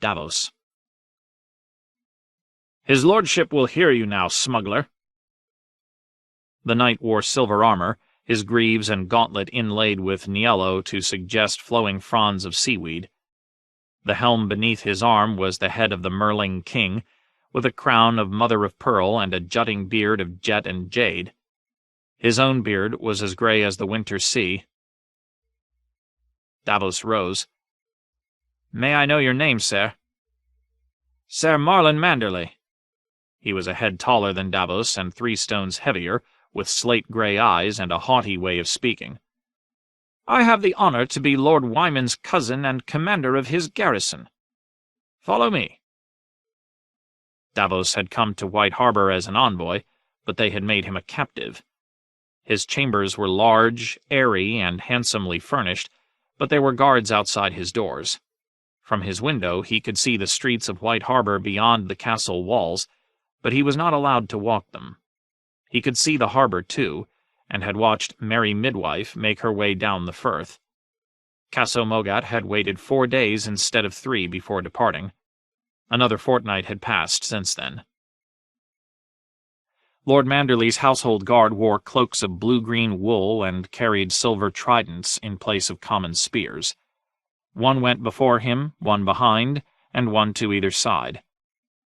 Davos. "His lordship will hear you now, smuggler." The knight wore silver armor, his greaves and gauntlet inlaid with niello to suggest flowing fronds of seaweed. The helm beneath his arm was the head of the Merling king, with a crown of mother-of-pearl and a jutting beard of jet and jade. His own beard was as grey as the winter sea. Davos rose. "May I know your name, sir?" "Sir Marlon Manderley." He was a head taller than Davos and 3 stones heavier, with slate-grey eyes and a haughty way of speaking. "I have the honour to be Lord Wyman's cousin and commander of his garrison. Follow me." Davos had come to White Harbour as an envoy, but they had made him a captive. His chambers were large, airy, and handsomely furnished, but there were guards outside his doors. From his window he could see the streets of White Harbour beyond the castle walls, but he was not allowed to walk them. He could see the harbour, too, and had watched Mary Midwife make her way down the Firth. Casso Mogat had waited 4 days instead of 3 before departing. Another fortnight had passed since then. Lord Manderley's household guard wore cloaks of blue-green wool and carried silver tridents in place of common spears. One went before him, one behind, and one to either side.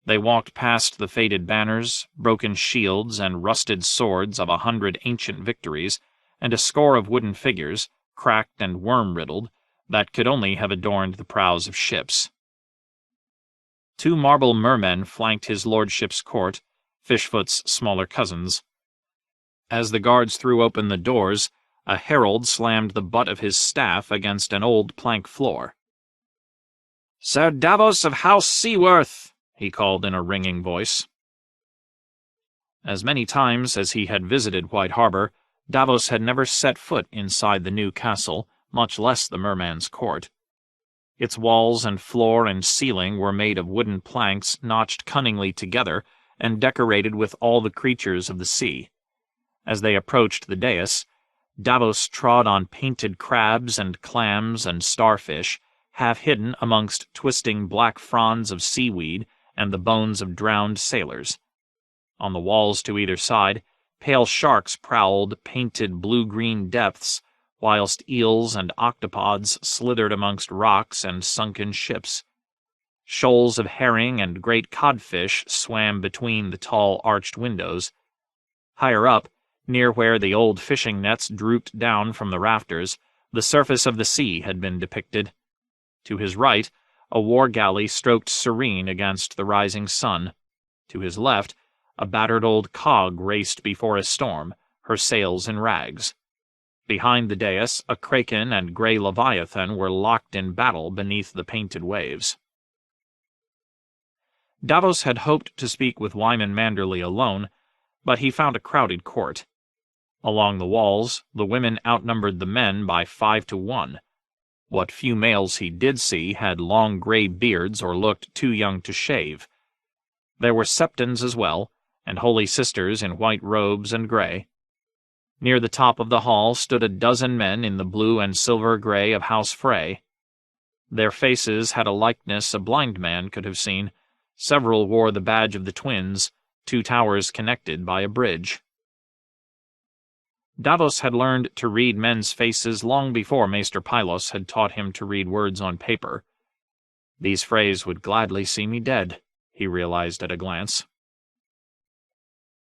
They walked past the faded banners, broken shields, and rusted swords of 100 ancient victories, and a score of wooden figures, cracked and worm-riddled, that could only have adorned the prows of ships. 2 marble mermen flanked his lordship's court, Fishfoot's smaller cousins. As the guards threw open the doors, a herald slammed the butt of his staff against an old plank floor. "Sir Davos of House Seaworth," he called in a ringing voice. As many times as he had visited White Harbour, Davos had never set foot inside the new castle, much less the merman's court. Its walls and floor and ceiling were made of wooden planks notched cunningly together and decorated with all the creatures of the sea. As they approached the dais, Davos trod on painted crabs and clams and starfish, half hidden amongst twisting black fronds of seaweed and the bones of drowned sailors. On the walls to either side, pale sharks prowled painted blue-green depths, whilst eels and octopods slithered amongst rocks and sunken ships. Shoals of herring and great codfish swam between the tall arched windows. Higher up, near where the old fishing nets drooped down from the rafters, the surface of the sea had been depicted. To his right, a war galley stroked serene against the rising sun. To his left, a battered old cog raced before a storm, her sails in rags. Behind the dais, a kraken and grey leviathan were locked in battle beneath the painted waves. Davos had hoped to speak with Wyman Manderley alone, but he found a crowded court. Along the walls, the women outnumbered the men by 5 to 1. What few males he did see had long grey beards or looked too young to shave. There were septons as well, and holy sisters in white robes and grey. Near the top of the hall stood a dozen men in the blue and silver grey of House Frey. Their faces had a likeness a blind man could have seen. Several wore the badge of the twins, 2 towers connected by a bridge. Davos had learned to read men's faces long before Maester Pylos had taught him to read words on paper. These Freys would gladly see me dead, he realized at a glance.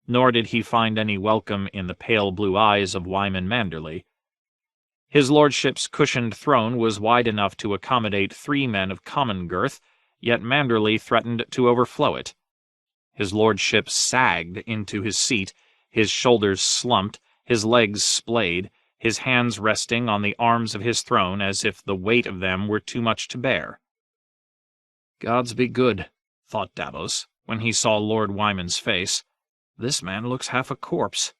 Nor did he find any welcome in the pale blue eyes of Wyman Manderley. His lordship's cushioned throne was wide enough to accommodate 3 men of common girth, yet Manderley threatened to overflow it. His lordship sagged into his seat, his shoulders slumped, his legs splayed, his hands resting on the arms of his throne as if the weight of them were too much to bear. "Gods be good," thought Davos, when he saw Lord Wyman's face. "This man looks half a corpse."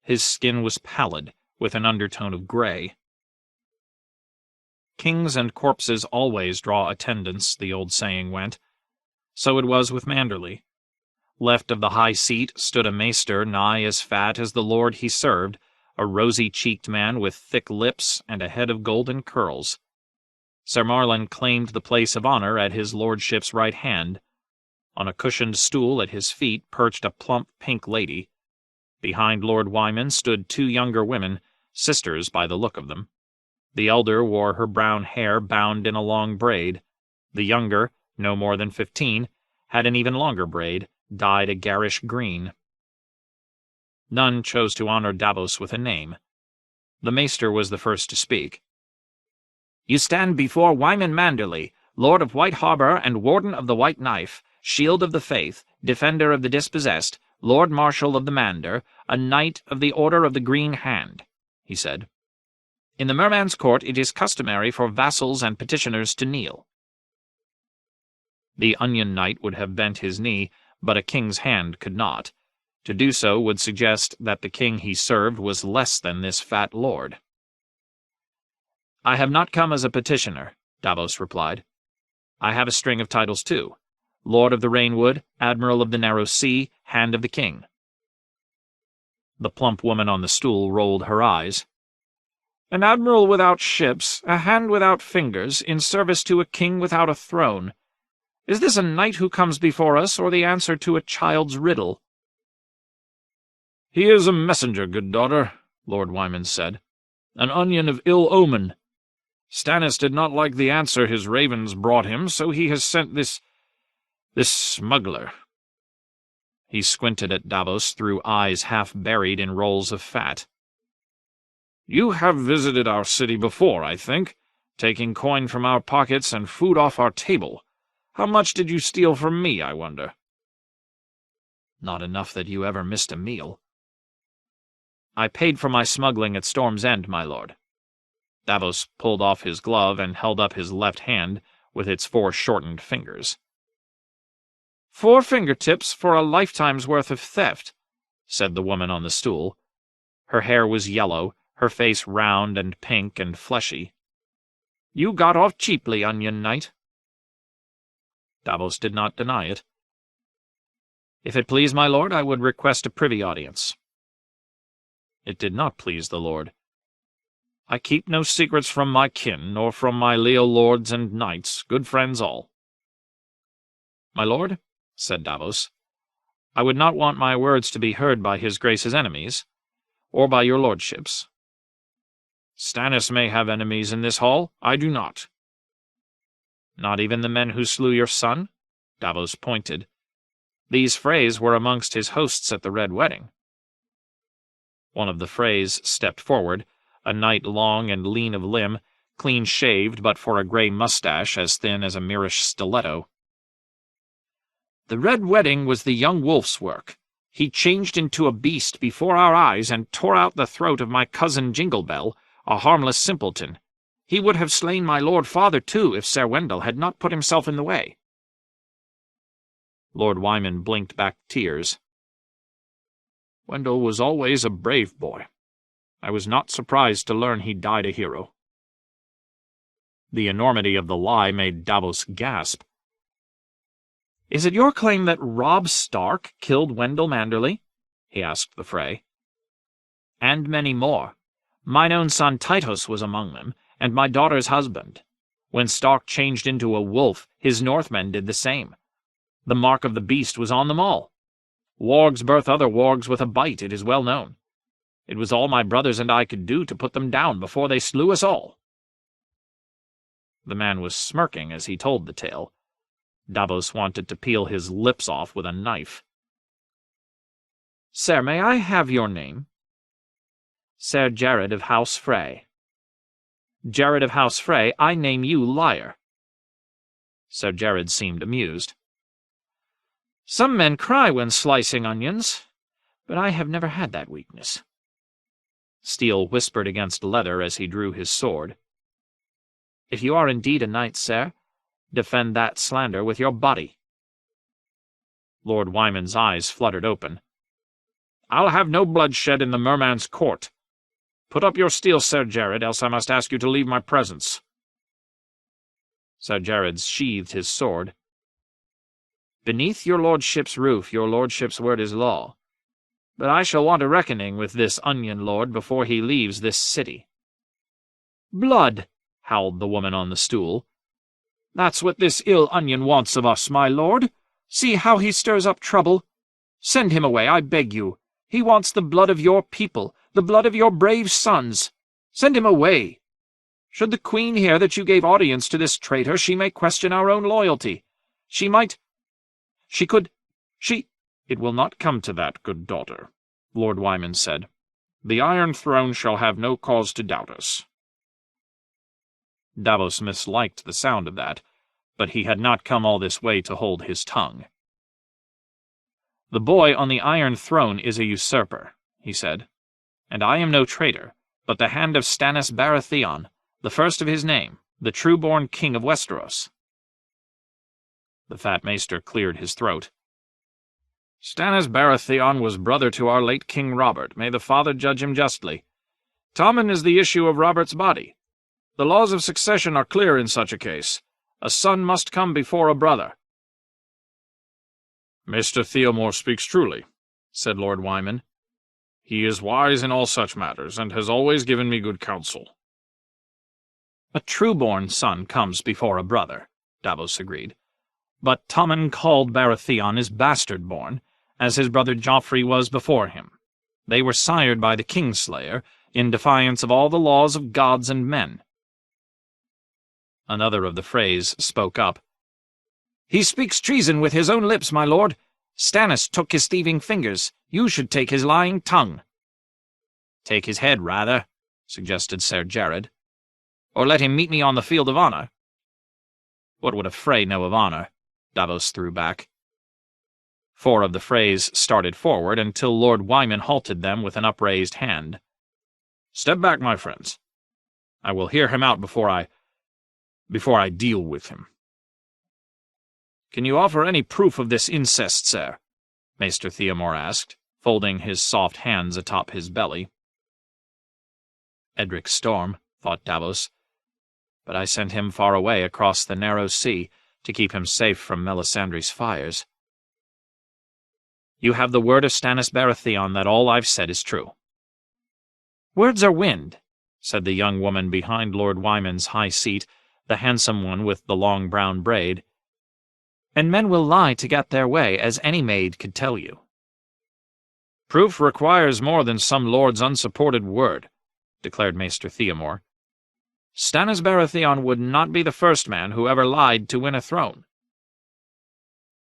His skin was pallid, with an undertone of grey. Kings and corpses always draw attendants, the old saying went. So it was with Manderley. Left of the high seat stood a maester nigh as fat as the lord he served, a rosy-cheeked man with thick lips and a head of golden curls. Sir Marlin claimed the place of honor at his lordship's right hand. On a cushioned stool at his feet perched a plump pink lady. Behind Lord Wyman stood 2 younger women, sisters by the look of them. The elder wore her brown hair bound in a long braid. The younger, no more than 15, had an even longer braid, dyed a garish green. None chose to honor Davos with a name. The maester was the first to speak. "You stand before Wyman Manderly, Lord of White Harbour and Warden of the White Knife, Shield of the Faith, Defender of the Dispossessed, Lord Marshal of the Mander, a Knight of the Order of the Green Hand," he said. "In the Merman's Court it is customary for vassals and petitioners to kneel." The Onion Knight would have bent his knee, but a king's hand could not. To do so would suggest that the king he served was less than this fat lord. "I have not come as a petitioner," Davos replied. "I have a string of titles too. Lord of the Rainwood, Admiral of the Narrow Sea, Hand of the King." The plump woman on the stool rolled her eyes. "An admiral without ships, a hand without fingers, in service to a king without a throne. Is this a knight who comes before us, or the answer to a child's riddle?" "He is a messenger, good daughter," Lord Wyman said. "An onion of ill omen. Stannis did not like the answer his ravens brought him, so he has sent this smuggler." He squinted at Davos through eyes half buried in rolls of fat. "You have visited our city before, I think, taking coin from our pockets and food off our table. How much did you steal from me, I wonder?" "Not enough that you ever missed a meal." "I paid for my smuggling at Storm's End, my lord." Davos pulled off his glove and held up his left hand with its 4 shortened fingers. "4 fingertips for a lifetime's worth of theft," said the woman on the stool. Her hair was yellow, her face round and pink and fleshy. "You got off cheaply, Onion Knight." Davos did not deny it. "If it please my lord, I would request a privy audience." It did not please the lord. "I keep no secrets from my kin, nor from my leal lords and knights, good friends all." "My lord," said Davos, "I would not want my words to be heard by his grace's enemies, or by your lordships." "Stannis may have enemies in this hall, I do not." "Not even the men who slew your son?" Davos pointed. "These Freys were amongst his hosts at the Red Wedding." One of the Freys stepped forward, a knight long and lean of limb, clean-shaved but for a grey mustache as thin as a Mirish stiletto. "The Red Wedding was the young wolf's work. He changed into a beast before our eyes and tore out the throat of my cousin Jinglebell, a harmless simpleton. He would have slain my lord father, too, if Ser Wendell had not put himself in the way." Lord Wyman blinked back tears. "Wendell was always a brave boy. I was not surprised to learn he died a hero." The enormity of the lie made Davos gasp. "Is it your claim that Robb Stark killed Wendell Manderly?" he asked the Frey. "And many more. Mine own son Tytos was among them, and my daughter's husband. When Stark changed into a wolf, his Northmen did the same. The mark of the beast was on them all. Wargs birth other wargs with a bite, it is well known. It was all my brothers and I could do to put them down before they slew us all." The man was smirking as he told the tale. Davos wanted to peel his lips off with a knife. "Sir, may I have your name?" "Ser Jared of House Frey." "Jared of House Frey, I name you liar." Sir Jared seemed amused. "Some men cry when slicing onions, but I have never had that weakness." Steel whispered against leather as he drew his sword. "If you are indeed a knight, sir, defend that slander with your body." Lord Wyman's eyes fluttered open. "I'll have no bloodshed in the Merman's Court. Put up your steel, Sir Jared, else I must ask you to leave my presence." Sir Jared sheathed his sword. "Beneath your lordship's roof your lordship's word is law. But I shall want a reckoning with this onion lord before he leaves this city." "Blood! howled the woman on the stool. "That's what this ill onion wants of us, my lord. See how he stirs up trouble. Send him away, I beg you. He wants the blood of your people, the blood of your brave sons. Send him away. Should the queen hear that you gave audience to this traitor, she may question our own loyalty. She could. It will not come to that, good daughter," Lord Wyman said. "The Iron Throne shall have no cause to doubt us." Davos misliked the sound of that, but he had not come all this way to hold his tongue. "The boy on the Iron Throne is a usurper," he said, "and I am no traitor, but the hand of Stannis Baratheon, the first of his name, the true-born king of Westeros." The fat maester cleared his throat. "Stannis Baratheon was brother to our late King Robert. May the Father judge him justly. Tommen is the issue of Robert's body. The laws of succession are clear in such a case. A son must come before a brother." "Mr. Theomore speaks truly," said Lord Wyman. "He is wise in all such matters, and has always given me good counsel." "A true-born son comes before a brother," Davos agreed. "But Tommen called Baratheon his bastard-born, as his brother Joffrey was before him. They were sired by the Kingslayer, in defiance of all the laws of gods and men." Another of the Freys spoke up. "He speaks treason with his own lips, my lord. Stannis took his thieving fingers. You should take his lying tongue." "Take his head, rather," suggested Ser Jared. "Or let him meet me on the field of honor." "What would a Frey know of honor?" Davos threw back. 4 of the Freys started forward until Lord Wyman halted them with an upraised hand. "Step back, my friends. I will hear him out before I deal with him." "Can you offer any proof of this incest, sir?" Maester Theomore asked, folding his soft hands atop his belly. Edric Storm, thought Davos, but I sent him far away across the narrow sea to keep him safe from Melisandre's fires. "You have the word of Stannis Baratheon that all I've said is true." "Words are wind," said the young woman behind Lord Wyman's high seat, the handsome one with the long brown braid. "And men will lie to get their way, as any maid could tell you." "Proof requires more than some lord's unsupported word," declared Maester Theomore. "Stannis Baratheon would not be the first man who ever lied to win a throne."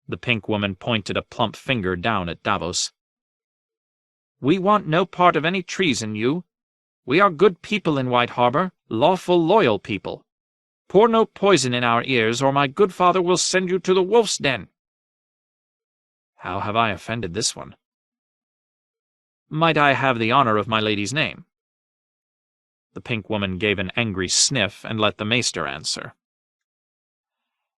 The pink woman pointed a plump finger down at Davos. "We want no part of any treason, you. We are good people in White Harbor, lawful, loyal people. Pour no poison in our ears, or my good father will send you to the wolf's den." "How have I offended this one?" "Might I have the honor of my lady's name?" The pink woman gave an angry sniff and let the maester answer.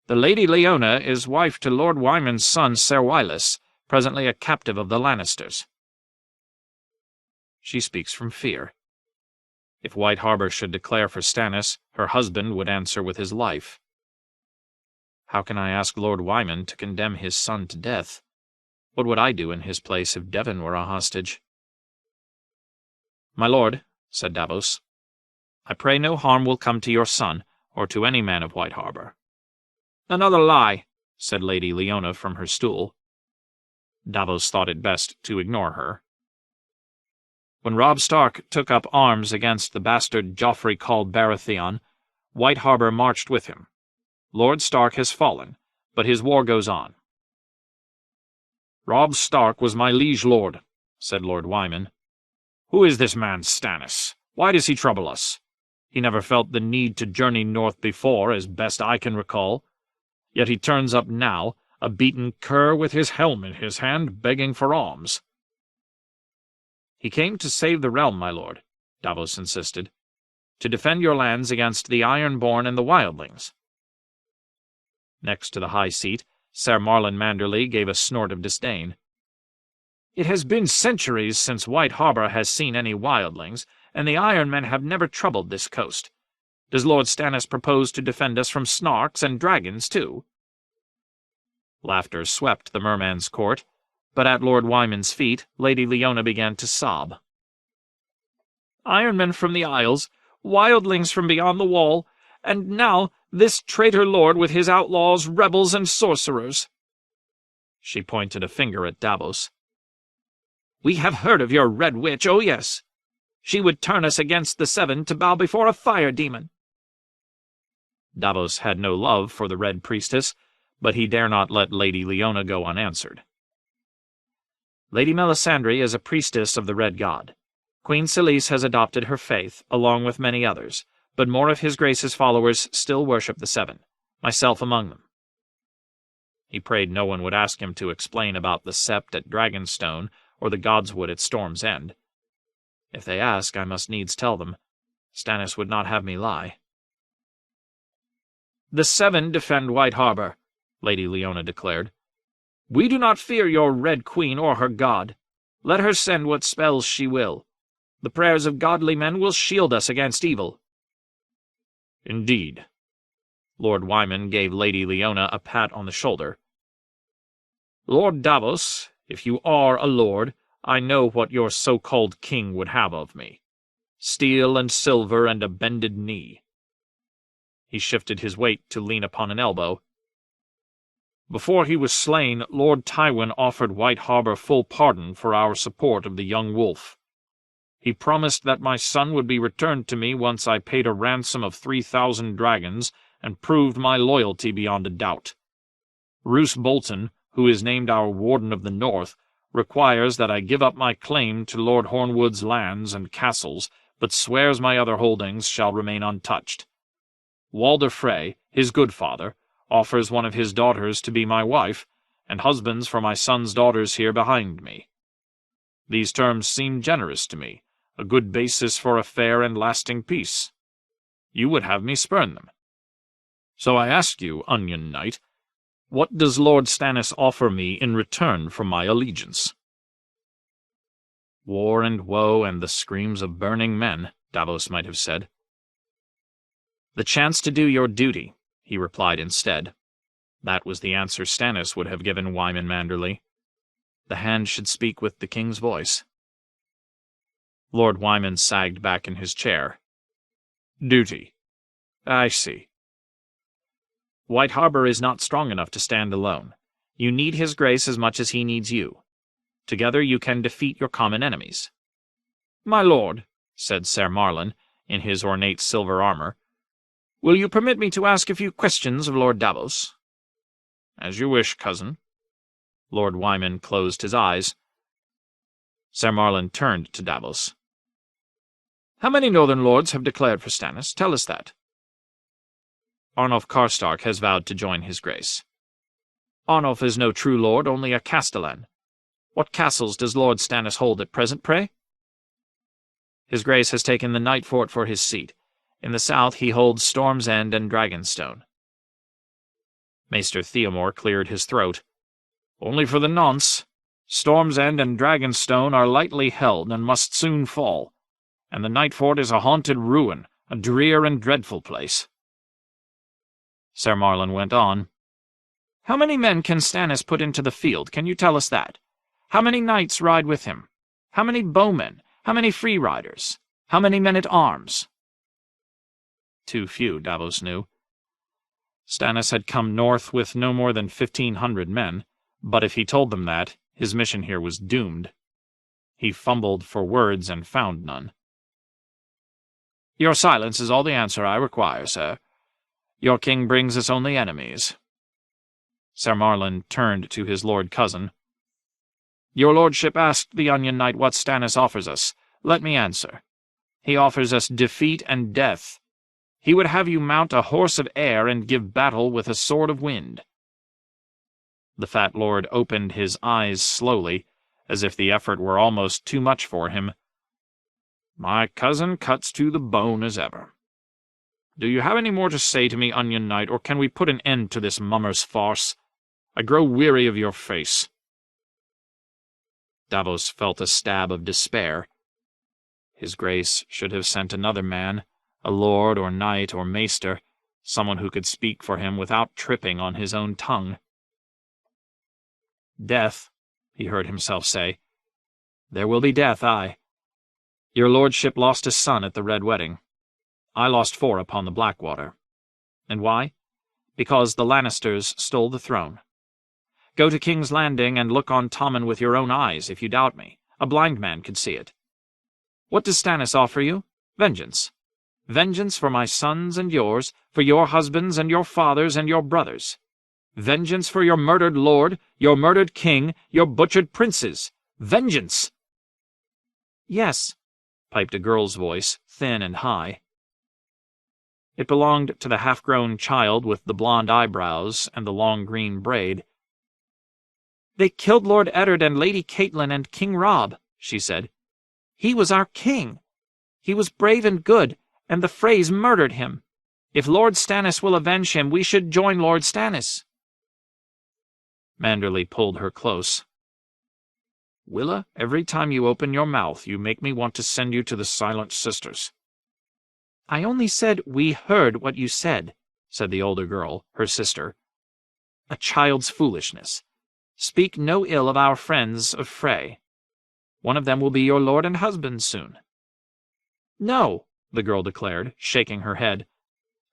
"The Lady Leona is wife to Lord Wyman's son Ser Wyllis, presently a captive of the Lannisters." "She speaks from fear. If White Harbor should declare for Stannis, her husband would answer with his life. How can I ask Lord Wyman to condemn his son to death? What would I do in his place if Devon were a hostage?" "My lord," said Davos, "I pray no harm will come to your son, or to any man of White Harbor." "Another lie," said Lady Leona from her stool. Davos thought it best to ignore her. "When Robb Stark took up arms against the bastard Joffrey called Baratheon, White Harbor marched with him. Lord Stark has fallen, but his war goes on." "Robb Stark was my liege lord," said Lord Wyman. "Who is this man Stannis? Why does he trouble us? He never felt the need to journey north before, as best I can recall. Yet he turns up now, a beaten cur with his helm in his hand, begging for alms." "He came to save the realm, my lord," Davos insisted. "To defend your lands against the Ironborn and the Wildlings." Next to the high seat, Ser Marlon Manderly gave a snort of disdain. "It has been centuries since White Harbor has seen any Wildlings, and the Ironmen have never troubled this coast. Does Lord Stannis propose to defend us from snarks and dragons, too?" Laughter swept the merman's court, but at Lord Wyman's feet Lady Leona began to sob. "Ironmen from the Isles, wildlings from beyond the wall, and now this traitor lord with his outlaws, rebels, and sorcerers." She pointed a finger at Davos. "We have heard of your red witch, oh yes. She would turn us against the Seven to bow before a fire demon." Davos had no love for the Red Priestess, but he dare not let Lady Leona go unanswered. "Lady Melisandre is a priestess of the Red God. Queen Selyse has adopted her faith, along with many others, but more of his Grace's followers still worship the Seven, myself among them." He prayed no one would ask him to explain about the Sept at Dragonstone or the Godswood at Storm's End. If they ask, I must needs tell them. Stannis would not have me lie. "The Seven defend White Harbor," Lady Leona declared. "We do not fear your Red Queen or her god. Let her send what spells she will. The prayers of godly men will shield us against evil." "Indeed." Lord Wyman gave Lady Leona a pat on the shoulder. "Lord Davos, if you are a lord, I know what your so-called king would have of me. Steel and silver and a bended knee." He shifted his weight to lean upon an elbow. "Before he was slain, Lord Tywin offered White Harbor full pardon for our support of the young wolf. He promised that my son would be returned to me once I paid a ransom of 3,000 dragons and proved my loyalty beyond a doubt. Roose Bolton, who is named our Warden of the North, requires that I give up my claim to Lord Hornwood's lands and castles, but swears my other holdings shall remain untouched. Walder Frey, his good father, offers one of his daughters to be my wife, and husbands for my son's daughters here behind me. These terms seem generous to me, a good basis for a fair and lasting peace. You would have me spurn them. So I ask you, Onion Knight, what does Lord Stannis offer me in return for my allegiance?" "War and woe and the screams of burning men," Davos might have said. "The chance to do your duty," he replied instead. That was the answer Stannis would have given Wyman Manderley. The hand should speak with the king's voice. Lord Wyman sagged back in his chair. "Duty. I see." "White Harbor is not strong enough to stand alone. You need his grace as much as he needs you. Together you can defeat your common enemies." "My lord," said Ser Marlon, in his ornate silver armor, "will you permit me to ask a few questions of Lord Davos?" "As you wish, cousin." Lord Wyman closed his eyes. Ser Marlon turned to Davos. "How many northern lords have declared for Stannis? Tell us that." "Arnulf Karstark has vowed to join his grace." "Arnulf is no true lord, only a castellan. What castles does Lord Stannis hold at present, pray?" "His grace has taken the Night Fort for his seat. In the south he holds Storm's End and Dragonstone." Maester Theomore cleared his throat. "Only for the nonce. Storm's End and Dragonstone are lightly held and must soon fall, and the Night Fort is a haunted ruin, a drear and dreadful place." Ser Marlon went on. "How many men can Stannis put into the field? Can you tell us that? How many knights ride with him? How many bowmen? How many free riders? How many men-at-arms?" Too few, Davos knew. Stannis had come north with no more than 1,500 men, but if he told them that, his mission here was doomed. He fumbled for words and found none. "Your silence is all the answer I require, sir. Your king brings us only enemies." Ser Marlon turned to his lord cousin. "Your lordship asked the Onion Knight what Stannis offers us. Let me answer. He offers us defeat and death. He would have you mount a horse of air and give battle with a sword of wind." The fat lord opened his eyes slowly, as if the effort were almost too much for him. "My cousin cuts to the bone as ever. Do you have any more to say to me, Onion Knight, or can we put an end to this mummer's farce? I grow weary of your face." Davos felt a stab of despair. His grace should have sent another man, a lord or knight or maester, someone who could speak for him without tripping on his own tongue. "Death," he heard himself say. "There will be death, aye. Your lordship lost a son at the Red Wedding. I lost 4 upon the Blackwater. And why? Because the Lannisters stole the throne. Go to King's Landing and look on Tommen with your own eyes if you doubt me. A blind man could see it. What does Stannis offer you? Vengeance. Vengeance for my sons and yours, for your husbands and your fathers and your brothers. Vengeance for your murdered lord, your murdered king, your butchered princes. Vengeance! Yes, piped a girl's voice, thin and high. It belonged to the half-grown child with the blonde eyebrows and the long green braid. They killed Lord Eddard and Lady Catelyn and King Robb, she said. He was our king. He was brave and good, and the Freys murdered him. If Lord Stannis will avenge him, we should join Lord Stannis. Manderly pulled her close. Willa, every time you open your mouth, you make me want to send you to the Silent Sisters. I only said we heard what you said, said the older girl, her sister. A child's foolishness. Speak no ill of our friends of Frey. One of them will be your lord and husband soon. No, the girl declared, shaking her head.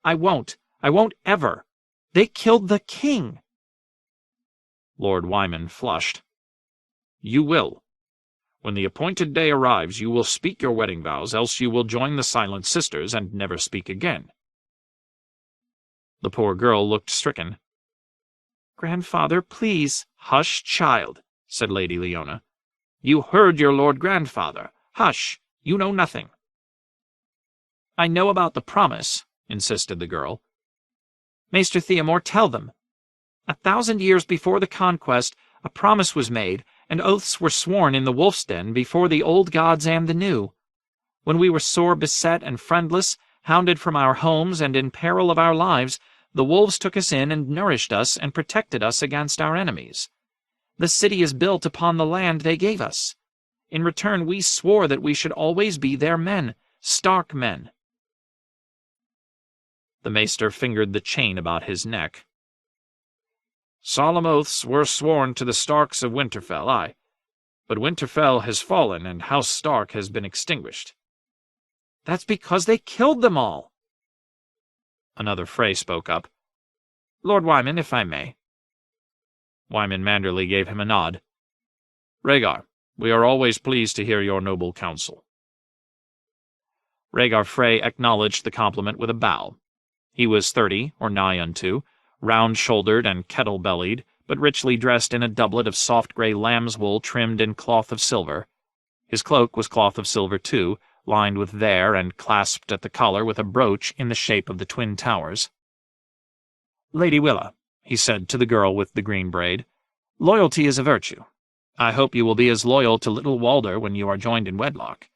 I won't. I won't ever. They killed the king. Lord Wyman flushed. You will. When the appointed day arrives, you will speak your wedding vows, else you will join the Silent Sisters and never speak again. The poor girl looked stricken. Grandfather, please. Hush, child, said Lady Leona. You heard your Lord Grandfather. Hush, you know nothing. I know about the promise, insisted the girl. Maester Theomore, tell them. 1,000 years before the conquest, a promise was made, and oaths were sworn in the Wolf's Den before the old gods and the new. When we were sore beset and friendless, hounded from our homes and in peril of our lives, the wolves took us in and nourished us and protected us against our enemies. The city is built upon the land they gave us. In return, we swore that we should always be their men, Stark men. The maester fingered the chain about his neck. Solemn oaths were sworn to the Starks of Winterfell, aye. But Winterfell has fallen, and House Stark has been extinguished. That's because they killed them all. Another Frey spoke up. Lord Wyman, if I may. Wyman Manderly gave him a nod. Rhaegar, we are always pleased to hear your noble counsel. Rhaegar Frey acknowledged the compliment with a bow. He was 30, or nigh unto, round-shouldered and kettle-bellied, but richly dressed in a doublet of soft grey lamb's wool trimmed in cloth of silver. His cloak was cloth of silver too, lined with vair and clasped at the collar with a brooch in the shape of the twin towers. Lady Willa, he said to the girl with the green braid, loyalty is a virtue. I hope you will be as loyal to little Walder when you are joined in wedlock.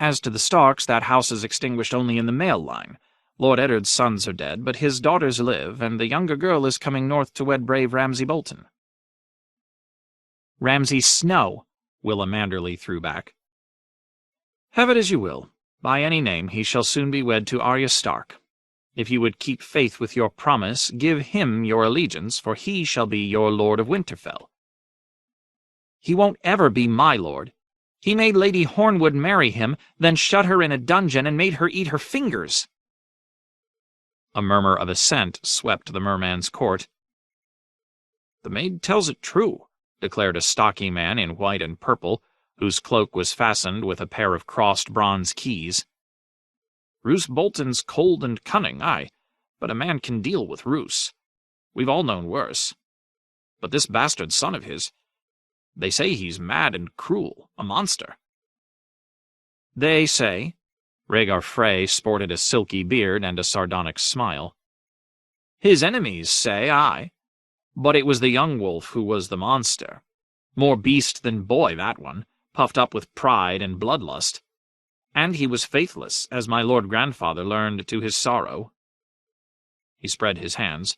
As to the Starks, that house is extinguished only in the male line. Lord Eddard's sons are dead, but his daughters live, and the younger girl is coming north to wed brave Ramsay Bolton. Ramsay Snow, Willa Manderly threw back. Have it as you will. By any name he shall soon be wed to Arya Stark. If you would keep faith with your promise, give him your allegiance, for he shall be your Lord of Winterfell. He won't ever be my lord. He made Lady Hornwood marry him, then shut her in a dungeon and made her eat her fingers. A murmur of assent swept the merman's court. The maid tells it true, declared a stocky man in white and purple, whose cloak was fastened with a pair of crossed bronze keys. Roose Bolton's cold and cunning, aye, but a man can deal with Roose. We've all known worse. But this bastard son of his, they say he's mad and cruel, a monster. They say. Rhaegar Frey sported a silky beard and a sardonic smile. His enemies say, aye, but it was the young wolf who was the monster. More beast than boy, that one, puffed up with pride and bloodlust. And he was faithless, as my lord grandfather learned to his sorrow. He spread his hands.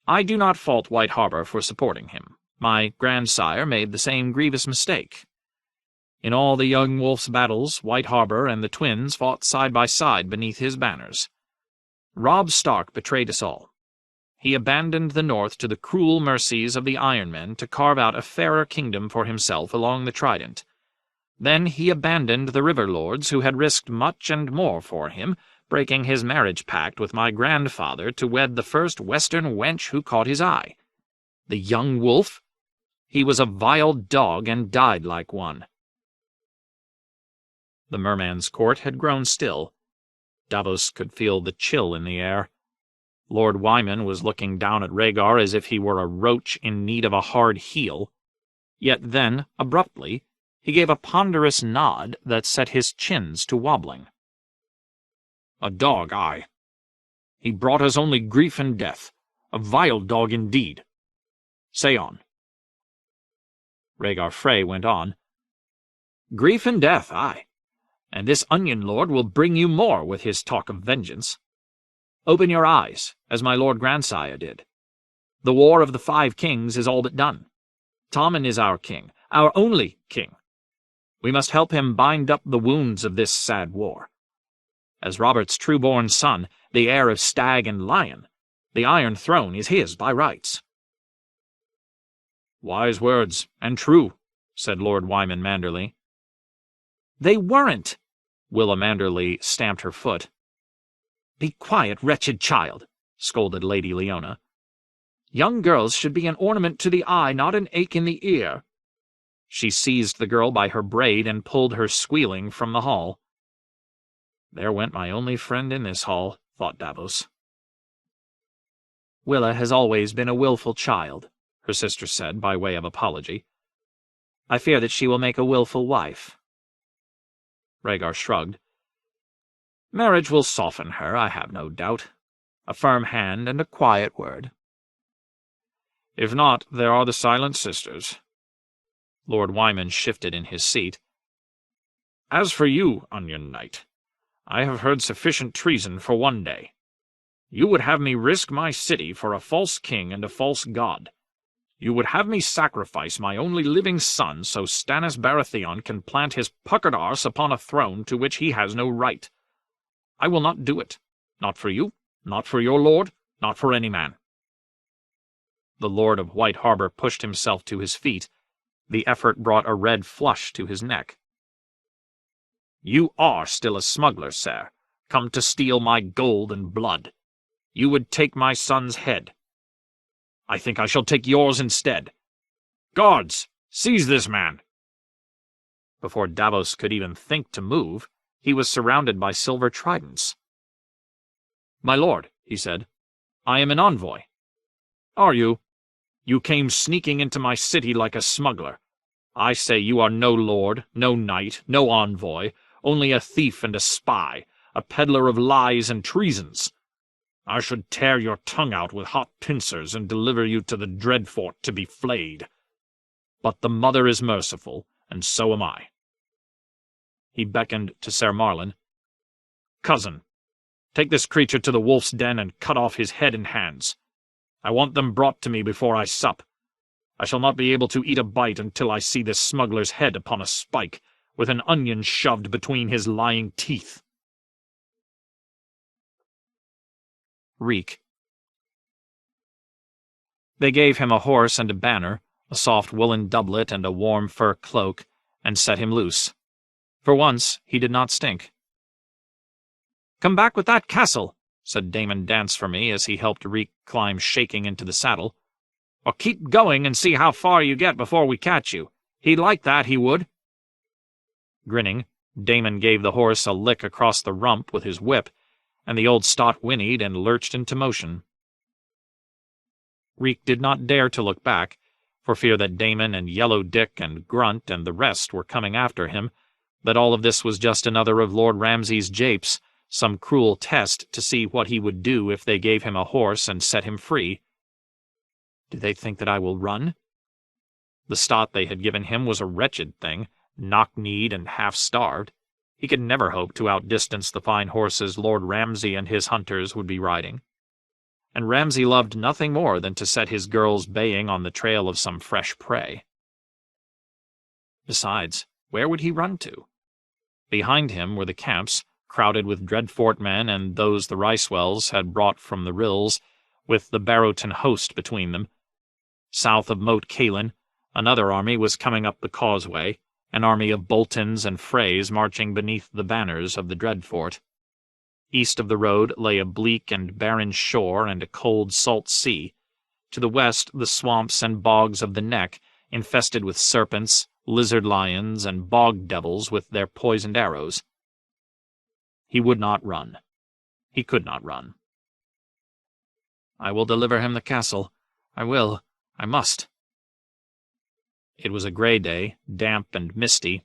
I do not fault White Harbor for supporting him. My grandsire made the same grievous mistake. In all the young wolf's battles, White Harbor and the twins fought side by side beneath his banners. Robb Stark betrayed us all. He abandoned the North to the cruel mercies of the Iron Men to carve out a fairer kingdom for himself along the Trident. Then he abandoned the River Lords who had risked much and more for him, breaking his marriage pact with my grandfather to wed the first Western wench who caught his eye. The young wolf? He was a vile dog and died like one." The merman's court had grown still. Davos could feel the chill in the air. Lord Wyman was looking down at Rhaegar as if he were a roach in need of a hard heel. Yet then, abruptly, he gave a ponderous nod that set his chins to wobbling. "A dog, aye. He brought us only grief and death. A vile dog indeed. Say on." Rhaegar Frey went on. "Grief and death, aye. And this Onion Lord will bring you more with his talk of vengeance. Open your eyes, as my Lord Grandsire did. The War of the Five Kings is all but done. Tommen is our king, our only king. We must help him bind up the wounds of this sad war. As Robert's true-born son, the heir of Stag and Lion, the Iron Throne is his by rights." "Wise words, and true," said Lord Wyman Manderly. "They weren't." Willa Manderly stamped her foot. "Be quiet, wretched child," scolded Lady Leona. "Young girls should be an ornament to the eye, not an ache in the ear." She seized the girl by her braid and pulled her squealing from the hall. There went my only friend in this hall, thought Davos. "Willa has always been a willful child," her sister said by way of apology. "I fear that she will make a willful wife." Rhaegar shrugged. "Marriage will soften her, I have no doubt. A firm hand and a quiet word." "If not, there are the Silent Sisters." Lord Wyman shifted in his seat. "As for you, Onion Knight, I have heard sufficient treason for one day. You would have me risk my city for a false king and a false god. You would have me sacrifice my only living son so Stannis Baratheon can plant his puckered arse upon a throne to which he has no right. I will not do it. Not for you, not for your lord, not for any man." The Lord of White Harbor pushed himself to his feet. The effort brought a red flush to his neck. "You are still a smuggler, sir, come to steal my gold and blood. You would take my son's head. I think I shall take yours instead. Guards, seize this man!" Before Davos could even think to move, he was surrounded by silver tridents. "My lord," he said, "I am an envoy." "Are you? You came sneaking into my city like a smuggler. I say you are no lord, no knight, no envoy, only a thief and a spy, a peddler of lies and treasons. I should tear your tongue out with hot pincers and deliver you to the Dreadfort to be flayed. But the Mother is merciful, and so am I." He beckoned to Ser Marlon. "Cousin, take this creature to the wolf's den and cut off his head and hands. I want them brought to me before I sup. I shall not be able to eat a bite until I see this smuggler's head upon a spike, with an onion shoved between his lying teeth." Reek. They gave him a horse and a banner, a soft woolen doublet and a warm fur cloak, and set him loose. For once, he did not stink. "Come back with that castle," said Daemon Dance for me as he helped Reek climb shaking into the saddle. "Or keep going and see how far you get before we catch you. He'd like that, he would." Grinning, Daemon gave the horse a lick across the rump with his whip, and the old stot whinnied and lurched into motion. Reek did not dare to look back, for fear that Daemon and Yellow Dick and Grunt and the rest were coming after him, that all of this was just another of Lord Ramsay's japes, some cruel test to see what he would do if they gave him a horse and set him free. Do they think that I will run? The stot they had given him was a wretched thing, knock-kneed and half-starved. He could never hope to outdistance the fine horses Lord Ramsay and his hunters would be riding. And Ramsay loved nothing more than to set his girls baying on the trail of some fresh prey. Besides, where would he run to? Behind him were the camps, crowded with Dreadfort men and those the Ricewells had brought from the rills, with the Barrowton host between them. South of Moat Cailin, another army was coming up the causeway, an army of Boltons and Freys marching beneath the banners of the Dreadfort. East of the road lay a bleak and barren shore and a cold salt sea. To the west the swamps and bogs of the Neck, infested with serpents, lizard lions, and bog devils with their poisoned arrows. He would not run. He could not run. "I will deliver him the castle. I will. I must." It was a grey day, damp and misty.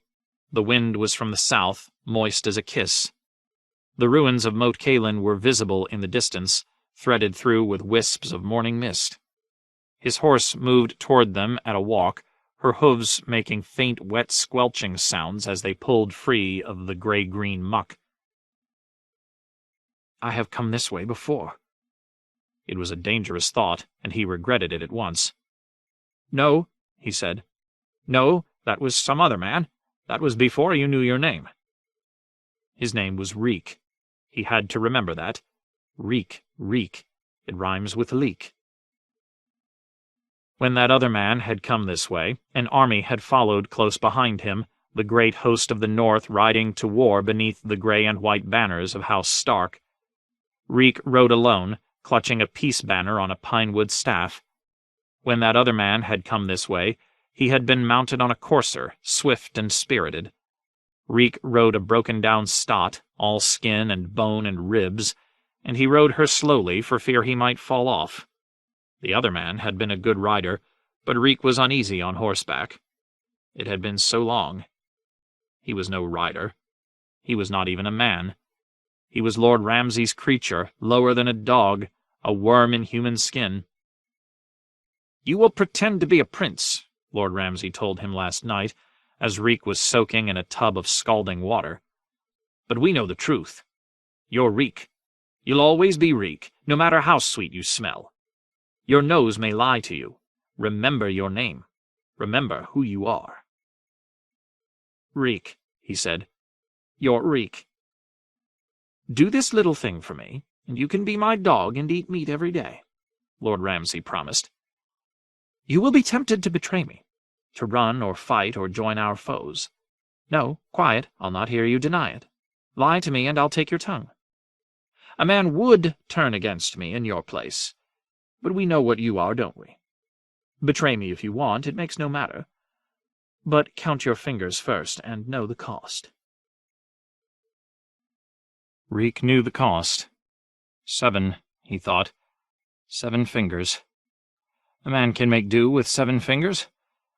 The wind was from the south, moist as a kiss. The ruins of Moat Cailin were visible in the distance, threaded through with wisps of morning mist. His horse moved toward them at a walk, her hooves making faint wet squelching sounds as they pulled free of the grey-green muck. "I have come this way before." It was a dangerous thought, and he regretted it at once. "No," he said. "No, that was some other man. That was before you knew your name." His name was Reek. He had to remember that. Reek, Reek. It rhymes with leek. When that other man had come this way, an army had followed close behind him, the great host of the north riding to war beneath the grey and white banners of House Stark. Reek rode alone, clutching a peace banner on a pinewood staff. When that other man had come this way, he had been mounted on a courser, swift and spirited. Reek rode a broken-down stot, all skin and bone and ribs, and he rode her slowly for fear he might fall off. The other man had been a good rider, but Reek was uneasy on horseback. It had been so long. He was no rider. He was not even a man. He was Lord Ramsay's creature, lower than a dog, a worm in human skin. "You will pretend to be a prince," Lord Ramsay told him last night, as Reek was soaking in a tub of scalding water. "But we know the truth. You're Reek. You'll always be Reek, no matter how sweet you smell. Your nose may lie to you. Remember your name. Remember who you are." "Reek," he said. "You're Reek. Do this little thing for me, and you can be my dog and eat meat every day," Lord Ramsay promised. "You will be tempted to betray me, to run or fight or join our foes. No, quiet, I'll not hear you deny it. Lie to me and I'll take your tongue. A man would turn against me in your place, but we know what you are, don't we? Betray me if you want, it makes no matter. But count your fingers first and know the cost." Reek knew the cost. 7, he thought. 7 fingers. A man can make do with 7 fingers.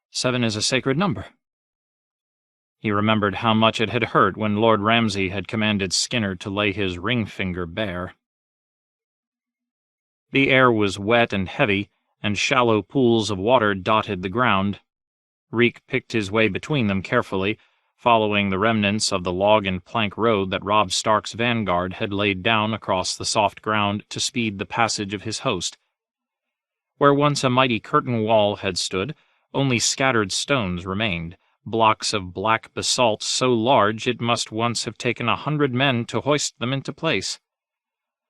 7 is a sacred number. He remembered how much it had hurt when Lord Ramsay had commanded Skinner to lay his ring finger bare. The air was wet and heavy, and shallow pools of water dotted the ground. Reek picked his way between them carefully, following the remnants of the log and plank road that Robb Stark's vanguard had laid down across the soft ground to speed the passage of his host. Where once a mighty curtain wall had stood, only scattered stones remained, blocks of black basalt so large it must once have taken 100 men to hoist them into place.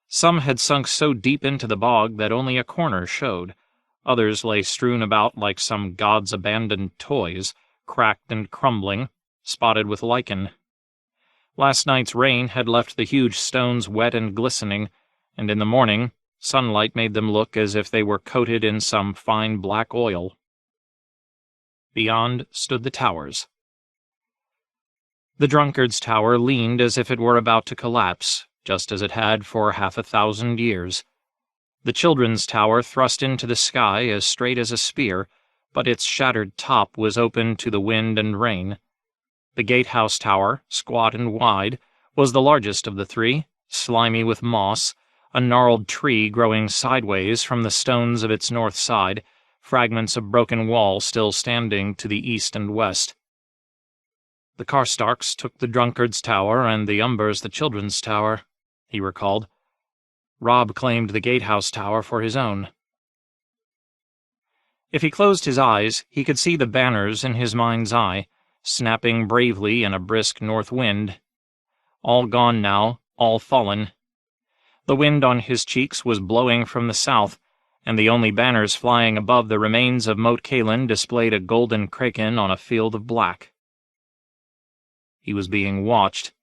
Some had sunk so deep into the bog that only a corner showed. Others lay strewn about like some god's abandoned toys, cracked and crumbling, spotted with lichen. Last night's rain had left the huge stones wet and glistening, and in the morning sunlight made them look as if they were coated in some fine black oil. Beyond stood the towers. The drunkard's tower leaned as if it were about to collapse, just as it had for 500 years. The children's tower thrust into the sky as straight as a spear, but its shattered top was open to the wind and rain. The gatehouse tower, squat and wide, was the largest of the 3, slimy with moss, a gnarled tree growing sideways from the stones of its north side, fragments of broken wall still standing to the east and west. The Karstarks took the drunkard's tower and the Umbers the children's tower, he recalled. Robb claimed the gatehouse tower for his own. If he closed his eyes, he could see the banners in his mind's eye, snapping bravely in a brisk north wind. All gone now, all fallen. The wind on his cheeks was blowing from the south, and the only banners flying above the remains of Moat Cailin displayed a golden kraken on a field of black. He was being watched.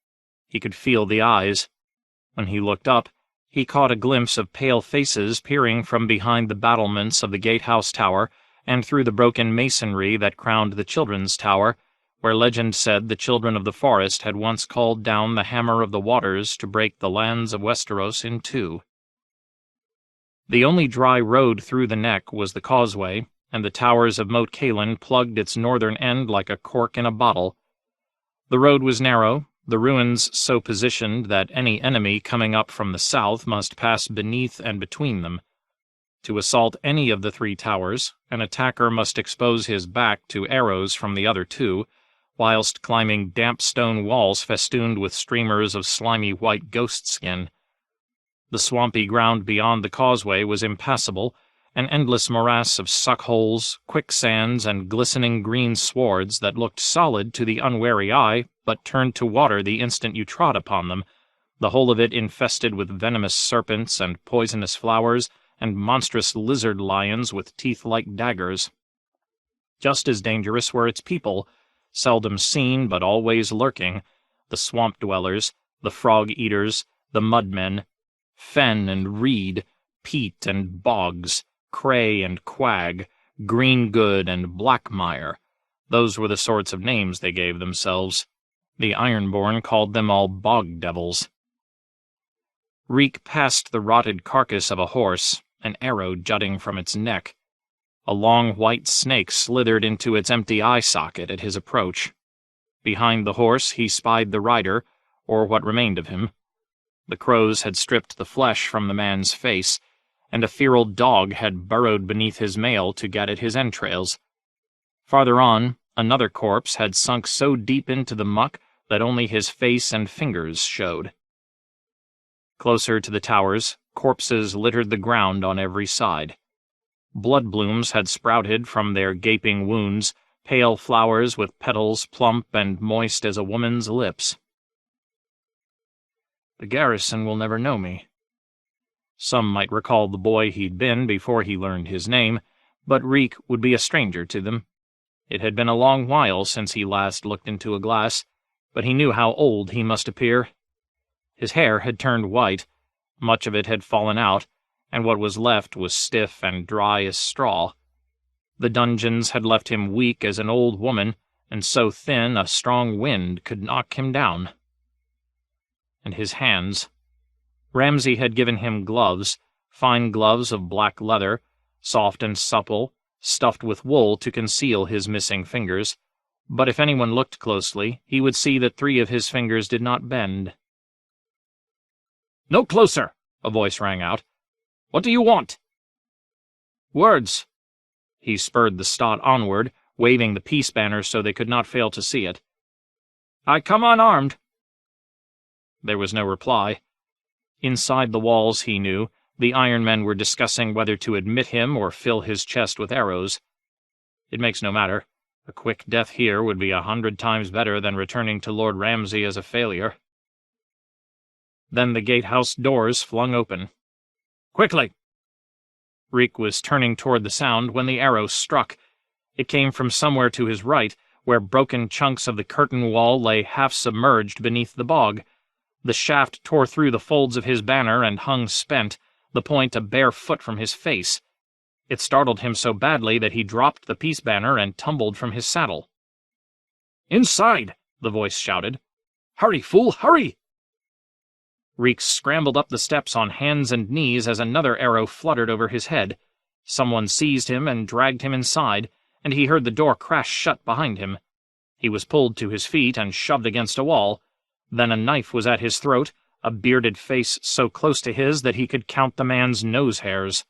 He could feel the eyes. When he looked up, he caught a glimpse of pale faces peering from behind the battlements of the gatehouse tower and through the broken masonry that crowned the children's tower, where legend said the children of the forest had once called down the hammer of the waters to break the lands of Westeros in two. The only dry road through the neck was the causeway, and the towers of Moat Cailin plugged its northern end like a cork in a bottle. The road was narrow, the ruins so positioned that any enemy coming up from the south must pass beneath and between them. To assault any of the three towers, an attacker must expose his back to arrows from the other two, whilst climbing damp stone walls festooned with streamers of slimy white ghost skin. The swampy ground beyond the causeway was impassable, an endless morass of suckholes, quicksands, and glistening green swards that looked solid to the unwary eye, but turned to water the instant you trod upon them, the whole of it infested with venomous serpents and poisonous flowers, and monstrous lizard lions with teeth like daggers. Just as dangerous were its people, seldom seen but always lurking, the swamp-dwellers, the frog-eaters, the mudmen, fen and reed, peat and bogs, cray and quag, greengood and blackmire. Those were the sorts of names they gave themselves. The Ironborn called them all bog devils. Reek passed the rotted carcass of a horse, an arrow jutting from its neck. A long white snake slithered into its empty eye socket at his approach. Behind the horse he spied the rider, or what remained of him. The crows had stripped the flesh from the man's face, and a feral dog had burrowed beneath his mail to get at his entrails. Farther on, another corpse had sunk so deep into the muck that only his face and fingers showed. Closer to the towers, corpses littered the ground on every side. Blood blooms had sprouted from their gaping wounds, pale flowers with petals plump and moist as a woman's lips. The garrison will never know me. Some might recall the boy he'd been before he learned his name, but Reek would be a stranger to them. It had been a long while since he last looked into a glass, but he knew how old he must appear. His hair had turned white, much of it had fallen out, and what was left was stiff and dry as straw. The dungeons had left him weak as an old woman, and so thin a strong wind could knock him down. And his hands. Ramsay had given him gloves, fine gloves of black leather, soft and supple, stuffed with wool to conceal his missing fingers, but if anyone looked closely, he would see that 3 of his fingers did not bend. "No closer!" a voice rang out. "What do you want?" "Words." He spurred the stot onward, waving the peace banner so they could not fail to see it. "I come unarmed." There was no reply. Inside the walls, he knew, the Iron Men were discussing whether to admit him or fill his chest with arrows. It makes no matter. A quick death here would be 100 times better than returning to Lord Ramsay as a failure. Then the gatehouse doors flung open. "Quickly!" Reek was turning toward the sound when the arrow struck. It came from somewhere to his right, where broken chunks of the curtain wall lay half submerged beneath the bog. The shaft tore through the folds of his banner and hung spent, the point a bare foot from his face. It startled him so badly that he dropped the peace banner and tumbled from his saddle. "Inside!" the voice shouted. "Hurry, fool, hurry!" Reek scrambled up the steps on hands and knees as another arrow fluttered over his head. Someone seized him and dragged him inside, and he heard the door crash shut behind him. He was pulled to his feet and shoved against a wall. Then a knife was at his throat, a bearded face so close to his that he could count the man's nose hairs.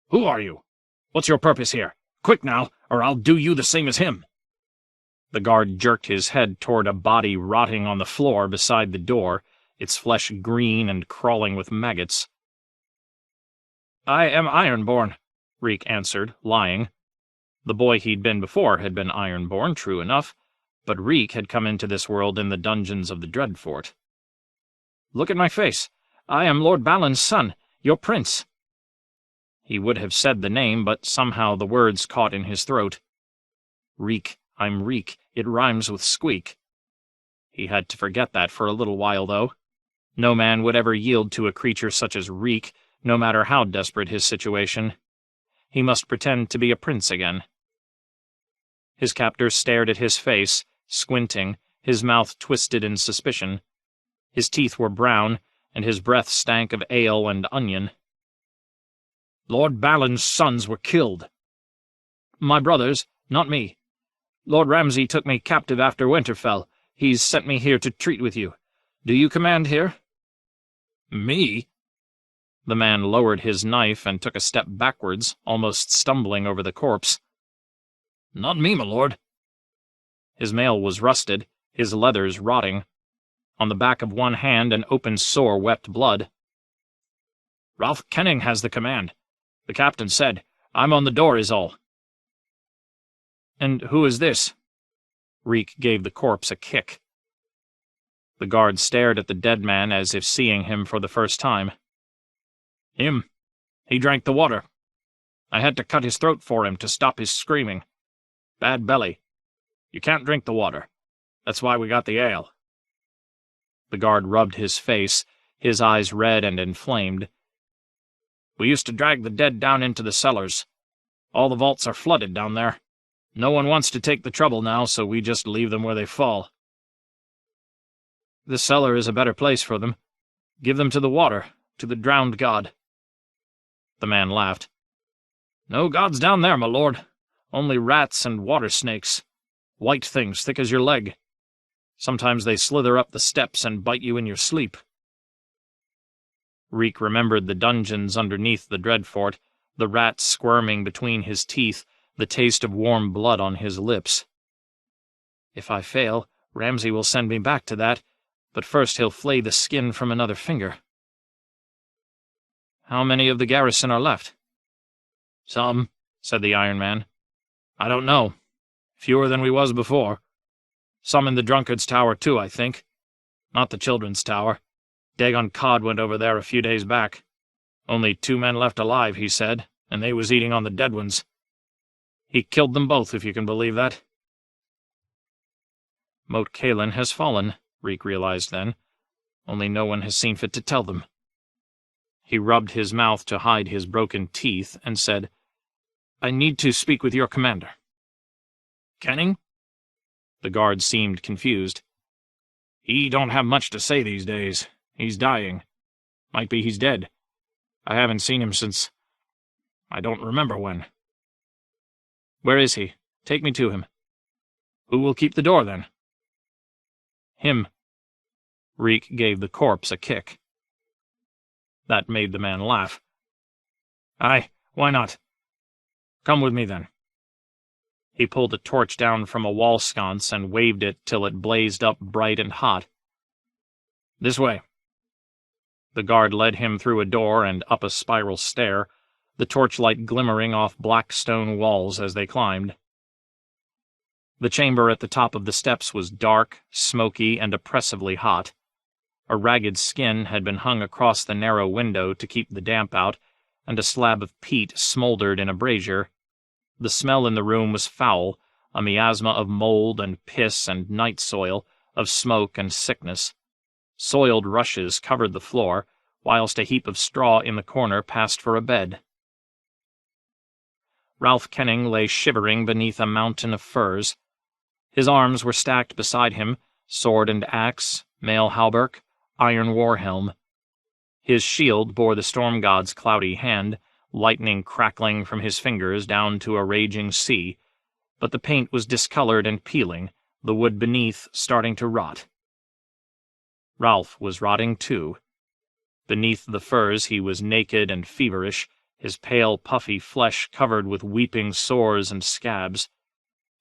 "Who are you? What's your purpose here? Quick now, or I'll do you the same as him." The guard jerked his head toward a body rotting on the floor beside the door, its flesh green and crawling with maggots. "I am Ironborn," Reek answered, lying. The boy he'd been before had been Ironborn, true enough, but Reek had come into this world in the dungeons of the Dreadfort. "Look at my face. I am Lord Balon's son, your prince." He would have said the name, but somehow the words caught in his throat. Reek, I'm Reek. It rhymes with squeak. He had to forget that for a little while, though. No man would ever yield to a creature such as Reek, no matter how desperate his situation. He must pretend to be a prince again. His captor stared at his face, squinting, his mouth twisted in suspicion. His teeth were brown, and his breath stank of ale and onion. "Lord Balon's sons were killed." "My brothers, not me. Lord Ramsay took me captive after Winterfell. He's sent me here to treat with you. Do you command here?" "Me?" The man lowered his knife and took a step backwards, almost stumbling over the corpse. "Not me, my lord." His mail was rusted, his leathers rotting. On the back of one hand an open sore wept blood. "Ralph Kenning has the command. The captain said, 'I'm on the door is all.'" "And who is this?" Reek gave the corpse a kick. The guard stared at the dead man as if seeing him for the first time. "Him. He drank the water. I had to cut his throat for him to stop his screaming. Bad belly. You can't drink the water. That's why we got the ale." The guard rubbed his face, his eyes red and inflamed. "We used to drag the dead down into the cellars. All the vaults are flooded down there. No one wants to take the trouble now, so we just leave them where they fall." "The cellar is a better place for them. Give them to the water, to the drowned god." The man laughed. "No gods down there, my lord. Only rats and water snakes. White things thick as your leg. Sometimes they slither up the steps and bite you in your sleep." Reek remembered the dungeons underneath the Dreadfort, the rats squirming between his teeth, the taste of warm blood on his lips. "If I fail, Ramsay will send me back to that, but first he'll flay the skin from another finger." "How many of the garrison are left?" "Some," said the Iron Man. "I don't know. Fewer than we was before. Some in the Drunkard's Tower, too, I think. Not the Children's Tower. Dagon Cod went over there a few days back. Only 2 men left alive, he said, and they was eating on the dead ones. He killed them both, if you can believe that." Moat Cailin has fallen, Reek realized then. Only no one has seen fit to tell them. He rubbed his mouth to hide his broken teeth and said, "I need to speak with your commander." "Kenning?" The guard seemed confused. "He don't have much to say these days. He's dying. Might be he's dead. I haven't seen him since... I don't remember when." "Where is he? Take me to him." "Who will keep the door, then?" "Him." Reek gave the corpse a kick. That made the man laugh. "Aye, why not? Come with me, then." He pulled a torch down from a wall sconce and waved it till it blazed up bright and hot. "This way." The guard led him through a door and up a spiral stair, the torchlight glimmering off black stone walls as they climbed. The chamber at the top of the steps was dark, smoky, and oppressively hot. A ragged skin had been hung across the narrow window to keep the damp out, and a slab of peat smoldered in a brazier. The smell in the room was foul, a miasma of mold and piss and night soil, of smoke and sickness. Soiled rushes covered the floor, whilst a heap of straw in the corner passed for a bed. Ralph Kenning lay shivering beneath a mountain of furs. His arms were stacked beside him, sword and axe, mail hauberk, iron war-helm. His shield bore the storm god's cloudy hand, lightning crackling from his fingers down to a raging sea, but the paint was discolored and peeling, the wood beneath starting to rot. Ralph was rotting too. Beneath the furs he was naked and feverish, his pale, puffy flesh covered with weeping sores and scabs.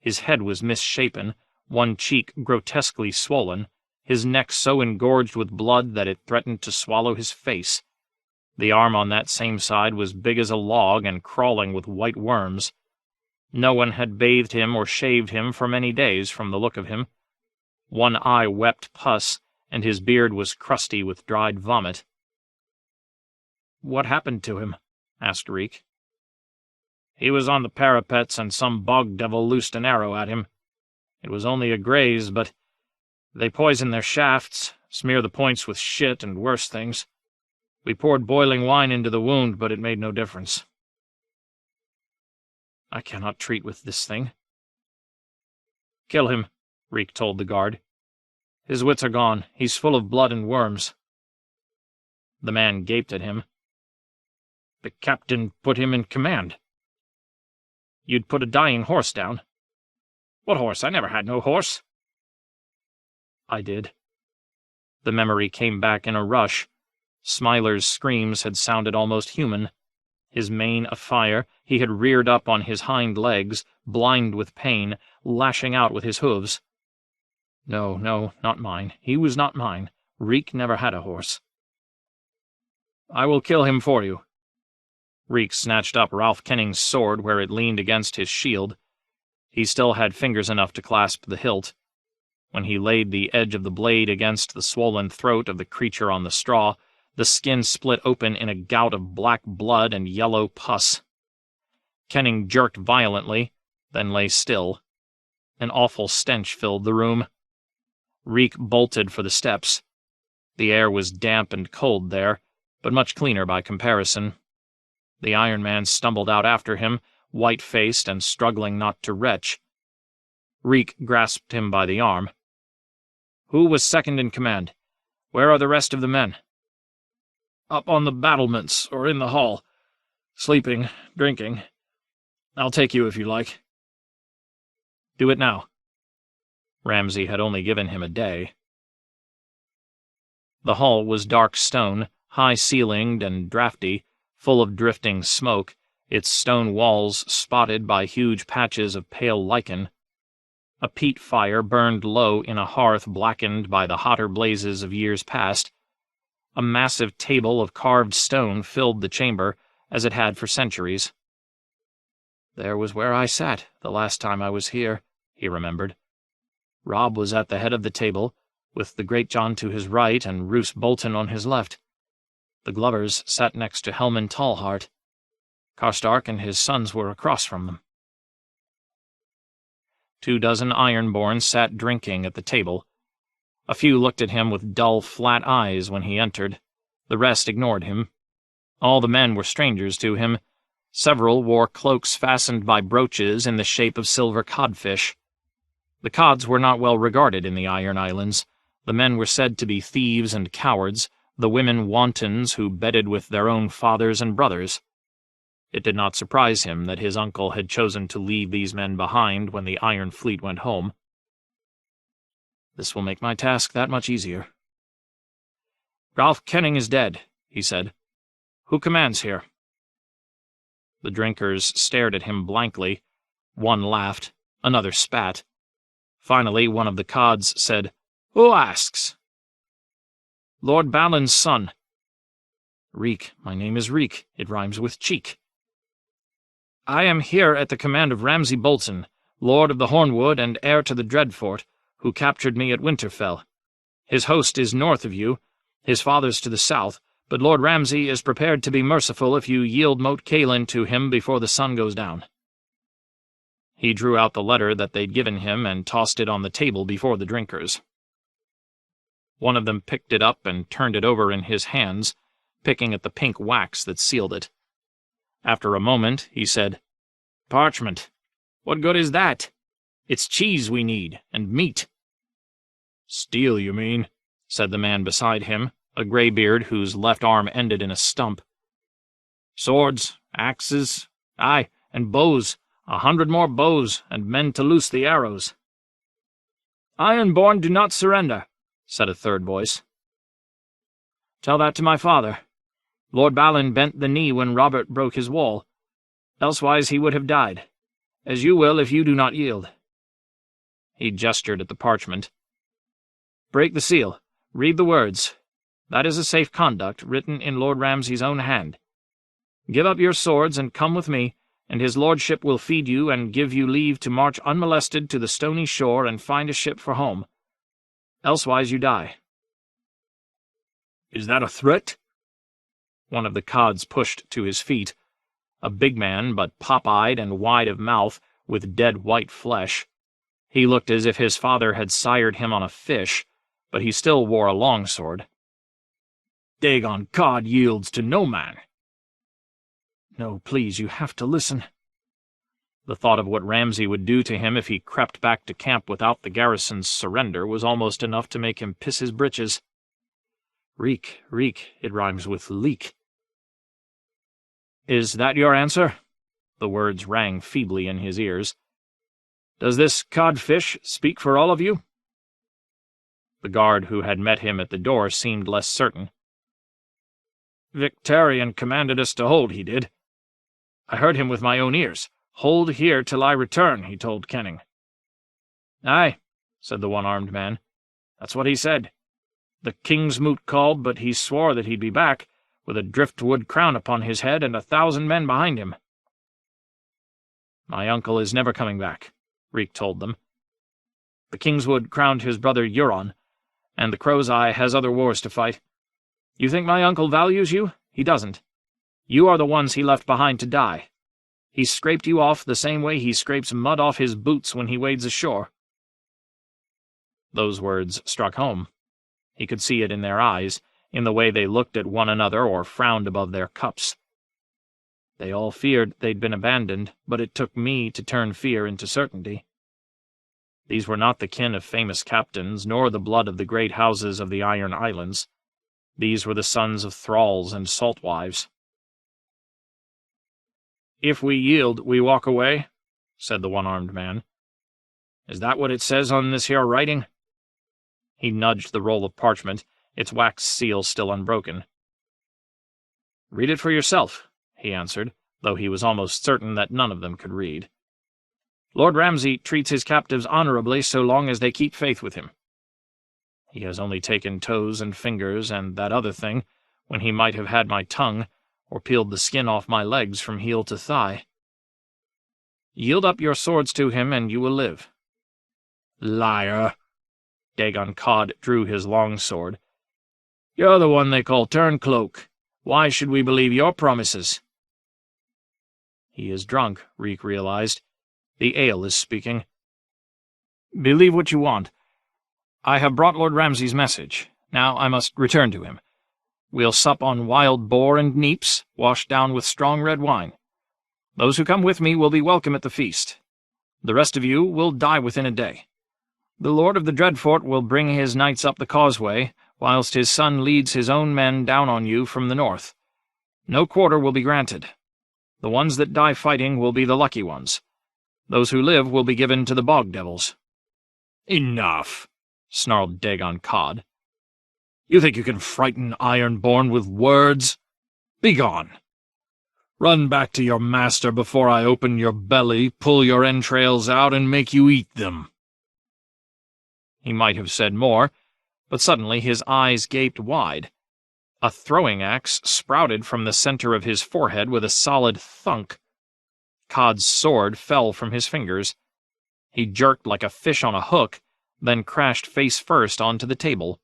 His head was misshapen, one cheek grotesquely swollen, his neck so engorged with blood that it threatened to swallow his face. The arm on that same side was big as a log and crawling with white worms. No one had bathed him or shaved him for many days from the look of him. One eye wept pus, and his beard was crusty with dried vomit. "What happened to him?" asked Reek. "He was on the parapets, and some bog devil loosed an arrow at him. It was only a graze, but they poisoned their shafts, smear the points with shit and worse things. We poured boiling wine into the wound, but it made no difference. I cannot treat with this thing. Kill him, Reek told the guard. His wits are gone. He's full of blood and worms. The man gaped at him. The captain put him in command. You'd put a dying horse down. What horse? I never had no horse. I did. The memory came back in a rush. Smiler's screams had sounded almost human. His mane afire, he had reared up on his hind legs, blind with pain, lashing out with his hooves. No, not mine. He was not mine. Reek never had a horse. I will kill him for you. Reek snatched up Ralph Kenning's sword where it leaned against his shield. He still had fingers enough to clasp the hilt. When he laid the edge of the blade against the swollen throat of the creature on the straw, the skin split open in a gout of black blood and yellow pus. Kenning jerked violently, then lay still. An awful stench filled the room. Reek bolted for the steps. The air was damp and cold there, but much cleaner by comparison. The Iron Man stumbled out after him, white-faced and struggling not to retch. Reek grasped him by the arm. Who was second in command? Where are the rest of the men? Up on the battlements, or in the hall. Sleeping, drinking. I'll take you if you like. Do it now. Ramsay had only given him a day. The hall was dark stone, high-ceilinged and draughty, full of drifting smoke, its stone walls spotted by huge patches of pale lichen. A peat fire burned low in a hearth blackened by the hotter blazes of years past. A massive table of carved stone filled the chamber, as it had for centuries. There was where I sat the last time I was here, he remembered. Robb was at the head of the table, with the Greatjohn to his right and Roose Bolton on his left. The Glovers sat next to Helman Tallheart. Karstark and his sons were across from them. 24 Ironborn sat drinking at the table. A few looked at him with dull, flat eyes when he entered. The rest ignored him. All the men were strangers to him. Several wore cloaks fastened by brooches in the shape of silver codfish. The cods were not well regarded in the Iron Islands. The men were said to be thieves and cowards, the women wantons who bedded with their own fathers and brothers. It did not surprise him that his uncle had chosen to leave these men behind when the Iron Fleet went home. This will make my task that much easier. Ralph Kenning is dead, he said. Who commands here? The drinkers stared at him blankly. One laughed, another spat. Finally, one of the cods said, Who asks? Lord Balon's son. Reek, my name is Reek. It rhymes with cheek. I am here at the command of Ramsay Bolton, Lord of the Hornwood and heir to the Dreadfort, who captured me at Winterfell. His host is north of you, his father's to the south, but Lord Ramsay is prepared to be merciful if you yield Moat Cailin to him before the sun goes down. He drew out the letter that they'd given him and tossed it on the table before the drinkers. One of them picked it up and turned it over in his hands, picking at the pink wax that sealed it. After a moment, he said, Parchment. What good is that? It's cheese we need, and meat. Steel, you mean, said the man beside him, a greybeard whose left arm ended in a stump. Swords, axes, aye, and bows, 100 more bows, and men to loose the arrows. Ironborn do not surrender, said a third voice. Tell that to my father. Lord Balon bent the knee when Robert broke his wall. Elsewise he would have died, as you will if you do not yield. He gestured at the parchment. Break the seal. Read the words. That is a safe conduct, written in Lord Ramsay's own hand. Give up your swords and come with me, and his lordship will feed you and give you leave to march unmolested to the stony shore and find a ship for home. Elsewise you die. Is that a threat? One of the cods pushed to his feet, a big man but pop-eyed and wide of mouth, with dead white flesh. He looked as if his father had sired him on a fish, but he still wore a longsword. "Dagon Cod yields to no man." "No, please, you have to listen." The thought of what Ramsay would do to him if he crept back to camp without the garrison's surrender was almost enough to make him piss his britches. Reek, it rhymes with leak. "Is that your answer?" The words rang feebly in his ears. "Does this codfish speak for all of you?" The guard who had met him at the door seemed less certain. "Victarion commanded us to hold, he did. I heard him with my own ears. 'Hold here till I return,' he told Kenning." "Aye," said the one-armed man. "That's what he said. The king's moot called, but he swore that he'd be back, with a driftwood crown upon his head and 1,000 men behind him." "My uncle is never coming back," Reek told them. "The Kingswood crowned his brother Euron, and the Crow's Eye has other wars to fight. You think my uncle values you? He doesn't. You are the ones he left behind to die. He scraped you off the same way he scrapes mud off his boots when he wades ashore." Those words struck home. He could see it in their eyes, in the way they looked at one another or frowned above their cups. They all feared they'd been abandoned, but it took me to turn fear into certainty. These were not the kin of famous captains, nor the blood of the great houses of the Iron Islands. These were the sons of thralls and saltwives. "If we yield, we walk away," said the one-armed man. "Is that what it says on this here writing?" He nudged the roll of parchment, its wax seal still unbroken. "Read it for yourself," he answered, though he was almost certain that none of them could read. "Lord Ramsay treats his captives honorably so long as they keep faith with him. He has only taken toes and fingers and that other thing, when he might have had my tongue, or peeled the skin off my legs from heel to thigh. Yield up your swords to him, and you will live." "Liar!" Dagon Cod drew his long sword. "You're the one they call Turncloak. Why should we believe your promises?" He is drunk, Reek realized. The ale is speaking. "Believe what you want. I have brought Lord Ramsay's message. Now I must return to him. We'll sup on wild boar and neeps, washed down with strong red wine. Those who come with me will be welcome at the feast. The rest of you will die within a day. The Lord of the Dreadfort will bring his knights up the causeway, whilst his son leads his own men down on you from the north. No quarter will be granted. The ones that die fighting will be the lucky ones. Those who live will be given to the bog devils." "Enough," snarled Dagon Cod. "You think you can frighten Ironborn with words? Begone! Run back to your master before I open your belly, pull your entrails out, and make you eat them." He might have said more, but suddenly his eyes gaped wide. A throwing-axe sprouted from the center of his forehead with a solid thunk. Cod's sword fell from his fingers. He jerked like a fish on a hook, then crashed face first onto the table.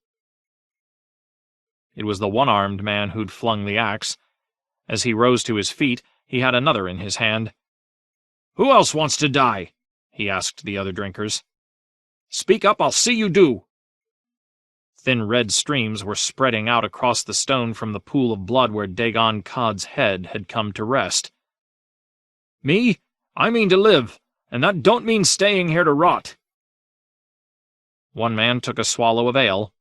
It was the one-armed man who'd flung the axe. As he rose to his feet, he had another in his hand. "Who else wants to die?" he asked the other drinkers. "Speak up, I'll see you do." Thin red streams were spreading out across the stone from the pool of blood where Dagon Cod's head had come to rest. "Me? I mean to live, and that don't mean staying here to rot." One man took a swallow of ale.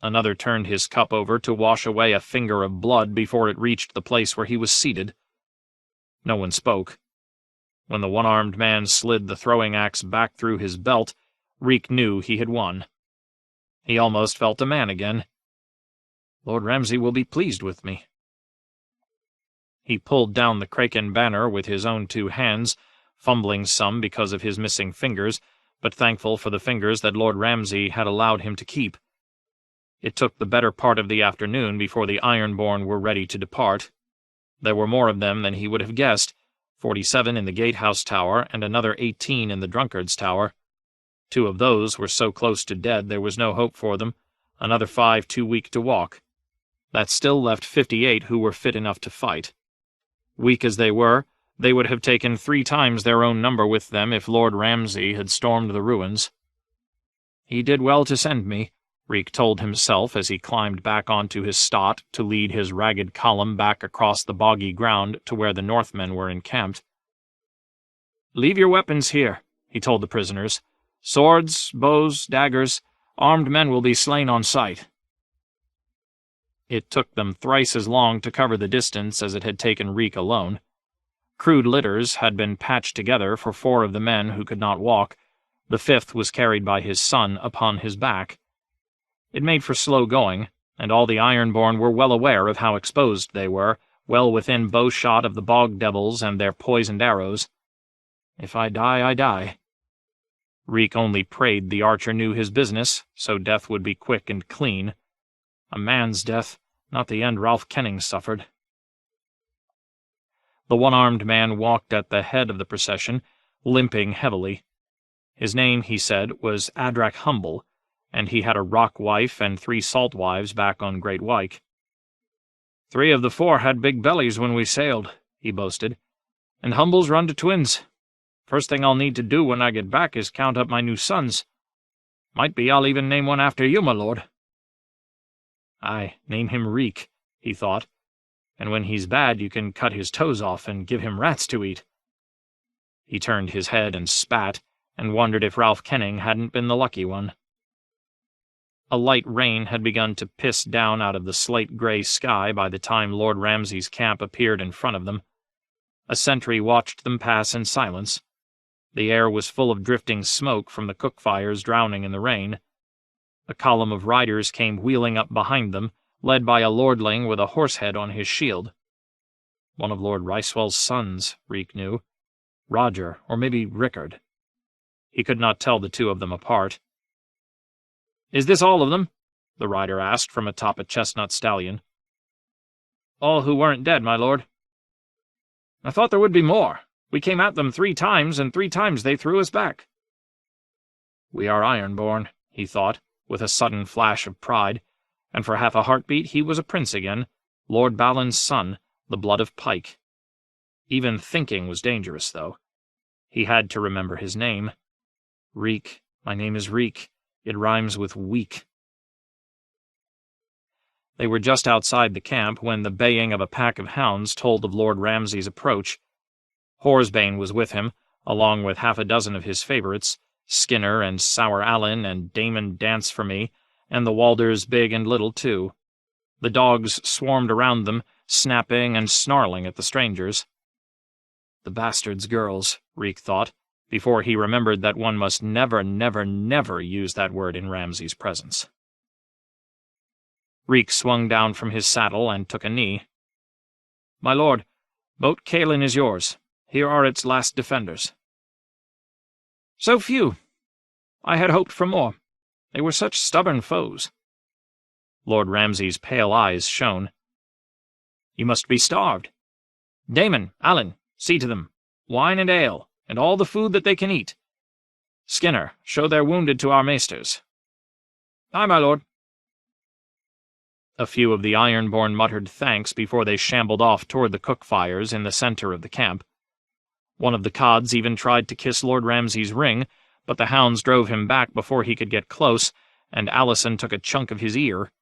Another turned his cup over to wash away a finger of blood before it reached the place where he was seated. No one spoke. When the one-armed man slid the throwing-axe back through his belt, Reek knew he had won. He almost felt a man again. Lord Ramsay will be pleased with me. He pulled down the Kraken banner with his own 2 hands, fumbling some because of his missing fingers, but thankful for the fingers that Lord Ramsay had allowed him to keep. It took the better part of the afternoon before the Ironborn were ready to depart. There were more of them than he would have guessed, 47 in the gatehouse tower and another 18 in the drunkard's tower. 2 of those were so close to dead there was no hope for them, another 5 too weak to walk. That still left 58 who were fit enough to fight. Weak as they were, they would have taken 3 times their own number with them if Lord Ramsay had stormed the ruins. "He did well to send me," Reek told himself as he climbed back onto his stot to lead his ragged column back across the boggy ground to where the Northmen were encamped. "Leave your weapons here," he told the prisoners. "Swords, bows, daggers, armed men will be slain on sight." It took them thrice as long to cover the distance as it had taken Reek alone. Crude litters had been patched together for 4 of the men who could not walk. The 5th was carried by his son upon his back. It made for slow going, and all the Ironborn were well aware of how exposed they were, well within bowshot of the bog devils and their poisoned arrows. If I die, I die. Reek only prayed the archer knew his business, so death would be quick and clean. A man's death, not the end Ralph Kenning suffered. The one-armed man walked at the head of the procession, limping heavily. His name, he said, was Adrak Humble, and he had a rock wife and 3 salt wives back on Great Wyke. "3 of the 4 had big bellies when we sailed," he boasted, "and Humble's run to twins. First thing I'll need to do when I get back is count up my new sons. Might be I'll even name one after you, my lord." "Aye, name him Reek," he thought, "and when he's bad you can cut his toes off and give him rats to eat." He turned his head and spat, and wondered if Ralph Kenning hadn't been the lucky one. A light rain had begun to piss down out of the slate-gray sky by the time Lord Ramsay's camp appeared in front of them. A sentry watched them pass in silence. The air was full of drifting smoke from the cook fires drowning in the rain. A column of riders came wheeling up behind them, led by a lordling with a horse head on his shield. One of Lord Ricewell's sons, Reek knew. Roger, or maybe Rickard. He could not tell the 2 of them apart. "Is this all of them?" the rider asked from atop a chestnut stallion. "All who weren't dead, my lord." "I thought there would be more. We came at them 3 times, and 3 times they threw us back." "We are Ironborn," he thought, with a sudden flash of pride, and for half a heartbeat he was a prince again, Lord Balon's son, the blood of Pike. Even thinking was dangerous, though. He had to remember his name. "Reek, my name is Reek. It rhymes with weak." They were just outside the camp when the baying of a pack of hounds told of Lord Ramsay's approach. Horsebane was with him, along with half a dozen of his favorites, Skinner and Sour Allen and Damon Dance for Me, and the Walders Big and Little, too. The dogs swarmed around them, snapping and snarling at the strangers. The bastards' girls, Reek thought, before he remembered that one must never, never, never use that word in Ramsay's presence. Reek swung down from his saddle and took a knee. "My lord, Moat Cailin is yours. Here are its last defenders." "So few. I had hoped for more. They were such stubborn foes." Lord Ramsay's pale eyes shone. "You must be starved. Damon, Allen, see to them. Wine and ale, and all the food that they can eat. Skinner, show their wounded to our maesters." "Aye, my lord." A few of the Ironborn muttered thanks before they shambled off toward the cook fires in the center of the camp. One of the cods even tried to kiss Lord Ramsay's ring, but the hounds drove him back before he could get close, and Allison took a chunk of his ear.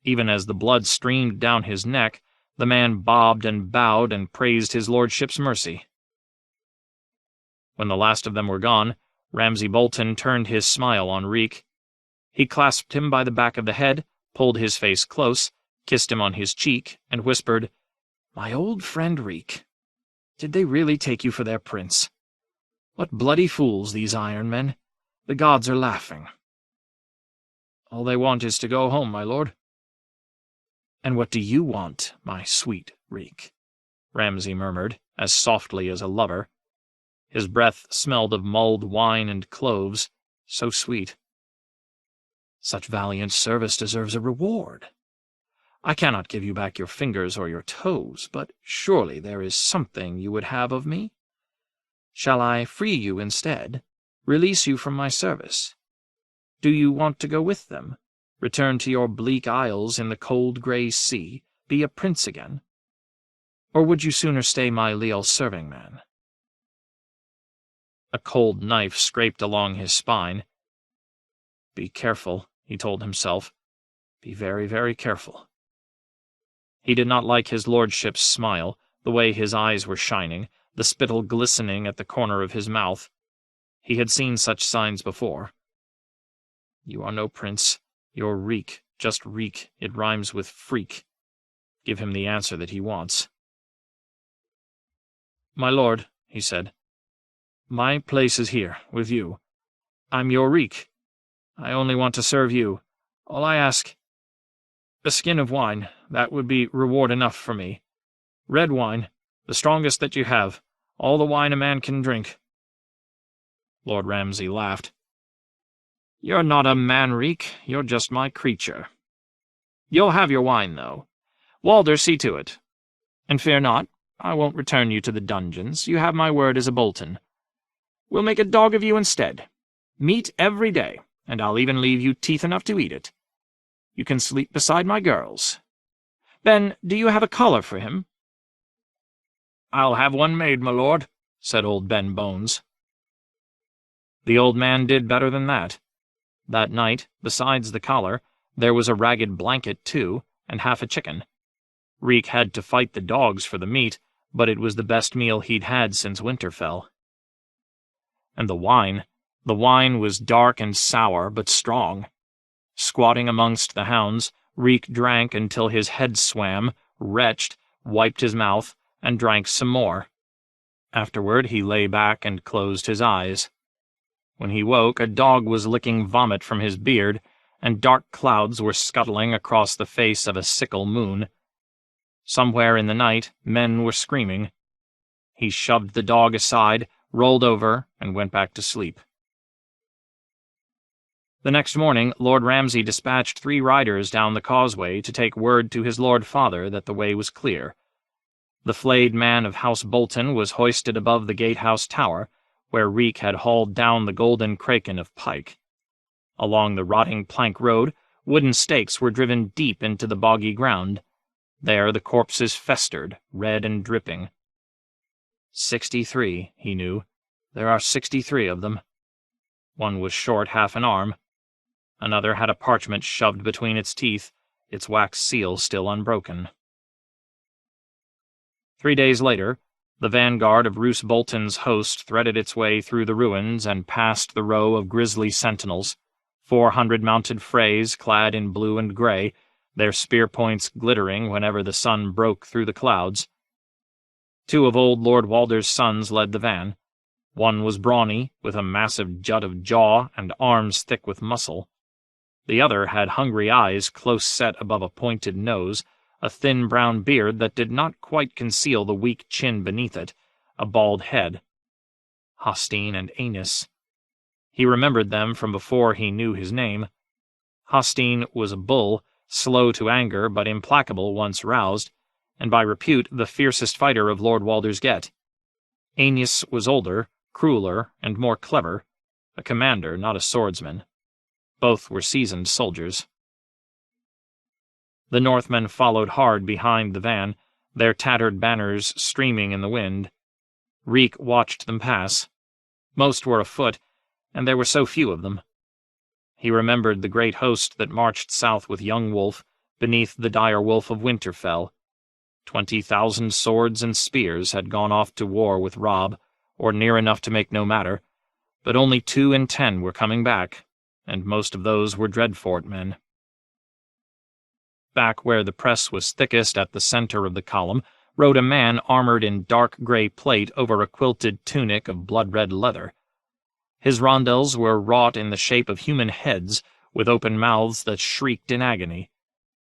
Even as the blood streamed down his neck, the man bobbed and bowed and praised his lordship's mercy. When the last of them were gone, Ramsay Bolton turned his smile on Reek. He clasped him by the back of the head, pulled his face close, kissed him on his cheek, and whispered, "My old friend Reek, did they really take you for their prince? What bloody fools these Iron Men! The gods are laughing." "All they want is to go home, my lord." "And what do you want, my sweet Reek?" Ramsay murmured, as softly as a lover. His breath smelled of mulled wine and cloves, so sweet. "Such valiant service deserves a reward. I cannot give you back your fingers or your toes, but surely there is something you would have of me? Shall I free you instead, release you from my service? Do you want to go with them, return to your bleak isles in the cold grey sea, be a prince again? Or would you sooner stay my leal serving-man?" A cold knife scraped along his spine. "Be careful," he told himself. "Be very, very careful." He did not like his lordship's smile, the way his eyes were shining, the spittle glistening at the corner of his mouth. He had seen such signs before. "You are no prince. You're Reek, just Reek. It rhymes with freak. Give him the answer that he wants." "My lord," he said, "my place is here, with you. I'm your Reek. I only want to serve you. All I ask— a skin of wine, that would be reward enough for me. Red wine, the strongest that you have, all the wine a man can drink." Lord Ramsay laughed. "You're not a man, Reek. You're just my creature. You'll have your wine, though. Walder, see to it. And fear not, I won't return you to the dungeons. You have my word as a Bolton. We'll make a dog of you instead. Meat every day, and I'll even leave you teeth enough to eat it. You can sleep beside my girls. Ben, do you have a collar for him?" "I'll have one made, my lord," said old Ben Bones. The old man did better than that. That night, besides the collar, there was a ragged blanket, too, and half a chicken. Reek had to fight the dogs for the meat, but it was the best meal he'd had since Winterfell. And the wine was dark and sour, but strong. Squatting amongst the hounds, Reek drank until his head swam, retched, wiped his mouth, and drank some more. Afterward he lay back and closed his eyes. When he woke, a dog was licking vomit from his beard, and dark clouds were scuttling across the face of a sickle moon. Somewhere in the night, men were screaming. He shoved the dog aside, rolled over, and went back to sleep. The next morning, Lord Ramsay dispatched 3 riders down the causeway to take word to his lord father that the way was clear. The flayed man of House Bolton was hoisted above the gatehouse tower, where Reek had hauled down the golden kraken of pike. Along the rotting plank road, wooden stakes were driven deep into the boggy ground. There the corpses festered, red and dripping. 63, he knew. There are 63 of them. One was short half an arm. Another had a parchment shoved between its teeth, its wax seal still unbroken. 3 days later, the vanguard of Roose Bolton's host threaded its way through the ruins and past the row of grisly sentinels, 400 mounted Freys clad in blue and grey, their spear points glittering whenever the sun broke through the clouds. 2 of old Lord Walder's sons led the van. One was brawny, with a massive jut of jaw and arms thick with muscle. The other had hungry eyes close set above a pointed nose, a thin brown beard that did not quite conceal the weak chin beneath it, a bald head. Hostine and Aenys. He remembered them from before he knew his name. Hostine was a bull, slow to anger but implacable once roused, and by repute the fiercest fighter of Lord Walder's get. Aenys was older, crueler, and more clever, a commander, not a swordsman. Both were seasoned soldiers. The Northmen followed hard behind the van, their tattered banners streaming in the wind. Reek watched them pass. Most were afoot, and there were so few of them. He remembered the great host that marched south with young Wolf, beneath the dire wolf of Winterfell. 20,000 swords and spears had gone off to war with Robb, or near enough to make no matter, but only 2 in 10 were coming back, and most of those were Dreadfort men. Back where the press was thickest at the center of the column rode a man armored in dark gray plate over a quilted tunic of blood-red leather. His rondels were wrought in the shape of human heads, with open mouths that shrieked in agony.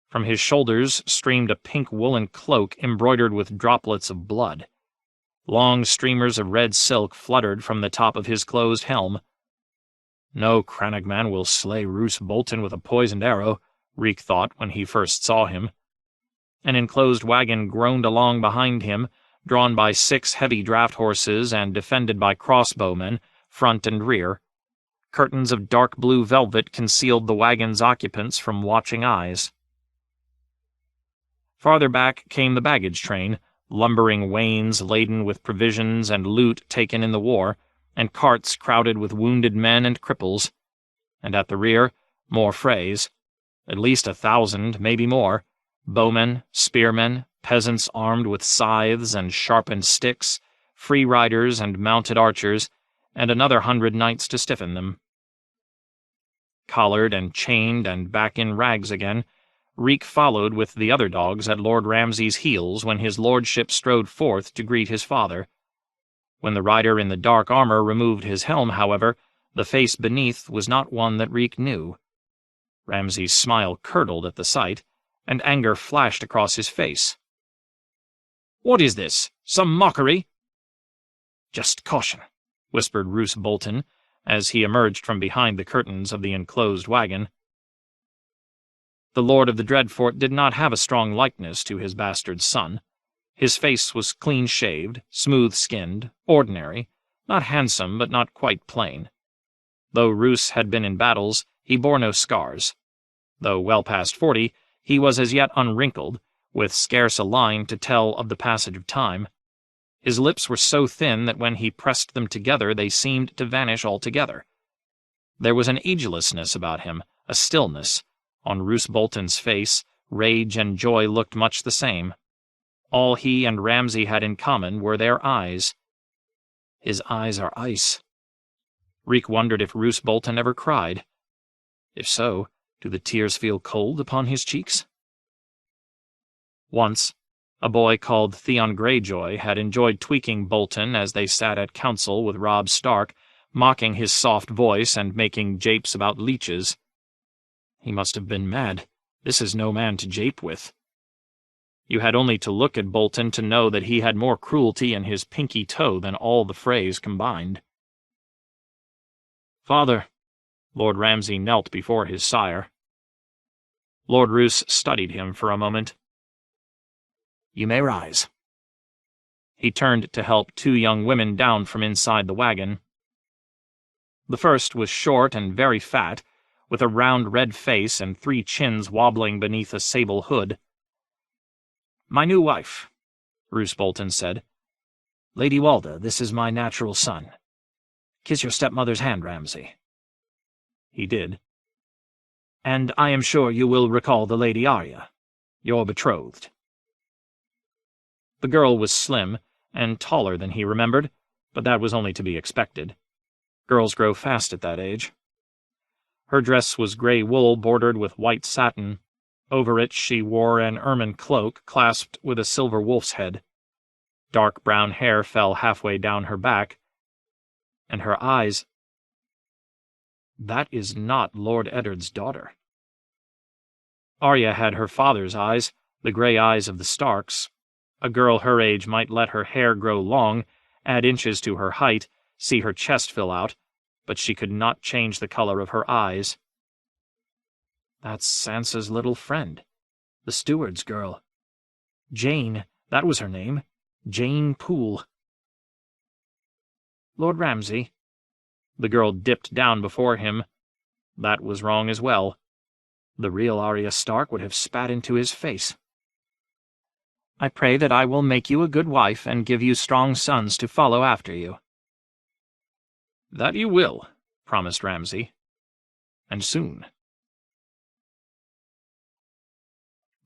From his shoulders streamed a pink woolen cloak embroidered with droplets of blood. Long streamers of red silk fluttered from the top of his closed helm. No Crannogman will slay Roose Bolton with a poisoned arrow, Reek thought when he first saw him. An enclosed wagon groaned along behind him, drawn by 6 heavy draft horses and defended by crossbowmen, front and rear. Curtains of dark blue velvet concealed the wagon's occupants from watching eyes. Farther back came the baggage train, lumbering wains laden with provisions and loot taken in the war, and carts crowded with wounded men and cripples. And at the rear, More Freys. At least 1,000, maybe more. Bowmen, spearmen, peasants armed with scythes and sharpened sticks, free riders and mounted archers, and another 100 knights to stiffen them. Collared and chained and back in rags again, Reek followed with the other dogs at Lord Ramsay's heels when his lordship strode forth to greet his father. When the rider in the dark armor removed his helm, however, the face beneath was not one that Reek knew. Ramsay's smile curdled at the sight, and anger flashed across his face. "What is this? Some mockery?" "Just caution," whispered Roose Bolton, as he emerged from behind the curtains of the enclosed wagon. The Lord of the Dreadfort did not have a strong likeness to his bastard son. His face was clean-shaved, smooth-skinned, ordinary, not handsome but not quite plain. Though Roose had been in battles, he bore no scars. Though well past 40, he was as yet unwrinkled, with scarce a line to tell of the passage of time. His lips were so thin that when he pressed them together they seemed to vanish altogether. There was an agelessness about him, a stillness. On Roose Bolton's face, rage and joy looked much the same. All he and Ramsay had in common were their eyes. His eyes are ice. Reek wondered if Roose Bolton ever cried. If so, do the tears feel cold upon his cheeks? Once, a boy called Theon Greyjoy had enjoyed tweaking Bolton as they sat at council with Robb Stark, mocking his soft voice and making japes about leeches. He must have been mad. This is no man to jape with. You had only to look at Bolton to know that he had more cruelty in his pinky toe than all the Freys combined. "Father," Lord Ramsay knelt before his sire. Lord Roose studied him for a moment. "You may rise." He turned to help 2 young women down from inside the wagon. The first was short and very fat, with a round red face and 3 chins wobbling beneath a sable hood. "My new wife," Roose Bolton said. "Lady Walda, this is my natural son. Kiss your stepmother's hand, Ramsay." He did. "And I am sure you will recall the Lady Arya, your betrothed." The girl was slim, and taller than he remembered, but that was only to be expected. Girls grow fast at that age. Her dress was grey wool bordered with white satin. Over it she wore an ermine cloak clasped with a silver wolf's head. Dark brown hair fell halfway down her back, and her eyes— That is not Lord Eddard's daughter. Arya had her father's eyes, the grey eyes of the Starks. A girl her age might let her hair grow long, add inches to her height, see her chest fill out, but she could not change the color of her eyes. That's Sansa's little friend, the steward's girl. Jane, that was her name. Jane Poole. "Lord Ramsay." The girl dipped down before him. That was wrong as well. The real Arya Stark would have spat into his face. "I pray that I will make you a good wife and give you strong sons to follow after you." "That you will," promised Ramsay. "And soon."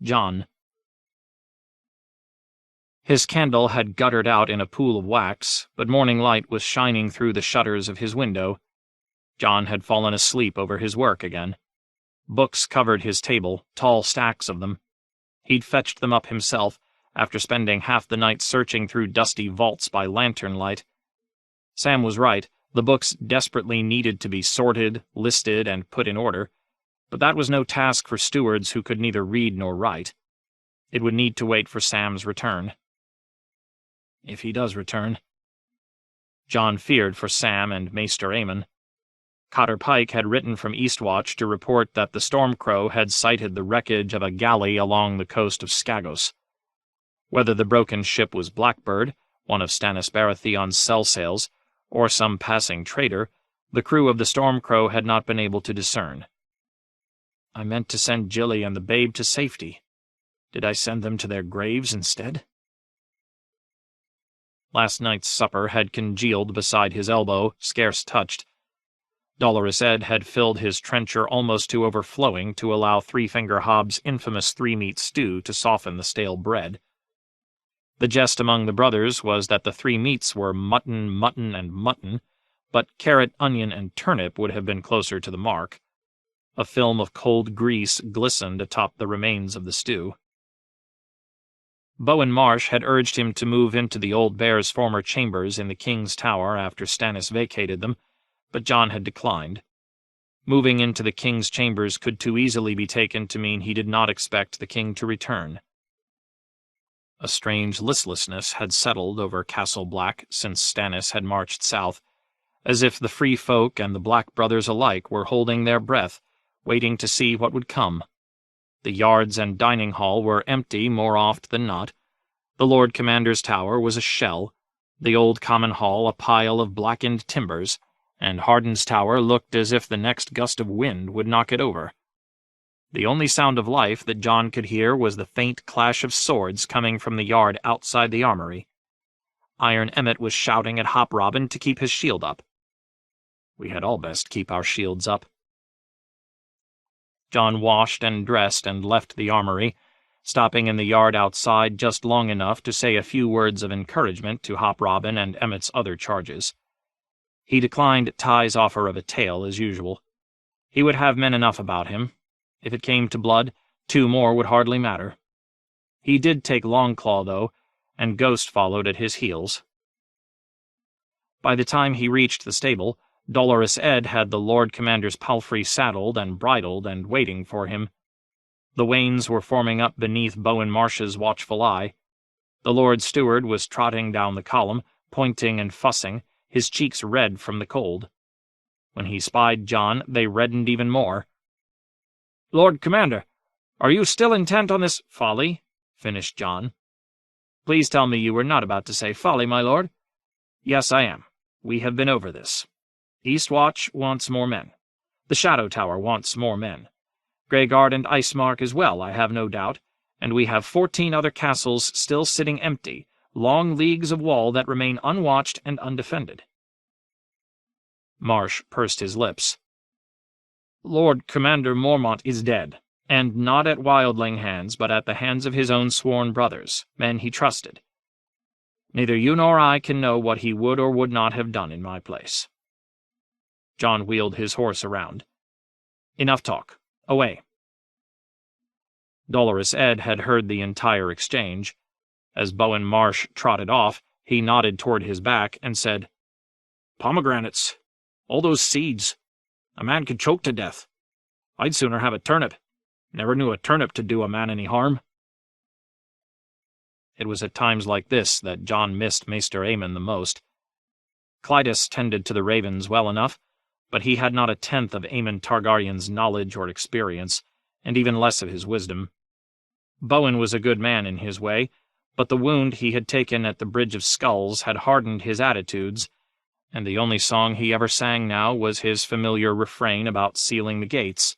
Jon. His candle had guttered out in a pool of wax, but morning light was shining through the shutters of his window. Jon had fallen asleep over his work again. Books covered his table, tall stacks of them. He'd fetched them up himself, after spending half the night searching through dusty vaults by lantern light. Sam was right, the books desperately needed to be sorted, listed, and put in order, but that was no task for stewards who could neither read nor write. It would need to wait for Sam's return. If he does return. Jon feared for Sam and Maester Aemon. Cotter Pike had written from Eastwatch to report that the Stormcrow had sighted the wreckage of a galley along the coast of Skagos. Whether the broken ship was Blackbird, one of Stannis Baratheon's cell sails, or some passing trader, the crew of the Stormcrow had not been able to discern. I meant to send Gilly and the babe to safety. Did I send them to their graves instead? Last night's supper had congealed beside his elbow, scarce touched. Dolorous Ed had filled his trencher almost to overflowing to allow Three-Finger Hobb's infamous three-meat stew to soften the stale bread. The jest among the brothers was that the three meats were mutton, mutton, and mutton, but carrot, onion, and turnip would have been closer to the mark. A film of cold grease glistened atop the remains of the stew. Bowen Marsh had urged him to move into the old bear's former chambers in the King's Tower after Stannis vacated them, but Jon had declined. Moving into the King's chambers could too easily be taken to mean he did not expect the King to return. A strange listlessness had settled over Castle Black since Stannis had marched south, as if the Free Folk and the Black Brothers alike were holding their breath, waiting to see what would come. The yards and dining hall were empty more oft than not. The Lord Commander's tower was a shell, the old common hall a pile of blackened timbers, and Harden's tower looked as if the next gust of wind would knock it over. The only sound of life that Jon could hear was the faint clash of swords coming from the yard outside the armory. Iron Emmett was shouting at Hop Robin to keep his shield up. We had all best keep our shields up. Jon washed and dressed and left the armory, stopping in the yard outside just long enough to say a few words of encouragement to Hop Robin and Emmett's other charges. He declined Ty's offer of a tale as usual. He would have men enough about him. If it came to blood, 2 more would hardly matter. He did take Longclaw, though, and Ghost followed at his heels. By the time he reached the stable, Dolorous Ed had the Lord Commander's palfrey saddled and bridled and waiting for him. The wains were forming up beneath Bowen Marsh's watchful eye. The Lord Steward was trotting down the column, pointing and fussing, his cheeks red from the cold. When he spied Jon, they reddened even more. "Lord Commander, are you still intent on this folly?" finished Jon. "Please tell me you were not about to say folly, my lord." "Yes, I am. We have been over this. East Watch wants more men. The Shadow Tower wants more men. Greyguard and Icemark as well, I have no doubt, and we have 14 other castles still sitting empty, long leagues of wall that remain unwatched and undefended." Marsh pursed his lips. "Lord Commander Mormont is dead, and not at wildling hands, but at the hands of his own sworn brothers, men he trusted. Neither you nor I can know what he would or would not have done in my place." Jon wheeled his horse around. "Enough talk. Away." Dolorous Ed had heard the entire exchange. As Bowen Marsh trotted off, he nodded toward his back and said, "Pomegranates. All those seeds. A man could choke to death. I'd sooner have a turnip. Never knew a turnip to do a man any harm." It was at times like this that Jon missed Maester Aemon the most. Clytus tended to the ravens well enough, but he had not a tenth of Aemon Targaryen's knowledge or experience, and even less of his wisdom. Bowen was a good man in his way, but the wound he had taken at the Bridge of Skulls had hardened his attitudes, and the only song he ever sang now was his familiar refrain about sealing the gates.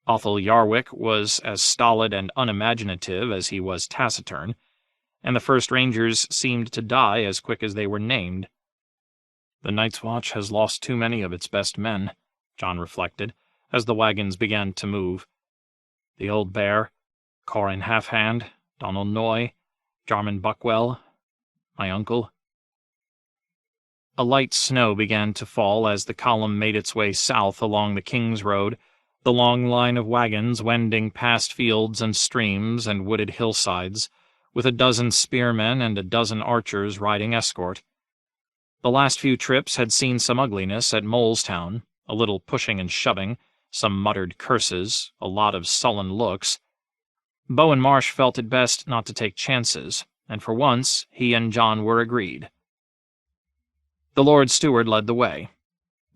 Othel Yarwick was as stolid and unimaginative as he was taciturn, and the First Rangers seemed to die as quick as they were named. "The Night's Watch has lost too many of its best men," Jon reflected, as the wagons began to move. The Old Bear, Corin Halfhand, Donald Noy, Jarman Buckwell, my uncle. A light snow began to fall as the column made its way south along the King's Road, the long line of wagons wending past fields and streams and wooded hillsides, with a dozen spearmen and a dozen archers riding escort. The last few trips had seen some ugliness at Molestown, a little pushing and shoving, some muttered curses, a lot of sullen looks. Bowen Marsh felt it best not to take chances, and for once he and Jon were agreed. The Lord Steward led the way.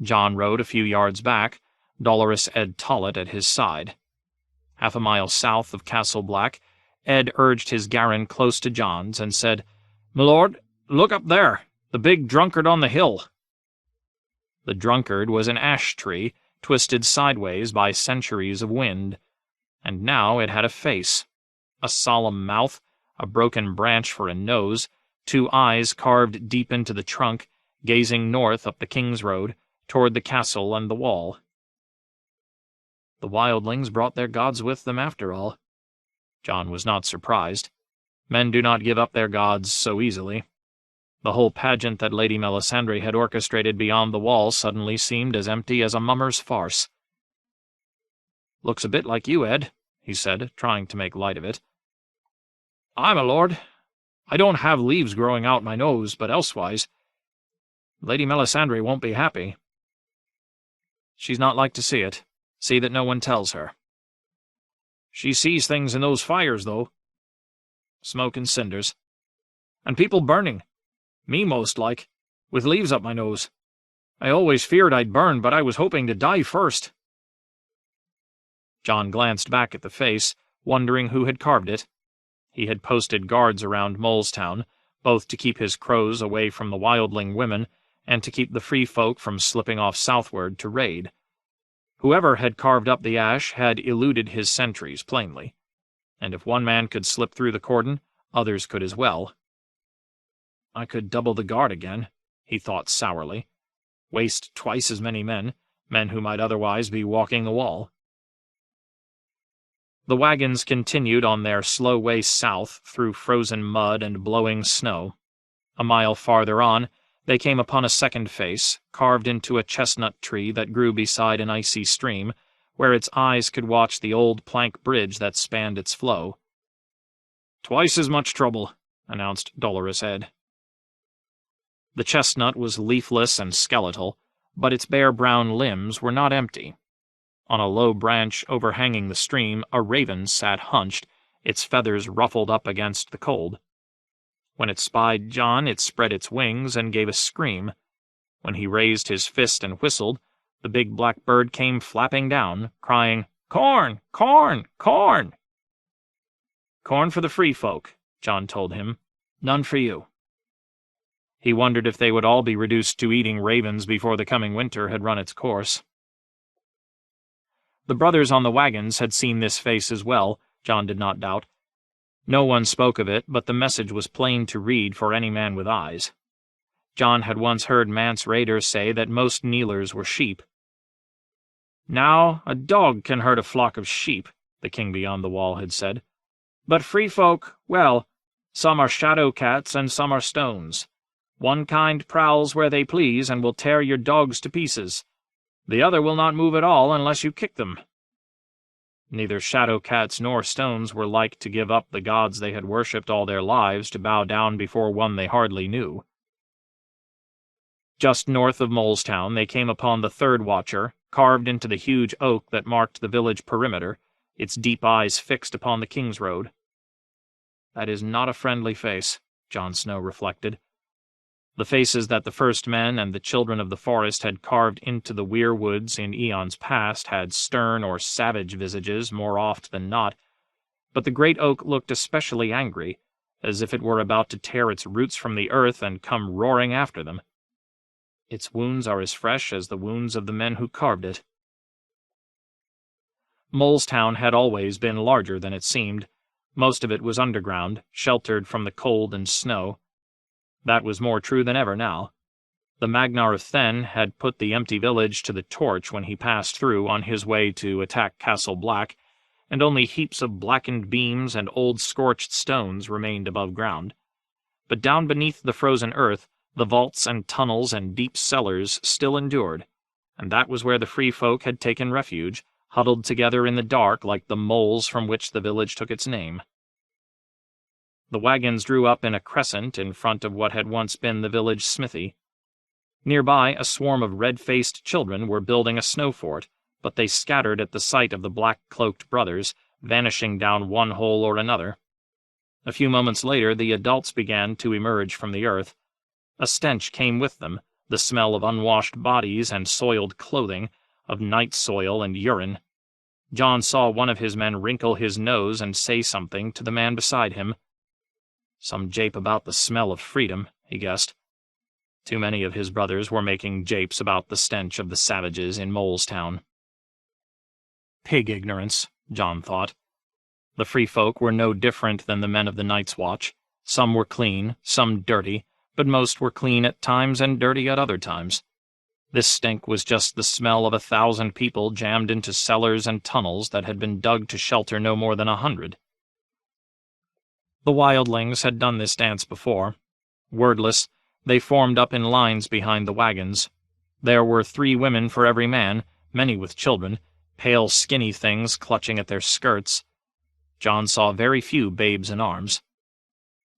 Jon rode a few yards back, Dolorous Ed Tollett at his side. Half a mile south of Castle Black, Ed urged his garron close to Jon's and said, "My lord, look up there, the big drunkard on the hill." The drunkard was an ash tree, twisted sideways by centuries of wind, and now it had a face, a solemn mouth, a broken branch for a nose, 2 eyes carved deep into the trunk, gazing north up the King's Road, toward the castle and the wall. The wildlings brought their gods with them after all. Jon was not surprised. Men do not give up their gods so easily. The whole pageant that Lady Melisandre had orchestrated beyond the wall suddenly seemed as empty as a mummer's farce. "Looks a bit like you, Ed," he said, trying to make light of it. "Aye, my lord. I don't have leaves growing out my nose, but elsewise. Lady Melisandre won't be happy." "She's not like to see it. See that no one tells her." "She sees things in those fires, though. Smoke and cinders. And people burning. Me most like, with leaves up my nose. I always feared I'd burn, but I was hoping to die first." Jon glanced back at the face, wondering who had carved it. He had posted guards around Molestown, both to keep his crows away from the wildling women and to keep the free folk from slipping off southward to raid. Whoever had carved up the ash had eluded his sentries plainly, and if one man could slip through the cordon, others could as well. "I could double the guard again," he thought sourly. "Waste twice as many men who might otherwise be walking the wall." The wagons continued on their slow way south through frozen mud and blowing snow. A mile farther on, they came upon a second face, carved into a chestnut tree that grew beside an icy stream, where its eyes could watch the old plank bridge that spanned its flow. "Twice as much trouble," announced Dolorous Ed. The chestnut was leafless and skeletal, but its bare brown limbs were not empty. On a low branch overhanging the stream, a raven sat hunched, its feathers ruffled up against the cold. When it spied Jon, it spread its wings and gave a scream. When he raised his fist and whistled, the big black bird came flapping down, crying, "Corn! Corn! Corn!" "Corn for the free folk," Jon told him. "None for you." He wondered if they would all be reduced to eating ravens before the coming winter had run its course. The brothers on the wagons had seen this face as well, Jon did not doubt. No one spoke of it, but the message was plain to read for any man with eyes. Jon had once heard Mance Rayder say that most kneelers were sheep. "Now, a dog can herd a flock of sheep," the king beyond the wall had said. "But free folk, well, some are shadow cats and some are stones. One kind prowls where they please and will tear your dogs to pieces. The other will not move at all unless you kick them." Neither shadow cats nor stones were like to give up the gods they had worshipped all their lives to bow down before one they hardly knew. Just north of Molestown they came upon the third watcher, carved into the huge oak that marked the village perimeter, its deep eyes fixed upon the King's Road. That is not a friendly face, Jon Snow reflected. The faces that the first men and the children of the forest had carved into the weir woods in eons past had stern or savage visages more oft than not, but the great oak looked especially angry, as if it were about to tear its roots from the earth and come roaring after them. Its wounds are as fresh as the wounds of the men who carved it. Molestown had always been larger than it seemed. Most of it was underground, sheltered from the cold and snow. That was more true than ever now. The Magnar of Then had put the empty village to the torch when he passed through on his way to attack Castle Black, and only heaps of blackened beams and old scorched stones remained above ground. But down beneath the frozen earth, the vaults and tunnels and deep cellars still endured, and that was where the free folk had taken refuge, huddled together in the dark like the moles from which the village took its name. The wagons drew up in a crescent in front of what had once been the village smithy. Nearby, a swarm of red-faced children were building a snow fort, but they scattered at the sight of the black-cloaked brothers, vanishing down one hole or another. A few moments later, the adults began to emerge from the earth. A stench came with them, the smell of unwashed bodies and soiled clothing, of night soil and urine. Jon saw one of his men wrinkle his nose and say something to the man beside him. Some jape about the smell of freedom, he guessed. Too many of his brothers were making japes about the stench of the savages in Molestown. Pig ignorance, Jon thought. The free folk were no different than the men of the Night's Watch. Some were clean, some dirty, but most were clean at times and dirty at other times. This stink was just the smell of 1,000 people jammed into cellars and tunnels that had been dug to shelter no more than 100. The wildlings had done this dance before. Wordless, they formed up in lines behind the wagons. There were 3 women for every man, many with children, pale skinny things clutching at their skirts. Jon saw very few babes in arms.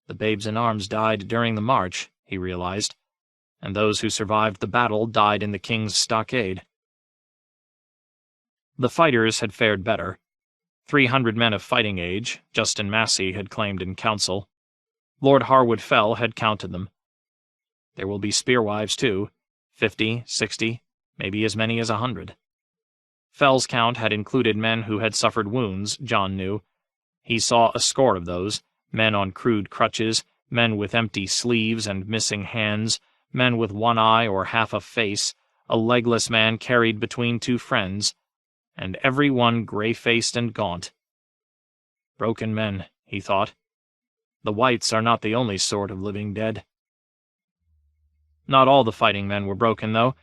The babes in arms died during the march, he realized, and those who survived the battle died in the king's stockade. The fighters had fared better. 300 men of fighting age, Justin Massey had claimed in council. Lord Harwood Fell had counted them. There will be spearwives, too, 50, 60, maybe as many as 100. Fell's count had included men who had suffered wounds, Jon knew. He saw a score of those, men on crude crutches, men with empty sleeves and missing hands, men with one eye or half a face, a legless man carried between 2 friends, and every one gray-faced and gaunt. Broken men, he thought. The whites are not the only sort of living dead. Not all the fighting men were broken, though.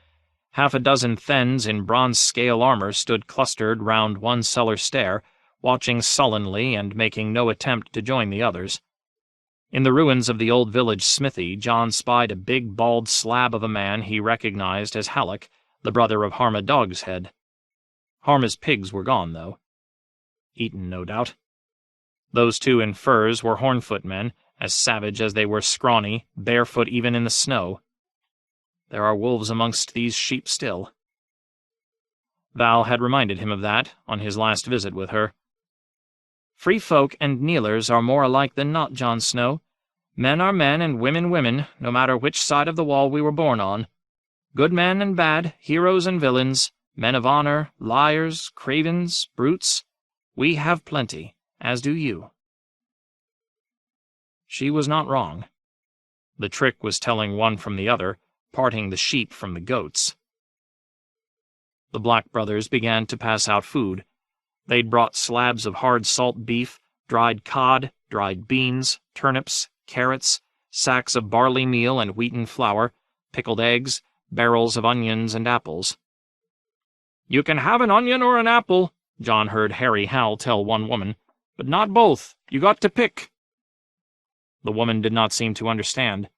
Half a dozen Thens in bronze-scale armor stood clustered round one cellar stair, watching sullenly and making no attempt to join the others. In the ruins of the old village smithy, Jon spied a big, bald slab of a man he recognized as Halleck, the brother of Harma Dogshead. Harma's pigs were gone, though. Eaten, no doubt. Those 2 in furs were Hornfoot men, as savage as they were scrawny, barefoot even in the snow. There are wolves amongst these sheep still. Val had reminded him of that on his last visit with her. Free folk and kneelers are more alike than not, Jon Snow. Men are men and women women, no matter which side of the wall we were born on. Good men and bad, heroes and villains, men of honor, liars, cravens, brutes. We have plenty, as do you. She was not wrong. The trick was telling one from the other, parting the sheep from the goats. The Black brothers began to pass out food. They'd brought slabs of hard salt beef, dried cod, dried beans, turnips, carrots, sacks of barley meal and wheaten flour, pickled eggs, barrels of onions and apples. "You can have an onion or an apple," Jon heard Harry Hal tell one woman, "but not both. You got to pick." The woman did not seem to understand.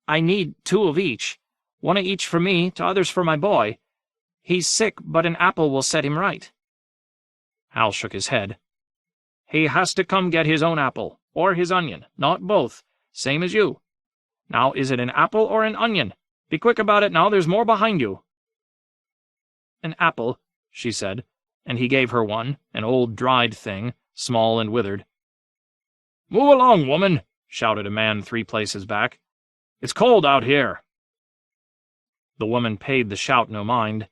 "I need 2 of each. 1 of each for me, 'tothers for my boy. He's sick, but an apple will set him right." Hal shook his head. "He has to come get his own apple, or his onion, not both, same as you. Now, is it an apple or an onion? Be quick about it now, there's more behind you." "An apple," she said, and he gave her one, an old dried thing, small and withered. "Move along, woman," shouted a man 3 places back. "It's cold out here." The woman paid the shout no mind.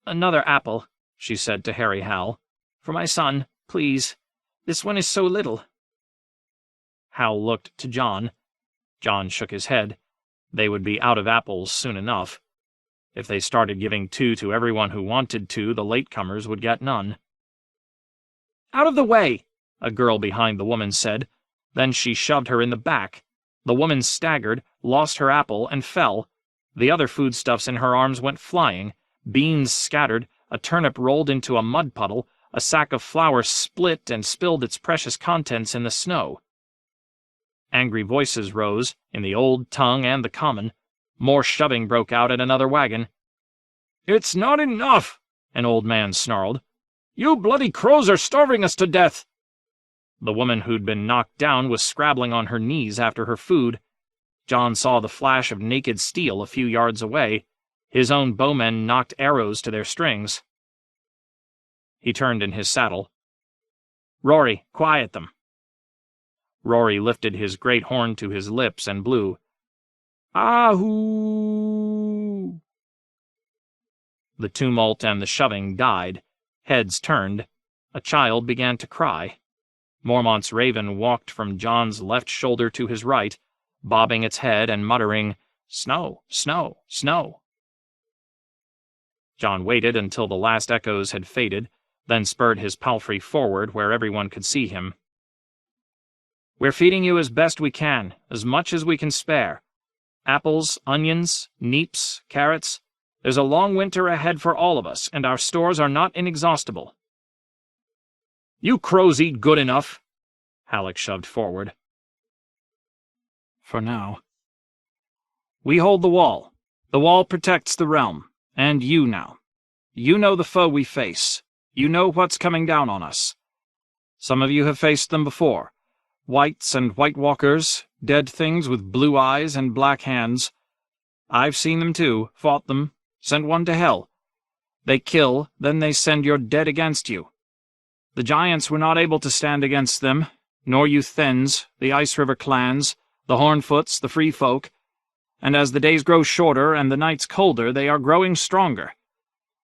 "Another apple," she said to Harry Hal. "For my son, please. This one is so little." Hal looked to Jon. Jon shook his head. They would be out of apples soon enough. If they started giving 2 to everyone who wanted 2, the latecomers would get none. "Out of the way," a girl behind the woman said. Then she shoved her in the back. The woman staggered, lost her apple, and fell. The other foodstuffs in her arms went flying. Beans scattered, a turnip rolled into a mud puddle, a sack of flour split and spilled its precious contents in the snow. Angry voices rose, in the old tongue and the common. More shoving broke out at another wagon. "It's not enough," an old man snarled. "You bloody crows are starving us to death." The woman who'd been knocked down was scrabbling on her knees after her food. Jon saw the flash of naked steel a few yards away. His own bowmen knocked arrows to their strings. He turned in his saddle. "Rory, quiet them." Rory lifted his great horn to his lips and blew. "Ahoo!" The tumult and the shoving died. Heads turned. A child began to cry. Mormont's raven walked from Jon's left shoulder to his right, bobbing its head and muttering, "Snow, snow, snow." Jon waited until the last echoes had faded, then spurred his palfrey forward where everyone could see him. "We're feeding you as best we can, as much as we can spare. Apples, onions, neeps, carrots. There's a long winter ahead for all of us, and our stores are not inexhaustible." "You crows eat good enough," Halleck shoved forward. "For now. We hold the wall. The wall protects the realm. And you now. You know the foe we face. You know what's coming down on us. Some of you have faced them before. Whites and White Walkers, dead things with blue eyes and black hands. I've seen them too, fought them, sent one to hell. They kill, then they send your dead against you. The giants were not able to stand against them, nor you Thens, the Ice River clans, the Hornfoots, the Free Folk, and as the days grow shorter and the nights colder, they are growing stronger.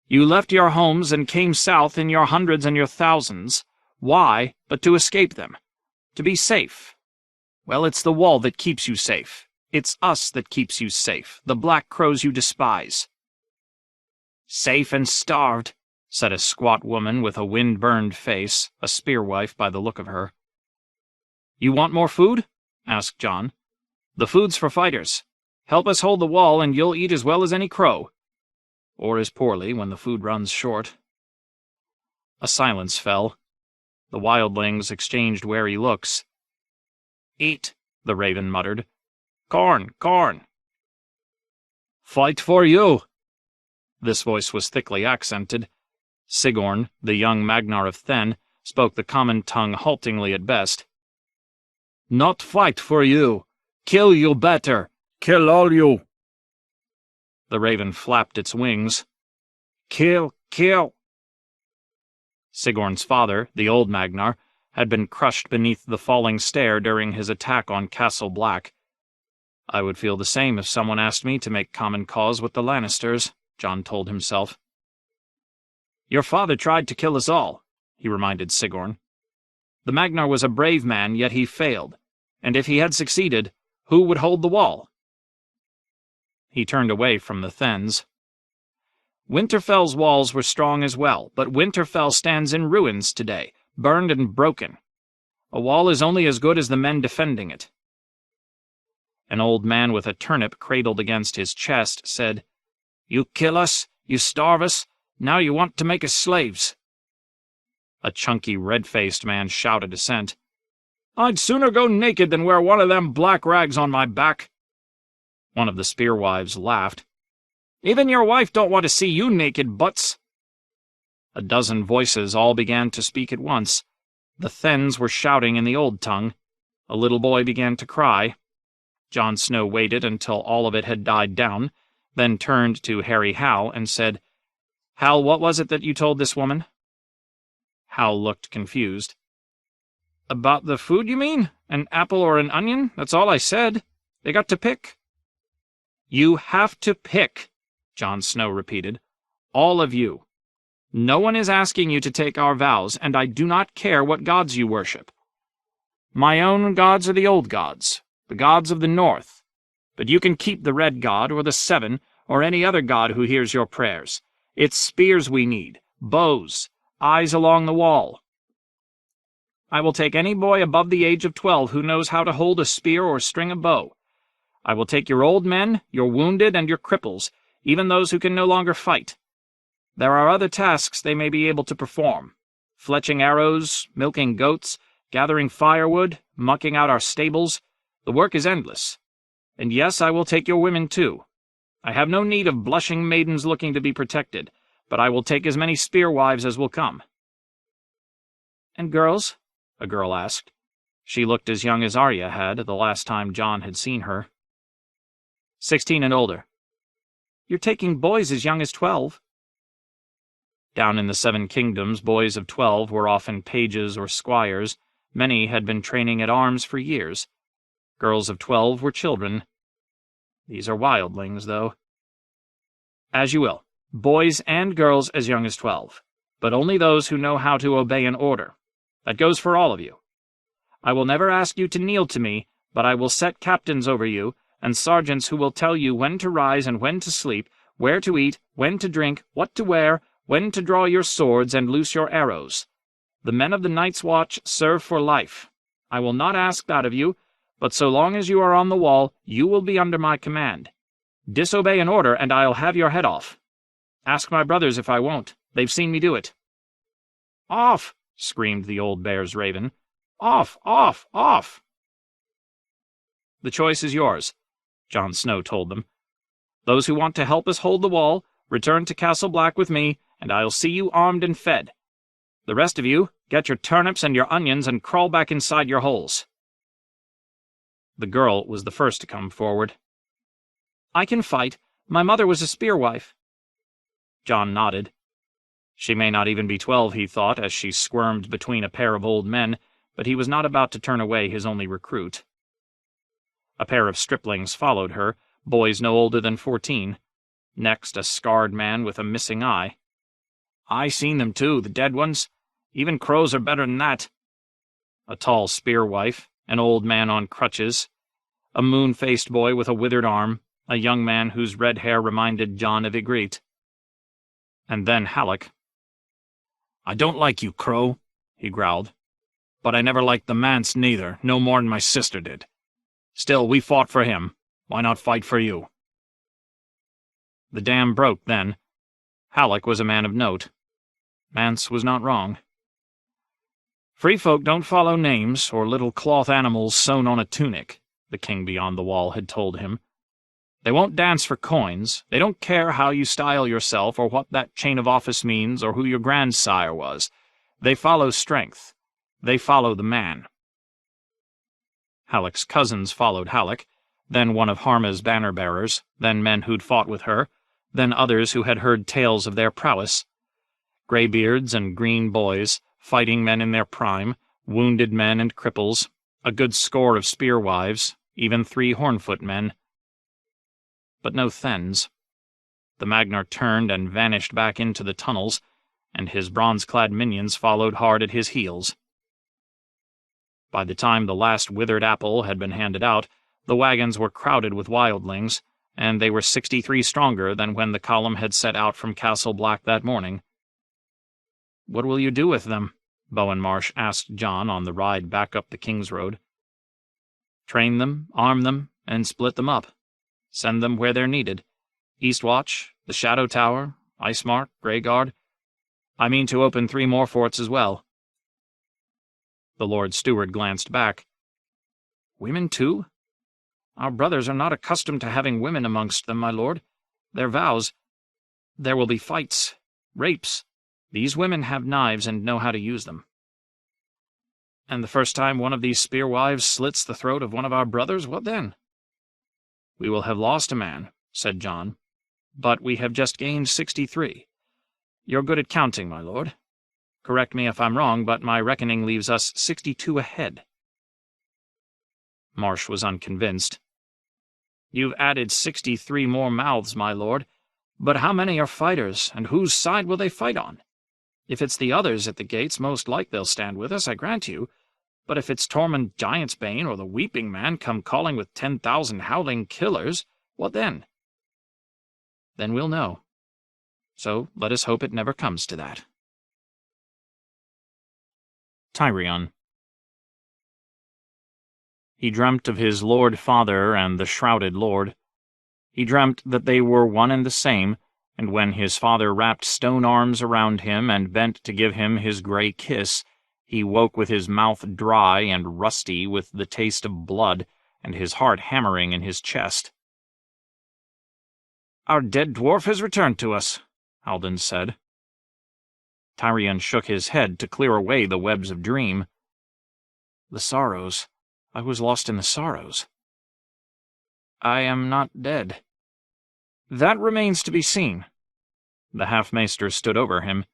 You left your homes and came south in your hundreds and your thousands. Why, but to escape them? To be safe. Well, it's the wall that keeps you safe. It's us that keeps you safe, the black crows you despise." "Safe and starved," said a squat woman with a wind-burned face, a spearwife by the look of her. "You want more food?" asked Jon. "The food's for fighters. Help us hold the wall and you'll eat as well as any crow. Or as poorly when the food runs short." A silence fell. The wildlings exchanged wary looks. "Eat," the raven muttered. "Corn, corn." "Fight for you." This voice was thickly accented. Sigorn, the young Magnar of Thenn, spoke the common tongue haltingly at best. "Not fight for you. Kill you better. Kill all you." The raven flapped its wings. "Kill, kill." Sigorn's father, the old Magnar, had been crushed beneath the falling stair during his attack on Castle Black. I would feel the same if someone asked me to make common cause with the Lannisters, Jon told himself. "Your father tried to kill us all," he reminded Sigorn. "The Magnar was a brave man, yet he failed, and if he had succeeded, who would hold the wall?" He turned away from the Thens. "Winterfell's walls were strong as well, but Winterfell stands in ruins today, burned and broken. A wall is only as good as the men defending it." An old man with a turnip cradled against his chest said, "You kill us, you starve us, now you want to make us slaves." A chunky, red-faced man shouted assent. "I'd sooner go naked than wear one of them black rags on my back." One of the spearwives laughed. "Even your wife don't want to see you naked, butts." A dozen voices all began to speak at once. The Thens were shouting in the old tongue. A little boy began to cry. Jon Snow waited until all of it had died down, then turned to Harry Hal and said, "Hal, what was it that you told this woman?" Hal looked confused. "About the food, you mean? An apple or an onion? That's all I said. They got to pick." "You have to pick," Jon Snow repeated. "All of you. No one is asking you to take our vows, and I do not care what gods you worship. My own gods are the old gods, the gods of the north. But you can keep the red god, or the seven, or any other god who hears your prayers. It's spears we need, bows, eyes along the wall. I will take any boy above the age of 12 who knows how to hold a spear or string a bow. I will take your old men, your wounded, and your cripples, even those who can no longer fight. There are other tasks they may be able to perform. Fletching arrows, milking goats, gathering firewood, mucking out our stables. The work is endless. And yes, I will take your women too. I have no need of blushing maidens looking to be protected, but I will take as many spearwives as will come." "And girls?" a girl asked. She looked as young as Arya had the last time Jon had seen her. 16 and older." "You're taking boys as young as 12. Down in the Seven Kingdoms, boys of 12 were often pages or squires. Many had been training at arms for years. Girls of 12 were children. These are wildlings, though. "As you will. Boys and girls as young as 12. But only those who know how to obey an order. That goes for all of you. I will never ask you to kneel to me, but I will set captains over you, and sergeants who will tell you when to rise and when to sleep, where to eat, when to drink, what to wear, when to draw your swords and loose your arrows. The men of the Night's Watch serve for life. I will not ask that of you, But so long as you are on the wall, you will be under my command. Disobey an order, and I'll have your head off. Ask my brothers if I won't. They've seen me do it." "Off!" screamed the old bear's raven. "Off! Off! Off!" "The choice is yours," Jon Snow told them. "Those who want to help us hold the wall, return to Castle Black with me, and I'll see you armed and fed. The rest of you, get your turnips and your onions and crawl back inside your holes." The girl was the first to come forward. "I can fight. My mother was a spearwife." Jon nodded. She may not even be 12, he thought, as she squirmed between a pair of old men, but he was not about to turn away his only recruit. A pair of striplings followed her, boys no older than 14. Next, a scarred man with a missing eye. "I seen them too, the dead ones. Even crows are better than that." A tall spearwife, an old man on crutches, a moon-faced boy with a withered arm, a young man whose red hair reminded Jon of Ygritte. And then Halleck. "I don't like you, Crow," he growled. "But I never liked the manse neither, no more'n my sister did. Still, we fought for him. Why not fight for you?" The dam broke then. Halleck was a man of note. Mance was not wrong. "Free folk don't follow names or little cloth animals sewn on a tunic," the king beyond the wall had told him. "They won't dance for coins. They don't care how you style yourself or what that chain of office means or who your grandsire was. They follow strength. They follow the man." Halleck's cousins followed Halleck, then one of Harma's banner-bearers, then men who'd fought with her, then others who had heard tales of their prowess. Greybeards and green boys, fighting men in their prime, wounded men and cripples, a good score of spearwives, even 3 Hornfoot men. But no Thenns. The Magnar turned and vanished back into the tunnels, and his bronze-clad minions followed hard at his heels. By the time the last withered apple had been handed out, the wagons were crowded with wildlings, and they were 63 stronger than when the column had set out from Castle Black that morning. "What will you do with them?" Bowen Marsh asked Jon on the ride back up the King's Road. "Train them, arm them, and split them up. Send them where they're needed. Eastwatch, the Shadow Tower, Icemark, Greyguard. I mean to open 3 more forts as well." The Lord Steward glanced back. "Women, too? Our brothers are not accustomed to having women amongst them, my lord. Their vows. There will be fights, rapes. These women have knives and know how to use them." "And the first time one of these spearwives slits the throat of one of our brothers, what then?" "We will have lost a man," said Jon. "But we have just gained 63. You're good at counting, my lord. Correct me if I'm wrong, but my reckoning leaves us 62 ahead." Marsh was unconvinced. "You've added 63 more mouths, my lord. But how many are fighters, and whose side will they fight on? If it's the others at the gates, most like they'll stand with us, I grant you. But if it's Tormund Giantsbane or the Weeping Man come calling with 10,000 howling killers, what then?" "Then we'll know. So let us hope it never comes to that." Tyrion. He dreamt of his Lord Father and the shrouded Lord. He dreamt that they were one and the same, and when his father wrapped stone arms around him and bent to give him his grey kiss, he woke with his mouth dry and rusty with the taste of blood, and his heart hammering in his chest. "Our dead dwarf has returned to us," Haldon said. Tyrion shook his head to clear away the webs of dream. "The sorrows. I was lost in the sorrows." "I am not dead." "That remains to be seen." The half-maester stood over him.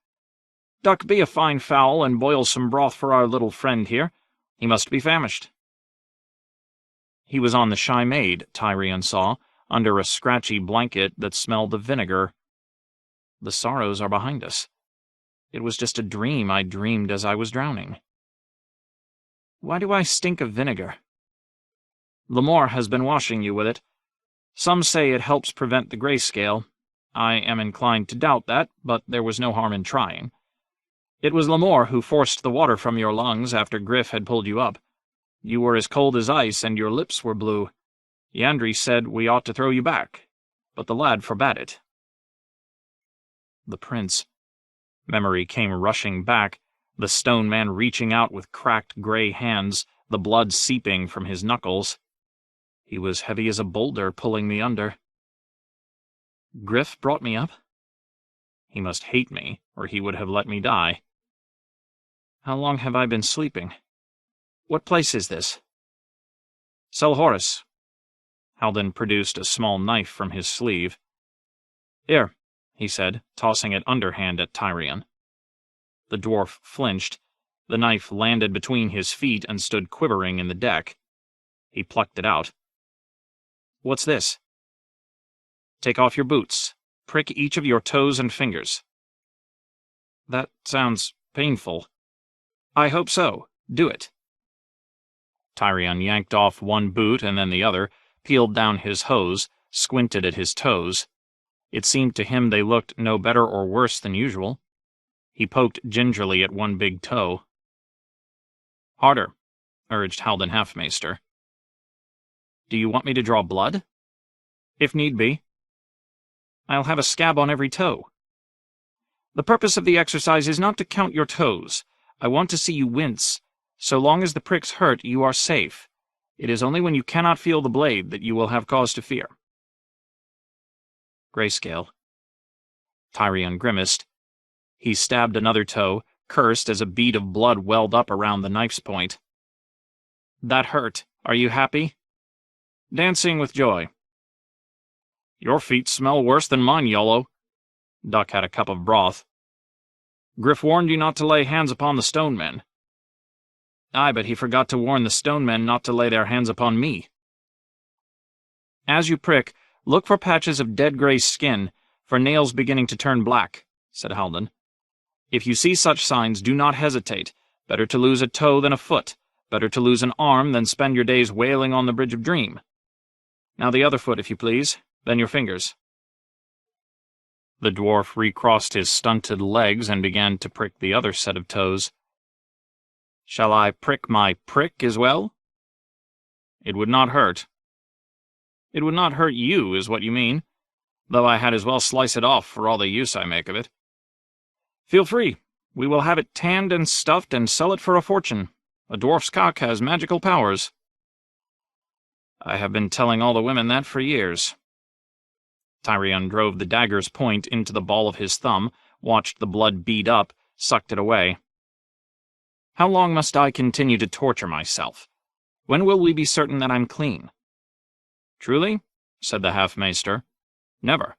"Duck be a fine fowl and boil some broth for our little friend here. He must be famished." He was on the Shy Maid, Tyrion saw, under a scratchy blanket that smelled of vinegar. The sorrows are behind us. It was just a dream I dreamed as I was drowning. "Why do I stink of vinegar?" "Lemore has been washing you with it. Some say it helps prevent the grayscale. I am inclined to doubt that, but there was no harm in trying. It was Lemore who forced the water from your lungs after Griff had pulled you up. You were as cold as ice, and your lips were blue. Yandri said we ought to throw you back, but the lad forbade it. The prince. Memory came rushing back, the stone man reaching out with cracked gray hands, the blood seeping from his knuckles. He was heavy as a boulder, pulling me under. Griff brought me up? He must hate me, or he would have let me die. How long have I been sleeping? What place is this? Selhorys. Haldon produced a small knife from his sleeve. Here, he said, tossing it underhand at Tyrion. The dwarf flinched. The knife landed between his feet and stood quivering in the deck. He plucked it out. What's this? Take off your boots. Prick each of your toes and fingers. That sounds painful. I hope so. Do it. Tyrion yanked off one boot and then the other, peeled down his hose, squinted at his toes. It seemed to him they looked no better or worse than usual. He poked gingerly at one big toe. Harder, urged Haldon Halfmaester. Do you want me to draw blood? If need be. I'll have a scab on every toe. The purpose of the exercise is not to count your toes. I want to see you wince. So long as the pricks hurt, you are safe. It is only when you cannot feel the blade that you will have cause to fear. Grayscale. Tyrion grimaced. He stabbed another toe, cursed as a bead of blood welled up around the knife's point. That hurt. Are you happy? Dancing with joy. Your feet smell worse than mine, Yolo. Duck had a cup of broth. Griff warned you not to lay hands upon the stone men. Aye, but he forgot to warn the stone men not to lay their hands upon me. As you prick, look for patches of dead gray skin, for nails beginning to turn black, said Haldon. If you see such signs, do not hesitate. Better to lose a toe than a foot. Better to lose an arm than spend your days wailing on the Bridge of Dream. Now the other foot, if you please, then your fingers. The dwarf recrossed his stunted legs and began to prick the other set of toes. Shall I prick my prick as well? It would not hurt. It would not hurt you, is what you mean, though I had as well slice it off for all the use I make of it. Feel free. We will have it tanned and stuffed and sell it for a fortune. A dwarf's cock has magical powers. I have been telling all the women that for years. Tyrion drove the dagger's point into the ball of his thumb, watched the blood bead up, sucked it away. How long must I continue to torture myself? When will we be certain that I'm clean? Truly, said the half-maester, never.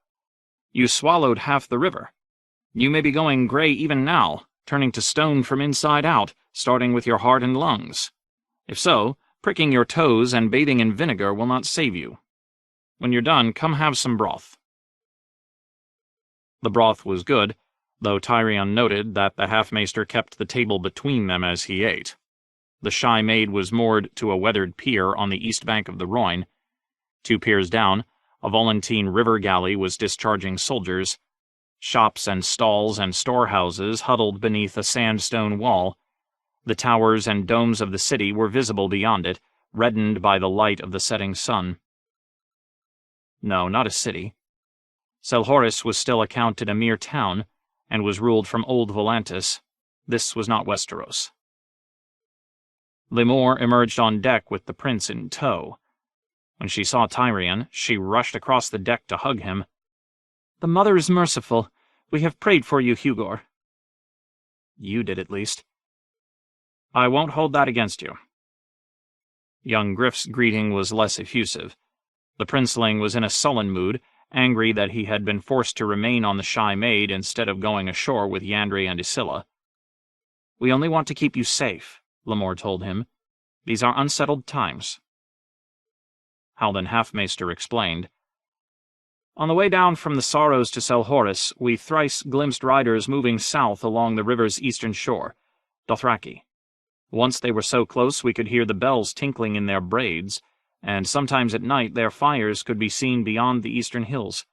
You swallowed half the river. You may be going grey even now, turning to stone from inside out, starting with your heart and lungs. If so, pricking your toes and bathing in vinegar will not save you. When you're done, come have some broth. The broth was good, though Tyrion noted that the half-maester kept the table between them as he ate. The shy maid was moored to a weathered pier on the east bank of the Rhoyne. 2 piers down, a Volantene river galley was discharging soldiers. Shops and stalls and storehouses huddled beneath a sandstone wall. The towers and domes of the city were visible beyond it, reddened by the light of the setting sun. No, not a city. Selhorys was still accounted a mere town, and was ruled from Old Volantis. This was not Westeros. Lemore emerged on deck with the prince in tow. When she saw Tyrion, she rushed across the deck to hug him. The mother is merciful. We have prayed for you, Hugor. You did, at least. I won't hold that against you. Young Griff's greeting was less effusive. The princeling was in a sullen mood, angry that he had been forced to remain on the shy maid instead of going ashore with Yandri and Isilla. We only want to keep you safe, Lemore told him. These are unsettled times. Haldon Halfmaester explained. On the way down from the Sorrows to Selhorys, we thrice glimpsed riders moving south along the river's eastern shore, Dothraki. Once they were so close we could hear the bells tinkling in their braids, and sometimes at night their fires could be seen beyond the eastern hills.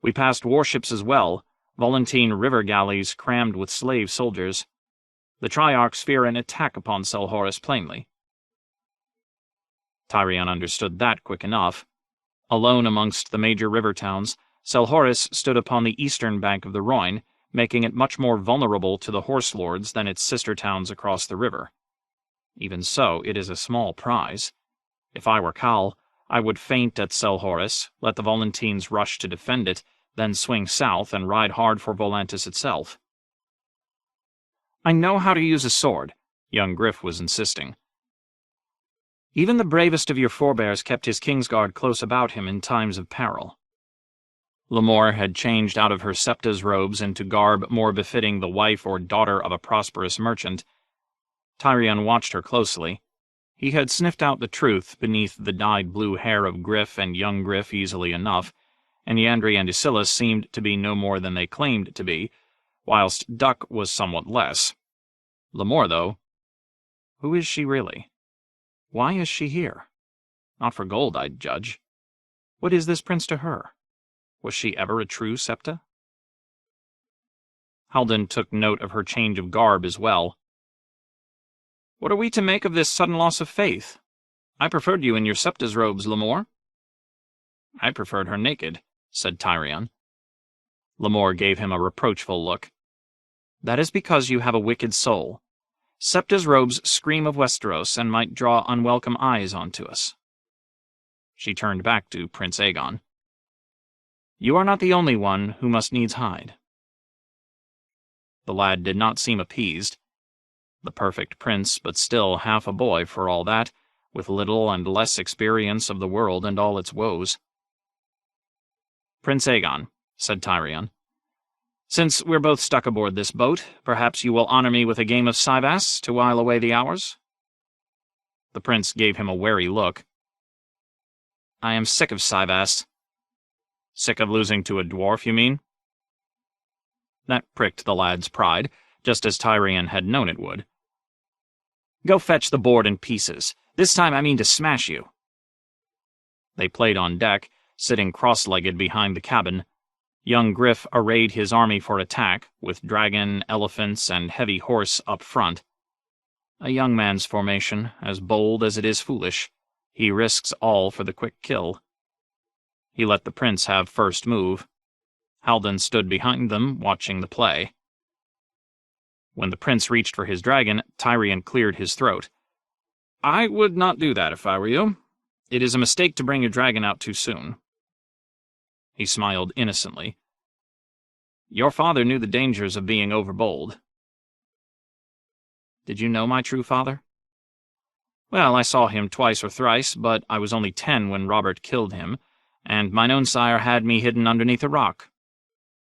We passed warships as well, Volantene river galleys crammed with slave soldiers. The Triarchs fear an attack upon Selhorys plainly. Tyrion understood that quick enough. Alone amongst the major river towns, Selhorys stood upon the eastern bank of the Rhoyne, making it much more vulnerable to the horse lords than its sister towns across the river. Even so, it is a small prize. If I were Khal, I would feint at Selhorys, let the Volantines rush to defend it, then swing south and ride hard for Volantis itself. "I know how to use a sword," young Griff was insisting. "Even the bravest of your forebears kept his Kingsguard close about him in times of peril." Lemore had changed out of her Septa's robes into garb more befitting the wife or daughter of a prosperous merchant. Tyrion watched her closely. He had sniffed out the truth beneath the dyed blue hair of Griff and young Griff easily enough, and Yandri and Isilis seemed to be no more than they claimed to be, whilst Duck was somewhat less. Lemore, though, who is she really? Why is she here? Not for gold, I'd judge. What is this prince to her? Was she ever a true Septa? Haldon took note of her change of garb as well. "What are we to make of this sudden loss of faith? I preferred you in your Septa's robes, Lemore." "I preferred her naked," said Tyrion. Lemore gave him a reproachful look. "That is because you have a wicked soul. Septa's robes scream of Westeros and might draw unwelcome eyes onto us." She turned back to Prince Aegon. "You are not the only one who must needs hide." The lad did not seem appeased. The perfect prince, but still half a boy for all that, with little and less experience of the world and all its woes. "Prince Aegon," said Tyrion, "since we're both stuck aboard this boat, perhaps you will honor me with a game of Syvass to while away the hours?" The prince gave him a wary look. "I am sick of Syvass." "Sick of losing to a dwarf, you mean?" That pricked the lad's pride, just as Tyrion had known it would. "Go fetch the board in pieces. This time I mean to smash you." They played on deck, sitting cross-legged behind the cabin. Young Griff arrayed his army for attack, with dragon, elephants, and heavy horse up front. A young man's formation, as bold as it is foolish. He risks all for the quick kill. He let the prince have first move. Haldon stood behind them, watching the play. When the prince reached for his dragon, Tyrion cleared his throat. "I would not do that if I were you. It is a mistake to bring your dragon out too soon." He smiled innocently. "Your father knew the dangers of being overbold." "Did you know my true father?" "Well, I saw him twice or thrice, but I was only 10 when Robert killed him, and mine own sire had me hidden underneath a rock.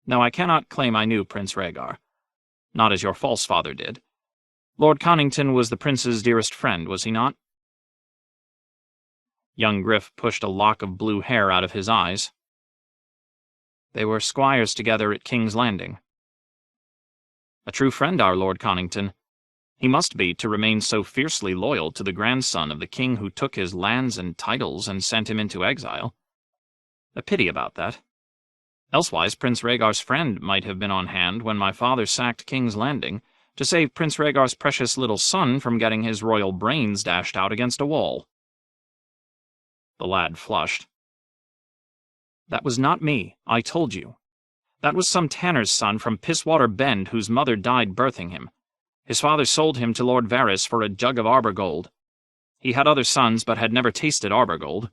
No, I cannot claim I knew Prince Rhaegar. Not as your false father did. Lord Connington was the prince's dearest friend, was he not?" Young Griff pushed a lock of blue hair out of his eyes. "They were squires together at King's Landing." "A true friend, our Lord Connington. He must be, to remain so fiercely loyal to the grandson of the king who took his lands and titles and sent him into exile. A pity about that. Elsewise, Prince Rhaegar's friend might have been on hand when my father sacked King's Landing, to save Prince Rhaegar's precious little son from getting his royal brains dashed out against a wall." The lad flushed. "That was not me, I told you. That was some tanner's son from Pisswater Bend whose mother died birthing him. His father sold him to Lord Varys for a jug of arbor gold. He had other sons, but had never tasted arbor gold.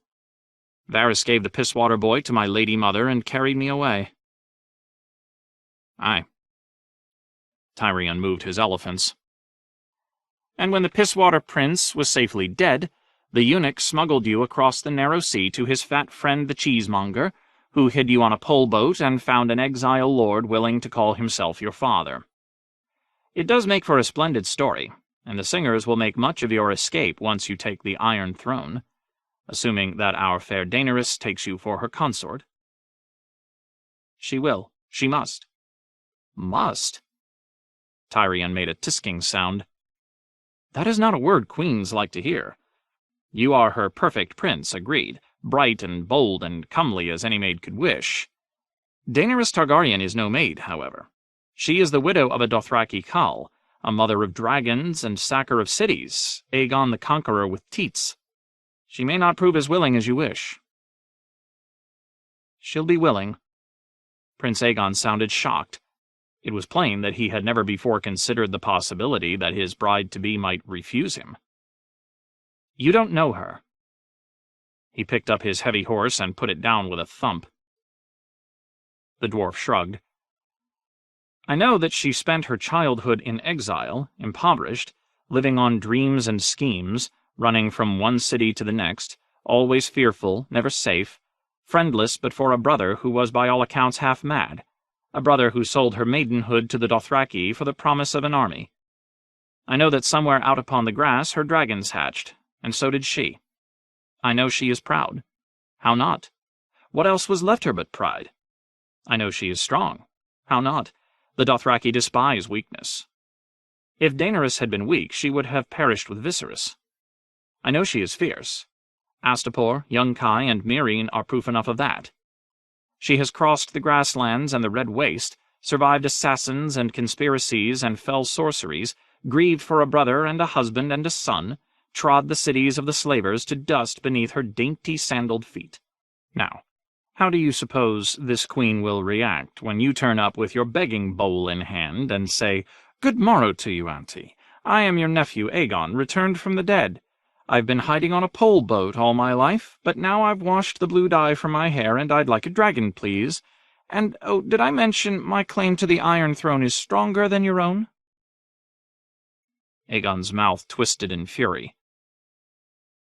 Varys gave the Pisswater boy to my lady mother and carried me away." "Aye." Tyrion moved his elephants. "And when the Pisswater prince was safely dead, the eunuch smuggled you across the narrow sea to his fat friend the cheesemonger, who hid you on a pole boat and found an exile lord willing to call himself your father. It does make for a splendid story, and the singers will make much of your escape once you take the Iron Throne, assuming that our fair Daenerys takes you for her consort." "She will. She must." "Must?" Tyrion made a tisking sound. "That is not a word queens like to hear. You are her perfect prince, agreed, bright and bold and comely as any maid could wish. Daenerys Targaryen is no maid, however. She is the widow of a Dothraki Khal, a mother of dragons and sacker of cities, Aegon the Conqueror with teats. She may not prove as willing as you wish." "She'll be willing." Prince Aegon sounded shocked. It was plain that he had never before considered the possibility that his bride-to-be might refuse him. "You don't know her." He picked up his heavy horse and put it down with a thump. The dwarf shrugged. "I know that she spent her childhood in exile, impoverished, living on dreams and schemes, running from one city to the next, always fearful, never safe, friendless but for a brother who was by all accounts half mad, a brother who sold her maidenhood to the Dothraki for the promise of an army. I know that somewhere out upon the grass her dragons hatched, and so did she. I know she is proud. How not? What else was left her but pride? I know she is strong. How not? The Dothraki despise weakness. If Daenerys had been weak, she would have perished with Viserys. I know she is fierce. Astapor, Yunkai, and Meereen are proof enough of that. She has crossed the grasslands and the Red Waste, survived assassins and conspiracies and fell sorceries, grieved for a brother and a husband and a son, trod the cities of the slavers to dust beneath her dainty sandaled feet. Now, how do you suppose this queen will react when you turn up with your begging bowl in hand and say, 'Good morrow to you, auntie. I am your nephew Aegon, returned from the dead. I've been hiding on a pole boat all my life, but now I've washed the blue dye from my hair, and I'd like a dragon, please. And, oh, did I mention my claim to the Iron Throne is stronger than your own?'" Aegon's mouth twisted in fury.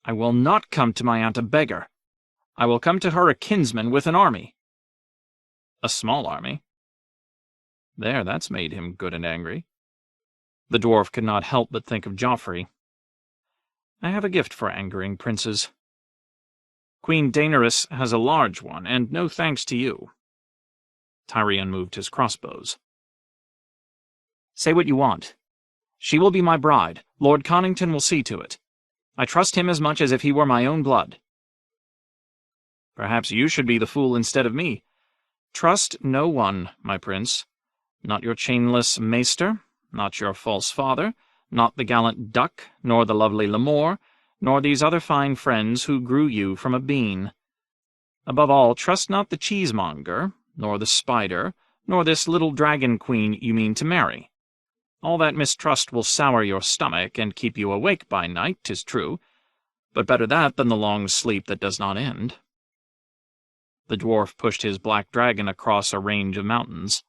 "I will not come to my aunt a beggar. I will come to her a kinsman with an army." "A small army?" There, that's made him good and angry. The dwarf could not help but think of Joffrey. "I have a gift for angering princes. Queen Daenerys has a large one, and no thanks to you." Tyrion moved his crossbows. "Say what you want. She will be my bride. Lord Connington will see to it. I trust him as much as if he were my own blood." "Perhaps you should be the fool instead of me. Trust no one, my prince. Not your chainless maester, not your false father, not the gallant duck, nor the lovely Lemore, nor these other fine friends who grew you from a bean. Above all, trust not the cheesemonger, nor the spider, nor this little dragon queen you mean to marry. All that mistrust will sour your stomach and keep you awake by night, 'tis true, but better that than the long sleep that does not end." The dwarf pushed his black dragon across a range of mountains.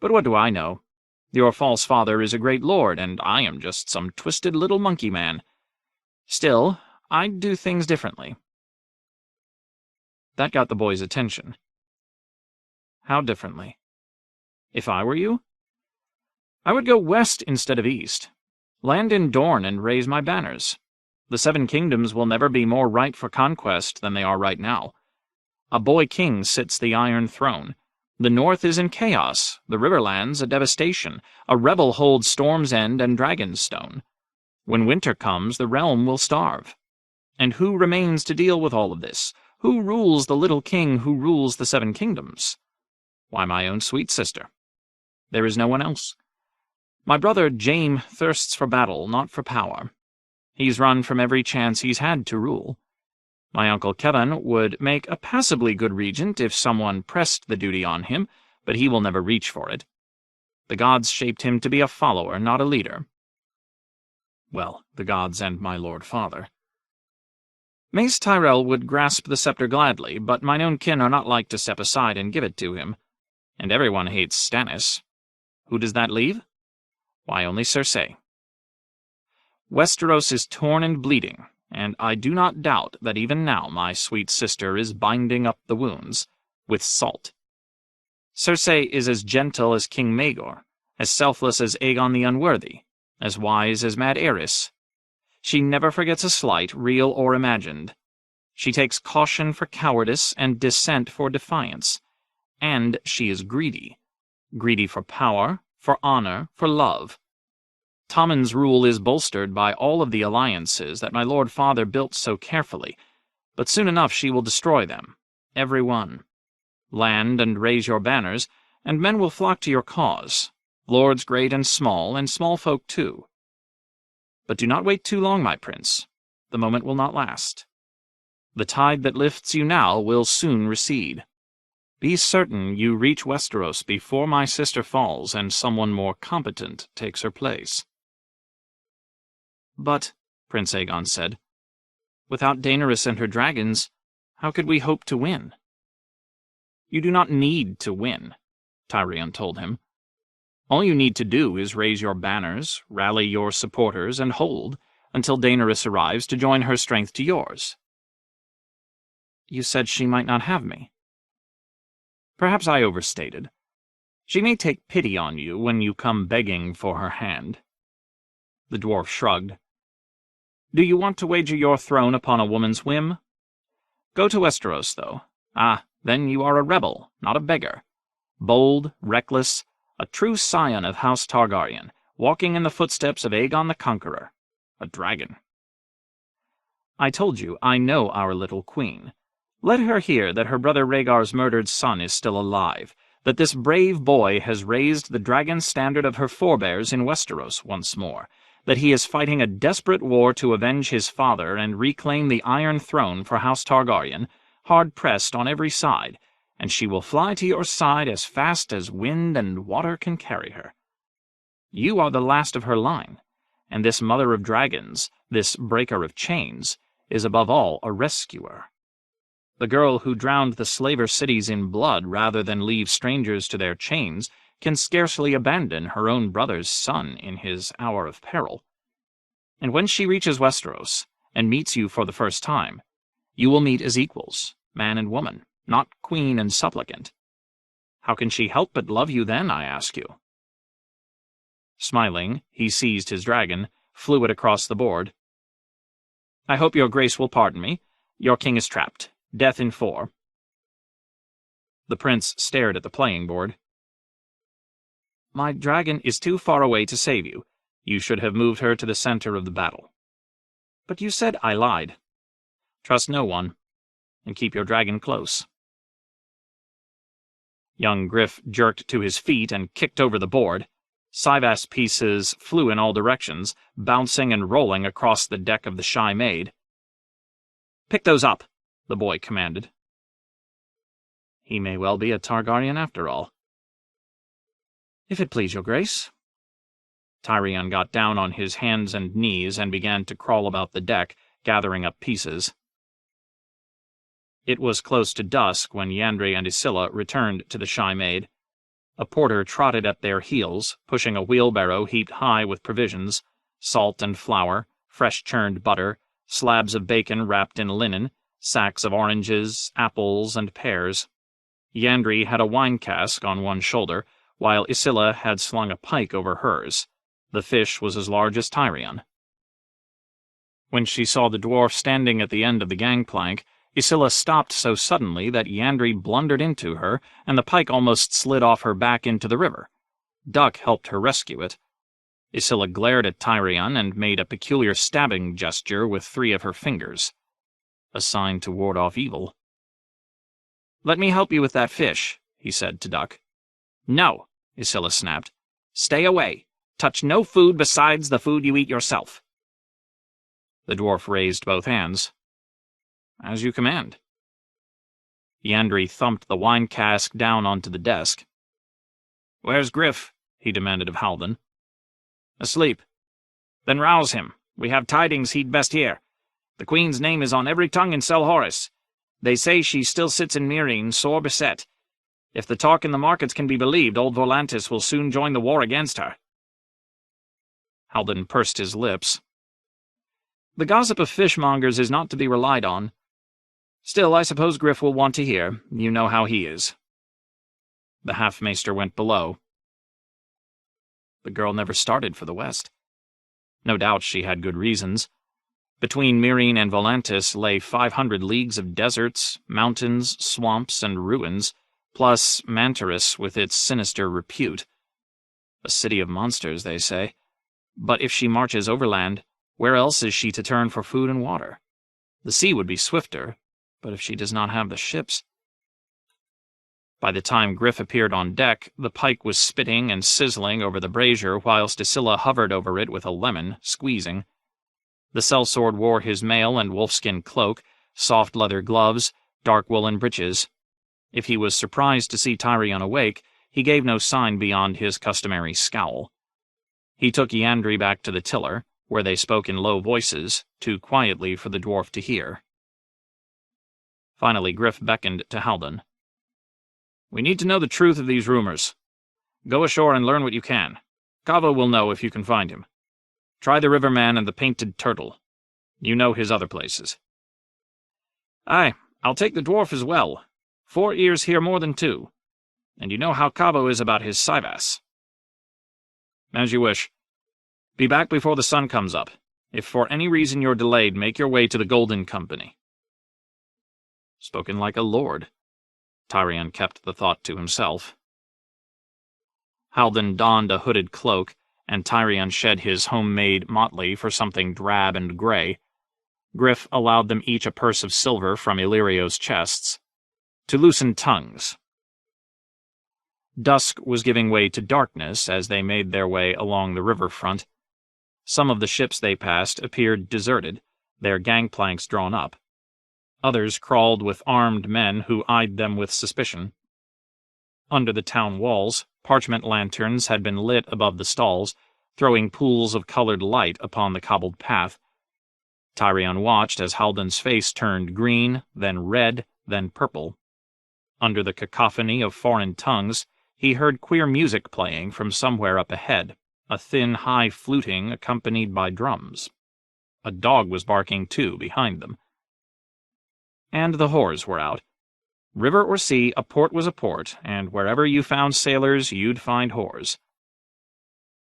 "But what do I know? Your false father is a great lord, and I am just some twisted little monkey man. Still, I'd do things differently." That got the boy's attention. "How differently?" "If I were you, I would go west instead of east. Land in Dorne and raise my banners. The Seven Kingdoms will never be more ripe for conquest than they are right now. A boy king sits the Iron Throne. The North is in chaos, the Riverlands a devastation, a rebel holds Storm's End and Dragonstone. When winter comes, the realm will starve. And who remains to deal with all of this? Who rules the little king who rules the Seven Kingdoms? Why, my own sweet sister. There is no one else. My brother Jaime thirsts for battle, not for power. He's run from every chance he's had to rule. My uncle Kevin would make a passably good regent if someone pressed the duty on him, but he will never reach for it. The gods shaped him to be a follower, not a leader." "Well, the gods and my lord father." "Mace Tyrell would grasp the scepter gladly, but mine own kin are not like to step aside and give it to him. And everyone hates Stannis. Who does that leave? Why, only Cersei. Westeros is torn and bleeding, and I do not doubt that even now my sweet sister is binding up the wounds with salt. Cersei is as gentle as King Maegor, as selfless as Aegon the Unworthy, as wise as Mad Aerys. She never forgets a slight, real or imagined. She takes caution for cowardice and dissent for defiance. And she is greedy. Greedy for power, for honor, for love. Tommen's rule is bolstered by all of the alliances that my lord father built so carefully, but soon enough she will destroy them, every one. Land and raise your banners, and men will flock to your cause, lords great and small folk too. But do not wait too long, my prince. the moment will not last. The tide that lifts you now will soon recede. Be certain you reach Westeros before my sister falls and someone more competent takes her place." "But," Prince Aegon said, "without Daenerys and her dragons, how could we hope to win?" "You do not need to win," Tyrion told him. "All you need to do is raise your banners, rally your supporters, and hold until Daenerys arrives to join her strength to yours." "You said she might not have me." "Perhaps I overstated. She may take pity on you when you come begging for her hand." The dwarf shrugged. "Do you want to wager your throne upon a woman's whim? Go to Westeros, though. Then you are a rebel, not a beggar. Bold, reckless, a true scion of House Targaryen, walking in the footsteps of Aegon the Conqueror, a dragon. I told you I know our little queen. Let her hear that her brother Rhaegar's murdered son is still alive, that this brave boy has raised the dragon standard of her forebears in Westeros once more, that he is fighting a desperate war to avenge his father and reclaim the Iron Throne for House Targaryen, hard-pressed on every side, and she will fly to your side as fast as wind and water can carry her. You are the last of her line, and this mother of dragons, this breaker of chains, is above all a rescuer. The girl who drowned the slaver cities in blood rather than leave strangers to their chains can scarcely abandon her own brother's son in his hour of peril. And when she reaches Westeros and meets you for the first time, you will meet as equals, man and woman, not queen and supplicant. How can she help but love you then, I ask you?" Smiling, he seized his dragon, flew it across the board. "I hope your grace will pardon me. Your king is trapped. Death in 4. The prince stared at the playing board. "My dragon is too far away to save you. You should have moved her to the center of the battle." "But you said—" "I lied. Trust no one, and keep your dragon close." Young Griff jerked to his feet and kicked over the board. Sivas pieces flew in all directions, bouncing and rolling across the deck of the Shy Maid. "Pick those up," the boy commanded. He may well be a Targaryen after all. "If it please your grace." Tyrion got down on his hands and knees and began to crawl about the deck, gathering up pieces. It was close to dusk when Yandre and Ysilla returned to the Shy Maid. A porter trotted at their heels, pushing a wheelbarrow heaped high with provisions, salt and flour, fresh churned butter, slabs of bacon wrapped in linen, sacks of oranges, apples, and pears. Yandre had a wine cask on one shoulder, while Ysilla had slung a pike over hers. The fish was as large as Tyrion. When she saw the dwarf standing at the end of the gangplank, Ysilla stopped so suddenly that Yandre blundered into her, and the pike almost slid off her back into the river. Duck helped her rescue it. Ysilla glared at Tyrion and made a peculiar stabbing gesture with 3 of her fingers. A sign to ward off evil. "Let me help you with that fish," he said to Duck. "No," Ysilla snapped. "Stay away. Touch no food besides the food you eat yourself." The dwarf raised both hands. "As you command." Yandre thumped the wine cask down onto the desk. "Where's Griff?" he demanded of Halden. "Asleep." "Then rouse him. We have tidings he'd best hear. The Queen's name is on every tongue in Sel Horus. They say she still sits in Meereen, sore beset. If the talk in the markets can be believed, old Volantis will soon join the war against her." Halden pursed his lips. "The gossip of fishmongers is not to be relied on. Still, I suppose Griff will want to hear. You know how he is." The half-maester went below. The girl never started for the west. No doubt she had good reasons. Between Meereen and Volantis lay 500 leagues of deserts, mountains, swamps, and ruins, plus Mantarys with its sinister repute. A city of monsters, they say. But if she marches overland, where else is she to turn for food and water? The sea would be swifter, but if she does not have the ships... By the time Griff appeared on deck, the pike was spitting and sizzling over the brazier whilst Ysilla hovered over it with a lemon, squeezing. The sellsword wore his mail and wolfskin cloak, soft leather gloves, dark woolen breeches. If he was surprised to see Tyrion awake, he gave no sign beyond his customary scowl. He took Yandri back to the tiller, where they spoke in low voices, too quietly for the dwarf to hear. Finally, Griff beckoned to Haldon. "We need to know the truth of these rumors. Go ashore and learn what you can. Kava will know if you can find him. Try the Riverman and the Painted Turtle. You know his other places." "Aye, I'll take the dwarf as well. 4 ears hear more than 2. And you know how Kavo is about his Syvas." "As you wish. Be back before the sun comes up. If for any reason you're delayed, make your way to the Golden Company." Spoken like a lord. Tyrion kept the thought to himself. Haldon donned a hooded cloak, and Tyrion shed his homemade motley for something drab and grey. Griff allowed them each a purse of silver from Illyrio's chests. To loosen tongues. Dusk was giving way to darkness as they made their way along the riverfront. Some of the ships they passed appeared deserted, their gangplanks drawn up. Others crawled with armed men who eyed them with suspicion. Under the town walls, parchment lanterns had been lit above the stalls, throwing pools of colored light upon the cobbled path. Tyrion watched as Haldon's face turned green, then red, then purple. Under the cacophony of foreign tongues, he heard queer music playing from somewhere up ahead, a thin, high fluting accompanied by drums. A dog was barking, too, behind them. And the whores were out. River or sea, a port was a port, and wherever you found sailors, you'd find whores.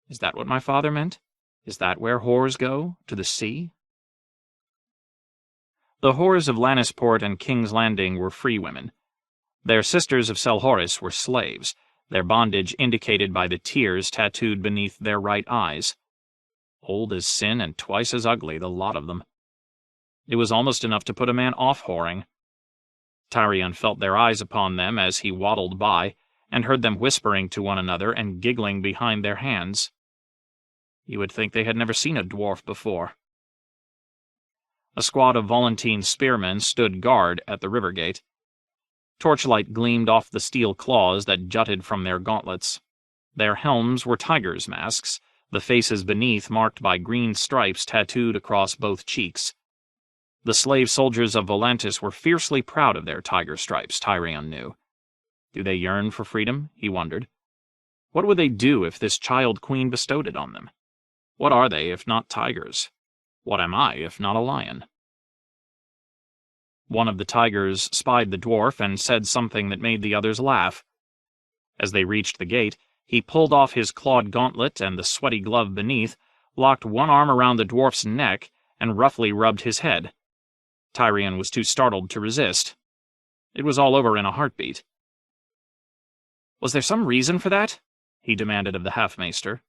Is that what my father meant? Is that where whores go? To the sea? The whores of Lannisport and King's Landing were free women. Their sisters of Selhorys were slaves, their bondage indicated by the tears tattooed beneath their right eyes. Old as sin and twice as ugly, the lot of them. It was almost enough to put a man off whoring. Tyrion felt their eyes upon them as he waddled by, and heard them whispering to one another and giggling behind their hands. You would think they had never seen a dwarf before. A squad of Volantene spearmen stood guard at the river gate. Torchlight gleamed off the steel claws that jutted from their gauntlets. Their helms were tigers' masks, the faces beneath marked by green stripes tattooed across both cheeks. The slave soldiers of Volantis were fiercely proud of their tiger stripes, Tyrion knew. Do they yearn for freedom? He wondered. What would they do if this child queen bestowed it on them? What are they if not tigers? What am I if not a lion? One of the tigers spied the dwarf and said something that made the others laugh. As they reached the gate, he pulled off his clawed gauntlet and the sweaty glove beneath, locked one arm around the dwarf's neck, and roughly rubbed his head. Tyrion was too startled to resist. It was all over in a heartbeat. Was there some reason for that? He demanded of the half-maester.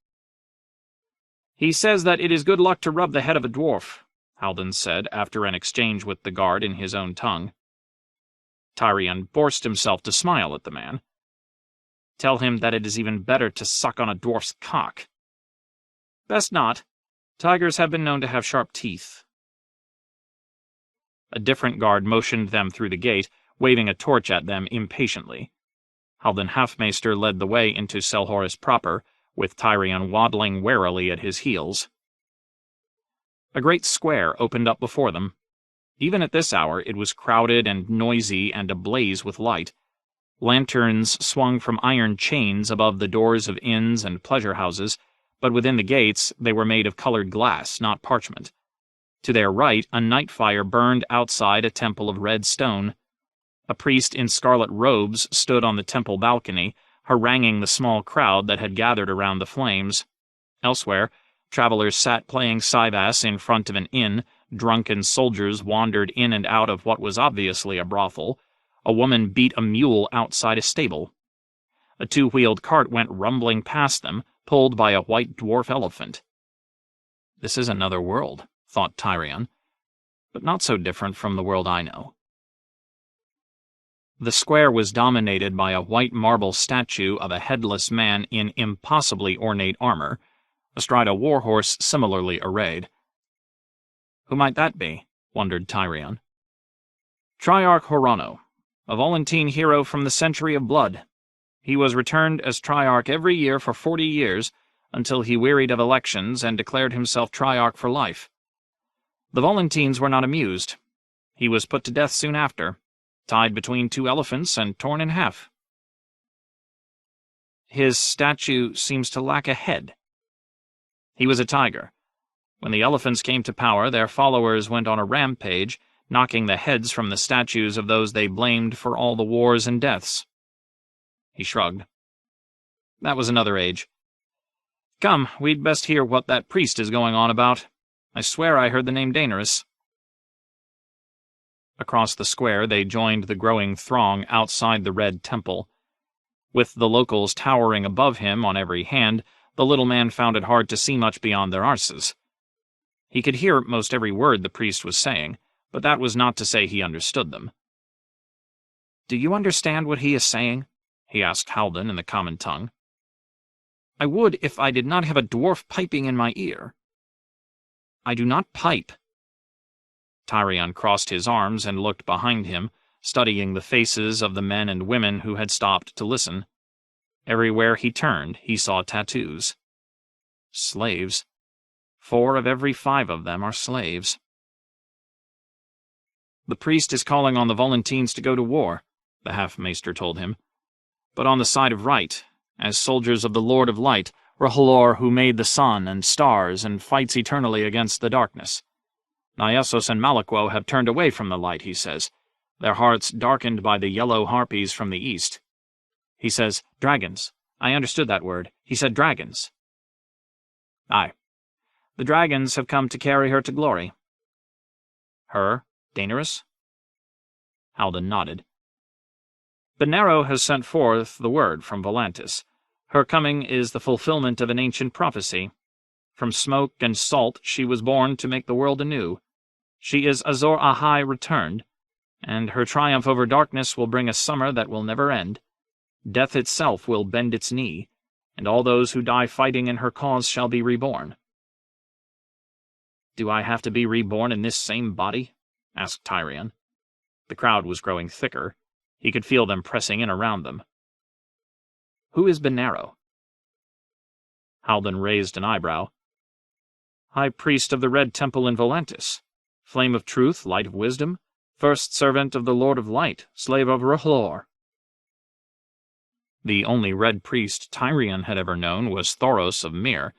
He says that it is good luck to rub the head of a dwarf, Haldon said after an exchange with the guard in his own tongue. Tyrion forced himself to smile at the man. Tell him that it is even better to suck on a dwarf's cock. Best not. Tigers have been known to have sharp teeth. A different guard motioned them through the gate, waving a torch at them impatiently. Haldon Halfmaester led the way into Selhorys proper, with Tyrion waddling warily at his heels. A great square opened up before them. Even at this hour it was crowded and noisy and ablaze with light. Lanterns swung from iron chains above the doors of inns and pleasure houses, but within the gates they were made of colored glass, not parchment. To their right, a night fire burned outside a temple of red stone. A priest in scarlet robes stood on the temple balcony, haranguing the small crowd that had gathered around the flames. Elsewhere, travelers sat playing Syvas in front of an inn, drunken soldiers wandered in and out of what was obviously a brothel. A woman beat a mule outside a stable. A two-wheeled cart went rumbling past them, pulled by a white dwarf elephant. This is another world, thought Tyrion, but not so different from the world I know. The square was dominated by a white marble statue of a headless man in impossibly ornate armor, astride a warhorse similarly arrayed. Who might that be? Wondered Tyrion. Triarch Horano, a Volantene hero from the Century of Blood. He was returned as Triarch every year for 40 years, until he wearied of elections and declared himself Triarch for life. The Volantenes were not amused. He was put to death soon after, tied between 2 elephants and torn in half. His statue seems to lack a head. He was a tiger. When the elephants came to power, their followers went on a rampage, knocking the heads from the statues of those they blamed for all the wars and deaths. He shrugged. That was another age. Come, we'd best hear what that priest is going on about. I swear I heard the name Daenerys. Across the square they joined the growing throng outside the Red Temple. With the locals towering above him on every hand, the little man found it hard to see much beyond their arses. He could hear most every word the priest was saying, but that was not to say he understood them. "Do you understand what he is saying?" he asked Haldon in the common tongue. "I would if I did not have a dwarf piping in my ear." "I do not pipe." Tyrion crossed his arms and looked behind him, studying the faces of the men and women who had stopped to listen. Everywhere he turned, he saw tattoos. Slaves. 4 of every 5 of them are slaves. "The priest is calling on the Volantenes to go to war," the half-maester told him. "But on the side of right, as soldiers of the Lord of Light, R'hllor who made the sun and stars and fights eternally against the darkness. Nyessos and Malakwo have turned away from the light, he says, their hearts darkened by the yellow harpies from the east. He says, dragons. I understood that word. He said dragons." "Aye. The dragons have come to carry her to glory." "Her? Daenerys?" Haldon nodded. "Benerro has sent forth the word from Volantis. Her coming is the fulfillment of an ancient prophecy. From smoke and salt she was born to make the world anew. She is Azor Ahai returned, and her triumph over darkness will bring a summer that will never end. Death itself will bend its knee, and all those who die fighting in her cause shall be reborn." "Do I have to be reborn in this same body?" asked Tyrion. The crowd was growing thicker. He could feel them pressing in around them. "Who is Benerro?" Haldon raised an eyebrow. "High priest of the Red Temple in Volantis. Flame of truth, light of wisdom, first servant of the Lord of Light, slave of R'hllor." The only red priest Tyrion had ever known was Thoros of Myr,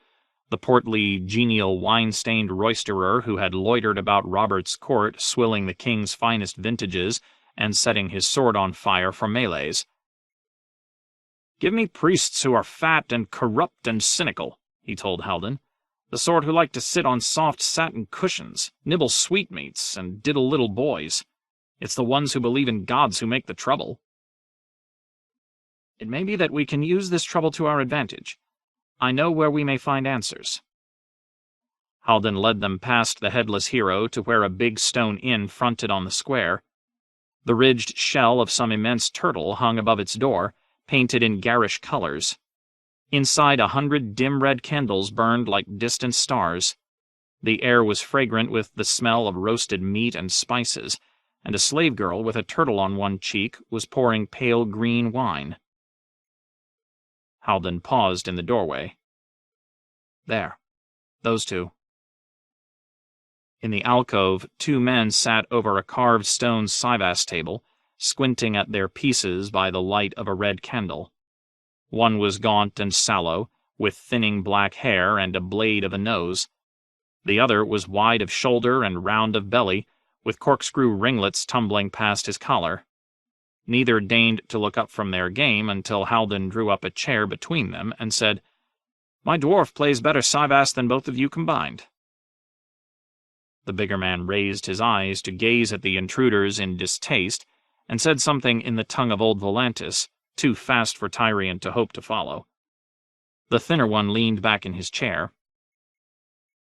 the portly, genial, wine-stained roisterer who had loitered about Robert's court, swilling the king's finest vintages and setting his sword on fire for melees. "Give me priests who are fat and corrupt and cynical," he told Haldon. "The sort who like to sit on soft satin cushions, nibble sweetmeats, and diddle little boys. It's the ones who believe in gods who make the trouble." "It may be that we can use this trouble to our advantage. I know where we may find answers." Haldon led them past the headless hero to where a big stone inn fronted on the square. The ridged shell of some immense turtle hung above its door, painted in garish colors. Inside 100 dim red candles burned like distant stars. The air was fragrant with the smell of roasted meat and spices, and a slave girl with a turtle on one cheek was pouring pale green wine. Haldon paused in the doorway. "There. Those 2. In the alcove, 2 men sat over a carved stone Sivas table, squinting at their pieces by the light of a red candle. One was gaunt and sallow, with thinning black hair and a blade of a nose. The other was wide of shoulder and round of belly, with corkscrew ringlets tumbling past his collar. Neither deigned to look up from their game until Haldon drew up a chair between them and said, "My dwarf plays better Sivas than both of you combined." The bigger man raised his eyes to gaze at the intruders in distaste, and said something in the tongue of old Volantis, too fast for Tyrion to hope to follow. The thinner one leaned back in his chair.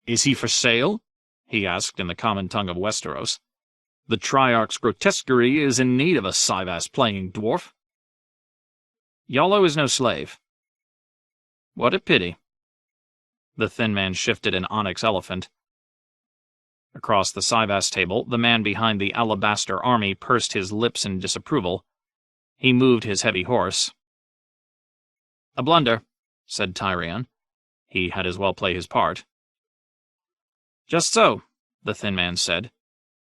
"Is he for sale?" he asked in the common tongue of Westeros. "The Triarch's grotesquerie is in need of a Sivas-playing dwarf." "Yallo is no slave." "What a pity." The thin man shifted an onyx elephant. Across the Cyvas table, the man behind the alabaster army pursed his lips in disapproval. He moved his heavy horse. "A blunder," said Tyrion. He had as well play his part. "Just so," the thin man said.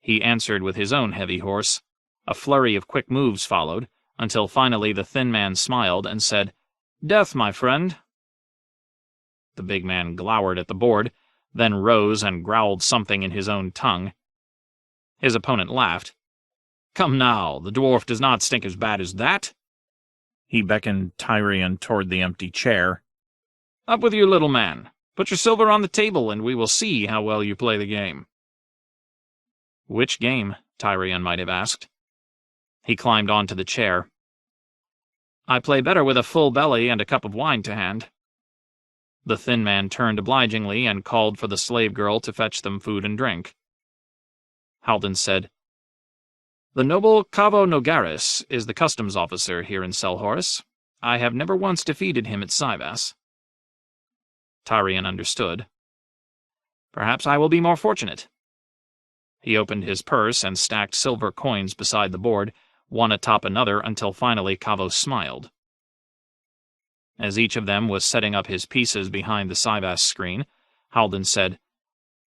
He answered with his own heavy horse. A flurry of quick moves followed, until finally the thin man smiled and said, "Death, my friend." The big man glowered at the board, then rose and growled something in his own tongue. His opponent laughed. "Come now, the dwarf does not stink as bad as that." He beckoned Tyrion toward the empty chair. "Up with you, little man. Put your silver on the table, and we will see how well you play the game." "Which game?" Tyrion might have asked. He climbed onto the chair. "I play better with a full belly and a cup of wine to hand." The thin man turned obligingly and called for the slave girl to fetch them food and drink. Haldon said, "The noble Cavo Nogaris is the customs officer here in Selhorus. I have never once defeated him at Cyvas." Tyrion understood. "Perhaps I will be more fortunate." He opened his purse and stacked silver coins beside the board, one atop another, until finally Cavo smiled. As each of them was setting up his pieces behind the Cyvas screen, Haldon said,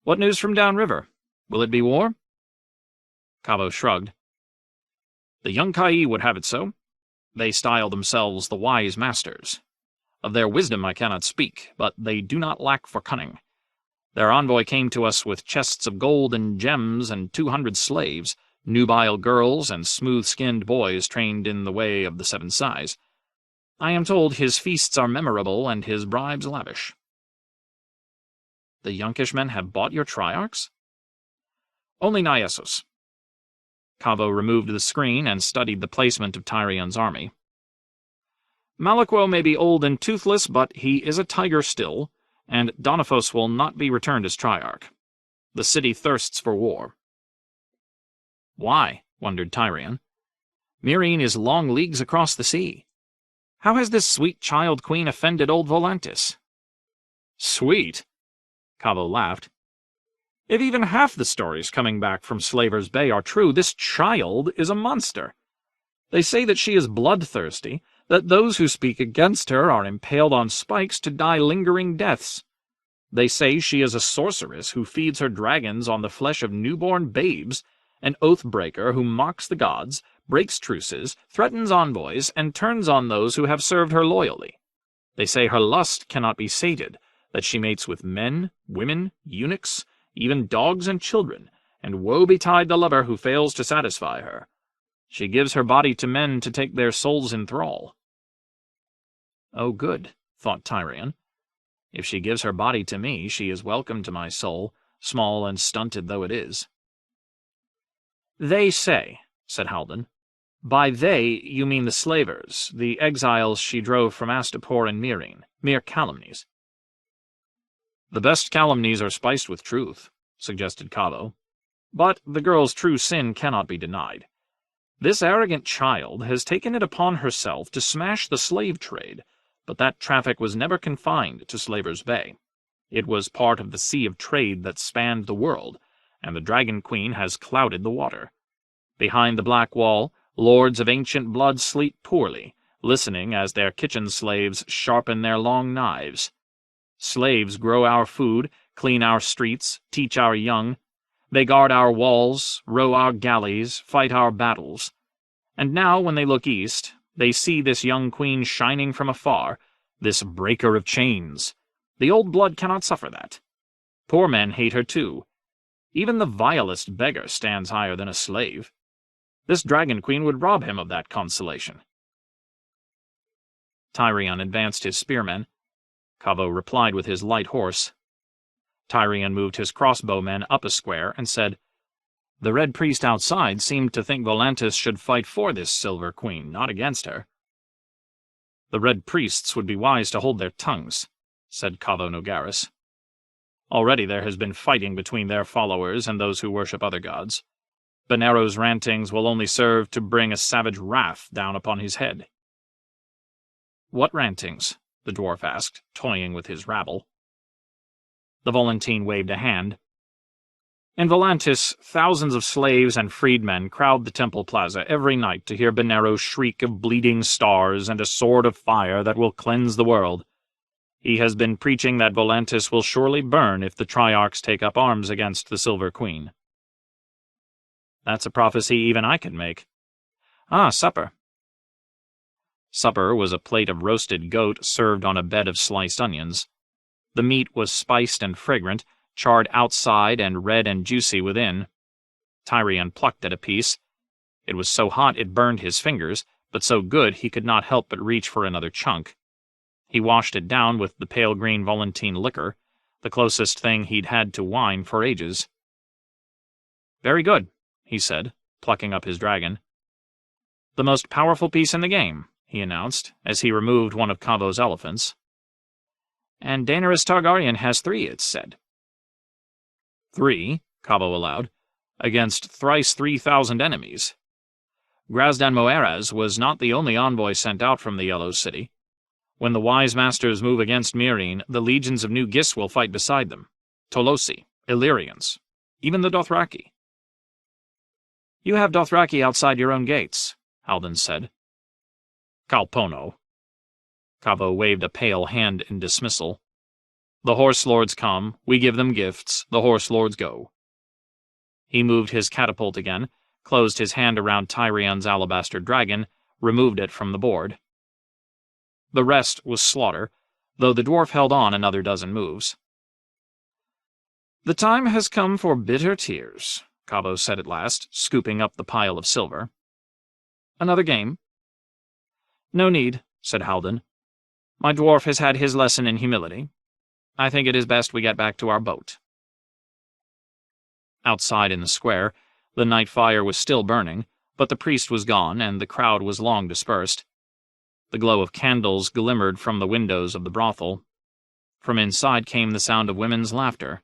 "What news from downriver? Will it be war?" Cavo shrugged. "The Yunkai would have it so. They style themselves the wise masters. Of their wisdom I cannot speak, but they do not lack for cunning. Their envoy came to us with chests of gold and gems and 200 slaves, nubile girls and smooth-skinned boys trained in the way of the seven sighs. I am told his feasts are memorable and his bribes lavish." "The Yunkish men have bought your triarchs?" "Only Nyessos." Cavo removed the screen and studied the placement of Tyrion's army. "Malakwo may be old and toothless, but he is a tiger still, and Donifos will not be returned as Triarch. The city thirsts for war." "Why?" wondered Tyrion. "Meereen is long leagues across the sea. How has this sweet child queen offended old Volantis?" "Sweet?" Cavo laughed. "If even half the stories coming back from Slaver's Bay are true, this child is a monster. They say that she is bloodthirsty, that those who speak against her are impaled on spikes to die lingering deaths. They say she is a sorceress who feeds her dragons on the flesh of newborn babes, an oath-breaker who mocks the gods, breaks truces, threatens envoys, and turns on those who have served her loyally. They say her lust cannot be sated, that she mates with men, women, eunuchs, even dogs and children, and woe betide the lover who fails to satisfy her. She gives her body to men to take their souls in thrall." "Oh, good," thought Tyrion. "If she gives her body to me, she is welcome to my soul, small and stunted though it is." "They say," said Haldon. "By they, you mean the slavers, the exiles she drove from Astapor and Meereen, mere calumnies." "The best calumnies are spiced with truth," suggested Cavo. "But the girl's true sin cannot be denied. This arrogant child has taken it upon herself to smash the slave trade, but that traffic was never confined to Slaver's Bay. It was part of the sea of trade that spanned the world, and the Dragon Queen has clouded the water. Behind the black wall, lords of ancient blood sleep poorly, listening as their kitchen slaves sharpen their long knives. Slaves grow our food, clean our streets, teach our young. They guard our walls, row our galleys, fight our battles. And now, when they look east, they see this young queen shining from afar, this breaker of chains. The old blood cannot suffer that. Poor men hate her too. Even the vilest beggar stands higher than a slave. This Dragon Queen would rob him of that consolation." Tyrion advanced his spearmen. Cavo replied with his light horse. Tyrion moved his crossbowmen up a square and said, "The Red Priest outside seemed to think Volantis should fight for this Silver Queen, not against her." "The Red Priests would be wise to hold their tongues," said Cavo Nogaris. "Already there has been fighting between their followers and those who worship other gods. Benero's rantings will only serve to bring a savage wrath down upon his head." "What rantings?" the dwarf asked, toying with his rabble. The Volantine waved a hand. In Volantis, thousands of slaves and freedmen crowd the temple plaza every night to hear Benero's shriek of bleeding stars and a sword of fire that will cleanse the world. He has been preaching that Volantis will surely burn if the Triarchs take up arms against the Silver Queen. That's a prophecy even I can make. Ah, supper. Supper was a plate of roasted goat served on a bed of sliced onions. The meat was spiced and fragrant, charred outside and red and juicy within. Tyrion plucked at a piece. It was so hot it burned his fingers, but so good he could not help but reach for another chunk. He washed it down with the pale green Volantine liquor, the closest thing he'd had to wine for ages. "Very good," he said, plucking up his dragon. "The most powerful piece in the game," he announced, as he removed one of Cavo's elephants. "And Daenerys Targaryen has 3, it's said." 3, Cavo allowed, against thrice 3,000 enemies. Grazdan Moeraz was not the only envoy sent out from the Yellow City. When the wise masters move against Meereen, the legions of New Gis will fight beside them. Tolosi, Illyrians, even the Dothraki. "You have Dothraki outside your own gates," Haldon said. "Calpono." Cavo waved a pale hand in dismissal. "The Horse Lords come, we give them gifts, the Horse Lords go." He moved his catapult again, closed his hand around Tyrion's alabaster dragon, removed it from the board. The rest was slaughter, though the dwarf held on another dozen moves. "The time has come for bitter tears," Cavo said at last, scooping up the pile of silver. "Another game?" "No need," said Haldon. "My dwarf has had his lesson in humility. I think it is best we get back to our boat." Outside in the square, the night fire was still burning, but the priest was gone and the crowd was long dispersed. The glow of candles glimmered from the windows of the brothel. From inside came the sound of women's laughter.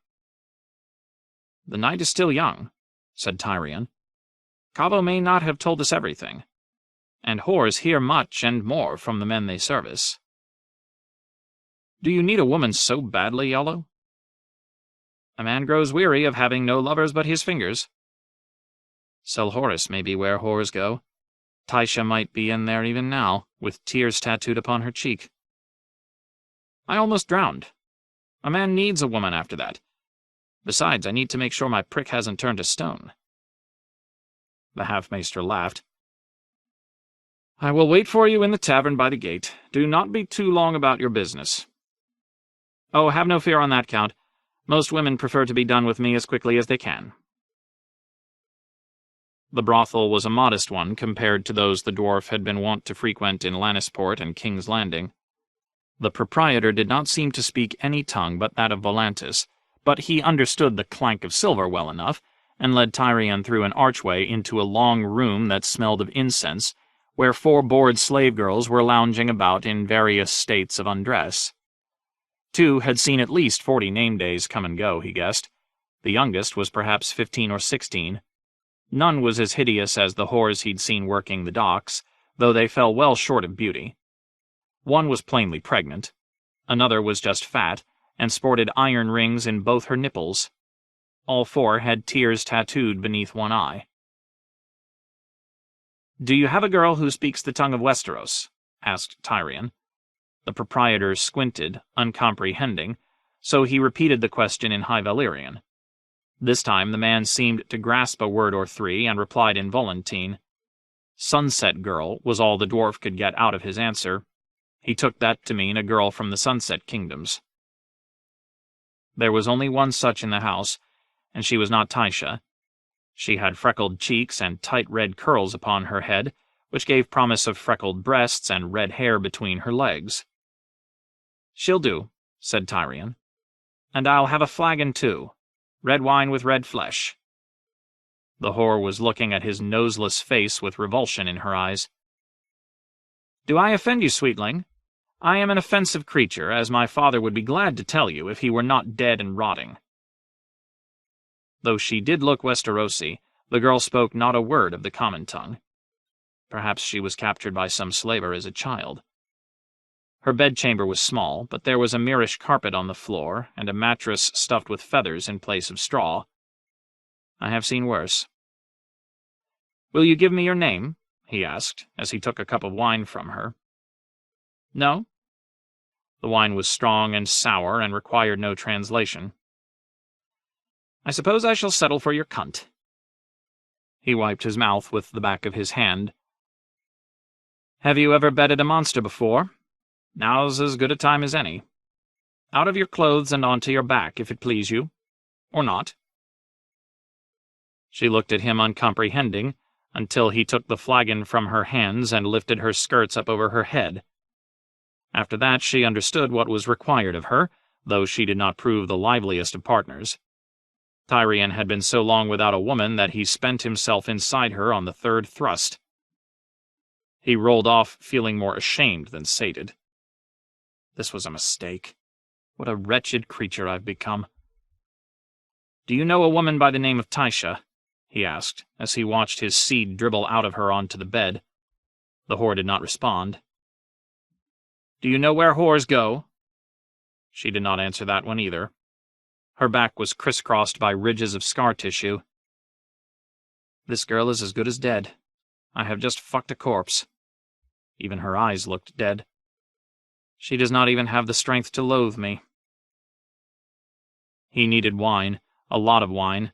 "The night is still young," said Tyrion. "Cavo may not have told us everything, and whores hear much and more from the men they service." "Do you need a woman so badly, Yellow?" "A man grows weary of having no lovers but his fingers." "Selhorys may be where whores go. Tysha might be in there even now, with tears tattooed upon her cheek." "I almost drowned. A man needs a woman after that. Besides, I need to make sure my prick hasn't turned to stone." The half-maester laughed. "I will wait for you in the tavern by the gate. Do not be too long about your business." "Oh, have no fear on that count. Most women prefer to be done with me as quickly as they can." The brothel was a modest one compared to those the dwarf had been wont to frequent in Lannisport and King's Landing. The proprietor did not seem to speak any tongue but that of Volantis, but he understood the clank of silver well enough, and led Tyrion through an archway into a long room that smelled of incense, where 4 bored slave girls were lounging about in various states of undress. 2 had seen at least 40 name days come and go, he guessed. The youngest was perhaps 15 or 16. None was as hideous as the whores he'd seen working the docks, though they fell well short of beauty. One was plainly pregnant. Another was just fat, and sported iron rings in both her nipples. All 4 had tears tattooed beneath one eye. "Do you have a girl who speaks the tongue of Westeros?" asked Tyrion. The proprietor squinted, uncomprehending, so he repeated the question in High Valyrian. This time the man seemed to grasp a word or 3 and replied in Volantine. Sunset Girl was all the dwarf could get out of his answer. He took that to mean a girl from the Sunset Kingdoms. There was only one such in the house, and she was not Tysha. She had freckled cheeks and tight red curls upon her head, which gave promise of freckled breasts and red hair between her legs. "She'll do," said Tyrion. "And I'll have a flagon too. Red wine with red flesh." The whore was looking at his noseless face with revulsion in her eyes. "Do I offend you, sweetling? I am an offensive creature, as my father would be glad to tell you if he were not dead and rotting." Though she did look Westerosi, the girl spoke not a word of the common tongue. Perhaps she was captured by some slaver as a child. Her bedchamber was small, but there was a Myrish carpet on the floor and a mattress stuffed with feathers in place of straw. I have seen worse. Will you give me your name? He asked, as he took a cup of wine from her. No? The wine was strong and sour and required no translation. I suppose I shall settle for your cunt. He wiped his mouth with the back of his hand. Have you ever bedded a monster before? Now's as good a time as any. Out of your clothes and onto your back, if it please you. Or not. She looked at him uncomprehending, until he took the flagon from her hands and lifted her skirts up over her head. After that she understood what was required of her, though she did not prove the liveliest of partners. Tyrion had been so long without a woman that he spent himself inside her on the third thrust. He rolled off, feeling more ashamed than sated. This was a mistake. What a wretched creature I've become. Do you know a woman by the name of Tysha? He asked, as he watched his seed dribble out of her onto the bed. The whore did not respond. Do you know where whores go? She did not answer that one either. Her back was crisscrossed by ridges of scar tissue. This girl is as good as dead. I have just fucked a corpse. Even her eyes looked dead. She does not even have the strength to loathe me. He needed wine, a lot of wine.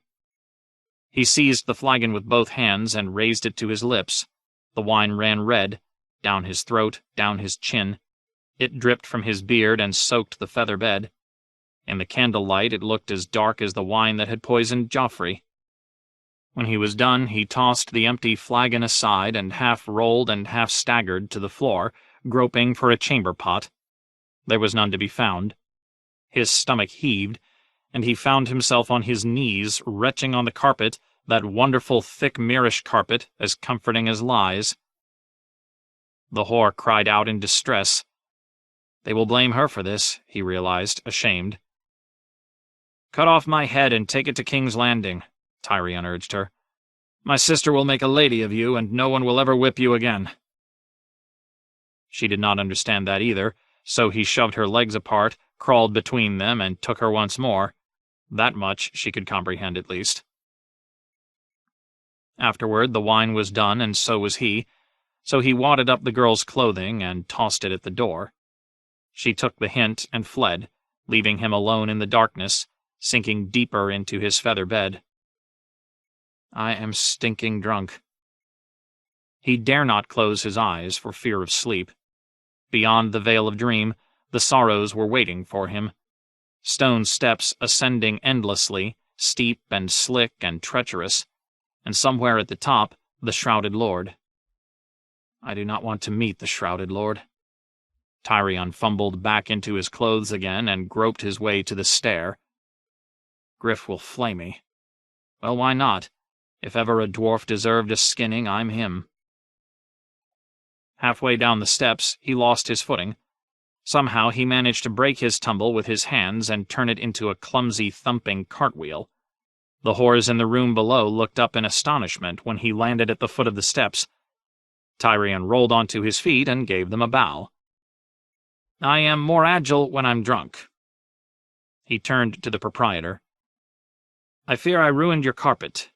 He seized the flagon with both hands and raised it to his lips. The wine ran red, down his throat, down his chin. It dripped from his beard and soaked the feather bed. In the candlelight it looked as dark as the wine that had poisoned Joffrey. When he was done, he tossed the empty flagon aside and half rolled and half staggered to the floor, groping for a chamber pot. There was none to be found. His stomach heaved, and he found himself on his knees, retching on the carpet, that wonderful thick Mirish carpet, as comforting as lies. The whore cried out in distress. They will blame her for this, he realized, ashamed. Cut off my head and take it to King's Landing, Tyrion urged her. My sister will make a lady of you, and no one will ever whip you again. She did not understand that either, so he shoved her legs apart, crawled between them, and took her once more. That much she could comprehend at least. Afterward, the wine was done, and so was he, so he wadded up the girl's clothing and tossed it at the door. She took the hint and fled, leaving him alone in the darkness, sinking deeper into his feather bed. I am stinking drunk. He dare not close his eyes for fear of sleep. Beyond the veil of dream, the sorrows were waiting for him. Stone steps ascending endlessly, steep and slick and treacherous, and somewhere at the top, the shrouded lord. I do not want to meet the shrouded lord. Tyrion fumbled back into his clothes again and groped his way to the stair. Griff will flay me. Well, why not? If ever a dwarf deserved a skinning, I'm him. Halfway down the steps, he lost his footing. Somehow he managed to break his tumble with his hands and turn it into a clumsy, thumping cartwheel. The whores in the room below looked up in astonishment when he landed at the foot of the steps. Tyrion rolled onto his feet and gave them a bow. I am more agile when I'm drunk. He turned to the proprietor. I fear I ruined your carpet.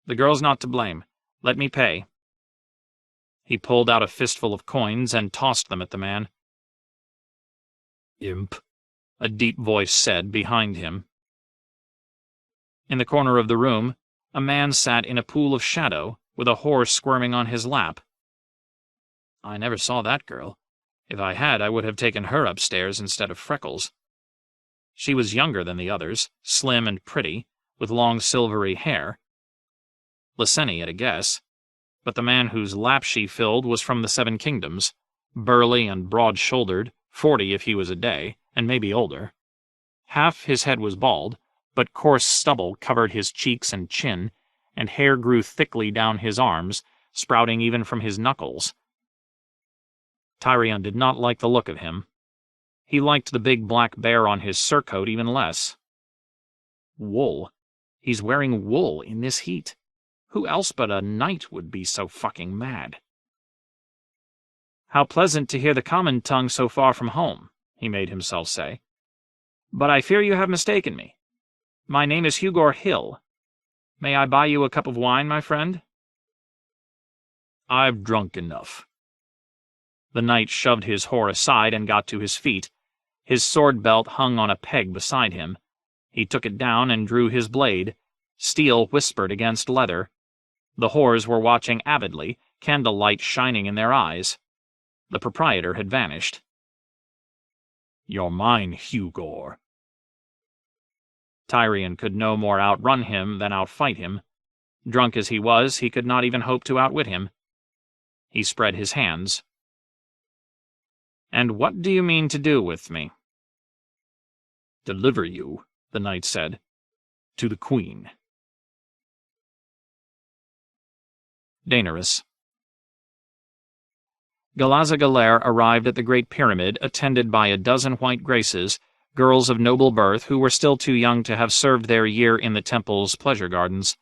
The girl's not to blame. Let me pay. He pulled out a fistful of coins and tossed them at the man. Imp, a deep voice said behind him. In the corner of the room, a man sat in a pool of shadow, with a horse squirming on his lap. I never saw that girl. If I had, I would have taken her upstairs instead of Freckles. She was younger than the others, slim and pretty, with long silvery hair. Lyseni at a guess, but the man whose lap she filled was from the Seven Kingdoms, burly and broad-shouldered, 40 if he was a day, and maybe older. Half his head was bald, but coarse stubble covered his cheeks and chin, and hair grew thickly down his arms, sprouting even from his knuckles. Tyrion did not like the look of him. He liked the big black bear on his surcoat even less. Wool. He's wearing wool in this heat. Who else but a knight would be so fucking mad? How pleasant to hear the common tongue so far from home, he made himself say. But I fear you have mistaken me. My name is Hugor Hill. May I buy you a cup of wine, my friend?" "I've drunk enough." The knight shoved his whore aside and got to his feet. His sword belt hung on a peg beside him. He took it down and drew his blade. Steel whispered against leather. The whores were watching avidly, candlelight shining in their eyes. The proprietor had vanished. "You're mine, Hugor." Tyrion could no more outrun him than outfight him. Drunk as he was, he could not even hope to outwit him. He spread his hands. "And what do you mean to do with me?" "Deliver you," the knight said, "to the queen." Daenerys. Galazagalair arrived at the Great Pyramid attended by a dozen white graces, girls of noble birth who were still too young to have served their year in the temple's pleasure gardens.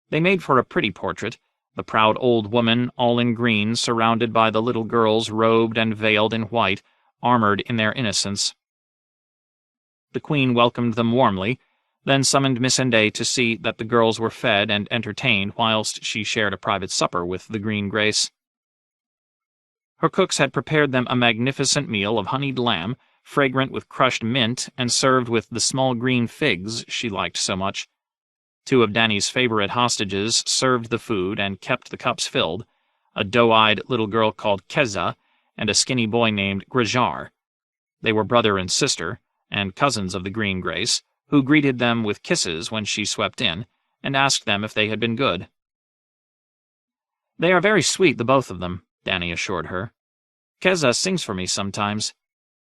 They made for a pretty portrait, the proud old woman all in green surrounded by the little girls robed and veiled in white, armored in their innocence. The queen welcomed them warmly, then summoned Melisandre to see that the girls were fed and entertained whilst she shared a private supper with the Green Grace. Her cooks had prepared them a magnificent meal of honeyed lamb, fragrant with crushed mint and served with the small green figs she liked so much. Two of Dany's favorite hostages served the food and kept the cups filled, a doe-eyed little girl called Keza and a skinny boy named Grijar. They were brother and sister, and cousins of the Green Grace, who greeted them with kisses when she swept in, and asked them if they had been good. "They are very sweet, the both of them," Dany assured her. "Keza sings for me sometimes.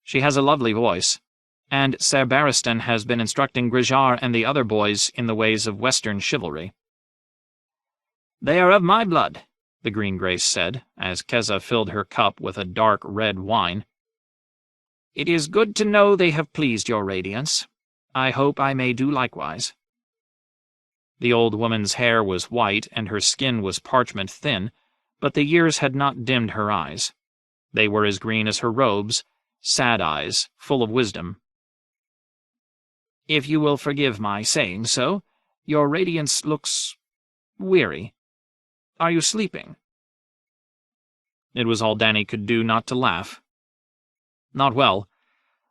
She has a lovely voice, and Ser Barristan has been instructing Grijar and the other boys in the ways of Western chivalry." "They are of my blood," the Green Grace said, as Keza filled her cup with a dark red wine. "It is good to know they have pleased your radiance. I hope I may do likewise." The old woman's hair was white and her skin was parchment thin, but the years had not dimmed her eyes. They were as green as her robes, sad eyes, full of wisdom. "If you will forgive my saying so, your radiance looks weary. Are you sleeping?" It was all Dany could do not to laugh. "Not well.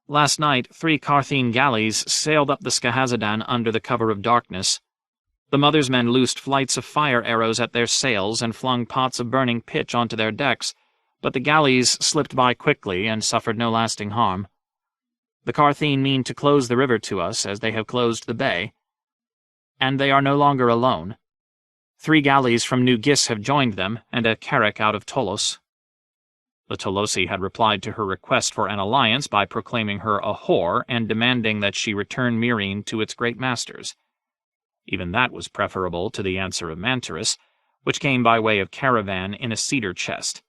Last night 3 Qartheen galleys sailed up the Skahazadan under the cover of darkness. The Mother's men loosed flights of fire arrows at their sails and flung pots of burning pitch onto their decks, but the galleys slipped by quickly and suffered no lasting harm. The Qartheen mean to close the river to us as they have closed the bay. And they are no longer alone. 3 galleys from New Gis have joined them, and a carrack out of Tolos." The Tolosi had replied to her request for an alliance by proclaiming her a whore and demanding that she return Meereen to its great masters. Even that was preferable to the answer of Mantarys, which came by way of caravan in a cedar chest.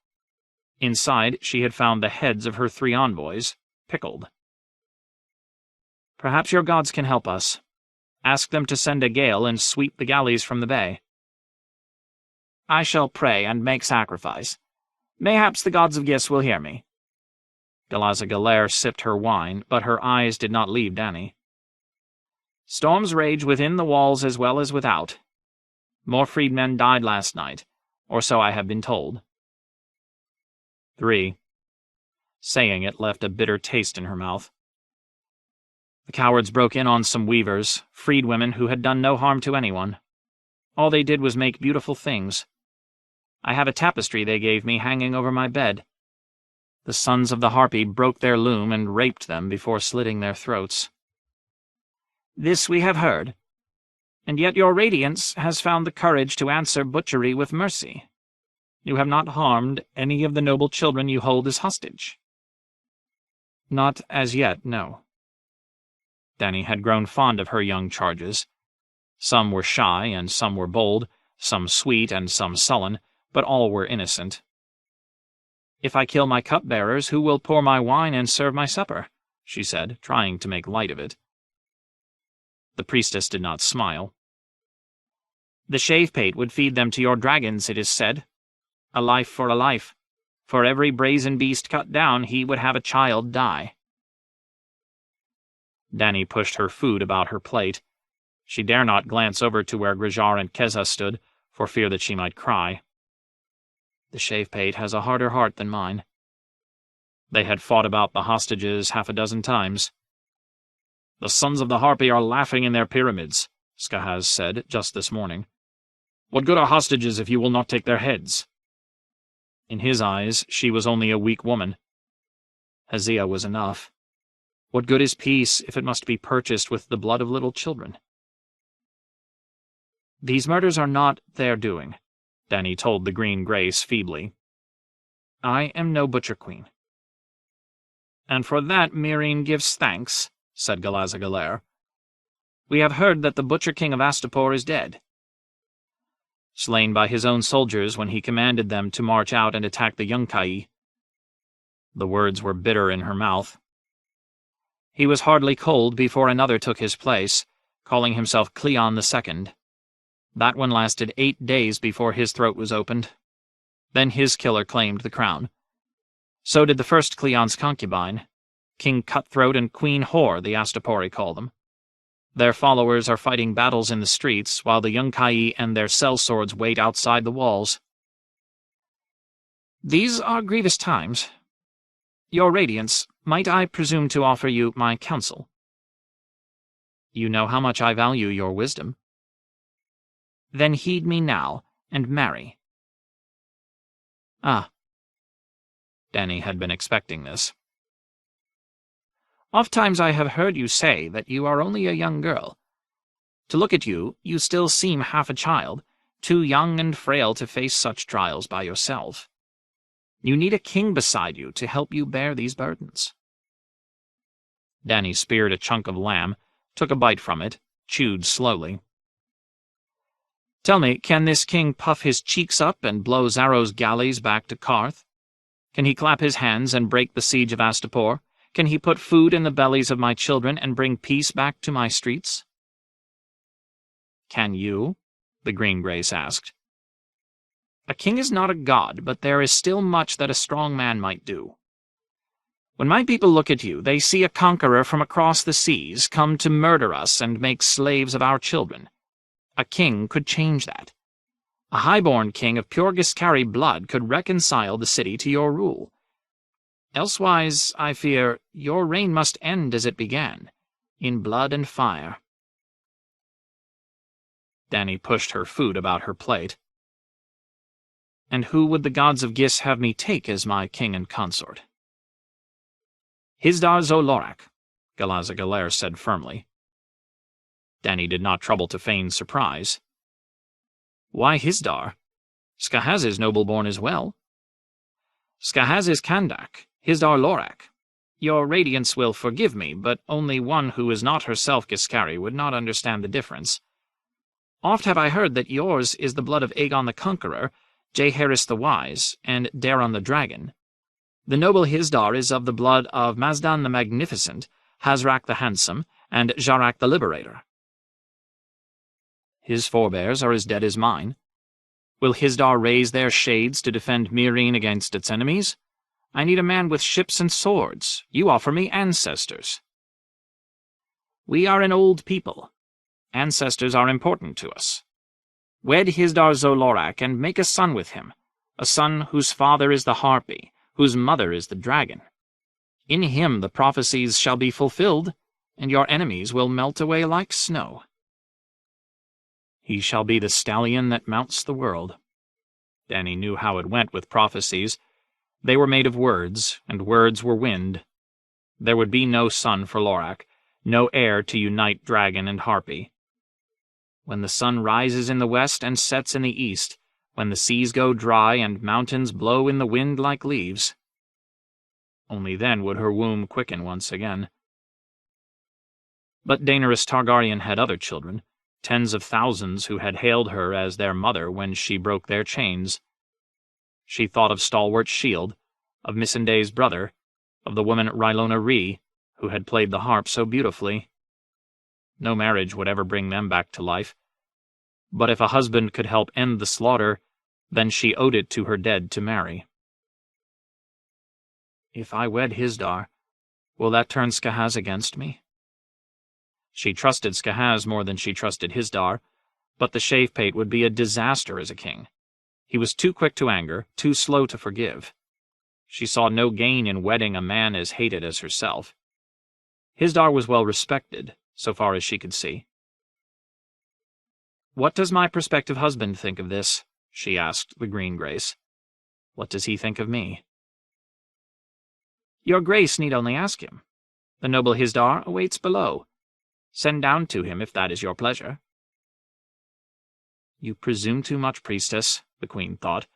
Inside she had found the heads of her 3 envoys, pickled. "Perhaps your gods can help us. Ask them to send a gale and sweep the galleys from the bay." "I shall pray and make sacrifice. Mayhaps the gods of Gis will hear me." Galazagalair sipped her wine, but her eyes did not leave Dany. "Storms rage within the walls as well as without. More freedmen died last night, or so I have been told." 3. Saying it left a bitter taste in her mouth. "The cowards broke in on some weavers, freed women who had done no harm to anyone. All they did was make beautiful things. I have a tapestry they gave me hanging over my bed. The sons of the Harpy broke their loom and raped them before slitting their throats." "This we have heard. And yet your radiance has found the courage to answer butchery with mercy. You have not harmed any of the noble children you hold as hostage." "Not as yet, no." Dany had grown fond of her young charges. Some were shy and some were bold, some sweet and some sullen, but all were innocent. "If I kill my cupbearers, who will pour my wine and serve my supper?" she said, trying to make light of it. The priestess did not smile. "The Shavepate would feed them to your dragons, it is said. A life for a life. For every brazen beast cut down, he would have a child die." Dany pushed her food about her plate. She dare not glance over to where Grijar and Keza stood, for fear that she might cry. The shave-pate has a harder heart than mine. They had fought about the hostages half a dozen times. The sons of the Harpy are laughing in their pyramids, Skahaz said just this morning. What good are hostages if you will not take their heads? In his eyes, she was only a weak woman. Hazia was enough. What good is peace if it must be purchased with the blood of little children? These murders are not their doing, Dany told the Green Grace feebly. I am no butcher queen. And for that Meereen gives thanks, said Galaza Galer. We have heard that the Butcher King of Astapor is dead. Slain by his own soldiers when he commanded them to march out and attack the Yunkai. The words were bitter in her mouth. He was hardly cold before another took his place, calling himself Cleon II. That one lasted 8 days before his throat was opened. Then his killer claimed the crown. So did the first Cleon's concubine, King Cutthroat and Queen Whore, the Astapori call them. Their followers are fighting battles in the streets, while the Yunkai and their sellswords wait outside the walls. These are grievous times. Your Radiance, might I presume to offer you my counsel? You know how much I value your wisdom. Then heed me now, and marry. Ah. Dany had been expecting this. Ofttimes I have heard you say that you are only a young girl. To look at you, you still seem half a child, too young and frail to face such trials by yourself. You need a king beside you to help you bear these burdens. Dany speared a chunk of lamb, took a bite from it, chewed slowly. Tell me, can this king puff his cheeks up and blow Zarro's galleys back to Karth? Can he clap his hands and break the siege of Astapor? Can he put food in the bellies of my children and bring peace back to my streets? Can you? The Green Grace asked. A king is not a god, but there is still much that a strong man might do. When my people look at you, they see a conqueror from across the seas come to murder us and make slaves of our children. A king could change that. A highborn king of pure Giscari blood could reconcile the city to your rule. Elsewise, I fear, your reign must end as it began, in blood and fire. Dany pushed her food about her plate. And who would the gods of Gis have me take as my king and consort? Hisdar zo Lorak, Galaza Galer said firmly. Dany did not trouble to feign surprise. Why Hisdar? Skahaz is noble-born as well. Skahaz is Kandak, Hisdar Lorak. Your Radiance will forgive me, but only one who is not herself Giscari would not understand the difference. Oft have I heard that yours is the blood of Aegon the Conqueror, Jaehaerys the Wise, and Daeron the Dragon. The noble Hisdar is of the blood of Mazdan the Magnificent, Hazrak the Handsome, and Jarak the Liberator. His forebears are as dead as mine. Will Hisdar raise their shades to defend Meereen against its enemies? I need a man with ships and swords. You offer me ancestors. We are an old people. Ancestors are important to us. Wed Hisdar zo Lorak and make a son with him, a son whose father is the Harpy, whose mother is the dragon. In him the prophecies shall be fulfilled, and your enemies will melt away like snow. He shall be the stallion that mounts the world. Dany knew how it went with prophecies. They were made of words, and words were wind. There would be no son for Lorak, no heir to unite dragon and harpy. When the sun rises in the west and sets in the east, when the seas go dry and mountains blow in the wind like leaves. Only then would her womb quicken once again. But Daenerys Targaryen had other children, tens of thousands who had hailed her as their mother when she broke their chains. She thought of stalwart Shield, of Missandei's brother, of the woman Rylona Rhee, who had played the harp so beautifully. No marriage would ever bring them back to life. But if a husband could help end the slaughter, then she owed it to her dead to marry. If I wed Hisdar, will that turn Skahaz against me? She trusted Skahaz more than she trusted Hisdar, but the Shavepate would be a disaster as a king. He was too quick to anger, too slow to forgive. She saw no gain in wedding a man as hated as herself. Hisdar was well respected, so far as she could see. "What does my prospective husband think of this?" she asked the Green Grace. "What does he think of me?" "Your Grace need only ask him. The noble Hisdar awaits below. Send down to him if that is your pleasure." "You presume too much, priestess," the queen thought,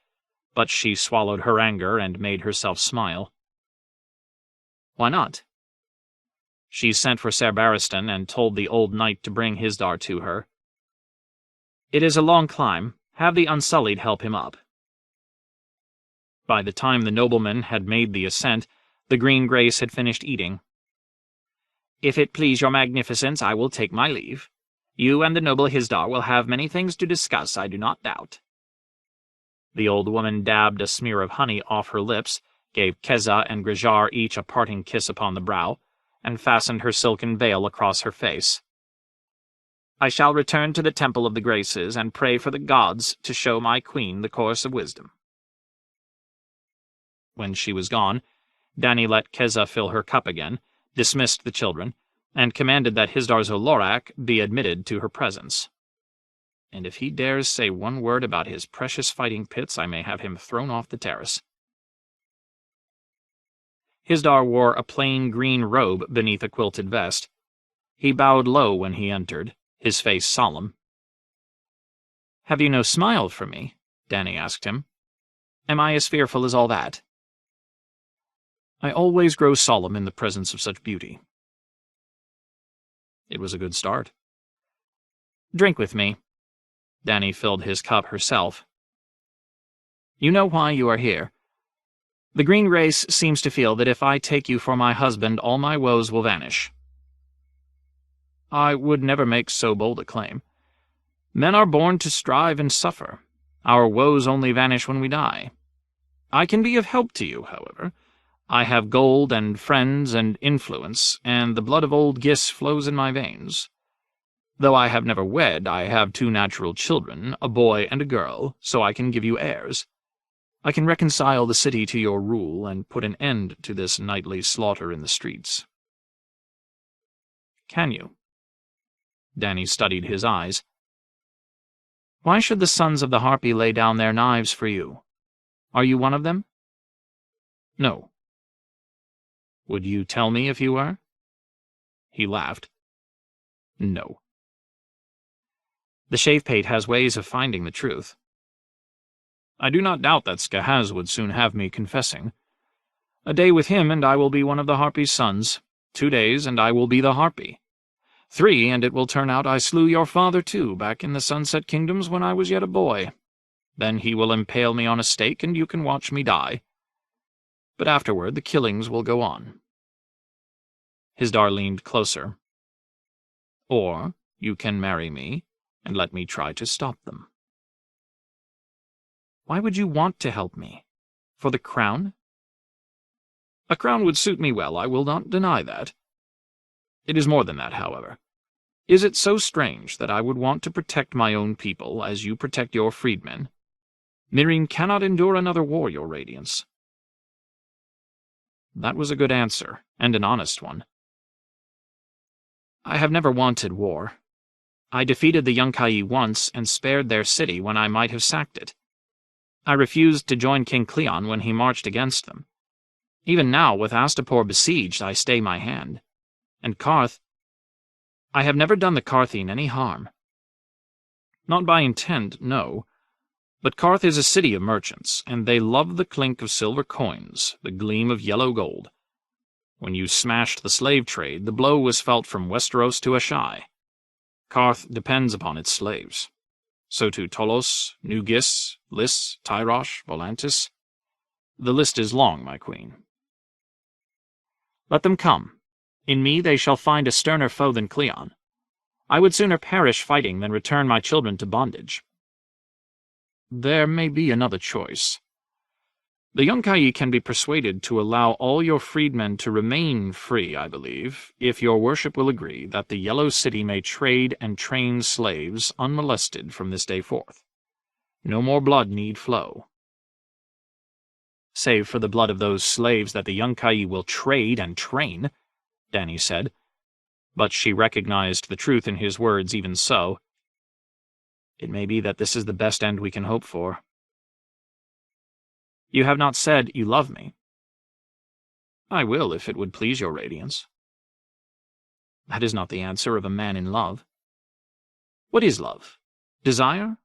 but she swallowed her anger and made herself smile. "Why not?" She sent for Ser Barristan and told the old knight to bring Hisdar to her. "It is a long climb. Have the Unsullied help him up." By the time the nobleman had made the ascent, the Green Grace had finished eating. "If it please your magnificence, I will take my leave. You and the noble Hisdar will have many things to discuss, I do not doubt." The old woman dabbed a smear of honey off her lips, gave Keza and Grijar each a parting kiss upon the brow, and fastened her silken veil across her face. "I shall return to the Temple of the Graces and pray for the gods to show my queen the course of wisdom." When she was gone, Dany let Keza fill her cup again, dismissed the children, and commanded that Hisdar zo Loraq be admitted to her presence. "And if he dares say one word about his precious fighting pits, I may have him thrown off the terrace." Hisdar wore a plain green robe beneath a quilted vest. He bowed low when he entered, his face solemn. "Have you no smile for me?" Dany asked him. "Am I as fearful as all that?" "I always grow solemn in the presence of such beauty." It was a good start. "Drink with me." Dany filled his cup herself. "You know why you are here. The Green Grace seems to feel that if I take you for my husband, all my woes will vanish." "I would never make so bold a claim. Men are born to strive and suffer. Our woes only vanish when we die. I can be of help to you, however. I have gold and friends and influence, and the blood of old Gis flows in my veins. Though I have never wed, I have 2 natural children, a boy and a girl, so I can give you heirs. I can reconcile the city to your rule and put an end to this nightly slaughter in the streets." "Can you?" Dany studied his eyes. "Why should the sons of the Harpy lay down their knives for you? Are you one of them?" "No." "Would you tell me if you were?" He laughed. "No." "The Shavepate has ways of finding the truth." "I do not doubt that Skahaz would soon have me confessing. A day with him, and I will be one of the Harpy's sons. 2 days, and I will be the Harpy. 3, and it will turn out I slew your father too, back in the Sunset Kingdoms when I was yet a boy. Then he will impale me on a stake, and you can watch me die. But afterward the killings will go on." Hisdar leaned closer. "Or you can marry me, and let me try to stop them." "Why would you want to help me? For the crown?" "A crown would suit me well, I will not deny that. It is more than that, however. Is it so strange that I would want to protect my own people as you protect your freedmen? Meereen cannot endure another war, your radiance." That was a good answer, and an honest one. "I have never wanted war. I defeated the Yunkai once and spared their city when I might have sacked it. I refused to join King Cleon when he marched against them. Even now, with Astapor besieged, I stay my hand. And Qarth, I have never done the Qartheen any harm. Not by intent, no. But Qarth is a city of merchants, and they love the clink of silver coins, the gleam of yellow gold. When you smashed the slave trade, the blow was felt from Westeros to Ashai. Qarth depends upon its slaves. So too Tolos, New Gis, Lys, Tyrosh, Volantis. The list is long, my queen." "Let them come. In me they shall find a sterner foe than Cleon. I would sooner perish fighting than return my children to bondage." "There may be another choice." The Yunkai can be persuaded to allow all your freedmen to remain free, I believe, if your worship will agree that the Yellow City may trade and train slaves unmolested from this day forth. No more blood need flow. Save for the blood of those slaves that the Yunkai will trade and train, Dany said, but she recognized the truth in his words even so. It may be that this is the best end we can hope for. You have not said you love me. I will, if it would please your radiance. That is not the answer of a man in love. What is love? Desire?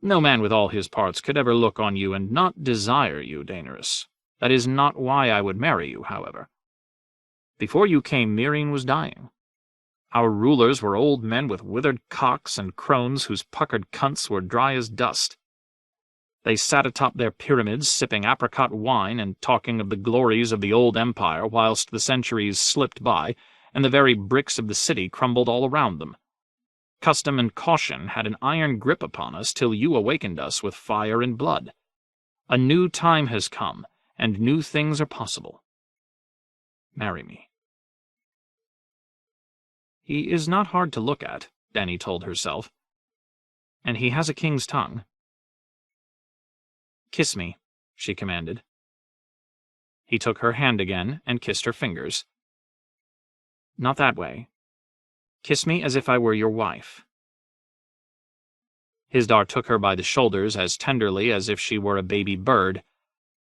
No man with all his parts could ever look on you and not desire you, Daenerys. That is not why I would marry you, however. Before you came, Meereen was dying. Our rulers were old men with withered cocks and crones whose puckered cunts were dry as dust. They sat atop their pyramids, sipping apricot wine and talking of the glories of the old empire whilst the centuries slipped by and the very bricks of the city crumbled all around them. Custom and caution had an iron grip upon us till you awakened us with fire and blood. A new time has come, and new things are possible. Marry me. He is not hard to look at, Dany told herself, and he has a king's tongue. Kiss me, she commanded. He took her hand again and kissed her fingers. Not that way. Kiss me as if I were your wife. Hisdar took her by the shoulders as tenderly as if she were a baby bird.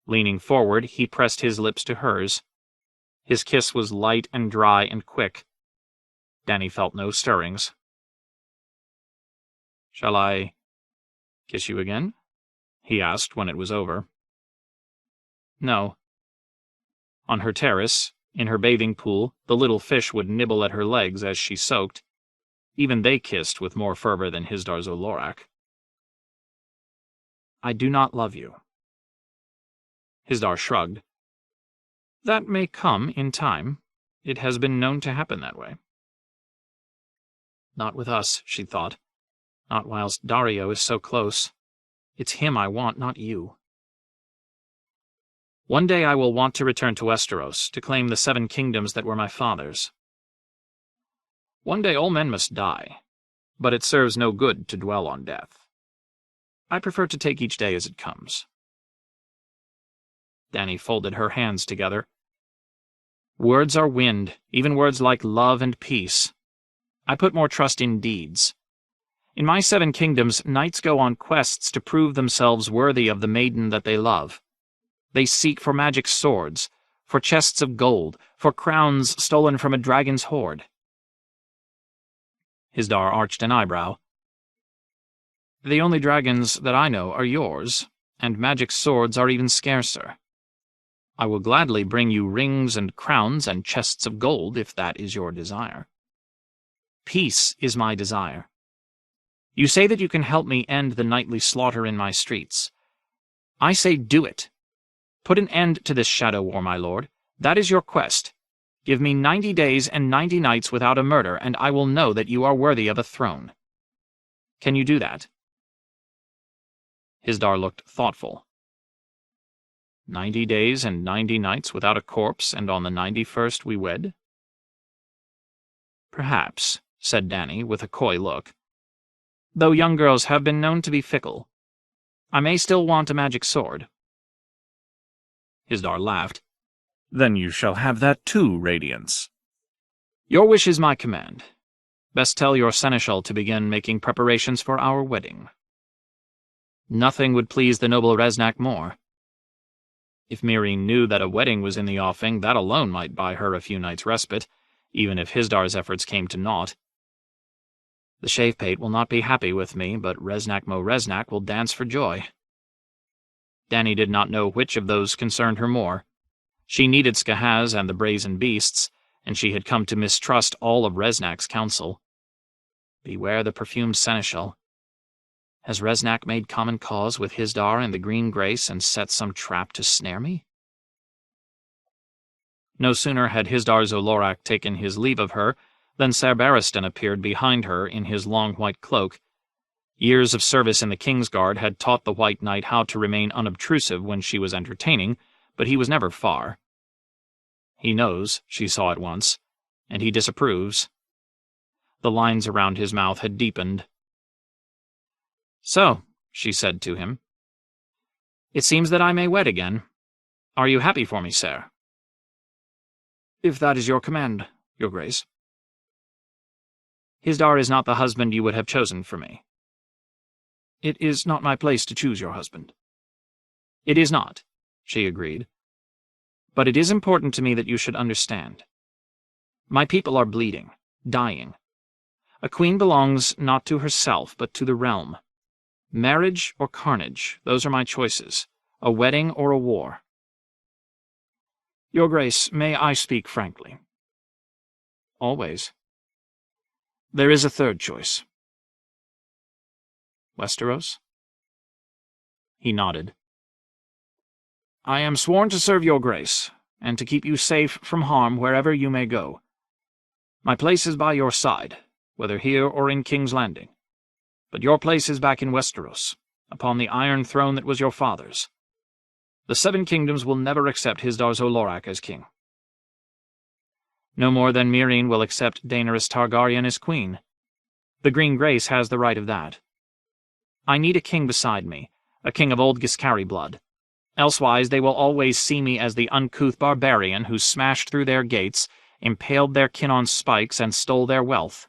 Leaning forward, he pressed his lips to hers. His kiss was light and dry and quick. Dany felt no stirrings. Shall I kiss you again? He asked when it was over. No. On her terrace, in her bathing pool, the little fish would nibble at her legs as she soaked. Even they kissed with more fervor than Hisdar's Olorak. I do not love you. Hisdar shrugged. That may come in time. It has been known to happen that way. Not with us, she thought. Not whilst Dario is so close. It's him I want, not you. One day I will want to return to Westeros, to claim the 7 kingdoms that were my father's. One day all men must die, but it serves no good to dwell on death. I prefer to take each day as it comes. Dany folded her hands together. Words are wind, even words like love and peace. I put more trust in deeds. In my 7 kingdoms, knights go on quests to prove themselves worthy of the maiden that they love. They seek for magic swords, for chests of gold, for crowns stolen from a dragon's hoard. Hisdar arched an eyebrow. The only dragons that I know are yours, and magic swords are even scarcer. I will gladly bring you rings and crowns and chests of gold if that is your desire. Peace is my desire. You say that you can help me end the nightly slaughter in my streets. I say do it. Put an end to this shadow war, my lord. That is your quest. Give me 90 days and 90 nights without a murder, and I will know that you are worthy of a throne. Can you do that? Hisdar looked thoughtful. 90 days and 90 nights without a corpse, and on the 91st we wed? Perhaps, said Dany with a coy look. Though young girls have been known to be fickle. I may still want a magic sword. Hisdar laughed. Then you shall have that too, Radiance. Your wish is my command. Best tell your seneschal to begin making preparations for our wedding. Nothing would please the noble Reznak more. If Meereen knew that a wedding was in the offing, that alone might buy her a few nights' respite, even if Hisdar's efforts came to naught. The Shavepate will not be happy with me, but Reznak Mo Reznak will dance for joy. Dany did not know which of those concerned her more. She needed Skahaz and the brazen beasts, and she had come to mistrust all of Reznak's counsel. Beware the perfumed seneschal. Has Reznak made common cause with Hisdar and the Green Grace and set some trap to snare me? No sooner had Hisdar's Olorak taken his leave of her than Ser Barristan appeared behind her in his long white cloak. Years of service in the Kingsguard had taught the White Knight how to remain unobtrusive when she was entertaining, but he was never far. He knows, she saw at once, and he disapproves. The lines around his mouth had deepened. "So," she said to him, "it seems that I may wed again. Are you happy for me, sir?" "If that is your command, your grace." "Hisdar is not the husband you would have chosen for me." "It is not my place to choose your husband." "It is not," she agreed. "But it is important to me that you should understand. My people are bleeding, dying. A queen belongs not to herself, but to the realm. Marriage or carnage, those are my choices. A wedding or a war." "Your grace, may I speak frankly?" "Always." "There is a third choice." "Westeros?" He nodded. "I am sworn to serve your grace, and to keep you safe from harm wherever you may go. My place is by your side, whether here or in King's Landing. But your place is back in Westeros, upon the Iron Throne that was your father's. The Seven Kingdoms will never accept Hisdar Zolorak as king." "No more than Meereen will accept Daenerys Targaryen as queen. The Green Grace has the right of that. I need a king beside me, a king of old Giscari blood. Elsewise they will always see me as the uncouth barbarian who smashed through their gates, impaled their kin on spikes, and stole their wealth."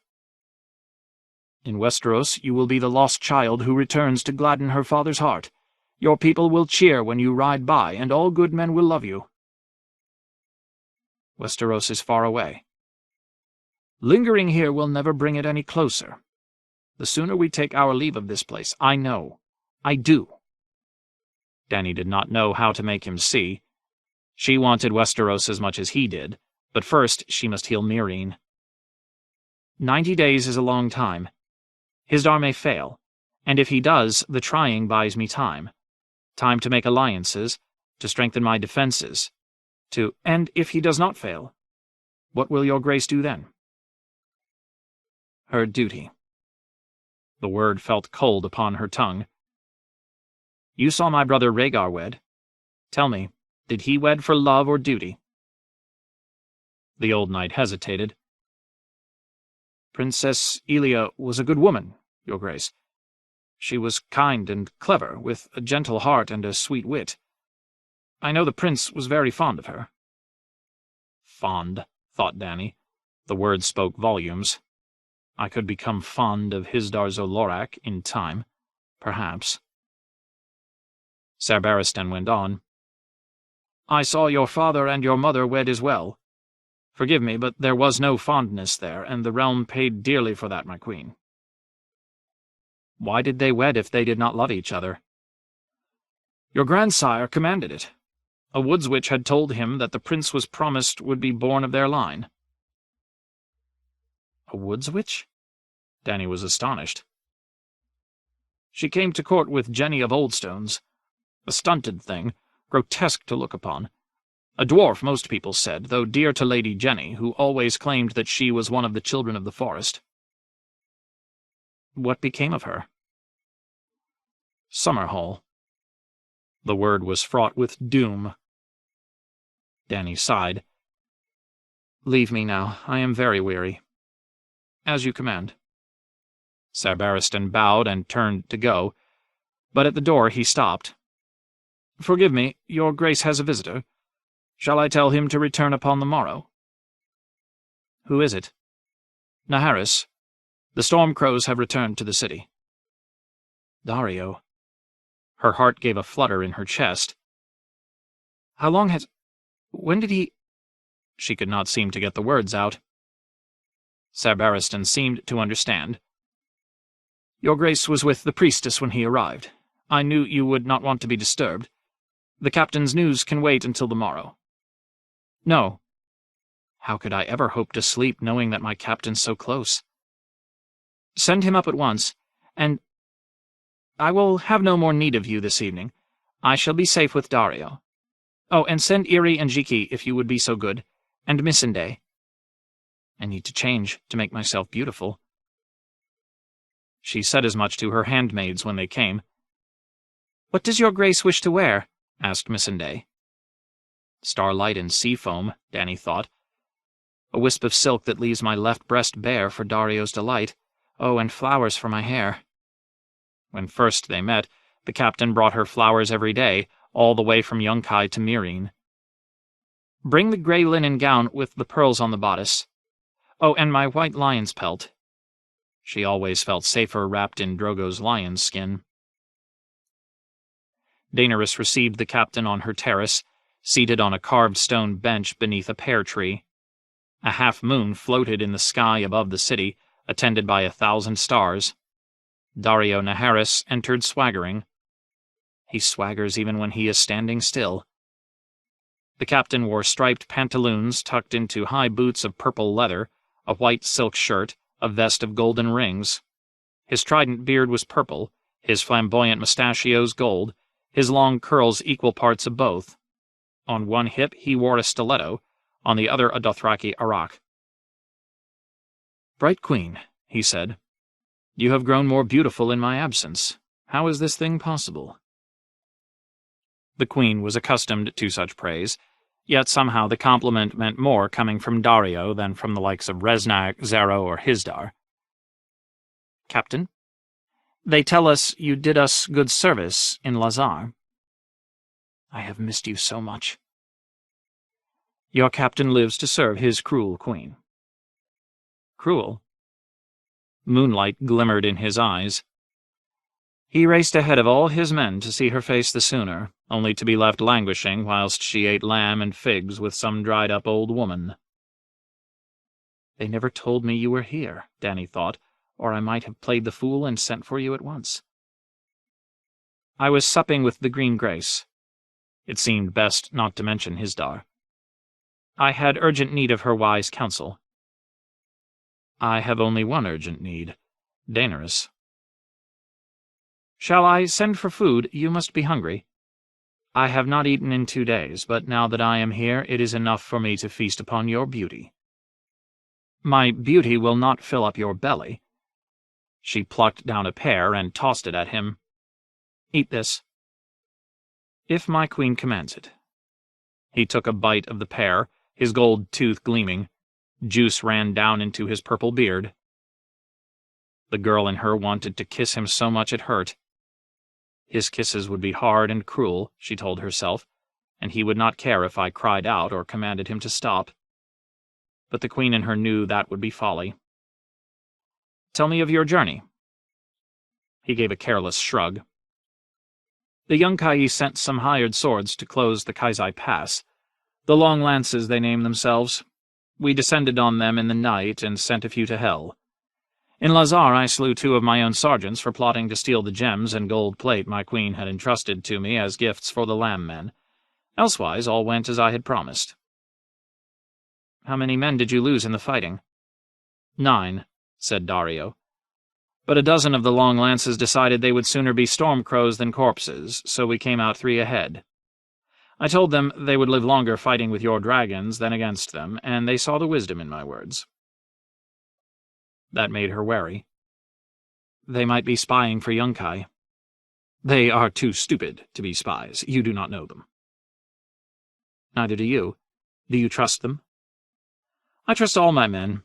"In Westeros you will be the lost child who returns to gladden her father's heart. Your people will cheer when you ride by, and all good men will love you." "Westeros is far away." "Lingering here will never bring it any closer. The sooner we take our leave of this place, I know. I do." Dany did not know how to make him see. She wanted Westeros as much as he did, but first she must heal Meereen. 90 days is a long time. Hisdar may fail, and if he does, the trying buys me time. Time to make alliances, to strengthen my defenses, And if he does not fail, what will your grace do then?" "Her duty." The word felt cold upon her tongue. "You saw my brother Rhaegar wed. Tell me, did he wed for love or duty?" The old knight hesitated. "Princess Elia was a good woman, your grace. She was kind and clever, with a gentle heart and a sweet wit. I know the prince was very fond of her." Fond, thought Dany. The word spoke volumes. I could become fond of Hisdar Zolorak in time, perhaps. Ser Barristan went on. "I saw your father and your mother wed as well. Forgive me, but there was no fondness there, and the realm paid dearly for that, my queen." "Why did they wed if they did not love each other?" "Your grandsire commanded it. A woods witch had told him that the prince was promised would be born of their line." "A woods witch?" Dany was astonished. "She came to court with Jenny of Oldstones. A stunted thing, grotesque to look upon. A dwarf, most people said, though dear to Lady Jenny, who always claimed that she was one of the children of the forest." "What became of her?" "Summerhall." The word was fraught with doom. Dany sighed. "Leave me now. I am very weary." "As you command." Ser Barristan bowed and turned to go, but at the door he stopped. "Forgive me, your grace has a visitor. Shall I tell him to return upon the morrow?" "Who is it?" "Naharis. The Stormcrows have returned to the city." "Daario." Her heart gave a flutter in her chest. "How long has... When did he..." She could not seem to get the words out. Ser Barristan seemed to understand. "Your grace was with the priestess when he arrived. I knew you would not want to be disturbed. The captain's news can wait until the morrow." "No." How could I ever hope to sleep knowing that my captain's so close? "Send him up at once, and I will have no more need of you this evening. I shall be safe with Daario. Oh, and send Irri and Jiki, if you would be so good, and Missandei." I need to change to make myself beautiful. She said as much to her handmaids when they came. "What does your grace wish to wear?" asked Melisandre. Starlight and sea foam, Dany thought. A wisp of silk that leaves my left breast bare for Daario's delight. Oh, and flowers for my hair. When first they met, the captain brought her flowers every day, all the way from Yunkai to Meereen. "Bring the grey linen gown with the pearls on the bodice. Oh, and my white lion's pelt." She always felt safer wrapped in Drogo's lion's skin. Daenerys received the captain on her terrace, seated on a carved stone bench beneath a pear tree. A half-moon floated in the sky above the city, attended by 1,000 stars. Daario Naharis entered swaggering. He swaggers even when he is standing still. The captain wore striped pantaloons tucked into high boots of purple leather, a white silk shirt, a vest of golden rings. His trident beard was purple, his flamboyant mustachios gold, his long curls equal parts of both. On one hip he wore a stiletto, on the other a Dothraki arak. "Bright Queen," he said, "you have grown more beautiful in my absence. How is this thing possible?" The queen was accustomed to such praise, yet somehow the compliment meant more coming from Daario than from the likes of Reznak, Zero, or Hizdar. "Captain, they tell us you did us good service in Lazar. I have missed you so much." "Your captain lives to serve his cruel queen." "Cruel?" Moonlight glimmered in his eyes. "He raced ahead of all his men to see her face the sooner, only to be left languishing whilst she ate lamb and figs with some dried-up old woman." "They never told me you were here," Dany thought, "or I might have played the fool and sent for you at once." "I was supping with the Green Grace." It seemed best not to mention Hizdar. "I had urgent need of her wise counsel." "I have only one urgent need, Daenerys." "Shall I send for food? You must be hungry." "I have not eaten in 2 days, but now that I am here, it is enough for me to feast upon your beauty." "My beauty will not fill up your belly." She plucked down a pear and tossed it at him. "Eat this." "If my queen commands it." He took a bite of the pear, his gold tooth gleaming. Juice ran down into his purple beard. The girl in her wanted to kiss him so much it hurt. His kisses would be hard and cruel, she told herself, and he would not care if I cried out or commanded him to stop. But the queen in her knew that would be folly. "Tell me of your journey." He gave a careless shrug. "The Yunkai sent some hired swords to close the Kaizai Pass. The Long Lances they name themselves. We descended on them in the night and sent a few to hell. In Lazar I slew 2 of my own sergeants for plotting to steal the gems and gold plate my queen had entrusted to me as gifts for the Lamb Men. Elsewise all went as I had promised." "How many men did you lose in the fighting?" 9, said Daario. "But a dozen of the Long Lances decided they would sooner be Stormcrows than corpses, so we came out 3 ahead. I told them they would live longer fighting with your dragons than against them, and they saw the wisdom in my words." That made her wary. "They might be spying for Yunkai." "They are too stupid to be spies. You do not know them." "Neither do you. Do you trust them?" "I trust all my men,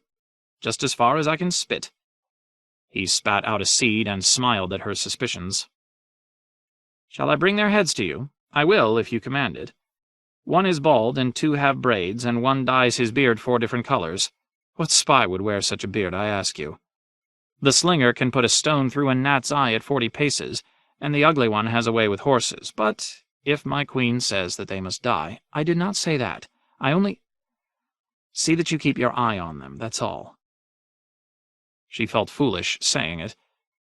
just as far as I can spit." He spat out a seed and smiled at her suspicions. "Shall I bring their heads to you? I will, if you command it. 1 is bald, and 2 have braids, and 1 dyes his beard 4 different colors. What spy would wear such a beard, I ask you? The slinger can put a stone through a gnat's eye at 40 paces, and the ugly one has a way with horses, but if my queen says that they must die, I did not say that. I only... See that you keep your eye on them, that's all." She felt foolish saying it.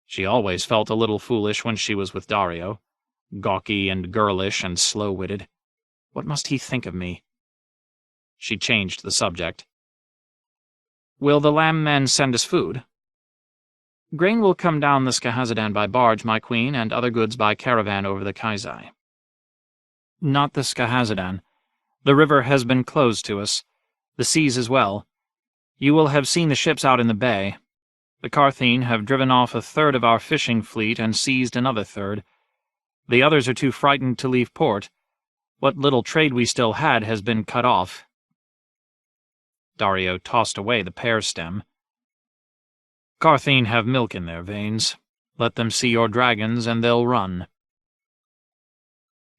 She always felt a little foolish when she was with Daario. Gawky and girlish and slow-witted. What must he think of me? She changed the subject. "Will the Lamb Men send us food?" "Grain will come down the Skahazadan by barge, my queen, and other goods by caravan over the Kaizai." "Not the Skahazadan. The river has been closed to us. The seas as well. You will have seen the ships out in the bay. The Carthene have driven off a third of our fishing fleet and seized another third. The others are too frightened to leave port. What little trade we still had has been cut off." Daario tossed away the pear stem. "Carthene have milk in their veins. Let them see your dragons, and they'll run."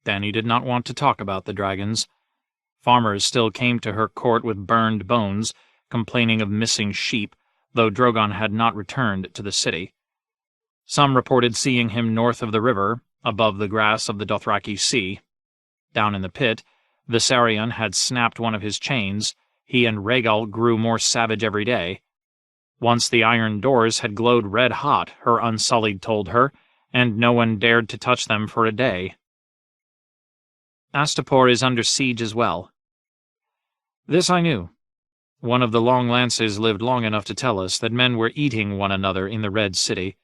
Dany did not want to talk about the dragons. Farmers still came to her court with burned bones, complaining of missing sheep, though Drogon had not returned to the city. Some reported seeing him north of the river, above the grass of the Dothraki Sea. Down in the pit, Viserion had snapped one of his chains. He and Rhaegal grew more savage every day. Once the iron doors had glowed red-hot, her Unsullied told her, and no one dared to touch them for a day. Astapor is under siege as well. This I knew. One of the Long Lances lived long enough to tell us that men were eating one another in the Red City.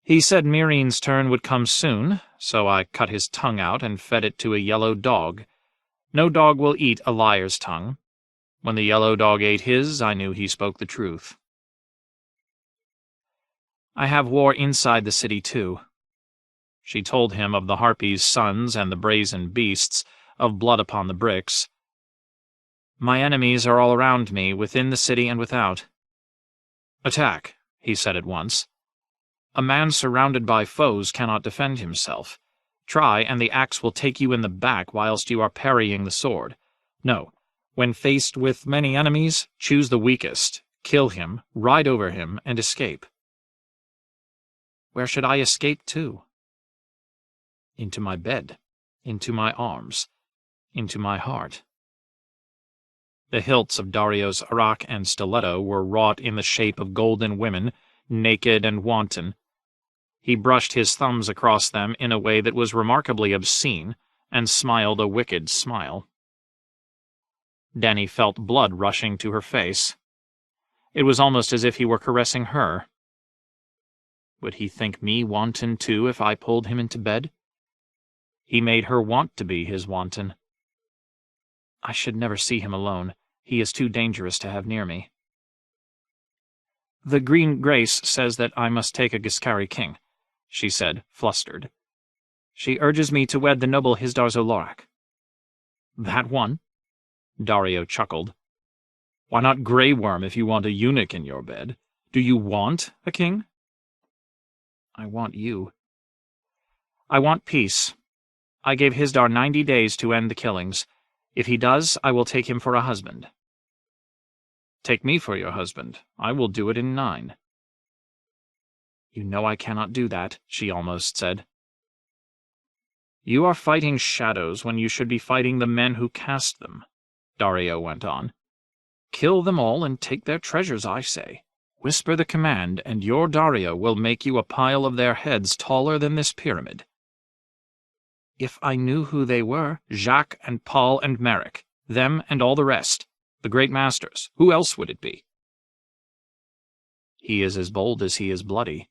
He said Myreen's turn would come soon, so I cut his tongue out and fed it to a yellow dog. No dog will eat a liar's tongue. When the yellow dog ate his, I knew he spoke the truth. I have war inside the city, too. She told him of the Harpies' sons and the brazen beasts, of blood upon the bricks. My enemies are all around me, within the city and without. Attack, he said at once. A man surrounded by foes cannot defend himself. Try, and the axe will take you in the back whilst you are parrying the sword. No, when faced with many enemies, choose the weakest, kill him, ride over him, and escape. Where should I escape to? Into my bed, into my arms, into my heart. The hilts of Daario's arak and stiletto were wrought in the shape of golden women, naked and wanton. He brushed his thumbs across them in a way that was remarkably obscene, and smiled a wicked smile. Dany felt blood rushing to her face. It was almost as if he were caressing her. Would he think me wanton too if I pulled him into bed? He made her want to be his wanton. I should never see him alone. He is too dangerous to have near me. The Green Grace says that I must take a Giscari king, she said, flustered. She urges me to wed the noble Hisdar zo Loraq. That one? Daario chuckled. Why not Grey Worm if you want a eunuch in your bed? Do you want a king? I want you. I want peace. I gave Hisdar 90 days to end the killings. If he does, I will take him for a husband. Take me for your husband. I will do it in 9. You know I cannot do that, she almost said. You are fighting shadows when you should be fighting the men who cast them, Daario went on. Kill them all and take their treasures, I say. Whisper the command, and your Daario will make you a pile of their heads taller than this pyramid. If I knew who they were, Jacques and Paul and Merrick, them and all the rest, the great masters, who else would it be? He is as bold as he is bloody.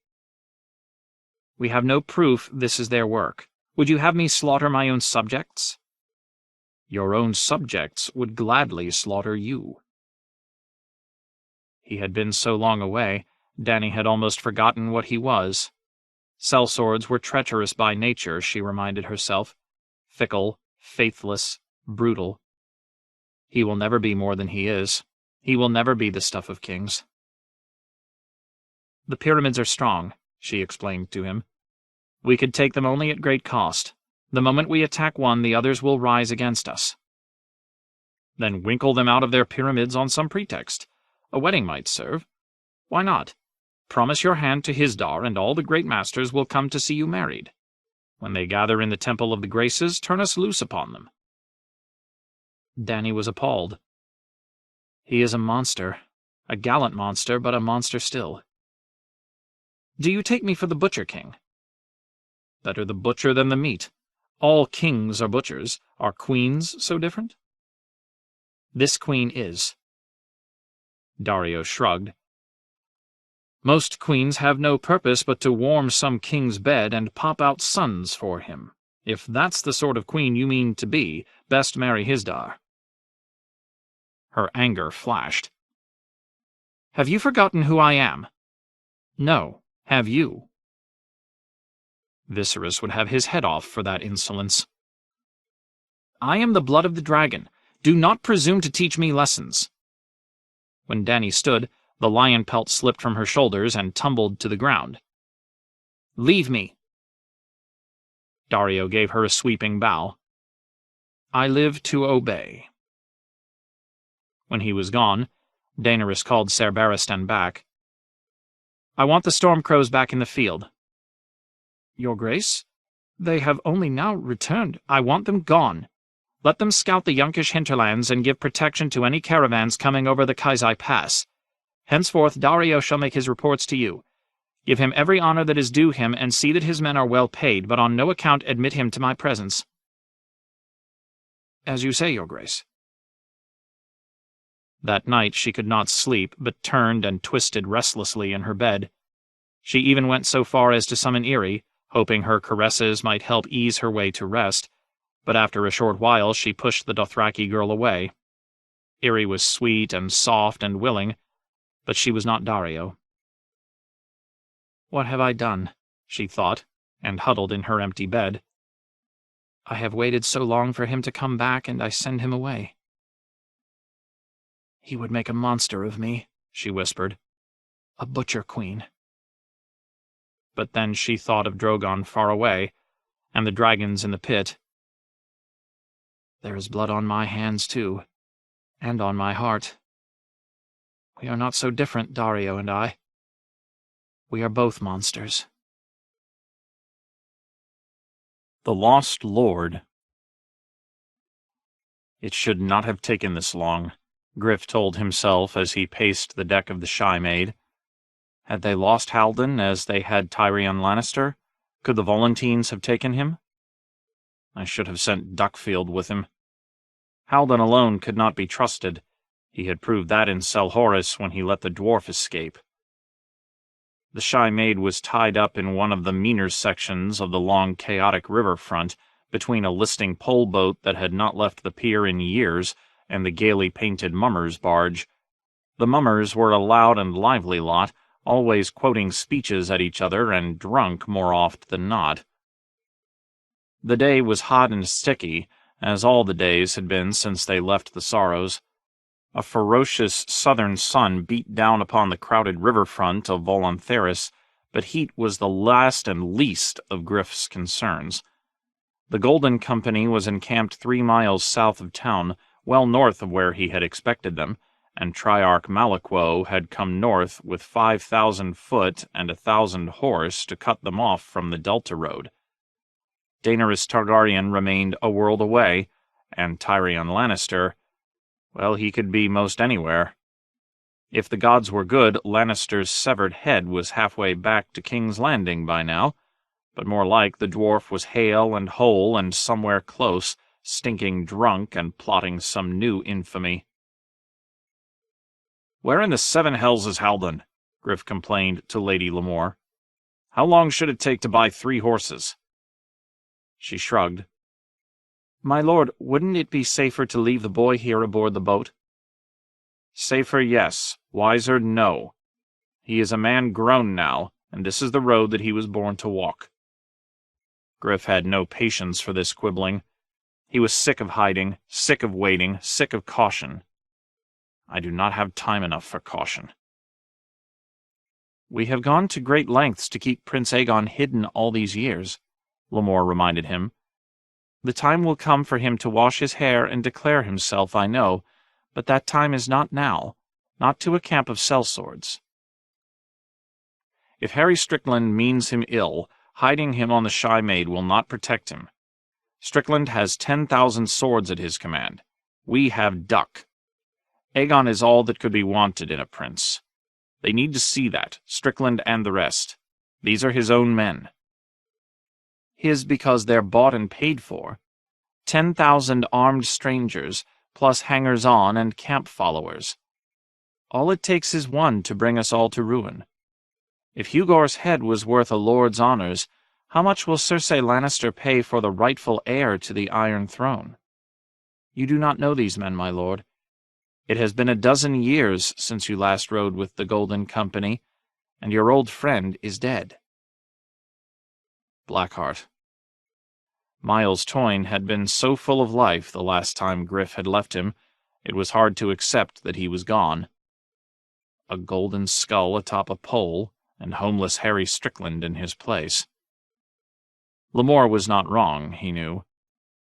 We have no proof this is their work. Would you have me slaughter my own subjects? Your own subjects would gladly slaughter you. He had been so long away, Dany had almost forgotten what he was. Sellswords were treacherous by nature, she reminded herself. Fickle, faithless, brutal. He will never be more than he is. He will never be the stuff of kings. The pyramids are strong, she explained to him. We could take them only at great cost. The moment we attack one, the others will rise against us. Then winkle them out of their pyramids on some pretext. A wedding might serve. Why not? Promise your hand to Hisdar, and all the great masters will come to see you married. When they gather in the Temple of the Graces, turn us loose upon them. Dany was appalled. He is a monster. A gallant monster, but a monster still. Do you take me for the Butcher King? Better the butcher than the meat. All kings are butchers. Are queens so different? This queen is. Daario shrugged. Most queens have no purpose but to warm some king's bed and pop out sons for him. If that's the sort of queen you mean to be, best marry Hisdar. Her anger flashed. Have you forgotten who I am? No, have you? Viserys would have his head off for that insolence. I am the blood of the dragon. Do not presume to teach me lessons. When Dany stood, the lion pelt slipped from her shoulders and tumbled to the ground. Leave me. Daario gave her a sweeping bow. I live to obey. When he was gone, Daenerys called Ser Barristan back. I want the Stormcrows back in the field. Your Grace? They have only now returned. I want them gone. Let them scout the Yunkish hinterlands and give protection to any caravans coming over the Kaizai Pass. Henceforth Daario shall make his reports to you. Give him every honor that is due him, and see that his men are well paid, but on no account admit him to my presence. As you say, Your Grace. That night she could not sleep, but turned and twisted restlessly in her bed. She even went so far as to summon Irri, hoping her caresses might help ease her way to rest, but after a short while she pushed the Dothraki girl away. Irri was sweet and soft and willing, but she was not Daario. What have I done? She thought, and huddled in her empty bed. I have waited so long for him to come back, and I send him away. He would make a monster of me, she whispered. A butcher queen. But then she thought of Drogon far away, and the dragons in the pit. There is blood on my hands, too, and on my heart. We are not so different, Daario and I. We are both monsters. The Lost Lord. It should not have taken this long, Griff told himself as he paced the deck of the Shy Maid. Had they lost Haldon as they had Tyrion Lannister? Could the Volantines have taken him? I should have sent Duckfield with him. Haldon alone could not be trusted. He had proved that in Selhorys when he let the dwarf escape. The Shy Maid was tied up in one of the meaner sections of the long, chaotic riverfront, between a listing pole boat that had not left the pier in years and the gaily painted mummers' barge. The mummers were a loud and lively lot, always quoting speeches at each other and drunk more oft than not. The day was hot and sticky, as all the days had been since they left the Sorrows. A ferocious southern sun beat down upon the crowded riverfront of Volantheris, but heat was the last and least of Griff's concerns. The Golden Company was encamped 3 miles south of town, well north of where he had expected them, and Triarch Malakwo had come north with 5,000 foot and 1,000 horse to cut them off from the Delta Road. Daenerys Targaryen remained a world away, and Tyrion Lannister, well, he could be most anywhere. If the gods were good, Lannister's severed head was halfway back to King's Landing by now, but more like the dwarf was hale and whole and somewhere close, stinking drunk and plotting some new infamy. "Where in the 7 hells is Haldon?" Griff complained to Lady Lemore. "How long should it take to buy 3 horses?" She shrugged. "My lord, wouldn't it be safer to leave the boy here aboard the boat?" "Safer, yes. Wiser, no. He is a man grown now, and this is the road that he was born to walk." Griff had no patience for this quibbling. He was sick of hiding, sick of waiting, sick of caution. I do not have time enough for caution. We have gone to great lengths to keep Prince Aegon hidden all these years, Lemore reminded him. The time will come for him to wash his hair and declare himself, I know, but that time is not now, not to a camp of sellswords. If Harry Strickland means him ill, hiding him on the Shy Maid will not protect him. Strickland has 10,000 swords at his command. We have duck. Aegon is all that could be wanted in a prince. They need to see that, Strickland and the rest. These are his own men. His because they're bought and paid for. 10,000 armed strangers, plus hangers-on and camp followers. All it takes is one to bring us all to ruin. If Hugor's head was worth a lord's honors, how much will Cersei Lannister pay for the rightful heir to the Iron Throne? You do not know these men, my lord. It has been a dozen years since you last rode with the Golden Company, and your old friend is dead." Blackheart. Miles Toyne had been so full of life the last time Griff had left him, it was hard to accept that he was gone. A golden skull atop a pole, and homeless Harry Strickland in his place. Lemore was not wrong, he knew.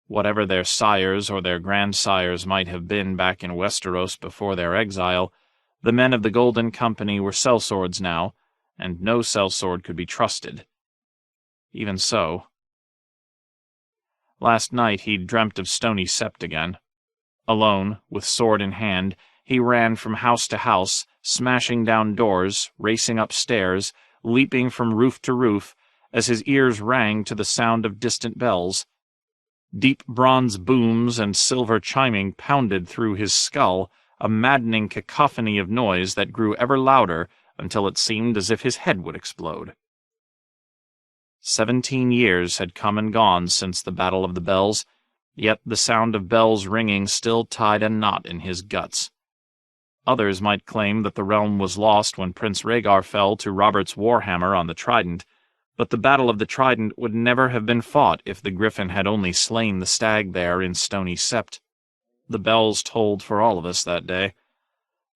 Whatever their sires or their grandsires might have been back in Westeros before their exile, the men of the Golden Company were sellswords now, and no sellsword could be trusted. Even so. Last night he'd dreamt of Stony Sept again. Alone, with sword in hand, he ran from house to house, smashing down doors, racing up stairs, leaping from roof to roof, as his ears rang to the sound of distant bells. Deep bronze booms and silver chiming pounded through his skull, a maddening cacophony of noise that grew ever louder until it seemed as if his head would explode. 17 years had come and gone since the Battle of the Bells, yet the sound of bells ringing still tied a knot in his guts. Others might claim that the realm was lost when Prince Rhaegar fell to Robert's warhammer on the Trident, but the Battle of the Trident would never have been fought if the Griffin had only slain the stag there in Stony Sept. The bells tolled for all of us that day.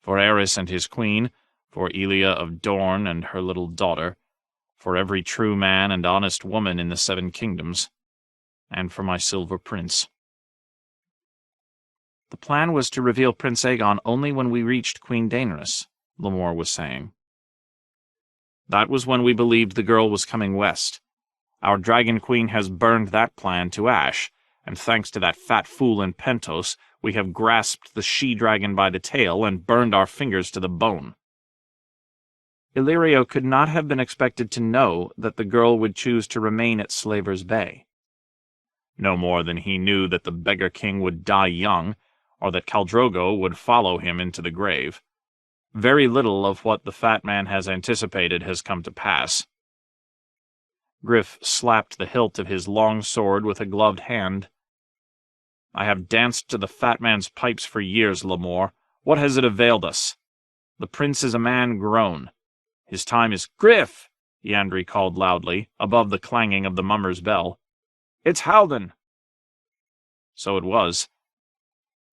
For Aerys and his queen, for Elia of Dorne and her little daughter, for every true man and honest woman in the 7 Kingdoms, and for my Silver Prince. The plan was to reveal Prince Aegon only when we reached Queen Daenerys, Lemore was saying. That was when we believed the girl was coming west. Our Dragon Queen has burned that plan to ash, and thanks to that fat fool in Pentos, we have grasped the she-dragon by the tail and burned our fingers to the bone. Illyrio could not have been expected to know that the girl would choose to remain at Slaver's Bay. No more than he knew that the Beggar King would die young, or that Khal Drogo would follow him into the grave. Very little of what the fat man has anticipated has come to pass. Griff slapped the hilt of his long sword with a gloved hand. I have danced to the fat man's pipes for years, Lemore. What has it availed us? The prince is a man grown. His time is— Griff! Yandri called loudly, above the clanging of the mummer's bell. It's Haldon! So it was.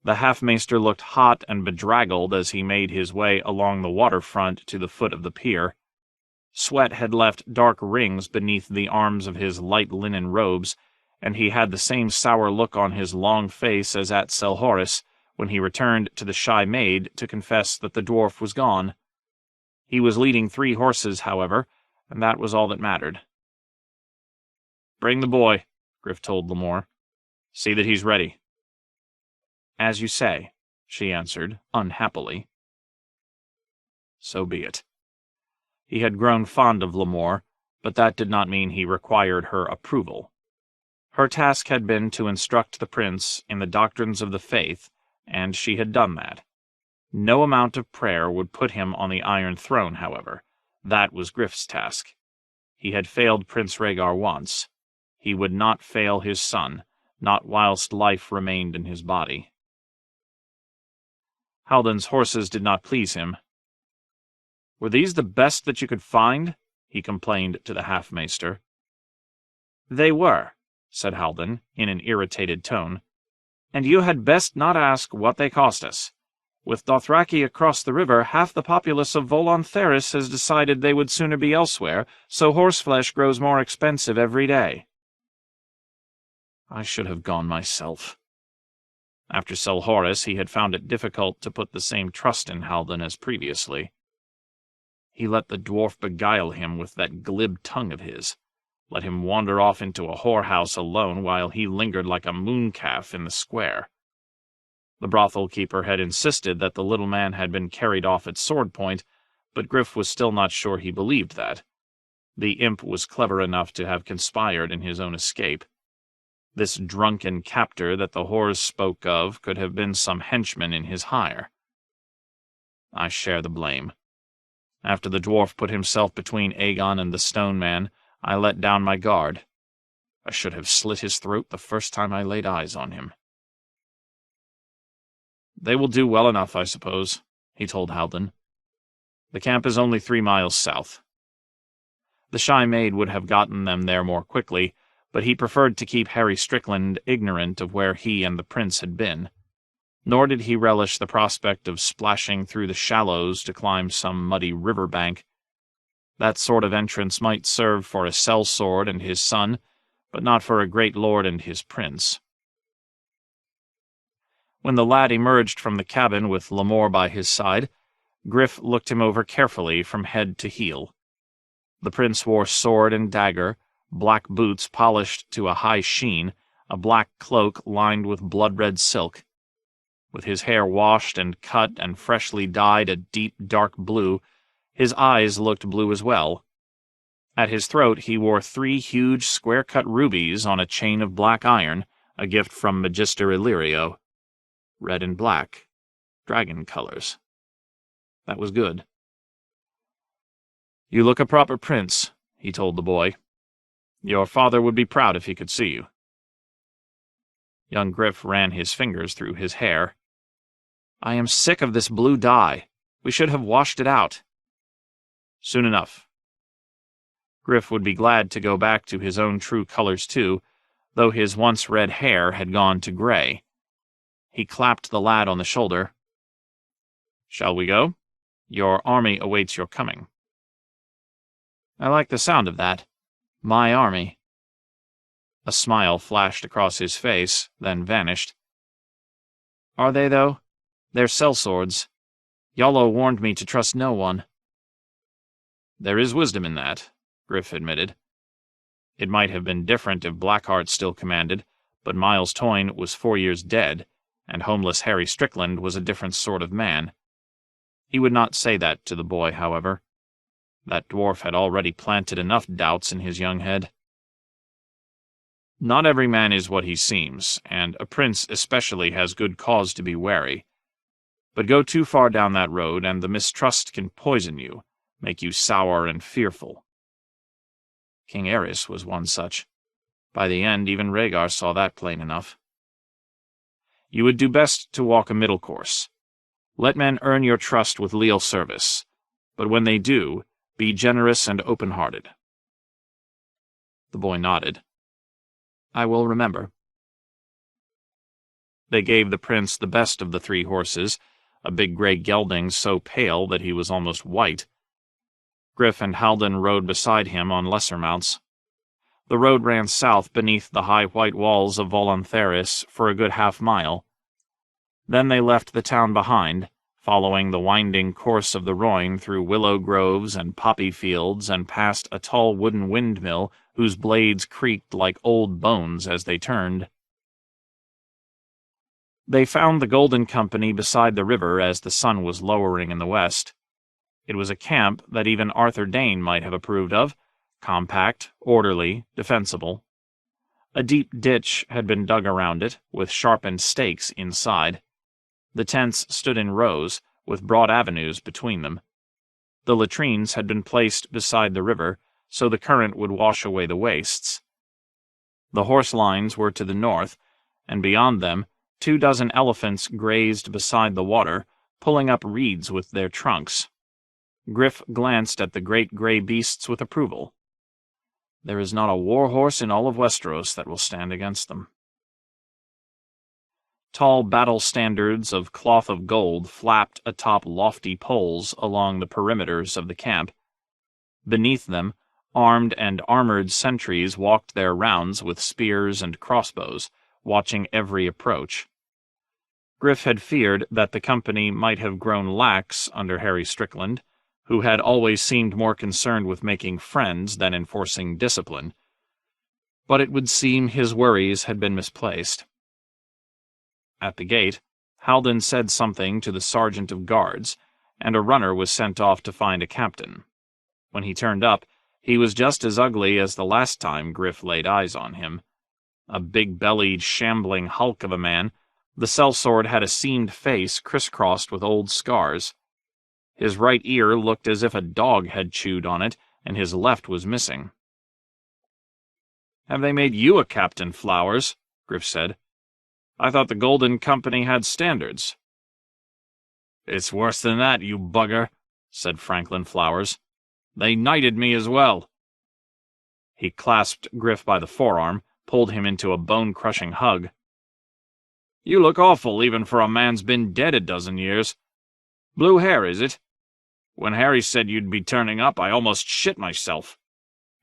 The half-maester looked hot and bedraggled as he made his way along the waterfront to the foot of the pier. Sweat had left dark rings beneath the arms of his light linen robes, and he had the same sour look on his long face as at Selhorys when he returned to the shy maid to confess that the dwarf was gone. He was leading 3 horses, however, and that was all that mattered. "Bring the boy," Griff told Lemore. "See that he's ready." "As you say," she answered, unhappily. So be it. He had grown fond of Lemore, but that did not mean he required her approval. Her task had been to instruct the prince in the doctrines of the faith, and she had done that. No amount of prayer would put him on the Iron Throne, however. That was Griff's task. He had failed Prince Rhaegar once. He would not fail his son, not whilst life remained in his body. Haldon's horses did not please him. "Were these the best that you could find?" he complained to the half-maester. "They were," said Haldon, in an irritated tone. "And you had best not ask what they cost us. With Dothraki across the river, half the populace of Volon Therys has decided they would sooner be elsewhere, so horseflesh grows more expensive every day." I should have gone myself. After Selhorys, he had found it difficult to put the same trust in Haldon as previously. He let the dwarf beguile him with that glib tongue of his, let him wander off into a whorehouse alone while he lingered like a mooncalf in the square. The brothel-keeper had insisted that the little man had been carried off at sword point, but Griff was still not sure he believed that. The imp was clever enough to have conspired in his own escape. This drunken captor that the whores spoke of could have been some henchman in his hire. I share the blame. After the dwarf put himself between Aegon and the Stone Man, I let down my guard. I should have slit his throat the first time I laid eyes on him. "They will do well enough, I suppose," he told Haldon. "The camp is only 3 miles south. The shy maid would have gotten them there more quickly, but he preferred to keep Harry Strickland ignorant of where he and the prince had been. Nor did he relish the prospect of splashing through the shallows to climb some muddy river bank. That sort of entrance might serve for a sellsword and his son, but not for a great lord and his prince. When the lad emerged from the cabin with Lamore by his side, Griff looked him over carefully from head to heel. The prince wore sword and dagger, black boots polished to a high sheen, a black cloak lined with blood-red silk. With his hair washed and cut and freshly dyed a deep dark blue, his eyes looked blue as well. At his throat he wore 3 huge square-cut rubies on a chain of black iron, a gift from Magister Illyrio. Red and black. Dragon colors. That was good. "You look a proper prince," he told the boy. "Your father would be proud if he could see you." Young Griff ran his fingers through his hair. "I am sick of this blue dye. We should have washed it out." "Soon enough." Griff would be glad to go back to his own true colors too, though his once red hair had gone to gray. He clapped the lad on the shoulder. "Shall we go? Your army awaits your coming." "I like the sound of that. My army." A smile flashed across his face, then vanished. "Are they, though? They're sellswords. Yallo warned me to trust no one." "There is wisdom in that," Griff admitted. It might have been different if Blackheart still commanded, but Miles Toyne was 4 years dead, and homeless Harry Strickland was a different sort of man. He would not say that to the boy, however. That dwarf had already planted enough doubts in his young head. Not every man is what he seems, and a prince especially has good cause to be wary. But go too far down that road, and the mistrust can poison you, make you sour and fearful. King Aerys was one such. By the end, even Rhaegar saw that plain enough. You would do best to walk a middle course. Let men earn your trust with leal service, but when they do, be generous and open-hearted. The boy nodded. "I will remember." They gave the prince the best of the 3 horses, a big gray gelding so pale that he was almost white. Griff and Haldon rode beside him on lesser mounts. The road ran south beneath the high white walls of Volontheris for a good half-mile. Then they left the town behind, following the winding course of the Rhoyne through willow groves and poppy fields and past a tall wooden windmill whose blades creaked like old bones as they turned. They found the Golden Company beside the river as the sun was lowering in the west. It was a camp that even Arthur Dayne might have approved of, compact, orderly, defensible. A deep ditch had been dug around it, with sharpened stakes inside. The tents stood in rows, with broad avenues between them. The latrines had been placed beside the river, so the current would wash away the wastes. The horse lines were to the north, and beyond them 24 elephants grazed beside the water, pulling up reeds with their trunks. Griff glanced at the great gray beasts with approval. There is not a war horse in all of Westeros that will stand against them. Tall battle standards of cloth of gold flapped atop lofty poles along the perimeters of the camp. Beneath them, armed and armored sentries walked their rounds with spears and crossbows, watching every approach. Griff had feared that the company might have grown lax under Harry Strickland, who had always seemed more concerned with making friends than enforcing discipline. But it would seem his worries had been misplaced. At the gate, Haldon said something to the sergeant of guards, and a runner was sent off to find a captain. When he turned up, he was just as ugly as the last time Griff laid eyes on him. A big-bellied, shambling hulk of a man, the sellsword had a seamed face crisscrossed with old scars. His right ear looked as if a dog had chewed on it, and his left was missing. "Have they made you a captain, Flowers?" Griff said. "I thought the Golden Company had standards." "It's worse than that, you bugger," said Franklin Flowers. "They knighted me as well. He clasped Griff by the forearm, pulled him into a bone-crushing hug. "You look awful, even for a man's been dead a dozen years. Blue hair, is it? When Harry said you'd be turning up, I almost shit myself.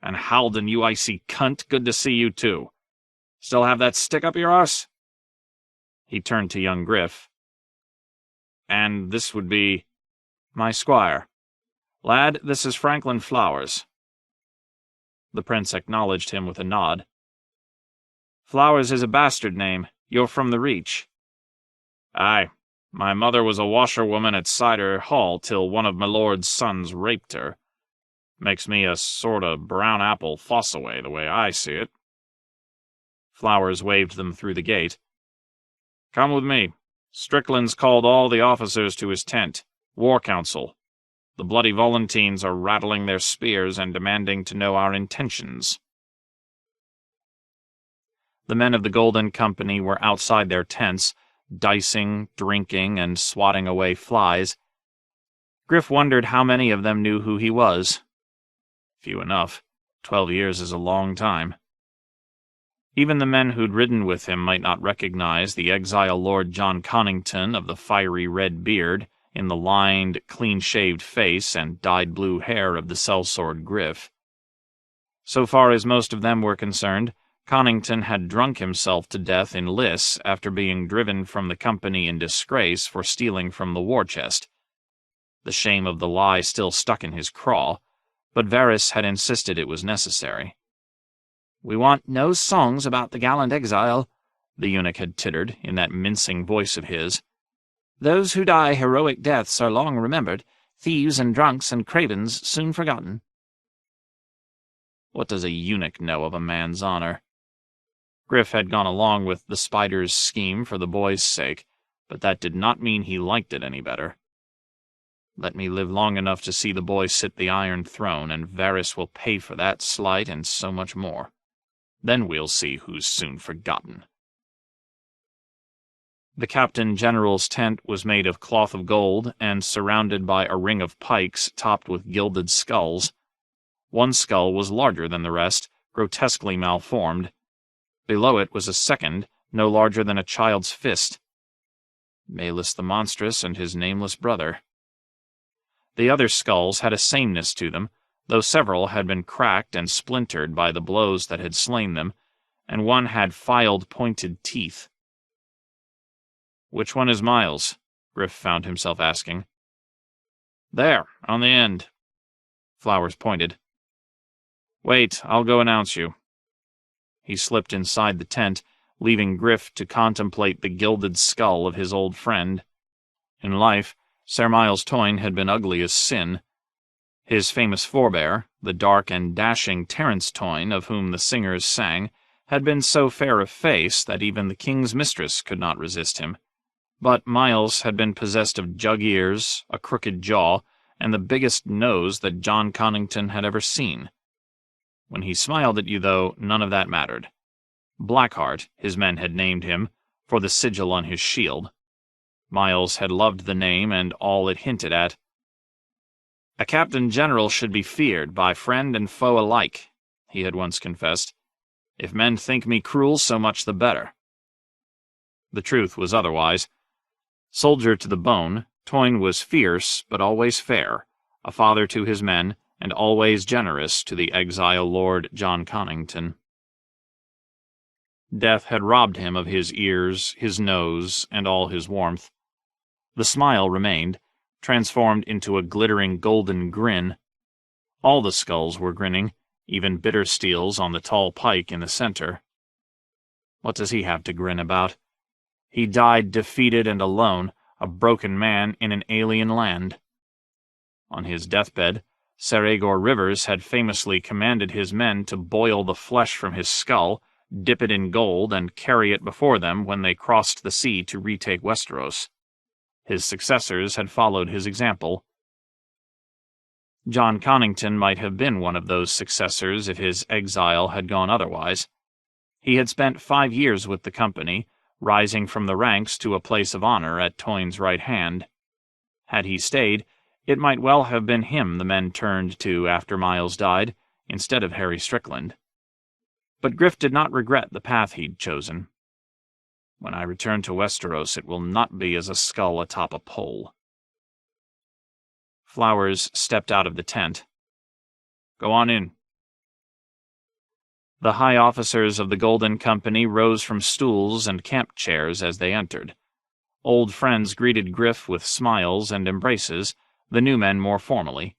And Halden, you icy cunt, good to see you too. Still have that stick up your arse?" He turned to young Griff. "And this would be my squire. Lad, this is Franklin Flowers." The prince acknowledged him with a nod. "Flowers is a bastard name. You're from the Reach." "Aye. My mother was a washerwoman at Cider Hall till one of my lord's sons raped her. Makes me a sort of brown apple Fossaway, the way I see it." Flowers waved them through the gate. "Come with me. Strickland's called all the officers to his tent. War council. The bloody Volantines are rattling their spears and demanding to know our intentions." The men of the Golden Company were outside their tents, dicing, drinking, and swatting away flies. Griff wondered how many of them knew who he was. Few enough. 12 years is a long time. Even the men who'd ridden with him might not recognize the exile Lord John Connington of the fiery red beard in the lined, clean-shaved face and dyed blue hair of the sellsword Griff. So far as most of them were concerned, Connington had drunk himself to death in Liss after being driven from the company in disgrace for stealing from the war chest. The shame of the lie still stuck in his craw, but Varys had insisted it was necessary. "We want no songs about the gallant exile," the eunuch had tittered in that mincing voice of his. "Those who die heroic deaths are long remembered, thieves and drunks and cravens soon forgotten." What does a eunuch know of a man's honor? Griff had gone along with the spider's scheme for the boy's sake, but that did not mean he liked it any better. Let me live long enough to see the boy sit the Iron Throne, and Varys will pay for that slight and so much more. Then we'll see who's soon forgotten. The Captain General's tent was made of cloth of gold and surrounded by a ring of pikes topped with gilded skulls. One skull was larger than the rest, grotesquely malformed. Below it was a second, no larger than a child's fist. Malus the Monstrous and his nameless brother. The other skulls had a sameness to them, though several had been cracked and splintered by the blows that had slain them, and one had filed pointed teeth. "Which one is Miles?" Griff found himself asking. "There, on the end." Flowers pointed. "Wait, I'll go announce you." He slipped inside the tent, leaving Griff to contemplate the gilded skull of his old friend. In life, Sir Miles Toyne had been ugly as sin. His famous forebear, the dark and dashing Terence Toyne of whom the singers sang, had been so fair of face that even the king's mistress could not resist him. But Miles had been possessed of jug ears, a crooked jaw, and the biggest nose that John Connington had ever seen. When he smiled at you, though, none of that mattered. Blackheart, his men had named him, for the sigil on his shield. Miles had loved the name and all it hinted at. "A Captain General should be feared by friend and foe alike," he had once confessed. "If men think me cruel, so much the better." The truth was otherwise. Soldier to the bone, Toyne was fierce but always fair, a father to his men, and always generous to the exile Lord John Connington. Death had robbed him of his ears, his nose, and all his warmth. The smile remained, transformed into a glittering golden grin. All the skulls were grinning, even Bittersteel's on the tall pike in the center. What does he have to grin about? He died defeated and alone, a broken man in an alien land. On his deathbed, Ser Aegor Rivers had famously commanded his men to boil the flesh from his skull, dip it in gold, and carry it before them when they crossed the sea to retake Westeros. His successors had followed his example. John Connington might have been one of those successors if his exile had gone otherwise. He had spent 5 years with the company, rising from the ranks to a place of honor at Toyne's right hand. Had he stayed, it might well have been him the men turned to after Miles died, instead of Harry Strickland. But Griff did not regret the path he'd chosen. When I return to Westeros, it will not be as a skull atop a pole. Flowers stepped out of the tent. Go on in. The high officers of the Golden Company rose from stools and camp chairs as they entered. Old friends greeted Griff with smiles and embraces, the new men more formally.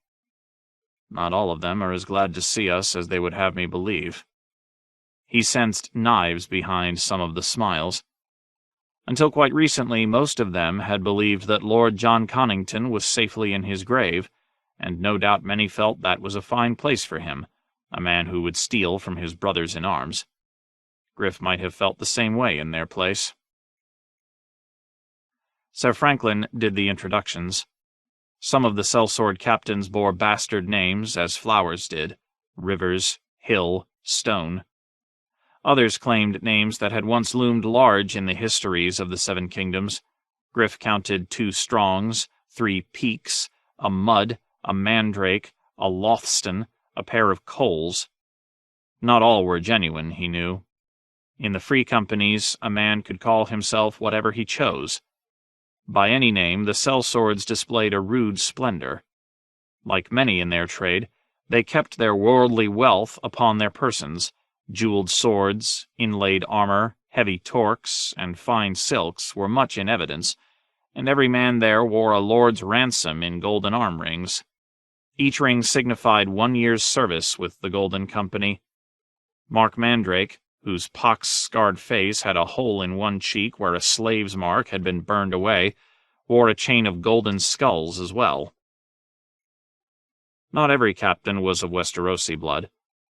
Not all of them are as glad to see us as they would have me believe. He sensed knives behind some of the smiles. Until quite recently, most of them had believed that Lord John Connington was safely in his grave, and no doubt many felt that was a fine place for him, a man who would steal from his brothers in arms. Griff might have felt the same way in their place. Sir Franklin did the introductions. Some of the sellsword captains bore bastard names, as Flowers did: Rivers, Hill, Stone. Others claimed names that had once loomed large in the histories of the Seven Kingdoms. Griff counted 2 Strongs, 3 Peaks, a Mud, a Mandrake, a Lothston, a pair of Coles. Not all were genuine, he knew. In the free companies, a man could call himself whatever he chose. By any name, the sellswords displayed a rude splendor. Like many in their trade, they kept their worldly wealth upon their persons. Jeweled swords, inlaid armor, heavy torques, and fine silks were much in evidence, and every man there wore a lord's ransom in golden arm rings. Each ring signified 1 year's service with the Golden Company. Mark Mandrake, whose pox-scarred face had a hole in one cheek where a slave's mark had been burned away, wore a chain of golden skulls as well. Not every captain was of Westerosi blood.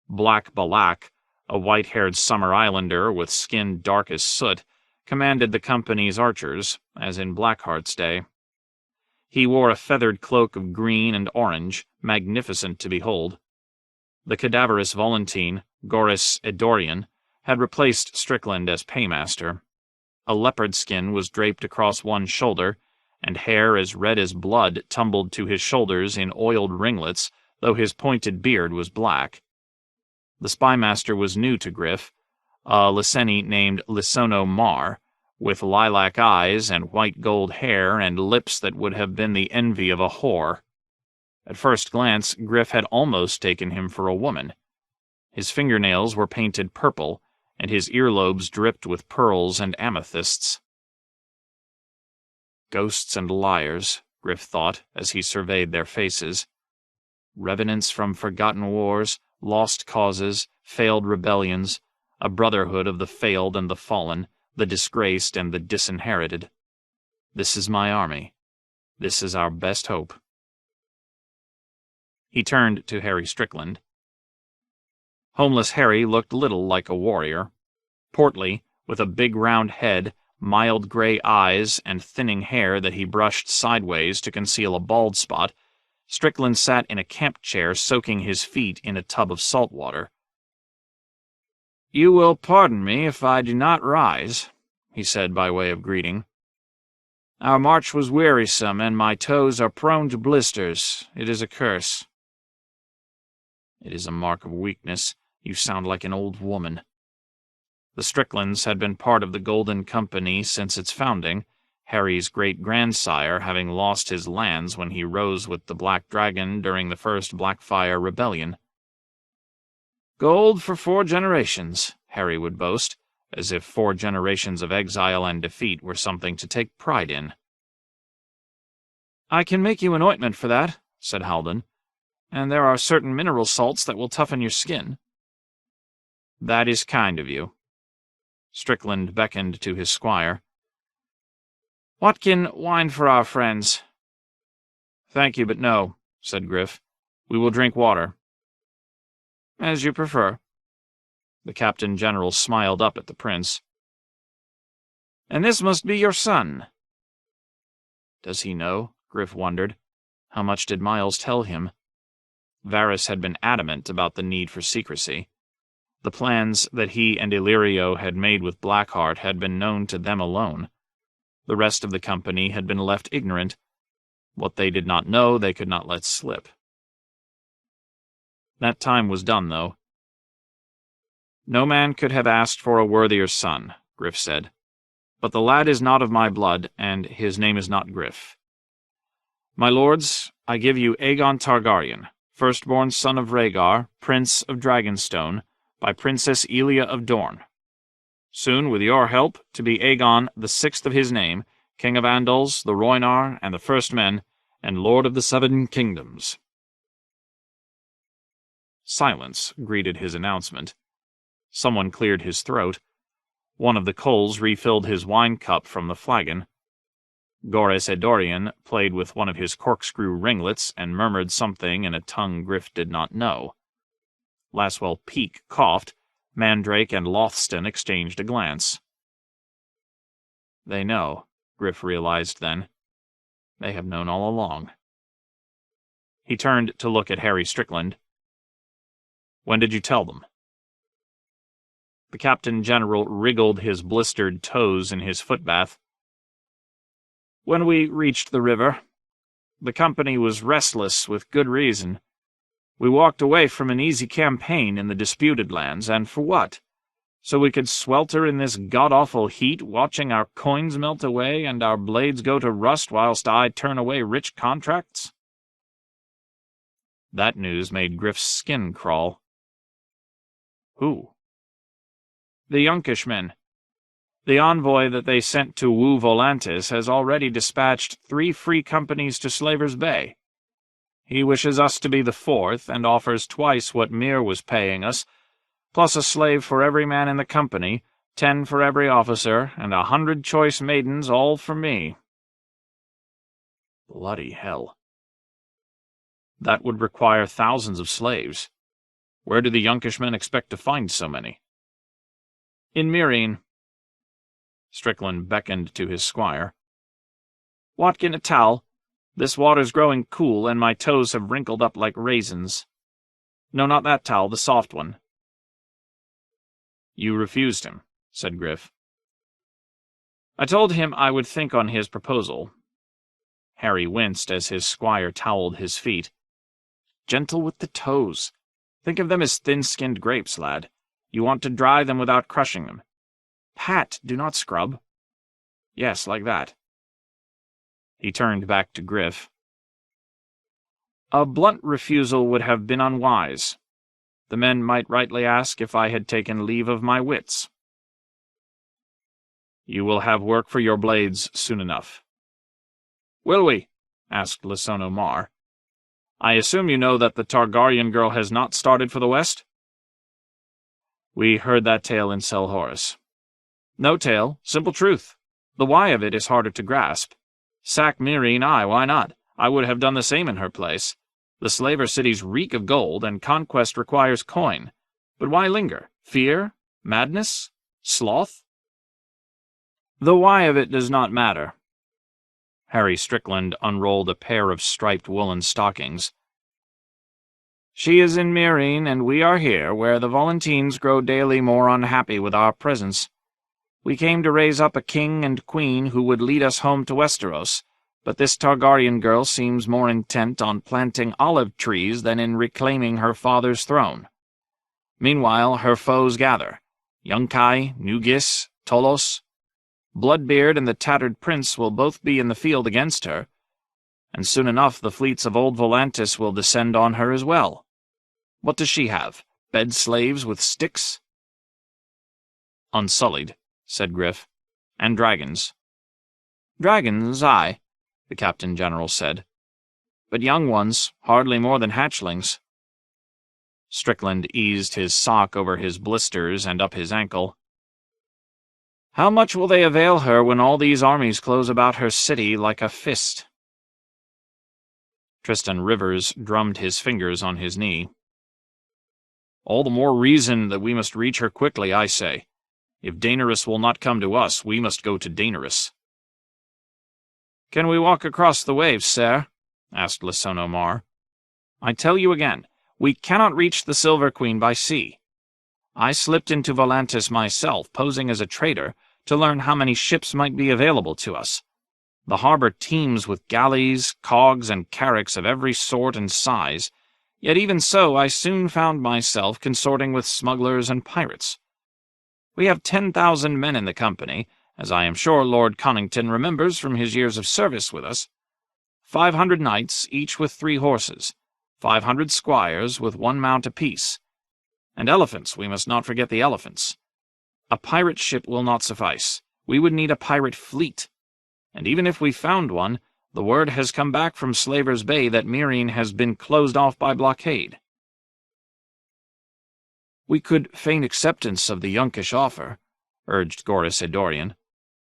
Black Balak, a white-haired summer islander with skin dark as soot, commanded the company's archers, as in Blackheart's day. He wore a feathered cloak of green and orange, magnificent to behold. The cadaverous Volantine, Goris Edorian, had replaced Strickland as paymaster. A leopard skin was draped across one shoulder, and hair as red as blood tumbled to his shoulders in oiled ringlets, though his pointed beard was black. The spymaster was new to Griff, a Lyseni named Lysono Mar, with lilac eyes and white gold hair and lips that would have been the envy of a whore. At first glance, Griff had almost taken him for a woman. His fingernails were painted purple, and his earlobes dripped with pearls and amethysts. Ghosts and liars, Griff thought as he surveyed their faces. Revenants from forgotten wars, lost causes, failed rebellions, a brotherhood of the failed and the fallen, the disgraced and the disinherited. This is my army. This is our best hope. He turned to Harry Strickland. Homeless Harry looked little like a warrior. Portly, with a big round head, mild gray eyes, and thinning hair that he brushed sideways to conceal a bald spot, Strickland sat in a camp chair soaking his feet in a tub of salt water. "You will pardon me if I do not rise," he said by way of greeting. "Our march was wearisome, and my toes are prone to blisters. It is a curse." "It is a mark of weakness. You sound like an old woman." The Stricklands had been part of the Golden Company since its founding, Harry's great-grandsire having lost his lands when he rose with the Black Dragon during the first Blackfire Rebellion. "Gold for 4 generations," Harry would boast, as if 4 generations of exile and defeat were something to take pride in. "I can make you an ointment for that," said Haldon, "and there are certain mineral salts that will toughen your skin." "That is kind of you." Strickland beckoned to his squire. "Watkin, wine for our friends." "Thank you, but no," said Griff. "We will drink water." "As you prefer." The Captain General smiled up at the prince. "And this must be your son." Does he know? Griff wondered. How much did Miles tell him? Varys had been adamant about the need for secrecy. The plans that he and Illyrio had made with Blackheart had been known to them alone. The rest of the company had been left ignorant. What they did not know they could not let slip. That time was done, though. No man could have asked for a worthier son, Griff said. But the lad is not of my blood, and his name is not Griff. My lords, I give you Aegon Targaryen, firstborn son of Rhaegar, prince of Dragonstone, by Princess Elia of Dorne. Soon, with your help, to be Aegon, the sixth of his name, king of Andals, the Rhoynar, and the First Men, and lord of the Seven Kingdoms. Silence greeted his announcement. Someone cleared his throat. One of the Coles refilled his wine cup from the flagon. Gorys Edorian played with one of his corkscrew ringlets and murmured something in a tongue Griff did not know. Laswell Peake coughed. Mandrake and Lothston exchanged a glance. They know, Griff realized then. They have known all along. He turned to look at Harry Strickland. When did you tell them? The Captain General wriggled his blistered toes in his footbath. When we reached the river, the company was restless with good reason. We walked away from an easy campaign in the disputed lands, and for what? So we could swelter in this god-awful heat, watching our coins melt away and our blades go to rust whilst I turn away rich contracts? That news made Griff's skin crawl. Who? The Yunkish men. The envoy that they sent to woo Volantis has already dispatched 3 free companies to Slaver's Bay. He wishes us to be the 4th, and offers twice what Myr was paying us, plus a slave for every man in the company, 10 for every officer, and 100 choice maidens, all for me. Bloody hell. That would require thousands of slaves. Where do the Yunkish men expect to find so many? In Meereen. Strickland beckoned to his squire. Watkin, a towel. This water's growing cool, and my toes have wrinkled up like raisins. No, not that towel, the soft one. You refused him, said Griff. I told him I would think on his proposal. Harry winced as his squire toweled his feet. Gentle with the toes. Think of them as thin-skinned grapes, lad. You want to dry them without crushing them. Pat, do not scrub. Yes, like that. He turned back to Griff. A blunt refusal would have been unwise. The men might rightly ask if I had taken leave of my wits. You will have work for your blades soon enough. Will we? Asked Lysono Mar. I assume you know that the Targaryen girl has not started for the west? We heard that tale in Selhorus. No tale, simple truth. The why of it is harder to grasp. Sack Meereen, aye, why not? I would have done the same in her place. The slaver cities reek of gold, and conquest requires coin. But why linger? Fear? Madness? Sloth? The why of it does not matter. Harry Strickland unrolled a pair of striped woolen stockings. She is in Meereen, and we are here, where the Volantines grow daily more unhappy with our presence. We came to raise up a king and queen who would lead us home to Westeros, but this Targaryen girl seems more intent on planting olive trees than in reclaiming her father's throne. Meanwhile, her foes gather. Yunkai, Nugis, Tolos. Bloodbeard and the tattered prince will both be in the field against her, and soon enough the fleets of old Volantis will descend on her as well. What does she have? Bed slaves with sticks? Unsullied, said Griff. And dragons. Dragons, aye, the Captain General said. But young ones, hardly more than hatchlings. Strickland eased his sock over his blisters and up his ankle. How much will they avail her when all these armies close about her city like a fist? Tristan Rivers drummed his fingers on his knee. All the more reason that we must reach her quickly, I say. If Daenerys will not come to us, we must go to Daenerys. Can we walk across the waves, sir? Asked Lysono Mar. I tell you again, we cannot reach the Silver Queen by sea. I slipped into Volantis myself, posing as a trader, to learn how many ships might be available to us. The harbor teems with galleys, cogs, and carracks of every sort and size, Yet even so I soon found myself consorting with smugglers and pirates. We have 10,000 men in the company, as I am sure Lord Connington remembers from his years of service with us. 500 knights, each with 3 horses, 500 squires with 1 mount apiece. And elephants, we must not forget the elephants. A pirate ship will not suffice. We would need a pirate fleet. And even if we found one, the word has come back from Slaver's Bay that Meereen has been closed off by blockade. We could feign acceptance of the Yunkish offer, urged Gorys Edorian.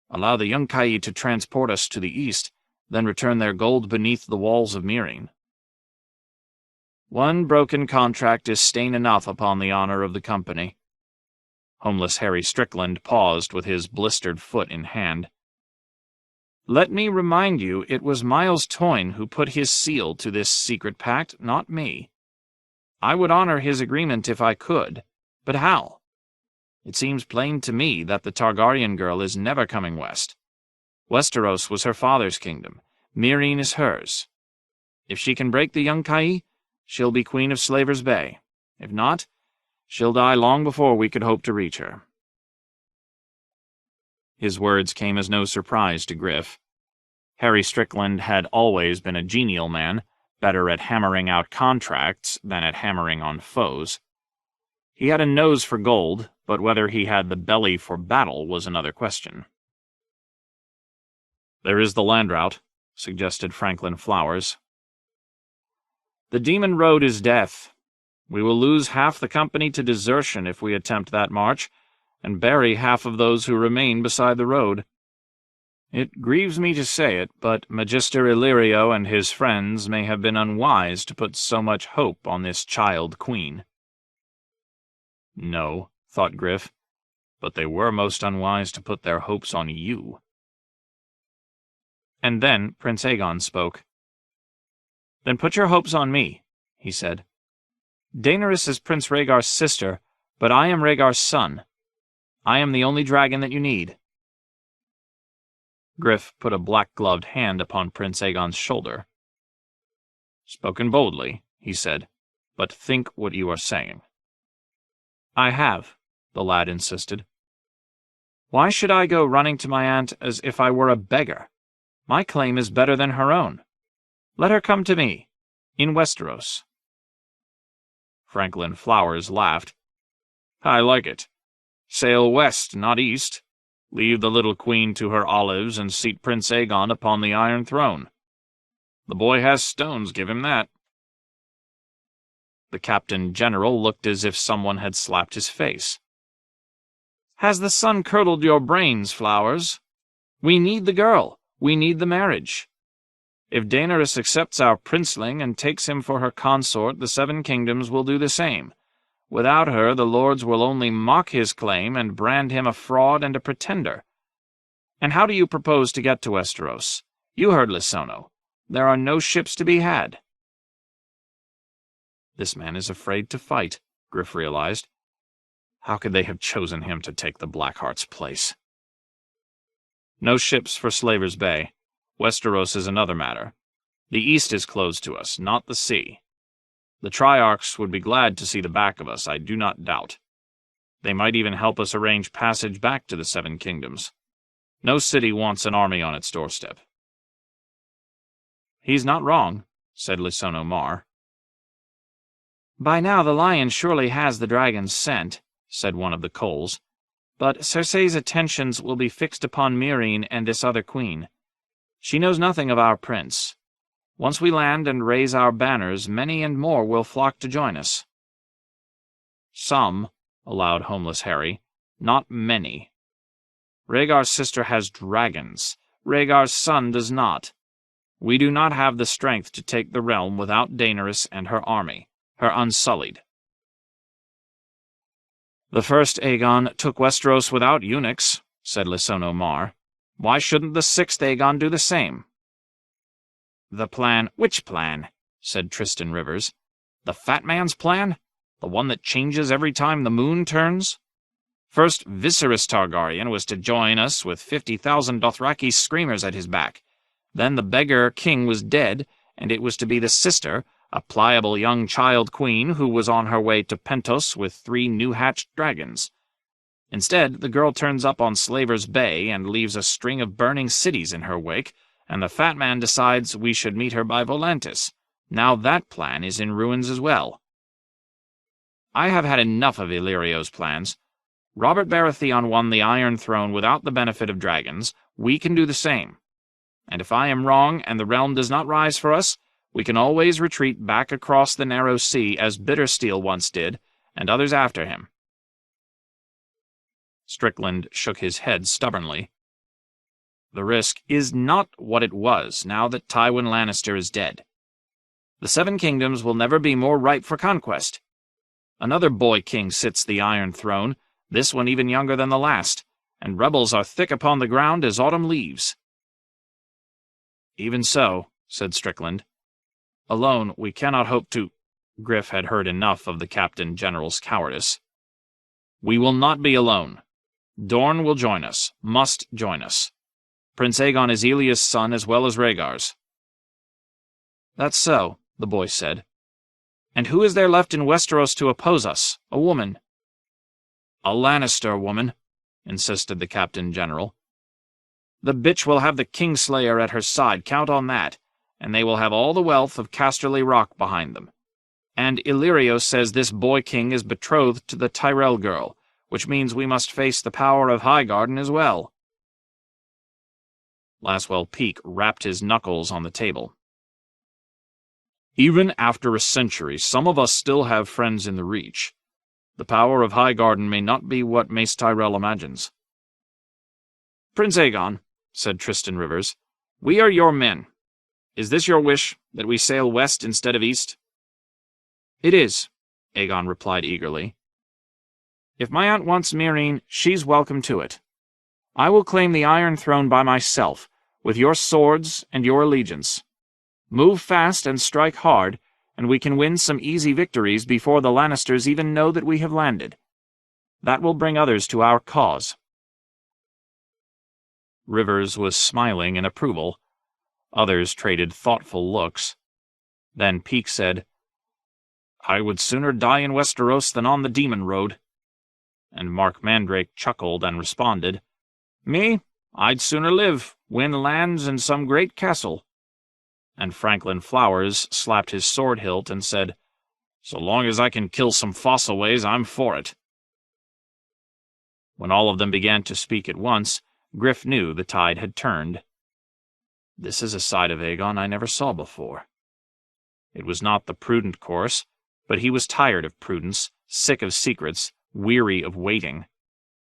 Allow the Yunkai to transport us to the east, then return their gold beneath the walls of Meereen. One broken contract is stain enough upon the honor of the company. Homeless Harry Strickland paused with his blistered foot in hand. Let me remind you, it was Miles Toyne who put his seal to this secret pact, not me. I would honor his agreement if I could, but how? It seems plain to me that the Targaryen girl is never coming west. Westeros was her father's kingdom. Meereen is hers. If she can break the Yunkai, she'll be Queen of Slaver's Bay. If not, she'll die long before we could hope to reach her. His words came as no surprise to Griff. Harry Strickland had always been a genial man, better at hammering out contracts than at hammering on foes. He had a nose for gold, but whether he had the belly for battle was another question. There is the land route, suggested Franklin Flowers. The Demon Road is death. We will lose half the company to desertion if we attempt that march, and bury half of those who remain beside the road. It grieves me to say it, but Magister Illyrio and his friends may have been unwise to put so much hope on this child queen. No, thought Griff, but they were most unwise to put their hopes on you. And then Prince Aegon spoke. Then put your hopes on me, he said. Daenerys is Prince Rhaegar's sister, but I am Rhaegar's son. I am the only dragon that you need. Griff put a black-gloved hand upon Prince Aegon's shoulder. Spoken boldly, he said, but think what you are saying. I have, the lad insisted. Why should I go running to my aunt as if I were a beggar? My claim is better than her own. Let her come to me, in Westeros. Franklin Flowers laughed. I like it. Sail west, not east. Leave the little queen to her olives and seat Prince Aegon upon the Iron Throne. The boy has stones, give him that. The Captain General looked as if someone had slapped his face. Has the sun curdled your brains, Flowers? We need the girl. We need the marriage. If Daenerys accepts our princeling and takes him for her consort, the 7 kingdoms will do the same. Without her, the lords will only mock his claim and brand him a fraud and a pretender. And how do you propose to get to Westeros? You heard Lisono. There are no ships to be had. This man is afraid to fight, Griff realized. How could they have chosen him to take the Blackheart's place? No ships for Slaver's Bay. Westeros is another matter. The east is closed to us, not the sea. The Triarchs would be glad to see the back of us, I do not doubt. They might even help us arrange passage back to the 7 kingdoms. No city wants an army on its doorstep. He's not wrong, said Lisono Mar. By now the lion surely has the dragon's scent, said one of the Coles. But Cersei's attentions will be fixed upon Meereen and this other queen. She knows nothing of our prince. Once we land and raise our banners, many and more will flock to join us. Some, allowed homeless Harry, not many. Rhaegar's sister has dragons. Rhaegar's son does not. We do not have the strength to take the realm without Daenerys and her army, her unsullied. The first Aegon took Westeros without eunuchs, said Lisono Mar. Why shouldn't the 6th Aegon do the same? The plan— Which plan? Said Tristan Rivers. The fat man's plan? The one that changes every time the moon turns? First, Viserys Targaryen was to join us with 50,000 Dothraki screamers at his back. Then the beggar king was dead, and it was to be the sister, a pliable young child queen who was on her way to Pentos with 3 new-hatched dragons. Instead, the girl turns up on Slaver's Bay and leaves a string of burning cities in her wake, and the fat man decides we should meet her by Volantis. Now that plan is in ruins as well. I have had enough of Illyrio's plans. Robert Baratheon won the Iron Throne without the benefit of dragons. We can do the same. And if I am wrong and the realm does not rise for us, we can always retreat back across the narrow sea as Bittersteel once did, and others after him. Strickland shook his head stubbornly. The risk is not what it was now that Tywin Lannister is dead. The Seven Kingdoms will never be more ripe for conquest. Another boy king sits the Iron Throne, this one even younger than the last, and rebels are thick upon the ground as autumn leaves. Even so, said Strickland. Alone we cannot hope to— Griff had heard enough of the Captain General's cowardice. We will not be alone. Dorne will join us, must join us. Prince Aegon is Elia's son as well as Rhaegar's. That's so, the boy said. And who is there left in Westeros to oppose us? A woman. A Lannister woman, insisted the Captain General. The bitch will have the Kingslayer at her side, count on that, and they will have all the wealth of Casterly Rock behind them. And Illyrio says this boy king is betrothed to the Tyrell girl, which means we must face the power of Highgarden as well. Laswell Peake rapped his knuckles on the table. Even after a century, some of us still have friends in the Reach. The power of Highgarden may not be what Mace Tyrell imagines. Prince Aegon, said Tristan Rivers, we are your men. Is this your wish, that we sail west instead of east? It is, Aegon replied eagerly. If my aunt wants Meereen, she's welcome to it. I will claim the Iron Throne by myself, with your swords and your allegiance. Move fast and strike hard, and we can win some easy victories before the Lannisters even know that we have landed. That will bring others to our cause. Rivers was smiling in approval. Others traded thoughtful looks. Then Peake said, I would sooner die in Westeros than on the Demon Road. And Mark Mandrake chuckled and responded, Me? I'd sooner live, win lands in some great castle. And Franklin Flowers slapped his sword hilt and said, So long as I can kill some Fossleways, I'm for it. When all of them began to speak at once, Griff knew the tide had turned. This is a side of Aegon I never saw before. It was not the prudent course, but he was tired of prudence, sick of secrets, weary of waiting.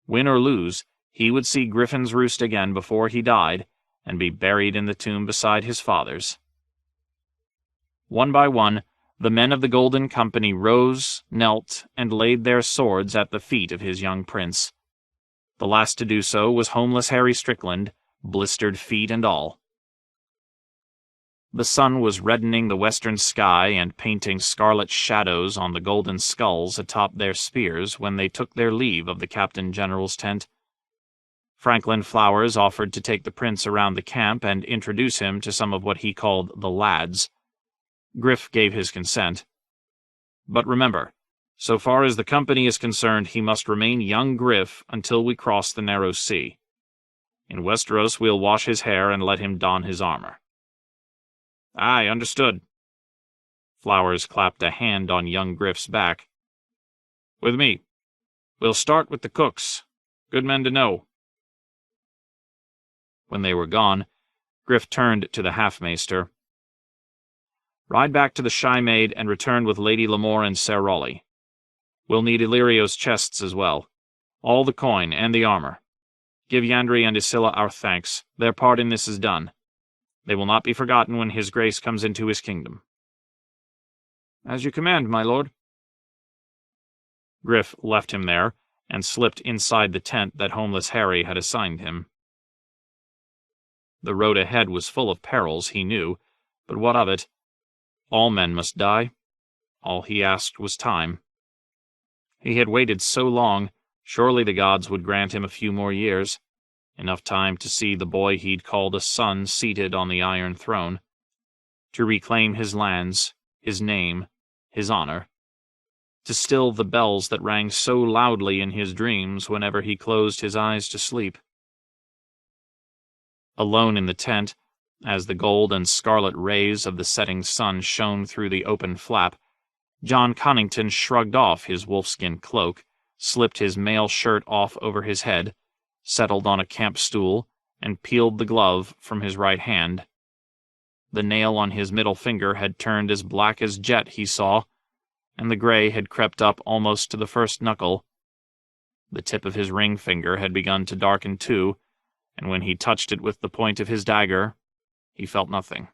Win or lose, he would see Griffin's Roost again before he died, and be buried in the tomb beside his fathers. One by one, the men of the Golden Company rose, knelt, and laid their swords at the feet of his young prince. The last to do so was homeless Harry Strickland, blistered feet and all. The sun was reddening the western sky and painting scarlet shadows on the golden skulls atop their spears when they took their leave of the Captain General's tent. Franklin Flowers offered to take the prince around the camp and introduce him to some of what he called the lads. Griff gave his consent. But remember, so far as the company is concerned, he must remain young Griff until we cross the narrow sea. In Westeros we'll wash his hair and let him don his armor. Aye, understood. Flowers clapped a hand on young Griff's back. With me. We'll start with the cooks. Good men to know. When they were gone, Griff turned to the half-maester. Ride back to the Shy Maid and return with Lady Lamore and Ser Rowley. We'll need Illyrio's chests as well. All the coin and the armor. Give Yandri and Isilla our thanks. Their part in this is done. They will not be forgotten when his grace comes into his kingdom. As you command, my lord. Griff left him there, and slipped inside the tent that homeless Harry had assigned him. The road ahead was full of perils, he knew, but what of it? All men must die. All he asked was time. He had waited so long, surely the gods would grant him a few more years. Enough time to see the boy he'd called a son seated on the Iron Throne, to reclaim his lands, his name, his honor. To still the bells that rang so loudly in his dreams whenever he closed his eyes to sleep. Alone in the tent, as the gold and scarlet rays of the setting sun shone through the open flap, John Connington shrugged off his wolfskin cloak, slipped his mail shirt off over his head, settled on a camp stool, and peeled the glove from his right hand. The nail on his middle finger had turned as black as jet, he saw, and the gray had crept up almost to the first knuckle. The tip of his ring finger had begun to darken too, and when he touched it with the point of his dagger, he felt nothing.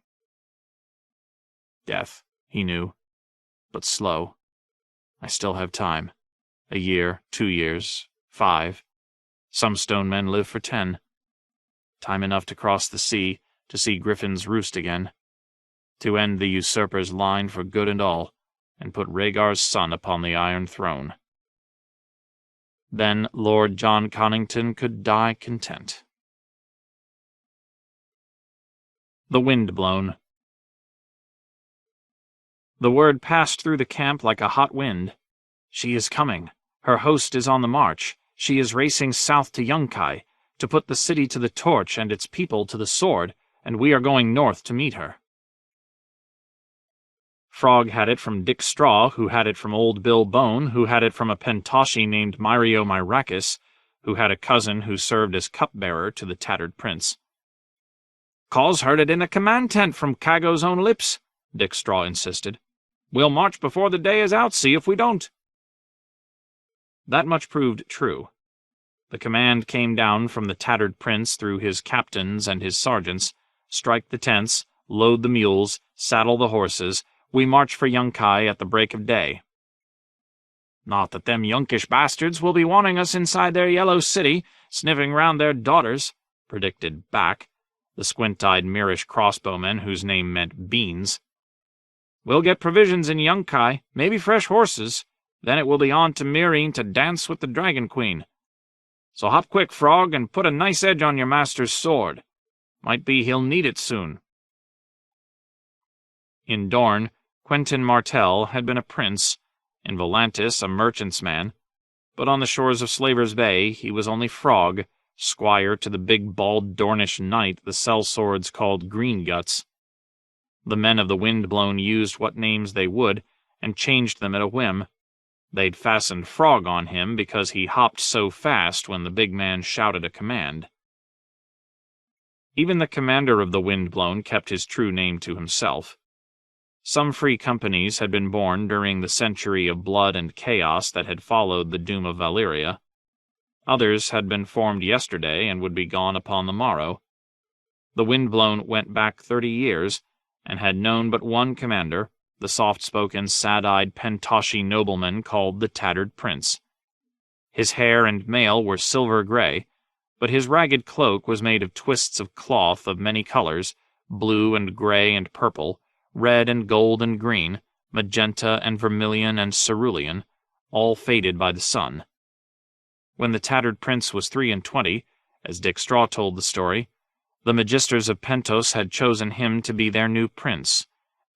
Death, he knew, but slow. I still have time. A year, 2 years, 5. Some stone men live for 10. Time enough to cross the sea, to see Griffin's roost again, to end the usurper's line for good and all, and put Rhaegar's son upon the Iron Throne. Then Lord John Connington could die content. The Windblown. The word passed through the camp like a hot wind. She is coming. Her host is on the march. She is racing south to Yunkai, to put the city to the torch and its people to the sword, and we are going north to meet her. Frog had it from Dick Straw, who had it from old Bill Bone, who had it from a Pentoshi named Myrio Myrakis, who had a cousin who served as cupbearer to the tattered prince. "Cause heard it in a command tent from Cago's own lips," Dick Straw insisted. "We'll march before the day is out, see if we don't." That much proved true. The command came down from the tattered prince through his captains and his sergeants: strike the tents, load the mules, saddle the horses, we march for Yunkai at the break of day. "Not that them Yunkish bastards will be wanting us inside their yellow city, sniffing round their daughters," predicted Back, the squint-eyed Mirish crossbowman whose name meant beans. "We'll get provisions in Yunkai, maybe fresh horses. Then it will be on to Meereen to dance with the Dragon Queen. So hop quick, Frog, and put a nice edge on your master's sword. Might be he'll need it soon." In Dorne, Quentyn Martell had been a prince, in Volantis a merchant's man, but on the shores of Slaver's Bay he was only Frog, squire to the big bald Dornish knight the sellswords called Greenguts. The men of the Windblown used what names they would, and changed them at a whim. They'd fastened Frog on him because he hopped so fast when the big man shouted a command. Even the commander of the Windblown kept his true name to himself. Some free companies had been born during the century of blood and chaos that had followed the doom of Valyria. Others had been formed yesterday and would be gone upon the morrow. The Windblown went back 30 years, and had known but one commander, the soft-spoken, sad-eyed Pentoshi nobleman called the Tattered Prince. His hair and mail were silver-gray, but his ragged cloak was made of twists of cloth of many colors, blue and gray and purple, red and gold and green, magenta and vermilion and cerulean, all faded by the sun. When the Tattered Prince was 23, as Dick Straw told the story, the Magisters of Pentos had chosen him to be their new prince,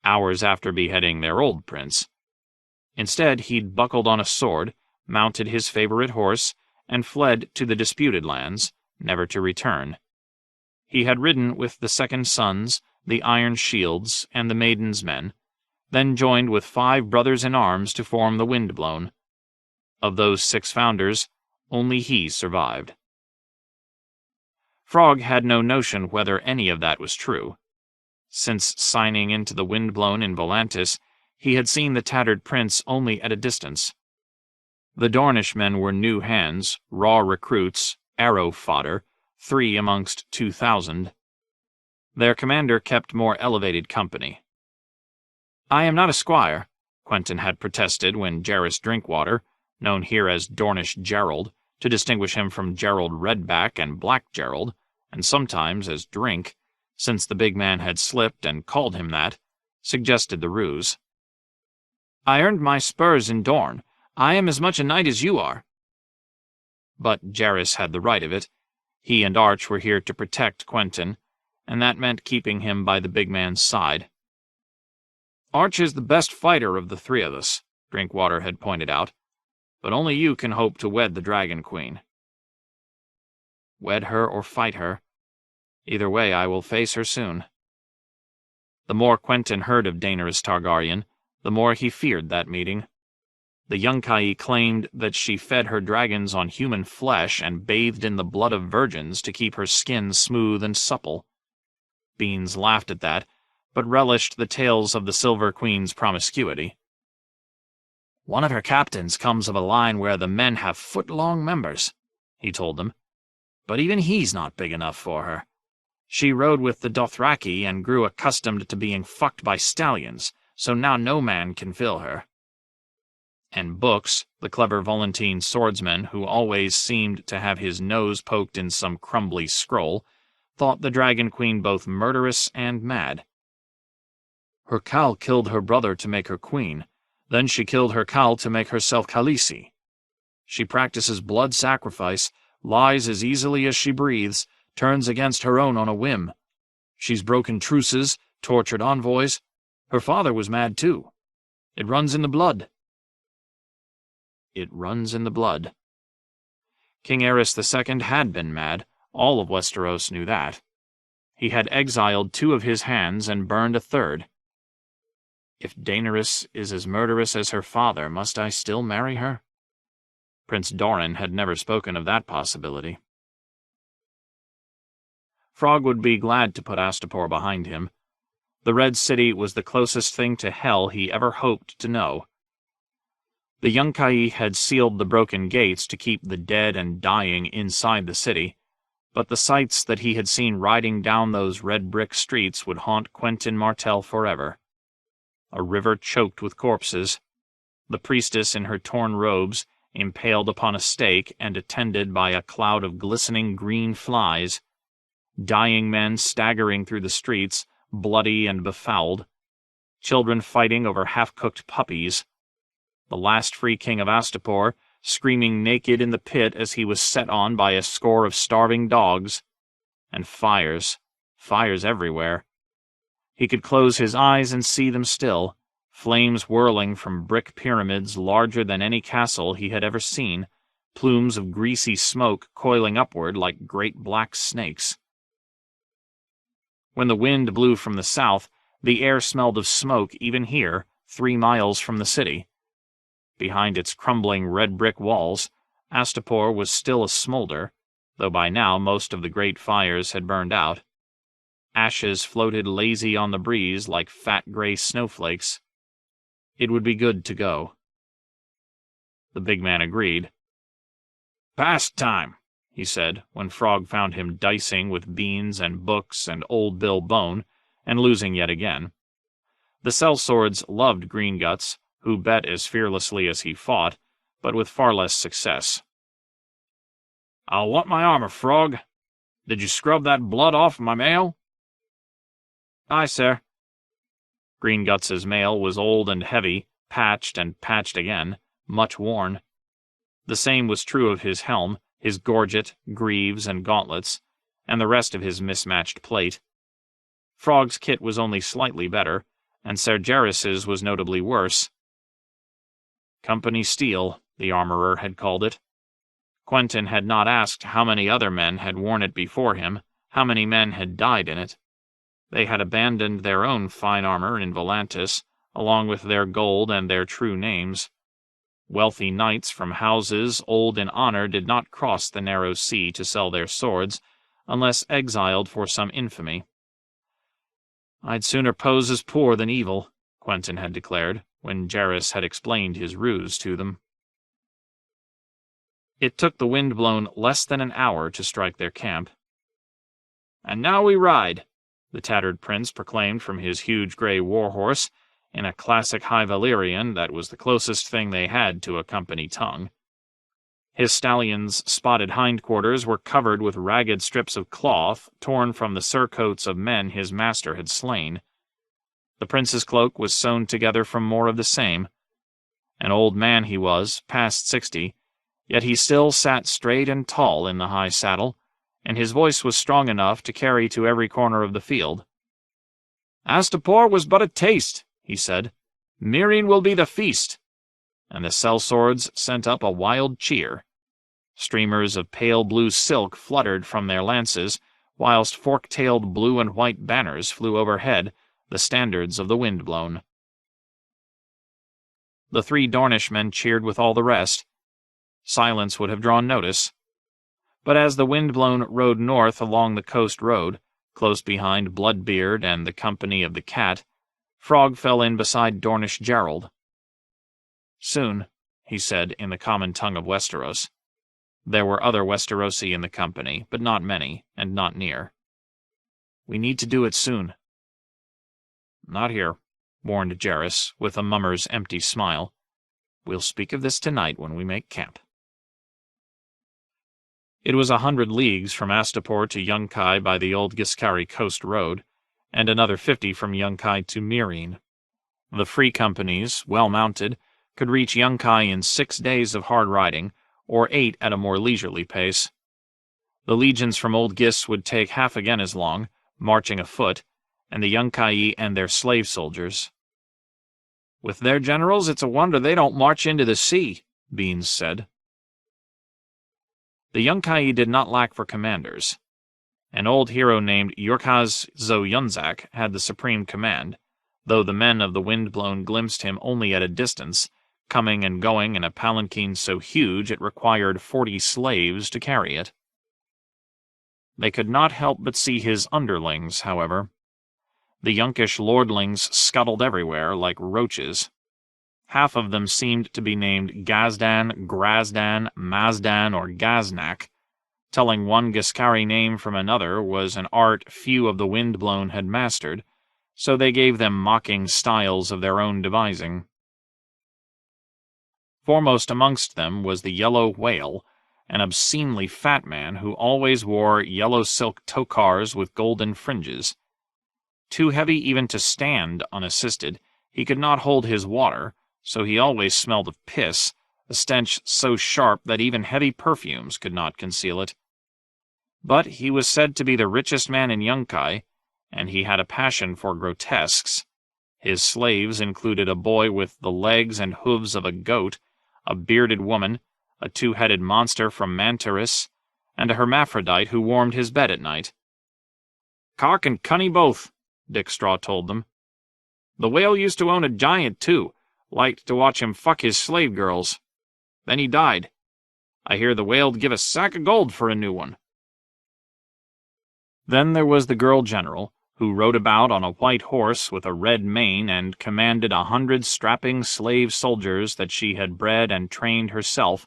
hours after beheading their old prince. Instead, he'd buckled on a sword, mounted his favorite horse, and fled to the disputed lands, never to return. He had ridden with the Second Sons, the Iron Shields, and the Maiden's Men, then joined with 5 brothers-in-arms to form the Windblown. Of those 6 founders, only he survived. Frog had no notion whether any of that was true. Since signing into the Windblown in Volantis, he had seen the Tattered Prince only at a distance. The Dornish men were new hands, raw recruits, arrow fodder, 3 amongst 2,000. Their commander kept more elevated company. "I am not a squire," Quentyn had protested when Jairus Drinkwater, known here as Dornish Gerald, to distinguish him from Gerald Redback and Black Gerald, and sometimes as Drink, since the big man had slipped and called him that, suggested the ruse. "I earned my spurs in Dorne. I am as much a knight as you are." But Jairus had the right of it. He and Arch were here to protect Quentyn, and that meant keeping him by the big man's side. Arch is the best fighter of the three of us, Drinkwater had pointed out, but only you can hope to wed the Dragon Queen. Wed her or fight her. Either way, I will face her soon. The more Quentyn heard of Daenerys Targaryen, the more he feared that meeting. The Yunkai claimed that she fed her dragons on human flesh and bathed in the blood of virgins to keep her skin smooth and supple. Beans laughed at that, but relished the tales of the Silver Queen's promiscuity. One of her captains comes of a line where the men have foot-long members, he told them. But even he's not big enough for her. She rode with the Dothraki and grew accustomed to being fucked by stallions, so now no man can fill her. And Books, the clever Volantene swordsman who always seemed to have his nose poked in some crumbly scroll, thought the Dragon Queen both murderous and mad. Her Khal killed her brother to make her queen, then she killed her Khal to make herself Khaleesi. She practices blood sacrifice, lies as easily as she breathes, turns against her own on a whim. She's broken truces, tortured envoys. Her father was mad too. It runs in the blood. It runs in the blood. King Aerys II had been mad. All of Westeros knew that. He had exiled 2 of his hands and burned a 3rd. If Daenerys is as murderous as her father, must I still marry her? Prince Doran had never spoken of that possibility. Frog would be glad to put Astapor behind him. The Red City was the closest thing to hell he ever hoped to know. The Yunkai had sealed the broken gates to keep the dead and dying inside the city, but the sights that he had seen riding down those red brick streets would haunt Quentyn Martell forever. A river choked with corpses, the priestess in her torn robes, impaled upon a stake and attended by a cloud of glistening green flies, dying men staggering through the streets, bloody and befouled, children fighting over half-cooked puppies, the last free king of Astapor screaming naked in the pit as he was set on by a score of starving dogs, and fires everywhere. He could close his eyes and see them still, flames whirling from brick pyramids larger than any castle he had ever seen, plumes of greasy smoke coiling upward like great black snakes. When the wind blew from the south, the air smelled of smoke even here, 3 miles from the city. Behind its crumbling red brick walls, Astapor was still a smolder, though by now most of the great fires had burned out. Ashes floated lazy on the breeze like fat gray snowflakes. It would be good to go. The big man agreed. "Past time," he said, when Frog found him dicing with beans and books and Old Bill Bone, and losing yet again. The sellswords loved Greenguts, who bet as fearlessly as he fought, but with far less success. "I'll want my armor, Frog. Did you scrub that blood off my mail?" "Aye, sir." Greenguts's mail was old and heavy, patched and patched again, much worn. The same was true of his helm, his gorget, greaves, and gauntlets, and the rest of his mismatched plate. Frog's kit was only slightly better, and Sergeris's was notably worse. Company steel, the armorer had called it. Quentyn had not asked how many other men had worn it before him, how many men had died in it. They had abandoned their own fine armor in Volantis, along with their gold and their true names. Wealthy knights from houses old in honor did not cross the narrow sea to sell their swords, unless exiled for some infamy. "I'd sooner pose as poor than evil," Quentyn had declared, when Jairus had explained his ruse to them. It took the Windblown less than an hour to strike their camp. "And now we ride," the tattered prince proclaimed from his huge gray war-horse, in a classic High Valyrian that was the closest thing they had to a company tongue. His stallion's spotted hindquarters were covered with ragged strips of cloth torn from the surcoats of men his master had slain. The prince's cloak was sewn together from more of the same. An old man he was, past 60, yet he still sat straight and tall in the high saddle, and his voice was strong enough to carry to every corner of the field. "Astapor was but a taste," he said. "Meereen will be the feast." And the sellswords sent up a wild cheer. Streamers of pale blue silk fluttered from their lances, whilst fork-tailed blue and white banners flew overhead, the standards of the Windblown. The 3 Dornishmen cheered with all the rest. Silence would have drawn notice. But as the Windblown rode north along the coast road, close behind Bloodbeard and the company of the Cat, Frog fell in beside Dornish Gerald. "Soon," he said in the common tongue of Westeros. There were other Westerosi in the company, but not many, and not near. "We need to do it soon." "Not here," warned Jairus, with a mummer's empty smile. "We'll speak of this tonight when we make camp." It was 100 leagues from Astapor to Yunkai by the old Giscari coast road, and another 50 from Yunkai to Meereen. The free companies, well mounted, could reach Yunkai in 6 days of hard riding, or 8 at a more leisurely pace. The legions from Old Gis would take half again as long, marching afoot, and the Yunkai and their slave soldiers. "With their generals, it's a wonder they don't march into the sea," Beans said. The Yunkai did not lack for commanders. An old hero named Yurkaz Zo-Yunzak had the supreme command, though the men of the Windblown glimpsed him only at a distance, coming and going in a palanquin so huge it required 40 slaves to carry it. They could not help but see his underlings, however. The Yunkish lordlings scuttled everywhere like roaches. Half of them seemed to be named Gazdan, Grazdan, Mazdan, or Gaznak. Telling one Giscari name from another was an art few of the Windblown had mastered, so they gave them mocking styles of their own devising. Foremost amongst them was the Yellow Whale, an obscenely fat man who always wore yellow silk tokars with golden fringes. Too heavy even to stand unassisted, he could not hold his water, so he always smelled of piss, a stench so sharp that even heavy perfumes could not conceal it. But he was said to be the richest man in Yunkai, and he had a passion for grotesques. His slaves included a boy with the legs and hooves of a goat, a bearded woman, a 2-headed monster from Mantaris, and a hermaphrodite who warmed his bed at night. "Cock and cunny both," Dick Straw told them. "The whale used to own a giant, too. Liked to watch him fuck his slave girls. Then he died. I hear the whale'd give a sack of gold for a new one." Then there was the girl general, who rode about on a white horse with a red mane and commanded 100 strapping slave soldiers that she had bred and trained herself,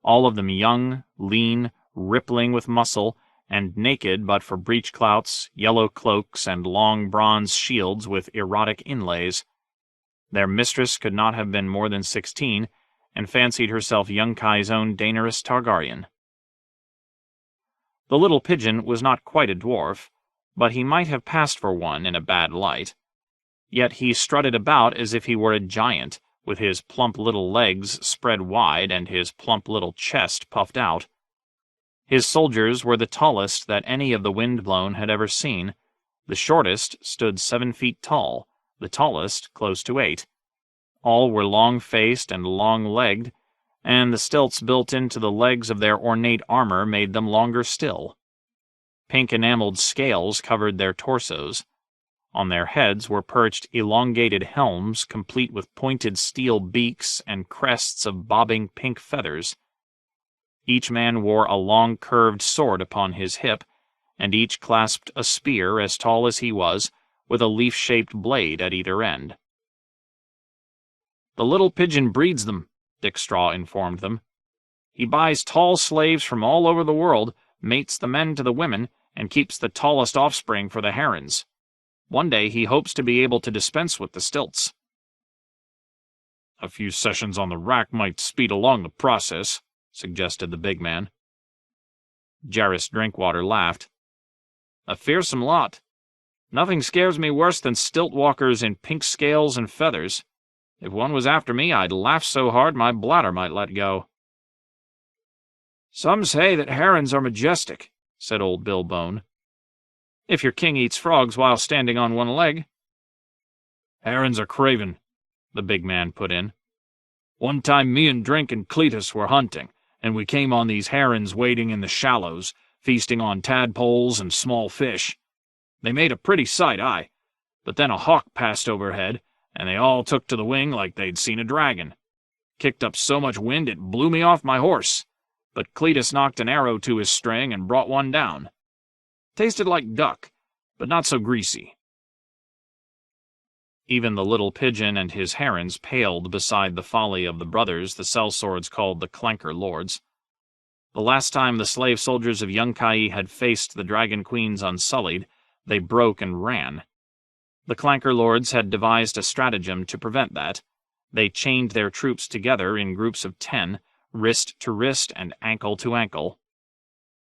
all of them young, lean, rippling with muscle, and naked but for breechclouts, yellow cloaks, and long bronze shields with erotic inlays. Their mistress could not have been more than 16, and fancied herself Yunkai's own Daenerys Targaryen. The little pigeon was not quite a dwarf, but he might have passed for one in a bad light. Yet he strutted about as if he were a giant, with his plump little legs spread wide and his plump little chest puffed out. His soldiers were the tallest that any of the Windblown had ever seen. The shortest stood 7 feet tall, the tallest close to 8. All were long-faced and long-legged, and the stilts built into the legs of their ornate armor made them longer still. Pink enameled scales covered their torsos. On their heads were perched elongated helms complete with pointed steel beaks and crests of bobbing pink feathers. Each man wore a long curved sword upon his hip, and each clasped a spear as tall as he was, with a leaf-shaped blade at either end. "The little pigeon breeds them," Dick Straw informed them. "He buys tall slaves from all over the world, mates the men to the women, and keeps the tallest offspring for the herons. One day he hopes to be able to dispense with the stilts." "A few sessions on the rack might speed along the process," suggested the big man. Jairus Drinkwater laughed. "A fearsome lot. Nothing scares me worse than stilt walkers in pink scales and feathers. If one was after me, I'd laugh so hard my bladder might let go." "Some say that herons are majestic," said old Bill Bone. "If your king eats frogs while standing on one leg." "Herons are craven," the big man put in. "One time me and Drink and Cletus were hunting, and we came on these herons wading in the shallows, feasting on tadpoles and small fish. They made a pretty sight, aye, but then a hawk passed overhead, and they all took to the wing like they'd seen a dragon. Kicked up so much wind it blew me off my horse, but Cletus knocked an arrow to his string and brought one down. Tasted like duck, but not so greasy." Even the little pigeon and his herons paled beside the folly of the brothers the sellswords called the Clanker Lords. The last time the slave soldiers of Yunkai had faced the Dragon Queens unsullied, they broke and ran. The Clanker Lords had devised a stratagem to prevent that. They chained their troops together in groups of 10, wrist to wrist and ankle to ankle.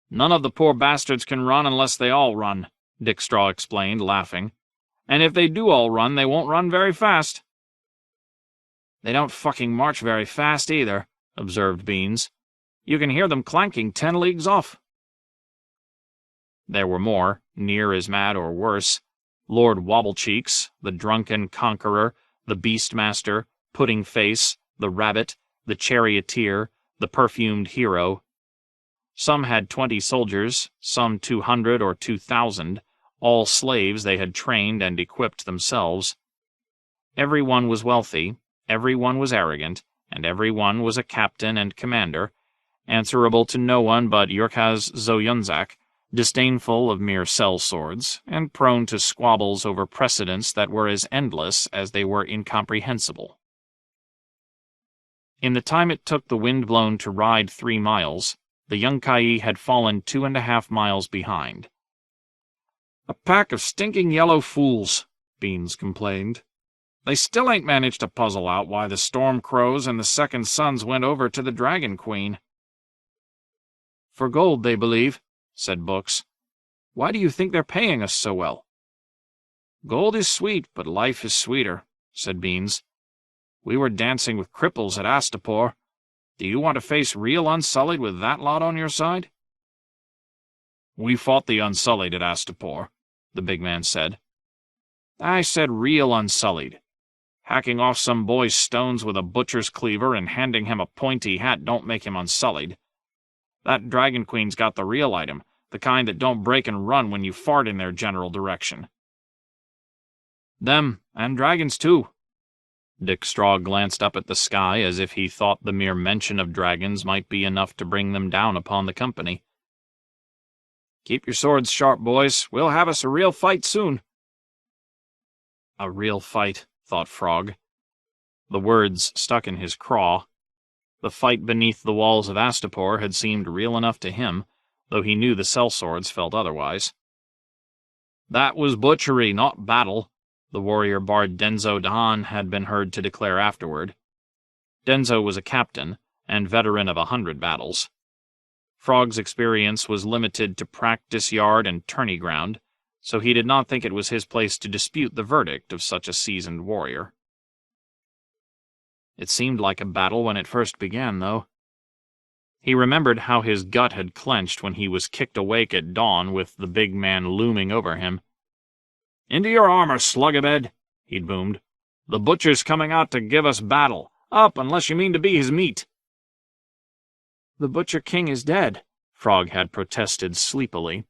"None of the poor bastards can run unless they all run," Dick Straw explained, laughing. "And if they do all run, they won't run very fast." "They don't fucking march very fast either," observed Beans. "You can hear them clanking 10 leagues off." There were more, near as mad or worse. Lord Wobblecheeks, the drunken conqueror, the Beastmaster, Pudding-Face, the Rabbit, the Charioteer, the perfumed hero. Some had 20 soldiers, some 200 or 2,000, all slaves they had trained and equipped themselves. Every one was wealthy, every one was arrogant, and every one was a captain and commander, answerable to no one but Yurkhaz Zoyunzak, disdainful of mere sellswords, and prone to squabbles over precedents that were as endless as they were incomprehensible. In the time it took the Windblown to ride 3 miles, the Yunkai had fallen 2.5 miles behind. "A pack of stinking yellow fools," Beans complained. "They still ain't managed to puzzle out why the Storm Crows and the Second Sons went over to the Dragon Queen." "For gold, they believe," said Books. "Why do you think they're paying us so well?" "Gold is sweet, but life is sweeter," said Beans. "We were dancing with cripples at Astapor. Do you want to face real Unsullied with that lot on your side?" "We fought the Unsullied at Astapor," the big man said. "I said real Unsullied. Hacking off some boy's stones with a butcher's cleaver and handing him a pointy hat don't make him Unsullied. That Dragon Queen's got the real item, the kind that don't break and run when you fart in their general direction." "Them, and dragons too." Dick Straw glanced up at the sky as if he thought the mere mention of dragons might be enough to bring them down upon the company. "Keep your swords sharp, boys. We'll have us a real fight soon." A real fight, thought Frog. The words stuck in his craw. The fight beneath the walls of Astapor had seemed real enough to him, though he knew the sellswords felt otherwise. "That was butchery, not battle," the warrior bard Denzo Dahan had been heard to declare afterward. Denzo was a captain, and veteran of 100 battles. Frog's experience was limited to practice yard and tourney ground, so he did not think it was his place to dispute the verdict of such a seasoned warrior. "It seemed like a battle when it first began, though." He remembered how his gut had clenched when he was kicked awake at dawn with the big man looming over him. "Into your armor, slugabed," he'd boomed. "The butcher's coming out to give us battle. Up, unless you mean to be his meat." "The Butcher King is dead," Frog had protested sleepily.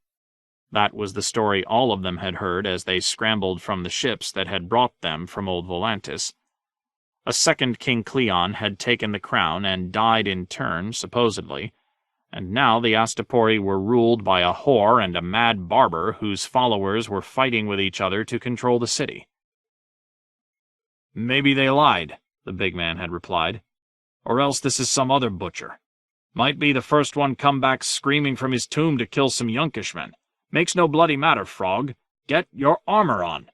That was the story all of them had heard as they scrambled from the ships that had brought them from Old Volantis. A second King Cleon had taken the crown and died in turn, supposedly, and now the Astapori were ruled by a whore and a mad barber whose followers were fighting with each other to control the city. "Maybe they lied," the big man had replied. "Or else this is some other butcher. Might be the first one come back screaming from his tomb to kill some Yunkishmen. Makes no bloody matter, Frog. Get your armor on."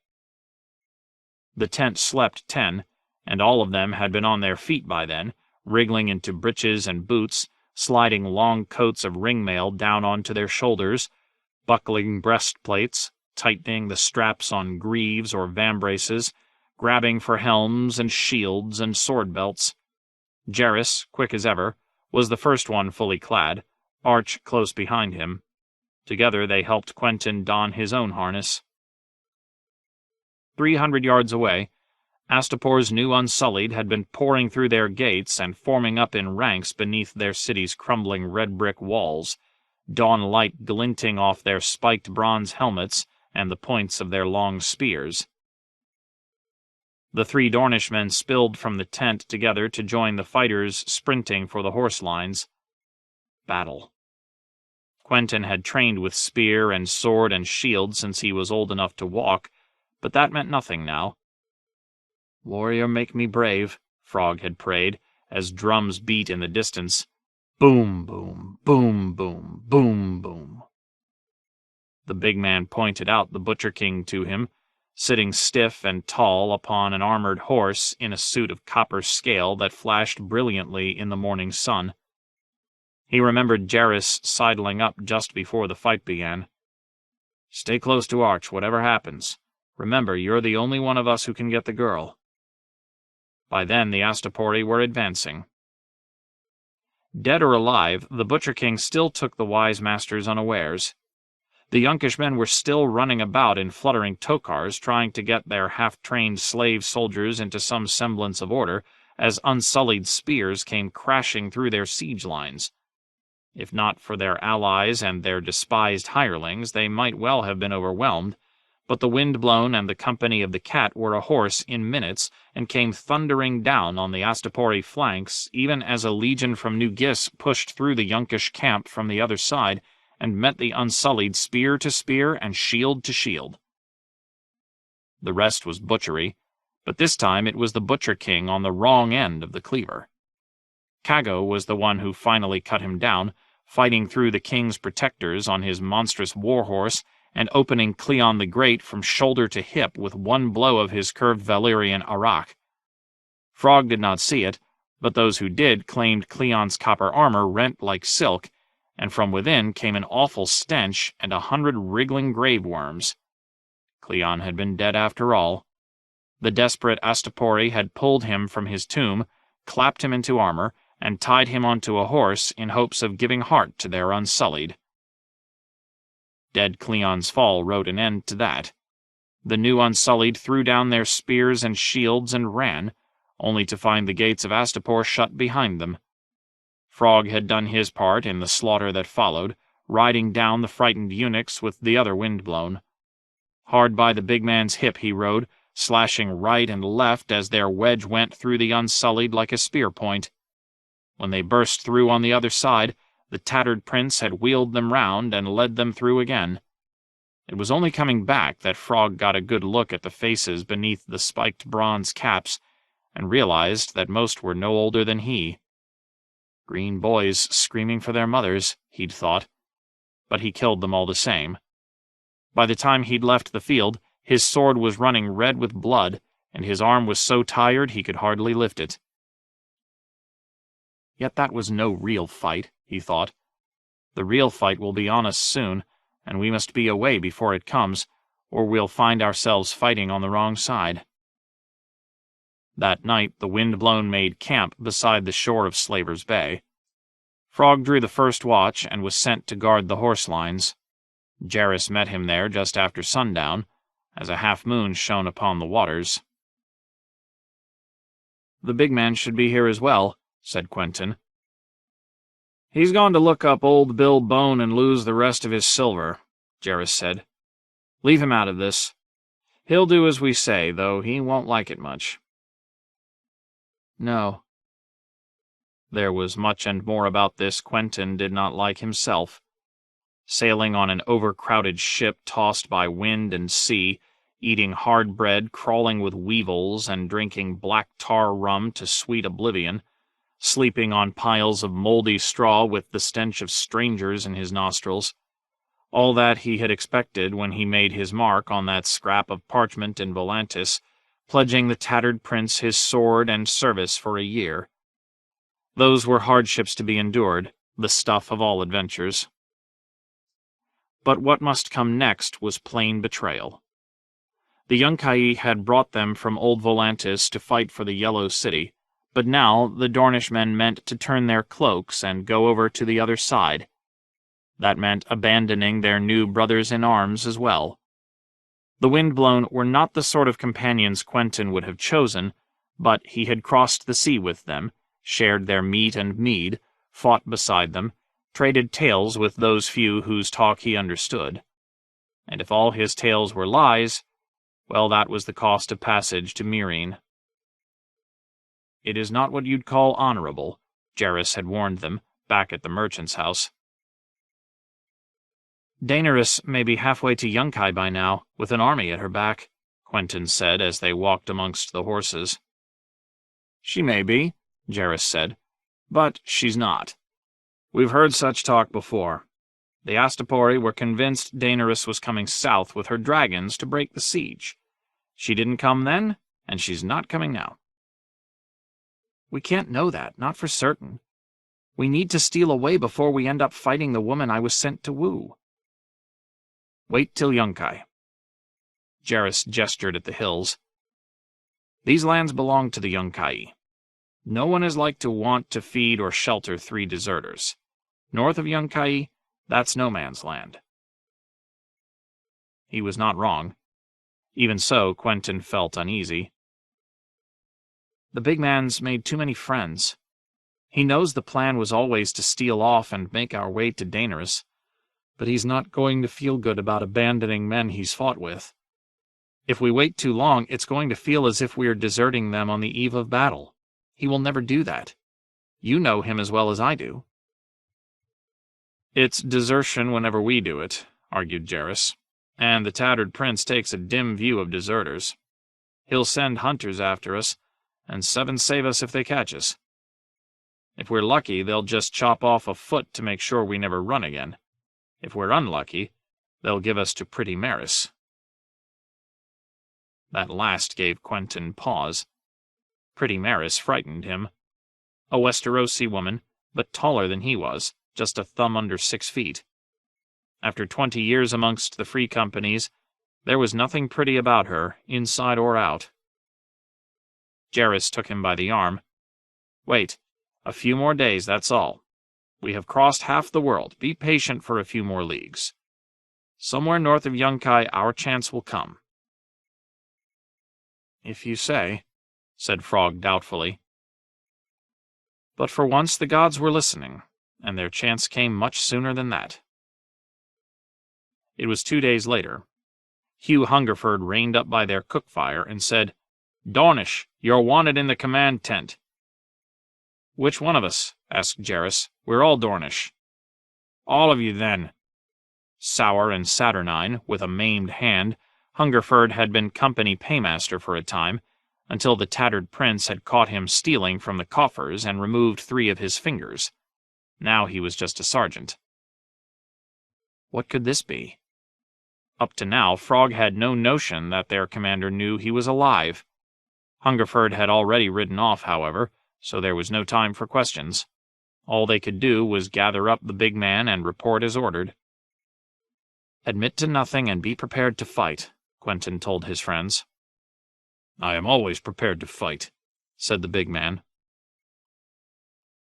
The tent slept 10, and all of them had been on their feet by then, wriggling into breeches and boots, sliding long coats of ringmail down onto their shoulders, buckling breastplates, tightening the straps on greaves or vambraces, grabbing for helms and shields and sword belts. Jairus, quick as ever, was the first one fully clad, Arch close behind him. Together they helped Quentin don his own harness. 300 yards away, Astapor's new Unsullied had been pouring through their gates and forming up in ranks beneath their city's crumbling red brick walls, dawn light glinting off their spiked bronze helmets and the points of their long spears. The 3 Dornishmen spilled from the tent together to join the fighters sprinting for the horse lines. Battle. Quentyn had trained with spear and sword and shield since he was old enough to walk, but that meant nothing now. "Warrior, make me brave," Frog had prayed, as drums beat in the distance. Boom, boom, boom, boom, boom, boom. The big man pointed out the Butcher King to him, sitting stiff and tall upon an armored horse in a suit of copper scale that flashed brilliantly in the morning sun. He remembered Jairus sidling up just before the fight began. "Stay close to Arch, whatever happens. Remember, you're the only one of us who can get the girl." By then, the Astapori were advancing. Dead or alive, the Butcher King still took the wise masters unawares. The Yunkish men were still running about in fluttering tokars, trying to get their half-trained slave soldiers into some semblance of order, as unsullied spears came crashing through their siege lines. If not for their allies and their despised hirelings, they might well have been overwhelmed, but the Windblown and the company of the Cat were a horse in minutes and came thundering down on the Astapori flanks, even as a legion from New Gis pushed through the Yunkish camp from the other side and met the Unsullied spear to spear and shield to shield. The rest was butchery, but this time it was the Butcher King on the wrong end of the cleaver. Cago was the one who finally cut him down, fighting through the king's protectors on his monstrous warhorse and opening Cleon the Great from shoulder to hip with one blow of his curved Valyrian arak. Frog did not see it, but those who did claimed Cleon's copper armor rent like silk, and from within came an awful stench and 100 wriggling grave worms. Cleon had been dead after all. The desperate Astapori had pulled him from his tomb, clapped him into armor, and tied him onto a horse in hopes of giving heart to their Unsullied. Dead Cleon's fall wrote an end to that. The new Unsullied threw down their spears and shields and ran, only to find the gates of Astapor shut behind them. Frog had done his part in the slaughter that followed, riding down the frightened eunuchs with the other Windblown. Hard by the big man's hip he rode, slashing right and left as their wedge went through the Unsullied like a spear point. When they burst through on the other side, the tattered prince had wheeled them round and led them through again. It was only coming back that Frog got a good look at the faces beneath the spiked bronze caps and realized that most were no older than he. Green boys screaming for their mothers, he'd thought, but he killed them all the same. By the time he'd left the field, his sword was running red with blood, and his arm was so tired he could hardly lift it. Yet that was no real fight, he thought. The real fight will be on us soon, and we must be away before it comes, or we'll find ourselves fighting on the wrong side. That night the Windblown made camp beside the shore of Slaver's Bay. Frog drew the first watch and was sent to guard the horse lines. Jairus met him there just after sundown, as a half-moon shone upon the waters. "The big man should be here as well," said Quentyn. "He's gone to look up old Bill Bone and lose the rest of his silver," Jairus said. "Leave him out of this. He'll do as we say, though he won't like it much." No. There was much and more about this Quentyn did not like himself. Sailing on an overcrowded ship tossed by wind and sea, eating hard bread crawling with weevils and drinking black tar rum to sweet oblivion, sleeping on piles of moldy straw with the stench of strangers in his nostrils. All that he had expected when he made his mark on that scrap of parchment in Volantis, pledging the tattered prince his sword and service for a year. Those were hardships to be endured, the stuff of all adventures. But what must come next was plain betrayal. The Yunkai had brought them from old Volantis to fight for the Yellow City, but now the Dornishmen meant to turn their cloaks and go over to the other side. That meant abandoning their new brothers-in-arms as well. The Windblown were not the sort of companions Quentyn would have chosen, but he had crossed the sea with them, shared their meat and mead, fought beside them, traded tales with those few whose talk he understood. And if all his tales were lies, well, that was the cost of passage to Meereen. It is not what you'd call honorable, Jairus had warned them, back at the merchant's house. Daenerys may be halfway to Yunkai by now, with an army at her back, Quentyn said as they walked amongst the horses. She may be, Jairus said, but she's not. We've heard such talk before. The Astapori were convinced Daenerys was coming south with her dragons to break the siege. She didn't come then, and she's not coming now. We can't know that, not for certain. We need to steal away before we end up fighting the woman I was sent to woo. Wait till Yunkai. Jairus gestured at the hills. These lands belong to the Yunkai. No one is like to want to feed or shelter 3 deserters. North of Yunkai, that's no man's land. He was not wrong. Even so, Quentyn felt uneasy. The big man's made too many friends. He knows the plan was always to steal off and make our way to Daenerys, but he's not going to feel good about abandoning men he's fought with. If we wait too long, it's going to feel as if we're deserting them on the eve of battle. He will never do that. You know him as well as I do. It's desertion whenever we do it, argued Jairus, and the tattered prince takes a dim view of deserters. He'll send hunters after us, and 7 save us if they catch us. If we're lucky, they'll just chop off a foot to make sure we never run again. If we're unlucky, they'll give us to Pretty Meris. That last gave Quentyn pause. Pretty Meris frightened him. A Westerosi woman, but taller than he was, just a thumb under 6 feet. After 20 years amongst the free companies, there was nothing pretty about her, inside or out. Jairus took him by the arm. Wait, a few more days, that's all. We have crossed half the world. Be patient for a few more leagues. Somewhere north of Yunkai, our chance will come. If you say, said Frog doubtfully. But for once the gods were listening, and their chance came much sooner than that. It was 2 days later. Hugh Hungerford reined up by their cook fire and said, "Dornish, you're wanted in the command tent." "Which one of us?" asked Jairus. "We're all Dornish." "All of you, then." Sour and saturnine, with a maimed hand, Hungerford had been company paymaster for a time, until the tattered prince had caught him stealing from the coffers and removed 3 of his fingers. Now he was just a sergeant. What could this be? Up to now, Frog had no notion that their commander knew he was alive. Hungerford had already ridden off, however, so there was no time for questions. All they could do was gather up the big man and report as ordered. "Admit to nothing and be prepared to fight," Quentyn told his friends. "I am always prepared to fight," said the big man.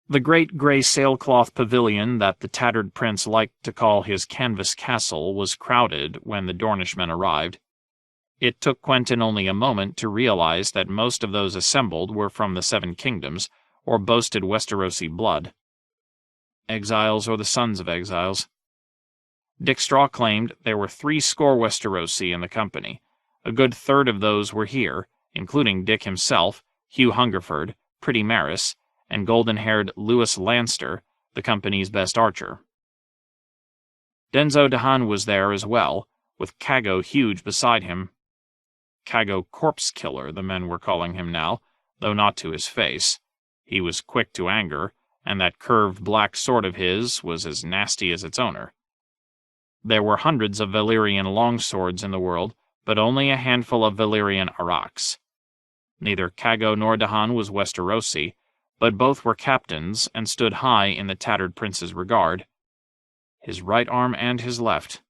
The great grey sailcloth pavilion that the tattered prince liked to call his canvas castle was crowded when the Dornishmen arrived. It took Quentyn only a moment to realize that most of those assembled were from the 7 kingdoms, or boasted Westerosi blood. Exiles or the sons of exiles. Dick Straw claimed there were 60 Westerosi in the company. A good third of those were here, including Dick himself, Hugh Hungerford, Pretty Meris, and golden-haired Lewis Lanster, the company's best archer. Denzo Dahan was there as well, with Cago huge beside him. Cago Corpse Killer, the men were calling him now, though not to his face. He was quick to anger, and that curved black sword of his was as nasty as its owner. There were hundreds of Valyrian longswords in the world, but only a handful of Valyrian araks. Neither Cago nor Dahan was Westerosi, but both were captains and stood high in the tattered prince's regard. His right arm and his left.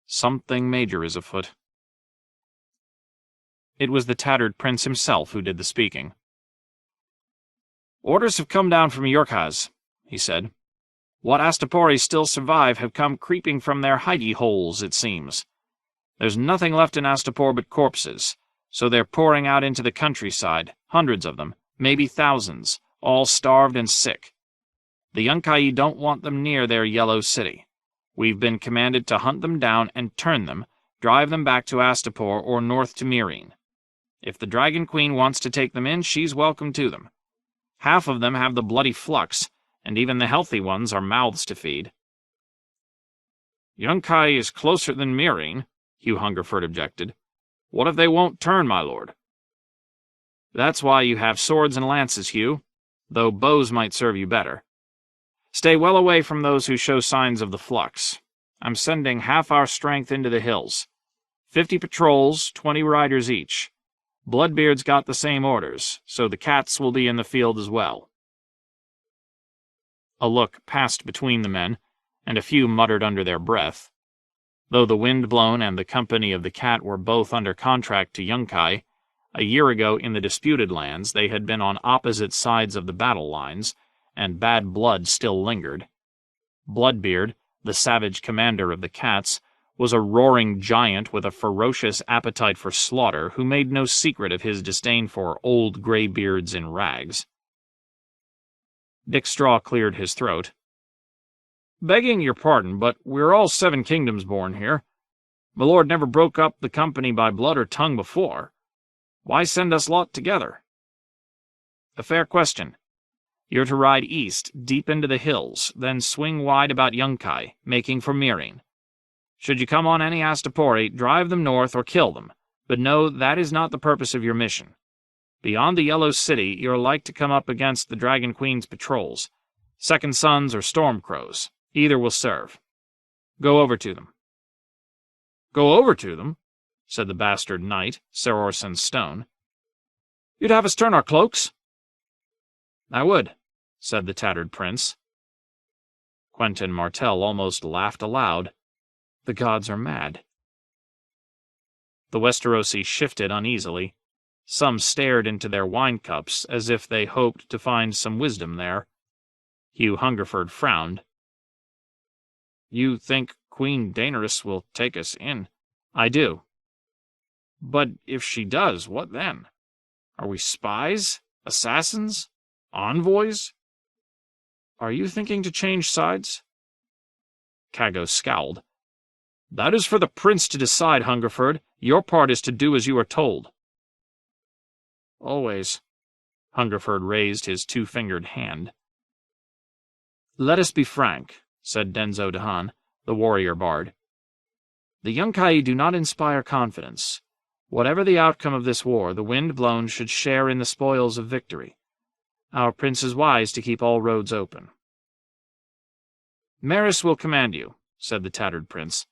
Something major is afoot. It was the tattered prince himself who did the speaking. "Orders have come down from Yorkaz," he said. "What Astapori still survive have come creeping from their hidey holes, it seems. There's nothing left in Astapor but corpses, so they're pouring out into the countryside, hundreds of them, maybe thousands, all starved and sick. The Yunkai don't want them near their yellow city. We've been commanded to hunt them down and turn them, drive them back to Astapor or north to Meereen. If the Dragon Queen wants to take them in, she's welcome to them. Half of them have the bloody flux, and even the healthy ones are mouths to feed. Yunkai is closer than Meereen, Hugh Hungerford objected. What if they won't turn, my lord? That's why you have swords and lances, Hugh, though bows might serve you better. Stay well away from those who show signs of the flux. I'm sending half our strength into the hills. 50 patrols, 20 riders each. Bloodbeard's got the same orders, so the cats will be in the field as well. A look passed between the men, and a few muttered under their breath. Though the Windblown and the Company of the Cat were both under contract to Yunkai, a year ago in the disputed lands they had been on opposite sides of the battle lines, and bad blood still lingered. Bloodbeard, the savage commander of the Cats, was a roaring giant with a ferocious appetite for slaughter who made no secret of his disdain for old greybeards in rags. Dick Straw cleared his throat. Begging your pardon, but we're all 7 kingdoms born here. My lord never broke up the company by blood or tongue before. Why send us lot together? A fair question. You're to ride east, deep into the hills, then swing wide about Yunkai, making for Meereen. Should you come on any Astapori, drive them north or kill them, but know that is not the purpose of your mission. Beyond the Yellow City, you're like to come up against the Dragon Queen's patrols, Second Sons or Stormcrows. Either will serve. Go over to them. Go over to them? Said the bastard knight, Ser Orson Stone. You'd have us turn our cloaks? I would, said the tattered prince. Quentin Martell almost laughed aloud. The gods are mad. The Westerosi shifted uneasily. Some stared into their wine cups as if they hoped to find some wisdom there. Hugh Hungerford frowned. You think Queen Daenerys will take us in? I do. But if she does, what then? Are we spies? Assassins? Envoys? Are you thinking to change sides? Cago scowled. That is for the prince to decide, Hungerford. Your part is to do as you are told. Always. Hungerford raised his 2-fingered hand. Let us be frank, said Denzo Dahan, the warrior bard. The Yunkai do not inspire confidence. Whatever the outcome of this war, the Windblown should share in the spoils of victory. Our prince is wise to keep all roads open. Maris will command you, said the tattered prince.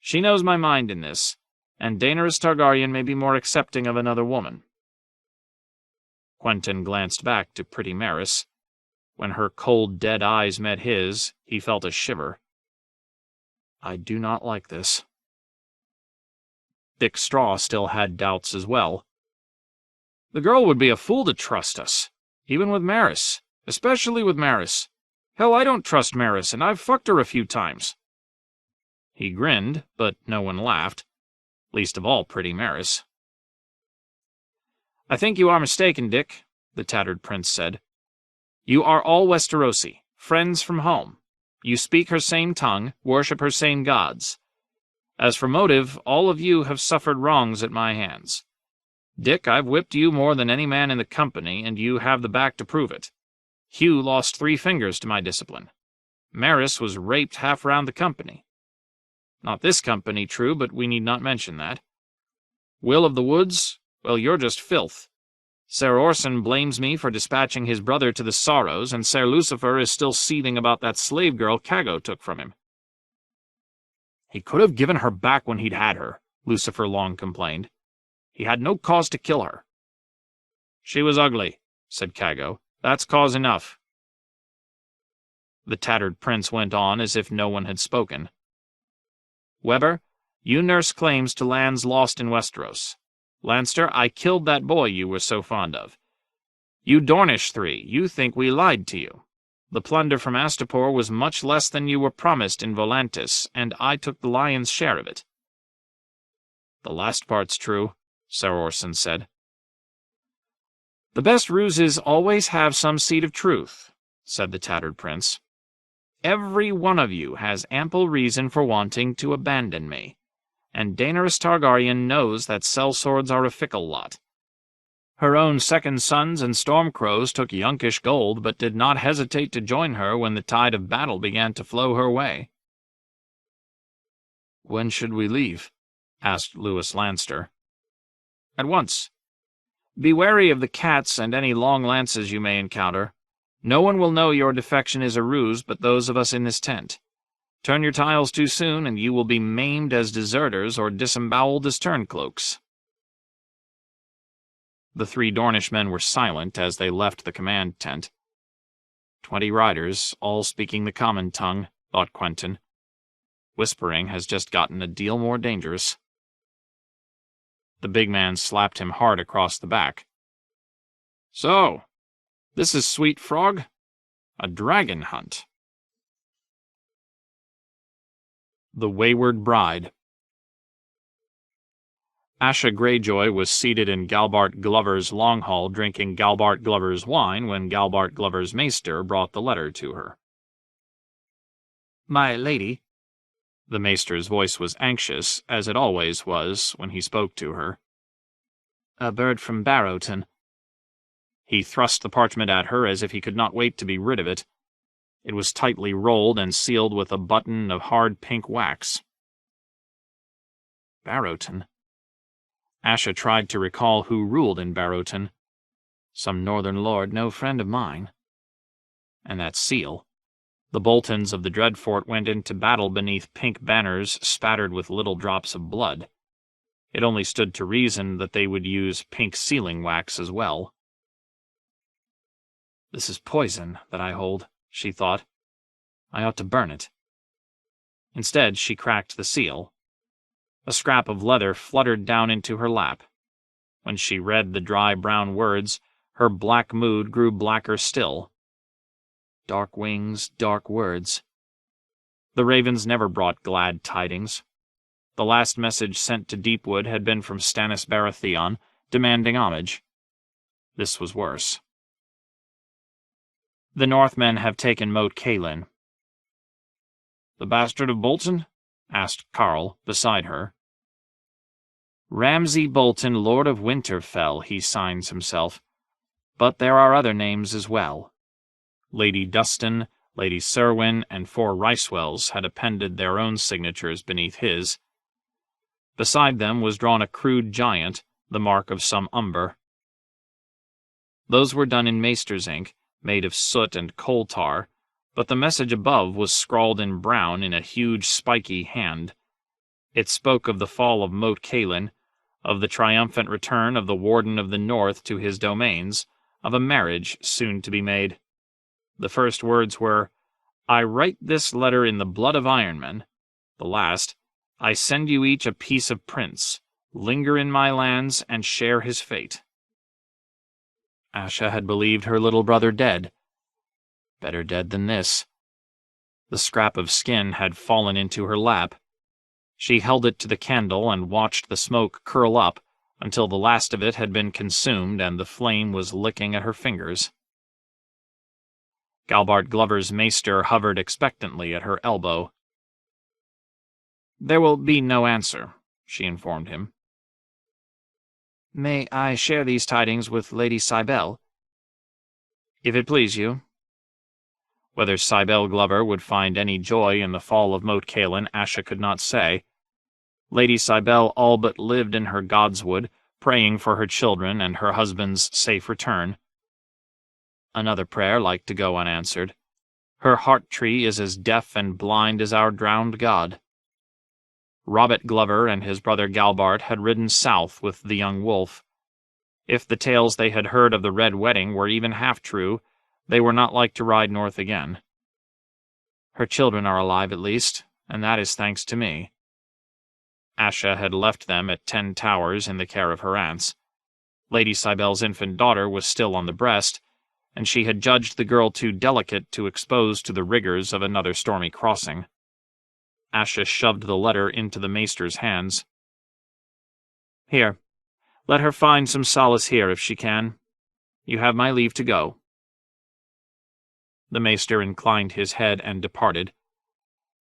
She knows my mind in this, and Daenerys Targaryen may be more accepting of another woman. Quentin glanced back to pretty Maris. When her cold, dead eyes met his, he felt a shiver. I do not like this. Dick Straw still had doubts as well. The girl would be a fool to trust us, even with Maris, especially with Maris. Hell, I don't trust Maris, and I've fucked her a few times. He grinned, but no one laughed, least of all pretty Maris. I think you are mistaken, Dick, the tattered prince said. You are all Westerosi, friends from home. You speak her same tongue, worship her same gods. As for motive, all of you have suffered wrongs at my hands. Dick, I've whipped you more than any man in the company, and you have the back to prove it. Hugh lost 3 fingers to my discipline. Maris was raped half round the company. Not this company, true, but we need not mention that. Will of the Woods, well, you're just filth. Ser Orson blames me for dispatching his brother to the Sorrows, and Ser Lucifer is still seething about that slave girl Cago took from him. He could have given her back when he'd had her, Lucifer long complained. He had no cause to kill her. She was ugly, said Cago. That's cause enough. The tattered prince went on as if no one had spoken. Weber, you nurse claims to lands lost in Westeros. Lannister, I killed that boy you were so fond of. You Dornish 3, you think we lied to you. The plunder from Astapor was much less than you were promised in Volantis, and I took the lion's share of it. The last part's true, Sir Orson said. The best ruses always have some seed of truth, said the tattered prince. Every one of you has ample reason for wanting to abandon me, and Daenerys Targaryen knows that sellswords are a fickle lot. Her own second sons and Stormcrows took yunkish gold, but did not hesitate to join her when the tide of battle began to flow her way. When should we leave? Asked Lewis Lanster. At once. Be wary of the cats and any long lances you may encounter. No one will know your defection is a ruse but those of us in this tent. Turn your tiles too soon, and you will be maimed as deserters or disemboweled as turncloaks. The 3 Dornishmen were silent as they left the command tent. 20 riders, all speaking the common tongue, thought Quentyn. Whispering has just gotten a deal more dangerous. The big man slapped him hard across the back. So, this is Sweet Frog? A dragon hunt. The Wayward Bride. Asha Greyjoy was seated in Galbart Glover's long hall drinking Galbart Glover's wine when Galbart Glover's maester brought the letter to her. My lady. The maester's voice was anxious, as it always was when he spoke to her. A bird from Barrowton. He thrust the parchment at her as if he could not wait to be rid of it. It was tightly rolled and sealed with a button of hard pink wax. Barrowton. Asha tried to recall who ruled in Barrowton. Some northern lord, no friend of mine. And that seal. The Boltons of the Dreadfort went into battle beneath pink banners spattered with little drops of blood. It only stood to reason that they would use pink sealing wax as well. This is poison that I hold, she thought. I ought to burn it. Instead, she cracked the seal. A scrap of leather fluttered down into her lap. When she read the dry brown words, her black mood grew blacker still. Dark wings, dark words. The ravens never brought glad tidings. The last message sent to Deepwood had been from Stannis Baratheon, demanding homage. This was worse. The Northmen have taken Moat Cailin. The bastard of Bolton? Asked Carl, beside her. Ramsay Bolton, Lord of Winterfell, he signs himself. But there are other names as well. Lady Dustin, Lady Serwyn, and 4 Ricewells had appended their own signatures beneath his. Beside them was drawn a crude giant, the mark of some umber. Those were done in maester's ink, made of soot and coal tar, but the message above was scrawled in brown in a huge spiky hand. It spoke of the fall of Moat Cailin, of the triumphant return of the Warden of the North to his domains, of a marriage soon to be made. The first words were, I write this letter in the blood of Ironmen. The last, I send you each a piece of prince. Linger in my lands and share his fate. Asha had believed her little brother dead. Better dead than this. The scrap of skin had fallen into her lap. She held it to the candle and watched the smoke curl up until the last of it had been consumed and the flame was licking at her fingers. Galbart Glover's maester hovered expectantly at her elbow. There will be no answer, she informed him. May I share these tidings with Lady Cybele? If it please you. Whether Cybele Glover would find any joy in the fall of Moat Cailin, Asha could not say. Lady Cybele all but lived in her godswood, praying for her children and her husband's safe return. Another prayer like to go unanswered. Her heart-tree is as deaf and blind as our drowned god. Robert Glover and his brother Galbart had ridden south with the young wolf. If the tales they had heard of the Red Wedding were even half true, they were not like to ride north again. Her children are alive at least, and that is thanks to me. Asha had left them at 10 Towers in the care of her aunts. Lady Cybele's infant daughter was still on the breast, and she had judged the girl too delicate to expose to the rigors of another stormy crossing. Asha shoved the letter into the maester's hands. Here, let her find some solace here if she can. You have my leave to go." The maester inclined his head and departed.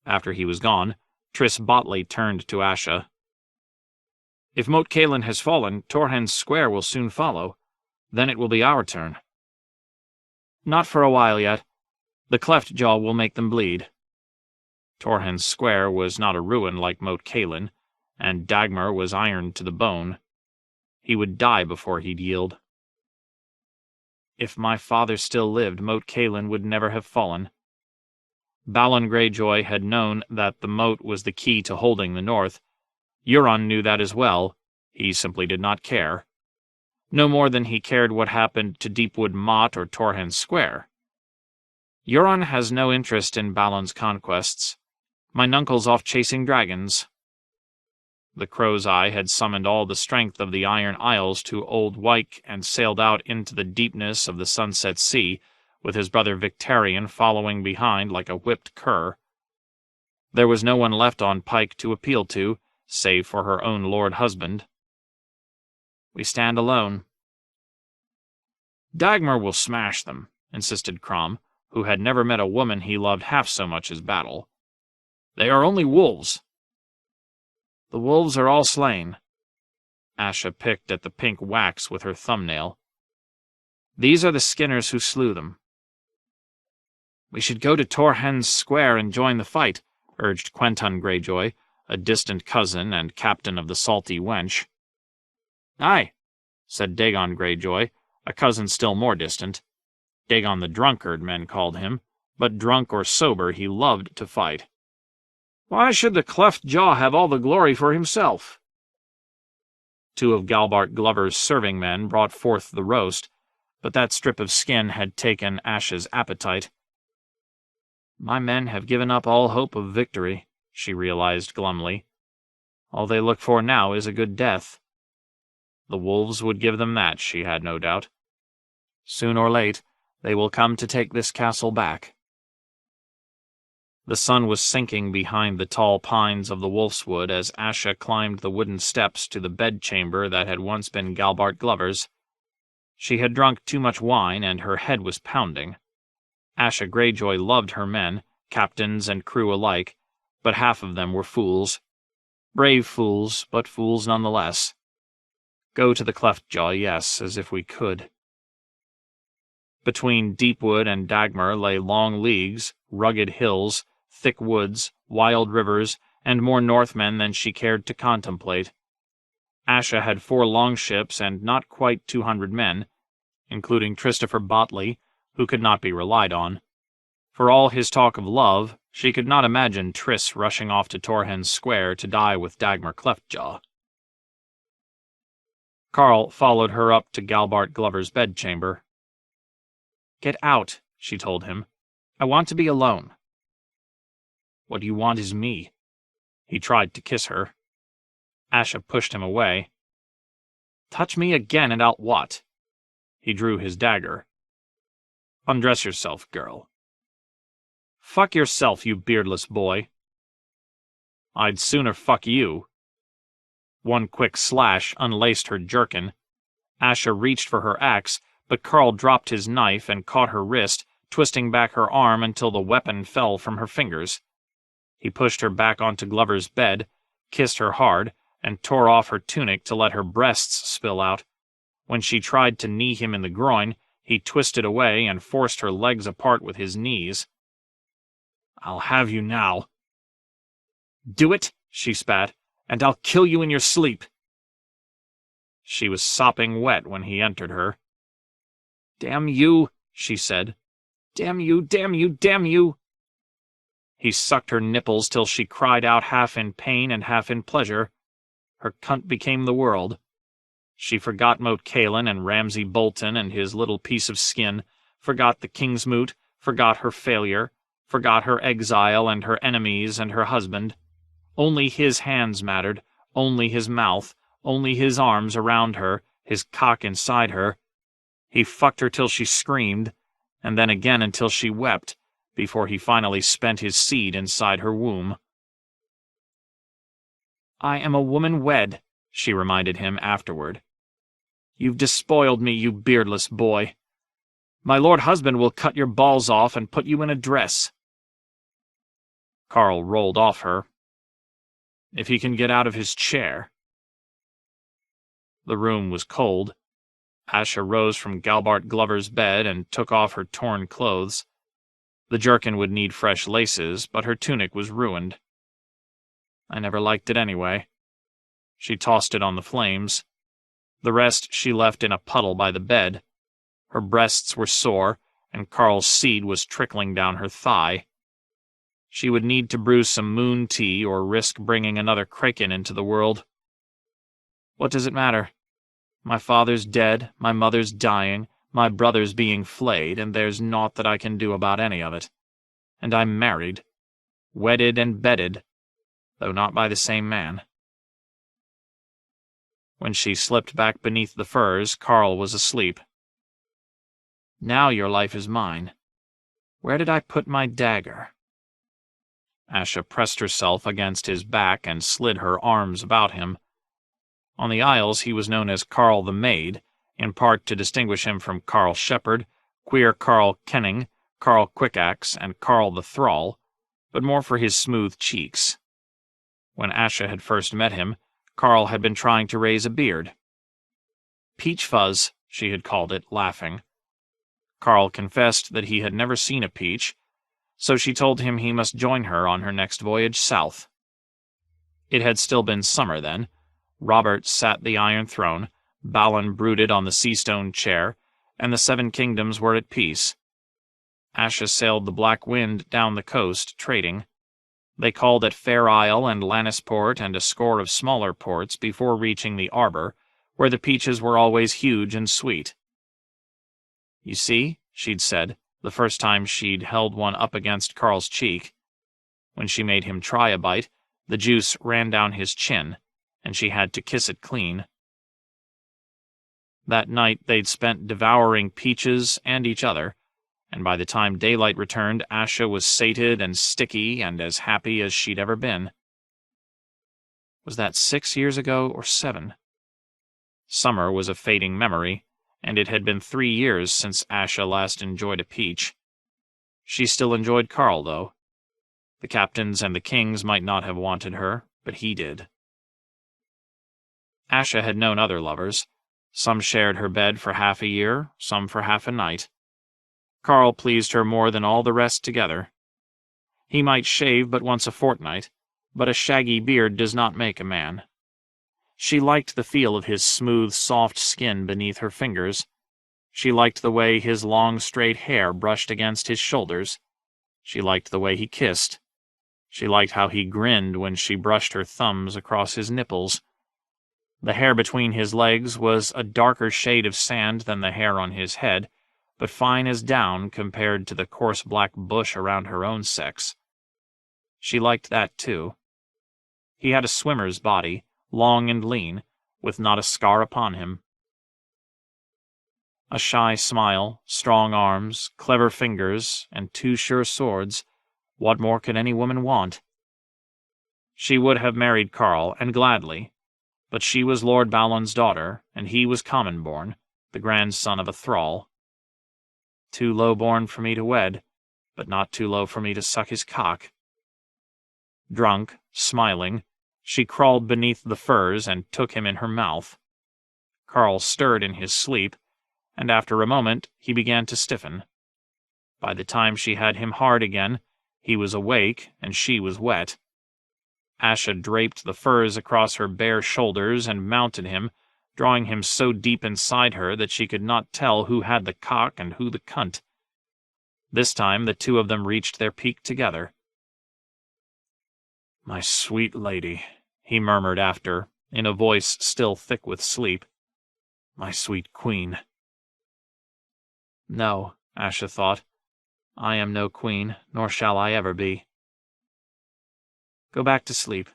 After he was gone, Tris Botley turned to Asha. "If Moat Cailin has fallen, Torrhen's Square will soon follow. Then it will be our turn." "Not for a while yet. The cleft jaw will make them bleed." Torrhen's Square was not a ruin like Moat Cailin, and Dagmar was ironed to the bone. He would die before he'd yield. "If my father still lived, Moat Cailin would never have fallen." Balon Greyjoy had known that the moat was the key to holding the north. Euron knew that as well. He simply did not care. No more than he cared what happened to Deepwood Motte or Torrhen's Square. "Euron has no interest in Balon's conquests. My nuncle's off chasing dragons." The Crow's Eye had summoned all the strength of the Iron Isles to Old Wyke and sailed out into the deepness of the Sunset Sea, with his brother Victarion following behind like a whipped cur. There was no one left on Pike to appeal to, save for her own lord husband. "We stand alone." "Dagmar will smash them," insisted Crom, who had never met a woman he loved half so much as battle. "They are only wolves." "The wolves are all slain." Asha picked at the pink wax with her thumbnail. "These are the skinners who slew them." "We should go to Torrhen's Square and join the fight," urged Quentun Greyjoy, a distant cousin and captain of the Salty Wench. "Aye," said Dagon Greyjoy, a cousin still more distant. Dagon the Drunkard, men called him, but drunk or sober he loved to fight. "Why should the cleft jaw have all the glory for himself?" Two of Galbart Glover's serving men brought forth the roast, but that strip of skin had taken Asha's appetite. "My men have given up all hope of victory," she realized glumly. "All they look for now is a good death." The wolves would give them that, she had no doubt. Soon or late, they will come to take this castle back. The sun was sinking behind the tall pines of the Wolfswood as Asha climbed the wooden steps to the bedchamber that had once been Galbart Glover's. She had drunk too much wine, and her head was pounding. Asha Greyjoy loved her men, captains and crew alike, but half of them were fools. Brave fools, but fools nonetheless. Go to the Cleftjaw, yes, as if we could. Between Deepwood and Dagmar lay long leagues, rugged hills, thick woods, wild rivers, and more Northmen than she cared to contemplate. Asha had 4 longships and not quite 200 men, including Christopher Botley, who could not be relied on. For all his talk of love, she could not imagine Tris rushing off to Torrhen's Square to die with Dagmar Cleftjaw. Carl followed her up to Galbart Glover's bedchamber. "Get out," she told him. "I want to be alone." "What you want is me." He tried to kiss her. Asha pushed him away. "Touch me again and I'll what?" He drew his dagger. "Undress yourself, girl." "Fuck yourself, you beardless boy." "I'd sooner fuck you." One quick slash unlaced her jerkin. Asha reached for her axe, but Carl dropped his knife and caught her wrist, twisting back her arm until the weapon fell from her fingers. He pushed her back onto Glover's bed, kissed her hard, and tore off her tunic to let her breasts spill out. When she tried to knee him in the groin, he twisted away and forced her legs apart with his knees. "I'll have you now." "Do it," she spat, "and I'll kill you in your sleep." She was sopping wet when he entered her. "Damn you," she said. "Damn you, damn you, damn you." He sucked her nipples till she cried out half in pain and half in pleasure. Her cunt became the world. She forgot Moat Cailin and Ramsay Bolton and his little piece of skin, forgot the Kingsmoot, forgot her failure, forgot her exile and her enemies and her husband. Only his hands mattered, only his mouth, only his arms around her, his cock inside her. He fucked her till she screamed, and then again until she wept, before he finally spent his seed inside her womb. "I am a woman wed," she reminded him afterward. "You've despoiled me, you beardless boy. My lord husband will cut your balls off and put you in a dress." Carl rolled off her. "If he can get out of his chair." The room was cold. Asha rose from Galbart Glover's bed and took off her torn clothes. The jerkin would need fresh laces, but her tunic was ruined. "I never liked it anyway." She tossed it on the flames. The rest she left in a puddle by the bed. Her breasts were sore, and Carl's seed was trickling down her thigh. She would need to brew some moon tea or risk bringing another kraken into the world. "What does it matter? My father's dead, my mother's dying, my brother's being flayed, and there's naught that I can do about any of it. And I'm married. Wedded and bedded, though not by the same man." When she slipped back beneath the furs, Carl was asleep. "Now your life is mine. Where did I put my dagger?" Asha pressed herself against his back and slid her arms about him. On the Isles he was known as Carl the Maid, in part to distinguish him from Carl Shepherd, Queer Carl Kenning, Carl Quickaxe, and Carl the Thrall, but more for his smooth cheeks. When Asha had first met him, Carl had been trying to raise a beard. "Peach fuzz," she had called it, laughing. Carl confessed that he had never seen a peach, so she told him he must join her on her next voyage south. It had still been summer then. Robert sat the Iron Throne, Balin brooded on the sea-stone chair, and the Seven Kingdoms were at peace. Asha sailed the Black Wind down the coast, trading. They called at Fair Isle and Lannisport and a score of smaller ports before reaching the Arbor, where the peaches were always huge and sweet. "You see," she'd said, the first time she'd held one up against Carl's cheek. When she made him try a bite, the juice ran down his chin, and she had to kiss it clean. That night they'd spent devouring peaches and each other, and by the time daylight returned, Asha was sated and sticky and as happy as she'd ever been. Was that 6 years ago or 7? Summer was a fading memory, and it had been 3 years since Asha last enjoyed a peach. She still enjoyed Carl, though. The captains and the kings might not have wanted her, but he did. Asha had known other lovers. Some shared her bed for half a year, some for half a night. Carl pleased her more than all the rest together. He might shave but once a fortnight, but a shaggy beard does not make a man. She liked the feel of his smooth, soft skin beneath her fingers. She liked the way his long, straight hair brushed against his shoulders. She liked the way he kissed. She liked how he grinned when she brushed her thumbs across his nipples. The hair between his legs was a darker shade of sand than the hair on his head, but fine as down compared to the coarse black bush around her own sex. She liked that, too. He had a swimmer's body, long and lean, with not a scar upon him. A shy smile, strong arms, clever fingers, and 2 sure swords. What more could any woman want? She would have married Carl, and gladly, but she was Lord Balin's daughter, and he was common-born, the grandson of a thrall. Too low-born for me to wed, but not too low for me to suck his cock. Drunk, smiling, she crawled beneath the furs and took him in her mouth. Carl stirred in his sleep, and after a moment he began to stiffen. By the time she had him hard again, he was awake and she was wet. Asha draped the furs across her bare shoulders and mounted him, drawing him so deep inside her that she could not tell who had the cock and who the cunt. This time the 2 of them reached their peak together. "My sweet lady," he murmured after, in a voice still thick with sleep. "My sweet queen." No, Asha thought. I am no queen, nor shall I ever be. Go back to sleep.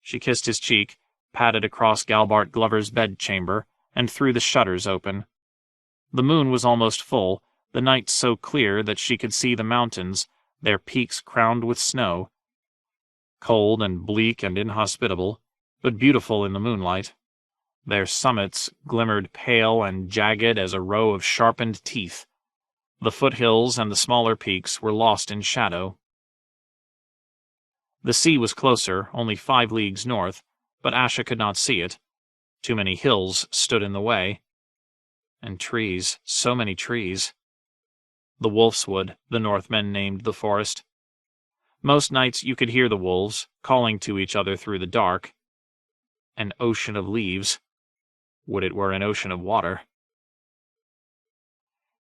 She kissed his cheek, padded across Galbart Glover's bedchamber, and threw the shutters open. The moon was almost full, the night so clear that she could see the mountains, their peaks crowned with snow. Cold and bleak and inhospitable, but beautiful in the moonlight. Their summits glimmered pale and jagged as a row of sharpened teeth. The foothills and the smaller peaks were lost in shadow. The sea was closer, only 5 leagues north, but Asha could not see it. Too many hills stood in the way. And trees, so many trees. The Wolfswood, the Northmen named the forest. Most nights you could hear the wolves, calling to each other through the dark. An ocean of leaves. Would it were an ocean of water.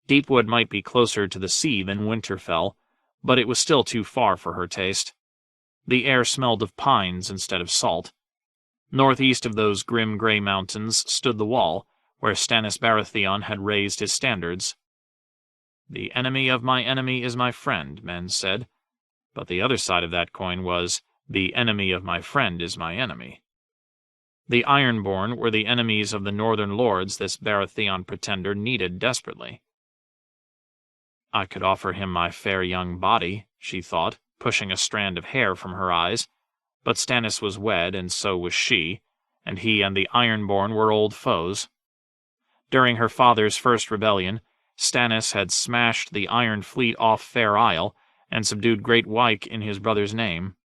Deepwood might be closer to the sea than Winterfell, but it was still too far for her taste. The air smelled of pines instead of salt. Northeast of those grim grey mountains stood the wall, where Stannis Baratheon had raised his standards. The enemy of my enemy is my friend, men said, but the other side of that coin was, the enemy of my friend is my enemy. The Ironborn were the enemies of the northern lords this Baratheon pretender needed desperately. I could offer him my fair young body, she thought, pushing a strand of hair from her eyes, but Stannis was wed, and so was she, and he and the Ironborn were old foes. During her father's first rebellion, Stannis had smashed the Iron Fleet off Fair Isle and subdued Great Wyke in his brother's name.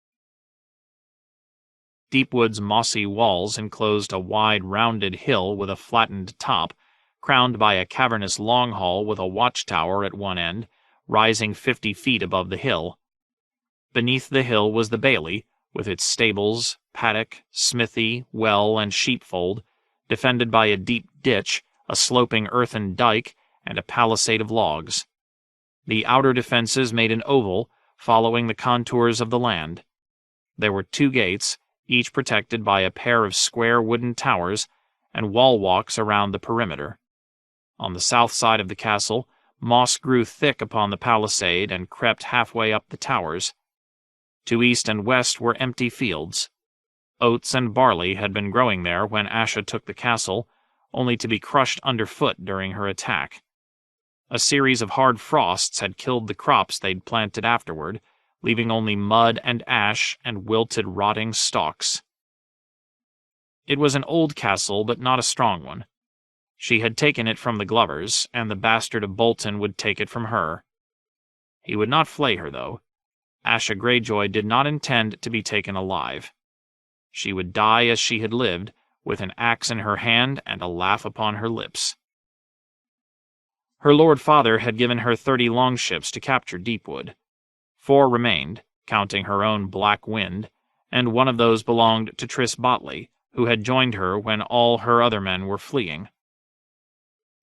Deepwood's mossy walls enclosed a wide, rounded hill with a flattened top, crowned by a cavernous long hall with a watchtower at one end, rising 50 feet above the hill. Beneath the hill was the bailey, with its stables, paddock, smithy, well, and sheepfold, defended by a deep ditch, a sloping earthen dike, and a palisade of logs. The outer defenses made an oval, following the contours of the land. There were 2 gates, each protected by a pair of square wooden towers, and wall walks around the perimeter. On the south side of the castle, moss grew thick upon the palisade and crept halfway up the towers. To east and west were empty fields. Oats and barley had been growing there when Asha took the castle, only to be crushed underfoot during her attack. A series of hard frosts had killed the crops they'd planted afterward, leaving only mud and ash and wilted, rotting stalks. It was an old castle, but not a strong one. She had taken it from the Glovers, and the bastard of Bolton would take it from her. He would not flay her, though. Asha Greyjoy did not intend to be taken alive. She would die as she had lived, with an axe in her hand and a laugh upon her lips. Her lord father had given her 30 longships to capture Deepwood. 4 remained, counting her own Black Wind, and one of those belonged to Tris Botley, who had joined her when all her other men were fleeing.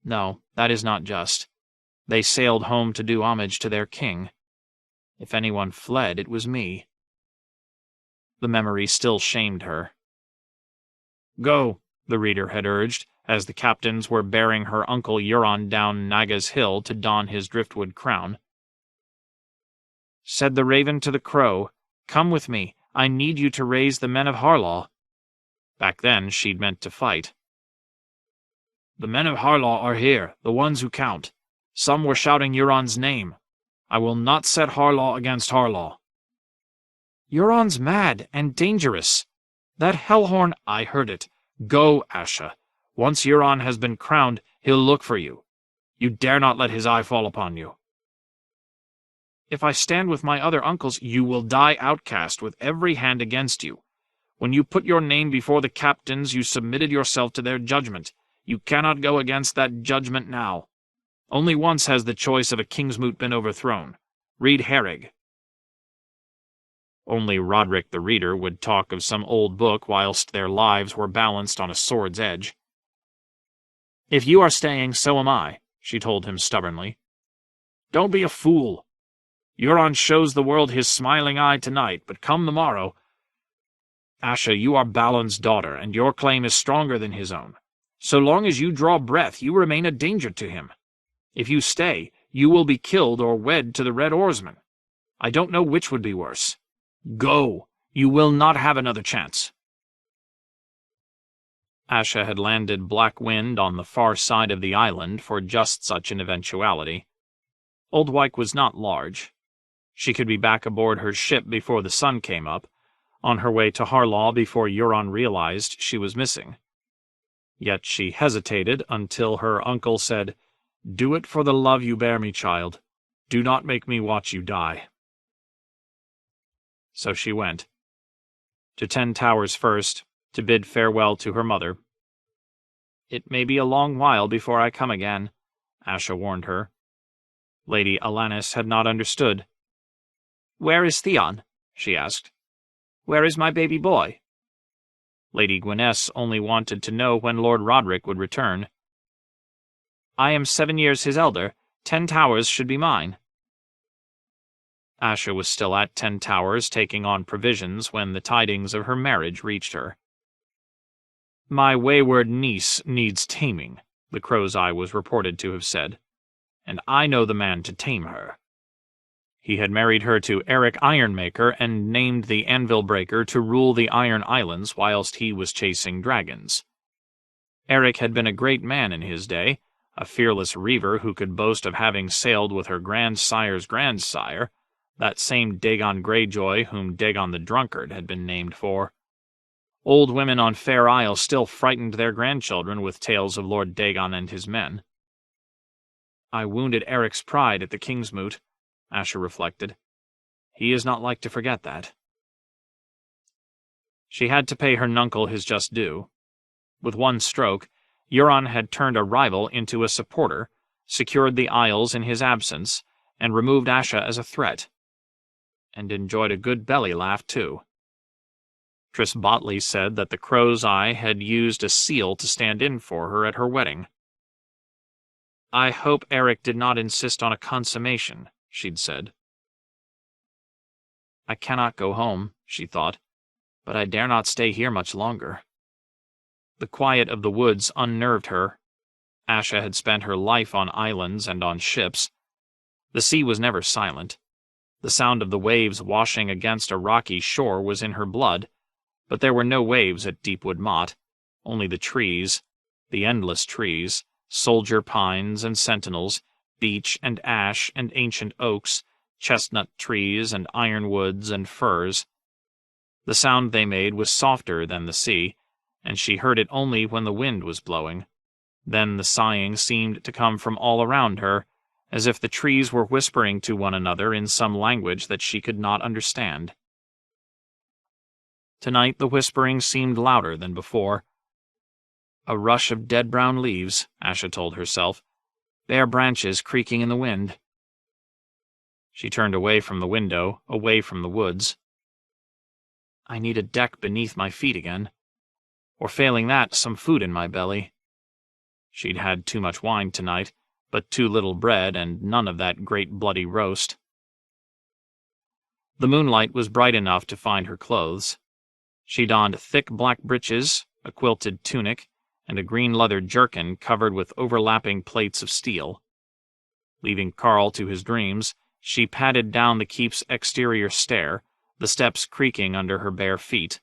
No, that is not just. They sailed home to do homage to their king. If anyone fled, it was me. The memory still shamed her. Go, the reader had urged, as the captains were bearing her uncle Euron down Naga's hill to don his driftwood crown. Said the raven to the crow, "Come with me, I need you to raise the men of Harlaw." Back then she'd meant to fight. The men of Harlaw are here, the ones who count. Some were shouting Euron's name. I will not set Harlaw against Harlaw. Euron's mad and dangerous. That hellhorn, I heard it. Go, Asha. Once Euron has been crowned, he'll look for you. You dare not let his eye fall upon you. If I stand with my other uncles, you will die outcast with every hand against you. When you put your name before the captains, you submitted yourself to their judgment. You cannot go against that judgment now. Only once has the choice of a Kingsmoot been overthrown. Read Herrig. Only Roderick the reader would talk of some old book whilst their lives were balanced on a sword's edge. If you are staying, so am I, she told him stubbornly. Don't be a fool. Euron shows the world his smiling eye tonight, but come the morrow. Asha, you are Balon's daughter, and your claim is stronger than his own. So long as you draw breath, you remain a danger to him. If you stay, you will be killed or wed to the Red Oarsman. I don't know which would be worse. Go! You will not have another chance. Asha had landed Black Wind on the far side of the island for just such an eventuality. Old Wyke was not large. She could be back aboard her ship before the sun came up, on her way to Harlaw before Euron realized she was missing. Yet she hesitated until her uncle said, "Do it for the love you bear me, child. Do not make me watch you die." So she went. To 10 Towers first, to bid farewell to her mother. "It may be a long while before I come again," Asha warned her. Lady Alanis had not understood. "Where is Theon?" she asked. "Where is my baby boy?" Lady Gwyness only wanted to know when Lord Roderick would return. "I am 7 years his elder. 10 Towers should be mine." Asha was still at 10 Towers taking on provisions when the tidings of her marriage reached her. "My wayward niece needs taming," the Crow's Eye was reported to have said, "and I know the man to tame her." He had married her to Eric Ironmaker and named the Anvil Breaker to rule the Iron Islands whilst he was chasing dragons. Eric had been a great man in his day, a fearless reaver who could boast of having sailed with her grandsire's grandsire, that same Dagon Greyjoy whom Dagon the Drunkard had been named for. Old women on Fair Isle still frightened their grandchildren with tales of Lord Dagon and his men. "I wounded Eric's pride at the Kingsmoot," Asha reflected. "He is not like to forget that." She had to pay her nuncle his just due. With one stroke, Euron had turned a rival into a supporter, secured the Isles in his absence, and removed Asha as a threat. And enjoyed a good belly laugh, too. Tris Botley said that the Crow's Eye had used a seal to stand in for her at her wedding. "I hope Eric did not insist on a consummation," she'd said. "I cannot go home," she thought, "but I dare not stay here much longer." The quiet of the woods unnerved her. Asha had spent her life on islands and on ships. The sea was never silent. The sound of the waves washing against a rocky shore was in her blood, but there were no waves at Deepwood Motte, only the trees, the endless trees, soldier pines and sentinels, beech and ash and ancient oaks, chestnut trees and ironwoods and firs. The sound they made was softer than the sea, and she heard it only when the wind was blowing. Then the sighing seemed to come from all around her, as if the trees were whispering to one another in some language that she could not understand. Tonight the whispering seemed louder than before. A rush of dead brown leaves, Asha told herself, bare branches creaking in the wind. She turned away from the window, away from the woods. I need a deck beneath my feet again. Or failing that, some food in my belly. She'd had too much wine tonight, but too little bread and none of that great bloody roast. The moonlight was bright enough to find her clothes. She donned thick black breeches, a quilted tunic, and a green leather jerkin covered with overlapping plates of steel. Leaving Carl to his dreams, she padded down the keep's exterior stair, the steps creaking under her bare feet.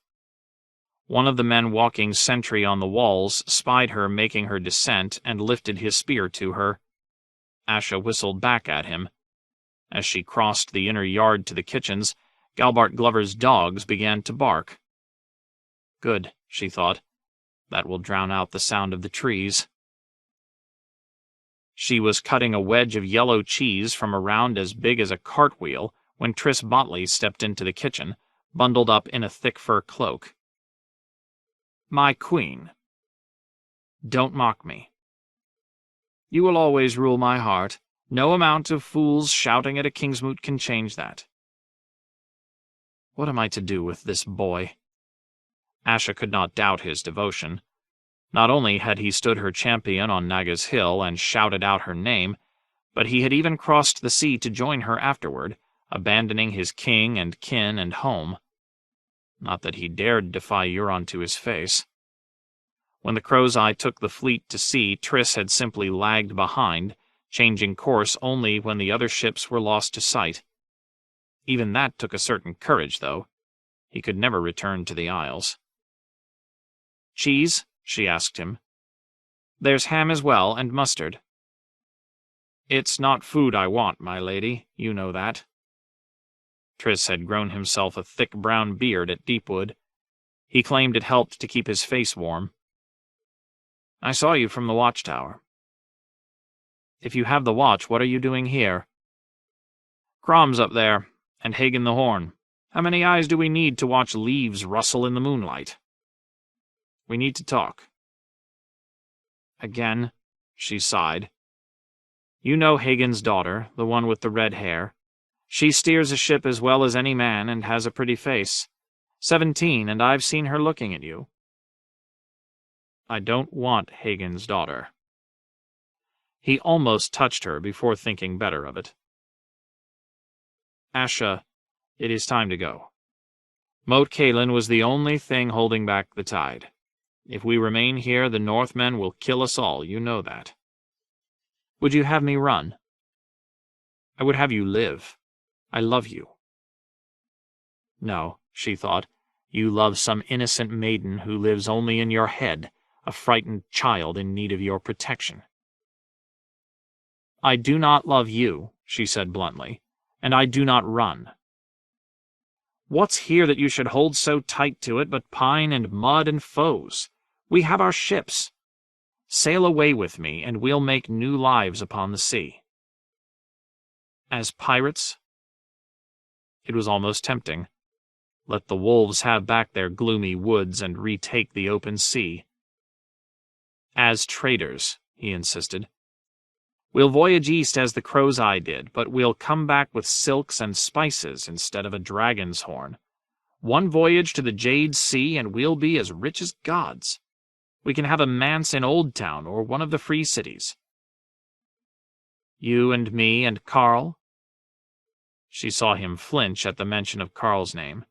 One of the men walking sentry on the walls spied her making her descent and lifted his spear to her. Asha whistled back at him. As she crossed the inner yard to the kitchens, Galbart Glover's dogs began to bark. Good, she thought. That will drown out the sound of the trees. She was cutting a wedge of yellow cheese from a round as big as a cartwheel when Tris Botley stepped into the kitchen, bundled up in a thick fur cloak. My queen. Don't mock me. You will always rule my heart. No amount of fools shouting at a Kingsmoot can change that. What am I to do with this boy? Asha could not doubt his devotion. Not only had he stood her champion on Naga's Hill and shouted out her name, but he had even crossed the sea to join her afterward, abandoning his king and kin and home. Not that he dared defy Euron to his face. When the Crow's Eye took the fleet to sea, Tris had simply lagged behind, changing course only when the other ships were lost to sight. Even that took a certain courage, though. He could never return to the Isles. Cheese? She asked him. There's ham as well, and mustard. It's not food I want, my lady, you know that. Triss had grown himself a thick brown beard at Deepwood. He claimed it helped to keep his face warm. "I saw you from the watchtower." "If you have the watch, what are you doing here?" "Crom's up there, and Hagen the Horn. How many eyes do we need to watch leaves rustle in the moonlight?" "We need to talk." "Again?" She sighed. "You know Hagen's daughter, the one with the red hair. She steers a ship as well as any man and has a pretty face. 17, and I've seen her looking at you." "I don't want Hagen's daughter." He almost touched her before thinking better of it. "Asha, it is time to go. Moat Cailin was the only thing holding back the tide. If we remain here, the Northmen will kill us all, you know that." "Would you have me run?" "I would have you live. I love you." No, she thought, you love some innocent maiden who lives only in your head, a frightened child in need of your protection. "I do not love you," she said bluntly, "and I do not run. What's here that you should hold so tight to it but pine and mud and foes? We have our ships. Sail away with me, and we'll make new lives upon the sea." As pirates? It was almost tempting. Let the wolves have back their gloomy woods and retake the open sea. "As traders," he insisted. "We'll voyage east as the Crow's Eye did, but we'll come back with silks and spices instead of a dragon's horn. One voyage to the Jade Sea and we'll be as rich as gods. We can have a manse in Old Town or one of the free cities." "You and me and Carl?" She saw him flinch at the mention of Carl's name.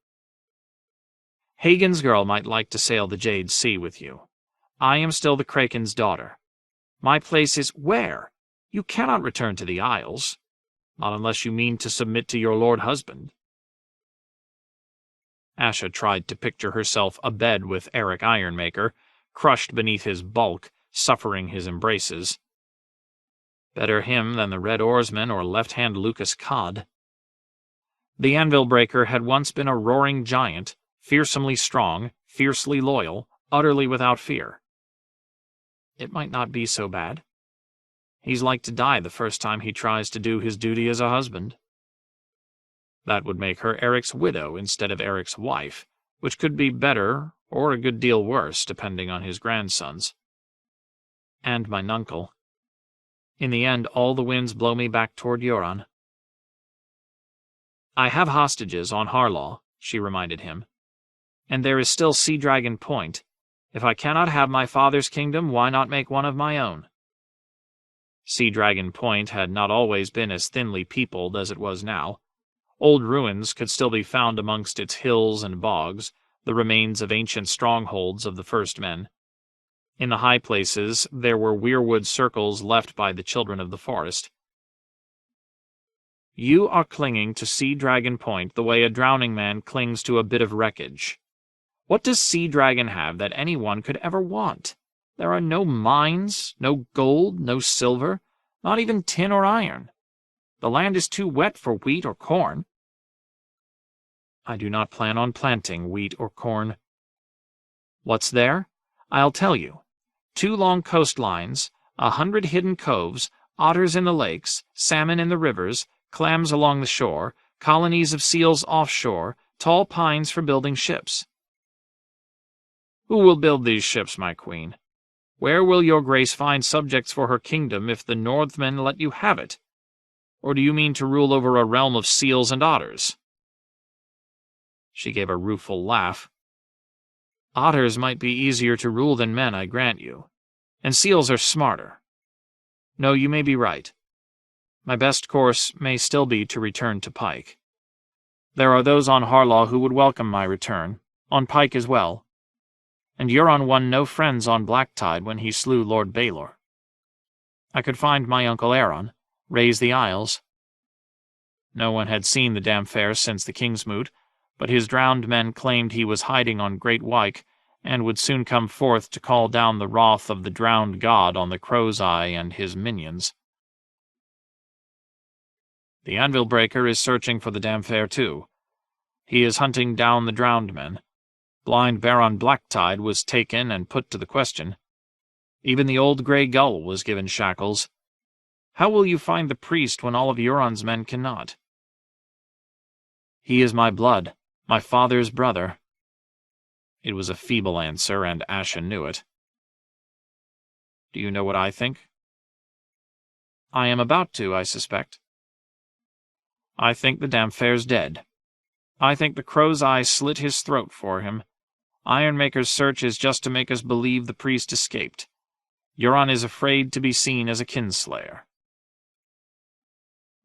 "Hagen's girl might like to sail the Jade Sea with you. I am still the Kraken's daughter. My place is where? You cannot return to the Isles, not unless you mean to submit to your lord husband." Asha tried to picture herself abed with Eric Ironmaker, crushed beneath his bulk, suffering his embraces. Better him than the Red Oarsman or left-hand Lucas Codd. The Anvil Breaker had once been a roaring giant, fearsomely strong, fiercely loyal, utterly without fear. It might not be so bad. He's like to die the first time he tries to do his duty as a husband. That would make her Eric's widow instead of Eric's wife, which could be better or a good deal worse, depending on his grandsons. And my nuncle. In the end, all the winds blow me back toward Euron. "I have hostages on Harlaw," she reminded him. "And there is still Sea Dragon Point. If I cannot have my father's kingdom, why not make one of my own?" Sea Dragon Point had not always been as thinly peopled as it was now. Old ruins could still be found amongst its hills and bogs, the remains of ancient strongholds of the first men. In the high places there were weirwood circles left by the children of the forest. "You are clinging to Sea Dragon Point the way a drowning man clings to a bit of wreckage. What does Sea Dragon have that anyone could ever want? There are no mines, no gold, no silver, not even tin or iron. The land is too wet for wheat or corn." "I do not plan on planting wheat or corn." "What's there? I'll tell you. 2 long coastlines, 100 hidden coves, otters in the lakes, salmon in the rivers, clams along the shore, colonies of seals offshore, tall pines for building ships." "Who will build these ships, my queen? Where will your grace find subjects for her kingdom if the Northmen let you have it? Or do you mean to rule over a realm of seals and otters?" She gave a rueful laugh. "Otters might be easier to rule than men, I grant you. And seals are smarter. No, you may be right. My best course may still be to return to Pike. There are those on Harlaw who would welcome my return, on Pike as well. And Euron won no friends on Blacktide when he slew Lord Baelor. I could find my uncle Aeron, raise the Isles." No one had seen the Damfair since the Kingsmoot, but his drowned men claimed he was hiding on Great Wyke, and would soon come forth to call down the wrath of the drowned god on the Crow's Eye and his minions. "The Anvil Breaker is searching for the Damfair too. He is hunting down the drowned men. Blind Baron Blacktide was taken and put to the question. Even the old Grey Gull was given shackles. How will you find the priest when all of Euron's men cannot? He is my blood, my father's brother. It was a feeble answer, and Asha knew it. Do you know what I think? I am about to, I suspect. I think the Damphair's dead. I think the Crow's Eye slit his throat for him. Ironmaker's search is just to make us believe the priest escaped. Euron is afraid to be seen as a kinslayer.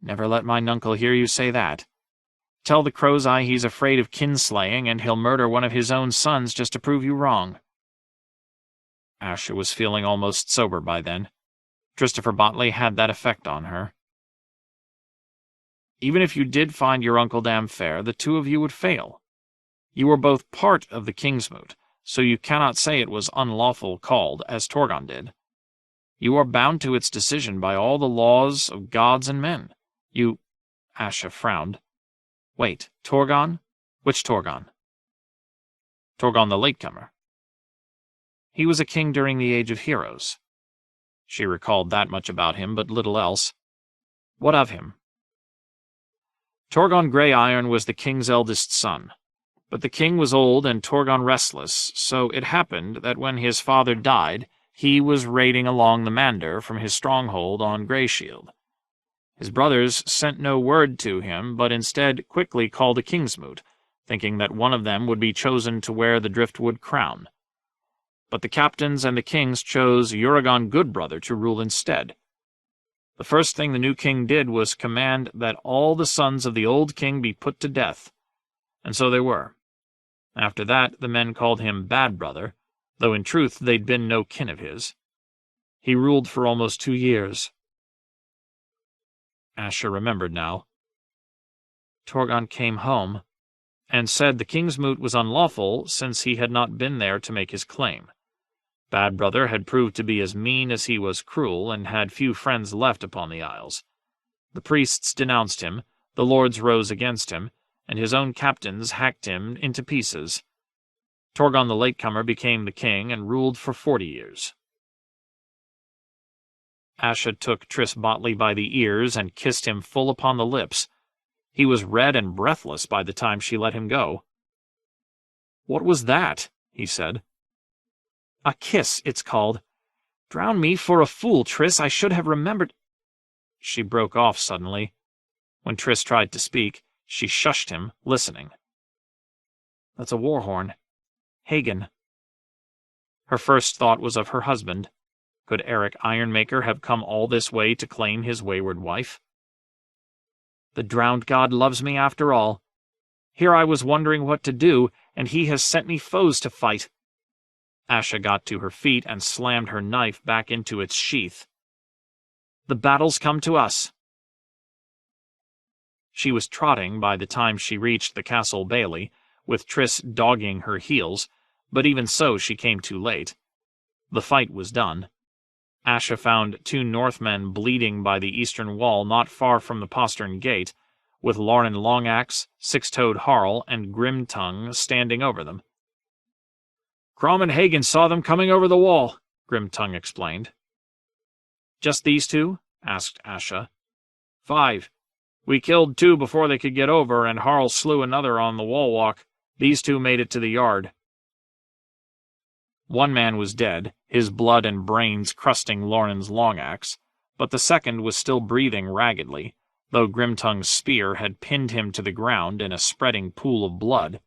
Never let my nuncle hear you say that. Tell the Crow's Eye he's afraid of kinslaying, and he'll murder one of his own sons just to prove you wrong. Asha was feeling almost sober by then. Christopher Botley had that effect on her. Even if you did find your Uncle Damphair, the two of you would fail. You were both part of the Kingsmoot, so you cannot say it was unlawful called, as Torgon did. You are bound to its decision by all the laws of gods and men. You— Asha frowned. Wait, Torgon? Which Torgon? Torgon the Latecomer. He was a king during the Age of Heroes. She recalled that much about him, but little else. What of him? Torgon Grey-Iron was the king's eldest son. But the king was old and Torgon restless, so it happened that when his father died, he was raiding along the Mander from his stronghold on Greyshield. His brothers sent no word to him, but instead quickly called a Kingsmoot, thinking that one of them would be chosen to wear the driftwood crown. But the captains and the kings chose Uragon Goodbrother to rule instead. The first thing the new king did was command that all the sons of the old king be put to death, and so they were. After that, the men called him Bad Brother, though in truth they'd been no kin of his. He ruled for almost 2 years. Asha remembered now. Torgon came home, and said the Kingsmoot was unlawful since he had not been there to make his claim. Bad Brother had proved to be as mean as he was cruel, and had few friends left upon the Isles. The priests denounced him, the lords rose against him, and his own captains hacked him into pieces. Torgon the Latecomer became the king and ruled for 40 years. Asha took Tris Botley by the ears and kissed him full upon the lips. He was red and breathless by the time she let him go. "What was that?" he said. "A kiss, it's called. Drown me for a fool, Tris. I should have remembered—" She broke off suddenly. When Tris tried to speak, she shushed him, listening. "That's a war horn. Hagen." Her first thought was of her husband. Could Eric Ironmaker have come all this way to claim his wayward wife? The drowned god loves me after all. Here I was wondering what to do, and he has sent me foes to fight. Asha got to her feet and slammed her knife back into its sheath. The battle's come to us. She was trotting by the time she reached the castle bailey, with Tris dogging her heels, but even so she came too late. The fight was done. Asha found 2 Northmen bleeding by the eastern wall not far from the postern gate, with Lauren Longaxe, Six-Toed Harl, and Grimtongue standing over them. "Crom and Hagen saw them coming over the wall," Grimtongue explained. "Just these 2?" asked Asha. 5. We killed 2 before they could get over, and Harl slew another on the wall walk. These 2 made it to the yard." One man was dead, his blood and brains crusting Lauren's Longaxe, but the second was still breathing raggedly, though Grimtongue's spear had pinned him to the ground in a spreading pool of blood.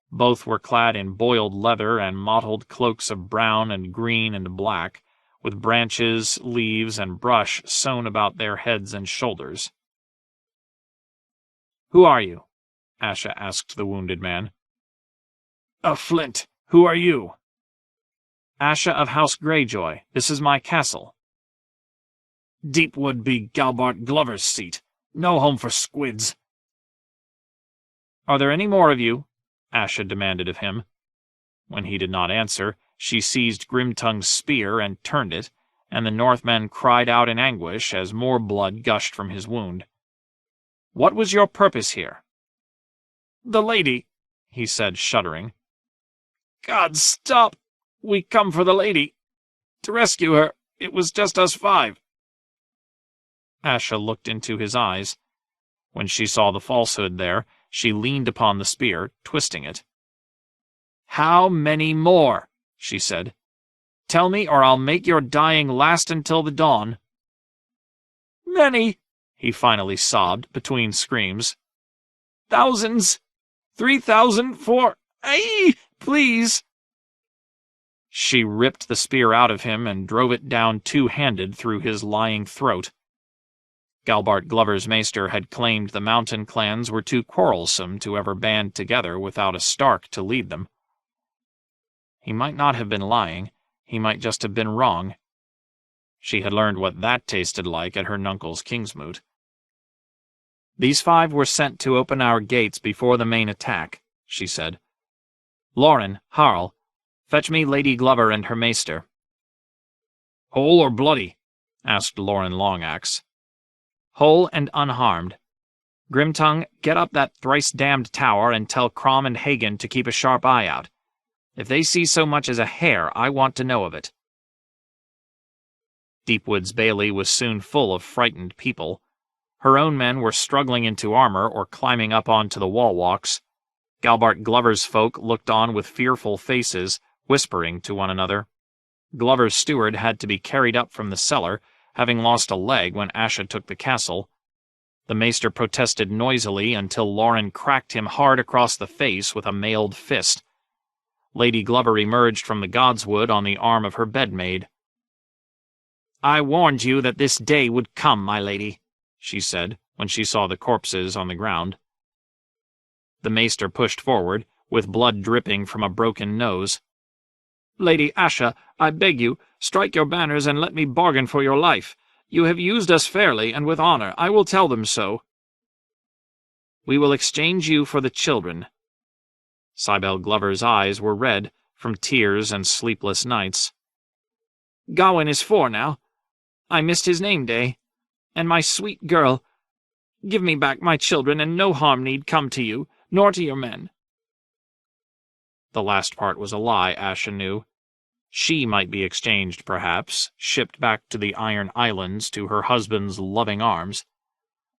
Both were clad in boiled leather and mottled cloaks of brown and green and black, with branches, leaves, and brush sewn about their heads and shoulders. "Who are you?" Asha asked the wounded man. "A Flint. Who are you?" "Asha of House Greyjoy. This is my castle." "Deepwood be Galbart Glover's seat. No home for squids." "Are there any more of you?" Asha demanded of him. When he did not answer, she seized Grimtongue's spear and turned it, and the Northman cried out in anguish as more blood gushed from his wound. "What was your purpose here?" "The lady," he said, shuddering. "God, stop! We come for the lady. To rescue her. It was just us 5. Asha looked into his eyes. When she saw the falsehood there, she leaned upon the spear, twisting it. "How many more?" she said. "Tell me, or I'll make your dying last until the dawn." "Many," he finally sobbed, between screams. "Thousands. 3,000, 4. Aye, please." She ripped the spear out of him and drove it down two-handed through his lying throat. Galbart Glover's maester had claimed the mountain clans were too quarrelsome to ever band together without a Stark to lead them. He might not have been lying, he might just have been wrong. She had learned what that tasted like at her nuncle's Kingsmoot. "These 5 were sent to open our gates before the main attack," she said. "Lauren, Harl, fetch me Lady Glover and her maester." "Whole or bloody?" asked Lauren Longaxe. "Whole and unharmed. Grimtongue, get up that thrice-damned tower and tell Crom and Hagen to keep a sharp eye out. If they see so much as a hair, I want to know of it." Deepwood's Bailey was soon full of frightened people. Her own men were struggling into armor or climbing up onto the wall walks. Galbart Glover's folk looked on with fearful faces, whispering to one another. Glover's steward had to be carried up from the cellar, having lost a leg when Asha took the castle. The maester protested noisily until Lauren cracked him hard across the face with a mailed fist. Lady Glover emerged from the godswood on the arm of her bedmaid. "I warned you that this day would come, my lady," she said, when she saw the corpses on the ground. The maester pushed forward, with blood dripping from a broken nose. "Lady Asha, I beg you, strike your banners and let me bargain for your life. You have used us fairly and with honor. I will tell them so." "We will exchange you for the children." Cybele Glover's eyes were red, from tears and sleepless nights. "Gawain is 4 now. I missed his name day. And my sweet girl. Give me back my children, and no harm need come to you, nor to your men." The last part was a lie, Asha knew. She might be exchanged, perhaps, shipped back to the Iron Islands to her husband's loving arms.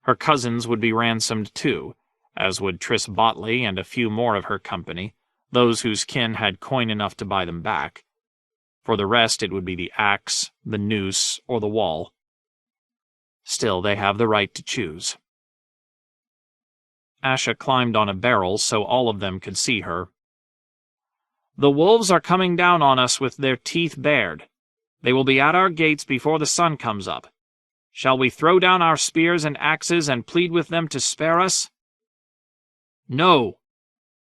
Her cousins would be ransomed too, as would Tris Botley and a few more of her company, those whose kin had coin enough to buy them back. For the rest it would be the axe, the noose, or the wall. Still, they have the right to choose. Asha climbed on a barrel so all of them could see her. "The wolves are coming down on us with their teeth bared. They will be at our gates before the sun comes up. Shall we throw down our spears and axes and plead with them to spare us?" "No!"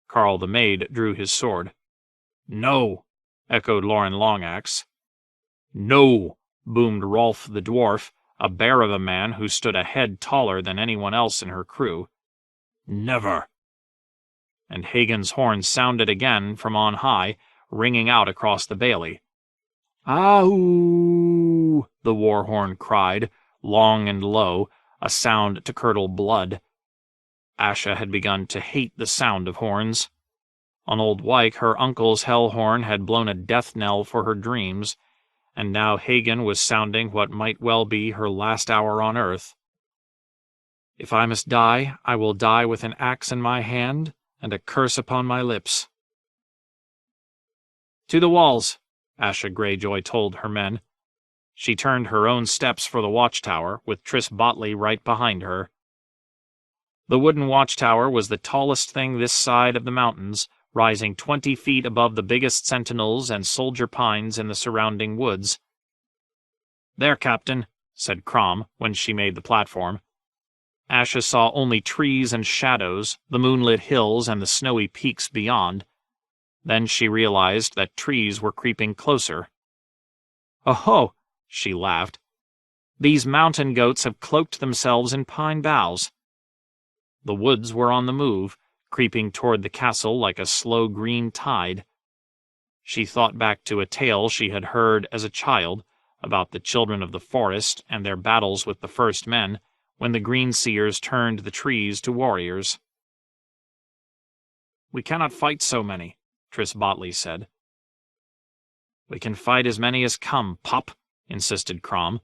Carl the maid drew his sword. "No!" echoed Lauren Longaxe. "No!" boomed Rolf the dwarf, a bear of a man who stood a head taller than anyone else in her crew. "Never!" And Hagen's horn sounded again from on high, ringing out across the bailey. "Ahoo!" the war horn cried, long and low, a sound to curdle blood. Asha had begun to hate the sound of horns. On Old Wyke, her uncle's hell horn had blown a death knell for her dreams, and now Hagen was sounding what might well be her last hour on earth. "If I must die, I will die with an axe in my hand and a curse upon my lips." "To the walls," Asha Greyjoy told her men. She turned her own steps for the watchtower, with Tris Botley right behind her. The wooden watchtower was the tallest thing this side of the mountains, rising 20 feet above the biggest sentinels and soldier pines in the surrounding woods. "There, Captain," said Crom when she made the platform. Asha saw only trees and shadows, the moonlit hills and the snowy peaks beyond. Then she realized that trees were creeping closer. "Oh-ho!" she laughed. "These mountain goats have cloaked themselves in pine boughs." The woods were on the move, creeping toward the castle like a slow green tide. She thought back to a tale she had heard as a child about the children of the forest and their battles with the first men, when the green seers turned the trees to warriors. We cannot fight so many, Tris Botley said. We can fight as many as come, pup, insisted Crom.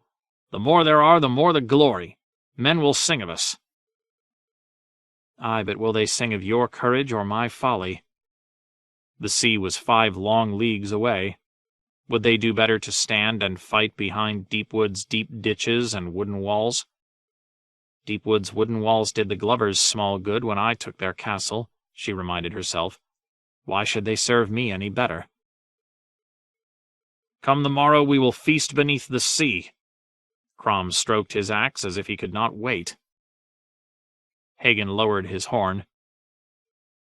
The more there are, the more the glory. Men will sing of us. Aye, but will they sing of your courage or my folly? The sea was 5 long leagues away. Would they do better to stand and fight behind Deepwood's deep ditches and wooden walls? Deepwood's wooden walls did the Glovers small good when I took their castle, she reminded herself. Why should they serve me any better? Come the morrow we will feast beneath the sea. Crom stroked his axe as if he could not wait. Hagen lowered his horn.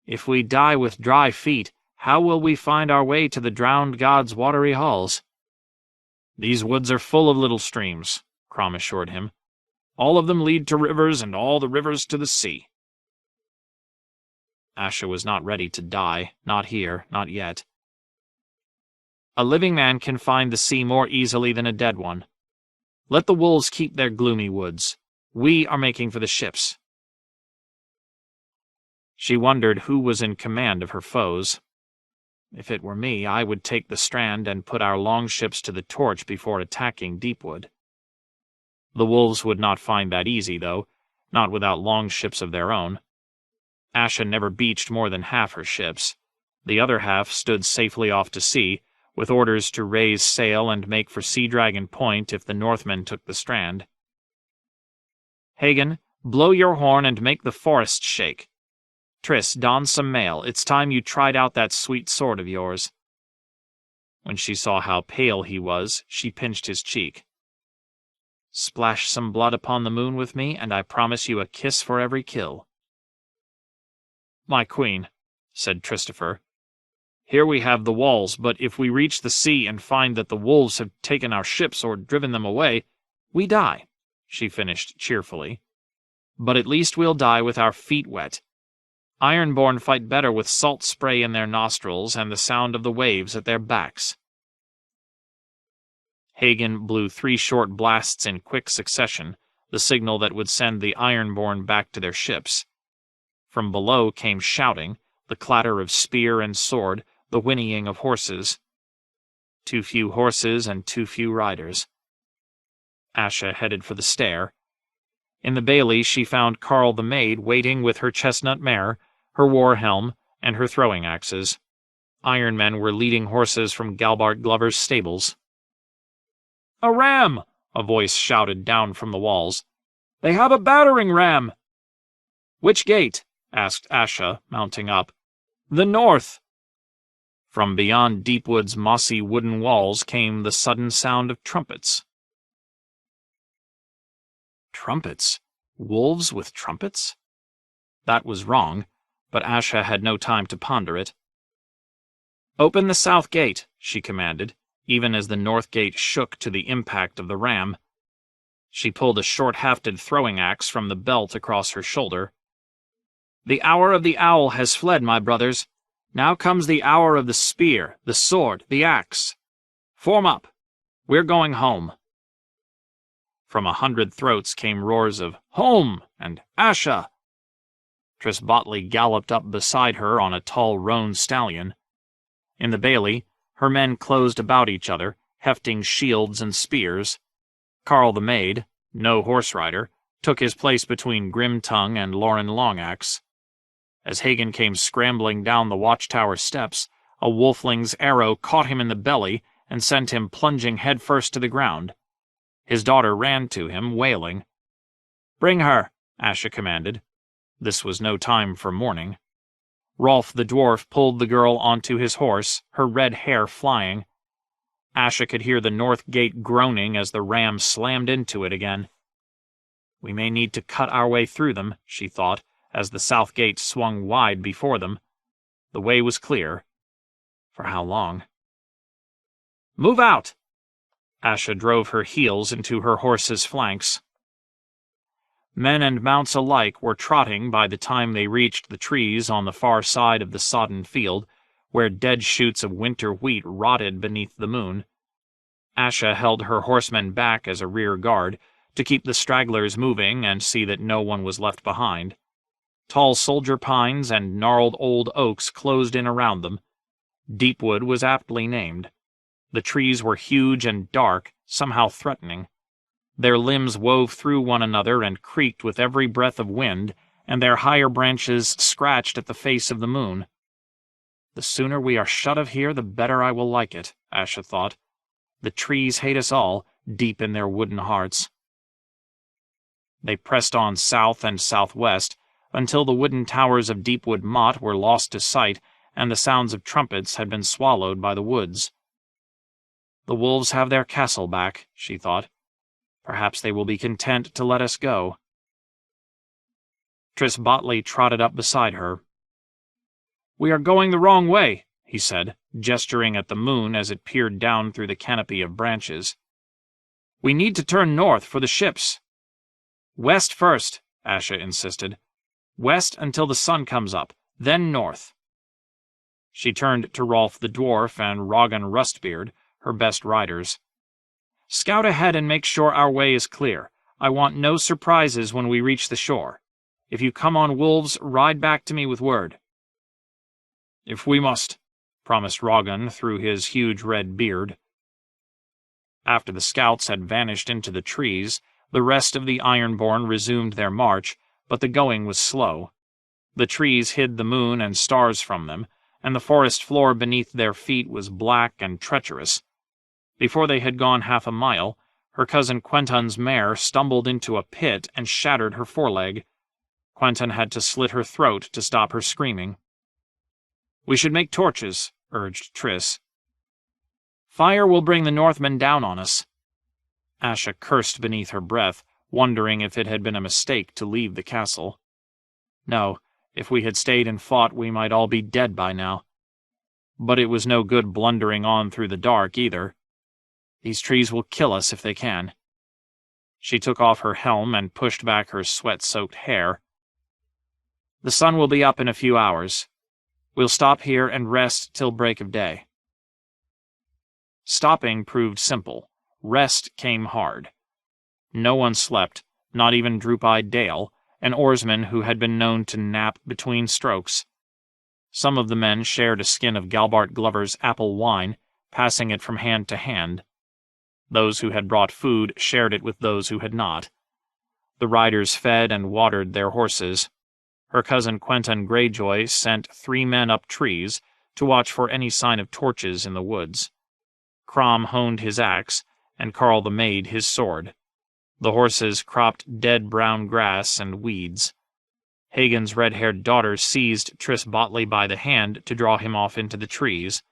If we die with dry feet, how will we find our way to the drowned god's watery halls? These woods are full of little streams, Crom assured him. All of them lead to rivers, and all the rivers to the sea. Asha was not ready to die, not here, not yet. A living man can find the sea more easily than a dead one. Let the wolves keep their gloomy woods. We are making for the ships. She wondered who was in command of her foes. If it were me, I would take the strand and put our longships to the torch before attacking Deepwood. The wolves would not find that easy, though, not without longships of their own. Asha never beached more than half her ships. The other half stood safely off to sea, with orders to raise sail and make for Sea Dragon Point if the Northmen took the strand. Hagen, blow your horn and make the forest shake. Tris, don some mail. It's time you tried out that sweet sword of yours. When she saw how pale he was, she pinched his cheek. Splash some blood upon the moon with me, and I promise you a kiss for every kill. My queen, said Christopher, here we have the walls, but if we reach the sea and find that the wolves have taken our ships or driven them away, we die, she finished cheerfully. But at least we'll die with our feet wet. Ironborn fight better with salt spray in their nostrils and the sound of the waves at their backs. Hagen blew 3 short blasts in quick succession, the signal that would send the Ironborn back to their ships. From below came shouting, the clatter of spear and sword, the whinnying of horses. Too few horses and too few riders. Asha headed for the stair. In the bailey she found Carl the maid waiting with her chestnut mare, her war helm, and her throwing axes. Iron men were leading horses from Galbart Glover's stables. "A ram!" a voice shouted down from the walls. "They have a battering ram!" "Which gate?" asked Asha, mounting up. "The north." From beyond Deepwood's mossy wooden walls came the sudden sound of trumpets. Trumpets? Wolves with trumpets? That was wrong, but Asha had no time to ponder it. "Open the south gate," she commanded, even as the north gate shook to the impact of the ram. She pulled a short-hafted throwing axe from the belt across her shoulder. "The hour of the owl has fled, my brothers. Now comes the hour of the spear, the sword, the axe. Form up. We're going home." From 100 throats came roars of "Home!" and "Asha!" Tris Botley galloped up beside her on a tall roan stallion. In the bailey, her men closed about each other, hefting shields and spears. Carl the maid, no horse rider, took his place between Grimtongue and Lauren Longaxe. As Hagen came scrambling down the watchtower steps, a wolfling's arrow caught him in the belly and sent him plunging headfirst to the ground. His daughter ran to him, wailing. "Bring her," Asha commanded. This was no time for mourning. Rolf the dwarf pulled the girl onto his horse, her red hair flying. Asha could hear the north gate groaning as the ram slammed into it again. We may need to cut our way through them, she thought, as the south gate swung wide before them. The way was clear. For how long? "Move out!" Asha drove her heels into her horse's flanks. Men and mounts alike were trotting by the time they reached the trees on the far side of the sodden field, where dead shoots of winter wheat rotted beneath the moon. Asha held her horsemen back as a rear guard, to keep the stragglers moving and see that no one was left behind. Tall soldier pines and gnarled old oaks closed in around them. Deepwood was aptly named. The trees were huge and dark, somehow threatening. Their limbs wove through one another and creaked with every breath of wind, and their higher branches scratched at the face of the moon. The sooner we are shut of here, the better I will like it, Asha thought. The trees hate us all, deep in their wooden hearts. They pressed on south and southwest, until the wooden towers of Deepwood Motte were lost to sight, and the sounds of trumpets had been swallowed by the woods. The wolves have their castle back, she thought. Perhaps they will be content to let us go. Tris Botley trotted up beside her. "We are going the wrong way," he said, gesturing at the moon as it peered down through the canopy of branches. "We need to turn north for the ships." "West first," Asha insisted. "West until the sun comes up, then north." She turned to Rolf the dwarf and Roggan Rustbeard, her best riders. "Scout ahead and make sure our way is clear. I want no surprises when we reach the shore. If you come on wolves, ride back to me with word." "If we must," promised Roggan through his huge red beard. After the scouts had vanished into the trees, the rest of the Ironborn resumed their march, but the going was slow. The trees hid the moon and stars from them, and the forest floor beneath their feet was black and treacherous. Before they had gone half a mile, her cousin Quentin's mare stumbled into a pit and shattered her foreleg. Quentin had to slit her throat to stop her screaming. "We should make torches," urged Tris. "Fire will bring the Northmen down on us." Asha cursed beneath her breath, wondering if it had been a mistake to leave the castle. No, if we had stayed and fought, we might all be dead by now. But it was no good blundering on through the dark, either. These trees will kill us if they can. She took off her helm and pushed back her sweat-soaked hair. "The sun will be up in a few hours. We'll stop here and rest till break of day." Stopping proved simple. Rest came hard. No one slept, not even droop-eyed Dale, an oarsman who had been known to nap between strokes. Some of the men shared a skin of Galbart Glover's apple wine, passing it from hand to hand. Those who had brought food shared it with those who had not. The riders fed and watered their horses. Her cousin Quentin Greyjoy sent 3 men up trees to watch for any sign of torches in the woods. Crom honed his axe, and Carl the Maid his sword. The horses cropped dead brown grass and weeds. Hagen's red-haired daughter seized Tris Botley by the hand to draw him off into the trees.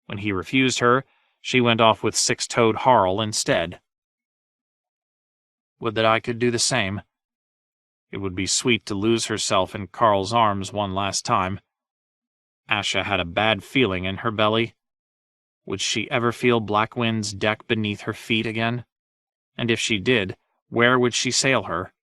When he refused her, she went off with Six-Toed Harl instead. Would that I could do the same. It would be sweet to lose herself in Carl's arms one last time. Asha had a bad feeling in her belly. Would she ever feel Blackwind's deck beneath her feet again? And if she did, where would she sail her?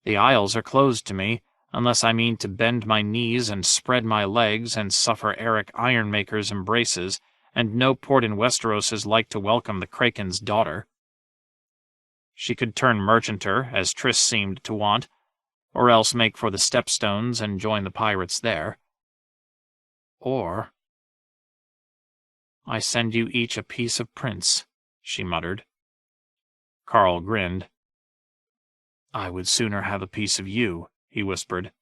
The Isles are closed to me, unless I mean to bend my knees and spread my legs and suffer Eric Ironmaker's embraces, and no port in Westeros is like to welcome the Kraken's daughter. She could turn merchanter, as Tris seemed to want, or else make for the Stepstones and join the pirates there. Or... "I send you each a piece of prince," she muttered. Carl grinned. "I would sooner have a piece of you," he whispered.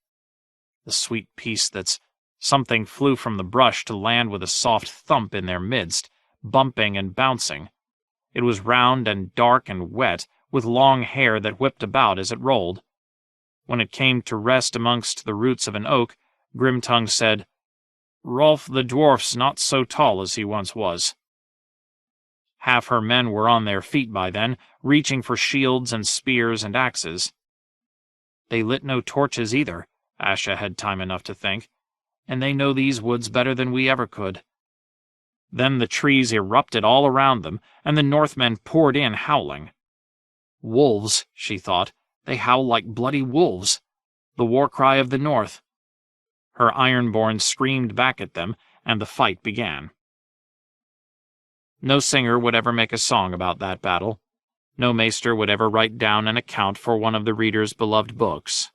"The sweet piece that's—" Something flew from the brush to land with a soft thump in their midst, bumping and bouncing. It was round and dark and wet, with long hair that whipped about as it rolled. When it came to rest amongst the roots of an oak, Grimtongue said, "Rolf the dwarf's not so tall as he once was." Half her men were on their feet by then, reaching for shields and spears and axes. They lit no torches either, Asha had time enough to think, and they know these woods better than we ever could. Then the trees erupted all around them, and the Northmen poured in howling. Wolves, she thought, they howl like bloody wolves. The war cry of the North. Her Ironborn screamed back at them, and the fight began. No singer would ever make a song about that battle. No maester would ever write down an account for one of the reader's beloved books.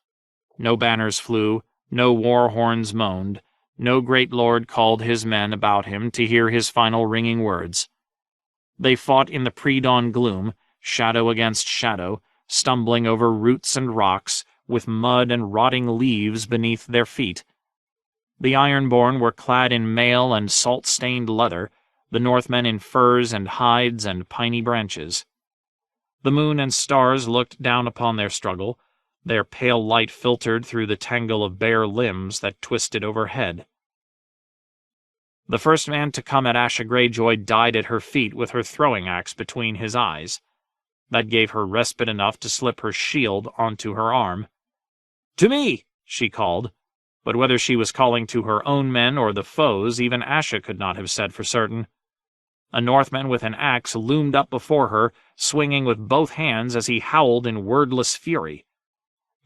No banners flew, no war horns moaned, no great lord called his men about him to hear his final ringing words. They fought in the pre-dawn gloom, shadow against shadow, stumbling over roots and rocks, with mud and rotting leaves beneath their feet. The Ironborn were clad in mail and salt-stained leather, the Northmen in furs and hides and piney branches. The moon and stars looked down upon their struggle, their pale light filtered through the tangle of bare limbs that twisted overhead. The first man to come at Asha Greyjoy died at her feet with her throwing-axe between his eyes. That gave her respite enough to slip her shield onto her arm. "To me!" she called, but whether she was calling to her own men or the foes, even Asha could not have said for certain. A Northman with an axe loomed up before her, swinging with both hands as he howled in wordless fury.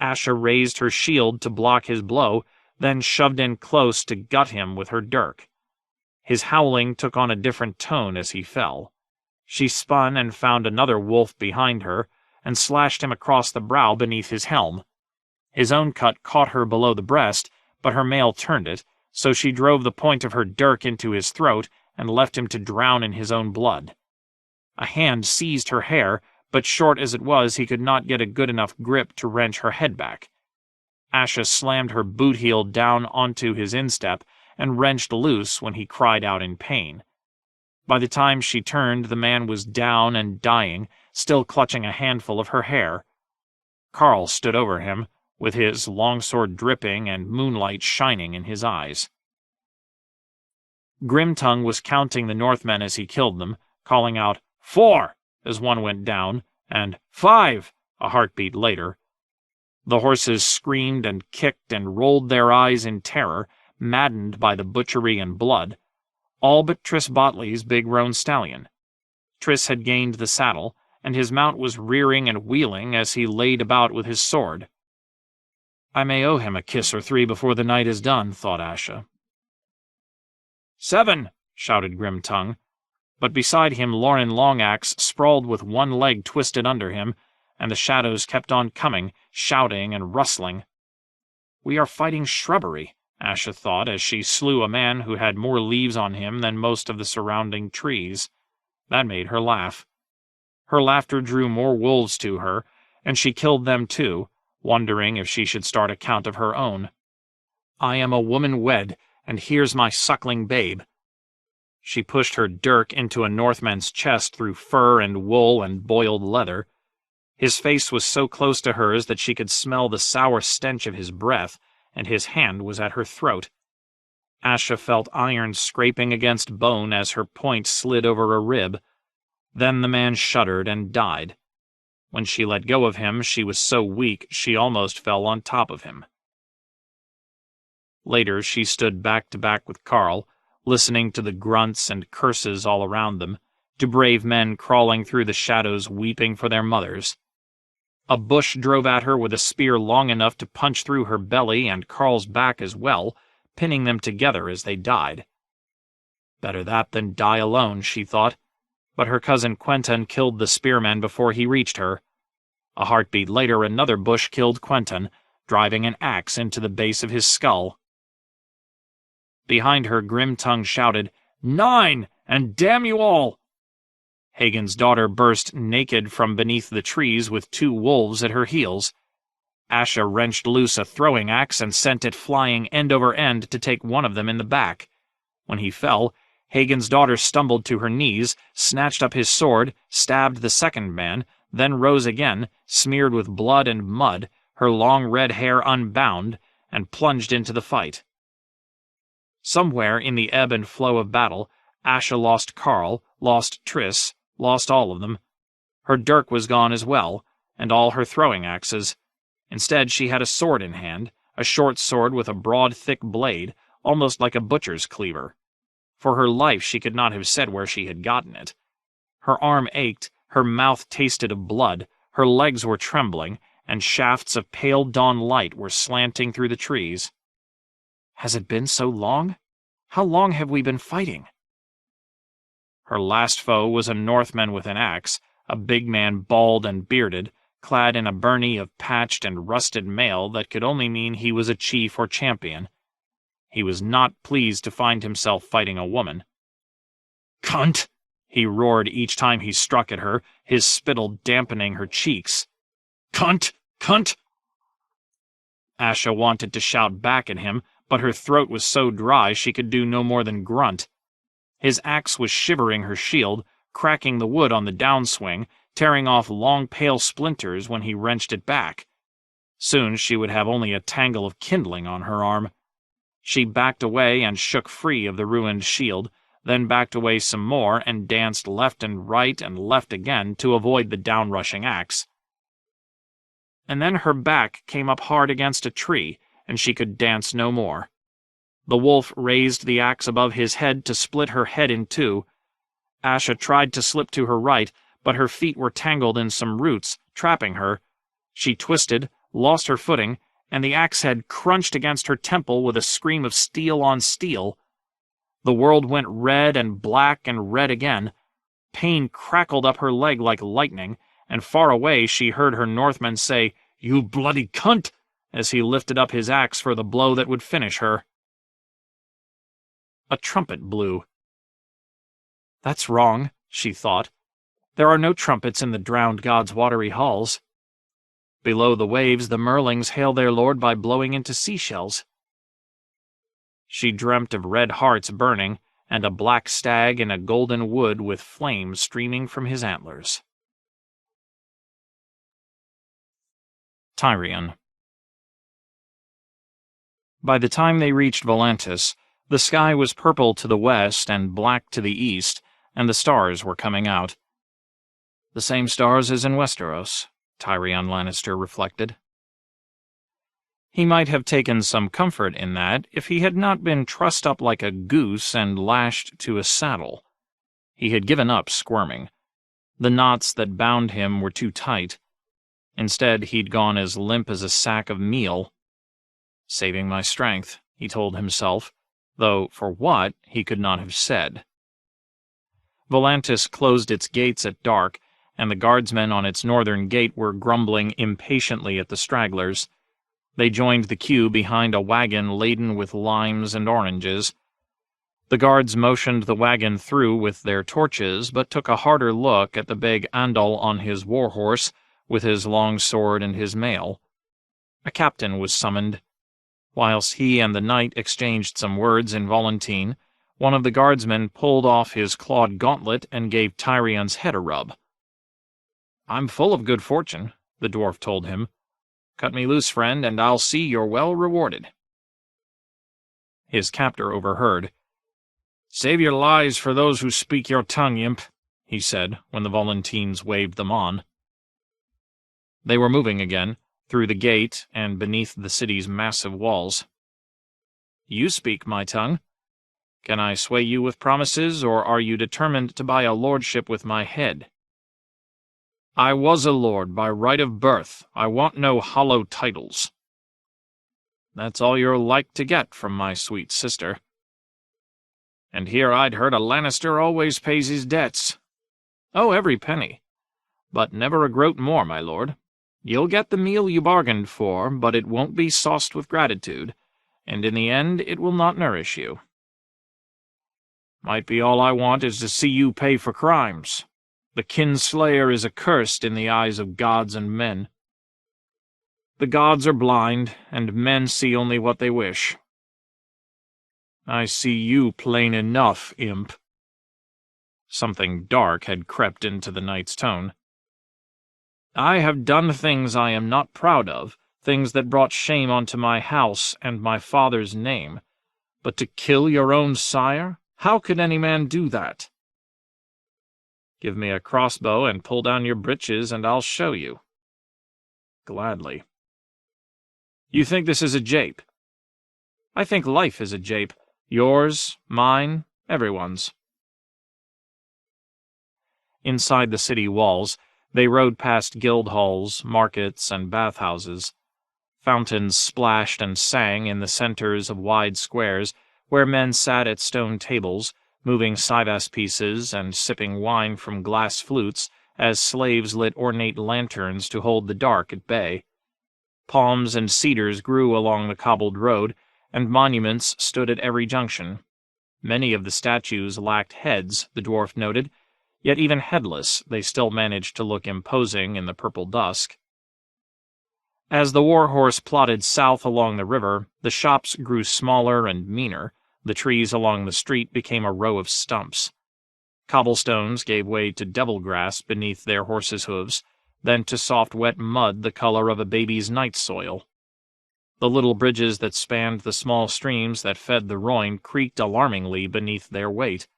Asha raised her shield to block his blow, then shoved in close to gut him with her dirk. His howling took on a different tone as he fell. She spun and found another wolf behind her, and slashed him across the brow beneath his helm. His own cut caught her below the breast, but her mail turned it, so she drove the point of her dirk into his throat and left him to drown in his own blood. A hand seized her hair, but short as it was, he could not get a good enough grip to wrench her head back. Asha slammed her boot heel down onto his instep and wrenched loose when he cried out in pain. By the time she turned, the man was down and dying, still clutching a handful of her hair. Carl stood over him, with his longsword dripping and moonlight shining in his eyes. Grimtongue was counting the Northmen as he killed them, calling out, "4!" as one went down, and 5! a heartbeat later. The horses screamed and kicked and rolled their eyes in terror, maddened by the butchery and blood, all but Tris Botley's big roan stallion. Tris had gained the saddle, and his mount was rearing and wheeling as he laid about with his sword. "I may owe him a kiss or 3 before the night is done," thought Asha. 7! shouted Grimtongue, but beside him Loren Longaxe sprawled with one leg twisted under him, and the shadows kept on coming, shouting and rustling. "We are fighting shrubbery," Asha thought as she slew a man who had more leaves on him than most of the surrounding trees. That made her laugh. Her laughter drew more wolves to her, and she killed them too, wondering if she should start a count of her own. "I am a woman wed, and here's my suckling babe." She pushed her dirk into a Northman's chest through fur and wool and boiled leather. His face was so close to hers that she could smell the sour stench of his breath, and his hand was at her throat. Asha felt iron scraping against bone as her point slid over a rib. Then the man shuddered and died. When she let go of him, she was so weak she almost fell on top of him. Later, she stood back to back with Carl, listening to the grunts and curses all around them, to brave men crawling through the shadows weeping for their mothers. A bush drove at her with a spear long enough to punch through her belly and Carl's back as well, pinning them together as they died. Better that than die alone, she thought, but her cousin Quentin killed the spearman before he reached her. A heartbeat later, another bush killed Quentin, driving an axe into the base of his skull. Behind her, Grimtongue shouted, "9, and damn you all!" Hagen's daughter burst naked from beneath the trees with 2 wolves at her heels. Asha wrenched loose a throwing axe and sent it flying end over end to take one of them in the back. When he fell, Hagen's daughter stumbled to her knees, snatched up his sword, stabbed the second man, then rose again, smeared with blood and mud, her long red hair unbound, and plunged into the fight. Somewhere in the ebb and flow of battle, Asha lost Carl, lost Tris, lost all of them. Her dirk was gone as well, and all her throwing axes. Instead, she had a sword in hand, a short sword with a broad, thick blade, almost like a butcher's cleaver. For her life she could not have said where she had gotten it. Her arm ached, her mouth tasted of blood, her legs were trembling, and shafts of pale dawn light were slanting through the trees. Has it been so long? How long have we been fighting? Her last foe was a Northman with an axe, a big man bald and bearded, clad in a byrnie of patched and rusted mail that could only mean he was a chief or champion. He was not pleased to find himself fighting a woman. "Cunt!" he roared each time he struck at her, his spittle dampening her cheeks. "Cunt! Cunt!" Asha wanted to shout back at him, but her throat was so dry she could do no more than grunt. His axe was shivering her shield, cracking the wood on the downswing, tearing off long pale splinters when he wrenched it back. Soon she would have only a tangle of kindling on her arm. She backed away and shook free of the ruined shield, then backed away some more and danced left and right and left again to avoid the downrushing axe. And then her back came up hard against a tree, and she could dance no more. The wolf raised the axe above his head to split her head in two. Asha tried to slip to her right, but her feet were tangled in some roots, trapping her. She twisted, lost her footing, and the axe head crunched against her temple with a scream of steel on steel. The world went red and black and red again. Pain crackled up her leg like lightning, and far away she heard her Northman say, "You bloody cunt!" as he lifted up his axe for the blow that would finish her. A trumpet blew. "That's wrong," she thought. "There are no trumpets in the drowned god's watery halls. Below the waves the merlings hail their lord by blowing into seashells." She dreamt of red hearts burning, and a black stag in a golden wood with flames streaming from his antlers. Tyrion. By the time they reached Volantis, the sky was purple to the west and black to the east, and the stars were coming out. The same stars as in Westeros, Tyrion Lannister reflected. He might have taken some comfort in that if he had not been trussed up like a goose and lashed to a saddle. He had given up squirming. The knots that bound him were too tight. Instead, he'd gone as limp as a sack of meal. Saving my strength, he told himself, though for what he could not have said. Volantis closed its gates at dark, and the guardsmen on its northern gate were grumbling impatiently at the stragglers. They joined the queue behind a wagon laden with limes and oranges. The guards motioned the wagon through with their torches, but took a harder look at the big Andal on his war-horse, with his long sword and his mail. A captain was summoned. Whilst he and the knight exchanged some words in Volantine, one of the guardsmen pulled off his clawed gauntlet and gave Tyrion's head a rub. "I'm full of good fortune," the dwarf told him. "Cut me loose, friend, and I'll see you're well rewarded." His captor overheard. "Save your lies for those who speak your tongue, imp," he said when the Volantines waved them on. They were moving again, through the gate and beneath the city's massive walls. "You speak my tongue. Can I sway you with promises, or are you determined to buy a lordship with my head?" "I was a lord by right of birth. I want no hollow titles." "That's all you're like to get from my sweet sister." "And here I'd heard a Lannister always pays his debts." "Oh, every penny. But never a groat more, my lord. You'll get the meal you bargained for, but it won't be sauced with gratitude, and in the end it will not nourish you." "Might be all I want is to see you pay for crimes. The kinslayer is accursed in the eyes of gods and men." "The gods are blind, and men see only what they wish." "I see you plain enough, imp." Something dark had crept into the knight's tone. "I have done things I am not proud of, things that brought shame onto my house and my father's name. But to kill your own sire? How could any man do that?" "Give me a crossbow and pull down your breeches, and I'll show you." "Gladly." "You think this is a jape?" "I think life is a jape. Yours, mine, everyone's." Inside the city walls, they rode past guild halls, markets, and bathhouses. Fountains splashed and sang in the centers of wide squares, where men sat at stone tables, moving sivas pieces and sipping wine from glass flutes as slaves lit ornate lanterns to hold the dark at bay. Palms and cedars grew along the cobbled road, and monuments stood at every junction. Many of the statues lacked heads, the dwarf noted, yet even headless they still managed to look imposing in the purple dusk. As the warhorse plodded south along the river, the shops grew smaller and meaner. The trees along the street became a row of stumps. Cobblestones gave way to devil grass beneath their horses' hooves, then to soft wet mud the color of a baby's night soil. The little bridges that spanned the small streams that fed the Rhoyne creaked alarmingly beneath their weight.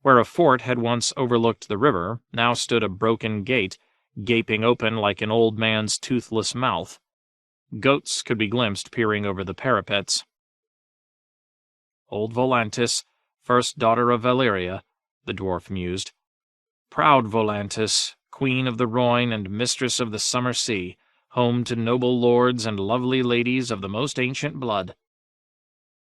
Where a fort had once overlooked the river, now stood a broken gate, gaping open like an old man's toothless mouth. Goats could be glimpsed peering over the parapets. Old Volantis, first daughter of Valyria, the dwarf mused. Proud Volantis, queen of the Rhoyne and mistress of the summer sea, home to noble lords and lovely ladies of the most ancient blood.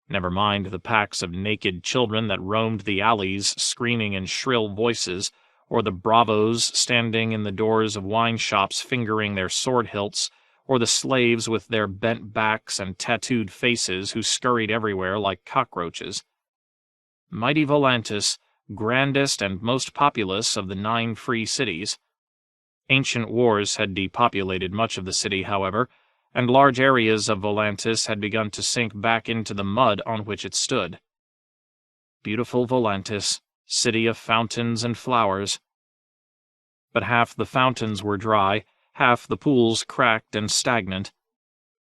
Never mind the packs of naked children that roamed the alleys screaming in shrill voices, or the bravos standing in the doors of wine shops fingering their sword hilts, or the slaves with their bent backs and tattooed faces who scurried everywhere like cockroaches. Mighty Volantis, grandest and most populous of the 9 free cities. Ancient wars had depopulated much of the city, however, and large areas of Volantis had begun to sink back into the mud on which it stood. Beautiful Volantis, city of fountains and flowers. But half the fountains were dry, half the pools cracked and stagnant.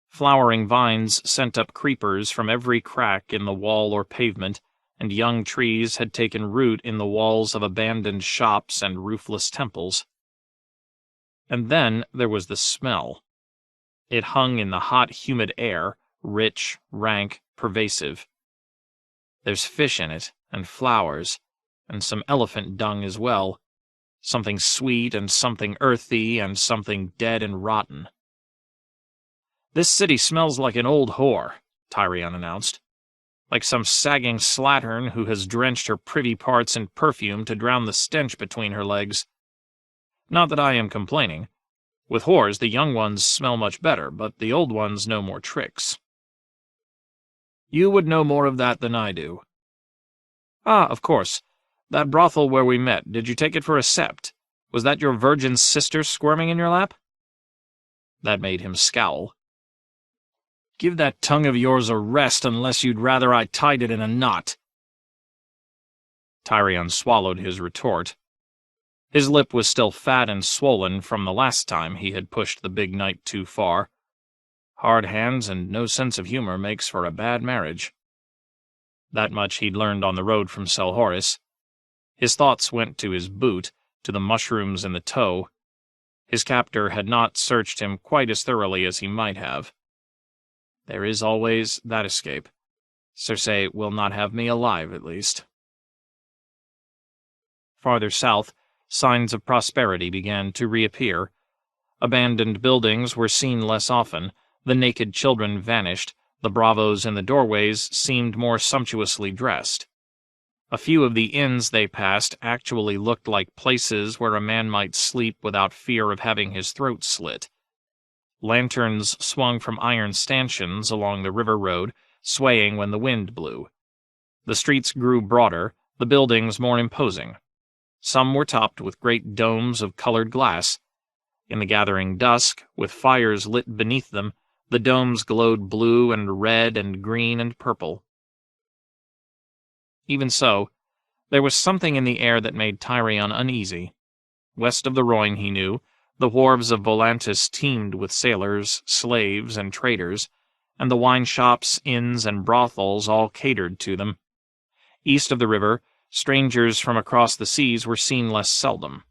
Flowering vines sent up creepers from every crack in the wall or pavement, and young trees had taken root in the walls of abandoned shops and roofless temples. And then there was the smell. It hung in the hot, humid air, rich, rank, pervasive. There's fish in it, and flowers, and some elephant dung as well. Something sweet and something earthy and something dead and rotten. This city smells like an old whore, Tyrion announced. Like some sagging slattern who has drenched her privy parts in perfume to drown the stench between her legs. Not that I am complaining. With whores, the young ones smell much better, but the old ones know more tricks. You would know more of that than I do. Ah, of course. That brothel where we met, did you take it for a sept? Was that your virgin sister squirming in your lap? That made him scowl. Give that tongue of yours a rest unless you'd rather I tied it in a knot. Tyrion swallowed his retort. His lip was still fat and swollen from the last time he had pushed the big knight too far. Hard hands and no sense of humor makes for a bad marriage. That much he'd learned on the road from Selhorys. His thoughts went to his boot, to the mushrooms in the toe. His captor had not searched him quite as thoroughly as he might have. There is always that escape. Cersei will not have me alive, at least. Farther south, signs of prosperity began to reappear. Abandoned buildings were seen less often, the naked children vanished, the bravos in the doorways seemed more sumptuously dressed. A few of the inns they passed actually looked like places where a man might sleep without fear of having his throat slit. Lanterns swung from iron stanchions along the river road, swaying when the wind blew. The streets grew broader, the buildings more imposing. Some were topped with great domes of colored glass. In the gathering dusk, with fires lit beneath them, the domes glowed blue and red and green and purple. Even so, there was something in the air that made Tyrion uneasy. West of the Rhoyne, he knew, the wharves of Volantis teemed with sailors, slaves, and traders, and the wine shops, inns, and brothels all catered to them. East of the river, strangers from across the seas were seen less seldom.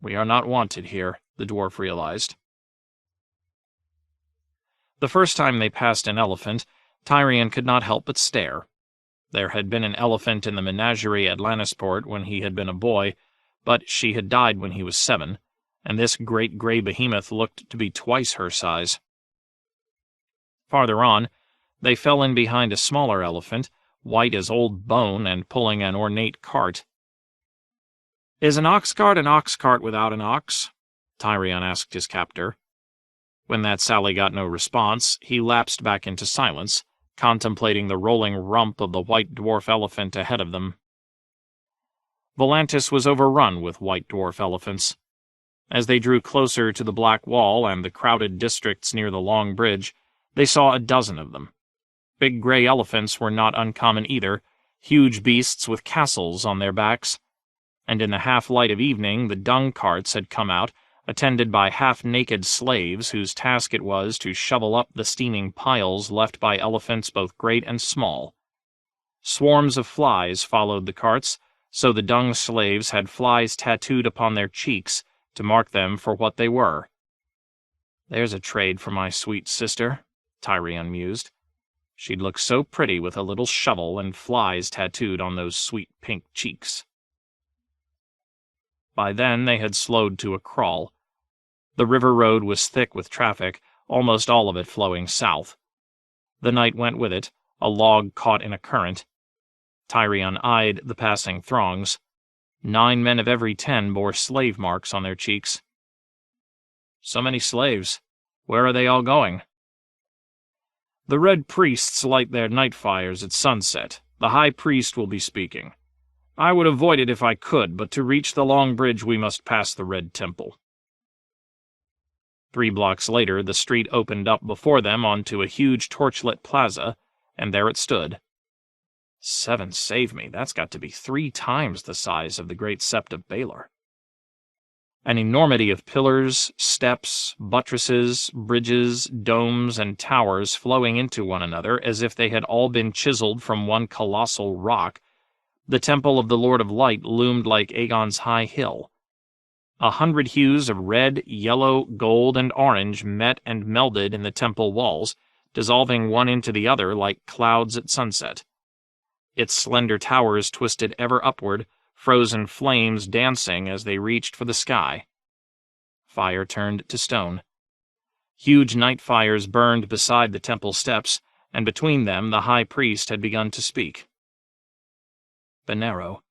We are not wanted here, the dwarf realized. The first time they passed an elephant, Tyrion could not help but stare. There had been an elephant in the menagerie at Lannisport when he had been a boy, but she had died when he was 7, and this great grey behemoth looked to be twice her size. Farther on, they fell in behind a smaller elephant, white as old bone and pulling an ornate cart. "Is an ox cart without an ox?" Tyrion asked his captor. When that sally got no response, he lapsed back into silence, contemplating the rolling rump of the white dwarf elephant ahead of them. Volantis was overrun with white dwarf elephants. As they drew closer to the Black Wall and the crowded districts near the Long Bridge, they saw a dozen of them. Big gray elephants were not uncommon either, huge beasts with castles on their backs. And in the half-light of evening the dung carts had come out, attended by half-naked slaves whose task it was to shovel up the steaming piles left by elephants both great and small. Swarms of flies followed the carts, so the dung slaves had flies tattooed upon their cheeks to mark them for what they were. "There's a trade for my sweet sister," Tyrion mused. "She'd look so pretty with a little shovel and flies tattooed on those sweet pink cheeks." By then they had slowed to a crawl. The river road was thick with traffic, almost all of it flowing south. The night went with it, a log caught in a current. Tyrion eyed the passing throngs. 9 men of every 10 bore slave marks on their cheeks. "So many slaves. Where are they all going?" "The Red Priests light their night fires at sunset. The High Priest will be speaking. I would avoid it if I could, but to reach the Long Bridge we must pass the Red Temple." 3 blocks later, the street opened up before them onto a huge torchlit plaza, and there it stood. Seven save me, that's got to be 3 times the size of the Great Sept of Baelor. An enormity of pillars, steps, buttresses, bridges, domes, and towers flowing into one another as if they had all been chiseled from one colossal rock. The Temple of the Lord of Light loomed like Aegon's high hill. 100 hues of red, yellow, gold, and orange met and melded in the temple walls, dissolving one into the other like clouds at sunset. Its slender towers twisted ever upward, frozen flames dancing as they reached for the sky. Fire turned to stone. Huge night fires burned beside the temple steps, and between them the high priest had begun to speak. Benero.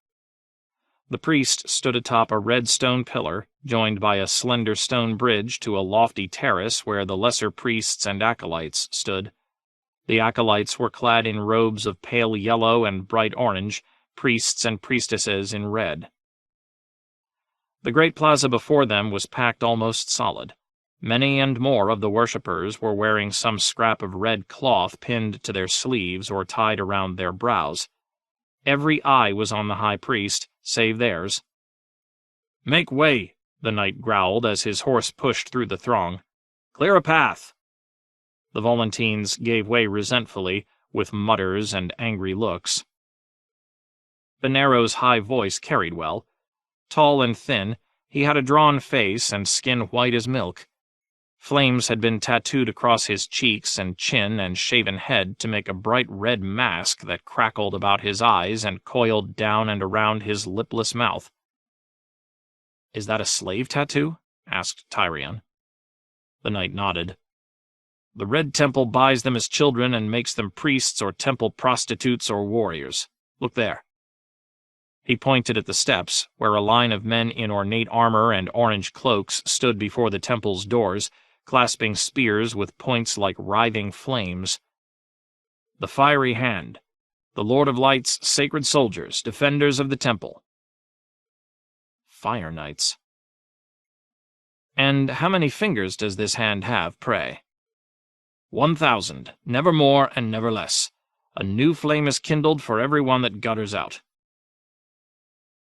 The priest stood atop a red stone pillar, joined by a slender stone bridge to a lofty terrace where the lesser priests and acolytes stood. The acolytes were clad in robes of pale yellow and bright orange, priests and priestesses in red. The great plaza before them was packed almost solid. Many and more of the worshippers were wearing some scrap of red cloth pinned to their sleeves or tied around their brows. Every eye was on the high priest, save theirs. "Make way," the knight growled as his horse pushed through the throng. "Clear a path." The Volantines gave way resentfully, with mutters and angry looks. Benero's high voice carried well. Tall and thin, he had a drawn face and skin white as milk. Flames had been tattooed across his cheeks and chin and shaven head to make a bright red mask that crackled about his eyes and coiled down and around his lipless mouth. "Is that a slave tattoo?" asked Tyrion. The knight nodded. "The Red Temple buys them as children and makes them priests or temple prostitutes or warriors. Look there." He pointed at the steps, where a line of men in ornate armor and orange cloaks stood before the temple's doors, clasping spears with points like writhing flames. "The Fiery Hand. The Lord of Light's sacred soldiers, defenders of the temple." Fire Knights. "And how many fingers does this hand have, pray?" 1,000, never more and never less. A new flame is kindled for every one that gutters out."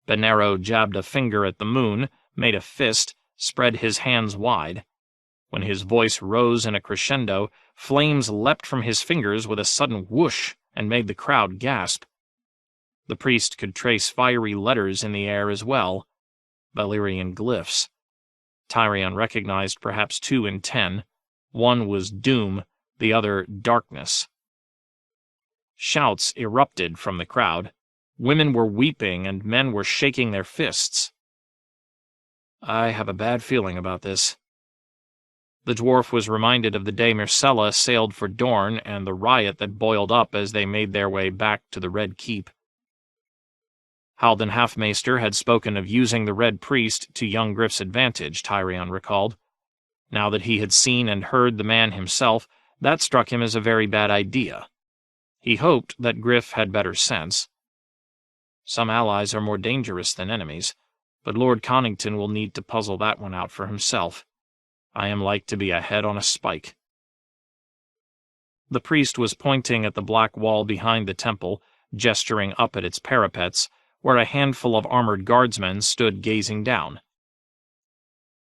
Benero jabbed a finger at the moon, made a fist, spread his hands wide. When his voice rose in a crescendo, flames leapt from his fingers with a sudden whoosh and made the crowd gasp. The priest could trace fiery letters in the air as well, Valyrian glyphs. Tyrion recognized perhaps 2 in 10. One was doom, the other darkness. Shouts erupted from the crowd. Women were weeping and men were shaking their fists. "I have a bad feeling about this." The dwarf was reminded of the day Myrcella sailed for Dorne and the riot that boiled up as they made their way back to the Red Keep. Halden Halfmaester had spoken of using the Red Priest to young Griff's advantage, Tyrion recalled. Now that he had seen and heard the man himself, that struck him as a very bad idea. He hoped that Griff had better sense. Some allies are more dangerous than enemies, but Lord Connington will need to puzzle that one out for himself. I am like to be a head on a spike. The priest was pointing at the black wall behind the temple, gesturing up at its parapets, where a handful of armored guardsmen stood gazing down.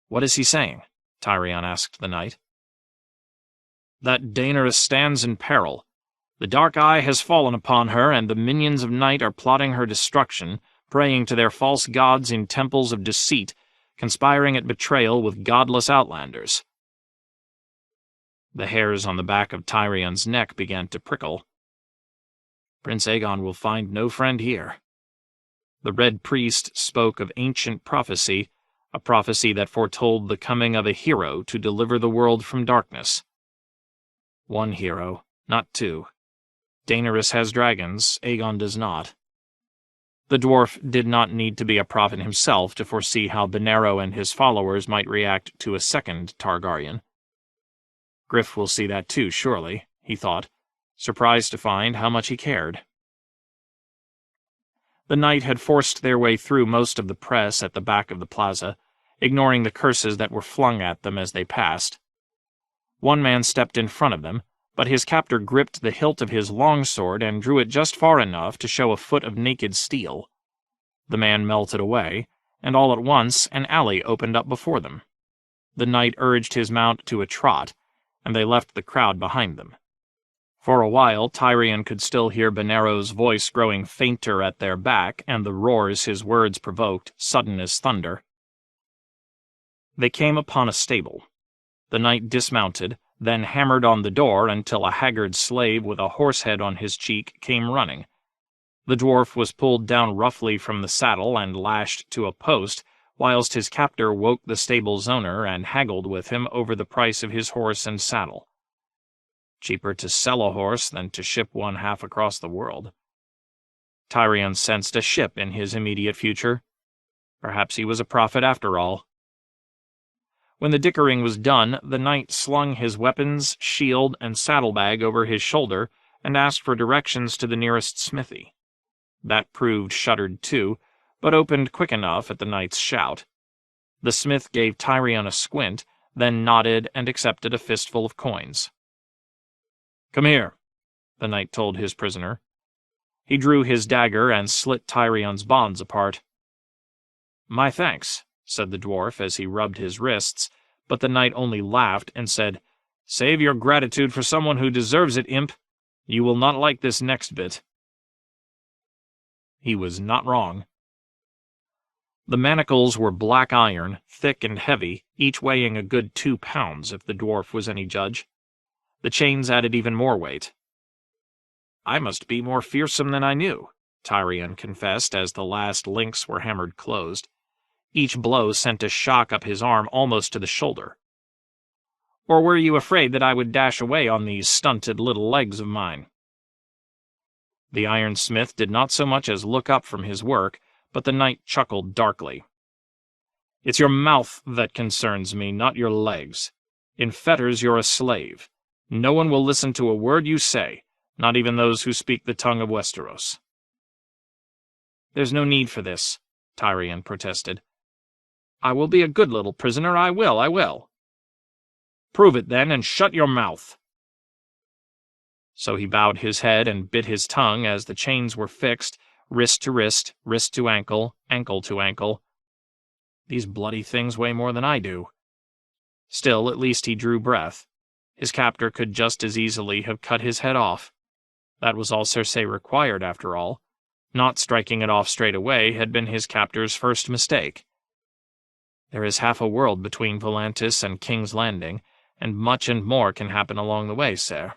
"What is he saying?" Tyrion asked the knight. "That Daenerys stands in peril. The dark eye has fallen upon her, and the minions of night are plotting her destruction, praying to their false gods in temples of deceit, conspiring at betrayal with godless outlanders." The hairs on the back of Tyrion's neck began to prickle. Prince Aegon will find no friend here. The Red Priest spoke of ancient prophecy, a prophecy that foretold the coming of a hero to deliver the world from darkness. One hero, not two. Daenerys has dragons, Aegon does not. The dwarf did not need to be a prophet himself to foresee how Benero and his followers might react to a second Targaryen. Griff will see that too, surely, he thought, surprised to find how much he cared. The knight had forced their way through most of the press at the back of the plaza, ignoring the curses that were flung at them as they passed. One man stepped in front of them, but his captor gripped the hilt of his longsword and drew it just far enough to show a foot of naked steel. The man melted away, and all at once an alley opened up before them. The knight urged his mount to a trot, and they left the crowd behind them. For a while, Tyrion could still hear Benero's voice growing fainter at their back, and the roars his words provoked, sudden as thunder. They came upon a stable. The knight dismounted, then hammered on the door until a haggard slave with a horse head on his cheek came running. The dwarf was pulled down roughly from the saddle and lashed to a post, whilst his captor woke the stable's owner and haggled with him over the price of his horse and saddle. Cheaper to sell a horse than to ship one half across the world. Tyrion sensed a ship in his immediate future. Perhaps he was a prophet after all. When the dickering was done, the knight slung his weapons, shield, and saddlebag over his shoulder and asked for directions to the nearest smithy. That proved shuttered too, but opened quick enough at the knight's shout. The smith gave Tyrion a squint, then nodded and accepted a fistful of coins. "Come here," the knight told his prisoner. He drew his dagger and slit Tyrion's bonds apart. "My thanks," said the dwarf as he rubbed his wrists, but the knight only laughed and said, "Save your gratitude for someone who deserves it, imp. You will not like this next bit." He was not wrong. The manacles were black iron, thick and heavy, each weighing a good 2 pounds if the dwarf was any judge. The chains added even more weight. "I must be more fearsome than I knew," Tyrion confessed as the last links were hammered closed. Each blow sent a shock up his arm almost to the shoulder. "Or were you afraid that I would dash away on these stunted little legs of mine?" The ironsmith did not so much as look up from his work, but the knight chuckled darkly. "It's your mouth that concerns me, not your legs. In fetters you're a slave. No one will listen to a word you say, not even those who speak the tongue of Westeros." "There's no need for this," Tyrion protested. "I will be a good little prisoner, I will. "Prove it, then, and shut your mouth." So he bowed his head and bit his tongue as the chains were fixed, wrist to ankle, ankle to ankle. These bloody things weigh more than I do. Still, at least he drew breath. His captor could just as easily have cut his head off. That was all Cersei required, after all. Not striking it off straight away had been his captor's first mistake. There is half a world between Volantis and King's Landing, and much and more can happen along the way, sir.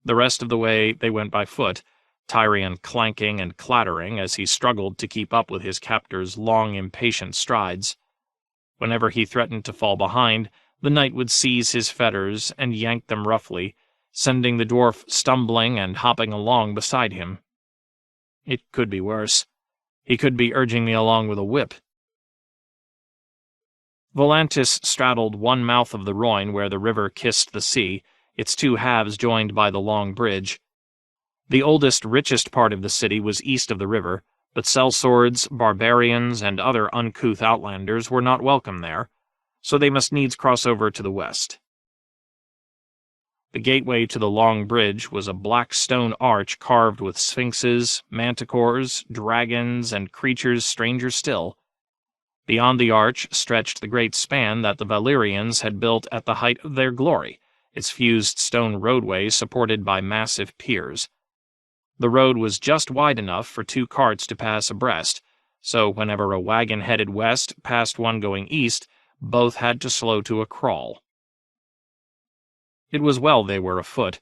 The rest of the way they went by foot, Tyrion clanking and clattering as he struggled to keep up with his captor's long, impatient strides. Whenever he threatened to fall behind, the knight would seize his fetters and yank them roughly, sending the dwarf stumbling and hopping along beside him. It could be worse. He could be urging me along with a whip. Volantis straddled one mouth of the Rhoyne where the river kissed the sea, its two halves joined by the long bridge. The oldest, richest part of the city was east of the river, but sellswords, barbarians, and other uncouth outlanders were not welcome there, so they must needs cross over to the west. The gateway to the long bridge was a black stone arch carved with sphinxes, manticores, dragons, and creatures stranger still. Beyond the arch stretched the great span that the Valyrians had built at the height of their glory, its fused stone roadway supported by massive piers. The road was just wide enough for two carts to pass abreast, so whenever a wagon headed west passed one going east, both had to slow to a crawl. It was well they were afoot.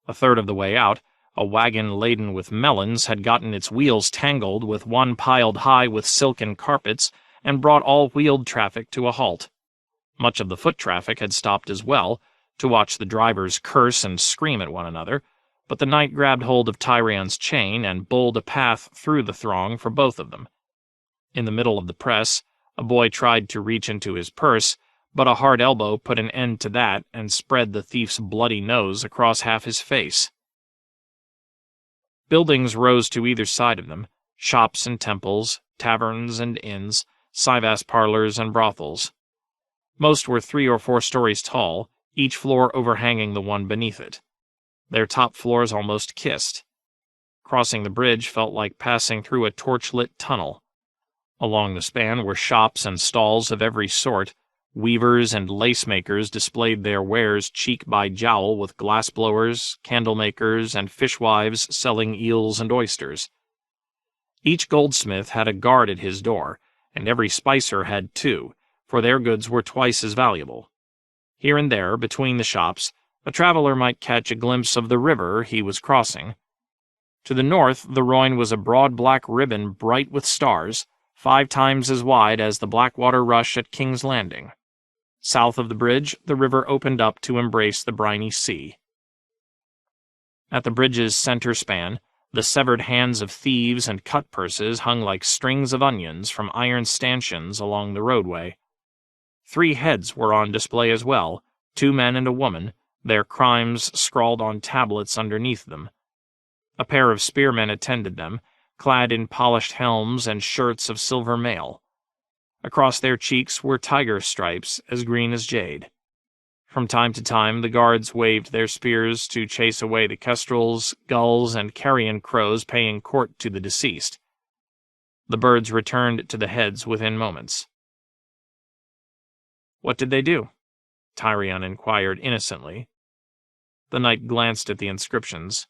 A third of the way out, a wagon laden with melons had gotten its wheels tangled with one piled high with silken carpets and brought all wheeled traffic to a halt. Much of the foot traffic had stopped as well, to watch the drivers curse and scream at one another, but the knight grabbed hold of Tyrion's chain and bulled a path through the throng for both of them. In the middle of the press, a boy tried to reach into his purse, but a hard elbow put an end to that and spread the thief's bloody nose across half his face. Buildings rose to either side of them, shops and temples, taverns and inns, cyvasse parlors and brothels. Most were 3 or 4 stories tall, each floor overhanging the one beneath it. Their top floors almost kissed. Crossing the bridge felt like passing through a torch-lit tunnel. Along the span were shops and stalls of every sort. Weavers and lace-makers displayed their wares cheek by jowl with glass-blowers, candle-makers, and fishwives selling eels and oysters. Each goldsmith had a guard at his door, and every spicer had 2, for their goods were twice as valuable. Here and there, between the shops, a traveler might catch a glimpse of the river he was crossing. To the north, the Rhoyne was a broad black ribbon bright with stars, 5 times as wide as the Blackwater Rush at King's Landing. South of the bridge, the river opened up to embrace the briny sea. At the bridge's center span, the severed hands of thieves and cut-purses hung like strings of onions from iron stanchions along the roadway. 3 heads were on display as well, 2 men and a woman, their crimes scrawled on tablets underneath them. A pair of spearmen attended them, clad in polished helms and shirts of silver mail. Across their cheeks were tiger stripes as green as jade. From time to time, the guards waved their spears to chase away the kestrels, gulls, and carrion crows paying court to the deceased. The birds returned to the heads within moments. "What did they do?" Tyrion inquired innocently. The knight glanced at the inscriptions.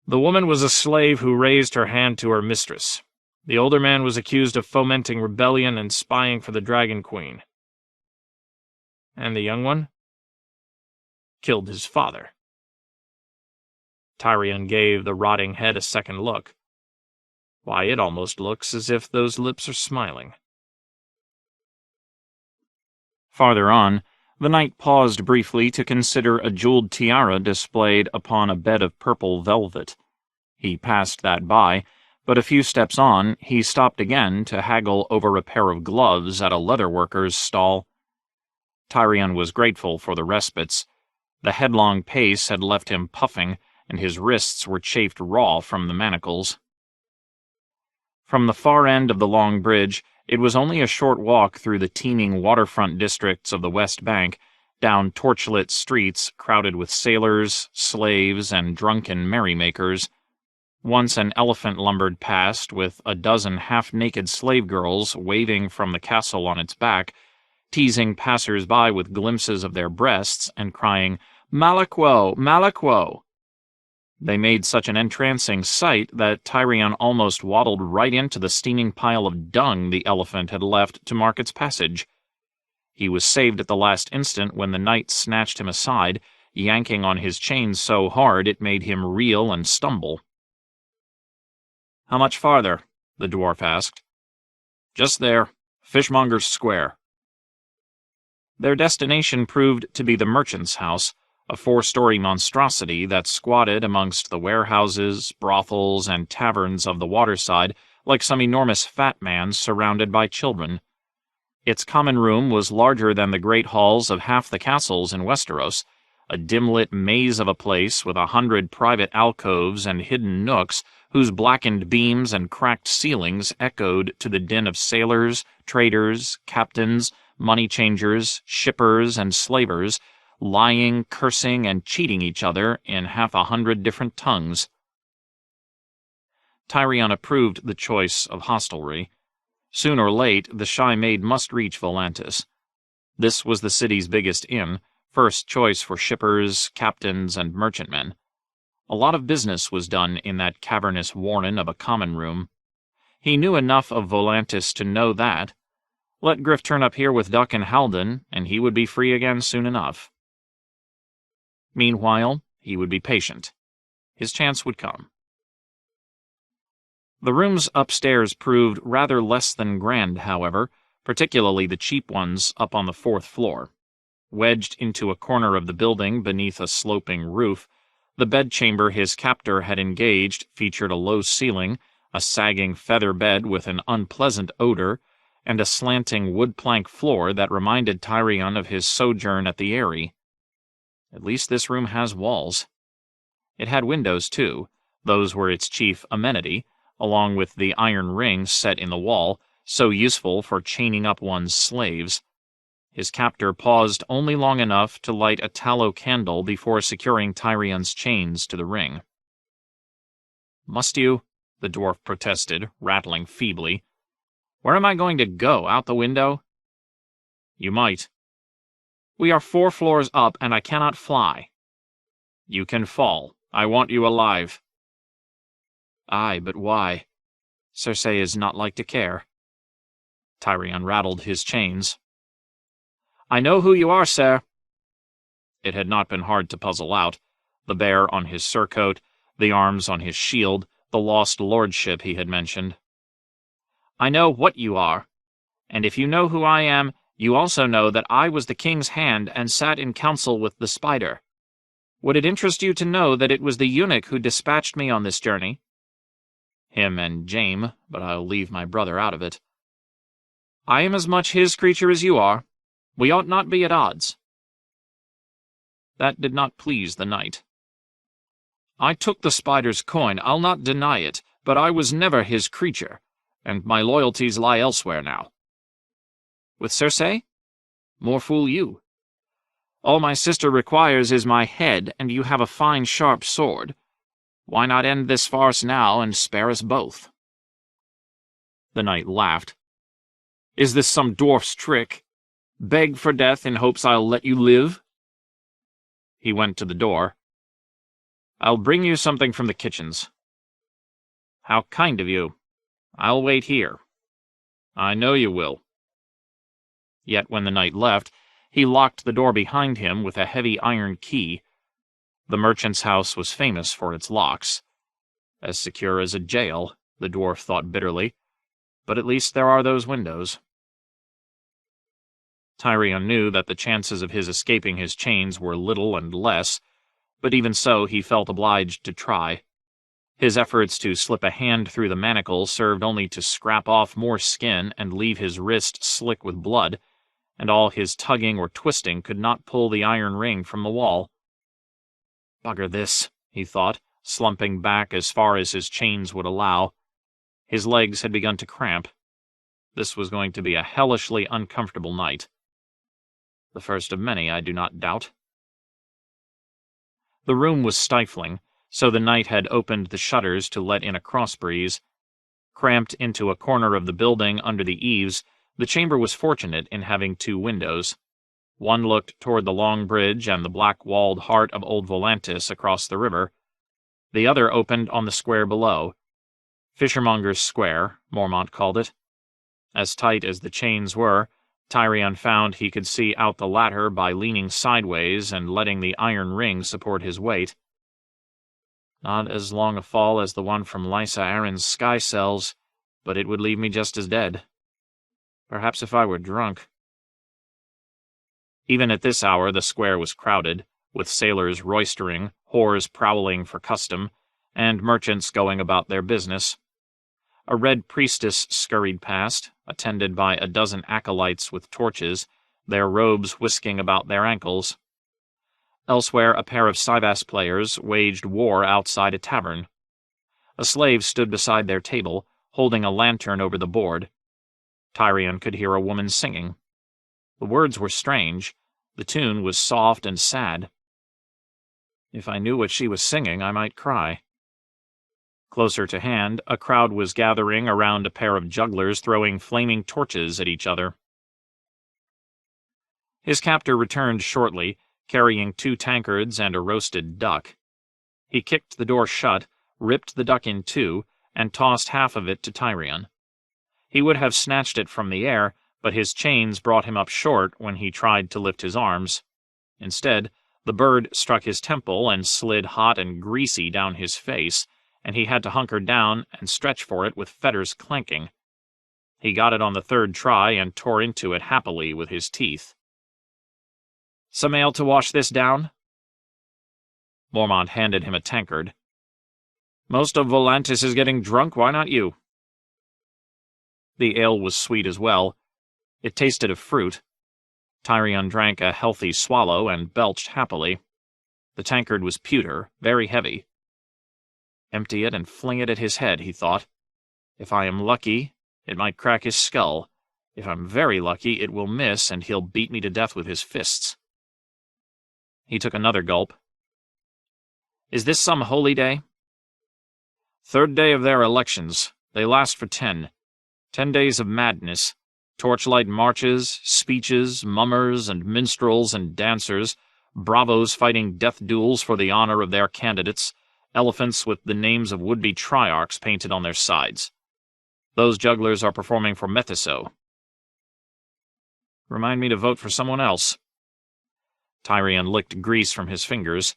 "The woman was a slave who raised her hand to her mistress. The older man was accused of fomenting rebellion and spying for the Dragon Queen. And the young one? Killed his father." Tyrion gave the rotting head a second look. Why, it almost looks as if those lips are smiling. Farther on, the knight paused briefly to consider a jeweled tiara displayed upon a bed of purple velvet. He passed that by, but a few steps on, he stopped again to haggle over a pair of gloves at a leatherworker's stall. Tyrion was grateful for the respites. The headlong pace had left him puffing, and his wrists were chafed raw from the manacles. From the far end of the long bridge, it was only a short walk through the teeming waterfront districts of the West Bank, down torchlit streets crowded with sailors, slaves, and drunken merrymakers. Once an elephant lumbered past with a dozen half-naked slave girls waving from the castle on its back, teasing passers-by with glimpses of their breasts and crying, "Malaquo! Malaquo!" They made such an entrancing sight that Tyrion almost waddled right into the steaming pile of dung the elephant had left to mark its passage. He was saved at the last instant when the knight snatched him aside, yanking on his chain so hard it made him reel and stumble. "How much farther?" the dwarf asked. "Just there, Fishmonger's Square." Their destination proved to be the merchant's house, a 4-story monstrosity that squatted amongst the warehouses, brothels, and taverns of the waterside like some enormous fat man surrounded by children. Its common room was larger than the great halls of half the castles in Westeros, a dim-lit maze of a place with 100 private alcoves and hidden nooks whose blackened beams and cracked ceilings echoed to the din of sailors, traders, captains, money-changers, shippers, and slavers, lying, cursing, and cheating each other in 100 different tongues. Tyrion approved the choice of hostelry. Soon or late, the shy maid must reach Volantis. This was the city's biggest inn, first choice for shippers, captains, and merchantmen. A lot of business was done in that cavernous warren of a common room. He knew enough of Volantis to know that. Let Griff turn up here with Duck and Haldon, and he would be free again soon enough. Meanwhile, he would be patient. His chance would come. The rooms upstairs proved rather less than grand, however, particularly the cheap ones up on the 4th floor. Wedged into a corner of the building beneath a sloping roof, the bedchamber his captor had engaged featured a low ceiling, a sagging feather bed with an unpleasant odor, and a slanting wood-plank floor that reminded Tyrion of his sojourn at the Eyrie. At least this room has walls. It had windows, too. Those were its chief amenity, along with the iron ring set in the wall, so useful for chaining up one's slaves. His captor paused only long enough to light a tallow candle before securing Tyrion's chains to the ring. "Must you?" the dwarf protested, rattling feebly. "Where am I going to go, out the window?" "You might." "We are 4 floors up, and I cannot fly." "You can fall. I want you alive." "Aye, but why? Cersei is not like to care." Tyrion rattled his chains. "I know who you are, sir." It had not been hard to puzzle out. The bear on his surcoat, the arms on his shield, the lost lordship he had mentioned. "I know what you are. And if you know who I am, you also know that I was the king's hand and sat in council with the spider. Would it interest you to know that it was the eunuch who dispatched me on this journey?" "Him and Jaime, but I'll leave my brother out of it." "I am as much his creature as you are. We ought not be at odds." That did not please the knight. "I took the spider's coin, I'll not deny it, but I was never his creature, and my loyalties lie elsewhere now." "With Cersei? More fool you. All my sister requires is my head, and you have a fine sharp sword. Why not end this farce now and spare us both?" The knight laughed. "Is this some dwarf's trick? Beg for death in hopes I'll let you live?" He went to the door. "I'll bring you something from the kitchens." "How kind of you. I'll wait here." "I know you will." Yet when the knight left, he locked the door behind him with a heavy iron key. The merchant's house was famous for its locks. As secure as a jail, the dwarf thought bitterly, but at least there are those windows. Tyrion knew that the chances of his escaping his chains were little and less, but even so he felt obliged to try. His efforts to slip a hand through the manacle served only to scrap off more skin and leave his wrist slick with blood, and all his tugging or twisting could not pull the iron ring from the wall. "Bugger this," he thought, slumping back as far as his chains would allow. His legs had begun to cramp. This was going to be a hellishly uncomfortable night. The first of many, I do not doubt. The room was stifling, so the knight had opened the shutters to let in a cross-breeze. Cramped into a corner of the building under the eaves, the chamber was fortunate in having 2 windows. One looked toward the Long Bridge and the black-walled heart of Old Volantis across the river. The other opened on the square below. Fishermonger's Square, Mormont called it. As tight as the chains were, Tyrion found he could see out the latter by leaning sideways and letting the iron ring support his weight. Not as long a fall as the one from Lysa Arryn's sky cells, but it would leave me just as dead. Perhaps if I were drunk. Even at this hour the square was crowded. with sailors roistering, whores prowling for custom, and merchants going about their business. A red priestess scurried past, attended by a dozen acolytes with torches, their robes whisking about their ankles. Elsewhere, a pair of Sivas players waged war outside a tavern. A slave stood beside their table, holding a lantern over the board. Tyrion could hear a woman singing. The words were strange. The tune was soft and sad. If I knew what she was singing, I might cry. Closer to hand, a crowd was gathering around a pair of jugglers throwing flaming torches at each other. His captor returned shortly, carrying 2 tankards and a roasted duck. He kicked the door shut, ripped the duck in 2, and tossed half of it to Tyrion. He would have snatched it from the air, but his chains brought him up short when he tried to lift his arms. Instead, the bird struck his temple and slid hot and greasy down his face, and he had to hunker down and stretch for it with fetters clanking. He got it on the 3rd try and tore into it happily with his teeth. "Some ale to wash this down?" Mormont handed him a tankard. "Most of Volantis is getting drunk, why not you?" The ale was sweet as well. It tasted of fruit. Tyrion drank a healthy swallow and belched happily. The tankard was pewter, very heavy. Empty it and fling it at his head, he thought. If I am lucky, it might crack his skull. If I'm very lucky, it will miss, and he'll beat me to death with his fists. He took another gulp. "Is this some holy day?" "3rd day of their elections. They last for 10. 10 days of madness. Torchlight marches, speeches, mummers and minstrels and dancers, bravos fighting death duels for the honor of their candidates, elephants with the names of would-be triarchs painted on their sides. Those jugglers are performing for Methuselah. Remind me to vote for someone else." Tyrion licked grease from his fingers.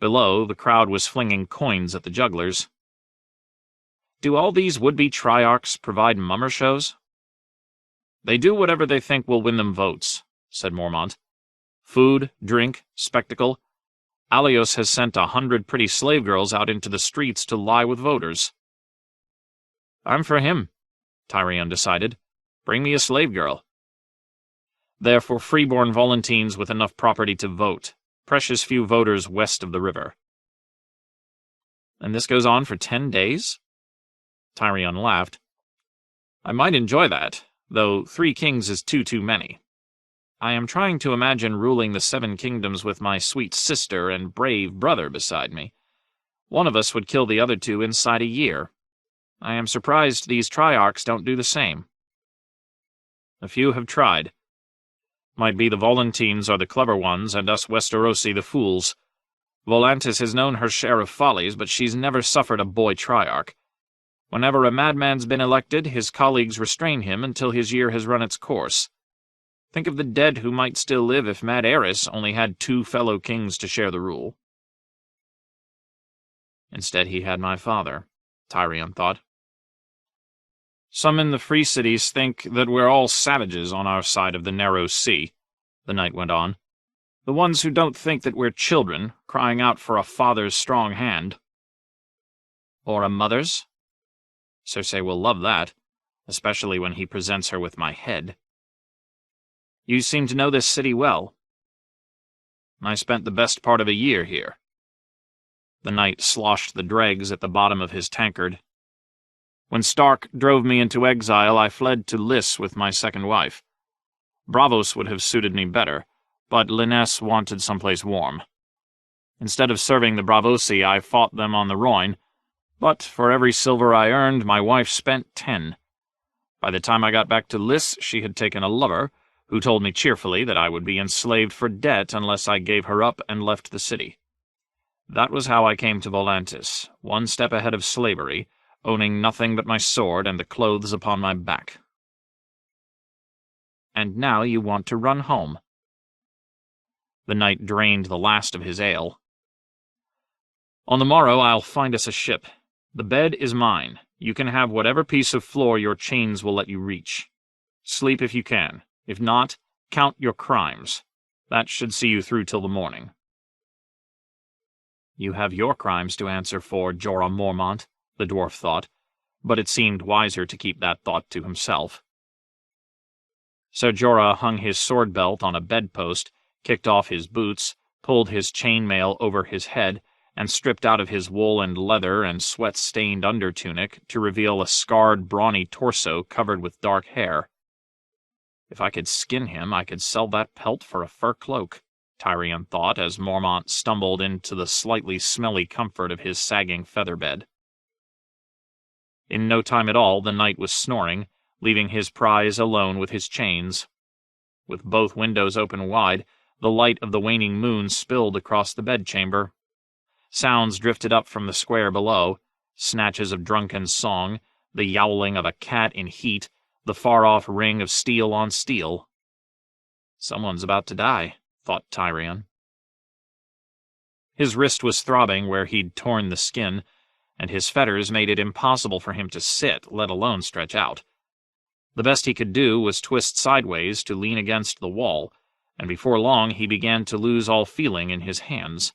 Below, the crowd was flinging coins at the jugglers. "Do all these would-be triarchs provide mummer shows?" "They do whatever they think will win them votes," said Mormont. "Food, drink, spectacle. Alios has sent 100 pretty slave girls out into the streets to lie with voters." "I'm for him," Tyrion decided. "Bring me a slave girl." "They're for freeborn Volantines with enough property to vote. Precious few voters west of the river." "And this goes on for 10 days?" Tyrion laughed. "I might enjoy that, though 3 kings is too many. I am trying to imagine ruling the 7 kingdoms with my sweet sister and brave brother beside me. One of us would kill the other 2 inside a year. I am surprised these triarchs don't do the same." "A few have tried. Might be the Volantines are the clever ones and us Westerosi the fools. Volantis has known her share of follies, but she's never suffered a boy triarch. Whenever a madman's been elected, his colleagues restrain him until his year has run its course. Think of the dead who might still live if Mad Eris only had 2 fellow kings to share the rule." Instead he had my father, Tyrion thought. "Some in the free cities think that we're all savages on our side of the narrow sea," the knight went on. "The ones who don't think that we're children, crying out for a father's strong hand." "Or a mother's? Cersei will love that, especially when he presents her with my head." "You seem to know this city well." "I spent the best part of a year here." The knight sloshed the dregs at the bottom of his tankard. "When Stark drove me into exile, I fled to Lys with my second wife. Bravos would have suited me better, but Lyness wanted someplace warm. Instead of serving the Bravosi, I fought them on the Rhoyne, but for every silver I earned, my wife spent 10. By the time I got back to Lys, she had taken a lover, who told me cheerfully that I would be enslaved for debt unless I gave her up and left the city. That was how I came to Volantis, 1 step ahead of slavery, owning nothing but my sword and the clothes upon my back." "And now you want to run home." The knight drained the last of his ale. "On the morrow I'll find us a ship. The bed is mine. You can have whatever piece of floor your chains will let you reach. Sleep if you can. If not, count your crimes. That should see you through till the morning. You have your crimes to answer for, Jorah Mormont, the dwarf thought, but it seemed wiser to keep that thought to himself. So Jorah hung his sword belt on a bedpost, kicked off his boots, pulled his chainmail over his head, and stripped out of his wool and leather and sweat-stained undertunic to reveal a scarred, brawny torso covered with dark hair. If I could skin him, I could sell that pelt for a fur cloak, Tyrion thought as Mormont stumbled into the slightly smelly comfort of his sagging featherbed. In no time at all, the knight was snoring, leaving his prize alone with his chains. With both windows open wide, the light of the waning moon spilled across the bedchamber. Sounds drifted up from the square below, snatches of drunken song, the yowling of a cat in heat, the far-off ring of steel on steel. Someone's about to die, thought Tyrion. His wrist was throbbing where he'd torn the skin, and his fetters made it impossible for him to sit, let alone stretch out. The best he could do was twist sideways to lean against the wall, and before long he began to lose all feeling in his hands.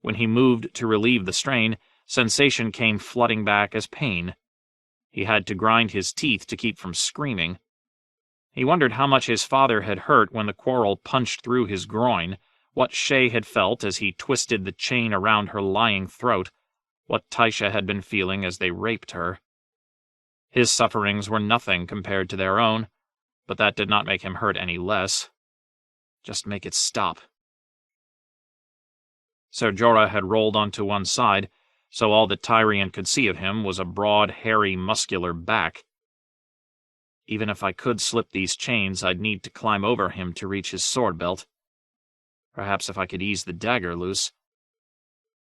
When he moved to relieve the strain, sensation came flooding back as pain. He had to grind his teeth to keep from screaming. He wondered how much his father had hurt when the quarrel punched through his groin, what Shay had felt as he twisted the chain around her lying throat, what Tysha had been feeling as they raped her. His sufferings were nothing compared to their own, but that did not make him hurt any less. Just make it stop. Ser Jorah had rolled onto one side, so all that Tyrion could see of him was a broad, hairy, muscular back. Even if I could slip these chains, I'd need to climb over him to reach his sword belt. Perhaps if I could ease the dagger loose.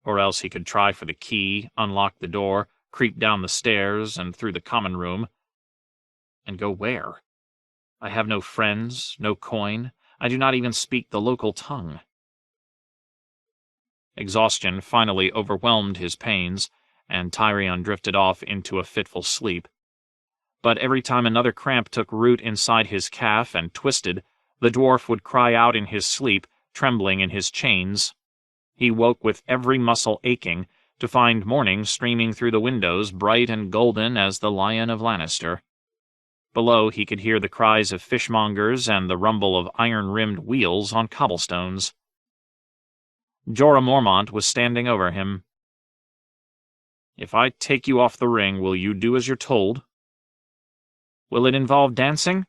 Or else he could try for the key, unlock the door, creep down the stairs and through the common room. And go where? I have no friends, no coin. I do not even speak the local tongue. Exhaustion finally overwhelmed his pains, and Tyrion drifted off into a fitful sleep. But every time another cramp took root inside his calf and twisted, the dwarf would cry out in his sleep, trembling in his chains. He woke with every muscle aching, to find morning streaming through the windows bright and golden as the Lion of Lannister. Below he could hear the cries of fishmongers and the rumble of iron-rimmed wheels on cobblestones. Jorah Mormont was standing over him. "If I take you off the ring, will you do as you're told?" "Will it involve dancing?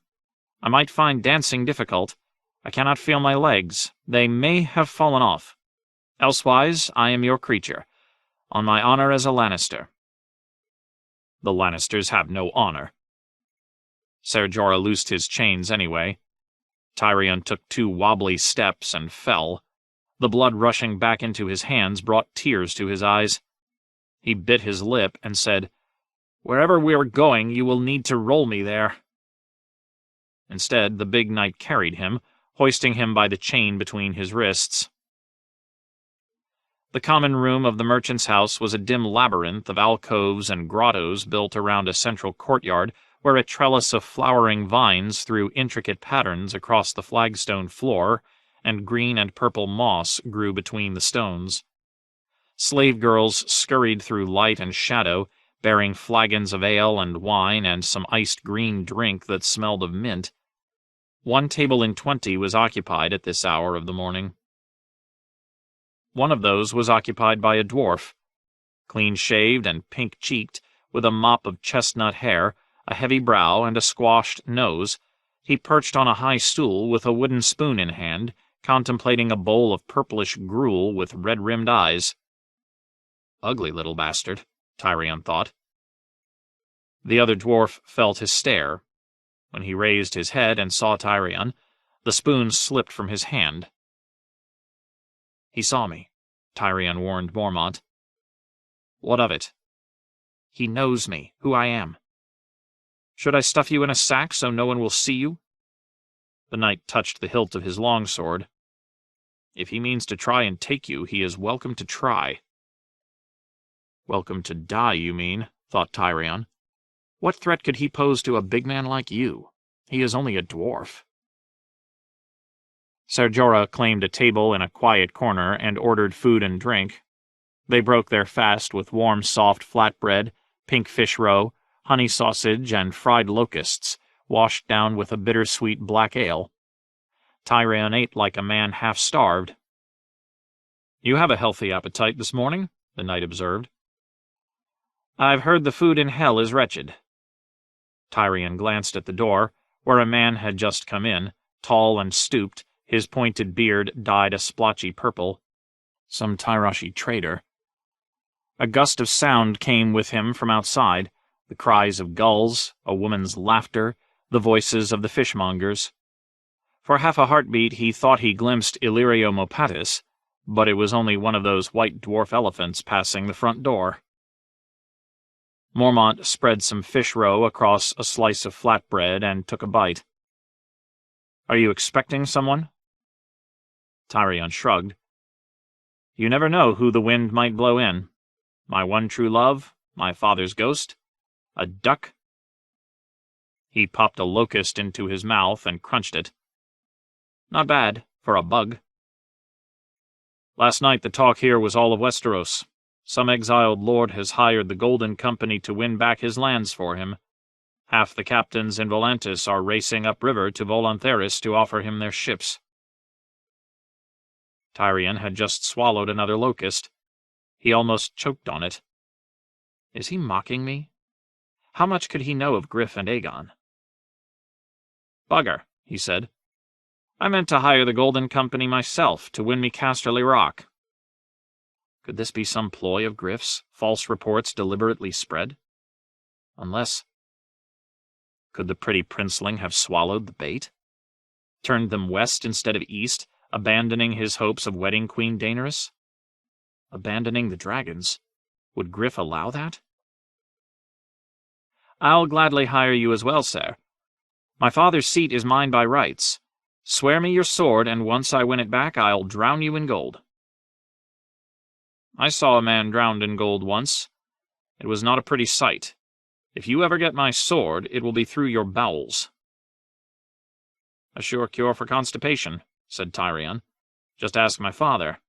I might find dancing difficult. I cannot feel my legs. They may have fallen off. Elsewise, I am your creature. On my honor as a Lannister." "The Lannisters have no honor." Ser Jorah loosed his chains anyway. Tyrion took 2 wobbly steps and fell. The blood rushing back into his hands brought tears to his eyes. He bit his lip and said, "Wherever we are going, you will need to roll me there." Instead, the big knight carried him, hoisting him by the chain between his wrists. The common room of the merchant's house was a dim labyrinth of alcoves and grottos built around a central courtyard where a trellis of flowering vines threw intricate patterns across the flagstone floor, and green and purple moss grew between the stones. Slave girls scurried through light and shadow, bearing flagons of ale and wine and some iced green drink that smelled of mint. 1 table in 20 was occupied at this hour of the morning. One of those was occupied by a dwarf. Clean-shaved and pink-cheeked, with a mop of chestnut hair, a heavy brow, and a squashed nose, he perched on a high stool with a wooden spoon in hand, contemplating a bowl of purplish gruel with red-rimmed eyes. Ugly little bastard, Tyrion thought. The other dwarf felt his stare. When he raised his head and saw Tyrion, the spoon slipped from his hand. "He saw me," Tyrion warned Mormont. "What of it?" "He knows me, who I am." "Should I stuff you in a sack so no one will see you?" The knight touched the hilt of his longsword. "If he means to try and take you, he is welcome to try." "Welcome to die, you mean," thought Tyrion. "What threat could he pose to a big man like you? He is only a dwarf." Ser Jorah claimed a table in a quiet corner and ordered food and drink. They broke their fast with warm, soft flatbread, pink fish roe, honey sausage, and fried locusts, washed down with a bittersweet black ale. Tyrion ate like a man half-starved. "You have a healthy appetite this morning," the knight observed. "I've heard the food in hell is wretched." Tyrion glanced at the door, where a man had just come in, tall and stooped, his pointed beard dyed a splotchy purple. Some Tyroshi trader. A gust of sound came with him from outside, the cries of gulls, a woman's laughter, the voices of the fishmongers. For half a heartbeat he thought he glimpsed Illyrio Mopatis, but it was only one of those white dwarf elephants passing the front door. Mormont spread some fish roe across a slice of flatbread and took a bite. "Are you expecting someone?" Tyrion shrugged. "You never know who the wind might blow in. My one true love, my father's ghost, a duck." He popped a locust into his mouth and crunched it. "Not bad, for a bug." "Last night the talk here was all of Westeros. Some exiled lord has hired the Golden Company to win back his lands for him. Half the captains in Volantis are racing upriver to Volantheris to offer him their ships." Tyrion had just swallowed another locust. He almost choked on it. Is he mocking me? How much could he know of Griff and Aegon? "Bugger," he said. "I meant to hire the Golden Company myself to win me Casterly Rock." Could this be some ploy of Griff's, false reports deliberately spread? Unless... Could the pretty princeling have swallowed the bait? Turned them west instead of east, abandoning his hopes of wedding Queen Daenerys? Abandoning the dragons? Would Griff allow that? "I'll gladly hire you as well, sir. My father's seat is mine by rights. Swear me your sword, and once I win it back, I'll drown you in gold." "I saw a man drowned in gold once. It was not a pretty sight. If you ever get my sword, it will be through your bowels." "A sure cure for constipation," said Tyrion. "Just ask my father."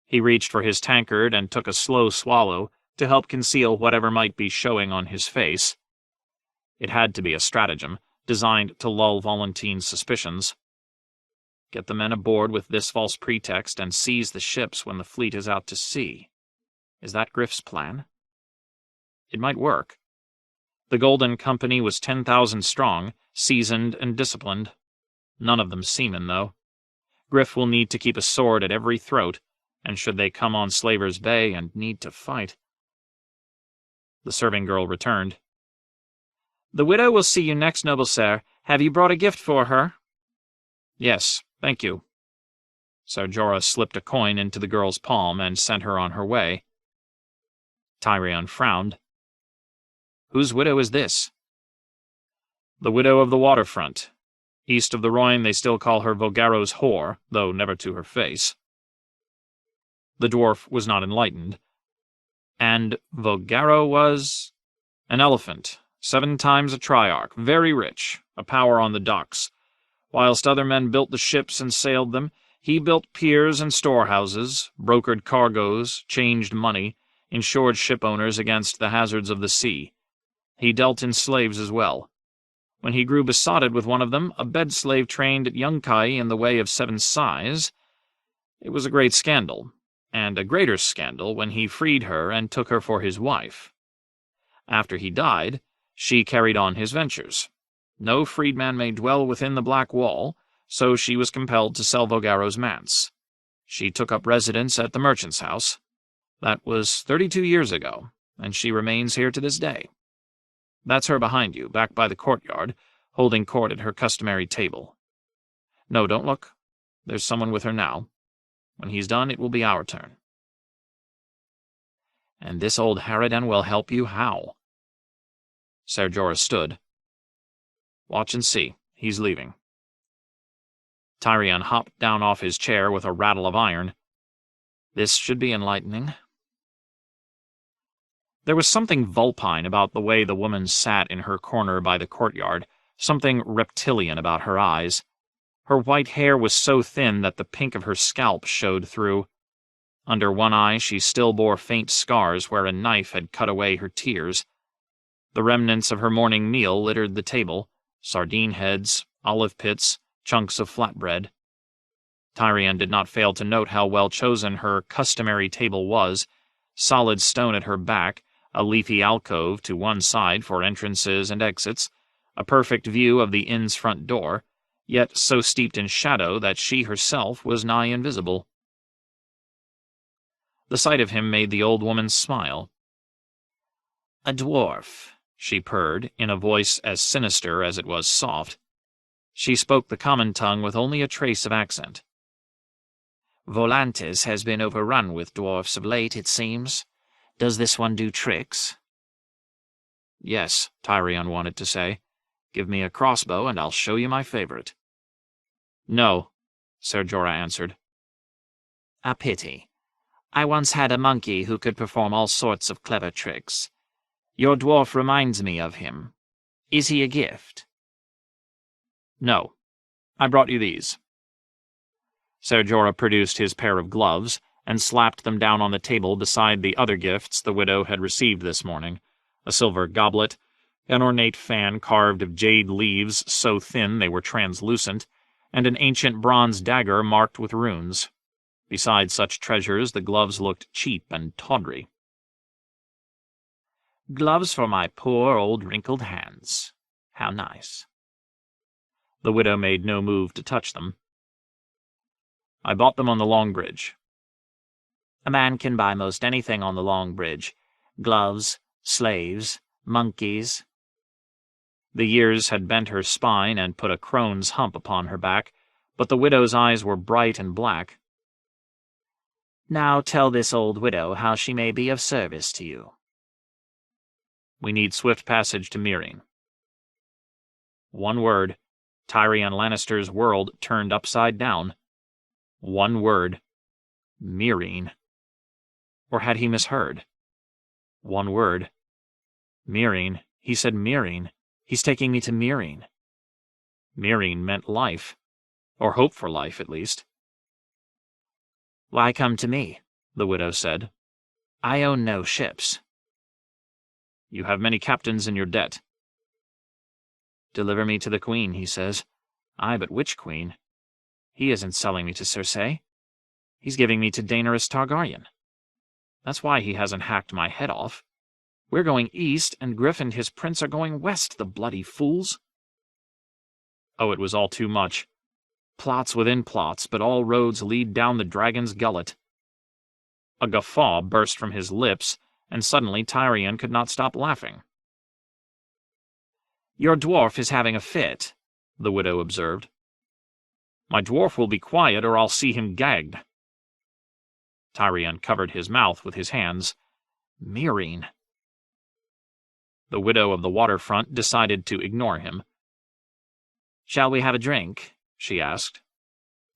He reached for his tankard and took a slow swallow to help conceal whatever might be showing on his face. It had to be a stratagem, designed to lull Volontine's suspicions. Get the men aboard with this false pretext and seize the ships when the fleet is out to sea. Is that Griff's plan? It might work. The Golden Company was 10,000 strong, seasoned and disciplined. None of them seamen, though. Griff will need to keep a sword at every throat, and should they come on Slaver's Bay and need to fight... The serving girl returned. "The widow will see you next, noble sir. Have you brought a gift for her?" "Yes, thank you." Ser Jorah slipped a coin into the girl's palm and sent her on her way. Tyrion frowned. "Whose widow is this?" "The widow of the waterfront. East of the Rhoyne they still call her Vogaro's whore, though never to her face." The dwarf was not enlightened. And Vogaro was... an elephant, 7 times a triarch, very rich, a power on the docks. Whilst other men built the ships and sailed them, he built piers and storehouses, brokered cargoes, changed money, insured shipowners against the hazards of the sea. He dealt in slaves as well. When he grew besotted with one of them, a bed-slave trained at Yunkai in the way of 7 sighs, it was a great scandal, and a greater scandal when he freed her and took her for his wife. After he died, she carried on his ventures. No freedman may dwell within the Black Wall, so she was compelled to sell Vogaro's manse. She took up residence at the merchant's house. That was 32 years ago, and she remains here to this day. That's her behind you, back by the courtyard, holding court at her customary table. No, don't look. There's someone with her now. When he's done, it will be our turn. And this old harridan will help you how? Ser Jorah stood. Watch and see. He's leaving. Tyrion hopped down off his chair with a rattle of iron. This should be enlightening. There was something vulpine about the way the woman sat in her corner by the courtyard, something reptilian about her eyes. Her white hair was so thin that the pink of her scalp showed through. Under one eye she still bore faint scars where a knife had cut away her tears. The remnants of her morning meal littered the table, sardine heads, olive pits, chunks of flatbread. Tyrion did not fail to note how well chosen her customary table was, solid stone at her back, a leafy alcove to one side for entrances and exits, a perfect view of the inn's front door, yet so steeped in shadow that she herself was nigh invisible. The sight of him made the old woman smile. "A dwarf," she purred, in a voice as sinister as it was soft. She spoke the common tongue with only a trace of accent. "Volantis has been overrun with dwarfs of late, it seems. Does this one do tricks?" "Yes," Tyrion wanted to say. "Give me a crossbow and I'll show you my favorite." "No," Ser Jorah answered. "A pity. I once had a monkey who could perform all sorts of clever tricks. Your dwarf reminds me of him. Is he a gift?" "No. I brought you these." Ser Jorah produced his pair of gloves and slapped them down on the table beside the other gifts the widow had received this morning, a silver goblet, an ornate fan carved of jade leaves so thin they were translucent, and an ancient bronze dagger marked with runes. Besides such treasures, the gloves looked cheap and tawdry. "Gloves for my poor old wrinkled hands. How nice." The widow made no move to touch them. "I bought them on the Long Bridge." "A man can buy most anything on the Long Bridge. Gloves, slaves, monkeys." The years had bent her spine and put a crone's hump upon her back, but the widow's eyes were bright and black. "Now tell this old widow how she may be of service to you." "We need swift passage to Meereen." One word. Tyrion Lannister's world turned upside down. One word. Meereen. Or had he misheard? One word. Meereen. He said Meereen. He's taking me to Meereen. Meereen meant life. Or hope for life, at least. "Why come to me?" the widow said. "I own no ships." "You have many captains in your debt." "Deliver me to the queen," he says. "Aye, but which queen? He isn't selling me to Cersei. He's giving me to Daenerys Targaryen. That's why he hasn't hacked my head off. We're going east, and Griff and his prince are going west, the bloody fools." Oh, it was all too much. Plots within plots, but all roads lead down the dragon's gullet. A guffaw burst from his lips, and suddenly Tyrion could not stop laughing. "Your dwarf is having a fit," the widow observed. "My dwarf will be quiet, or I'll see him gagged." Tyrion covered his mouth with his hands. Meereen. The widow of the waterfront decided to ignore him. "Shall we have a drink?" she asked.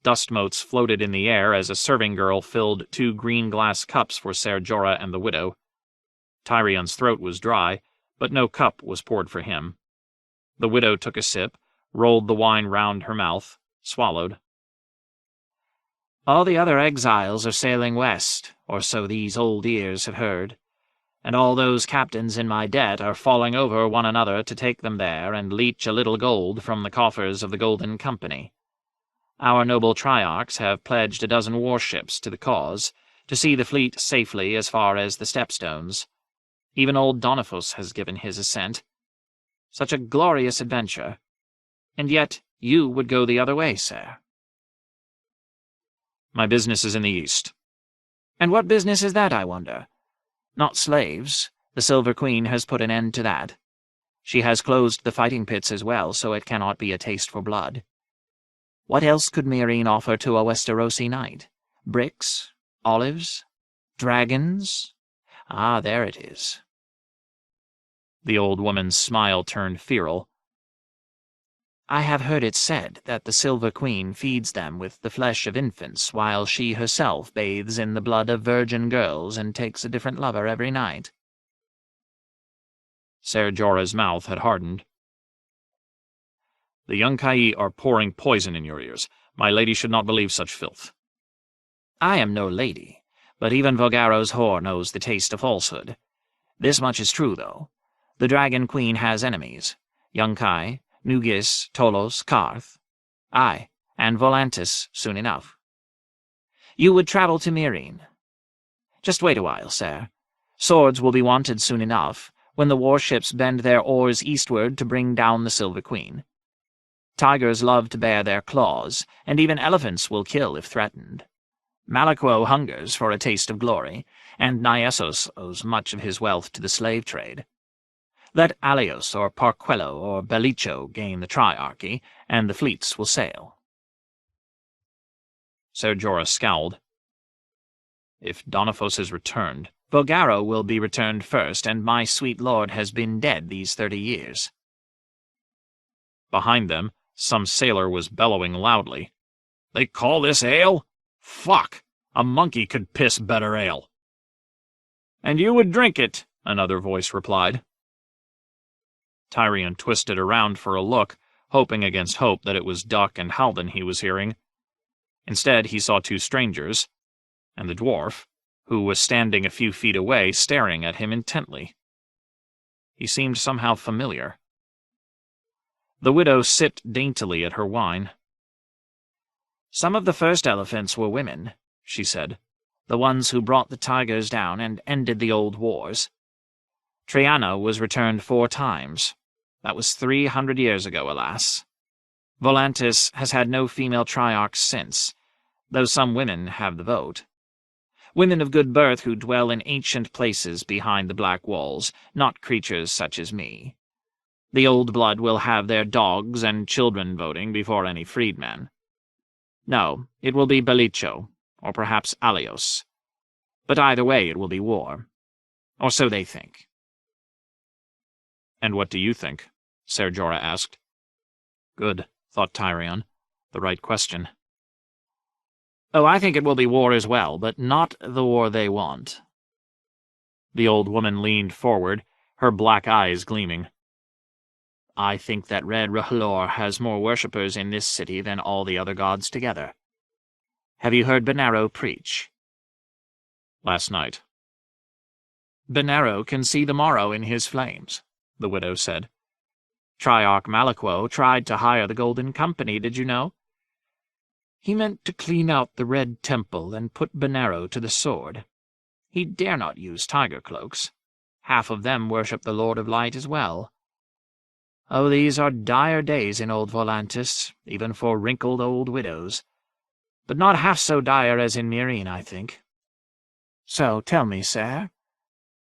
Dust motes floated in the air as a serving girl filled 2 green glass cups for Ser Jorah and the widow. Tyrion's throat was dry, but no cup was poured for him. The widow took a sip, rolled the wine round her mouth, swallowed. "All the other exiles are sailing west, or so these old ears have heard, and all those captains in my debt are falling over one another to take them there and leech a little gold from the coffers of the Golden Company. Our noble triarchs have pledged a dozen warships to the cause, to see the fleet safely as far as the Stepstones. Even old Donifus has given his assent. Such a glorious adventure. And yet you would go the other way, sir." "My business is in the east." "And what business is that, I wonder? Not slaves. The Silver Queen has put an end to that. She has closed the fighting pits as well, so it cannot be a taste for blood. What else could Meereen offer to a Westerosi knight? Bricks? Olives? Dragons? Ah, there it is." The old woman's smile turned feral. "I have heard it said that the Silver Queen feeds them with the flesh of infants, while she herself bathes in the blood of virgin girls and takes a different lover every night." Ser Jorah's mouth had hardened. "The Yunkai are pouring poison in your ears. My lady should not believe such filth." "I am no lady, But even Vogaro's whore knows the taste of falsehood. This much is true, though. The Dragon Queen has enemies. Yunkai, Nugis, Tolos, Karth. Aye, and Volantis soon enough. You would travel to Meereen. Just wait a while, sir. Swords will be wanted soon enough, when the warships bend their oars eastward to bring down the Silver Queen. Tigers love to bare their claws, and even elephants will kill if threatened. Malakwo hungers for a taste of glory, and Nyessos owes much of his wealth to the slave trade. Let Alios or Parquello or Belicho gain the Triarchy, and the fleets will sail. Ser Jorah scowled. If Donifos is returned, Vogaro will be returned first, and my sweet lord has been dead these 30 years. Behind them, some sailor was bellowing loudly. They call this ale? Fuck! A monkey could piss better ale. And you would drink it, another voice replied. Tyrion twisted around for a look, hoping against hope that it was Duck and Halden he was hearing. Instead, he saw two strangers, and the dwarf, who was standing a few feet away staring at him intently. He seemed somehow familiar. The widow sipped daintily at her wine. Some of the first elephants were women, she said, the ones who brought the tigers down and ended the old wars. Triana was returned 4 times. That was 300 years ago, alas. Volantis has had no female triarchs since, though some women have the vote. Women of good birth who dwell in ancient places behind the black walls, not creatures such as me. The old blood will have their dogs and children voting before any freedmen. No, it will be Belicho, or perhaps Alios. But either way it will be war. Or so they think. And what do you think? Ser Jorah asked. Good, thought Tyrion. The right question. Oh, I think it will be war as well, but not the war they want. The old woman leaned forward, her black eyes gleaming. I think that Red R'hllor has more worshippers in this city than all the other gods together. Have you heard Benaro preach? Last night. Benaro can see the morrow in his flames, the widow said. Triarch Malakwo tried to hire the Golden Company, did you know? He meant to clean out the Red Temple and put Benaro to the sword. He dare not use tiger cloaks. Half of them worship the Lord of Light as well. Oh, these are dire days in old Volantis, even for wrinkled old widows. But not half so dire as in Meereen, I think. So tell me, sir,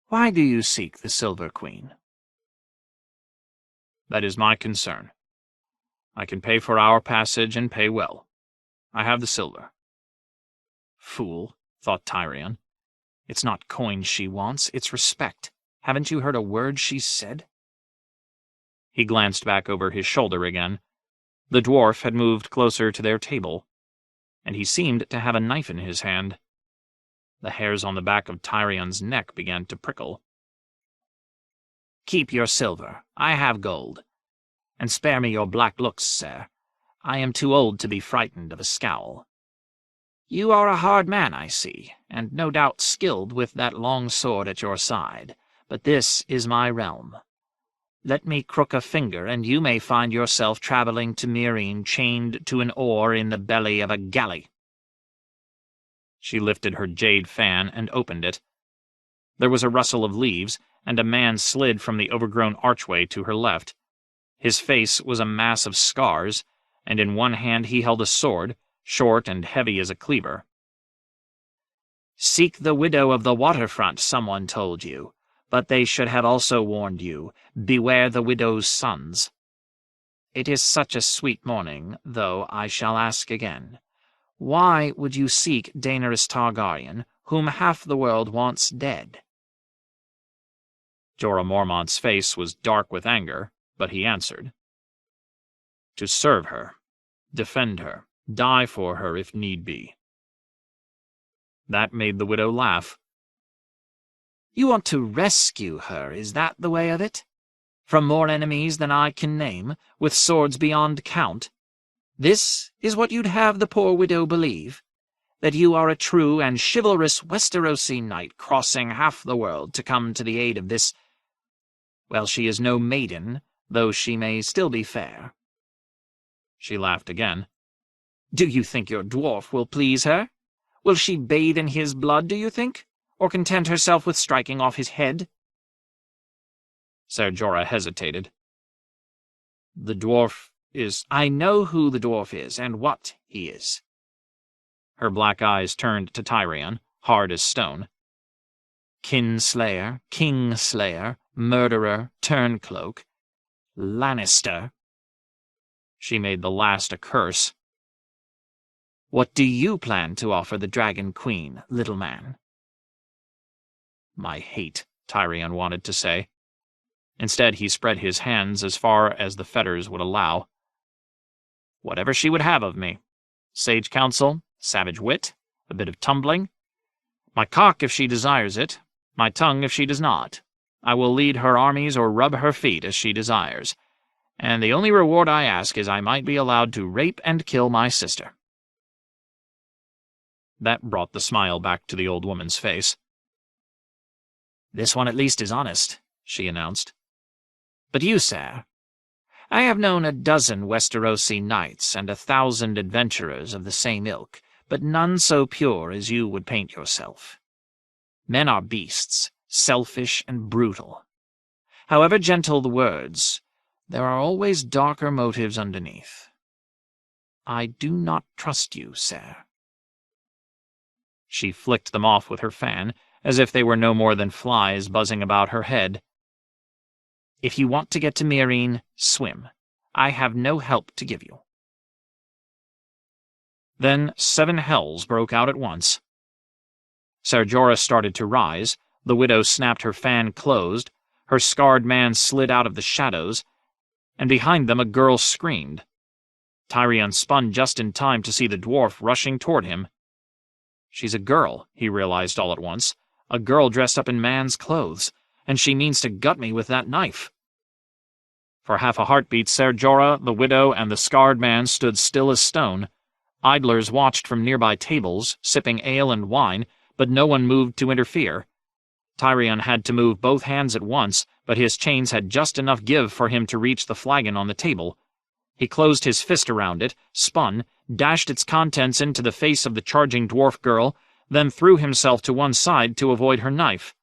why do you seek the Silver Queen? That is my concern. I can pay for our passage and pay well. I have the silver. Fool, thought Tyrion. It's not coin she wants, it's respect. Haven't you heard a word she said? He glanced back over his shoulder again. The dwarf had moved closer to their table, and he seemed to have a knife in his hand. The hairs on the back of Tyrion's neck began to prickle. Keep your silver. I have gold. And spare me your black looks, sir. I am too old to be frightened of a scowl. You are a hard man, I see, and no doubt skilled with that long sword at your side, but this is my realm. Let me crook a finger, and you may find yourself travelling to Meereen chained to an oar in the belly of a galley. She lifted her jade fan and opened it. There was a rustle of leaves, and a man slid from the overgrown archway to her left. His face was a mass of scars, and in one hand he held a sword, short and heavy as a cleaver. Seek the widow of the waterfront, someone told you, but they should have also warned you, beware the widow's sons. It is such a sweet morning, though I shall ask again. Why would you seek Daenerys Targaryen, whom half the world wants dead? Jorah Mormont's face was dark with anger, but he answered. To serve her, defend her, die for her if need be. That made the widow laugh. You want to rescue her, is that the way of it? From more enemies than I can name, with swords beyond count? This is what you'd have the poor widow believe? that you are a true and chivalrous Westerosi knight crossing half the world to come to the aid of this— well, she is no maiden, though she may still be fair." She laughed again. "Do you think your dwarf will please her? Will she bathe in his blood, do you think, or content herself with striking off his head?" Ser Jorah hesitated. "The dwarf is—" "I know who the dwarf is, and what he is." Her black eyes turned to Tyrion, hard as stone. "Kinslayer, Kingslayer, murderer, turncloak, Lannister." She made the last a curse. "What do you plan to offer the Dragon Queen, little man?" "My hate," Tyrion wanted to say. Instead, he spread his hands as far as the fetters would allow. "Whatever she would have of me. Sage counsel, savage wit, a bit of tumbling. My cock if she desires it, my tongue if she does not. I will lead her armies or rub her feet as she desires. And the only reward I ask is I might be allowed to rape and kill my sister." That brought the smile back to the old woman's face. "This one at least is honest," she announced. "But you, sir? I have known a dozen Westerosi knights and 1,000 adventurers of the same ilk, but none so pure as you would paint yourself. Men are beasts, selfish and brutal. However gentle the words, there are always darker motives underneath. I do not trust you, sir." She flicked them off with her fan, as if they were no more than flies buzzing about her head. "If you want to get to Meereen, swim. I have no help to give you." Then 7 hells broke out at once. Ser Jorah started to rise, the widow snapped her fan closed, her scarred man slid out of the shadows, and behind them a girl screamed. Tyrion spun just in time to see the dwarf rushing toward him. She's a girl, he realized all at once, a girl dressed up in man's clothes, and she means to gut me with that knife. For half a heartbeat, Ser Jorah, the widow, and the scarred man stood still as stone. Idlers watched from nearby tables, sipping ale and wine, but no one moved to interfere. Tyrion had to move both hands at once, but his chains had just enough give for him to reach the flagon on the table. He closed his fist around it, spun, dashed its contents into the face of the charging dwarf girl, then threw himself to one side to avoid her knife.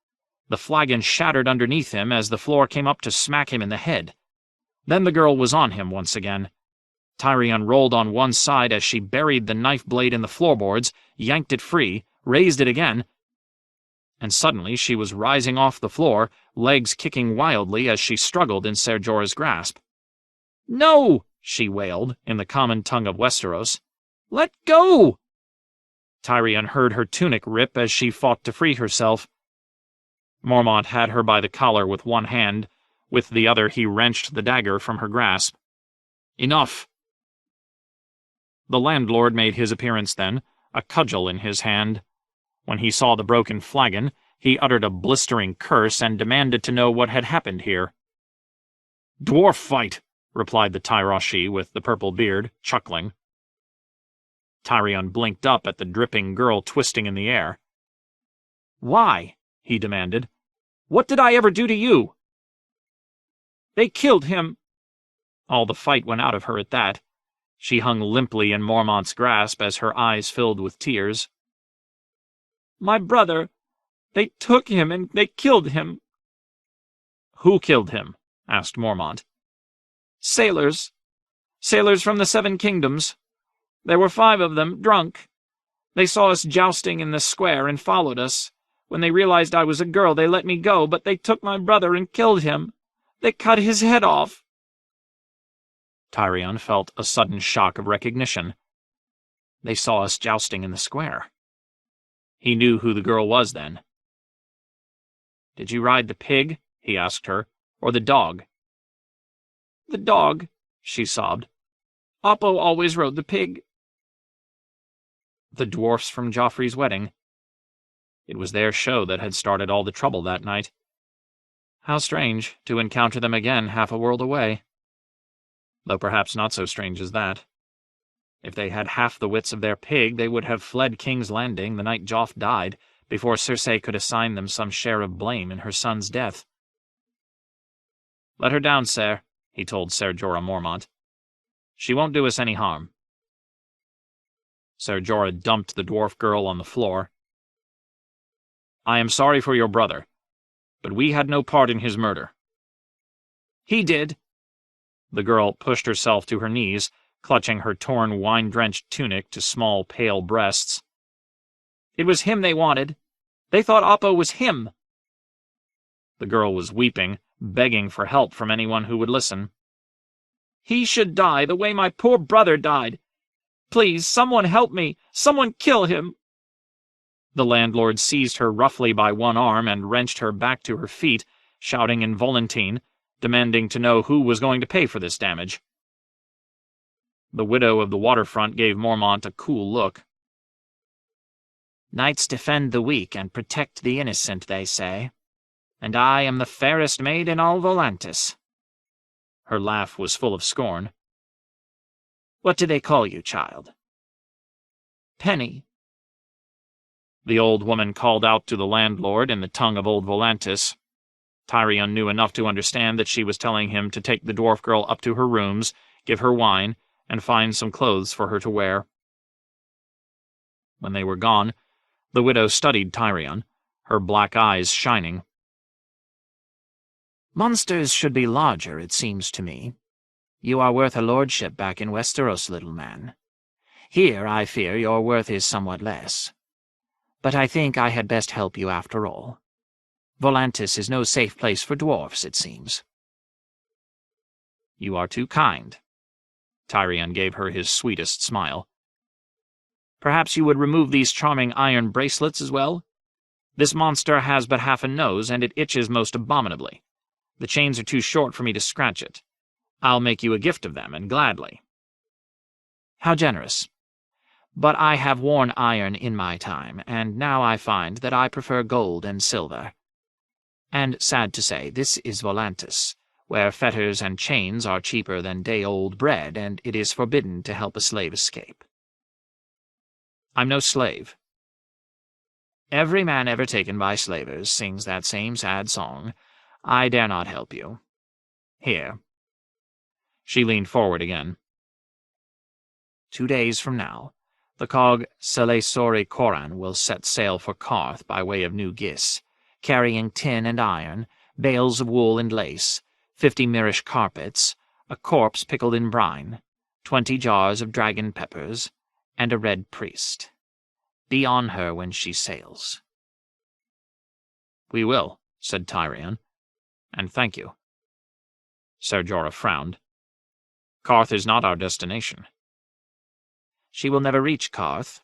The flagon shattered underneath him as the floor came up to smack him in the head. Then the girl was on him once again. Tyrion rolled on one side as she buried the knife blade in the floorboards, yanked it free, raised it again, and suddenly she was rising off the floor, legs kicking wildly as she struggled in Ser Jorah's grasp. "No!" she wailed, in the common tongue of Westeros. "Let go!" Tyrion heard her tunic rip as she fought to free herself. Mormont had her by the collar with one hand. With the other he wrenched the dagger from her grasp. "Enough!" The landlord made his appearance then, a cudgel in his hand. When he saw the broken flagon, he uttered a blistering curse and demanded to know what had happened here. "Dwarf fight," replied the Tyroshi with the purple beard, chuckling. Tyrion blinked up at the dripping girl twisting in the air. "Why?" he demanded. "What did I ever do to you?" "They killed him." All the fight went out of her at that. She hung limply in Mormont's grasp as her eyes filled with tears. "My brother. They took him and they killed him." "Who killed him?" asked Mormont. "Sailors. Sailors from the 7 kingdoms. There were 5 of them, drunk. They saw us jousting in the square and followed us. When they realized I was a girl, they let me go, but they took my brother and killed him. They cut his head off." Tyrion felt a sudden shock of recognition. They saw us jousting in the square. He knew who the girl was then. "Did you ride the pig?" he asked her, "or the dog?" "The dog," she sobbed. "Oppo always rode the pig." The dwarfs from Joffrey's wedding. It was their show that had started all the trouble that night. How strange to encounter them again half a world away. Though perhaps not so strange as that. If they had half the wits of their pig, they would have fled King's Landing the night Joff died, before Cersei could assign them some share of blame in her son's death. "Let her down, sir," he told Ser Jorah Mormont. "She won't do us any harm." Ser Jorah dumped the dwarf girl on the floor. "I am sorry for your brother, but we had no part in his murder." "He did." The girl pushed herself to her knees, clutching her torn, wine-drenched tunic to small, pale breasts. "It was him they wanted. They thought Oppo was him." The girl was weeping, begging for help from anyone who would listen. "He should die the way my poor brother died. Please, someone help me. Someone kill him." The landlord seized her roughly by one arm and wrenched her back to her feet, shouting in Volantine, demanding to know who was going to pay for this damage. The widow of the waterfront gave Mormont a cool look. "Knights defend the weak and protect the innocent, they say. And I am the fairest maid in all Volantis." Her laugh was full of scorn. "What do they call you, child?" "Penny." The old woman called out to the landlord in the tongue of old Volantis. Tyrion knew enough to understand that she was telling him to take the dwarf girl up to her rooms, give her wine, and find some clothes for her to wear. When they were gone, the widow studied Tyrion, her black eyes shining. "Monsters should be larger, it seems to me. You are worth a lordship back in Westeros, little man. Here, I fear, your worth is somewhat less. But I think I had best help you after all. Volantis is no safe place for dwarfs, it seems." "You are too kind." Tyrion gave her his sweetest smile. "Perhaps you would remove these charming iron bracelets as well? This monster has but half a nose, and it itches most abominably. The chains are too short for me to scratch it. I'll make you a gift of them, and gladly." "How generous. But I have worn iron in my time, and now I find that I prefer gold and silver. And, sad to say, this is Volantis, where fetters and chains are cheaper than day-old bread, and it is forbidden to help a slave escape." "I'm no slave." "Every man ever taken by slavers sings that same sad song. I dare not help you. Here." She leaned forward again. 2 days from now, the cog Selesori Coran will set sail for Karth by way of New Gis, carrying tin and iron, bales of wool and lace, 50 Mirish carpets, a corpse pickled in brine, 20 jars of dragon peppers, and a red priest. Be on her when she sails." "We will," said Tyrion, "and thank you." Ser Jorah frowned. "Karth is not our destination." "She will never reach Karth.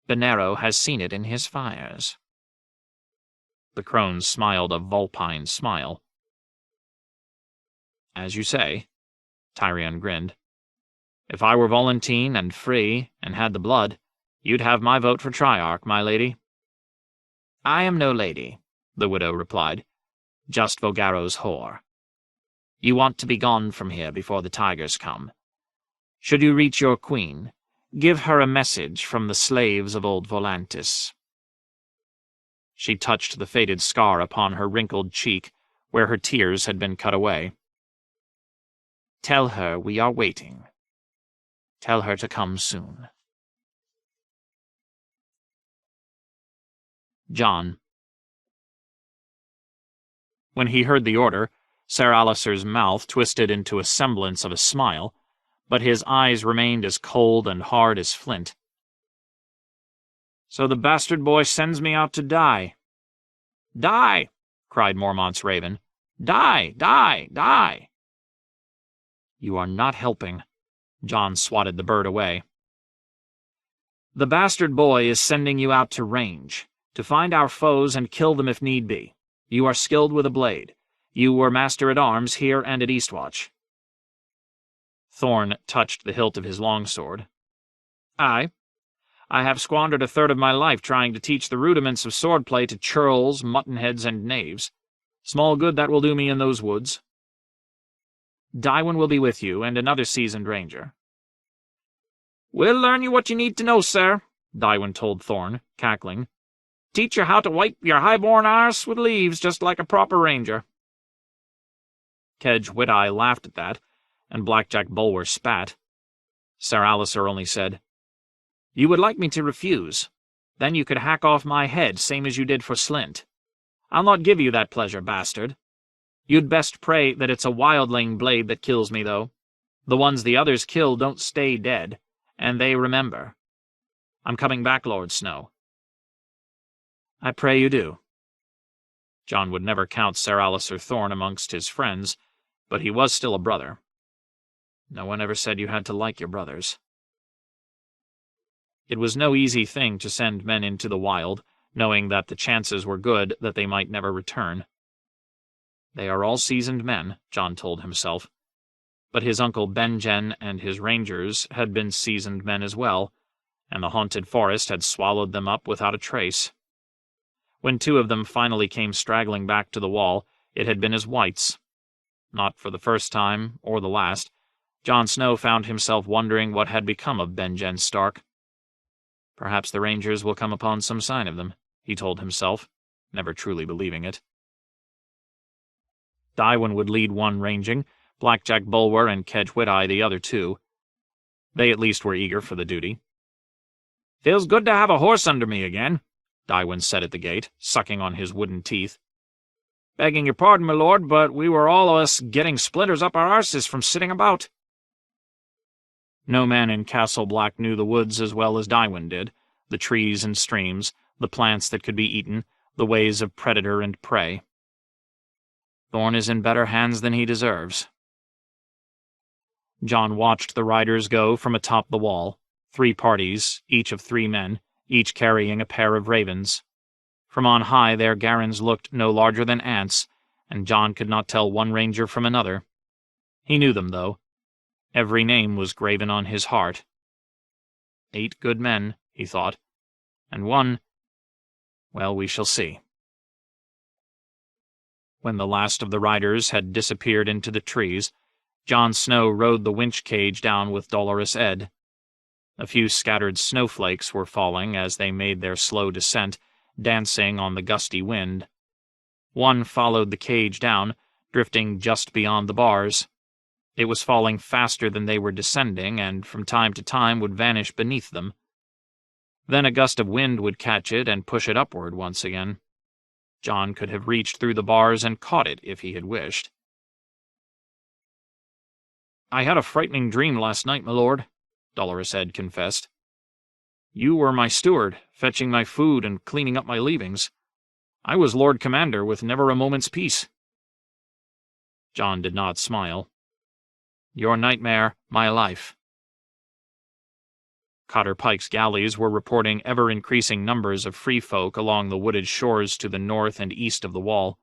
Benero has seen it in his fires." The crones smiled a vulpine smile. "As you say," Tyrion grinned. "If I were Volantine and free and had the blood, you'd have my vote for Triarch, my lady." "I am no lady," the widow replied. "Just Vogaro's whore. You want to be gone from here before the tigers come. Should you reach your queen, give her a message from the slaves of old Volantis." She touched the faded scar upon her wrinkled cheek, where her tears had been cut away. "Tell her we are waiting. Tell her to come soon." Jon. When he heard the order, Ser Aliser's mouth twisted into a semblance of a smile, but his eyes remained as cold and hard as flint. "So the bastard boy sends me out to die." "Die!" cried Mormont's raven. "Die! Die! Die!" "You are not helping." Jon swatted the bird away. "The bastard boy is sending you out to range, to find our foes and kill them if need be. You are skilled with a blade. You were master-at-arms here and at Eastwatch." Thorn touched the hilt of his longsword. "Aye. I have squandered a third of my life trying to teach the rudiments of swordplay to churls, muttonheads, and knaves. Small good that will do me in those woods." "Tywin will be with you, and another seasoned ranger." "We'll learn you what you need to know, sir," Tywin told Thorne, cackling. "Teach you how to wipe your high-born arse with leaves just like a proper ranger." Kedge Whiteye laughed at that, and Blackjack Bulwer spat. Ser Alicer only said, "You would like me to refuse? Then you could hack off my head, same as you did for Slint. I'll not give you that pleasure, bastard. You'd best pray that it's a wildling blade that kills me, though. The ones the others kill don't stay dead, and they remember. I'm coming back, Lord Snow." "I pray you do." Jon would never count Ser Alicer Thorne amongst his friends, but he was still a brother. No one ever said you had to like your brothers. It was no easy thing to send men into the wild, knowing that the chances were good that they might never return. They are all seasoned men, Jon told himself. But his uncle Benjen and his rangers had been seasoned men as well, and the haunted forest had swallowed them up without a trace. When two of them finally came straggling back to the wall, it had been as whites. Not for the first time, or the last, Jon Snow found himself wondering what had become of Benjen Stark. Perhaps the rangers will come upon some sign of them, he told himself, never truly believing it. Tywin would lead one ranging, Blackjack Bulwer and Kedge Whiteye the other two. They at least were eager for the duty. "Feels good to have a horse under me again," Tywin said at the gate, sucking on his wooden teeth. "Begging your pardon, my lord, but we were all of us getting splinters up our arses from sitting about." No man in Castle Black knew the woods as well as Tywin did, the trees and streams, the plants that could be eaten, the ways of predator and prey. Thorne is in better hands than he deserves. Jon watched the riders go from atop the wall, 3 parties, each of 3 men, each carrying a pair of ravens. From on high their garrons looked no larger than ants, and Jon could not tell one ranger from another. He knew them, though. Every name was graven on his heart. 8 good men, he thought, and one... well, we shall see. When the last of the riders had disappeared into the trees, Jon Snow rode the winch cage down with Dolorous Edd. A few scattered snowflakes were falling as they made their slow descent, dancing on the gusty wind. One followed the cage down, drifting just beyond the bars. It was falling faster than they were descending, and from time to time would vanish beneath them. Then a gust of wind would catch it and push it upward once again. Jon could have reached through the bars and caught it if he had wished. "I had a frightening dream last night, my lord," Dolorous Edd confessed. "You were my steward, fetching my food and cleaning up my leavings. I was Lord Commander with never a moment's peace." Jon did not smile. "Your nightmare, my life." Cotter Pike's galleys were reporting ever-increasing numbers of free folk along the wooded shores to the north and east of the wall.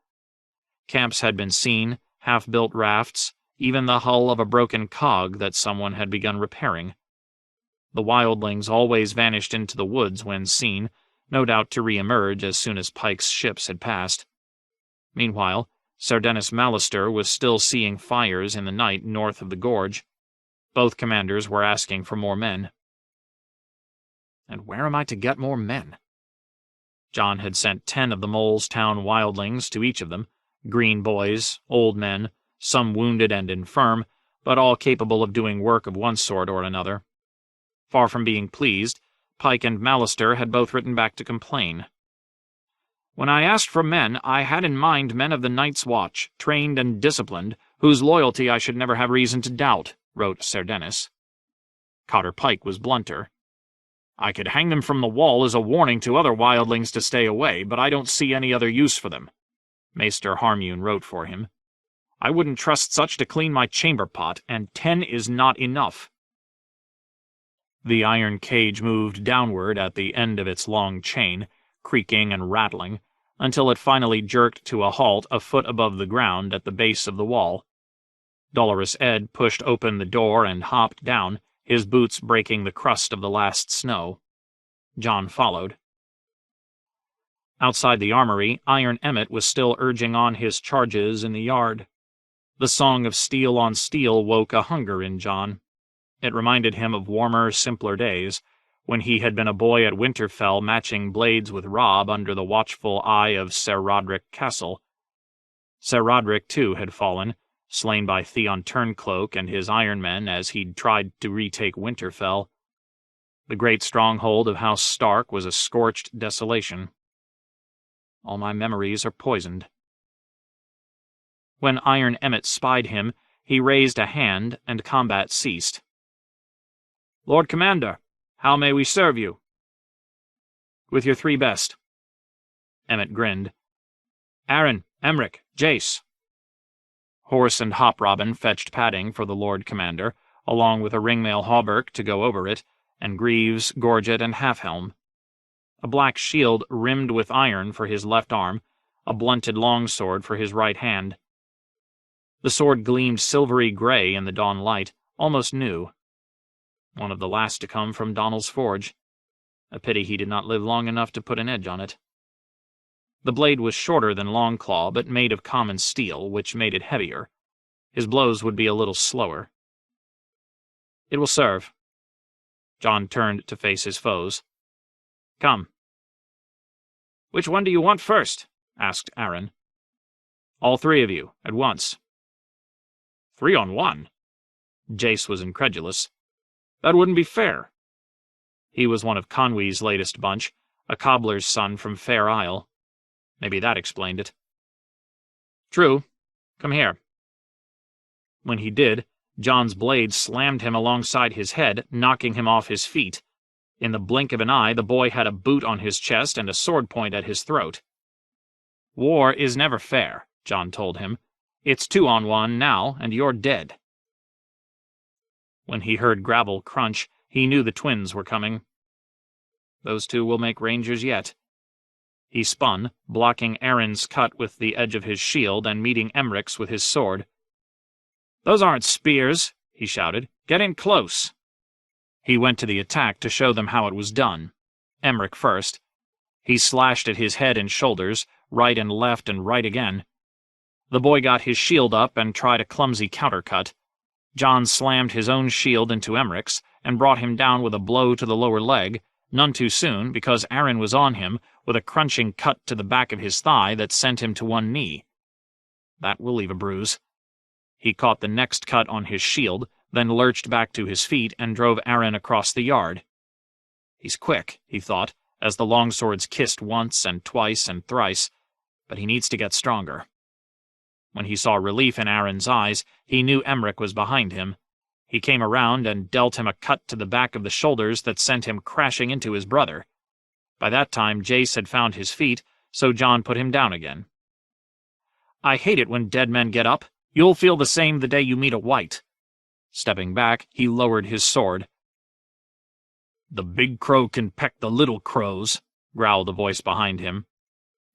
Camps had been seen, half-built rafts, even the hull of a broken cog that someone had begun repairing. The wildlings always vanished into the woods when seen, no doubt to re-emerge as soon as Pike's ships had passed. Meanwhile, Ser Dennis Mallister was still seeing fires in the night north of the gorge. Both commanders were asking for more men. And where am I to get more men? Jon had sent 10 of the Mole's Town wildlings to each of them, green boys, old men, some wounded and infirm, but all capable of doing work of one sort or another. Far from being pleased, Pike and Mallister had both written back to complain. "When I asked for men, I had in mind men of the Night's Watch, trained and disciplined, whose loyalty I should never have reason to doubt," wrote Ser Dennis. Cotter Pike was blunter. "I could hang them from the wall as a warning to other wildlings to stay away, but I don't see any other use for them," Maester Harmune wrote for him. "I wouldn't trust such to clean my chamber pot, and 10 is not enough." The iron cage moved downward at the end of its long chain, creaking and rattling, until it finally jerked to a halt a foot above the ground at the base of the wall. Dolorous Edd pushed open the door and hopped down, his boots breaking the crust of the last snow. Jon followed. Outside the armory, Iron Emmet was still urging on his charges in the yard. The song of steel on steel woke a hunger in Jon. It reminded him of warmer, simpler days, when he had been a boy at Winterfell matching blades with Robb under the watchful eye of Ser Roderick Castle. Ser Roderick, too, had fallen, slain by Theon Turncloak and his Iron Men as he'd tried to retake Winterfell. The great stronghold of House Stark was a scorched desolation. All my memories are poisoned. When Iron Emmett spied him, he raised a hand, and combat ceased. "Lord Commander, how may we serve you?" "With your three best." Emmett grinned. "Arryn, Emmerich, Jace." Horse and Hop Robin fetched padding for the Lord Commander, along with a ringmail hauberk to go over it, and greaves, gorget, and half-helm. A black shield rimmed with iron for his left arm, a blunted longsword for his right hand. The sword gleamed silvery gray in the dawn light, almost new. One of the last to come from Donnell's forge. A pity he did not live long enough to put an edge on it. The blade was shorter than Longclaw, but made of common steel, which made it heavier. His blows would be a little slower. "It will serve." Jon turned to face his foes. "Come." "Which one do you want first?" asked Arryn. "All three of you, at once." 3 on 1? Jace was incredulous. That wouldn't be fair. He was one of Conwee's latest bunch, a cobbler's son from Fair Isle. Maybe that explained it. "True. Come here." When he did, Jon's blade slammed him alongside his head, knocking him off his feet. In the blink of an eye, the boy had a boot on his chest and a sword point at his throat. "War is never fair," Jon told him. "It's 2 on 1 now, and you're dead." When he heard gravel crunch, he knew the twins were coming. Those two will make rangers yet. He spun, blocking Arryn's cut with the edge of his shield and meeting Emmerich's with his sword. "Those aren't spears," he shouted. "Get in close." He went to the attack to show them how it was done. Emmerich first. He slashed at his head and shoulders, right and right again. The boy got his shield up and tried a clumsy countercut. Jon slammed his own shield into Emmerich's and brought him down with a blow to the lower leg, none too soon because Arryn was on him, with a crunching cut to the back of his thigh that sent him to one knee. That will leave a bruise. He caught the next cut on his shield, then lurched back to his feet and drove Arryn across the yard. He's quick, he thought, as the longswords kissed once and twice and thrice, but he needs to get stronger. When he saw relief in Arryn's eyes, he knew Emmerich was behind him. He came around and dealt him a cut to the back of the shoulders that sent him crashing into his brother. By that time, Jace had found his feet, so Jon put him down again. "I hate it when dead men get up. You'll feel the same the day you meet a white." Stepping back, he lowered his sword. "The big crow can peck the little crows," growled a voice behind him.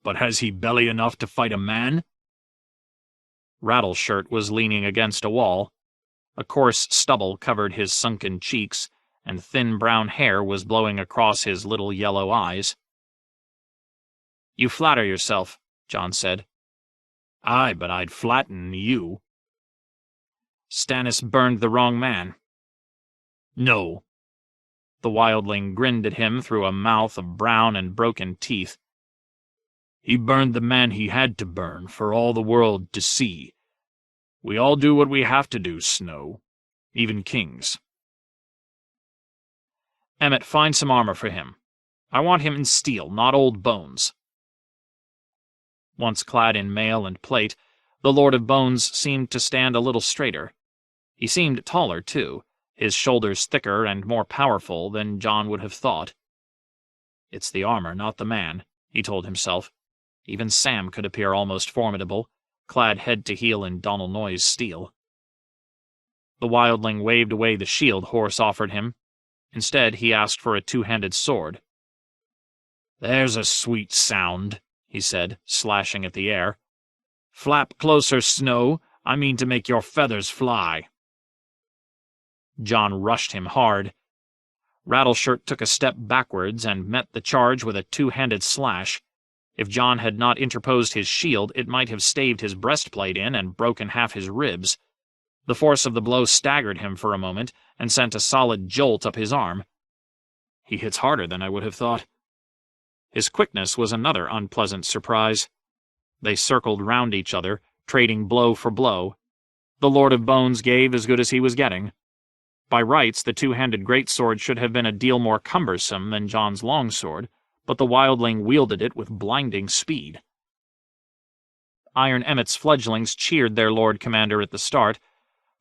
"But has he belly enough to fight a man?" Rattleshirt was leaning against a wall. A coarse stubble covered his sunken cheeks, and thin brown hair was blowing across his little yellow eyes. "You flatter yourself," Jon said. "Aye, but I'd flatten you." "Stannis burned the wrong man." "No." The wildling grinned at him through a mouth of brown and broken teeth. "He burned the man he had to burn for all the world to see. We all do what we have to do, Snow. Even kings." "Emmett, find some armor for him. I want him in steel, not old bones." Once clad in mail and plate, the Lord of Bones seemed to stand a little straighter. He seemed taller, too, his shoulders thicker and more powerful than Jon would have thought. "It's the armor, not the man," he told himself. Even Sam could appear almost formidable, clad head to heel in Donal Noye's steel. The wildling waved away the shield Horse offered him. Instead, he asked for a two-handed sword. "There's a sweet sound," he said, slashing at the air. "Flap closer, Snow. I mean to make your feathers fly." Jon rushed him hard. Rattleshirt took a step backwards and met the charge with a two-handed slash. If Jon had not interposed his shield, it might have staved his breastplate in and broken half his ribs. The force of the blow staggered him for a moment and sent a solid jolt up his arm. He hits harder than I would have thought. His quickness was another unpleasant surprise. They circled round each other, trading blow for blow. The Lord of Bones gave as good as he was getting. By rights, the two-handed greatsword should have been a deal more cumbersome than Jon's longsword, but the wildling wielded it with blinding speed. Iron Emmet's fledglings cheered their Lord Commander at the start,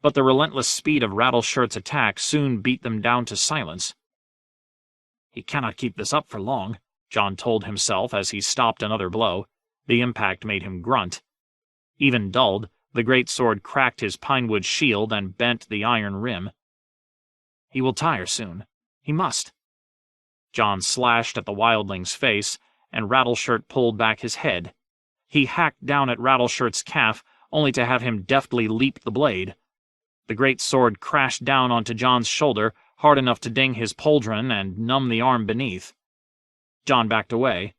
but the relentless speed of Rattleshirt's attack soon beat them down to silence. He cannot keep this up for long, Jon told himself as he stopped another blow. The impact made him grunt. Even dulled, the greatsword cracked his pinewood shield and bent the iron rim. He will tire soon. He must. Jon slashed at the wildling's face, and Rattleshirt pulled back his head. He hacked down at Rattleshirt's calf, only to have him deftly leap the blade. The great sword crashed down onto Jon's shoulder, hard enough to ding his pauldron and numb the arm beneath. Jon backed away.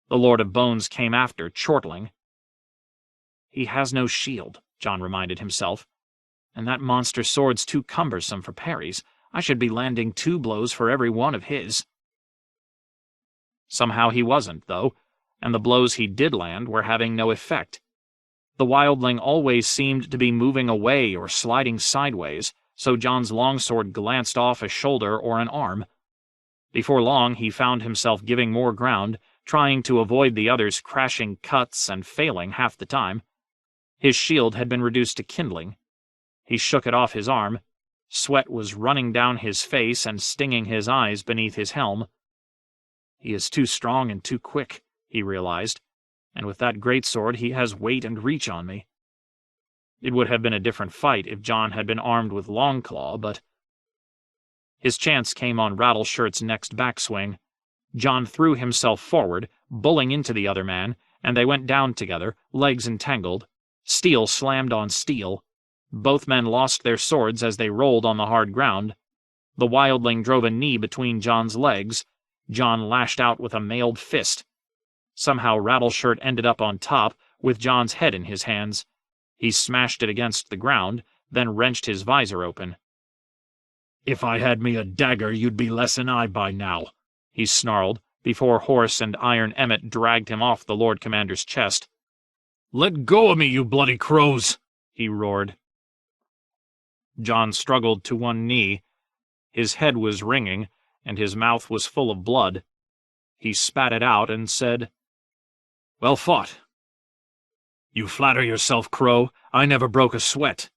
The Lord of Bones came after, chortling. He has no shield, Jon reminded himself, and that monster sword's too cumbersome for parries. I should be landing 2 blows for every one of his. Somehow he wasn't, though, and the blows he did land were having no effect. The wildling always seemed to be moving away or sliding sideways, so Jon's longsword glanced off a shoulder or an arm. Before long he found himself giving more ground, trying to avoid the other's crashing cuts and failing half the time. His shield had been reduced to kindling. He shook it off his arm. Sweat was running down his face and stinging his eyes beneath his helm. He is too strong and too quick, he realized, and with that greatsword he has weight and reach on me. It would have been a different fight if Jon had been armed with Longclaw, but... His chance came on Rattleshirt's next backswing. Jon threw himself forward, bulling into the other man, and they went down together, legs entangled. Steel slammed on steel. Both men lost their swords as they rolled on the hard ground. The wildling drove a knee between Jon's legs. Jon lashed out with a mailed fist. Somehow Rattleshirt ended up on top, with Jon's head in his hands. He smashed it against the ground, then wrenched his visor open. "If I had me a dagger, you'd be less'n I by now," he snarled, before Horse and Iron Emmet dragged him off the Lord Commander's chest. "Let go of me, you bloody crows!" he roared. Jon struggled to one knee. His head was ringing, and his mouth was full of blood. He spat it out and said, "Well fought." "You flatter yourself, Crow. I never broke a sweat."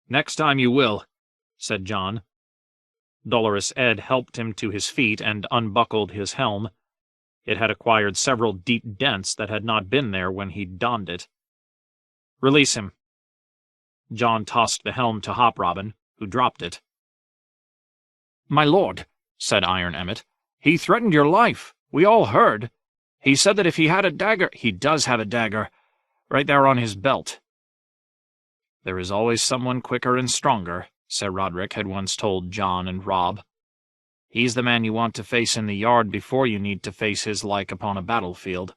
"Next time you will," said Jon. Dolorous Ed helped him to his feet and unbuckled his helm. It had acquired several deep dents that had not been there when he donned it. "Release him." Jon tossed the helm to Hop Robin, who dropped it. "My lord," said Iron Emmet, "he threatened your life. We all heard. He said that if he had a dagger—" "He does have a dagger, right there on his belt." "There is always someone quicker and stronger," Sir Roderick had once told Jon and Robb. "He's the man you want to face in the yard before you need to face his like upon a battlefield."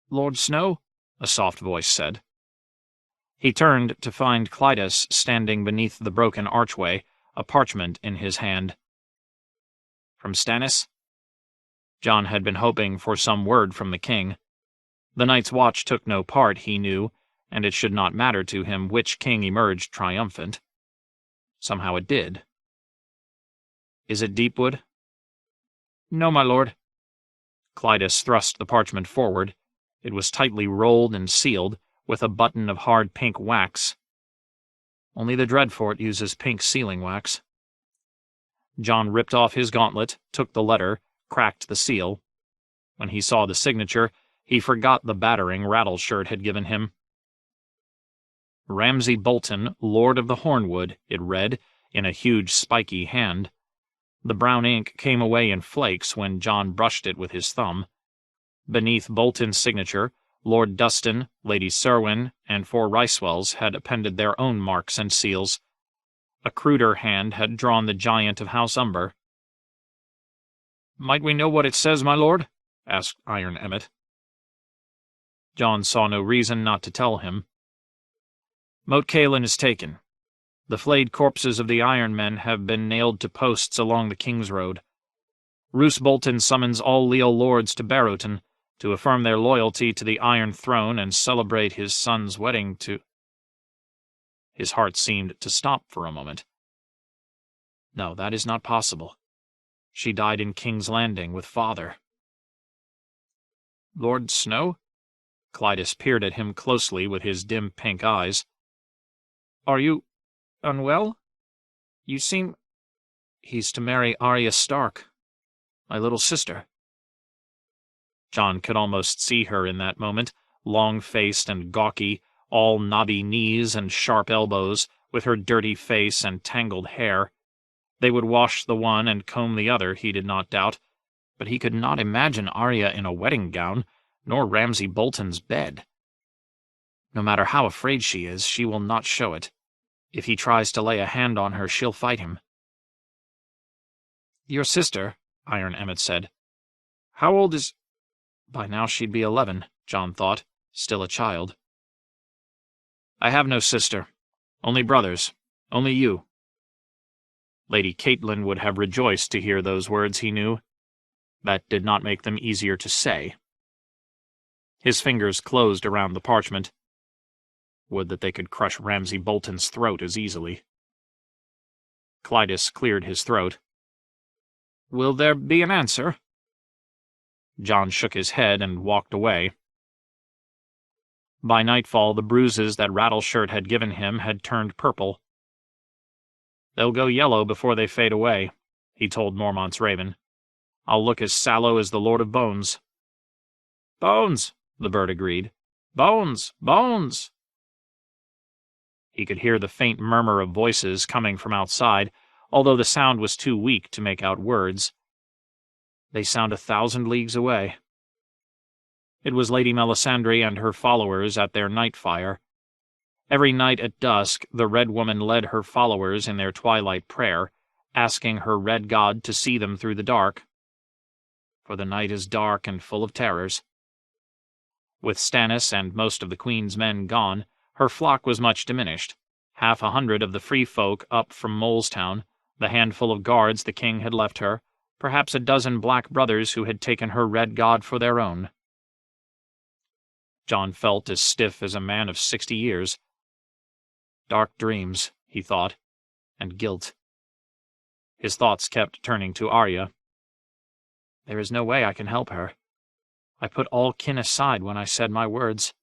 "Lord Snow?" a soft voice said. He turned to find Clydas standing beneath the broken archway, a parchment in his hand. "From Stannis?" Jon had been hoping for some word from the king. The Night's Watch took no part, he knew, and it should not matter to him which king emerged triumphant. Somehow it did. "Is it Deepwood?" "No, my lord." Clydas thrust the parchment forward. It was tightly rolled and sealed, with a button of hard pink wax. Only the Dreadfort uses pink sealing wax. Jon ripped off his gauntlet, took the letter, cracked the seal. When he saw the signature, he forgot the battering Rattleshirt had given him. Ramsay Bolton, Lord of the Hornwood, it read, in a huge spiky hand. The brown ink came away in flakes when Jon brushed it with his thumb. Beneath Bolton's signature, Lord Dustin, Lady Serwyn, and 4 Ricewells had appended their own marks and seals. A cruder hand had drawn the giant of House Umber. "Might we know what it says, my lord?" asked Iron Emmet. Jon saw no reason not to tell him. Moat Cailin is taken. The flayed corpses of the Iron Men have been nailed to posts along the King's Road. Roose Bolton summons all leal lords to Barrowton to affirm their loyalty to the Iron Throne and celebrate his son's wedding to... His heart seemed to stop for a moment. No, that is not possible. She died in King's Landing with father. Lord Snow? Clydas peered at him closely with his dim pink eyes. Are you unwell? You seem... He's to marry Arya Stark, my little sister. Jon could almost see her in that moment, long-faced and gawky, all knobby knees and sharp elbows, with her dirty face and tangled hair. They would wash the one and comb the other, he did not doubt, but he could not imagine Arya in a wedding gown, nor Ramsay Bolton's bed. No matter how afraid she is, she will not show it. If he tries to lay a hand on her, she'll fight him. Your sister, Iron Emmett said. How old is... By now she'd be 11, Jon thought, still a child. I have no sister. Only brothers. Only you. Lady Catelyn would have rejoiced to hear those words, he knew. That did not make them easier to say. His fingers closed around the parchment. Would that they could crush Ramsay Bolton's throat as easily. Clydas cleared his throat. Will there be an answer? Jon shook his head and walked away. By nightfall, the bruises that Rattleshirt had given him had turned purple. They'll go yellow before they fade away, he told Mormont's Raven. I'll look as sallow as the Lord of Bones. Bones, the bird agreed. Bones, bones. He could hear the faint murmur of voices coming from outside, although the sound was too weak to make out words. They sound 1,000 leagues away. It was Lady Melisandre and her followers at their night fire. Every night at dusk, the Red Woman led her followers in their twilight prayer, asking her Red God to see them through the dark. For the night is dark and full of terrors. With Stannis and most of the Queen's men gone, her flock was much diminished. 50 of the free folk up from Molestown, the handful of guards the king had left her, perhaps a dozen black brothers who had taken her Red God for their own. Jon felt as stiff as a man of 60 years. Dark dreams, he thought, and guilt. His thoughts kept turning to Arya. There is no way I can help her. I put all kin aside when I said my words.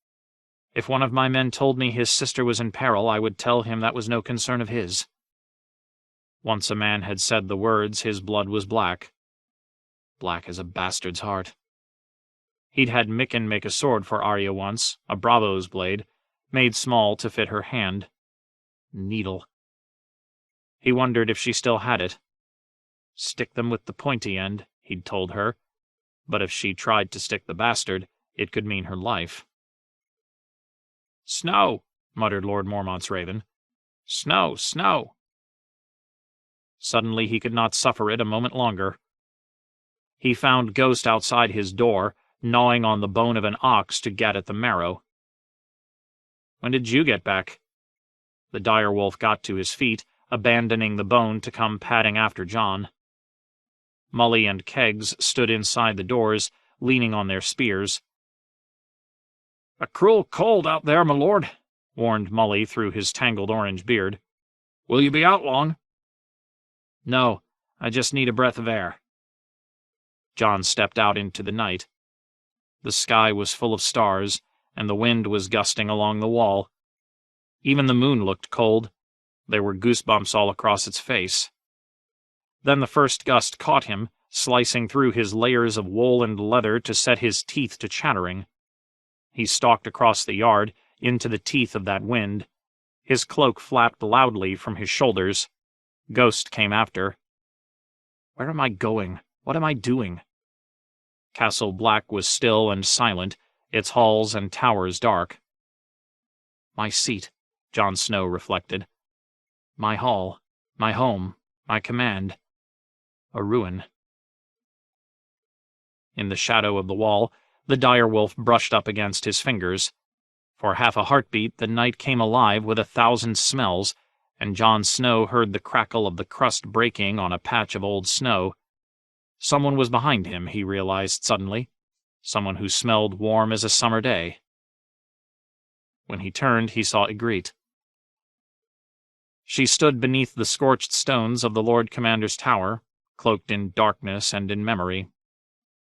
If one of my men told me his sister was in peril, I would tell him that was no concern of his. Once a man had said the words, his blood was black. Black as a bastard's heart. He'd had Mikken make a sword for Arya once, a Bravo's blade, made small to fit her hand. Needle. He wondered if she still had it. Stick them with the pointy end, he'd told her, but if she tried to stick the bastard, it could mean her life. Snow, muttered Lord Mormont's Raven. Snow, snow. Suddenly he could not suffer it a moment longer. He found Ghost outside his door, gnawing on the bone of an ox to get at the marrow. When did you get back? The direwolf got to his feet, abandoning the bone to come padding after Jon. Mully and Keggs stood inside the doors, leaning on their spears. A cruel cold out there, my lord, warned Mully through his tangled orange beard. Will you be out long? No, I just need a breath of air. Jon stepped out into the night. The sky was full of stars, and the wind was gusting along the wall. Even the moon looked cold. There were goosebumps all across its face. Then the first gust caught him, slicing through his layers of wool and leather to set his teeth to chattering. He stalked across the yard, into the teeth of that wind. His cloak flapped loudly from his shoulders. Ghost came after. Where am I going? What am I doing? Castle Black was still and silent, its halls and towers dark. My seat, Jon Snow reflected. My hall, my home, my command. A ruin. In the shadow of the wall, the direwolf brushed up against his fingers. For half a heartbeat, the night came alive with 1,000 smells, and Jon Snow heard the crackle of the crust breaking on a patch of old snow. Someone was behind him, he realized suddenly. Someone who smelled warm as a summer day. When he turned, he saw Ygritte. She stood beneath the scorched stones of the Lord Commander's tower, cloaked in darkness and in memory.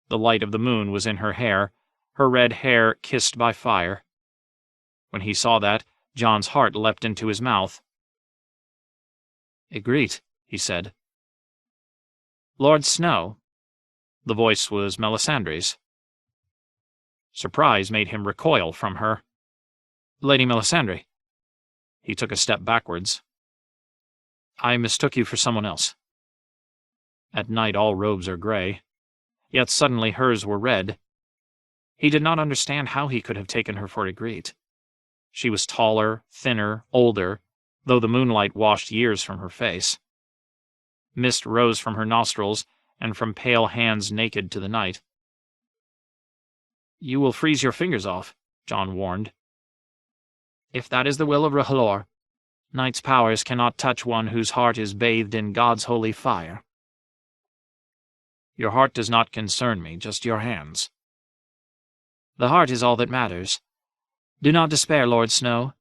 The light of the moon was in her hair, her red hair kissed by fire. When he saw that, Jon's heart leapt into his mouth. "Ygritte," he said. "Lord Snow." The voice was Melisandre's. Surprise made him recoil from her. "Lady Melisandre." He took a step backwards. "I mistook you for someone else." At night all robes are gray, yet suddenly hers were red. He did not understand how he could have taken her for Ygritte. She was taller, thinner, older, though the moonlight washed years from her face. Mist rose from her nostrils, and from pale hands naked to the night. "You will freeze your fingers off," Jon warned. "If that is the will of R'hllor, night's powers cannot touch one whose heart is bathed in God's holy fire." "Your heart does not concern me, just your hands." "The heart is all that matters. Do not despair, Lord Snow.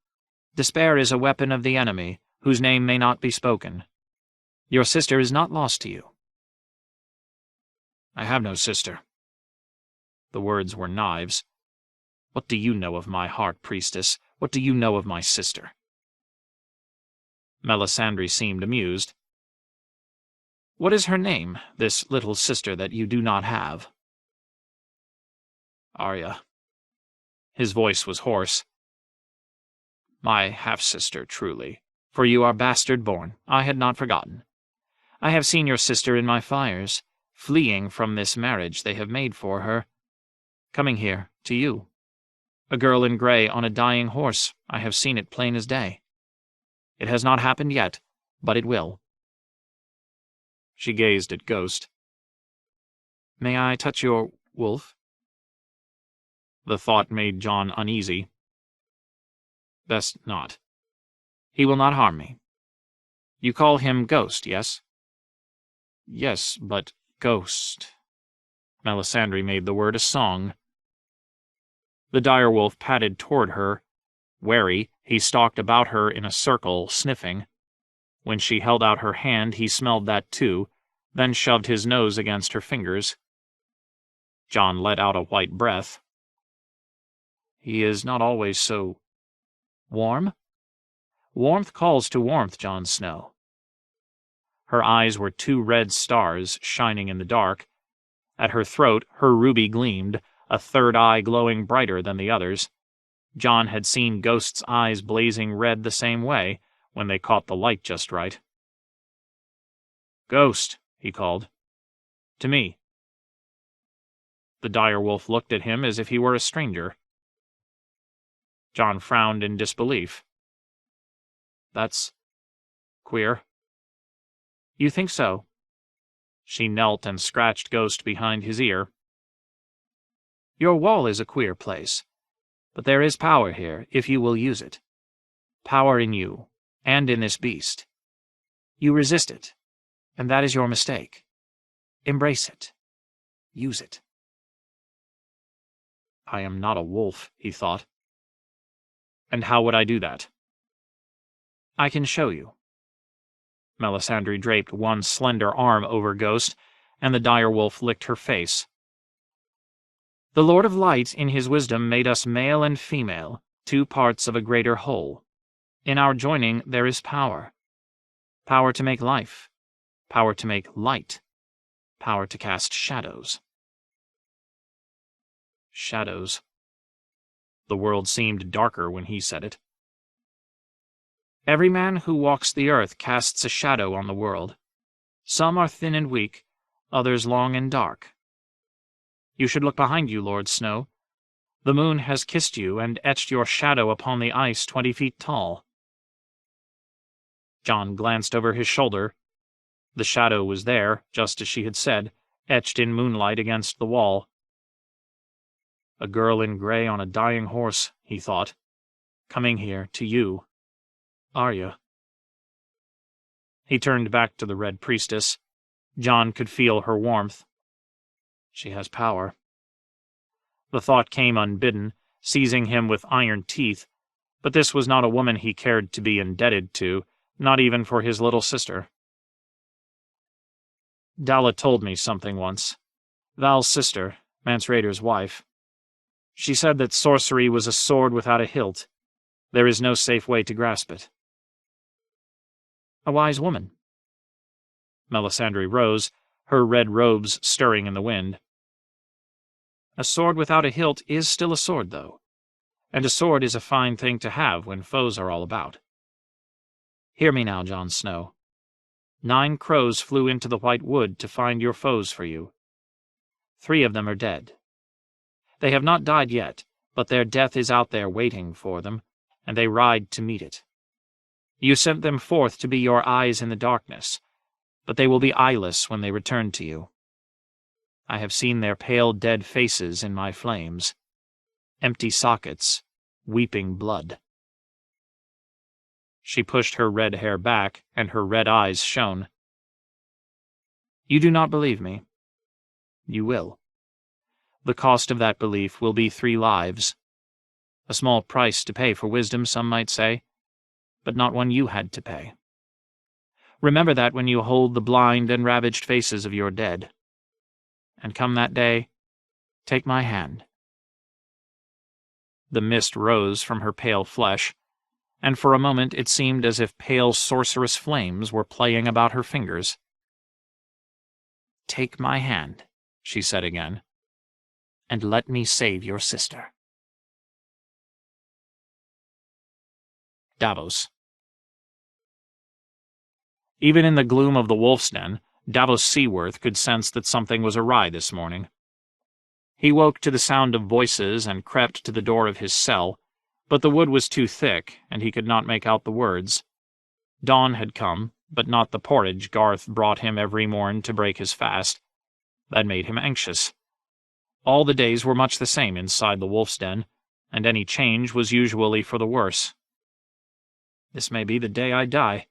Despair is a weapon of the enemy, whose name may not be spoken. Your sister is not lost to you." "I have no sister." The words were knives. "What do you know of my heart, priestess? What do you know of my sister?" Melisandre seemed amused. "What is her name, this little sister that you do not have?" "Arya." His voice was hoarse. "My half-sister, truly, for you are bastard-born. I had not forgotten. I have seen your sister in my fires, fleeing from this marriage they have made for her. Coming here, to you. A girl in grey on a dying horse, I have seen it plain as day. It has not happened yet, but it will." She gazed at Ghost. "May I touch your wolf?" The thought made Jon uneasy. "Best not. He will not harm me. You call him Ghost, yes?" "Yes, but Ghost." Melisandre made the word a song. The direwolf padded toward her. Wary, he stalked about her in a circle, sniffing. When she held out her hand, he smelled that too, then shoved his nose against her fingers. Jon let out a white breath. "He is not always so warm?" "Warmth calls to warmth, Jon Snow." Her eyes were two red stars shining in the dark. At her throat, her ruby gleamed, a third eye glowing brighter than the others. Jon had seen Ghost's eyes blazing red the same way, when they caught the light just right. "Ghost," he called. "To me." The direwolf looked at him as if he were a stranger. Jon frowned in disbelief. "That's queer." "You think so?" She knelt and scratched Ghost behind his ear. "Your wall is a queer place, but there is power here, if you will use it. Power in you, and in this beast. You resist it, and that is your mistake. Embrace it. Use it." "I am not a wolf," he thought. "And how would I do that?" "I can show you." Melisandre draped one slender arm over Ghost, and the direwolf licked her face. "The Lord of Light, in his wisdom, made us male and female, two parts of a greater whole. In our joining there is power. Power to make life. Power to make light. Power to cast shadows." Shadows. The world seemed darker when he said it. "Every man who walks the earth casts a shadow on the world. Some are thin and weak, others long and dark. You should look behind you, Lord Snow. The moon has kissed you and etched your shadow upon the ice 20 feet tall." Jon glanced over his shoulder. The shadow was there, just as she had said, etched in moonlight against the wall. A girl in grey on a dying horse, he thought. Coming here, to you. Are you? He turned back to the Red Priestess. Jon could feel her warmth. She has power. The thought came unbidden, seizing him with iron teeth, but this was not a woman he cared to be indebted to, not even for his little sister. Dalla told me something once. Val's sister, Mance Rayder's wife. She said that sorcery was a sword without a hilt. There is no safe way to grasp it. A wise woman. Melisandre rose, her red robes stirring in the wind. A sword without a hilt is still a sword, though, and a sword is a fine thing to have when foes are all about. Hear me now, Jon Snow. 9 crows flew into the White Wood to find your foes for you. 3 of them are dead. They have not died yet, but their death is out there waiting for them, and they ride to meet it. You sent them forth to be your eyes in the darkness, but they will be eyeless when they return to you. I have seen their pale dead faces in my flames, empty sockets, weeping blood. She pushed her red hair back, and her red eyes shone. You do not believe me. You will. The cost of that belief will be 3 lives. A small price to pay for wisdom, some might say, but not one you had to pay. Remember that when you hold the blind and ravaged faces of your dead. And come that day, take my hand. The mist rose from her pale flesh, and for a moment it seemed as if pale sorceress flames were playing about her fingers. Take my hand, she said again, and let me save your sister. Davos. Even in the gloom of the Wolf's Den, Davos Seaworth could sense that something was awry this morning. He woke to the sound of voices and crept to the door of his cell, but the wood was too thick, and he could not make out the words. Dawn had come, but not the porridge Garth brought him every morn to break his fast. That made him anxious. All the days were much the same inside the Wolf's Den, and any change was usually for the worse. This may be the day I die.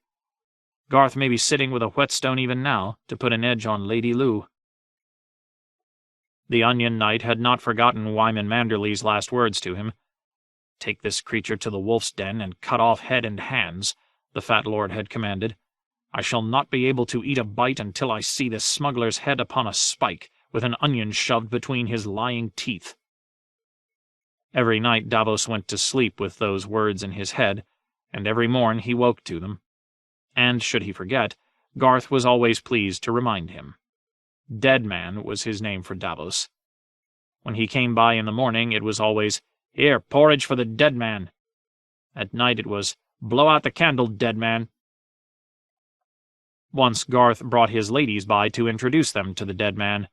Garth may be sitting with a whetstone even now, to put an edge on Lady Lou. The Onion Knight had not forgotten Wyman Manderly's last words to him. Take this creature to the Wolf's Den and cut off head and hands, the fat lord had commanded. I shall not be able to eat a bite until I see this smuggler's head upon a spike, with an onion shoved between his lying teeth. Every night Davos went to sleep with those words in his head, and every morn he woke to them. And, should he forget, Garth was always pleased to remind him. Dead Man was his name for Davos. When he came by in the morning, it was always, Here, porridge for the dead man. At night it was, Blow out the candle, dead man. Once Garth brought his ladies by to introduce them to the dead man.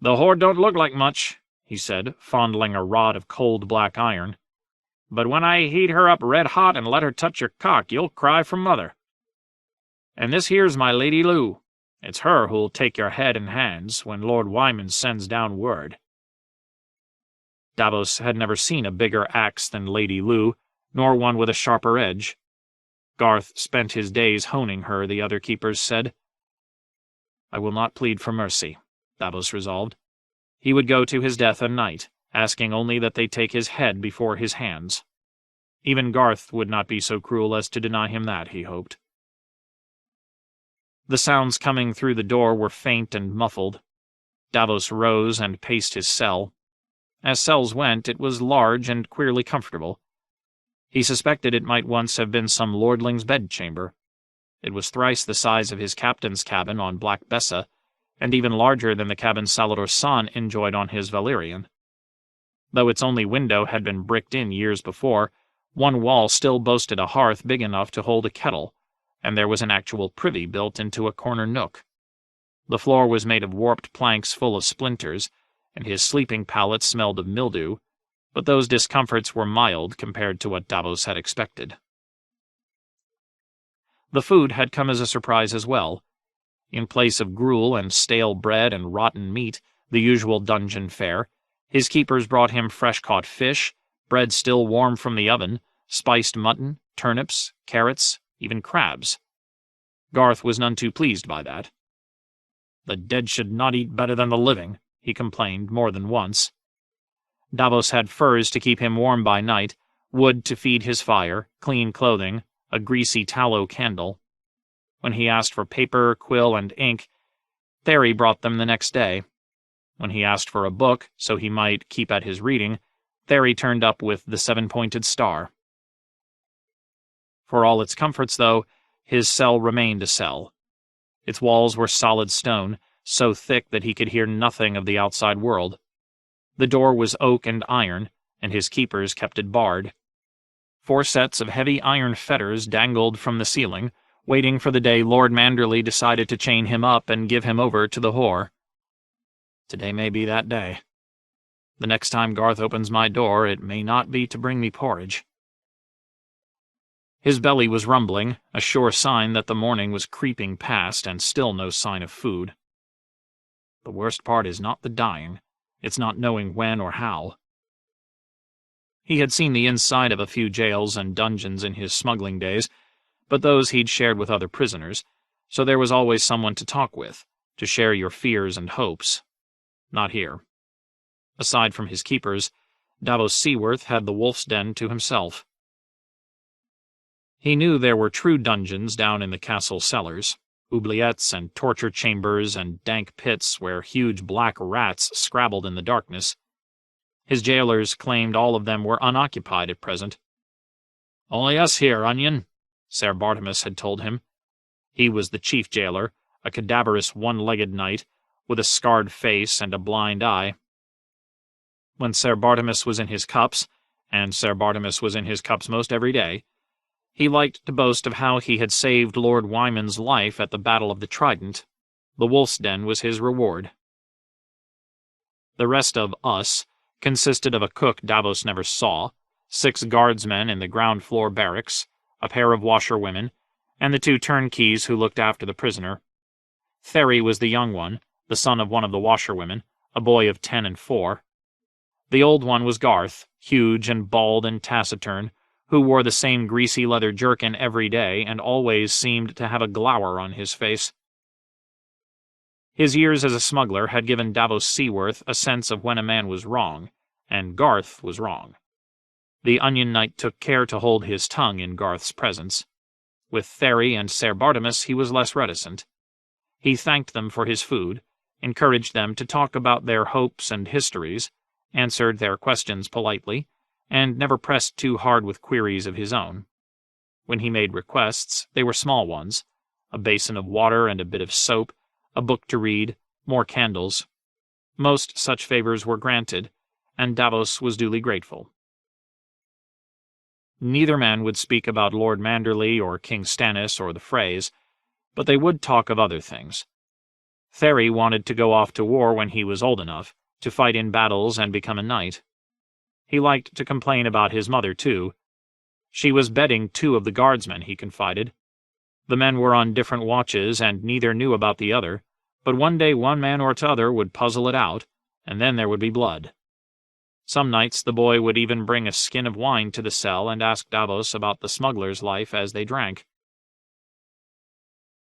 The hoard don't look like much, he said, fondling a rod of cold black iron. But when I heat her up red hot and let her touch your cock, you'll cry for mother. And this here's my Lady Lou. It's her who'll take your head and hands when Lord Wyman sends down word. Davos had never seen a bigger axe than Lady Lou, nor one with a sharper edge. Garth spent his days honing her, the other keepers said. I will not plead for mercy, Davos resolved. He would go to his death a knight, asking only that they take his head before his hands. Even Garth would not be so cruel as to deny him that, he hoped. The sounds coming through the door were faint and muffled. Davos rose and paced his cell. As cells went, it was large and queerly comfortable. He suspected it might once have been some lordling's bedchamber. It was thrice the size of his captain's cabin on Black Bessa, and even larger than the cabin Salladhor Saan enjoyed on his Valyrian. Though its only window had been bricked in years before, one wall still boasted a hearth big enough to hold a kettle, and there was an actual privy built into a corner nook. The floor was made of warped planks full of splinters, and his sleeping pallet smelled of mildew, but those discomforts were mild compared to what Davos had expected. The food had come as a surprise as well. In place of gruel and stale bread and rotten meat, the usual dungeon fare, his keepers brought him fresh-caught fish, bread still warm from the oven, spiced mutton, turnips, carrots, even crabs. Garth was none too pleased by that. "The dead should not eat better than the living," he complained more than once. Davos had furs to keep him warm by night, wood to feed his fire, clean clothing, a greasy tallow candle. When he asked for paper, quill, and ink, Thery brought them the next day. When he asked for a book, so he might keep at his reading, Thery turned up with the seven-pointed star. For all its comforts, though, his cell remained a cell. Its walls were solid stone, so thick that he could hear nothing of the outside world. The door was oak and iron, and his keepers kept it barred. 4 sets of heavy iron fetters dangled from the ceiling, waiting for the day Lord Manderley decided to chain him up and give him over to the whore. Today may be that day. The next time Garth opens my door, it may not be to bring me porridge. His belly was rumbling, a sure sign that the morning was creeping past and still no sign of food. The worst part is not the dying, it's not knowing when or how. He had seen the inside of a few jails and dungeons in his smuggling days, but those he'd shared with other prisoners, so there was always someone to talk with, to share your fears and hopes. Not here. Aside from his keepers, Davos Seaworth had the Wolf's Den to himself. He knew there were true dungeons down in the castle cellars, oubliettes and torture chambers and dank pits where huge black rats scrabbled in the darkness. His jailers claimed all of them were unoccupied at present. "Only us here, Onion," Ser Bartimus had told him. He was the chief jailer, a cadaverous one-legged knight, with a scarred face and a blind eye. When Ser Bartimus was in his cups, and Ser Bartimus was in his cups most every day, he liked to boast of how he had saved Lord Wyman's life at the Battle of the Trident. The Wolf's Den was his reward. The rest of us consisted of a cook Davos never saw, 6 guardsmen in the ground-floor barracks, a pair of washerwomen, and the 2 turnkeys who looked after the prisoner. Thery was the young one, the son of one of the washerwomen, a boy of 10 and 4. The old one was Garth, huge and bald and taciturn, who wore the same greasy leather jerkin every day and always seemed to have a glower on his face. His years as a smuggler had given Davos Seaworth a sense of when a man was wrong, and Garth was wrong. The Onion Knight took care to hold his tongue in Garth's presence. With Thery and Ser Bartimus he was less reticent. He thanked them for his food, encouraged them to talk about their hopes and histories, answered their questions politely, and never pressed too hard with queries of his own. When he made requests, they were small ones: a basin of water and a bit of soap, a book to read, more candles. Most such favors were granted, and Davos was duly grateful. Neither man would speak about Lord Manderley or King Stannis or the Freys, but they would talk of other things. Thery wanted to go off to war when he was old enough, to fight in battles and become a knight. He liked to complain about his mother, too. She was bedding 2 of the guardsmen, he confided. The men were on different watches, and neither knew about the other, but one day one man or t'other would puzzle it out, and then there would be blood. Some nights the boy would even bring a skin of wine to the cell and ask Davos about the smuggler's life as they drank.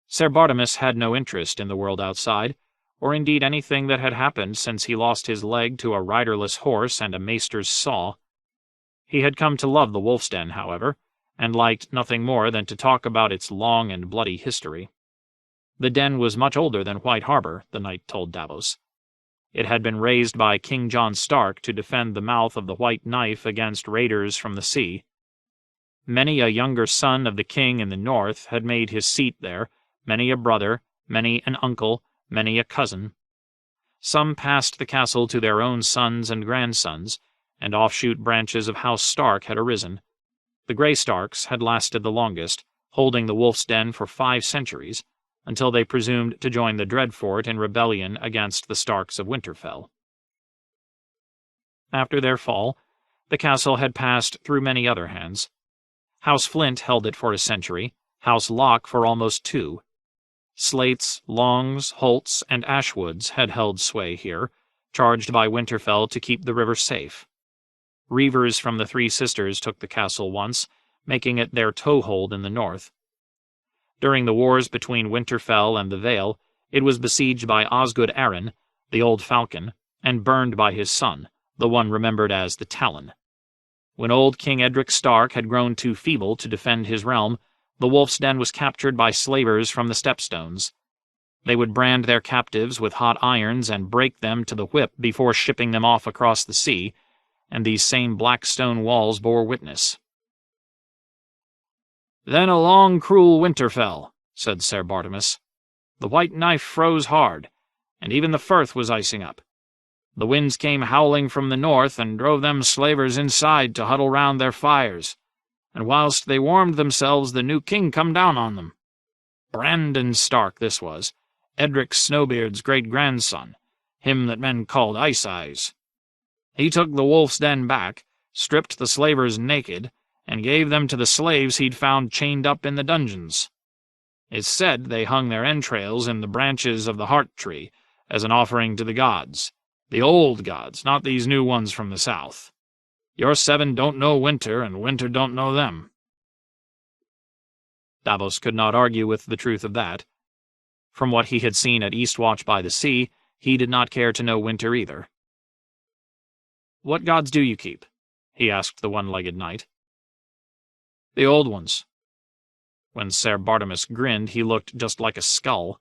Ser Bartimus had no interest in the world outside, or indeed anything that had happened since he lost his leg to a riderless horse and a maester's saw. He had come to love the Wolf's Den, however, and liked nothing more than to talk about its long and bloody history. The den was much older than White Harbor, the knight told Davos. It had been raised by King John Stark to defend the mouth of the White Knife against raiders from the sea. Many a younger son of the king in the north had made his seat there, many a brother, many an uncle, many a cousin. Some passed the castle to their own sons and grandsons, and offshoot branches of House Stark had arisen. The Grey Starks had lasted the longest, holding the Wolf's Den for 5 centuries, until they presumed to join the Dreadfort in rebellion against the Starks of Winterfell. After their fall, the castle had passed through many other hands. House Flint held it for a century, House Locke for almost 2. Slates, Longs, Holts, and Ashwoods had held sway here, charged by Winterfell to keep the river safe. Reavers from the Three Sisters took the castle once, making it their toehold in the north. During the wars between Winterfell and the Vale, it was besieged by Osgood Arryn, the Old Falcon, and burned by his son, the one remembered as the Talon. When old King Edric Stark had grown too feeble to defend his realm, the Wolf's Den was captured by slavers from the Stepstones. They would brand their captives with hot irons and break them to the whip before shipping them off across the sea, and these same black stone walls bore witness. "Then a long, cruel winter fell," said Ser Bartimus. "The white knife froze hard, and even the firth was icing up. The winds came howling from the north and drove them slavers inside to huddle round their fires, and whilst they warmed themselves the new king come down on them. Brandon Stark this was, Edric Snowbeard's great-grandson, him that men called Ice Eyes. He took the Wolf's Den back, stripped the slavers naked, and gave them to the slaves he'd found chained up in the dungeons. It's said they hung their entrails in the branches of the heart tree as an offering to the gods. The old gods, not these new ones from the south. Your seven don't know winter, and winter don't know them." Davos could not argue with the truth of that. From what he had seen at Eastwatch by the Sea, he did not care to know winter either. "What gods do you keep?" he asked the one-legged knight. "The old ones." When Ser Bartimus grinned, he looked just like a skull.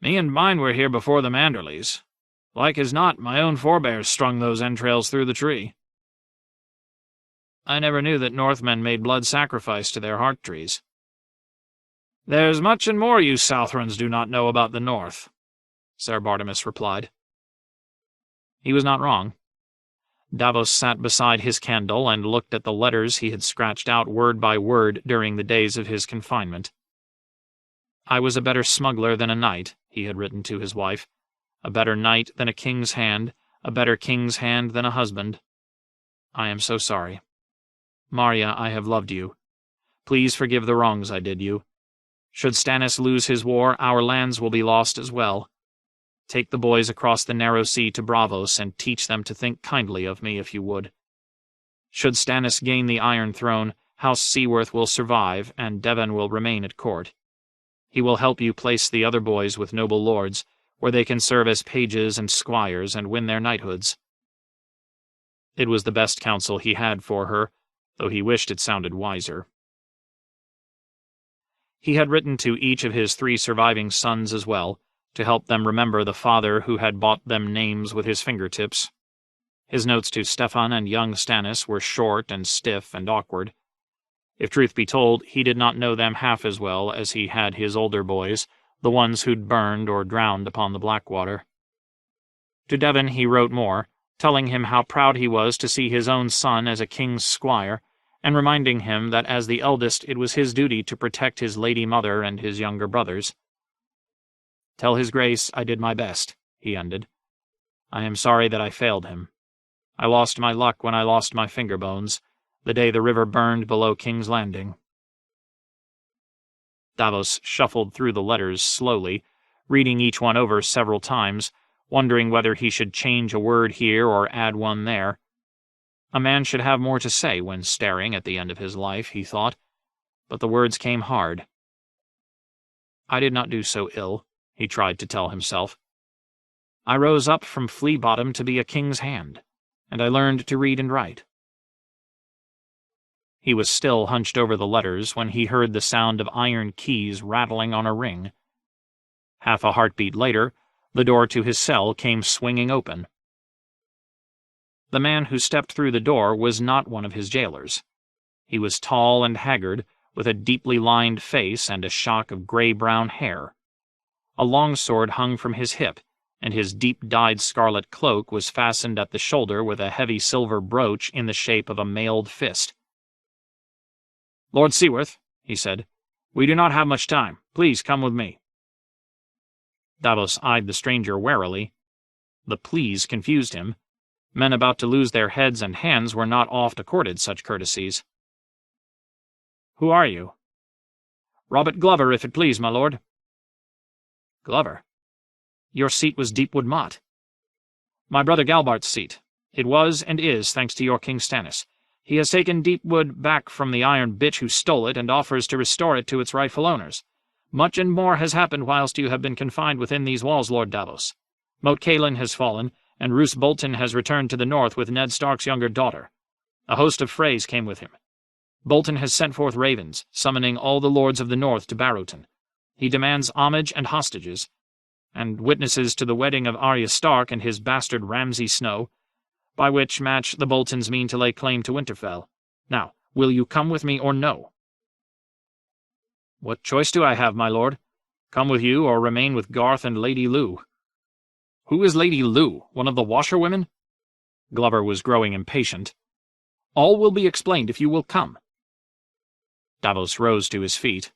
"Me and mine were here before the Manderleys. Like as not, my own forebears strung those entrails through the tree." "I never knew that Northmen made blood sacrifice to their heart trees." "There's much and more you Southrons do not know about the North," Ser Bartimus replied. He was not wrong. Davos sat beside his candle and looked at the letters he had scratched out word by word during the days of his confinement. "I was a better smuggler than a knight," he had written to his wife. "A better knight than a king's hand, a better king's hand than a husband. I am so sorry. Marya, I have loved you. Please forgive the wrongs I did you. Should Stannis lose his war, our lands will be lost as well. Take the boys across the narrow sea to Bravos and teach them to think kindly of me if you would. Should Stannis gain the Iron Throne, House Seaworth will survive, and Devon will remain at court. He will help you place the other boys with noble lords, where they can serve as pages and squires and win their knighthoods." It was the best counsel he had for her, though he wished it sounded wiser. He had written to each of his 3 surviving sons as well, to help them remember the father who had bought them names with his fingertips. His notes to Stefan and young Stannis were short and stiff and awkward. If truth be told, he did not know them half as well as he had his older boys, the ones who'd burned or drowned upon the Blackwater. To Devon he wrote more, telling him how proud he was to see his own son as a king's squire, and reminding him that as the eldest it was his duty to protect his lady mother and his younger brothers. "Tell his grace I did my best," he ended. "I am sorry that I failed him. I lost my luck when I lost my finger bones, the day the river burned below King's Landing." Davos shuffled through the letters slowly, reading each one over several times, wondering whether he should change a word here or add one there. A man should have more to say when staring at the end of his life, he thought, but the words came hard. "I did not do so ill," he tried to tell himself. "I rose up from flea bottom to be a king's hand, and I learned to read and write." He was still hunched over the letters when he heard the sound of iron keys rattling on a ring. Half a heartbeat later, the door to his cell came swinging open. The man who stepped through the door was not one of his jailers. He was tall and haggard, with a deeply lined face and a shock of gray-brown hair. A longsword hung from his hip, and his deep-dyed scarlet cloak was fastened at the shoulder with a heavy silver brooch in the shape of a mailed fist. "Lord Seaworth," he said, "we do not have much time. Please come with me." Davos eyed the stranger warily. The please confused him. Men about to lose their heads and hands were not oft accorded such courtesies. "Who are you?" "Robert Glover, if it please, my lord." "Glover? Your seat was Deepwood Motte." "My brother Galbart's seat. It was and is thanks to your King Stannis. He has taken Deepwood back from the iron bitch who stole it and offers to restore it to its rightful owners. Much and more has happened whilst you have been confined within these walls, Lord Davos. Moat Cailin has fallen, and Roose Bolton has returned to the north with Ned Stark's younger daughter. A host of Freys came with him. Bolton has sent forth ravens, summoning all the lords of the north to Barrowton. He demands homage and hostages, and witnesses to the wedding of Arya Stark and his bastard Ramsay Snow, by which match the Boltons mean to lay claim to Winterfell. Now, will you come with me or no? What choice do I have, my lord? Come with you or remain with Garth and Lady Lou? Who is Lady Lou? One of the washerwomen? Glover was growing impatient. All will be explained if you will come. Davos rose to his feet.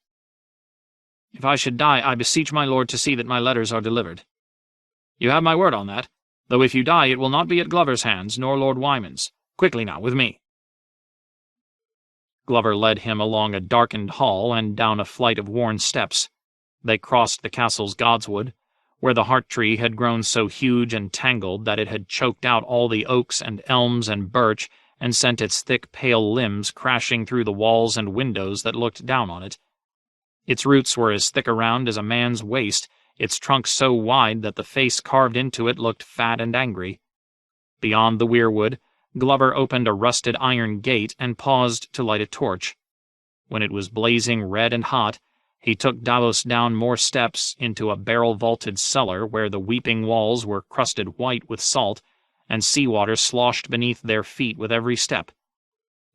If I should die, I beseech my lord to see that my letters are delivered. You have my word on that, though if you die it will not be at Glover's hands, nor Lord Wyman's. Quickly now, with me. Glover led him along a darkened hall and down a flight of worn steps. They crossed the castle's godswood, where the heart tree had grown so huge and tangled that it had choked out all the oaks and elms and birch and sent its thick pale limbs crashing through the walls and windows that looked down on it. Its roots were as thick around as a man's waist, its trunk so wide that the face carved into it looked fat and angry. Beyond the weirwood, Glover opened a rusted iron gate and paused to light a torch. When it was blazing red and hot, he took Davos down more steps into a barrel-vaulted cellar where the weeping walls were crusted white with salt, and seawater sloshed beneath their feet with every step.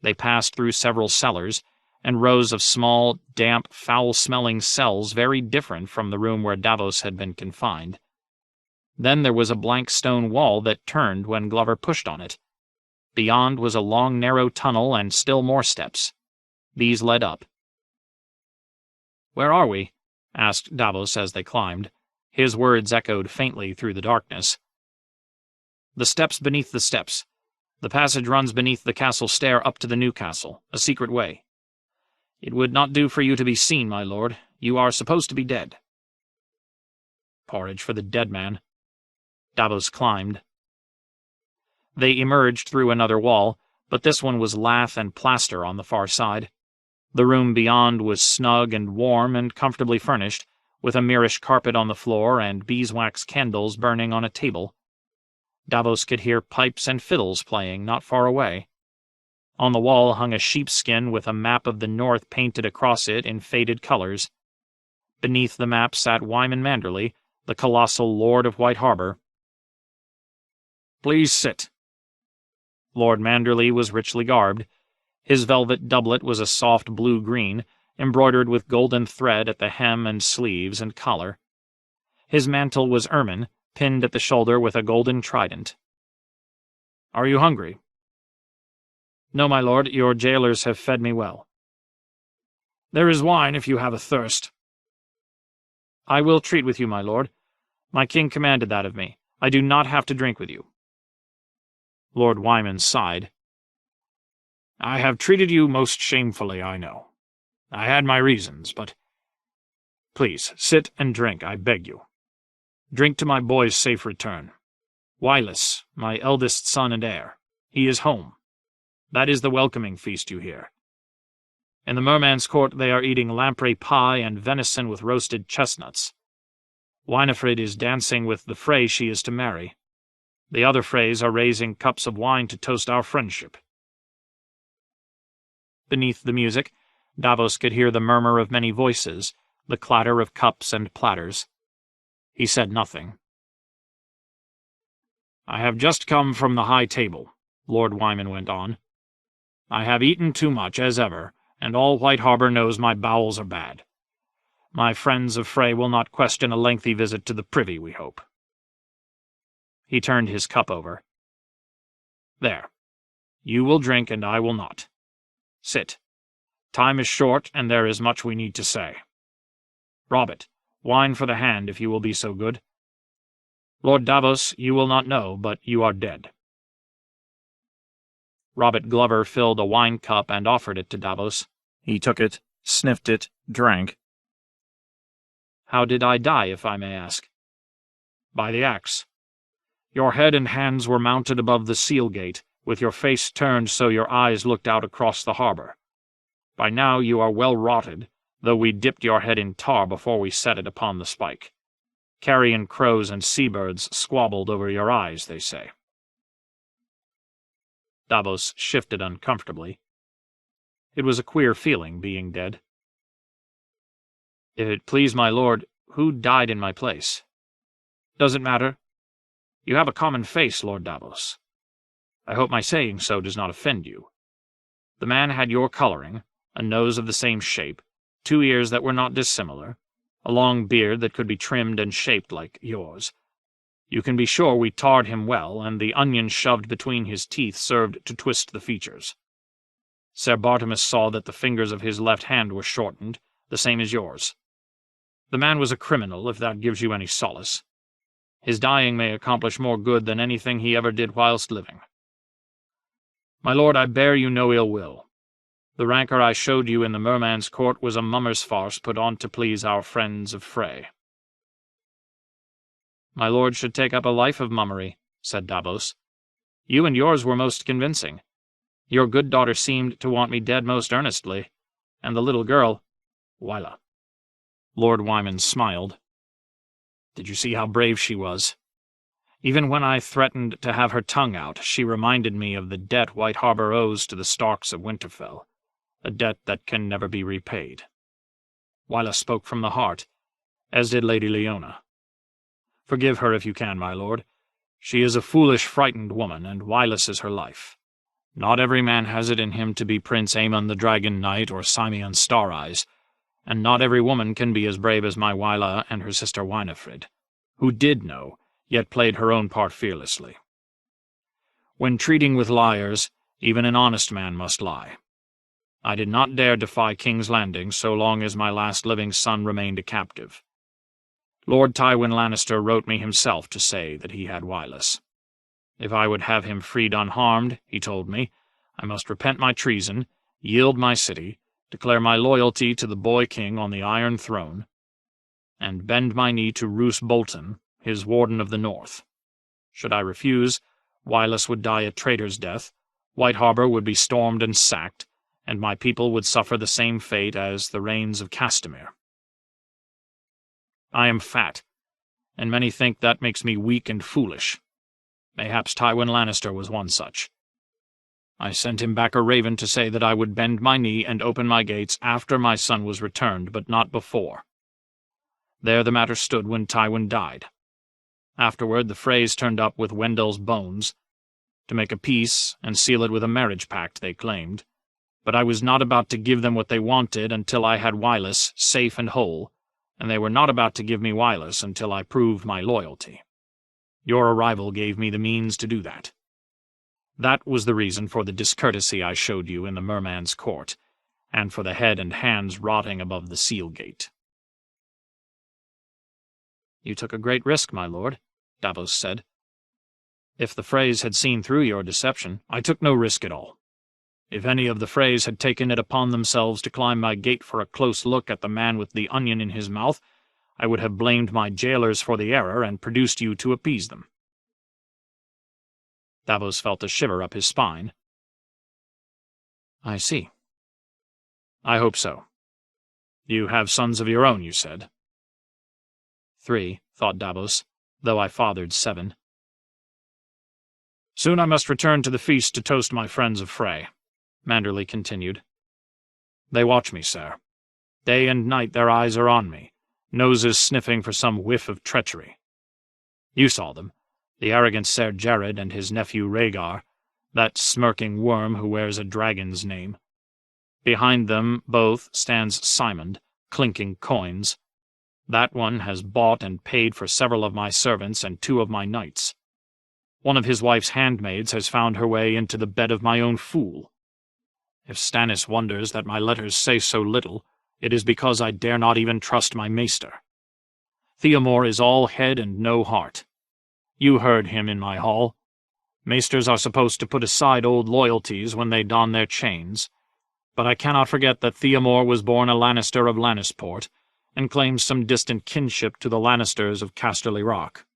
They passed through several cellars, and rows of small, damp, foul-smelling cells very different from the room where Davos had been confined. Then there was a blank stone wall that turned when Glover pushed on it. Beyond was a long, narrow tunnel and still more steps. These led up. "Where are we?" asked Davos as they climbed. His words echoed faintly through the darkness. "The steps beneath the steps. The passage runs beneath the castle stair up to the new castle, a secret way. It would not do for you to be seen, my lord. You are supposed to be dead." Porridge for the dead man. Davos climbed. They emerged through another wall, but this one was lath and plaster on the far side. The room beyond was snug and warm and comfortably furnished, with a Mirish carpet on the floor and beeswax candles burning on a table. Davos could hear pipes and fiddles playing not far away. On the wall hung a sheepskin with a map of the north painted across it in faded colors. Beneath the map sat Wyman Manderly, the colossal lord of White Harbor. "Please sit." Lord Manderly was richly garbed. His velvet doublet was a soft blue-green, embroidered with golden thread at the hem and sleeves and collar. His mantle was ermine, pinned at the shoulder with a golden trident. "Are you hungry?" "No, my lord, your jailers have fed me well." "There is wine if you have a thirst." "I will treat with you, my lord. My king commanded that of me. I do not have to drink with you." Lord Wyman sighed. "I have treated you most shamefully, I know. I had my reasons, but... Please, sit and drink, I beg you. Drink to my boy's safe return. Wylus, my eldest son and heir. He is home. That is the welcoming feast you hear. In the Merman's Court they are eating lamprey pie and venison with roasted chestnuts. Winifred is dancing with the Frey she is to marry. The other Freys are raising cups of wine to toast our friendship." Beneath the music, Davos could hear the murmur of many voices, the clatter of cups and platters. He said nothing. "I have just come from the high table," Lord Wyman went on. "I have eaten too much, as ever, and all White Harbor knows my bowels are bad. My friends of Frey will not question a lengthy visit to the privy, we hope." He turned his cup over. "There. You will drink, and I will not. Sit. Time is short, and there is much we need to say. Robert, wine for the hand, if you will be so good. Lord Davos, you will not know, but you are dead." Robert Glover filled a wine cup and offered it to Davos. He took it, sniffed it, drank. "How did I die, if I may ask?" "By the axe. Your head and hands were mounted above the seal gate, with your face turned so your eyes looked out across the harbor. By now you are well rotted, though we dipped your head in tar before we set it upon the spike. Carrion crows and seabirds squabbled over your eyes, they say." Davos shifted uncomfortably. It was a queer feeling, being dead. "If it please my lord, who died in my place?" "Does it matter? You have a common face, Lord Davos. I hope my saying so does not offend you. The man had your coloring, a nose of the same shape, 2 ears that were not dissimilar, a long beard that could be trimmed and shaped like yours. You can be sure we tarred him well, and the onion shoved between his teeth served to twist the features. Ser Bartimus saw that the fingers of his left hand were shortened, the same as yours. The man was a criminal, if that gives you any solace. His dying may accomplish more good than anything he ever did whilst living. My lord, I bear you no ill will. The rancor I showed you in the merman's court was a mummer's farce put on to please our friends of Frey." "My lord should take up a life of mummery," said Davos. "You and yours were most convincing. Your good daughter seemed to want me dead most earnestly, and the little girl, Wylla." Lord Wyman smiled. "Did you see how brave she was? Even when I threatened to have her tongue out, she reminded me of the debt White Harbor owes to the Starks of Winterfell, a debt that can never be repaid. Wylla spoke from the heart, as did Lady Leona. Forgive her if you can, my lord. She is a foolish, frightened woman, and Wylla's is her life. Not every man has it in him to be Prince Aemon the Dragon Knight or Simeon Stareyes, and not every woman can be as brave as my Wylla and her sister Winifred, who did know, yet played her own part fearlessly. When treating with liars, even an honest man must lie. I did not dare defy King's Landing so long as my last living son remained a captive. Lord Tywin Lannister wrote me himself to say that he had Wylla's. If I would have him freed unharmed, he told me, I must repent my treason, yield my city, declare my loyalty to the boy king on the Iron Throne, and bend my knee to Roose Bolton, his warden of the North. Should I refuse, Wylla's would die a traitor's death, White Harbor would be stormed and sacked, and my people would suffer the same fate as the reigns of Castamere. I am fat, and many think that makes me weak and foolish. Mayhaps Tywin Lannister was one such. I sent him back a raven to say that I would bend my knee and open my gates after my son was returned, but not before. There the matter stood when Tywin died. Afterward the Freys turned up with Wendell's bones, to make a peace and seal it with a marriage pact, they claimed, but I was not about to give them what they wanted until I had Wylla's safe and whole, and they were not about to give me Wylla's until I proved my loyalty. Your arrival gave me the means to do that. That was the reason for the discourtesy I showed you in the merman's court, and for the head and hands rotting above the seal gate. You took a great risk, my lord, Davos said. If the Freys had seen through your deception, I took no risk at all. If any of the Freys had taken it upon themselves to climb my gate for a close look at the man with the onion in his mouth, I would have blamed my jailers for the error and produced you to appease them. Davos felt a shiver up his spine. I see. I hope so. You have sons of your own, you said. 3, thought Davos, though I fathered 7. Soon I must return to the feast to toast my friends of Frey, Manderley continued. They watch me, sir. Day and night their eyes are on me, noses sniffing for some whiff of treachery. You saw them, the arrogant Ser Jared and his nephew Rhaegar, that smirking worm who wears a dragon's name. Behind them both stands Simon, clinking coins. That one has bought and paid for several of my servants and 2 of my knights. One of his wife's handmaids has found her way into the bed of my own fool. If Stannis wonders that my letters say so little, it is because I dare not even trust my maester. Theomore is all head and no heart. You heard him in my hall. Maesters are supposed to put aside old loyalties when they don their chains, but I cannot forget that Theomore was born a Lannister of Lannisport, and claims some distant kinship to the Lannisters of Casterly Rock.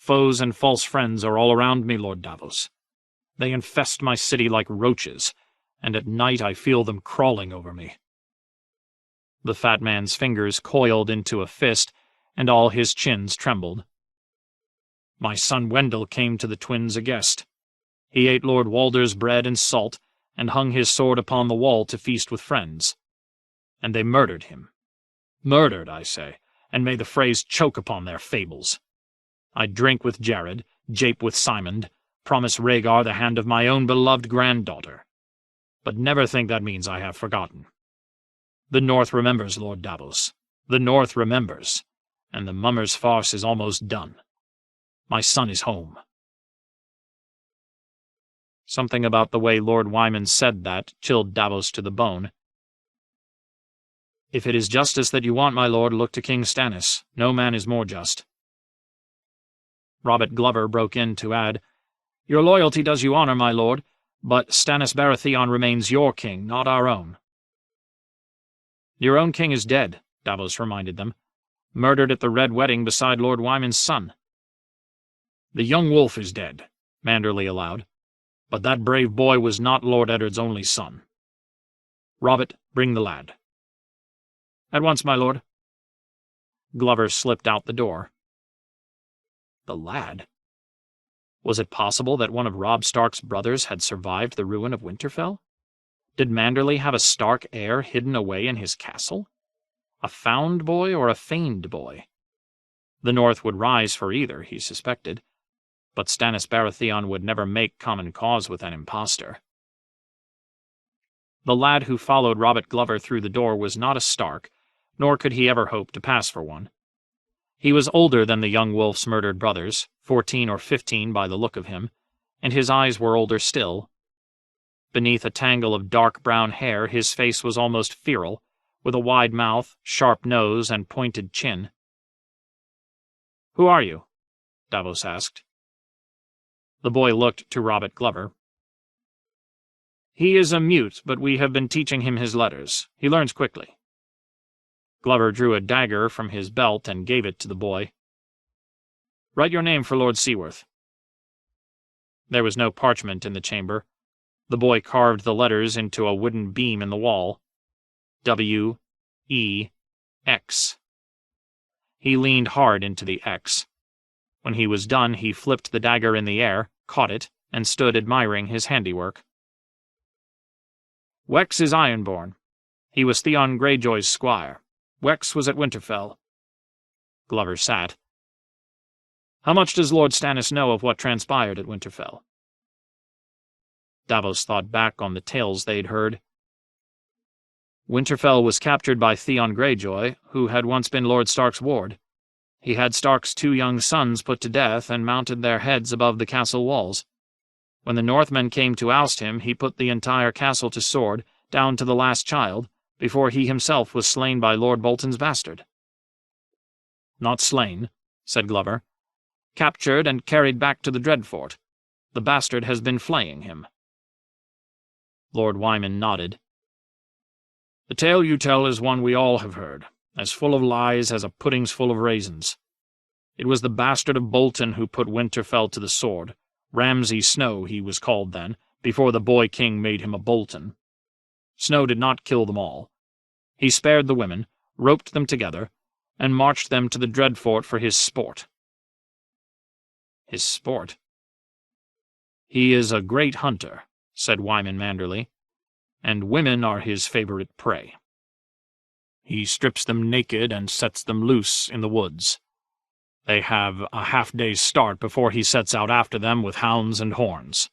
Foes and false friends are all around me, Lord Davos. They infest my city like roaches, and at night I feel them crawling over me." The fat man's fingers coiled into a fist, and all his chins trembled. "My son Wendell came to the twins a guest. He ate Lord Walder's bread and salt, and hung his sword upon the wall to feast with friends. And they murdered him. Murdered, I say, and may the phrase choke upon their fables. I drink with Jared, jape with Simond, promise Rhaegar the hand of my own beloved granddaughter. But never think that means I have forgotten. The North remembers, Lord Davos. The North remembers, and the mummer's farce is almost done. My son is home." Something about the way Lord Wyman said that chilled Davos to the bone. "If it is justice that you want, my lord, look to King Stannis. No man is more just." Robert Glover broke in to add, "Your loyalty does you honor, my lord, but Stannis Baratheon remains your king, not our own." "Your own king is dead," Davos reminded them. "Murdered at the Red Wedding beside Lord Wyman's son." "The young wolf is dead," Manderley allowed. "But that brave boy was not Lord Eddard's only son. Robert, bring the lad." "At once, my lord." Glover slipped out the door. The lad? Was it possible that one of Robb Stark's brothers had survived the ruin of Winterfell? Did Manderley have a Stark heir hidden away in his castle? A found boy or a feigned boy? The North would rise for either, he suspected, but Stannis Baratheon would never make common cause with an impostor. The lad who followed Robert Glover through the door was not a Stark, nor could he ever hope to pass for one. He was older than the young wolf's murdered brothers, 14 or 15 by the look of him, and his eyes were older still. Beneath a tangle of dark brown hair his face was almost feral, with a wide mouth, sharp nose, and pointed chin. "Who are you?" Davos asked. The boy looked to Robert Glover. "He is a mute, but we have been teaching him his letters. He learns quickly." Glover drew a dagger from his belt and gave it to the boy. "Write your name for Lord Seaworth." There was no parchment in the chamber. The boy carved the letters into a wooden beam in the wall. W. E. X. He leaned hard into the X. When he was done, he flipped the dagger in the air, caught it, and stood admiring his handiwork. "Wex is Ironborn. He was Theon Greyjoy's squire. Wex was at Winterfell." Glover sat. "How much does Lord Stannis know of what transpired at Winterfell?" Davos thought back on the tales they'd heard. Winterfell was captured by Theon Greyjoy, who had once been Lord Stark's ward. He had Stark's 2 young sons put to death and mounted their heads above the castle walls. When the Northmen came to oust him, he put the entire castle to sword, down to the last child, before he himself was slain by Lord Bolton's bastard. "Not slain," said Glover. "Captured and carried back to the Dreadfort. The bastard has been flaying him." Lord Wyman nodded. "The tale you tell is one we all have heard, as full of lies as a pudding's full of raisins. It was the bastard of Bolton who put Winterfell to the sword. Ramsay Snow he was called then, before the boy king made him a Bolton. Snow did not kill them all. He spared the women, roped them together, and marched them to the Dreadfort for his sport." "His sport?" "He is a great hunter," said Wyman Manderley, "and women are his favorite prey. He strips them naked and sets them loose in the woods. They have a half-day's start before he sets out after them with hounds and horns.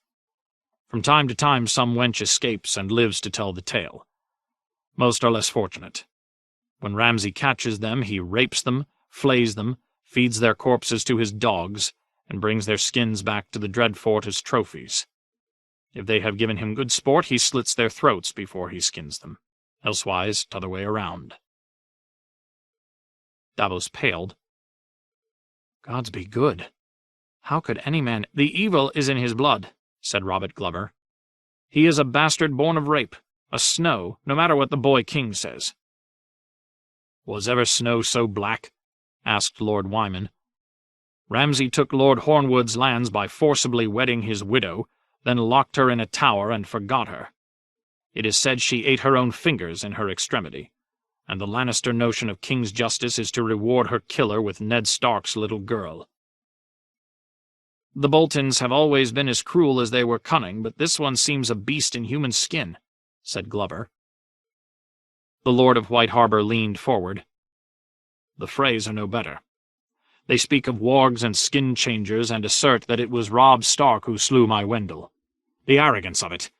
From time to time some wench escapes and lives to tell the tale. Most are less fortunate. When Ramsay catches them, he rapes them, flays them, feeds their corpses to his dogs, and brings their skins back to the Dreadfort as trophies. If they have given him good sport, he slits their throats before he skins them. Elsewise, t'other way around." Davos paled. "Gods be good. How could any man—" "The evil is in his blood," said Robert Glover. "He is a bastard born of rape, a Snow, no matter what the boy king says." "Was ever Snow so black?" asked Lord Wyman. Ramsay took Lord Hornwood's lands by forcibly wedding his widow, then locked her in a tower and forgot her. It is said she ate her own fingers in her extremity, and the Lannister notion of king's justice is to reward her killer with Ned Stark's little girl. The Boltons have always been as cruel as they were cunning, but this one seems a beast in human skin, said Glover. The Lord of White Harbor leaned forward. The Freys are no better. They speak of wargs and skin-changers and assert that it was Robb Stark who slew my Wendell. The arrogance of it!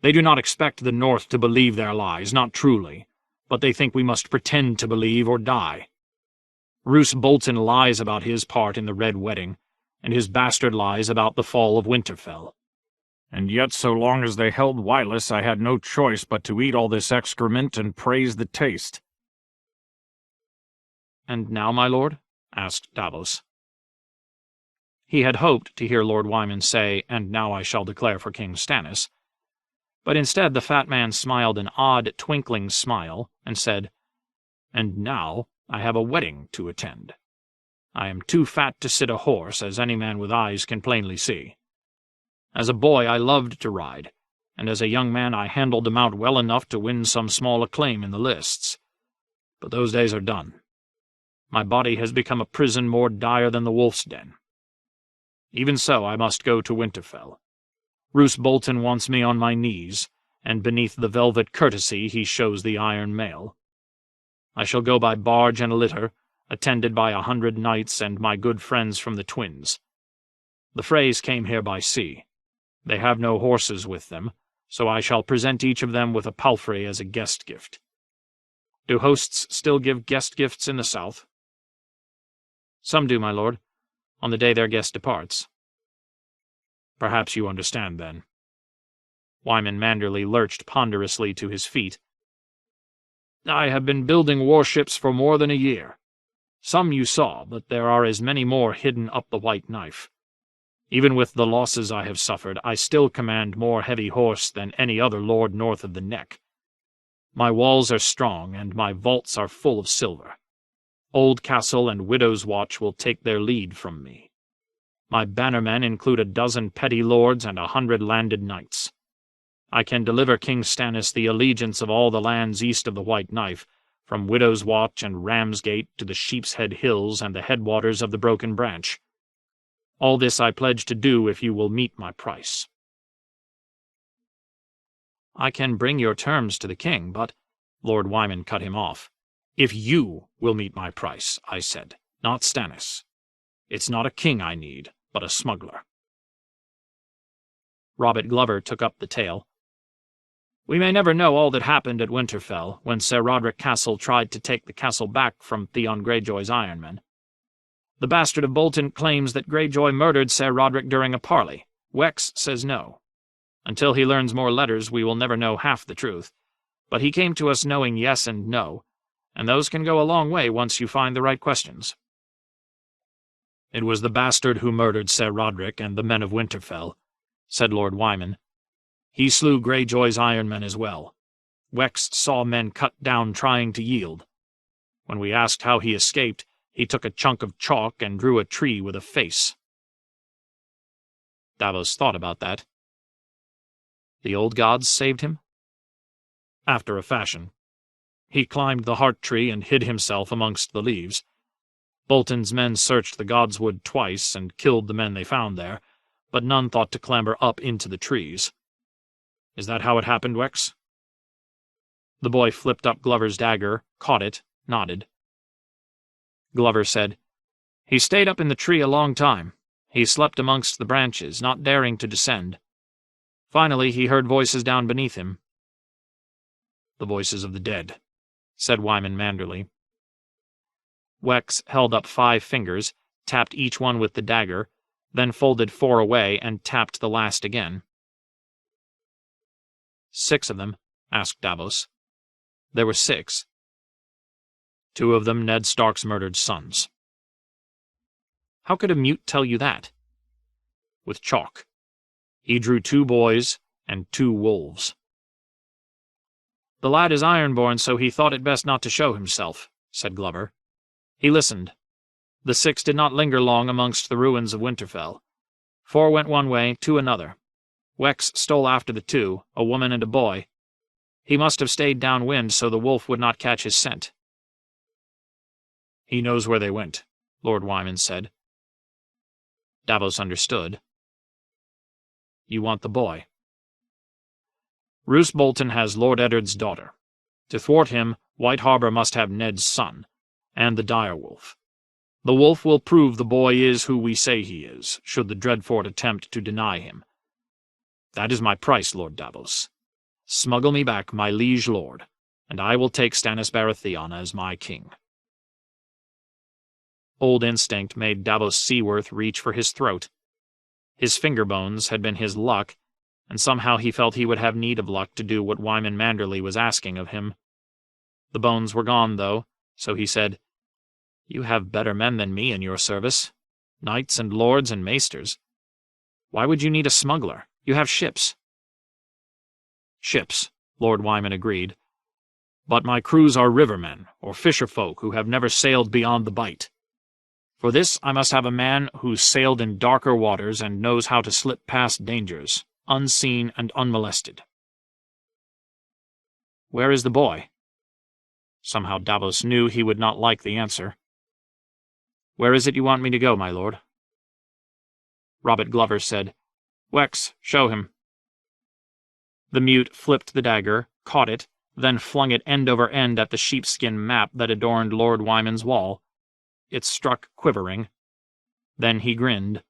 They do not expect the North to believe their lies, not truly, but they think we must pretend to believe or die. Roose Bolton lies about his part in the Red Wedding, and his bastard lies about the fall of Winterfell. And yet so long as they held Wylis, I had no choice but to eat all this excrement and praise the taste. And now, my lord? Asked Davos. He had hoped to hear Lord Wyman say, "And now I shall declare for King Stannis," but instead the fat man smiled an odd, twinkling smile, and said, "And now I have a wedding to attend. I am too fat to sit a horse, as any man with eyes can plainly see. As a boy I loved to ride, and as a young man I handled a mount well enough to win some small acclaim in the lists. But those days are done. My body has become a prison more dire than the wolf's den. Even so, I must go to Winterfell. Roose Bolton wants me on my knees, and beneath the velvet courtesy he shows the iron mail. I shall go by barge and litter, attended by 100 knights and my good friends from the Twins. The Freys came here by sea. They have no horses with them, so I shall present each of them with a palfrey as a guest gift. Do hosts still give guest gifts in the South? Some do, my lord, on the day their guest departs. Perhaps you understand, then. Wyman Manderly lurched ponderously to his feet. I have been building warships for more than a year. Some you saw, but there are as many more hidden up the White Knife. Even with the losses I have suffered, I still command more heavy horse than any other lord north of the Neck. My walls are strong, and my vaults are full of silver. Oldcastle and Widow's Watch will take their lead from me. My bannermen include 12 petty lords and 100 landed knights. I can deliver King Stannis the allegiance of all the lands east of the White Knife, from Widow's Watch and Ramsgate to the Sheep's Head Hills and the headwaters of the Broken Branch. All this I pledge to do if you will meet my price. I can bring your terms to the king, but— Lord Wyman cut him off. If you will meet my price, I said, not Stannis. It's not a king I need, but a smuggler. Robert Glover took up the tale. We may never know all that happened at Winterfell, when Ser Roderick Castle tried to take the castle back from Theon Greyjoy's Ironmen. The bastard of Bolton claims that Greyjoy murdered Ser Roderick during a parley. Wex says no. Until he learns more letters, we will never know half the truth. But he came to us knowing yes and no, and those can go a long way once you find the right questions. It was the bastard who murdered Ser Roderick and the men of Winterfell, said Lord Wyman. He slew Greyjoy's Ironmen as well. Wex saw men cut down trying to yield. When we asked how he escaped, he took a chunk of chalk and drew a tree with a face. Davos thought about that. The old gods saved him? After a fashion. He climbed the heart tree and hid himself amongst the leaves. Bolton's men searched the godswood twice and killed the men they found there, but none thought to clamber up into the trees. Is that how it happened, Wex? The boy flipped up Glover's dagger, caught it, nodded. Glover said, He stayed up in the tree a long time. He slept amongst the branches, not daring to descend. Finally, he heard voices down beneath him. The voices of the dead, said Wyman Manderly. Wex held up 5 fingers, tapped each one with the dagger, then folded 4 away and tapped the last again. 6 of them? Asked Davos. There were 6. 2 of them Ned Stark's murdered sons. How could a mute tell you that? With chalk. He drew 2 boys and 2 wolves. The lad is ironborn, so he thought it best not to show himself, said Glover. He listened. The 6 did not linger long amongst the ruins of Winterfell. 4 went one way, 2 another. Wex stole after the 2, a woman and a boy. He must have stayed downwind so the wolf would not catch his scent. He knows where they went, Lord Wyman said. Davos understood. You want the boy. Roose Bolton has Lord Eddard's daughter. To thwart him, White Harbor must have Ned's son, and the direwolf. The wolf will prove the boy is who we say he is, should the Dreadfort attempt to deny him. That is my price, Lord Davos. Smuggle me back my liege lord, and I will take Stannis Baratheon as my king. Old instinct made Davos Seaworth reach for his throat. His finger bones had been his luck, and somehow he felt he would have need of luck to do what Wyman Manderly was asking of him. The bones were gone, though, so he said, "You have better men than me in your service, knights and lords and maesters. Why would you need a smuggler? You have ships." Ships, Lord Wyman agreed. But my crews are rivermen, or fisherfolk who have never sailed beyond the Bight. For this I must have a man who's sailed in darker waters and knows how to slip past dangers, unseen and unmolested. Where is the boy? Somehow Davos knew he would not like the answer. Where is it you want me to go, my lord? Robert Glover said, "Wex, show him." The mute flipped the dagger, caught it, then flung it end over end at the sheepskin map that adorned Lord Wyman's wall. It struck quivering. Then he grinned.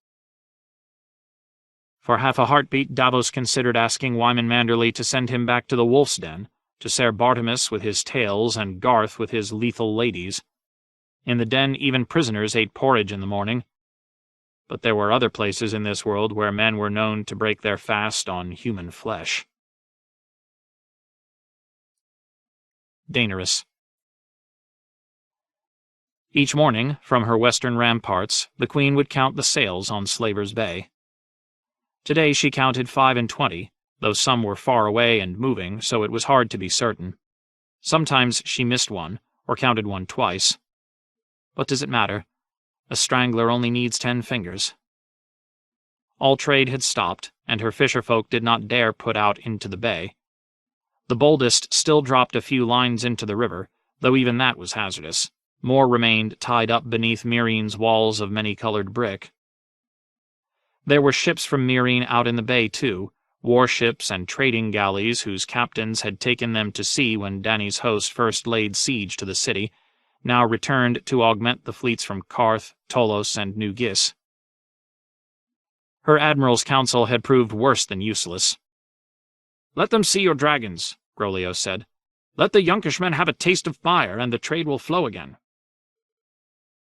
For half a heartbeat, Davos considered asking Wyman Manderly to send him back to the Wolf's Den, to Ser Bartimus with his tales and Garth with his lethal ladies. In the den, even prisoners ate porridge in the morning. But there were other places in this world where men were known to break their fast on human flesh. Daenerys. Each morning, from her western ramparts, the Queen would count the sails on Slaver's Bay. Today she counted 25, though some were far away and moving, so it was hard to be certain. Sometimes she missed one, or counted one twice. What does it matter? A strangler only needs 10 fingers. All trade had stopped, and her fisherfolk did not dare put out into the bay. The boldest still dropped a few lines into the river, though even that was hazardous. More remained tied up beneath Meereen's walls of many-colored brick. There were ships from Meereen out in the bay, too, warships and trading galleys whose captains had taken them to sea when Dany's host first laid siege to the city, now returned to augment the fleets from Karth, Tolos, and New Gis. Her admiral's counsel had proved worse than useless. "Let them see your dragons," Groleo said. "Let the Yonkishmen have a taste of fire, and the trade will flow again."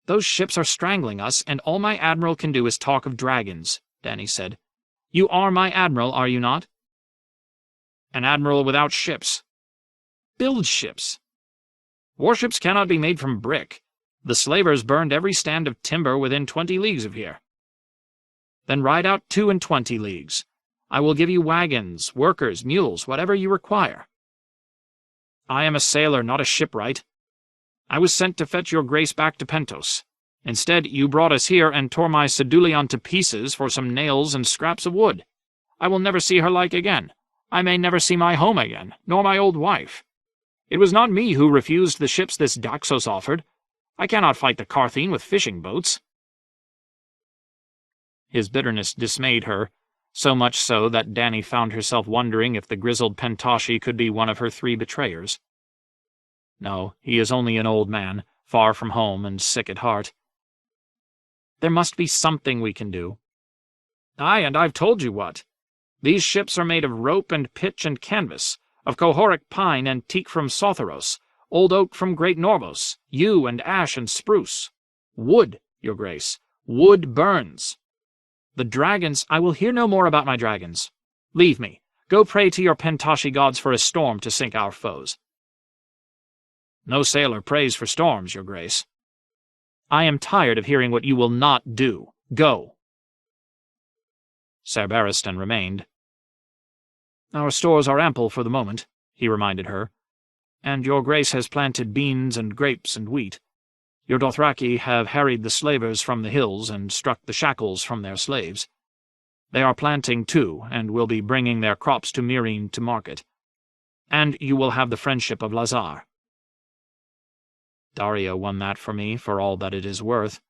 "Those ships are strangling us, and all my admiral can do is talk of dragons," Dany said. "You are my admiral, are you not?" "An admiral without ships." "Build ships." "Warships cannot be made from brick. The slavers burned every stand of timber within 20 leagues of here." "Then ride out 22 leagues. I will give you wagons, workers, mules, whatever you require." "I am a sailor, not a shipwright. I was sent to fetch your grace back to Pentos. Instead, you brought us here and tore my Sedulion to pieces for some nails and scraps of wood. I will never see her like again. I may never see my home again, nor my old wife. It was not me who refused the ships this Daxos offered. I cannot fight the Carthene with fishing boats." His bitterness dismayed her, so much so that Dany found herself wondering if the grizzled Pentoshi could be one of her 3 betrayers. No, he is only an old man, far from home and sick at heart. "There must be something we can do." "Aye, and I've told you what. These ships are made of rope and pitch and canvas, of Cohoric pine and teak from Sothoros, old oak from Great Norvos, yew and ash and spruce. Wood, your grace. Wood burns. The dragons— I will hear no more about my dragons. Leave me. Go pray to your Pentoshi gods for a storm to sink our foes." "No sailor prays for storms, your grace." "I am tired of hearing what you will not do. Go." Ser Barristan remained. "Our stores are ample for the moment," he reminded her, "and your grace has planted beans and grapes and wheat. Your Dothraki have harried the slavers from the hills and struck the shackles from their slaves. They are planting too, and will be bringing their crops to Meereen to market. And you will have the friendship of Lazar. Daario won that for me, for all that it is worth.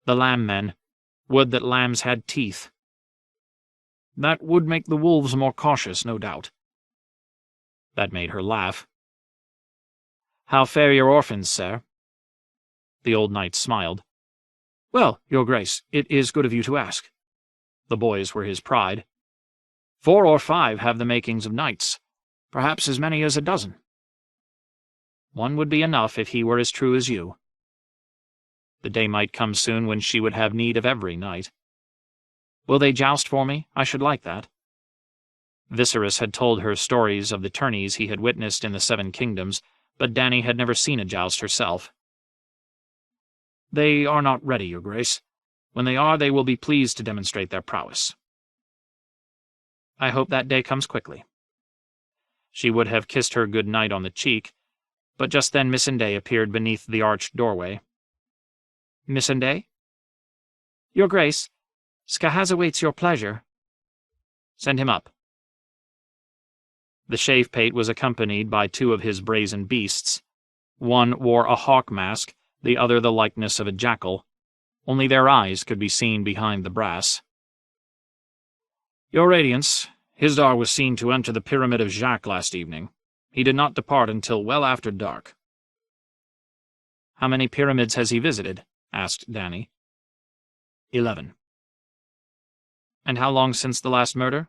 The lamb men. Would that lambs had teeth. That would make the wolves more cautious, no doubt. That made her laugh. How fare your orphans, sir? The old knight smiled. Well, your grace, it is good of you to ask. The boys were his pride. 4 or 5 have the makings of knights, perhaps as many as a dozen. One would be enough if he were as true as you. The day might come soon when she would have need of every knight. Will they joust for me? I should like that. Viserys had told her stories of the tourneys he had witnessed in the 7 kingdoms, but Dany had never seen a joust herself. They are not ready, your grace. When they are, they will be pleased to demonstrate their prowess. I hope that day comes quickly. She would have kissed her good night on the cheek, but just then Missandei appeared beneath the arched doorway. Missandei? Your grace, Skahaz awaits your pleasure. Send him up. The shave-pate was accompanied by 2 of his brazen beasts. One wore a hawk mask, the other the likeness of a jackal. Only their eyes could be seen behind the brass. Your Radiance, Hisdar was seen to enter the Pyramid of Jacques last evening. He did not depart until well after dark. How many pyramids has he visited? Asked Dany. 11. And how long since the last murder?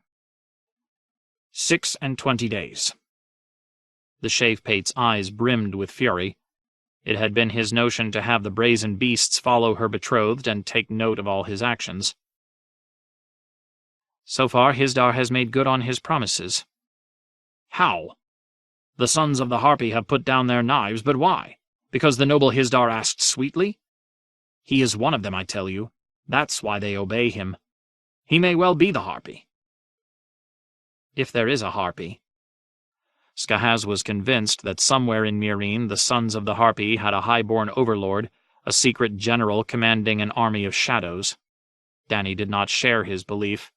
26 days. The shave-pate's eyes brimmed with fury. It had been his notion to have the brazen beasts follow her betrothed and take note of all his actions. So far, Hisdar has made good on his promises. How? The sons of the Harpy have put down their knives, but why? Because the noble Hisdar asked sweetly? He is one of them, I tell you. That's why they obey him. He may well be the Harpy. If there is a Harpy. Skahaz was convinced that somewhere in Meereen the sons of the Harpy had a high-born overlord, a secret general commanding an army of shadows. Dany did not share his belief.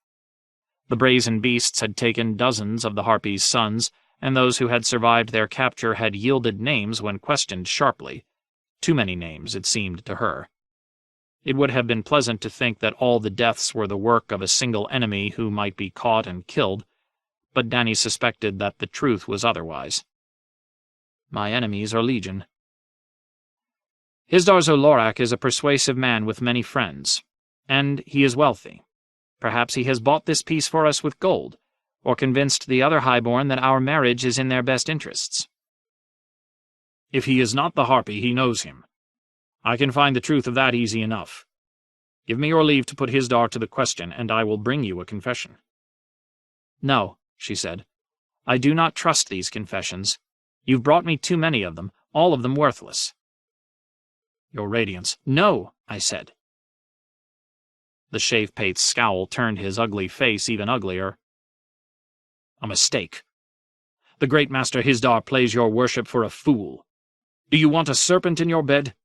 The brazen beasts had taken dozens of the Harpy's sons, and those who had survived their capture had yielded names when questioned sharply. Too many names, it seemed to her. It would have been pleasant to think that all the deaths were the work of a single enemy who might be caught and killed, but Dany suspected that the truth was otherwise. My enemies are legion. Hisdar zo Loraq is a persuasive man with many friends, and he is wealthy. Perhaps he has bought this peace for us with gold, or convinced the other highborn that our marriage is in their best interests. If he is not the Harpy, he knows him. I can find the truth of that easy enough. Give me your leave to put Hisdar to the question, and I will bring you a confession. No, she said. I do not trust these confessions. You've brought me too many of them, all of them worthless. Your Radiance. No, I said. The shave-pate's scowl turned his ugly face even uglier. A mistake. The great master Hisdar plays your worship for a fool. Do you want a serpent in your bed?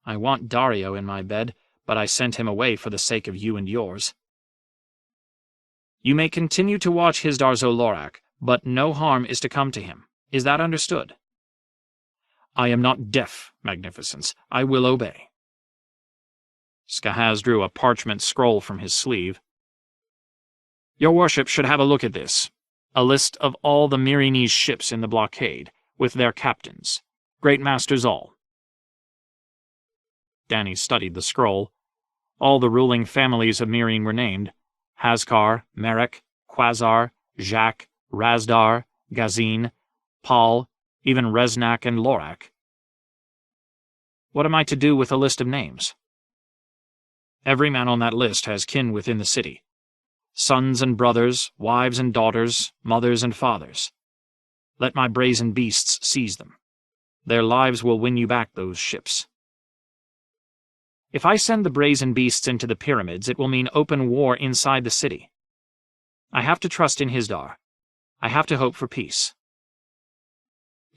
I want Daario in my bed, but I sent him away for the sake of you and yours. You may continue to watch Hisdar zo Loraq, but no harm is to come to him. Is that understood? I am not deaf, Magnificence. I will obey. Skahaz drew a parchment scroll from his sleeve. Your worship should have a look at this. A list of all the Meereenese ships in the blockade, with their captains. Great masters all. Dany studied the scroll. All the ruling families of Meereen were named. Haskar, Merek, Quasar, Jaq, Razdar, Gazin, Paul, even Reznak and Loraq. What am I to do with a list of names? Every man on that list has kin within the city. Sons and brothers, wives and daughters, mothers and fathers. Let my brazen beasts seize them. Their lives will win you back those ships. If I send the brazen beasts into the pyramids, it will mean open war inside the city. I have to trust in Hisdar. I have to hope for peace.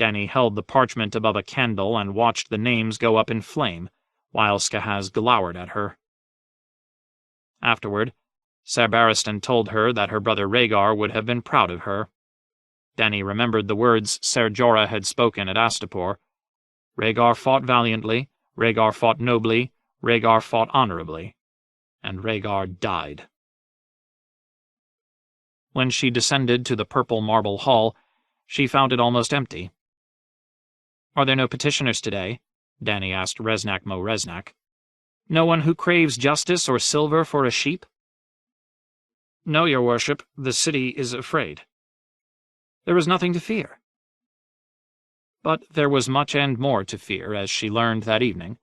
Dany held the parchment above a candle and watched the names go up in flame, while Skahaz glowered at her. Afterward, Ser Barristan told her that her brother Rhaegar would have been proud of her. Dany remembered the words Ser Jorah had spoken at Astapor. Rhaegar fought valiantly, Rhaegar fought nobly, Rhaegar fought honorably, and Rhaegar died. When she descended to the purple marble hall, she found it almost empty. "Are there no petitioners today?" Dany asked Reznak Mo Reznak. "No one who craves justice or silver for a sheep?" "No, your worship, the city is afraid." "There is nothing to fear." But there was much and more to fear, as she learned that evening.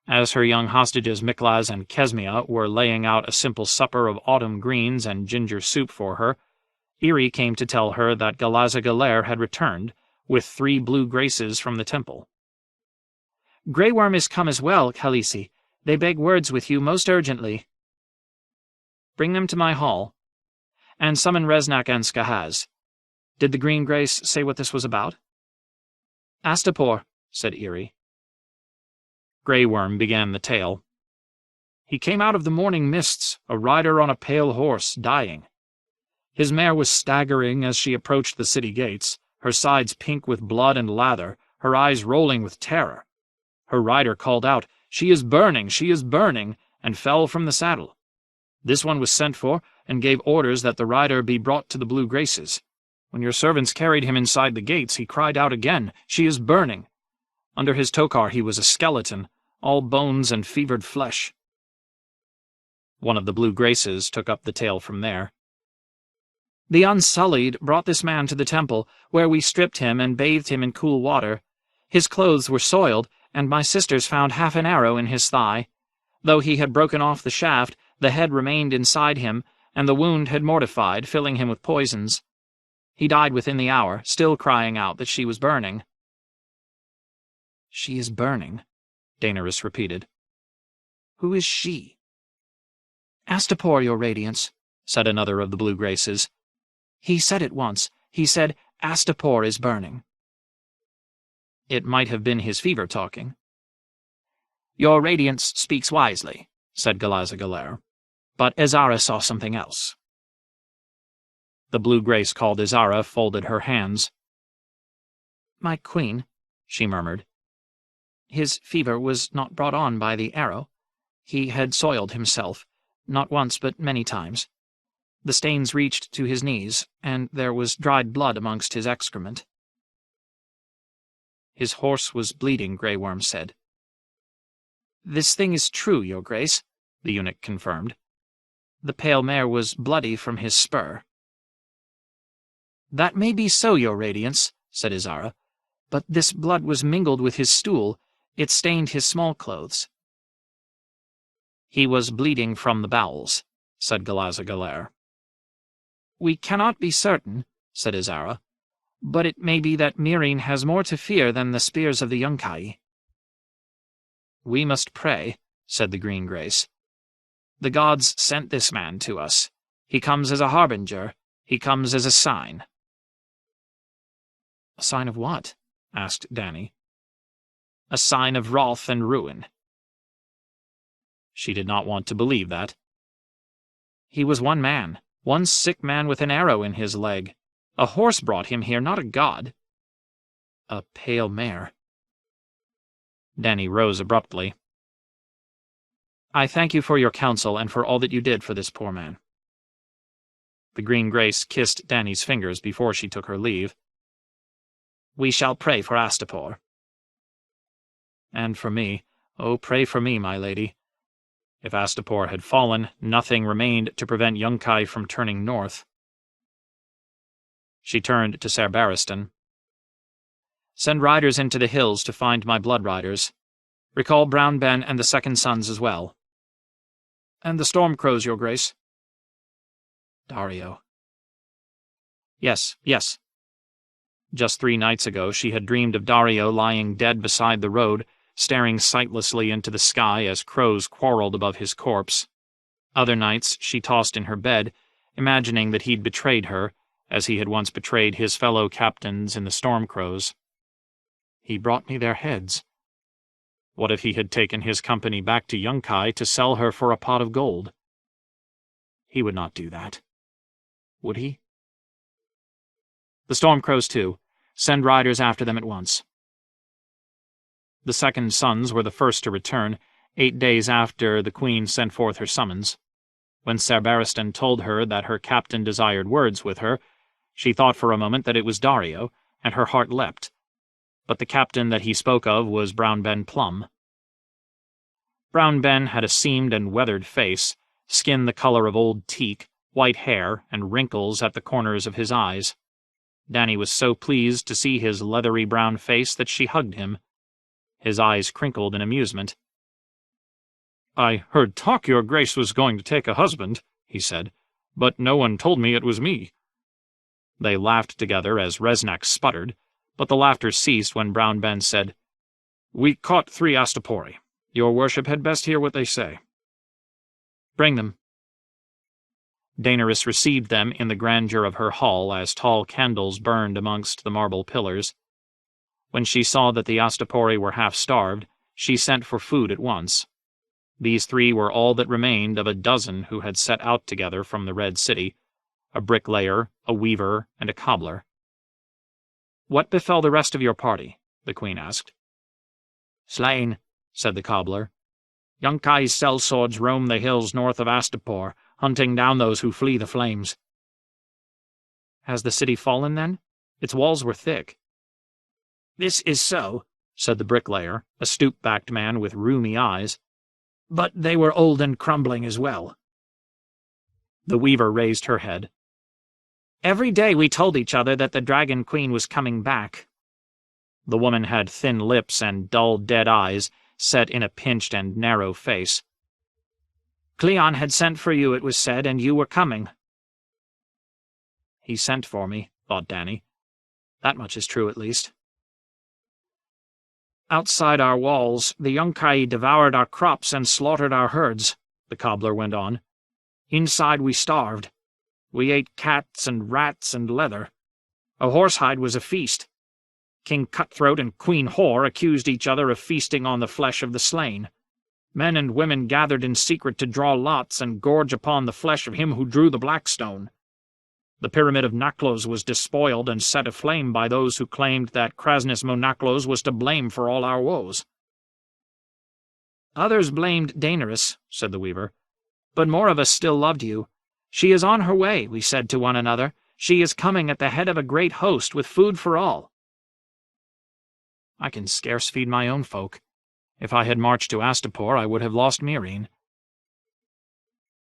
As her young hostages Miklas and Kesmia were laying out a simple supper of autumn greens and ginger soup for her, Irri came to tell her that Galaza Galer had returned, with 3 blue graces from the temple. "Grey Worm is come as well, Khaleesi. They beg words with you most urgently." "Bring them to my hall. And summon Reznak and Skahaz. Did the Green Grace say what this was about?" "Astapor," said Irri. Grey Worm began the tale. "He came out of the morning mists, a rider on a pale horse, dying. His mare was staggering as she approached the city gates, her sides pink with blood and lather, her eyes rolling with terror. Her rider called out, 'She is burning, she is burning,' and fell from the saddle. This one was sent for, and gave orders that the rider be brought to the Blue Graces. When your servants carried him inside the gates, he cried out again, 'She is burning!' Under his tokar he was a skeleton, all bones and fevered flesh." One of the Blue Graces took up the tale from there. "The Unsullied brought this man to the temple, where we stripped him and bathed him in cool water. His clothes were soiled, and my sisters found half an arrow in his thigh. Though he had broken off the shaft, the head remained inside him, and the wound had mortified, filling him with poisons. He died within the hour, still crying out that she was burning." "She is burning," Daenerys repeated. "Who is she?" "Astapor, your radiance," said another of the Blue Graces. "He said it once. He said, 'Astapor is burning.'" "It might have been his fever talking." "Your radiance speaks wisely," said Galaza Galer. "But Azara saw something else." The Blue Grace called Azara folded her hands. "My queen," she murmured. "His fever was not brought on by the arrow. He had soiled himself, not once but many times. The stains reached to his knees, and there was dried blood amongst his excrement." "His horse was bleeding," Grey Worm said. "This thing is true, your grace," the eunuch confirmed. "The pale mare was bloody from his spur." "That may be so, your radiance," said Azara, "but this blood was mingled with his stool. It stained his small clothes." "He was bleeding from the bowels," said Galaza Galer. "We cannot be certain," said Azara, "but it may be that Meereen has more to fear than the spears of the Yunkai." "We must pray," said the Green Grace. "The gods sent this man to us. He comes as a harbinger. He comes as a sign." "A sign of what?" asked Dany. "A sign of wrath and ruin." She did not want to believe that. "He was one man, one sick man with an arrow in his leg. A horse brought him here, not a god." "A pale mare." Dany rose abruptly. "I thank you for your counsel and for all that you did for this poor man." The Green Grace kissed Dany's fingers before she took her leave. "We shall pray for Astapor." "And for me. Oh, pray for me, my lady." If Astapor had fallen, nothing remained to prevent Yunkai from turning north. She turned to Ser Barristan. "Send riders into the hills to find my blood riders. Recall Brown Ben and the Second Sons as well." "And the Stormcrows, your grace." "Daario." Yes. Just 3 nights ago she had dreamed of Daario lying dead beside the road, staring sightlessly into the sky as crows quarreled above his corpse. Other nights she tossed in her bed, imagining that he'd betrayed her, as he had once betrayed his fellow captains in the Stormcrows. He brought me their heads. What if he had taken his company back to Yunkai to sell her for a pot of gold? He would not do that. Would he? The Stormcrows, too. Send riders after them at once. The second sons were the first to return, 8 days after the queen sent forth her summons. When Ser Barristan told her that her captain desired words with her, she thought for a moment that it was Daario, and her heart leapt. But the captain that he spoke of was Brown Ben Plum. Brown Ben had a seamed and weathered face, skin the color of old teak, white hair, and wrinkles at the corners of his eyes. Dany was so pleased to see his leathery brown face that she hugged him. His eyes crinkled in amusement. "I heard talk your grace was going to take a husband," he said, "but no one told me it was me." They laughed together as Resnack sputtered, but the laughter ceased when Brown Ben said, "We caught 3 Astapori. Your worship had best hear what they say." "Bring them." Daenerys received them in the grandeur of her hall as tall candles burned amongst the marble pillars. When she saw that the Astapori were half-starved, she sent for food at once. These 3 were all that remained of a dozen who had set out together from the Red City, a bricklayer, a weaver, and a cobbler. "What befell the rest of your party?" the queen asked. "Slain," said the cobbler. "Yunkai's sellswords roam the hills north of Astapor, hunting down those who flee the flames." "Has the city fallen, then? Its walls were thick." "This is so," said the bricklayer, a stoop-backed man with rheumy eyes. "But they were old and crumbling as well." The weaver raised her head. "Every day we told each other that the Dragon Queen was coming back." The woman had thin lips and dull, dead eyes, set in a pinched and narrow face. "Cleon had sent for you, it was said, and you were coming." "He sent for me," thought Dany. "That much is true, at least." "Outside our walls, the Yunkai devoured our crops and slaughtered our herds," the cobbler went on. "Inside we starved. We ate cats and rats and leather. A horsehide was a feast. King Cutthroat and Queen Whore accused each other of feasting on the flesh of the slain. Men and women gathered in secret to draw lots and gorge upon the flesh of him who drew the Blackstone. The pyramid of Naklos was despoiled and set aflame by those who claimed that Krasnus Monaklos was to blame for all our woes." "Others blamed Daenerys," said the weaver, "but more of us still loved you. She is on her way, we said to one another. She is coming at the head of a great host with food for all." "I can scarce feed my own folk. If I had marched to Astapor, I would have lost Meereen."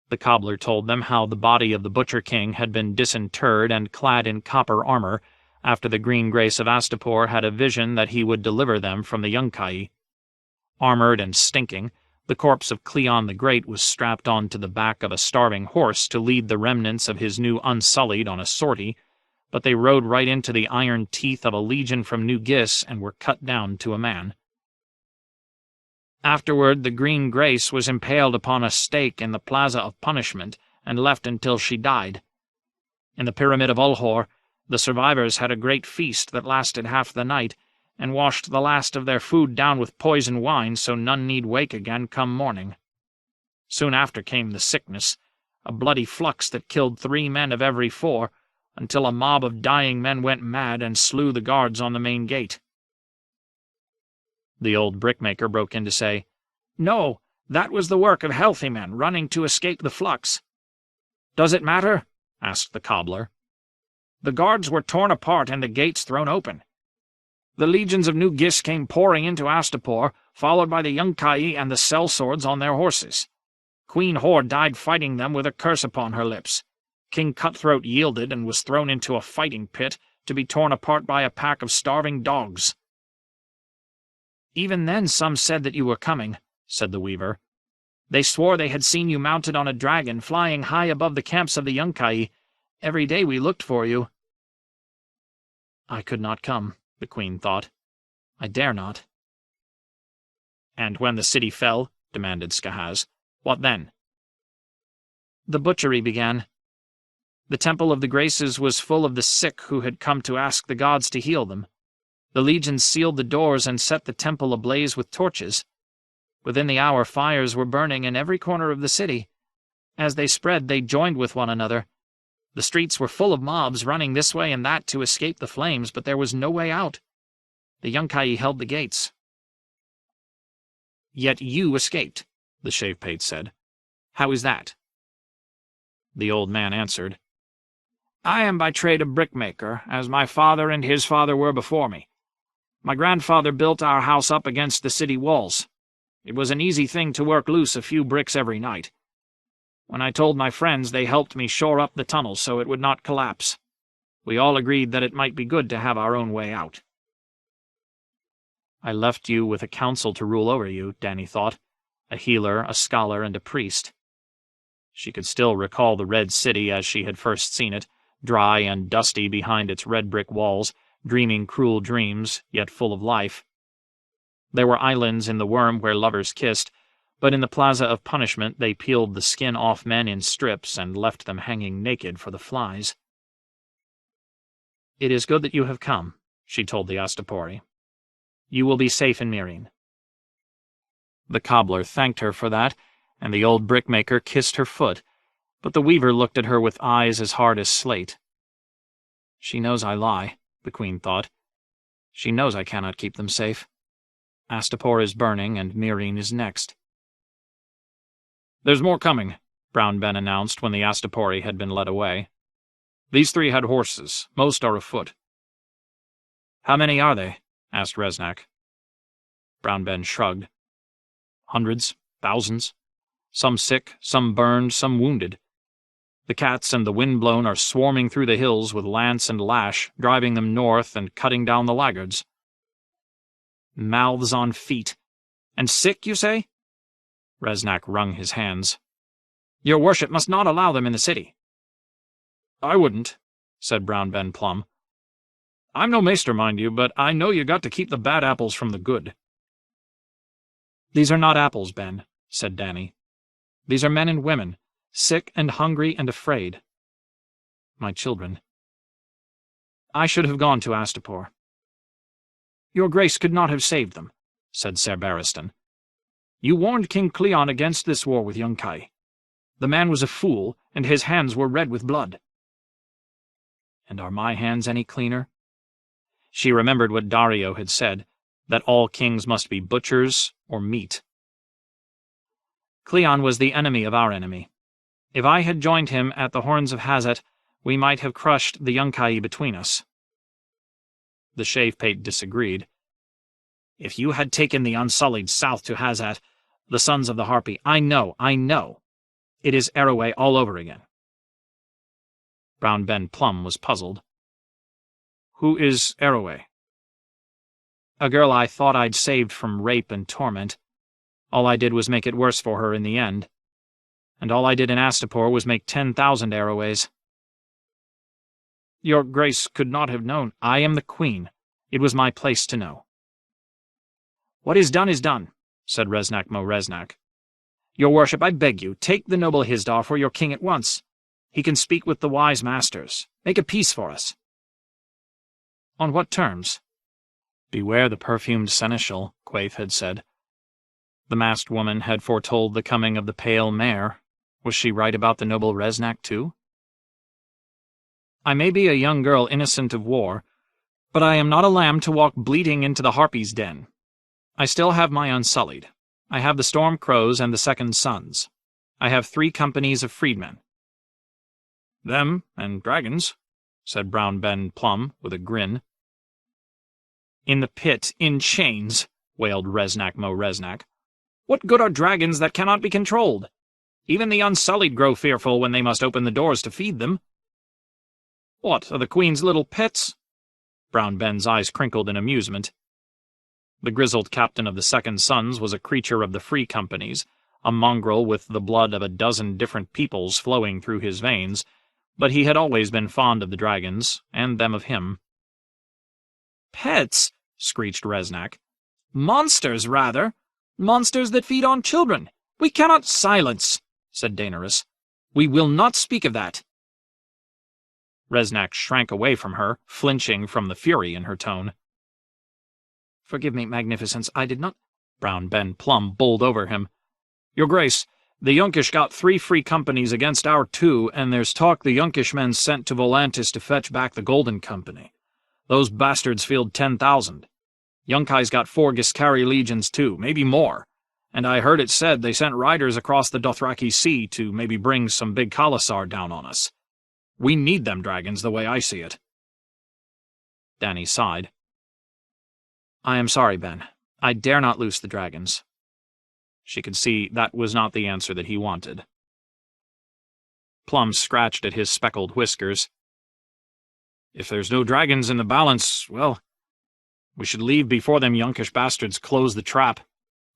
The cobbler told them how the body of the Butcher King had been disinterred and clad in copper armor after the Green Grace of Astapor had a vision that he would deliver them from the Yunkai. Armored and stinking, the corpse of Cleon the Great was strapped onto the back of a starving horse to lead the remnants of his new Unsullied on a sortie, but they rode right into the iron teeth of a legion from New Gis and were cut down to a man. Afterward, the Green Grace was impaled upon a stake in the Plaza of Punishment and left until she died. In the Pyramid of Ulhor, the survivors had a great feast that lasted half the night, and washed the last of their food down with poison wine so none need wake again come morning. Soon after came the sickness, a bloody flux that killed 3 men of every 4, until a mob of dying men went mad and slew the guards on the main gate. The old brickmaker broke in to say, "No, that was the work of healthy men running to escape the flux." "Does it matter?" asked the cobbler. "The guards were torn apart and the gates thrown open. The legions of New Gis came pouring into Astapor, followed by the Yunkai and the sellswords on their horses. Queen Whore died fighting them with a curse upon her lips. King Cutthroat yielded and was thrown into a fighting pit to be torn apart by a pack of starving dogs." "Even then some said that you were coming," said the weaver. "They swore they had seen you mounted on a dragon flying high above the camps of the Yunkai. Every day we looked for you." "I could not come," the queen thought. "I dare not." "And when the city fell," demanded Skahaz, "what then?" "The butchery began. The Temple of the Graces was full of the sick who had come to ask the gods to heal them. The legions sealed the doors and set the temple ablaze with torches. Within the hour, fires were burning in every corner of the city. As they spread, they joined with one another. The streets were full of mobs running this way and that to escape the flames, but there was no way out. The Yunkai held the gates. "Yet you escaped," the Shavepate said. "How is that?" The old man answered, "I am by trade a brickmaker, as my father and his father were before me. My grandfather built our house up against the city walls. It was an easy thing to work loose a few bricks every night. When I told my friends, they helped me shore up the tunnel so it would not collapse. We all agreed that it might be good to have our own way out." I left you with a council to rule over you, Dany thought, a healer, a scholar, and a priest. She could still recall the Red City as she had first seen it, dry and dusty behind its red brick walls, dreaming cruel dreams, yet full of life. There were islands in the Worm where lovers kissed, but in the Plaza of Punishment they peeled the skin off men in strips and left them hanging naked for the flies. "It is good that you have come," she told the Astapori. "You will be safe in Meereen." The cobbler thanked her for that, and the old brickmaker kissed her foot, but the weaver looked at her with eyes as hard as slate. "She knows I lie," the queen thought. "She knows I cannot keep them safe. Astapor is burning, and Meereen is next." "There's more coming," Brown Ben announced when the Astapori had been led away. "These 3 had horses. Most are afoot." "How many are they?" asked Reznak. Brown Ben shrugged. "Hundreds, thousands. Some sick, some burned, some wounded. The cats and the Windblown are swarming through the hills with lance and lash, driving them north and cutting down the laggards." "Mouths on feet. And sick, you say?" Reznak wrung his hands. "Your worship must not allow them in the city." "I wouldn't," said Brown Ben Plum. "I'm no maester, mind you, but I know you got to keep the bad apples from the good." "These are not apples, Ben," said Dany. "These are men and women, sick and hungry and afraid. My children. I should have gone to Astapor." "Your grace could not have saved them," said Ser Barristan. "You warned King Cleon against this war with Yunkai. The man was a fool, and his hands were red with blood." "And are my hands any cleaner?" She remembered what Dario had said, that all kings must be butchers or meat. "Cleon was the enemy of our enemy. If I had joined him at the Horns of Hazet, we might have crushed the Yunkai between us." The Shavepate disagreed. "If you had taken the Unsullied south to Hazat, the Sons of the Harpy, I know. It is Arroway all over again." Brown Ben Plum was puzzled. "Who is Arroway?" "A girl I thought I'd saved from rape and torment. All I did was make it worse for her in the end. And all I did in Astapor was make 10,000 Arroways." "Your grace could not have known." "I am the queen. It was my place to know." "What is done," said Reznak Mo Reznak. "Your worship, I beg you, take the noble Hisdar for your king at once. He can speak with the wise masters. Make a peace for us." "On what terms?" "Beware the perfumed seneschal," Quaithe had said. The masked woman had foretold the coming of the pale mare. Was she right about the noble Reznak, too? "I may be a young girl innocent of war, but I am not a lamb to walk bleating into the Harpy's den. I still have my Unsullied. I have the Storm Crows and the Second Sons. I have 3 companies of freedmen." "Them and dragons," said Brown Ben Plum with a grin. "In the pit, in chains," wailed Reznak Mo Reznak. "What good are dragons that cannot be controlled? Even the Unsullied grow fearful when they must open the doors to feed them." "What, are the Queen's little pets?" Brown Ben's eyes crinkled in amusement. The grizzled captain of the Second Sons was a creature of the Free Companies, a mongrel with the blood of a dozen different peoples flowing through his veins, but he had always been fond of the dragons, and them of him. "Pets?" screeched Reznak. "Monsters, rather. Monsters that feed on children. We cannot—" "Silence," said Daenerys. "We will not speak of that." Reznak shrank away from her, flinching from the fury in her tone. Forgive me, Magnificence, I did not— Brown Ben Plum bowled over him. Your Grace, the Yunkish got 3 free companies against our 2, and there's talk the Yunkish men sent to Volantis to fetch back the Golden Company. Those bastards field 10,000. Yunkai's got 4 Giscari legions too, maybe more. And I heard it said they sent riders across the Dothraki Sea to maybe bring some big Khalasar down on us. We need them dragons the way I see it. Dany sighed. I am sorry, Ben. I dare not loose the dragons. She could see that was not the answer that he wanted. Plum scratched at his speckled whiskers. If there's no dragons in the balance, well, we should leave before them Yunkish bastards close the trap.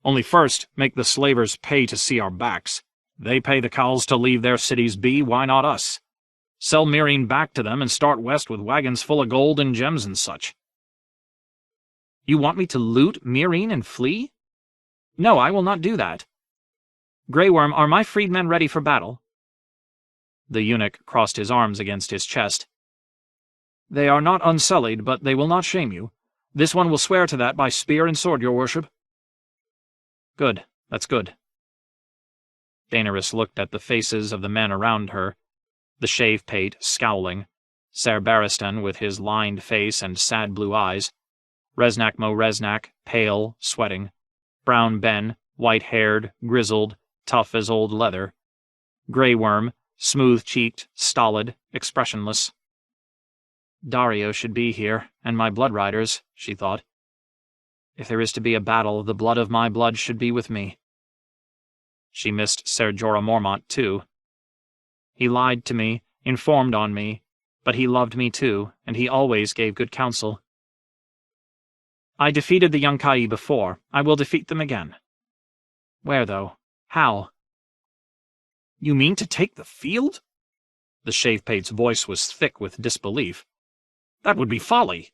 Only first, make the slavers pay to see our backs. They pay the cowls to leave their cities be, why not us? Sell Meereen back to them and start west with wagons full of gold and gems and such. You want me to loot Meereen and flee? No, I will not do that. Grey Worm, are my freedmen ready for battle? The eunuch crossed his arms against his chest. They are not unsullied, but they will not shame you. This one will swear to that by spear and sword, your worship. Good, that's good. Daenerys looked at the faces of the men around her, the shave-pate scowling, Ser Barristan with his lined face and sad blue eyes, Resnack Mo Resnack, pale, sweating, Brown Ben, white-haired, grizzled, tough as old leather, Grey Worm, smooth-cheeked, stolid, expressionless. Daario should be here, and my blood riders, she thought. If there is to be a battle, the blood of my blood should be with me. She missed Ser Jorah Mormont, too. He lied to me, informed on me, but he loved me too, and he always gave good counsel. I defeated the Yunkai before. I will defeat them again. Where, though? How? You mean to take the field? The shave-pate's voice was thick with disbelief. That would be folly.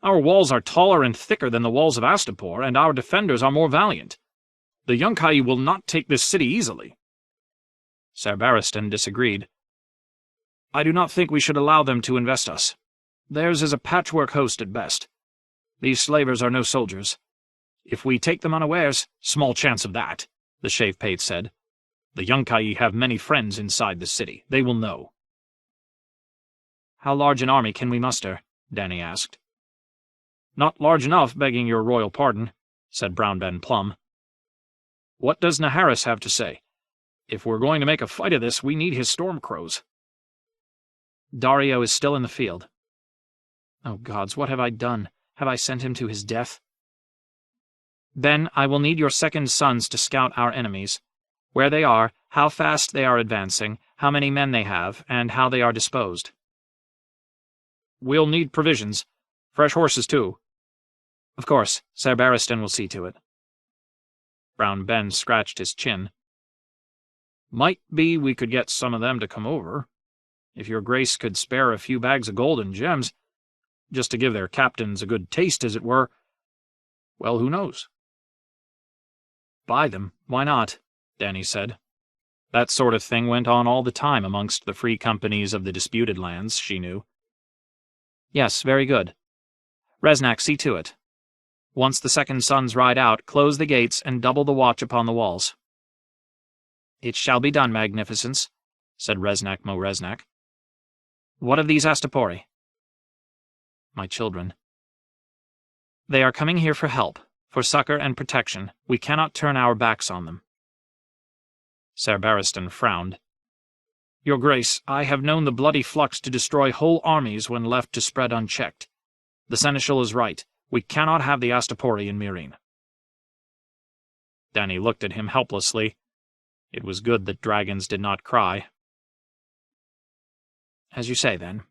Our walls are taller and thicker than the walls of Astapor, and our defenders are more valiant. The Yunkai will not take this city easily. Ser Barristan disagreed. I do not think we should allow them to invest us. Theirs is a patchwork host at best. These slavers are no soldiers. If we take them unawares, small chance of that, the shave-pate said. The Yunkai have many friends inside the city. They will know. How large an army can we muster? Dany asked. Not large enough, begging your royal pardon, said Brown Ben Plum. What does Naharis have to say? If we're going to make a fight of this, we need his stormcrows. Daario is still in the field. Oh gods, what have I done? Have I sent him to his death? Then I will need your second sons to scout our enemies. Where they are, how fast they are advancing, how many men they have, and how they are disposed. We'll need provisions. Fresh horses, too. Of course, Ser Barristan will see to it. Brown Ben scratched his chin. Might be we could get some of them to come over. If your grace could spare a few bags of gold and gems, just to give their captains a good taste, as it were, well, who knows? Buy them, why not? Dany said. That sort of thing went on all the time amongst the free companies of the disputed lands, she knew. Yes, very good. Resnack, see to it. Once the second sons ride out, close the gates and double the watch upon the walls. It shall be done, Magnificence, said Resnack Mo Resnack. What of these Astapori? My children. They are coming here for help, for succor and protection. We cannot turn our backs on them. Ser Barristan frowned. Your Grace, I have known the bloody flux to destroy whole armies when left to spread unchecked. The Seneschal is right. We cannot have the Astapori in Meereen. Dany looked at him helplessly. It was good that dragons did not cry. As you say, then.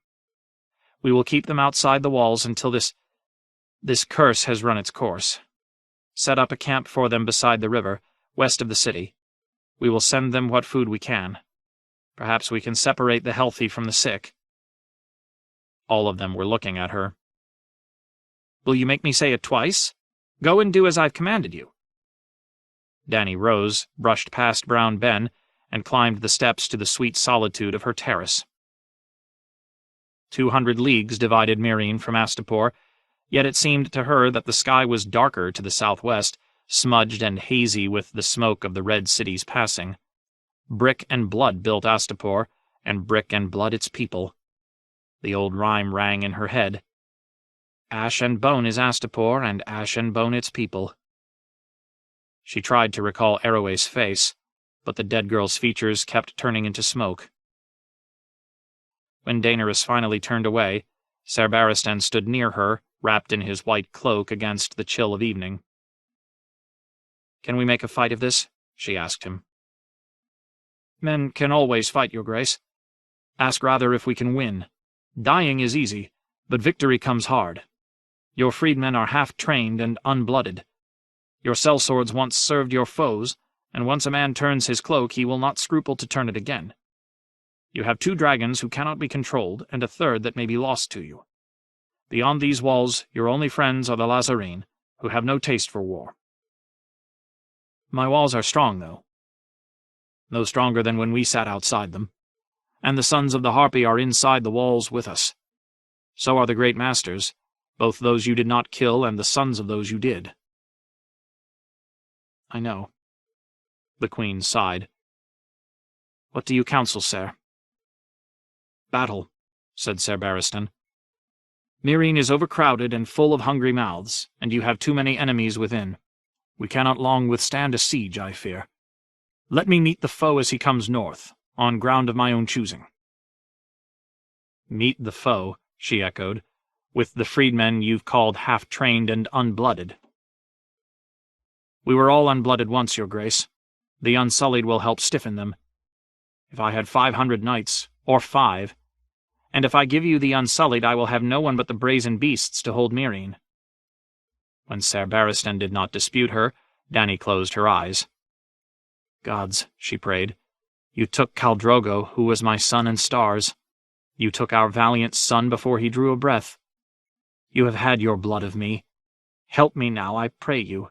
We will keep them outside the walls until this curse has run its course. Set up a camp for them beside the river, west of the city. We will send them what food we can. Perhaps we can separate the healthy from the sick. All of them were looking at her. Will you make me say it twice? Go and do as I've commanded you. Dany rose, brushed past Brown Ben, and climbed the steps to the sweet solitude of her terrace. 200 leagues divided Meereen from Astapor, Yet it seemed to her that the sky was darker to the southwest, smudged and hazy with the smoke of the red city's passing. Brick and blood built Astapor, and brick and blood its people. The old rhyme rang in her head. Ash and bone is Astapor, and ash and bone its people. She tried to recall Arroway's face, but the dead girl's features kept turning into smoke. When Daenerys finally turned away, Ser Barristan stood near her, wrapped in his white cloak against the chill of evening. "Can we make a fight of this?" she asked him. "Men can always fight, Your Grace. Ask rather if we can win. Dying is easy, but victory comes hard. Your freedmen are half-trained and unblooded. Your sellswords once served your foes, and once a man turns his cloak he will not scruple to turn it again. You have 2 dragons who cannot be controlled, and a third that may be lost to you. Beyond these walls, your only friends are the Lazarene, who have no taste for war." "My walls are strong, though. No stronger than when we sat outside them. And the sons of the Harpy are inside the walls with us. So are the great masters, both those you did not kill and the sons of those you did." "I know." The Queen sighed. "What do you counsel, sir?" "Battle," said Ser Barristan. "Meereen is overcrowded and full of hungry mouths, and you have too many enemies within. We cannot long withstand a siege, I fear. Let me meet the foe as he comes north, on ground of my own choosing." "Meet the foe," she echoed, "with the freedmen you've called half-trained and unblooded." "We were all unblooded once, Your Grace. The Unsullied will help stiffen them. If I had 500 knights, or 5, and if I give you the Unsullied I will have no one but the brazen beasts to hold Meereen." When Ser Barristan did not dispute her, Dany closed her eyes. "Gods," she prayed, "you took Khal Drogo, who was my sun and stars. You took our valiant son before he drew a breath. You have had your blood of me. Help me now, I pray you.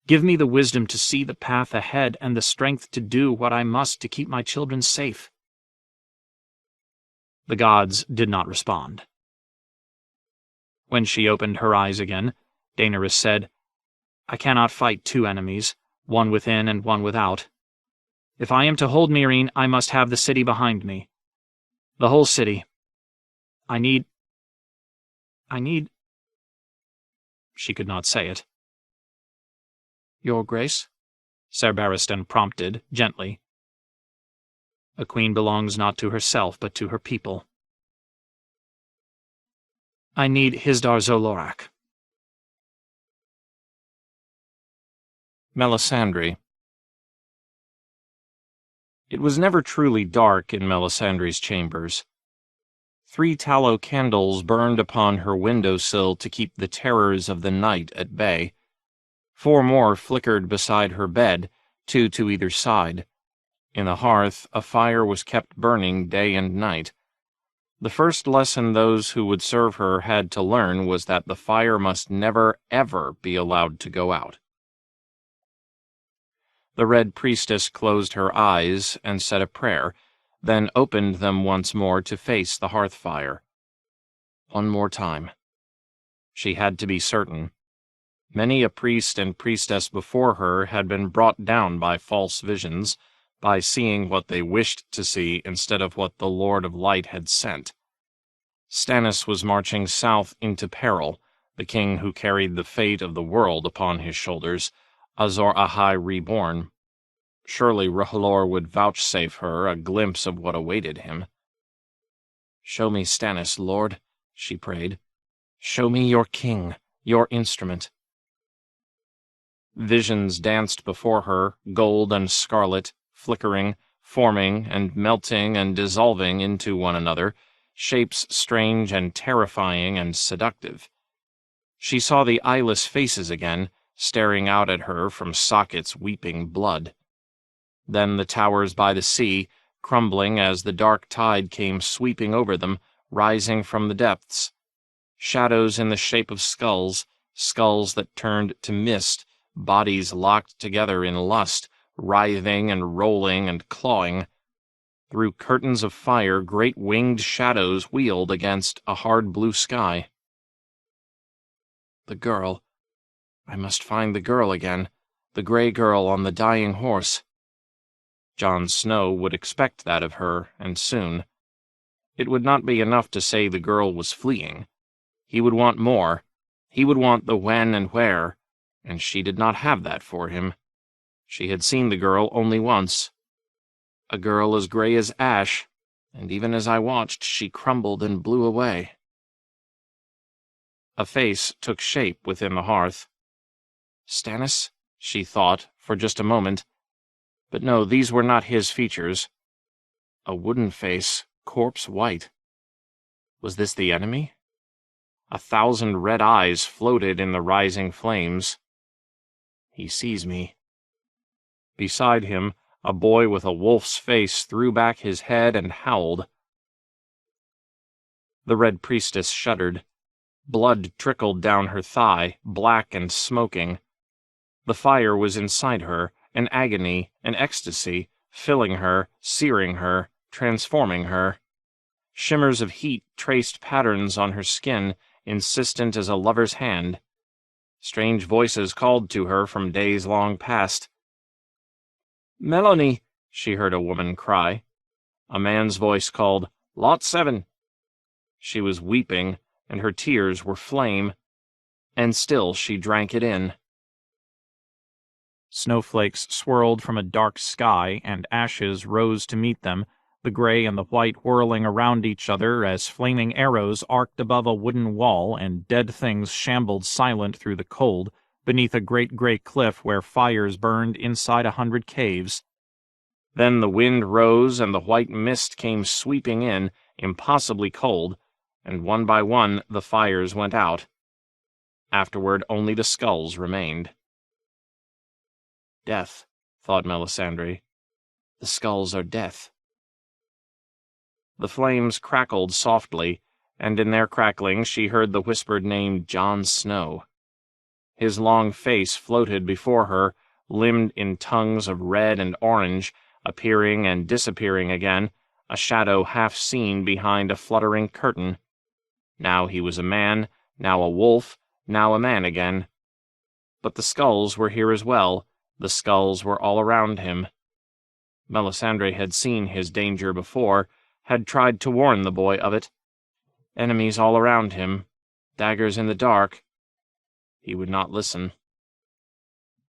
Give me the wisdom to see the path ahead and the strength to do what I must to keep my children safe." The gods did not respond. When she opened her eyes again, Daenerys said, "I cannot fight 2 enemies, one within and one without. If I am to hold Meereen, I must have the city behind me. The whole city. I need... She could not say it. "Your Grace?" Ser Barristan prompted, gently. "A queen belongs not to herself, but to her people. I need Hisdar zo Loraq." Melisandre. It was never truly dark in Melisandre's chambers. 3 tallow candles burned upon her window-sill to keep the terrors of the night at bay. 4 more flickered beside her bed, 2 to either side. In the hearth, a fire was kept burning day and night. The first lesson those who would serve her had to learn was that the fire must never, ever be allowed to go out. The Red Priestess closed her eyes and said a prayer, then opened them once more to face the hearth fire. One more time. She had to be certain. Many a priest and priestess before her had been brought down by false visions, by seeing what they wished to see instead of what the Lord of Light had sent. Stannis was marching south into peril, the king who carried the fate of the world upon his shoulders, Azor Ahai reborn. Surely R'hllor would vouchsafe her a glimpse of what awaited him. "Show me Stannis, Lord," she prayed. "Show me your king, your instrument." Visions danced before her, gold and scarlet, flickering, forming and melting and dissolving into one another, shapes strange and terrifying and seductive. She saw the eyeless faces again, staring out at her from sockets weeping blood. Then the towers by the sea, crumbling as the dark tide came sweeping over them, rising from the depths. Shadows in the shape of skulls, skulls that turned to mist, bodies locked together in lust, writhing and rolling and clawing. Through curtains of fire, great winged shadows wheeled against a hard blue sky. The girl. I must find the girl again, the grey girl on the dying horse. Jon Snow would expect that of her, and soon. It would not be enough to say the girl was fleeing. He would want more. He would want the when and where, and she did not have that for him. She had seen the girl only once. A girl as grey as ash, and even as I watched, she crumbled and blew away. A face took shape within the hearth. Stannis? She thought, for just a moment. But no, these were not his features. A wooden face, corpse white. Was this the enemy? 1,000 red eyes floated in the rising flames. He sees me. Beside him, a boy with a wolf's face threw back his head and howled. The Red Priestess shuddered. Blood trickled down her thigh, black and smoking. The fire was inside her, an agony, an ecstasy, filling her, searing her, transforming her. Shimmers of heat traced patterns on her skin, insistent as a lover's hand. Strange voices called to her from days long past. "Melanie," she heard a woman cry. A man's voice called, "Lot 7." She was weeping, and her tears were flame, and still she drank it in. Snowflakes swirled from a dark sky, and ashes rose to meet them, the gray and the white whirling around each other as flaming arrows arced above a wooden wall and dead things shambled silent through the cold, beneath a great gray cliff where fires burned inside 100 caves. Then the wind rose and the white mist came sweeping in, impossibly cold, and one by one the fires went out. Afterward only the skulls remained. Death, thought Melisandre. The skulls are death. The flames crackled softly, and in their crackling she heard the whispered name Jon Snow. His long face floated before her, limned in tongues of red and orange, appearing and disappearing again, a shadow half seen behind a fluttering curtain. Now he was a man, now a wolf, now a man again. But the skulls were here as well. The skulls were all around him. Melisandre had seen his danger before, had tried to warn the boy of it. Enemies all around him, daggers in the dark. He would not listen.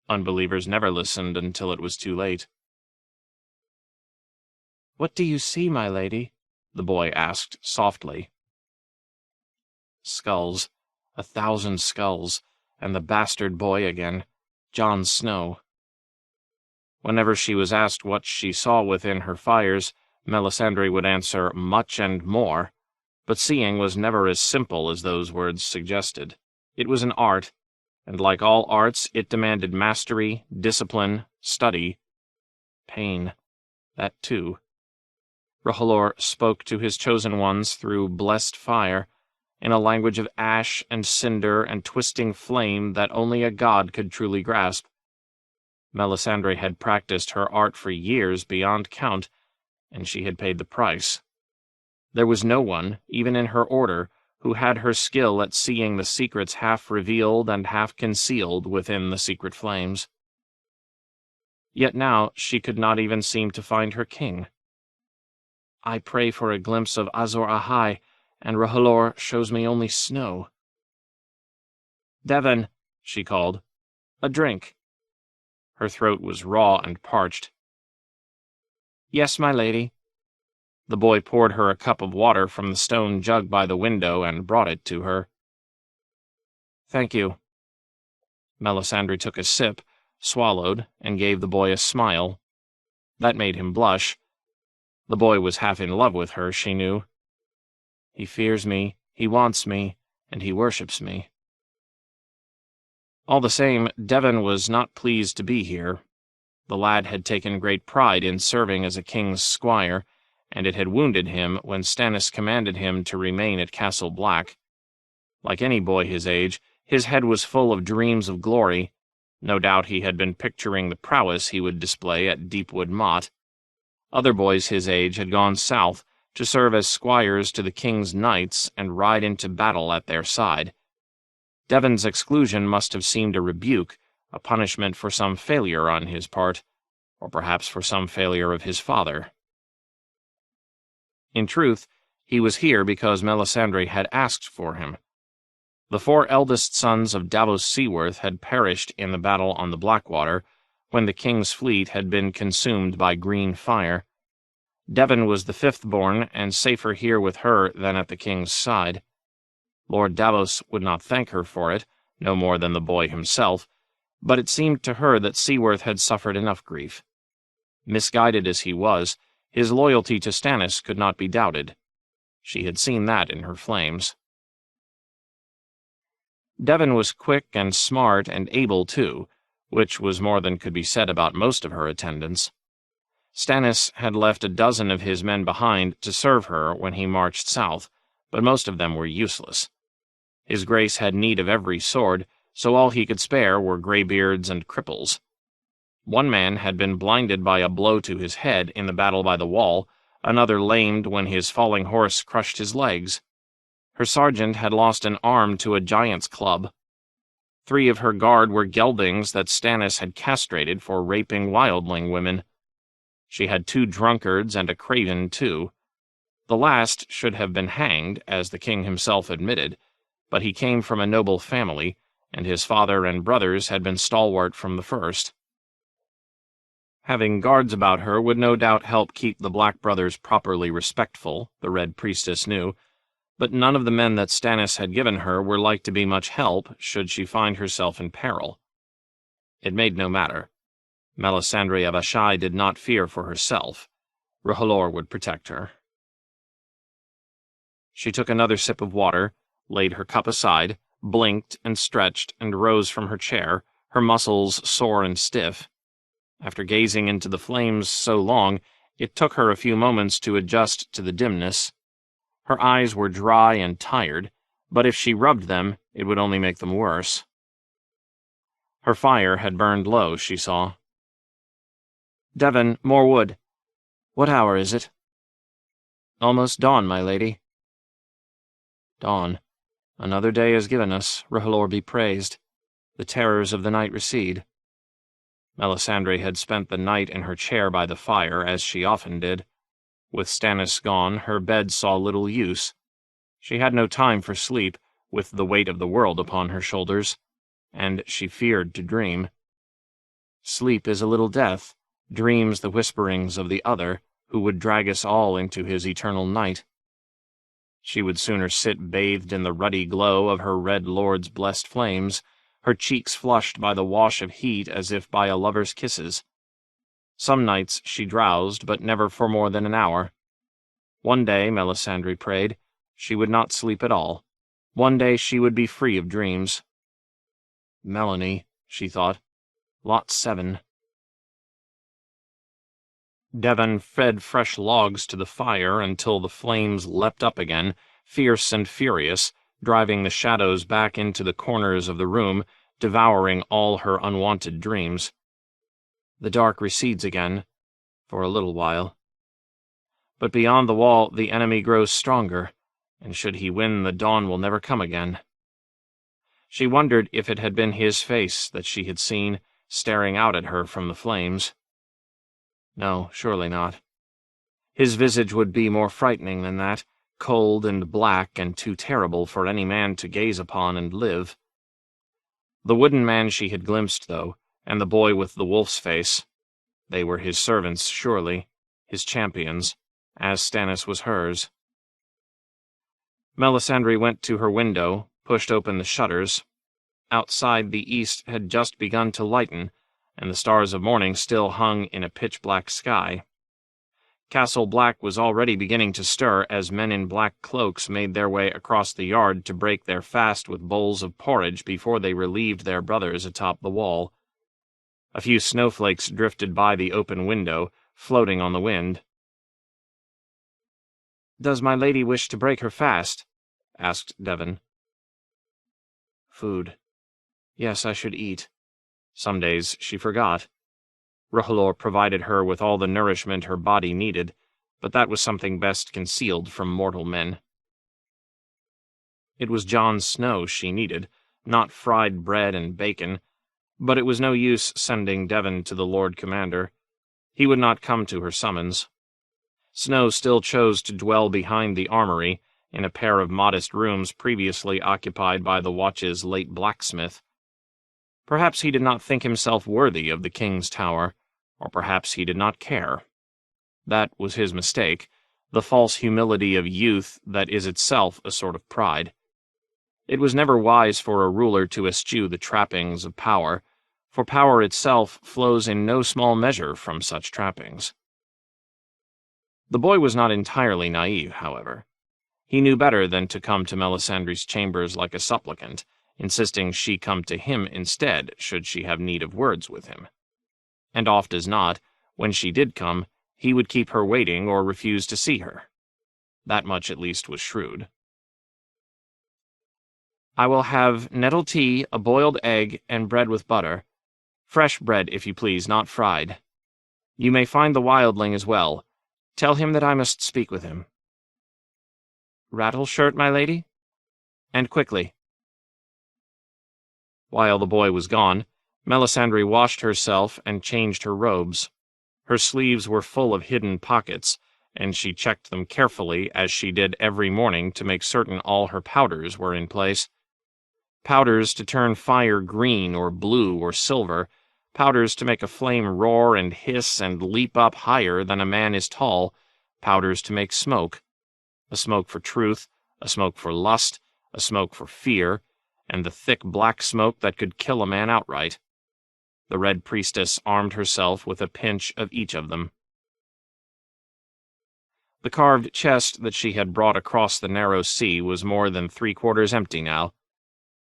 Unbelievers never listened until it was too late. "What do you see, my lady?" the boy asked softly. Skulls, 1,000 skulls, and the bastard boy again, Jon Snow. Whenever she was asked what she saw within her fires, Melisandre would answer, "Much and more," but seeing was never as simple as those words suggested. It was an art, and like all arts, it demanded mastery, discipline, study, pain. That too. R'hllor spoke to his chosen ones through blessed fire, in a language of ash and cinder and twisting flame that only a god could truly grasp. Melisandre had practiced her art for years beyond count, and she had paid the price. There was no one, even in her order, who had her skill at seeing the secrets half revealed and half concealed within the secret flames. Yet now she could not even seem to find her king. "I pray for a glimpse of Azor Ahai, and R'hllor shows me only snow." "Devon," she called. "A drink." Her throat was raw and parched. "Yes, my lady." The boy poured her a cup of water from the stone jug by the window and brought it to her. "Thank you." Melisandre took a sip, swallowed, and gave the boy a smile. That made him blush. The boy was half in love with her, she knew. He fears me, he wants me, and he worships me. All the same, Devon was not pleased to be here. The lad had taken great pride in serving as a king's squire, and it had wounded him when Stannis commanded him to remain at Castle Black. Like any boy his age, his head was full of dreams of glory. No doubt he had been picturing the prowess he would display at Deepwood Motte. Other boys his age had gone south to serve as squires to the king's knights and ride into battle at their side. Devon's exclusion must have seemed a rebuke, a punishment for some failure on his part, or perhaps for some failure of his father. In truth, he was here because Melisandre had asked for him. The 4 eldest sons of Davos Seaworth had perished in the battle on the Blackwater, when the king's fleet had been consumed by green fire. Devon was the 5th born, and safer here with her than at the king's side. Lord Davos would not thank her for it, no more than the boy himself, but it seemed to her that Seaworth had suffered enough grief. Misguided as he was, his loyalty to Stannis could not be doubted. She had seen that in her flames. Devon was quick and smart and able, too, which was more than could be said about most of her attendants. Stannis had left a dozen of his men behind to serve her when he marched south, but most of them were useless. His grace had need of every sword, so all he could spare were greybeards and cripples. One man had been blinded by a blow to his head in the battle by the wall, another lamed when his falling horse crushed his legs. Her sergeant had lost an arm to a giant's club. 3 of her guard were geldings that Stannis had castrated for raping wildling women. She had 2 drunkards and a craven, too. The last should have been hanged, as the king himself admitted, but he came from a noble family, and his father and brothers had been stalwart from the first. Having guards about her would no doubt help keep the Black brothers properly respectful, the Red Priestess knew, but none of the men that Stannis had given her were like to be much help should she find herself in peril. It made no matter. Melisandre of Ashby did not fear for herself. R'hllor would protect her. She took another sip of water, laid her cup aside, blinked and stretched, and rose from her chair, her muscles sore and stiff. After gazing into the flames so long, it took her a few moments to adjust to the dimness. Her eyes were dry and tired, but if she rubbed them, it would only make them worse. Her fire had burned low, she saw. "Devon, more wood. What hour is it?" "Almost dawn, my lady." Dawn. Another day is given us, R'hllor be praised. The terrors of the night recede. Melisandre had spent the night in her chair by the fire, as she often did. With Stannis gone, her bed saw little use. She had no time for sleep, with the weight of the world upon her shoulders, and she feared to dream. Sleep is a little death, dreams the whisperings of the other, who would drag us all into his eternal night. She would sooner sit bathed in the ruddy glow of her red lord's blessed flames, her cheeks flushed by the wash of heat as if by a lover's kisses. Some nights she drowsed, but never for more than an hour. One day, Melisandre prayed, she would not sleep at all. One day she would be free of dreams. Melanie, she thought. Lot 7. Devon fed fresh logs to the fire until the flames leapt up again, fierce and furious, driving the shadows back into the corners of the room, devouring all her unwanted dreams. The dark recedes again, for a little while. But beyond the wall the enemy grows stronger, and should he win the dawn will never come again. She wondered if it had been his face that she had seen, staring out at her from the flames. No, surely not. His visage would be more frightening than that, cold and black and too terrible for any man to gaze upon and live. The wooden man she had glimpsed, though, and the boy with the wolf's face. They were his servants, surely, his champions, as Stannis was hers. Melisandre went to her window, pushed open the shutters. Outside, the east had just begun to lighten, and the stars of morning still hung in a pitch-black sky. Castle Black was already beginning to stir as men in black cloaks made their way across the yard to break their fast with bowls of porridge before they relieved their brothers atop the wall. A few snowflakes drifted by the open window, floating on the wind. "Does my lady wish to break her fast?" asked Devon. Food. Yes, I should eat. Some days she forgot. R'hllor provided her with all the nourishment her body needed, but that was something best concealed from mortal men. It was Jon Snow she needed, not fried bread and bacon, but it was no use sending Devon to the Lord Commander. He would not come to her summons. Snow still chose to dwell behind the armory, in a pair of modest rooms previously occupied by the Watch's late blacksmith. Perhaps he did not think himself worthy of the King's Tower, or perhaps he did not care. That was his mistake, the false humility of youth that is itself a sort of pride. It was never wise for a ruler to eschew the trappings of power, for power itself flows in no small measure from such trappings. The boy was not entirely naive, however. He knew better than to come to Melisandre's chambers like a supplicant, insisting she come to him instead should she have need of words with him. And oft as not, when she did come, he would keep her waiting or refuse to see her. That much at least was shrewd. "I will have nettle tea, a boiled egg, and bread with butter. Fresh bread, if you please, not fried. You may find the wildling as well. Tell him that I must speak with him." "Rattle shirt, my lady?" "And quickly." While the boy was gone, Melisandre washed herself and changed her robes. Her sleeves were full of hidden pockets, and she checked them carefully as she did every morning to make certain all her powders were in place. Powders to turn fire green or blue or silver, powders to make a flame roar and hiss and leap up higher than a man is tall, powders to make smoke. A smoke for truth, a smoke for lust, a smoke for fear, and the thick black smoke that could kill a man outright. The Red Priestess armed herself with a pinch of each of them. The carved chest that she had brought across the narrow sea was more than 3/4 empty now,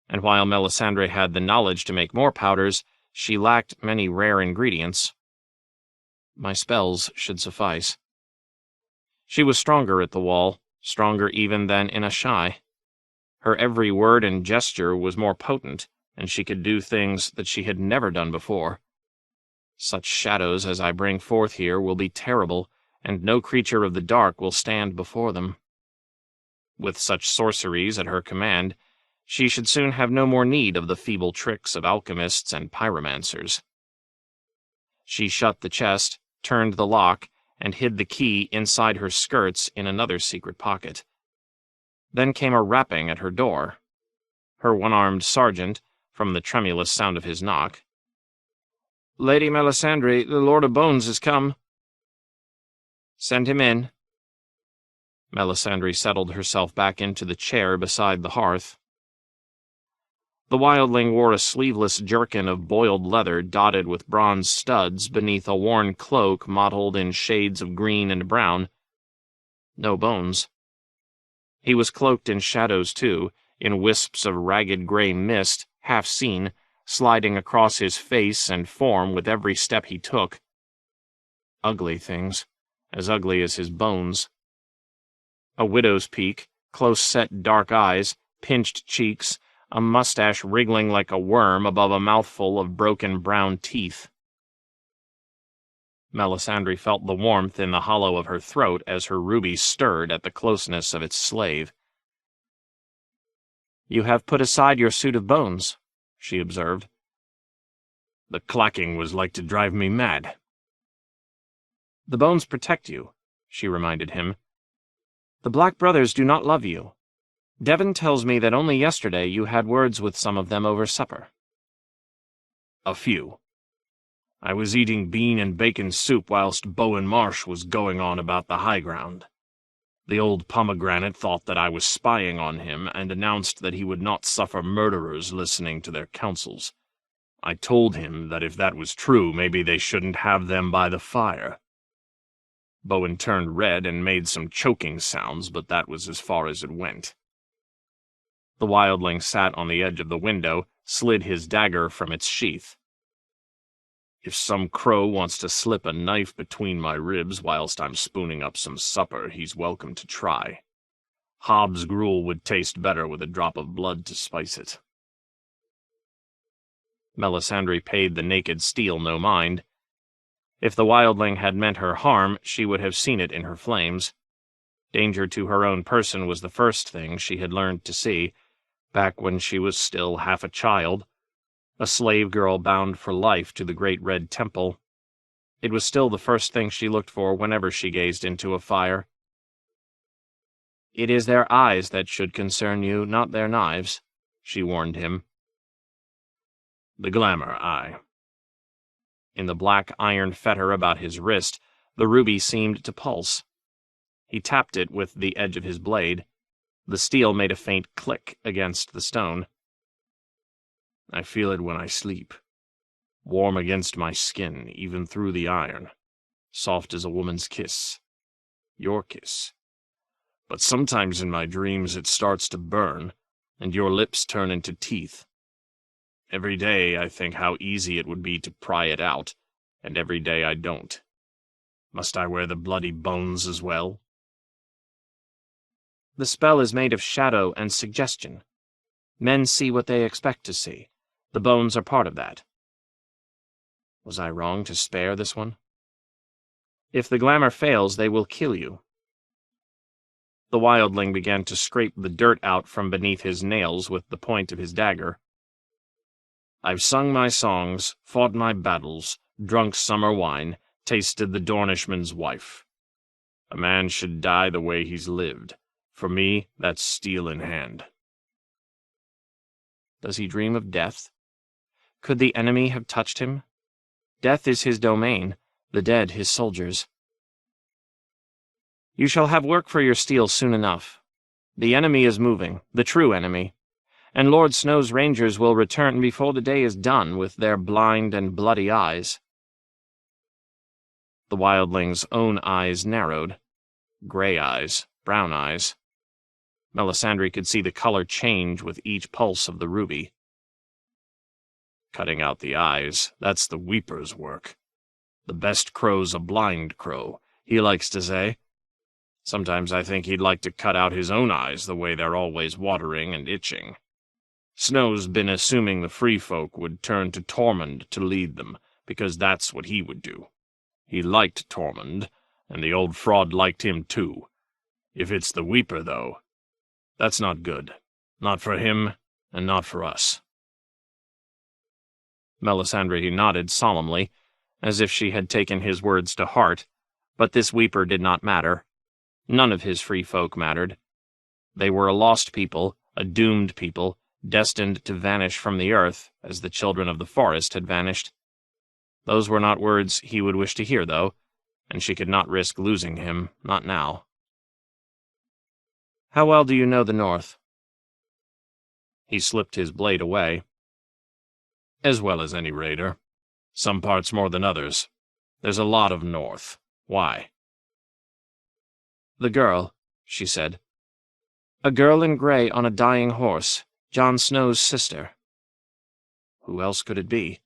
and while Melisandre had the knowledge to make more powders, she lacked many rare ingredients. My spells should suffice. She was stronger at the wall, stronger even than in Ashby. Her every word and gesture was more potent, and she could do things that she had never done before. Such shadows as I bring forth here will be terrible, and no creature of the dark will stand before them. With such sorceries at her command, she should soon have no more need of the feeble tricks of alchemists and pyromancers. She shut the chest, turned the lock, and hid the key inside her skirts in another secret pocket. Then came a rapping at her door. Her one-armed sergeant, from the tremulous sound of his knock. "Lady Melisandre, the Lord of Bones is come." "Send him in." Melisandre settled herself back into the chair beside the hearth. The wildling wore a sleeveless jerkin of boiled leather dotted with bronze studs beneath a worn cloak mottled in shades of green and brown. No bones. He was cloaked in shadows, too, in wisps of ragged gray mist, half seen, sliding across his face and form with every step he took. Ugly things, as ugly as his bones. A widow's peak, close-set dark eyes, pinched cheeks, a mustache wriggling like a worm above a mouthful of broken brown teeth. Melisandre felt the warmth in the hollow of her throat as her ruby stirred at the closeness of its slave. "You have put aside your suit of bones," she observed. "The clacking was like to drive me mad." "The bones protect you," she reminded him. "The Black Brothers do not love you. Devon tells me that only yesterday you had words with some of them over supper." "A few. I was eating bean and bacon soup whilst Bowen Marsh was going on about the high ground. The old pomegranate thought that I was spying on him and announced that he would not suffer murderers listening to their counsels. I told him that if that was true, maybe they shouldn't have them by the fire." Bowen turned red and made some choking sounds, but that was as far as it went. The wildling sat on the edge of the window, slid his dagger from its sheath. "If some crow wants to slip a knife between my ribs whilst I'm spooning up some supper, he's welcome to try. Hobbs' gruel would taste better with a drop of blood to spice it." Melisandre paid the naked steel no mind. If the wildling had meant her harm, she would have seen it in her flames. Danger to her own person was the first thing she had learned to see, Back when she was still half a child, a slave girl bound for life to the Great Red Temple, it was still the first thing she looked for whenever she gazed into a fire. "It is their eyes that should concern you, not their knives," she warned him. "The glamour, aye." In the black iron fetter about his wrist, the ruby seemed to pulse. He tapped it with the edge of his blade. The steel made a faint click against the stone. "I feel it when I sleep. Warm against my skin, even through the iron. Soft as a woman's kiss. Your kiss. But sometimes in my dreams it starts to burn, and your lips turn into teeth. Every day I think how easy it would be to pry it out, and every day I don't. Must I wear the bloody bones as well?" "The spell is made of shadow and suggestion. Men see what they expect to see. The bones are part of that." Was I wrong to spare this one? "If the glamour fails, they will kill you." The wildling began to scrape the dirt out from beneath his nails with the point of his dagger. "I've sung my songs, fought my battles, drunk summer wine, tasted the Dornishman's wife. A man should die the way he's lived. For me, that's steel in hand." Does he dream of death? Could the enemy have touched him? Death is his domain, the dead his soldiers. "You shall have work for your steel soon enough. The enemy is moving, the true enemy, and Lord Snow's rangers will return before the day is done with their blind and bloody eyes." The wildling's own eyes narrowed. Gray eyes, brown eyes. Melisandre could see the color change with each pulse of the ruby. "Cutting out the eyes, that's the Weeper's work. The best crow's a blind crow, he likes to say. Sometimes I think he'd like to cut out his own eyes the way they're always watering and itching. Snow's been assuming the free folk would turn to Tormund to lead them, because that's what he would do. He liked Tormund, and the old fraud liked him too. If it's the Weeper, though, that's not good. Not for him, and not for us." Melisandre nodded solemnly, as if she had taken his words to heart, but this Weeper did not matter. None of his free folk mattered. They were a lost people, a doomed people, destined to vanish from the earth, as the children of the forest had vanished. Those were not words he would wish to hear, though, and she could not risk losing him, not now. "How well do you know the North?" He slipped his blade away. "As well as any raider. Some parts more than others. There's a lot of North. Why?" "The girl," she said. "A girl in gray on a dying horse, Jon Snow's sister." Who else could it be?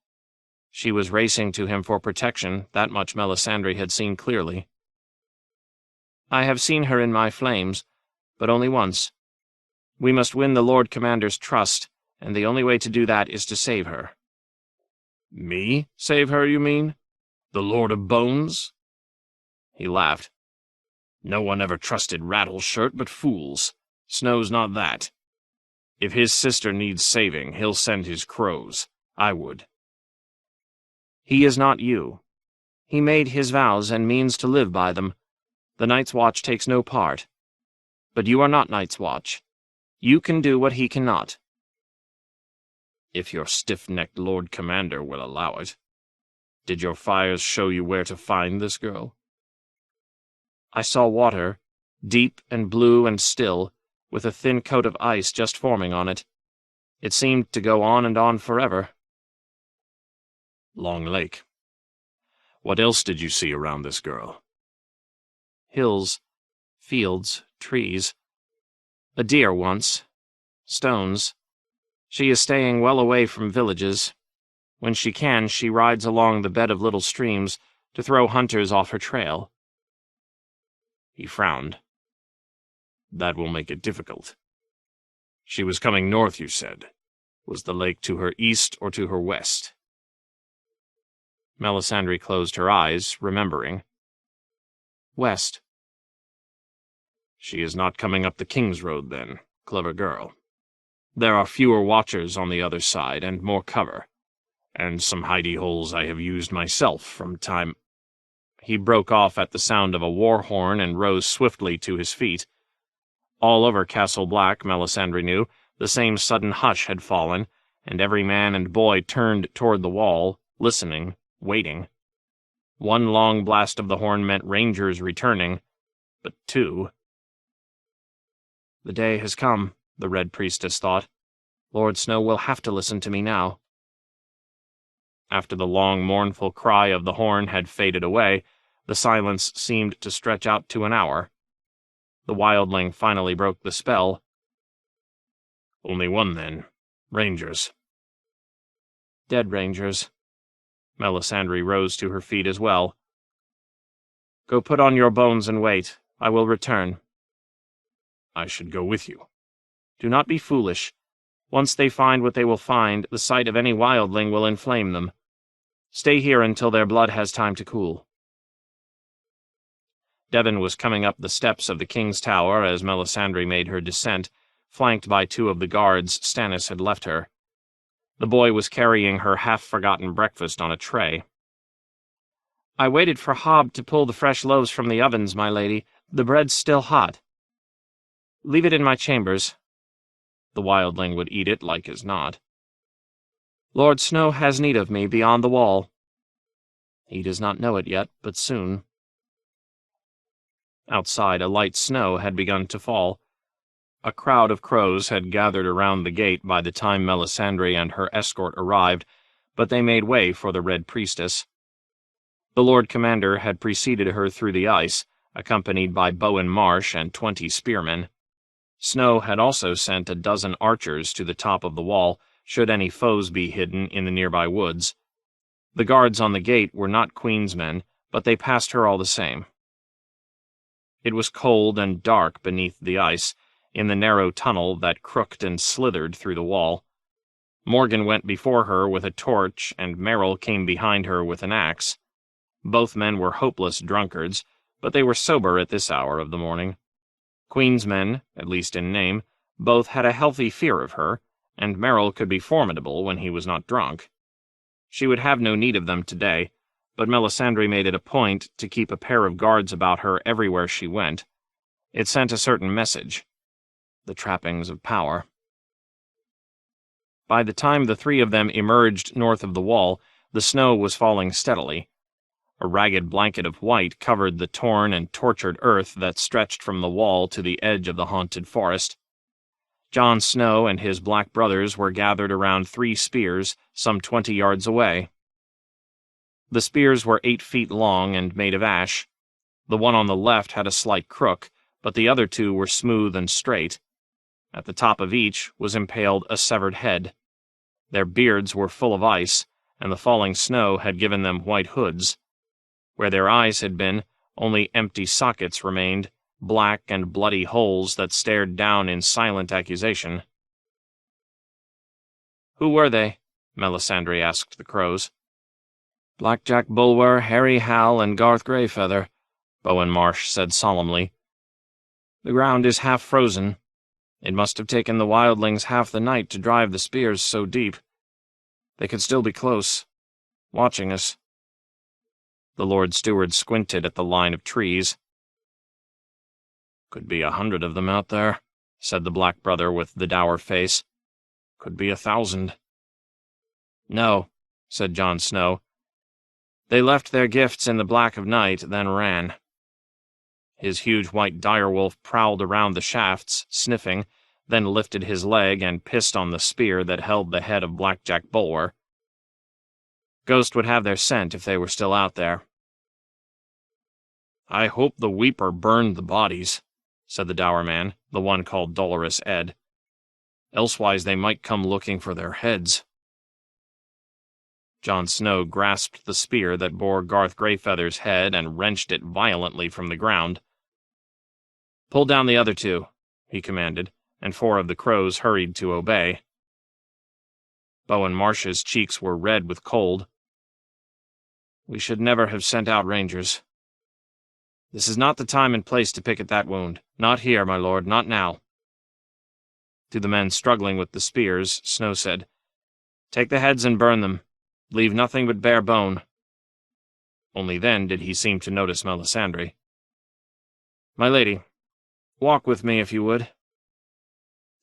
She was racing to him for protection, that much Melisandre had seen clearly. "I have seen her in my flames, but only once. We must win the Lord Commander's trust, and the only way to do that is to save her." "Me? Save her, you mean? The Lord of Bones?" He laughed. "No one ever trusted Rattleshirt but fools. Snow's not that. If his sister needs saving, he'll send his crows. I would." "He is not you. He made his vows and means to live by them. The Night's Watch takes no part. But you are not Night's Watch. You can do what he cannot." "If your stiff-necked Lord Commander will allow it. Did your fires show you where to find this girl?" "I saw water, deep and blue and still, with a thin coat of ice just forming on it. It seemed to go on and on forever." "Long Lake. What else did you see around this girl?" "Hills, fields, trees. A deer once. Stones. She is staying well away from villages. When she can, she rides along the bed of little streams to throw hunters off her trail." He frowned. "That will make it difficult. She was coming north, you said. Was the lake to her east or to her west?" Melisandre closed her eyes, remembering."West." "She is not coming up the King's Road, then. Clever girl. There are fewer watchers on the other side and more cover, and some hidey holes I have used myself from time—" He broke off at the sound of a war horn and rose swiftly to his feet. All over Castle Black, Melisandre knew, the same sudden hush had fallen, and every man and boy turned toward the wall, listening, waiting. One long blast of the horn meant rangers returning, but two— "The day has come," the Red Priestess thought. "Lord Snow will have to listen to me now." After the long, mournful cry of the horn had faded away, the silence seemed to stretch out to an hour. The wildling finally broke the spell. "Only one, then. Rangers." "Dead rangers." Melisandre rose to her feet as well. "Go put on your bones and wait. I will return." "I should go with you." "Do not be foolish. Once they find what they will find, the sight of any wildling will inflame them. Stay here until their blood has time to cool." Devon was coming up the steps of the King's Tower as Melisandre made her descent, flanked by two of the guards Stannis had left her. The boy was carrying her half-forgotten breakfast on a tray. "I waited for Hob to pull the fresh loaves from the ovens, my lady. The bread's still hot." "Leave it in my chambers." The wildling would eat it like as not. "Lord Snow has need of me beyond the wall." "He does not know it yet, but soon." Outside, a light snow had begun to fall. A crowd of crows had gathered around the gate by the time Melisandre and her escort arrived, but they made way for the Red Priestess. The Lord Commander had preceded her through the ice, accompanied by Bowen Marsh and 20 spearmen. Snow had also sent a dozen archers to the top of the wall, should any foes be hidden in the nearby woods. The guards on the gate were not Queen's men, but they passed her all the same. It was cold and dark beneath the ice, in the narrow tunnel that crooked and slithered through the wall. Morgan went before her with a torch, and Merrill came behind her with an axe. Both men were hopeless drunkards, but they were sober at this hour of the morning. Queen's men, at least in name, both had a healthy fear of her, and Merrill could be formidable when he was not drunk. She would have no need of them today, but Melisandre made it a point to keep a pair of guards about her everywhere she went. It sent a certain message. The trappings of power. By the time the three of them emerged north of the wall, the snow was falling steadily. A ragged blanket of white covered the torn and tortured earth that stretched from the wall to the edge of the haunted forest. Jon Snow and his black brothers were gathered around 3 spears, some 20 yards away. The spears were 8 feet long and made of ash. The one on the left had a slight crook, but the other 2 were smooth and straight. At the top of each was impaled a severed head. Their beards were full of ice, and the falling snow had given them white hoods. Where their eyes had been, only empty sockets remained, black and bloody holes that stared down in silent accusation. "Who were they?" Melisandre asked the crows. "Blackjack Bulwer, Harry Hal, and Garth Greyfeather," Bowen Marsh said solemnly. "The ground is half frozen. It must have taken the wildlings half the night to drive the spears so deep. They could still be close, watching us." The Lord Steward squinted at the line of trees. "Could be 100 of them out there," said the black brother with the dour face. "Could be 1,000. "No," said Jon Snow. "They left their gifts in the black of night, then ran." His huge white direwolf prowled around the shafts, sniffing, then lifted his leg and pissed on the spear that held the head of Blackjack Bulwer. Ghost would have their scent if they were still out there. "I hope the Weeper burned the bodies," said the dour man, the one called Dolorous Ed. "Elsewise they might come looking for their heads." Jon Snow grasped the spear that bore Garth Greyfeather's head and wrenched it violently from the ground. "Pull down the other 2, he commanded, and 4 of the crows hurried to obey. Bowen Marsh's cheeks were red with cold. "We should never have sent out rangers. This is not the time and place to pick at that wound. Not here, my lord, not now." To the men struggling with the spears, Snow said, "Take the heads and burn them. Leave nothing but bare bone." Only then did he seem to notice Melisandre. "My lady, walk with me if you would."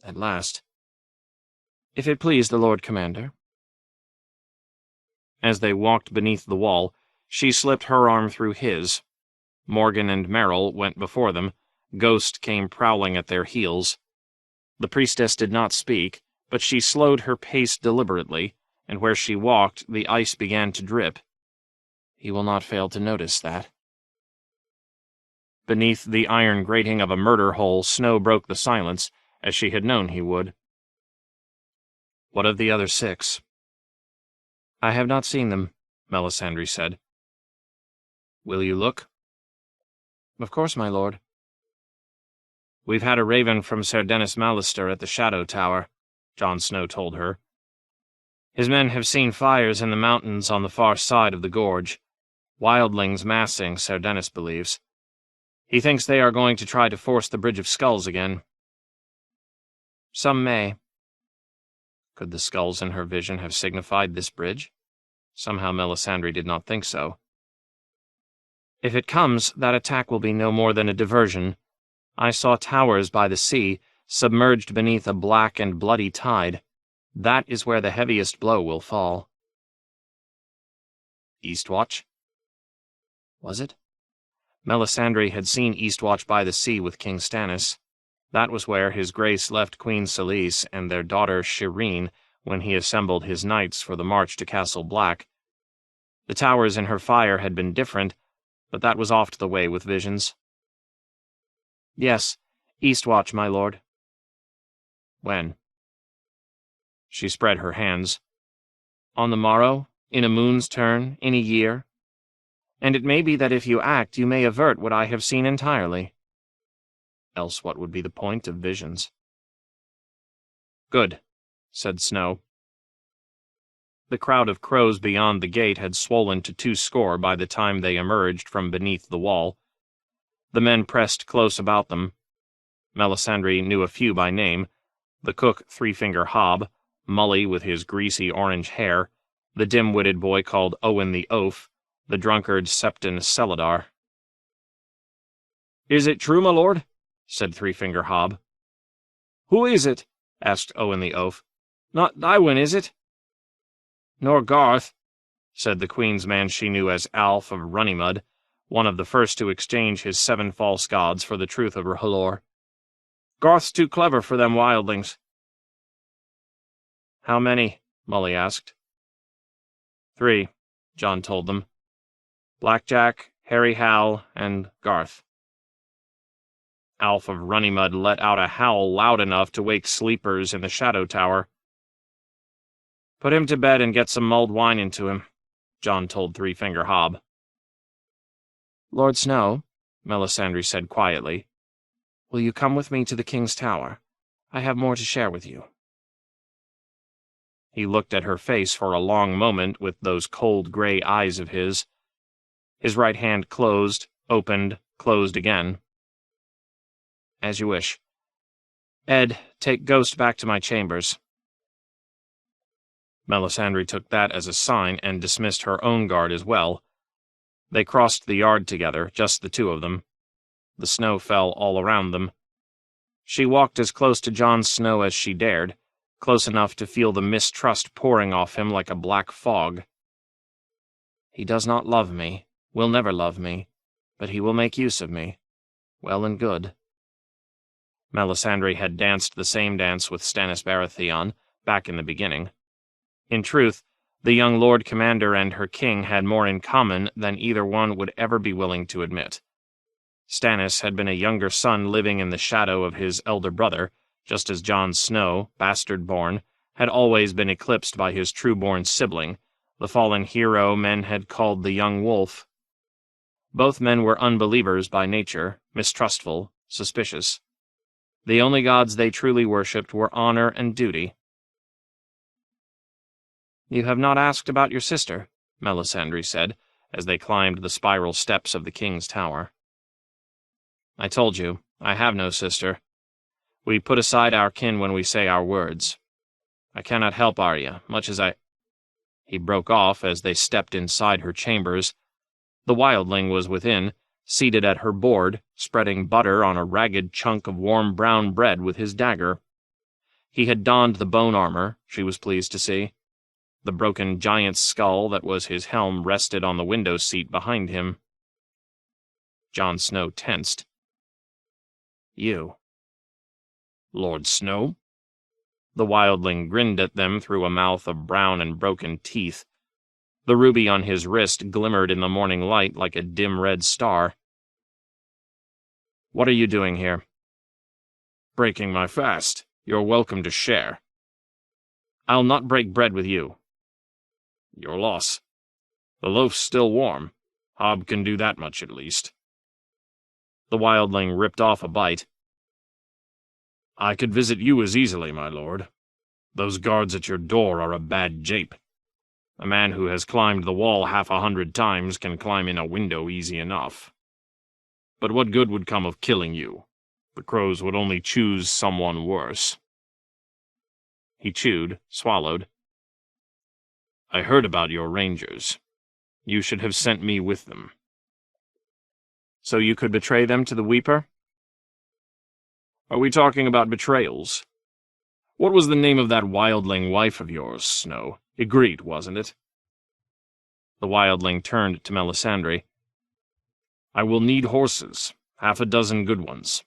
At last. "If it please the Lord Commander." As they walked beneath the wall, she slipped her arm through his. Morgan and Merrill went before them. Ghost came prowling at their heels. The priestess did not speak, but she slowed her pace deliberately, and where she walked the ice began to drip. He will not fail to notice that. Beneath the iron grating of a murder hole, Snow broke the silence, as she had known he would. "What of the other 6? "I have not seen them," Melisandre said. "Will you look?" "Of course, my lord." "We've had a raven from Ser Dennis Mallister at the Shadow Tower," Jon Snow told her. "His men have seen fires in the mountains on the far side of the gorge. Wildlings massing, Ser Dennis believes. He thinks they are going to try to force the Bridge of Skulls again." "Some may." Could the skulls in her vision have signified this bridge? Somehow Melisandre did not think so. "If it comes, that attack will be no more than a diversion. I saw towers by the sea, submerged beneath a black and bloody tide. That is where the heaviest blow will fall." Eastwatch? Was it? Melisandre had seen Eastwatch by the sea with King Stannis. That was where his grace left Queen Selyse and their daughter Shireen when he assembled his knights for the march to Castle Black. The towers in her fire had been different, but that was oft the way with visions. "Yes, Eastwatch, my lord." "When?" She spread her hands. "On the morrow, in a moon's turn, in a year. And it may be that if you act, you may avert what I have seen entirely. Else what would be the point of visions?" "Good," said Snow. The crowd of crows beyond the gate had swollen to 200 by the time they emerged from beneath the wall. The men pressed close about them. Melisandre knew a few by name: the cook Three-Finger Hob, Mully with his greasy orange hair, the dim-witted boy called Owen the Oaf, the drunkard Septon Celadar. "Is it true, my lord?" said Three-Finger Hob. "Who is it?" asked Owen the Oaf. "Not Tywin, is it?" "Nor Garth," said the Queen's man she knew as Alf of Runnymud, one of the first to exchange his 7 false gods for the truth of R'hllor. "Garth's too clever for them wildlings." "How many?" Mully asked. 3, Jon told them. Blackjack, Harry Hal, and Garth. Alf of Runnymud let out a howl loud enough to wake sleepers in the Shadow Tower. "Put him to bed and get some mulled wine into him," Jon told Three-Finger Hob. "Lord Snow," Melisandre said quietly, "will you come with me to the King's Tower? I have more to share with you." He looked at her face for a long moment with those cold gray eyes of his. His right hand closed, opened, closed again. "As you wish. Ed, take Ghost back to my chambers." Melisandre took that as a sign and dismissed her own guard as well. They crossed the yard together, just the 2 of them. The snow fell all around them. She walked as close to Jon Snow as she dared, close enough to feel the mistrust pouring off him like a black fog. "He does not love me, will never love me, but he will make use of me. Well and good." Melisandre had danced the same dance with Stannis Baratheon, back in the beginning. In truth, the young Lord Commander and her king had more in common than either one would ever be willing to admit. Stannis had been a younger son living in the shadow of his elder brother, just as Jon Snow, bastard-born, had always been eclipsed by his true-born sibling, the fallen hero men had called the young wolf. Both men were unbelievers by nature, mistrustful, suspicious. The only gods they truly worshipped were honor and duty. "You have not asked about your sister," Melisandre said, as they climbed the spiral steps of the King's Tower. "I told you, I have no sister. We put aside our kin when we say our words. I cannot help Arya, much as I—" He broke off as they stepped inside her chambers. The wildling was within, seated at her board, spreading butter on a ragged chunk of warm brown bread with his dagger. He had donned the bone armor, she was pleased to see. The broken giant's skull that was his helm rested on the window seat behind him. Jon Snow tensed. "You." "Lord Snow?" The wildling grinned at them through a mouth of brown and broken teeth. The ruby on his wrist glimmered in the morning light like a dim red star. "What are you doing here?" "Breaking my fast. You're welcome to share." "I'll not break bread with you." "Your loss. The loaf's still warm. Hob can do that much at least." The wildling ripped off a bite. "I could visit you as easily, my lord. Those guards at your door are a bad jape. A man who has climbed the wall 100 times can climb in a window easy enough. But what good would come of killing you? The crows would only choose someone worse." He chewed, swallowed. "I heard about your rangers. You should have sent me with them." "So you could betray them to the Weeper?" "Are we talking about betrayals? What was the name of that wildling wife of yours, Snow? Ygritte, wasn't it?" The wildling turned to Melisandre. "I will need horses, 6 good ones,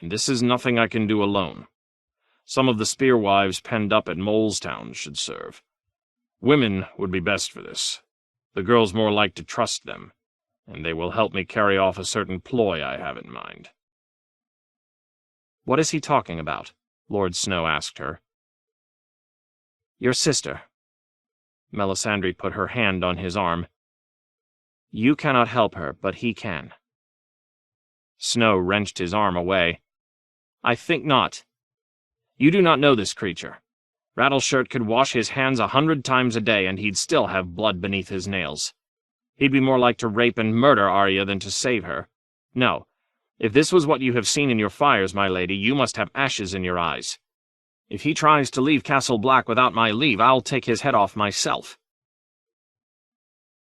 and this is nothing I can do alone. Some of the spearwives penned up at Molestown should serve. Women would be best for this. The girls more like to trust them, and they will help me carry off a certain ploy I have in mind." "What is he talking about?" Lord Snow asked her. "Your sister." Melisandre put her hand on his arm. "You cannot help her, but he can." Snow wrenched his arm away. "I think not. You do not know this creature. Rattleshirt could wash his hands 100 times a day, and he'd still have blood beneath his nails. He'd be more like to rape and murder Arya than to save her. No, if this was what you have seen in your fires, my lady, you must have ashes in your eyes. If he tries to leave Castle Black without my leave, I'll take his head off myself."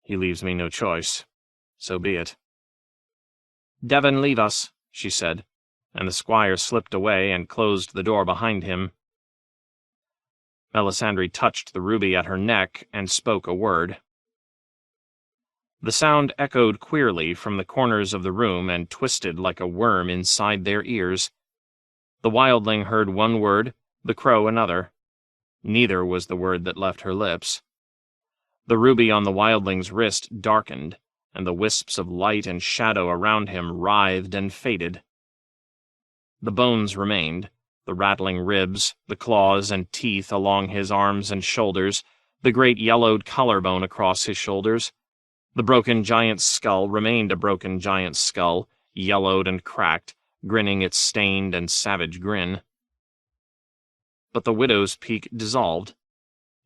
"He leaves me no choice. So be it." "Devon, leave us," she said, and the squire slipped away and closed the door behind him. Melisandre touched the ruby at her neck and spoke a word. The sound echoed queerly from the corners of the room and twisted like a worm inside their ears. The wildling heard one word, the crow another. Neither was the word that left her lips. The ruby on the wildling's wrist darkened, and the wisps of light and shadow around him writhed and faded. The bones remained, the rattling ribs, the claws and teeth along his arms and shoulders, the great yellowed collarbone across his shoulders. The broken giant's skull remained a broken giant's skull, yellowed and cracked, grinning its stained and savage grin. But the widow's peak dissolved.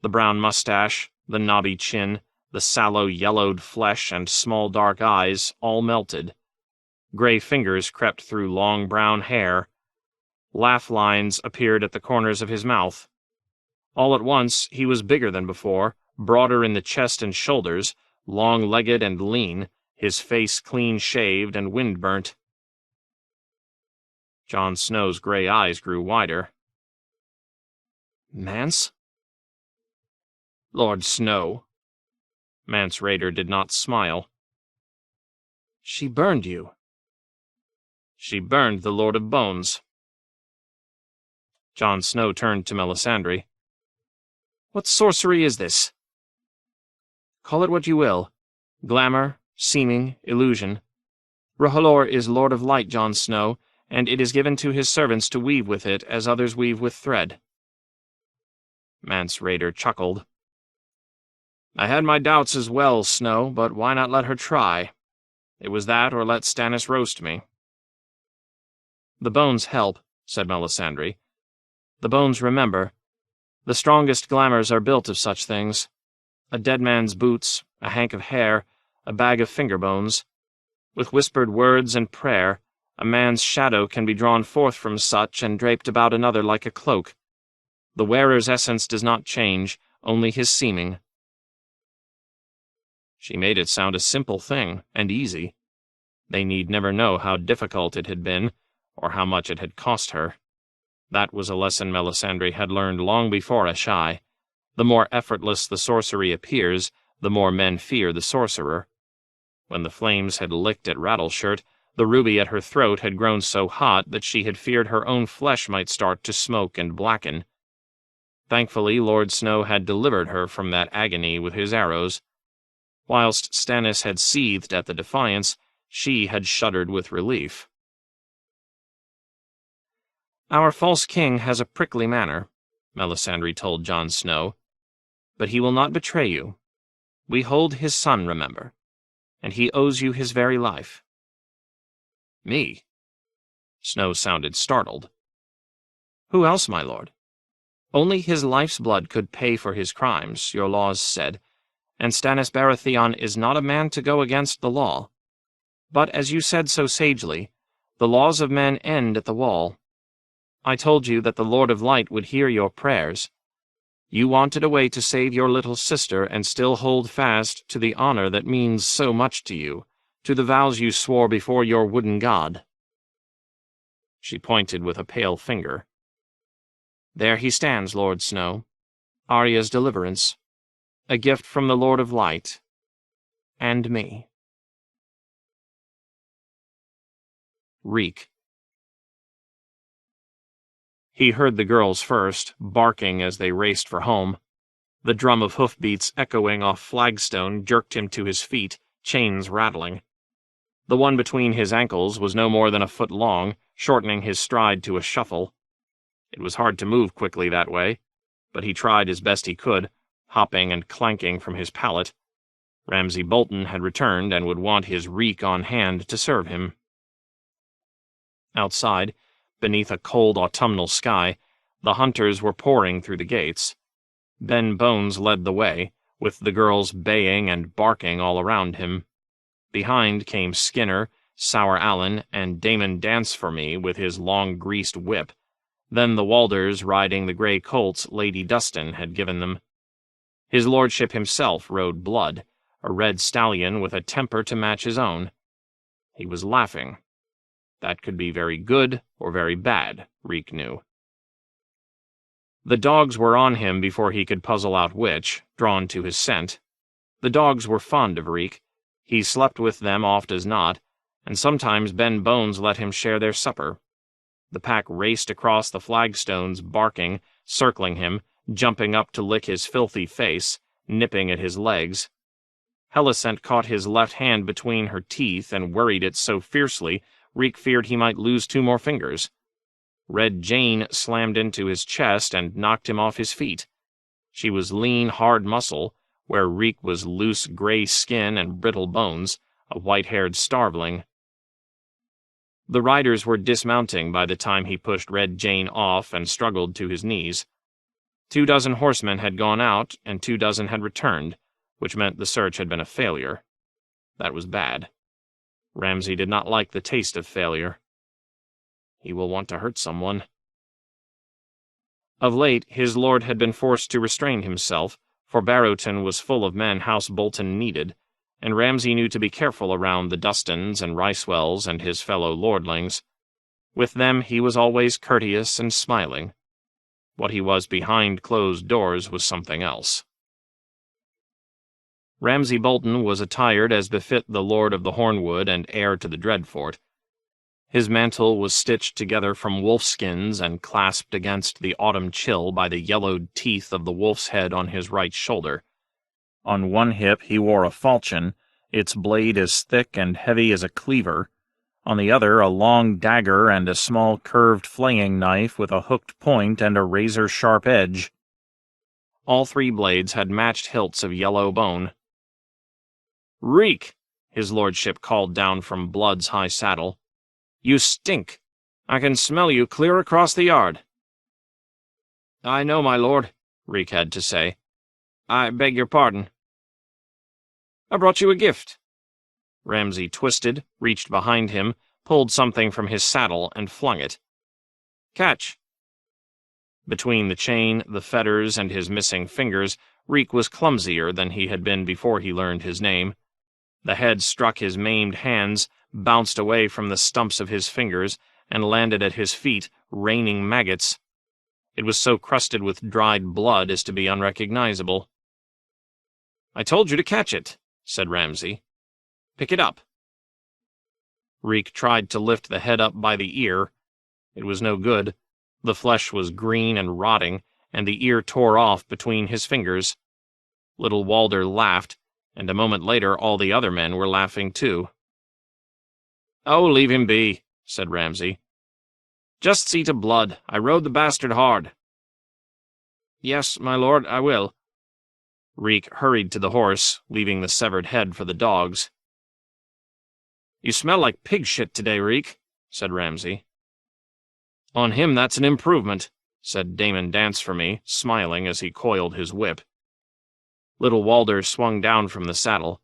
The brown mustache, the knobby chin, the sallow yellowed flesh and small dark eyes all melted. Gray fingers crept through long brown hair. Laugh lines appeared at the corners of his mouth. All at once he was bigger than before, broader in the chest and shoulders, long-legged and lean, his face clean-shaved and wind-burnt. Jon Snow's gray eyes grew wider. "Mance?" "Lord Snow." Mance Rayder did not smile. "She burned you." "She burned the Lord of Bones." Jon Snow turned to Melisandre. "What sorcery is this?" "Call it what you will. Glamour, seeming, illusion. Rohalor is Lord of Light, Jon Snow, and it is given to his servants to weave with it as others weave with thread." Mance Rayder chuckled. "I had my doubts as well, Snow, but why not let her try? It was that or let Stannis roast me." "The bones help," said Melisandre. "The bones remember. The strongest glamours are built of such things. A dead man's boots, a hank of hair, a bag of finger bones. With whispered words and prayer, A man's shadow can be drawn forth from such and draped about another like a cloak. The wearer's essence does not change, only his seeming." She made it sound a simple thing, and easy. They need never know how difficult it had been, or how much it had cost her. That was a lesson Melisandre had learned long before Ashby. The more effortless the sorcery appears, the more men fear the sorcerer. When the flames had licked at Rattleshirt, the ruby at her throat had grown so hot that she had feared her own flesh might start to smoke and blacken. Thankfully, Lord Snow had delivered her from that agony with his arrows. Whilst Stannis had seethed at the defiance, she had shuddered with relief. "Our false king has a prickly manner," Melisandre told Jon Snow, "but he will not betray you. We hold his son, remember, and he owes you his very life." "Me?" Snow sounded startled. "Who else, my lord? Only his life's blood could pay for his crimes, your laws said, and Stannis Baratheon is not a man to go against the law. But, as you said so sagely, the laws of men end at the wall. I told you that the Lord of Light would hear your prayers. You wanted a way to save your little sister and still hold fast to the honor that means so much to you, to the vows you swore before your wooden god." She pointed with a pale finger. "There he stands, Lord Snow, Arya's deliverance, a gift from the Lord of Light, and me." Reek. He heard the girls first, barking as they raced for home. The drum of hoofbeats echoing off flagstone jerked him to his feet, chains rattling. The one between his ankles was no more than a foot long, shortening his stride to a shuffle. It was hard to move quickly that way, but he tried as best he could, hopping and clanking from his pallet. Ramsay Bolton had returned and would want his Reek on hand to serve him. Outside, beneath a cold autumnal sky, the hunters were pouring through the gates. Ben Bones led the way, with the girls baying and barking all around him. Behind came Skinner, Sour Allen, and Damon Dance-for-me with his long greased whip, then the Walders riding the grey colts Lady Dustin had given them. His lordship himself rode Blood, a red stallion with a temper to match his own. He was laughing. That could be very good or very bad, Reek knew. The dogs were on him before he could puzzle out which, drawn to his scent. The dogs were fond of Reek. He slept with them oft as not, and sometimes Ben Bones let him share their supper. The pack raced across the flagstones, barking, circling him, jumping up to lick his filthy face, nipping at his legs. Helicent caught his left hand between her teeth and worried it so fiercely Reek feared he might lose 2 more fingers. Red Jane slammed into his chest and knocked him off his feet. She was lean, hard muscle, where Reek was loose gray skin and brittle bones, a white-haired starveling. The riders were dismounting by the time he pushed Red Jane off and struggled to his knees. 24 horsemen had gone out, and 24 had returned, which meant the search had been a failure. That was bad. Ramsay did not like the taste of failure. He will want to hurt someone. Of late, his lord had been forced to restrain himself, for Barrowton was full of men House Bolton needed, and Ramsay knew to be careful around the Dustins and Ricewells and his fellow lordlings. With them he was always courteous and smiling. What he was behind closed doors was something else. Ramsay Bolton was attired as befit the Lord of the Hornwood and heir to the Dreadfort. His mantle was stitched together from wolfskins and clasped against the autumn chill by the yellowed teeth of the wolf's head on his right shoulder. On one hip he wore a falchion, its blade as thick and heavy as a cleaver. On the other a long dagger and a small curved flaying knife with a hooked point and a razor-sharp edge. All 3 blades had matched hilts of yellow bone. "Reek!" his lordship called down from Blood's high saddle. "You stink! I can smell you clear across the yard." "I know, my lord," Reek had to say. "I beg your pardon." "I brought you a gift." Ramsay twisted, reached behind him, pulled something from his saddle and flung it. "Catch!" Between the chain, the fetters, and his missing fingers, Reek was clumsier than he had been before he learned his name. The head struck his maimed hands, bounced away from the stumps of his fingers, and landed at his feet, raining maggots. It was so crusted with dried blood as to be unrecognizable. "I told you to catch it," said Ramsay. "Pick it up." Reek tried to lift the head up by the ear. It was no good. The flesh was green and rotting, and the ear tore off between his fingers. Little Walder laughed, and a moment later all the other men were laughing too. "Oh, leave him be," said Ramsay. "Just see to blood. I rode the bastard hard." "Yes, my lord, I will." Reek hurried to the horse, leaving the severed head for the dogs. "You smell like pig shit today, Reek," said Ramsay. "On him that's an improvement," said Damon Dance-for-me, smiling as he coiled his whip. Little Walder swung down from the saddle.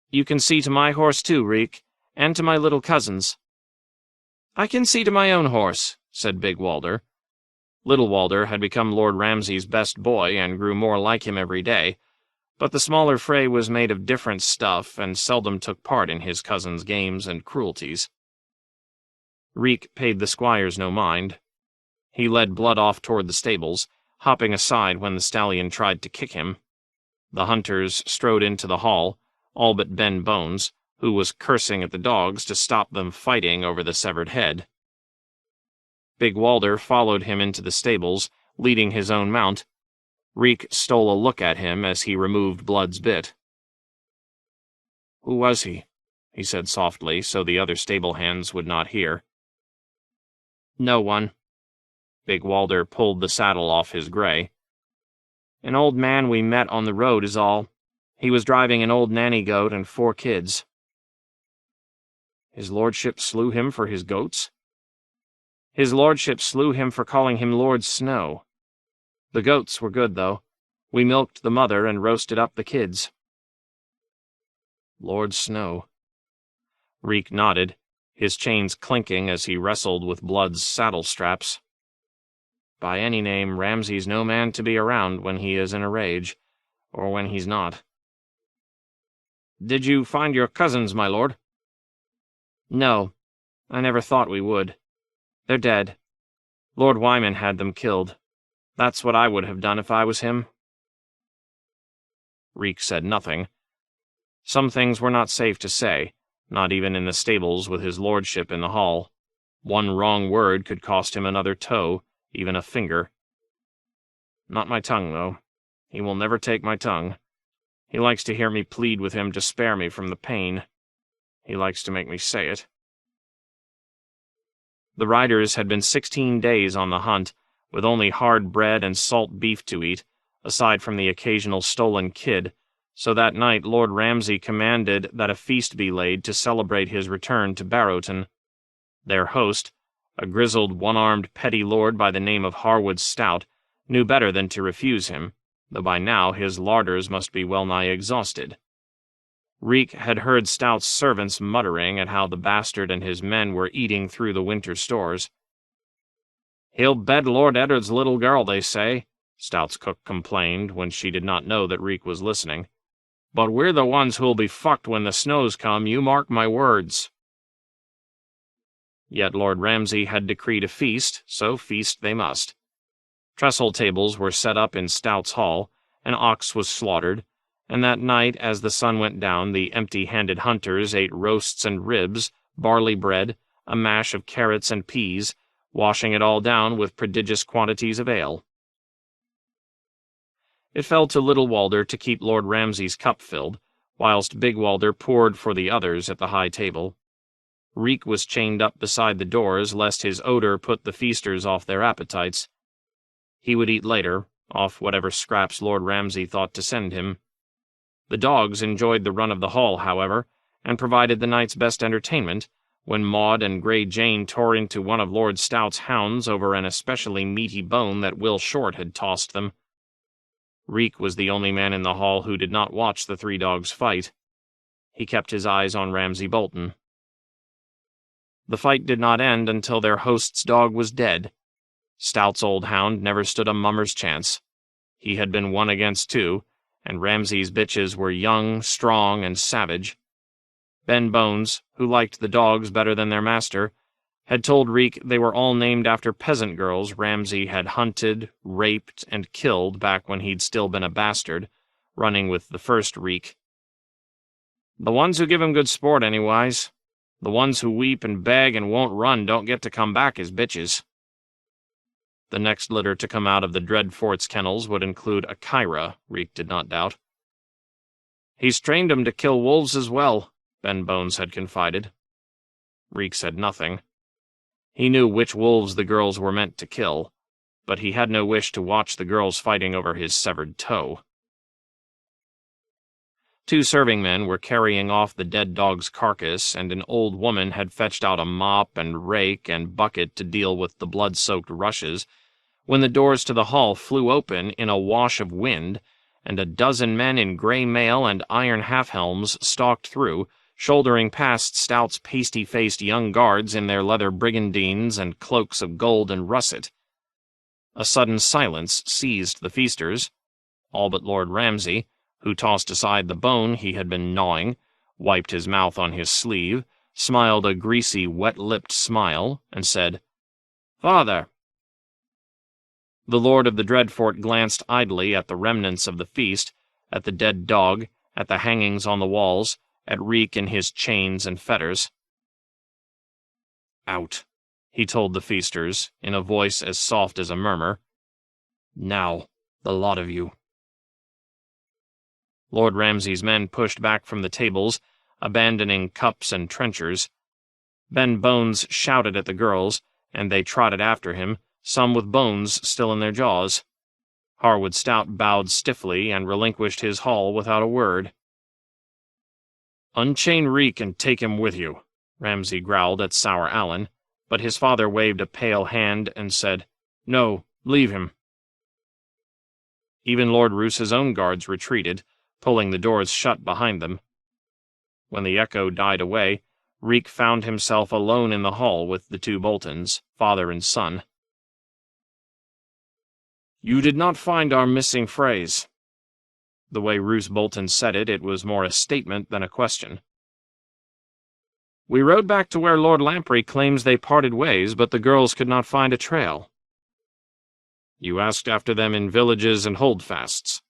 "You can see to my horse too, Reek, and to my little cousin's." "I can see to my own horse," said Big Walder. Little Walder had become Lord Ramsay's best boy and grew more like him every day, but the smaller fray was made of different stuff and seldom took part in his cousin's games and cruelties. Reek paid the squires no mind. He led Blood off toward the stables, hopping aside when the stallion tried to kick him. The hunters strode into the hall, all but Ben Bones, who was cursing at the dogs to stop them fighting over the severed head. Big Walder followed him into the stables, leading his own mount. Reek stole a look at him as he removed Blood's bit. "Who was he?" he said softly, so the other stable hands would not hear. "No one." Big Walder pulled the saddle off his gray. "An old man we met on the road is all. He was driving an old nanny goat and 4 kids. "His lordship slew him for his goats?" "His lordship slew him for calling him Lord Snow. The goats were good, though. We milked the mother and roasted up the kids." Lord Snow. Reek nodded, his chains clinking as he wrestled with Blood's saddle straps. By any name, Ramsay's no man to be around when he is in a rage, or when he's not. "Did you find your cousins, my lord?" "No. I never thought we would. They're dead. Lord Wyman had them killed. That's what I would have done if I was him." Reek said nothing. Some things were not safe to say, not even in the stables with his lordship in the hall. One wrong word could cost him another toe, even a finger. "Not my tongue, though. He will never take my tongue. He likes to hear me plead with him to spare me from the pain. He likes to make me say it." The riders had been 16 days on the hunt, with only hard bread and salt beef to eat, aside from the occasional stolen kid, so that night Lord Ramsay commanded that a feast be laid to celebrate his return to Barrowton. Their host, a grizzled one-armed petty lord by the name of Harwood Stout, knew better than to refuse him, though by now his larders must be well-nigh exhausted. Reek had heard Stout's servants muttering at how the bastard and his men were eating through the winter stores. "He'll bed Lord Eddard's little girl, they say," Stout's cook complained when she did not know that Reek was listening. "But we're the ones who'll be fucked when the snows come, you mark my words." Yet Lord Ramsay had decreed a feast, so feast they must. Trestle tables were set up in Stout's hall, an ox was slaughtered, and that night, as the sun went down, the empty-handed hunters ate roasts and ribs, barley bread, a mash of carrots and peas, washing it all down with prodigious quantities of ale. It fell to Little Walder to keep Lord Ramsay's cup filled, whilst Big Walder poured for the others at the high table. Reek was chained up beside the doors lest his odor put the feasters off their appetites. He would eat later, off whatever scraps Lord Ramsay thought to send him. The dogs enjoyed the run of the hall, however, and provided the night's best entertainment, when Maud and Grey Jane tore into one of Lord Stout's hounds over an especially meaty bone that Will Short had tossed them. Reek was the only man in the hall who did not watch the 3 dogs fight. He kept his eyes on Ramsay Bolton. The fight did not end until their host's dog was dead. Stout's old hound never stood a mummer's chance. He had been 1 against 2, and Ramsay's bitches were young, strong, and savage. Ben Bones, who liked the dogs better than their master, had told Reek they were all named after peasant girls Ramsay had hunted, raped, and killed back when he'd still been a bastard, running with the first Reek. The ones who give him good sport, anyways. The ones who weep and beg and won't run don't get to come back as bitches. The next litter to come out of the Dreadfort's kennels would include a Kyra, Reek did not doubt. He's trained 'em to kill wolves as well, Ben Bones had confided. Reek said nothing. He knew which wolves the girls were meant to kill, but he had no wish to watch the girls fighting over his severed toe. 2 serving men were carrying off the dead dog's carcass, and an old woman had fetched out a mop and rake and bucket to deal with the blood-soaked rushes, when the doors to the hall flew open in a wash of wind, and a dozen men in grey mail and iron half-helms stalked through, shouldering past Stout's pasty-faced young guards in their leather brigandines and cloaks of gold and russet. A sudden silence seized the feasters, all but Lord Ramsay, who tossed aside the bone he had been gnawing, wiped his mouth on his sleeve, smiled a greasy, wet-lipped smile, and said, "Father." The Lord of the Dreadfort glanced idly at the remnants of the feast, at the dead dog, at the hangings on the walls, at Reek in his chains and fetters. "Out," he told the feasters, in a voice as soft as a murmur. "Now, the lot of you." Lord Ramsay's men pushed back from the tables, abandoning cups and trenchers. Ben Bones shouted at the girls, and they trotted after him, some with bones still in their jaws. Harwood Stout bowed stiffly and relinquished his haul without a word. "Unchain Reek and take him with you," Ramsay growled at Sour Allen, but his father waved a pale hand and said, "No, leave him." Even Lord Roos's own guards retreated, pulling the doors shut behind them. When the echo died away, Reek found himself alone in the hall with the 2 Boltons, father and son. "You did not find our missing phrase." The way Roose Bolton said it, it was more a statement than a question. "We rode back to where Lord Lamprey claims they parted ways, but the girls could not find a trail." "You asked after them in villages and holdfasts."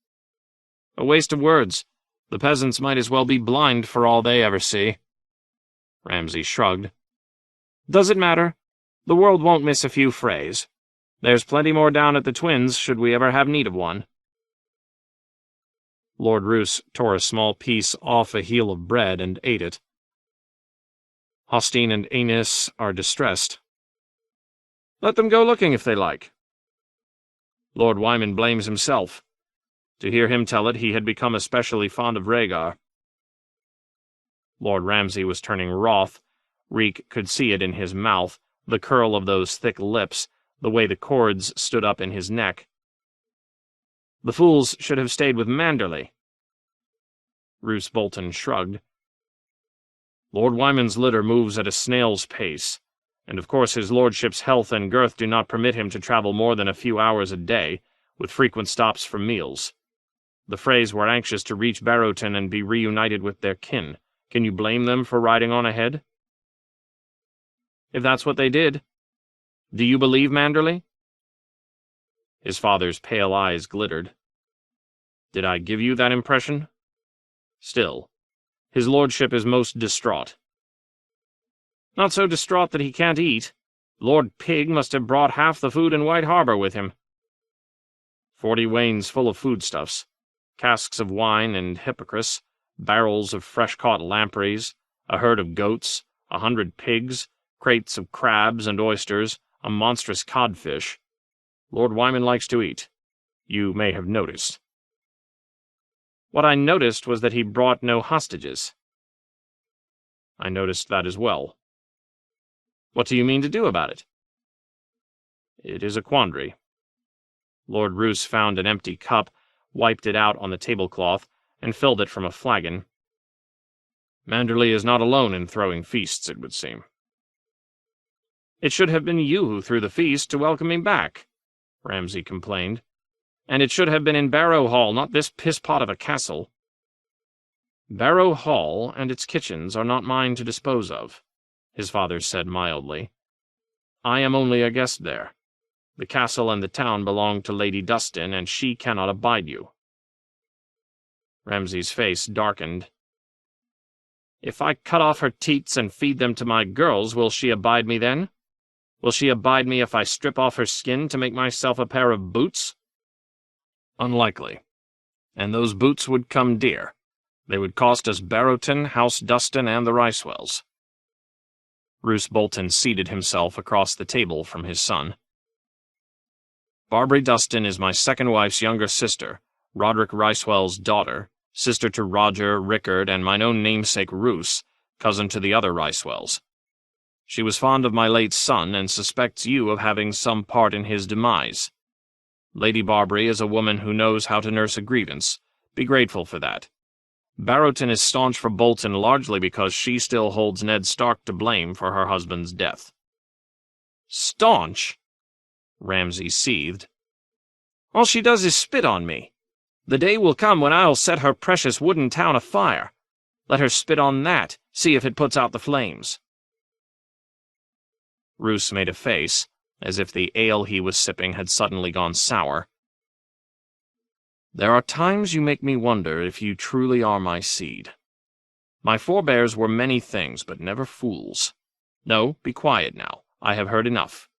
"A waste of words. The peasants might as well be blind for all they ever see." Ramsay shrugged. "Does it matter? The world won't miss a few frays. There's plenty more down at the Twins should we ever have need of one." Lord Roose tore a small piece off a heel of bread and ate it. "Hostine and Aenys are distressed." "Let them go looking if they like." "Lord Wyman blames himself. To hear him tell it, he had become especially fond of Rhaegar." Lord Ramsay was turning wroth. Reek could see it in his mouth, the curl of those thick lips, the way the cords stood up in his neck. "The fools should have stayed with Manderley." Roose Bolton shrugged. "Lord Wyman's litter moves at a snail's pace, and of course his lordship's health and girth do not permit him to travel more than a few hours a day, with frequent stops for meals. The Freys were anxious to reach Barrowton and be reunited with their kin. Can you blame them for riding on ahead?" "If that's what they did. Do you believe Manderley?" His father's pale eyes glittered. "Did I give you that impression? Still, his lordship is most distraught." "Not so distraught that he can't eat. Lord Pig must have brought half the food in White Harbor with him." 40 wains full of foodstuffs, casks of wine and hippocras, barrels of fresh-caught lampreys, a herd of goats, 100 pigs, crates of crabs and oysters, a monstrous codfish. Lord Wyman likes to eat. You may have noticed." "What I noticed was that he brought no hostages." "I noticed that as well." "What do you mean to do about it?" "It is a quandary." Lord Roose found an empty cup, wiped it out on the tablecloth, and filled it from a flagon. "Manderley is not alone in throwing feasts, it would seem." It should have been you who threw the feast to welcome me back, Ramsay complained. And it should have been in Barrow Hall, not this piss-pot of a castle. Barrow Hall and its kitchens are not mine to dispose of, his father said mildly. I am only a guest there. The castle and the town belong to Lady Dustin, and she cannot abide you. Ramsay's face darkened. If I cut off her teats and feed them to my girls, will she abide me then? Will she abide me if I strip off her skin to make myself a pair of boots? Unlikely. And those boots would come dear. They would cost us Barrowton, House Dustin, and the Ricewells. Roose Bolton seated himself across the table from his son. Barbary Dustin is my second wife's younger sister, Roderick Ricewell's daughter, sister to Roger, Rickard, and mine own namesake Roose, cousin to the other Ricewells. She was fond of my late son and suspects you of having some part in his demise. Lady Barbary is a woman who knows how to nurse a grievance. Be grateful for that. Barrowton is staunch for Bolton largely because she still holds Ned Stark to blame for her husband's death. Staunch? Ramsay seethed. All she does is spit on me. The day will come when I'll set her precious wooden town afire. Let her spit on that, see if it puts out the flames. Roose made a face, as if the ale he was sipping had suddenly gone sour. There are times you make me wonder if you truly are my seed. My forebears were many things, but never fools. No, be quiet now. I have heard enough.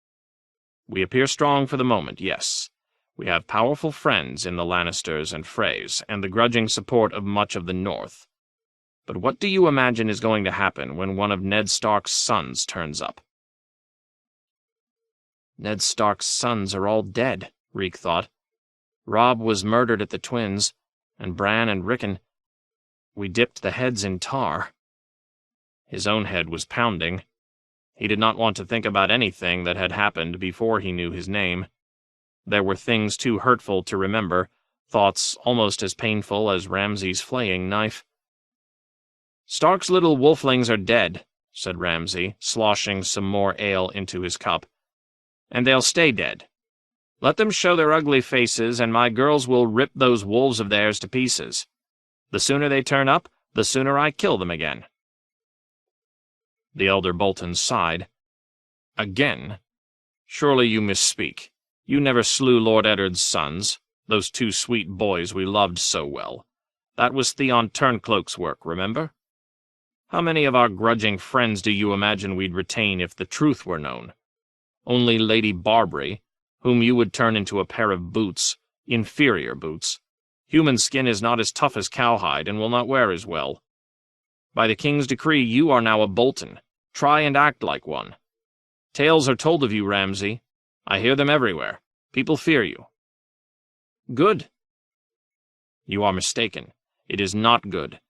We appear strong for the moment, yes. We have powerful friends in the Lannisters and Freys, and the grudging support of much of the North. But what do you imagine is going to happen when one of Ned Stark's sons turns up? Ned Stark's sons are all dead, Reek thought. Robb was murdered at the Twins, and Bran and Rickon. We dipped the heads in tar. His own head was pounding. He did not want to think about anything that had happened before he knew his name. There were things too hurtful to remember, thoughts almost as painful as Ramsay's flaying knife. Stark's little wolflings are dead, said Ramsay, sloshing some more ale into his cup. And they'll stay dead. Let them show their ugly faces, and my girls will rip those wolves of theirs to pieces. The sooner they turn up, the sooner I kill them again. The elder Bolton sighed. Again? Surely you misspeak. You never slew Lord Eddard's sons, those two sweet boys we loved so well. That was Theon Turncloak's work, remember? How many of our grudging friends do you imagine we'd retain if the truth were known? Only Lady Barbary, whom you would turn into a pair of boots, inferior boots. Human skin is not as tough as cowhide and will not wear as well. By the king's decree, you are now a Bolton. Try and act like one. Tales are told of you, Ramsay. I hear them everywhere. People fear you. Good. You are mistaken. It is not good.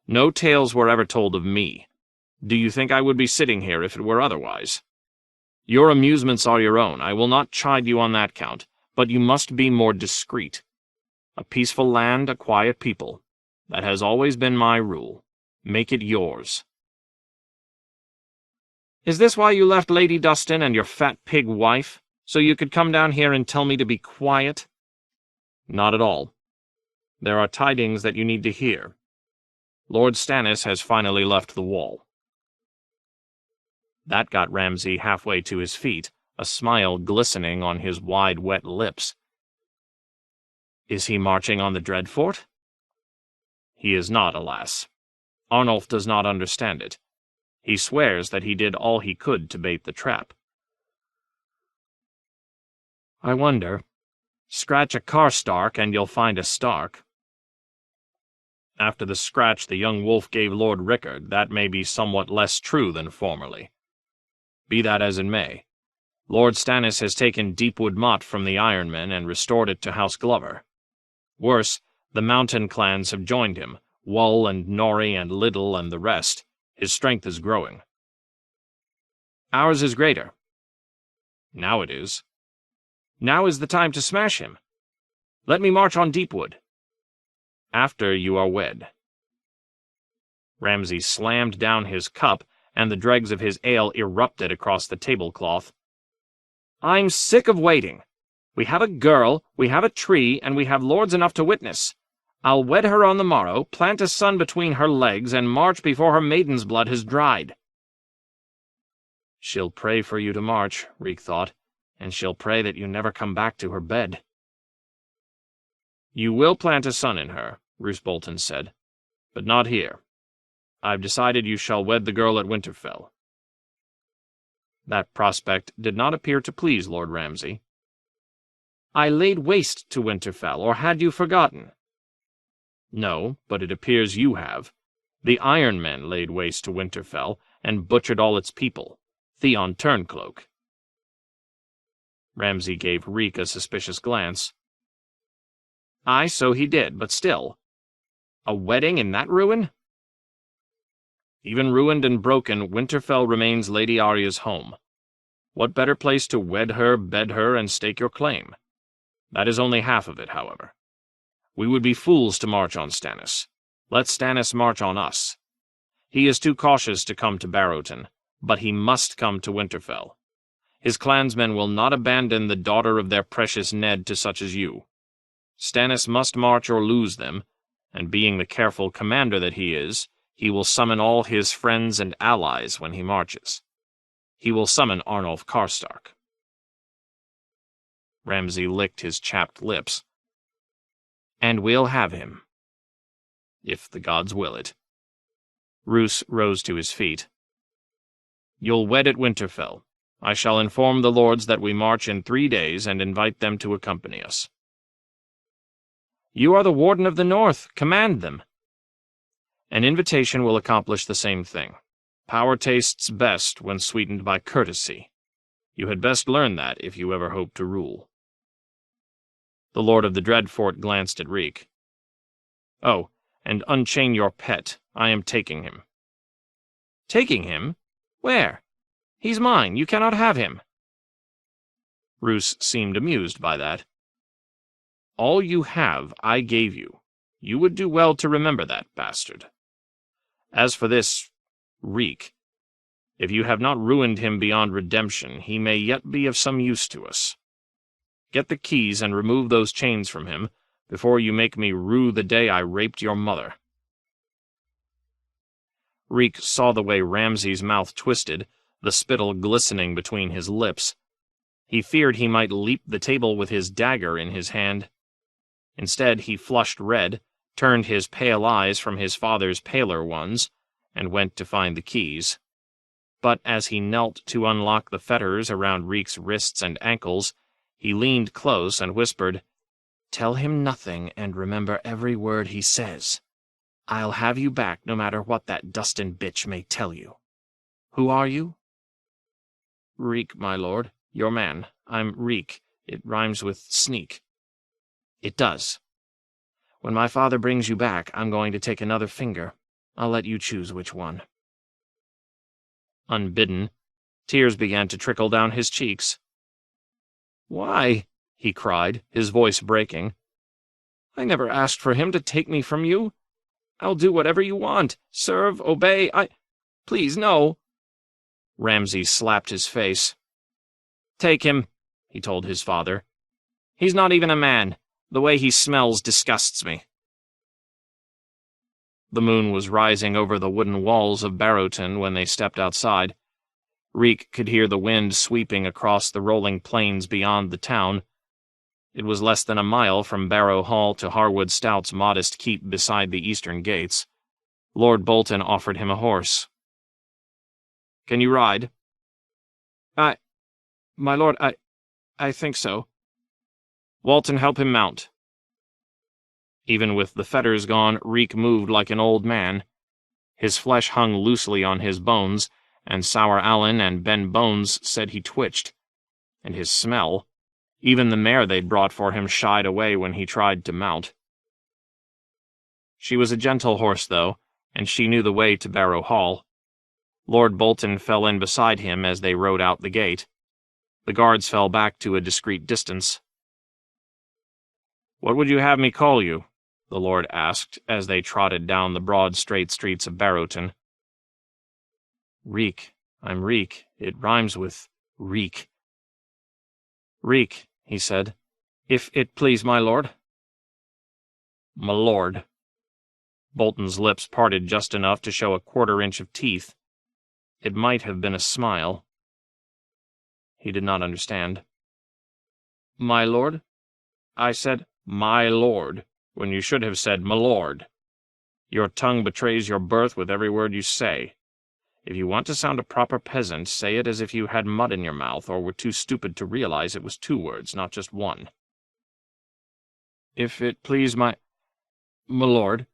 No tales were ever told of me. Do you think I would be sitting here if it were otherwise? Your amusements are your own. I will not chide you on that count, but you must be more discreet. A peaceful land, a quiet people. That has always been my rule. Make it yours. Is this why you left Lady Dustin and your fat pig wife? So you could come down here and tell me to be quiet? Not at all. There are tidings that you need to hear. Lord Stannis has finally left the Wall. That got Ramsay halfway to his feet, a smile glistening on his wide, wet lips. Is he marching on the Dreadfort? He is not, alas. Arnulf does not understand it. He swears that he did all he could to bait the trap. I wonder. Scratch a Karstark and you'll find a Stark. After the scratch the young wolf gave Lord Rickard, that may be somewhat less true than formerly. Be that as it may, Lord Stannis has taken Deepwood Motte from the Ironmen and restored it to House Glover. Worse, the mountain clans have joined him, Wull and Norrie and Liddle and the rest. His strength is growing. Ours is greater. Now it is. Now is the time to smash him. Let me march on Deepwood. After you are wed. Ramsay slammed down his cup and the dregs of his ale erupted across the tablecloth. "I'm sick of waiting. We have a girl, we have a tree, and we have lords enough to witness. I'll wed her on the morrow, plant a son between her legs, and march before her maiden's blood has dried." "She'll pray for you to march," Reek thought, "and she'll pray that you never come back to her bed." "You will plant a son in her," Roose Bolton said, "but not here. I've decided you shall wed the girl at Winterfell." That prospect did not appear to please Lord Ramsay. "I laid waste to Winterfell, or had you forgotten?" "No, but it appears you have. The Iron Men laid waste to Winterfell, and butchered all its people. Theon Turncloak." Ramsay gave Reek a suspicious glance. "Aye, so he did, but still. A wedding in that ruin?" "Even ruined and broken, Winterfell remains Lady Arya's home. What better place to wed her, bed her, and stake your claim? That is only half of it, however. We would be fools to march on Stannis. Let Stannis march on us. He is too cautious to come to Barrowton, but he must come to Winterfell. His clansmen will not abandon the daughter of their precious Ned to such as you. Stannis must march or lose them, and being the careful commander that he is, he will summon all his friends and allies when he marches. He will summon Arnulf Karstark." Ramsay licked his chapped lips. "And we'll have him." "If the gods will it." Roose rose to his feet. "You'll wed at Winterfell. I shall inform the lords that we march in 3 days and invite them to accompany us." "You are the Warden of the North. Command them." "An invitation will accomplish the same thing. Power tastes best when sweetened by courtesy. You had best learn that if you ever hope to rule." The Lord of the Dreadfort glanced at Reek. "Oh, and unchain your pet. I am taking him." "Taking him? Where? He's mine. You cannot have him." Roose seemed amused by that. "All you have, I gave you. You would do well to remember that, bastard. As for this Reek, if you have not ruined him beyond redemption, he may yet be of some use to us. Get the keys and remove those chains from him, before you make me rue the day I raped your mother." Reek saw the way Ramsay's mouth twisted, the spittle glistening between his lips. He feared he might leap the table with his dagger in his hand. Instead, he flushed red, turned his pale eyes from his father's paler ones, and went to find the keys. But as he knelt to unlock the fetters around Reek's wrists and ankles, he leaned close and whispered, "Tell him nothing, and remember every word he says. I'll have you back no matter what that Dustin bitch may tell you. Who are you?" "Reek, my lord. Your man. I'm Reek. It rhymes with sneak." "It does. When my father brings you back, I'm going to take another finger. I'll let you choose which one." Unbidden, tears began to trickle down his cheeks. "Why?" he cried, his voice breaking. "I never asked for him to take me from you. I'll do whatever you want. Serve, obey, Please, no." Ramsay slapped his face. "Take him," he told his father. "He's not even a man. The way he smells disgusts me." The moon was rising over the wooden walls of Barrowton when they stepped outside. Reek could hear the wind sweeping across the rolling plains beyond the town. It was less than a mile from Barrow Hall to Harwood Stout's modest keep beside the eastern gates. Lord Bolton offered him a horse. "Can you ride?" My lord, I think so." "Walton, help him mount." Even with the fetters gone, Reek moved like an old man. His flesh hung loosely on his bones, and Sour Allen and Ben Bones said he twitched. And his smell, even the mare they'd brought for him shied away when he tried to mount. She was a gentle horse, though, and she knew the way to Barrow Hall. Lord Bolton fell in beside him as they rode out the gate. The guards fell back to a discreet distance. "What would you have me call you?" the Lord asked as they trotted down the broad straight streets of Barrowton. Reek. I'm Reek. It rhymes with reek. Reek, he said. If it please my lord. My lord. Bolton's lips parted just enough to show a quarter-inch of teeth. It might have been a smile. He did not understand. My lord? I said, my lord, when you should have said, my lord. Your tongue betrays your birth with every word you say. If you want to sound a proper peasant, say it as if you had mud in your mouth or were too stupid to realize it was 2 words, not just 1. If it please my lord.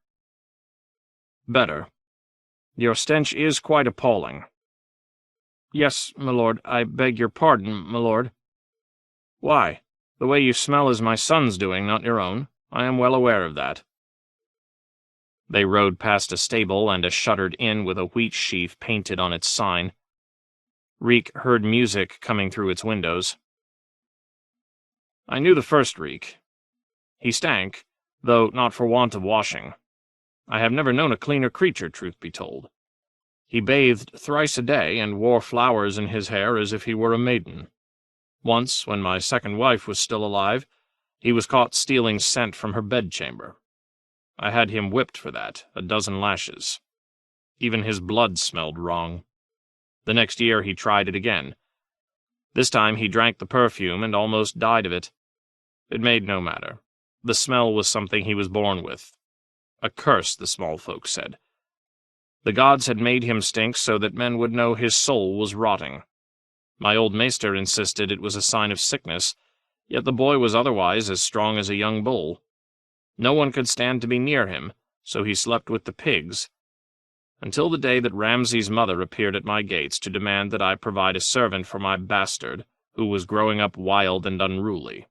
Better. Your stench is quite appalling. Yes, my lord, I beg your pardon, my lord. Why? The way you smell is my son's doing, not your own. I am well aware of that. They rode past a stable and a shuttered inn with a wheat sheaf painted on its sign. Reek heard music coming through its windows. I knew the first Reek. He stank, though not for want of washing. I have never known a cleaner creature, truth be told. He bathed thrice a day and wore flowers in his hair as if he were a maiden. Once, when my second wife was still alive, he was caught stealing scent from her bedchamber. I had him whipped for that, 12 lashes. Even his blood smelled wrong. The next year he tried it again. This time he drank the perfume and almost died of it. It made no matter. The smell was something he was born with. A curse, the small folk said. The gods had made him stink so that men would know his soul was rotting. My old maester insisted it was a sign of sickness, yet the boy was otherwise as strong as a young bull. No one could stand to be near him, so he slept with the pigs, until the day that Ramsay's mother appeared at my gates to demand that I provide a servant for my bastard, who was growing up wild and unruly.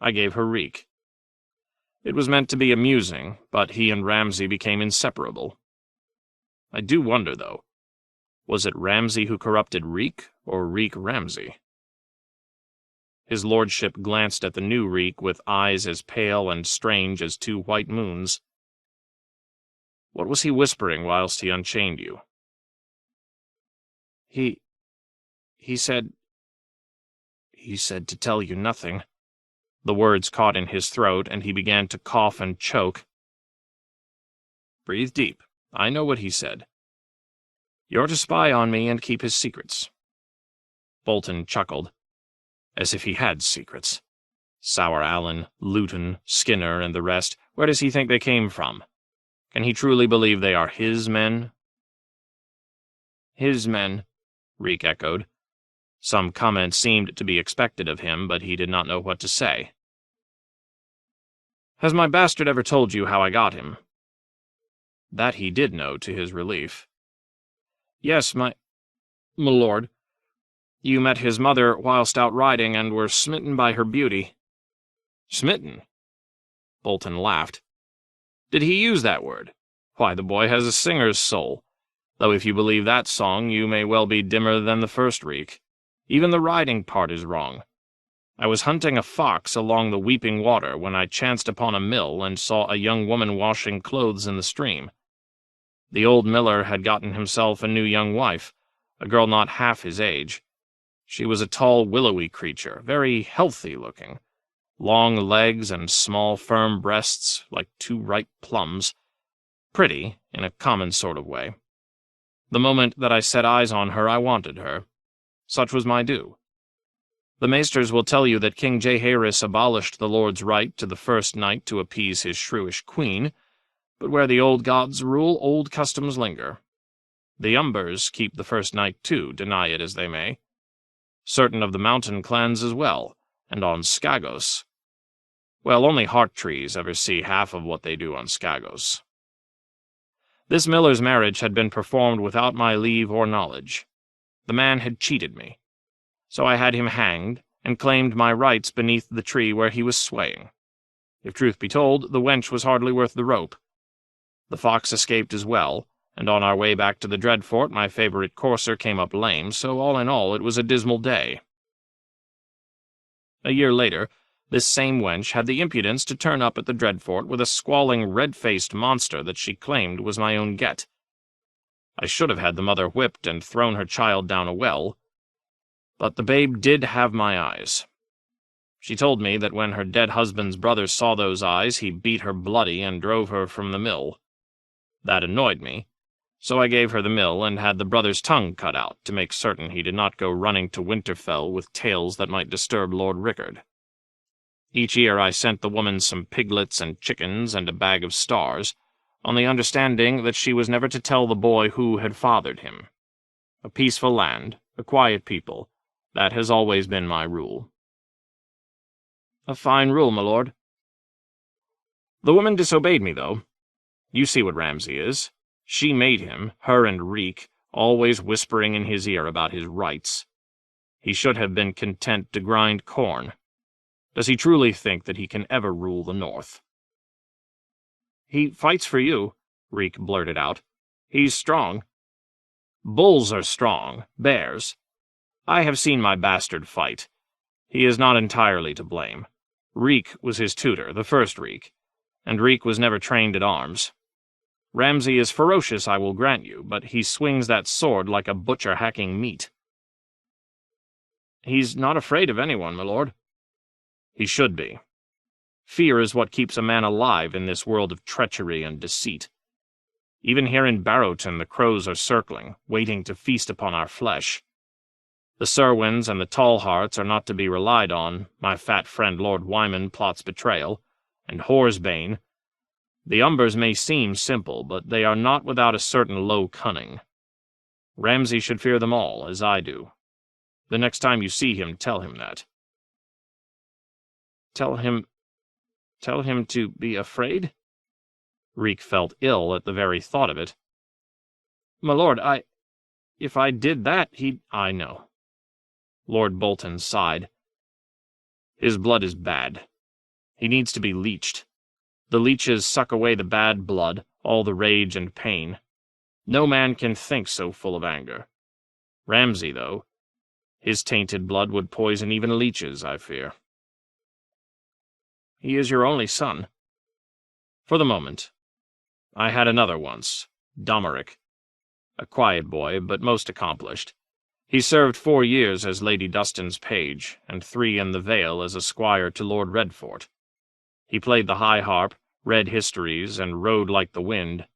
I gave her Reek. It was meant to be amusing, but he and Ramsay became inseparable. I do wonder, though, was it Ramsay who corrupted Reek, or Reek Ramsay? His lordship glanced at the new Reek with eyes as pale and strange as 2 white moons. What was he whispering whilst he unchained you? He said to tell you nothing. The words caught in his throat, and he began to cough and choke. Breathe deep. I know what he said. You're to spy on me and keep his secrets. Bolton chuckled, as if he had secrets. Sour Allen, Luton, Skinner, and the rest, where does he think they came from? Can he truly believe they are his men? His men, Reek echoed. Some comment seemed to be expected of him, but he did not know what to say. Has my bastard ever told you how I got him? That he did know, to his relief. Yes, my lord. You met his mother whilst out riding and were smitten by her beauty. Smitten? Bolton laughed. Did he use that word? Why, the boy has a singer's soul. Though if you believe that song, you may well be dimmer than the first Reek. Even the riding part is wrong. I was hunting a fox along the weeping water when I chanced upon a mill and saw a young woman washing clothes in the stream. The old miller had gotten himself a new young wife, a girl not half his age. She was a tall, willowy creature, very healthy-looking. Long legs and small, firm breasts, like 2 ripe plums. Pretty, in a common sort of way. The moment that I set eyes on her, I wanted her. Such was my due. The maesters will tell you that King Jaehaerys abolished the lord's right to the first night to appease his shrewish queen, but where the old gods rule, old customs linger. The Umbers keep the first night too, deny it as they may. Certain of the mountain clans as well, and on Skagos. Well, only heart trees ever see half of what they do on Skagos. This miller's marriage had been performed without my leave or knowledge. The man had cheated me. So I had him hanged, and claimed my rights beneath the tree where he was swaying. If truth be told, the wench was hardly worth the rope. The fox escaped as well, and on our way back to the Dreadfort my favourite courser came up lame, so all in all it was a dismal day. A year later, this same wench had the impudence to turn up at the Dreadfort with a squalling, red-faced monster that she claimed was my own get. I should have had the mother whipped and thrown her child down a well. But the babe did have my eyes. She told me that when her dead husband's brother saw those eyes, he beat her bloody and drove her from the mill. That annoyed me, so I gave her the mill and had the brother's tongue cut out to make certain he did not go running to Winterfell with tales that might disturb Lord Rickard. Each year I sent the woman some piglets and chickens and a bag of stars, on the understanding that she was never to tell the boy who had fathered him. A peaceful land, a quiet people, that has always been my rule. A fine rule, my lord. The woman disobeyed me, though. You see what Ramsay is. She made him, her and Reek, always whispering in his ear about his rights. He should have been content to grind corn. Does he truly think that he can ever rule the North? He fights for you, Reek blurted out. He's strong. Bulls are strong, bears. I have seen my bastard fight. He is not entirely to blame. Reek was his tutor, the first Reek, and Reek was never trained at arms. Ramsay is ferocious, I will grant you, but he swings that sword like a butcher hacking meat. He's not afraid of anyone, my lord. He should be. Fear is what keeps a man alive in this world of treachery and deceit. Even here in Barrowton the crows are circling, waiting to feast upon our flesh. The Serwins and the Tallhearts are not to be relied on. My fat friend Lord Wyman plots betrayal, and Horsebane. The Umbers may seem simple, but they are not without a certain low cunning. Ramsay should fear them all, as I do. The next time you see him, tell him that. Tell him to be afraid? Reek felt ill at the very thought of it. My lord, if I did that, I know. Lord Bolton sighed. His blood is bad. He needs to be leeched. The leeches suck away the bad blood, all the rage and pain. No man can think so full of anger. Ramsay, though, his tainted blood would poison even leeches, I fear. He is your only son. For the moment. I had another once, Domeric. A quiet boy, but most accomplished. He served 4 years as Lady Dustin's page, and 3 in the Vale as a squire to Lord Redfort. He played the high harp, read histories, and rode like the wind.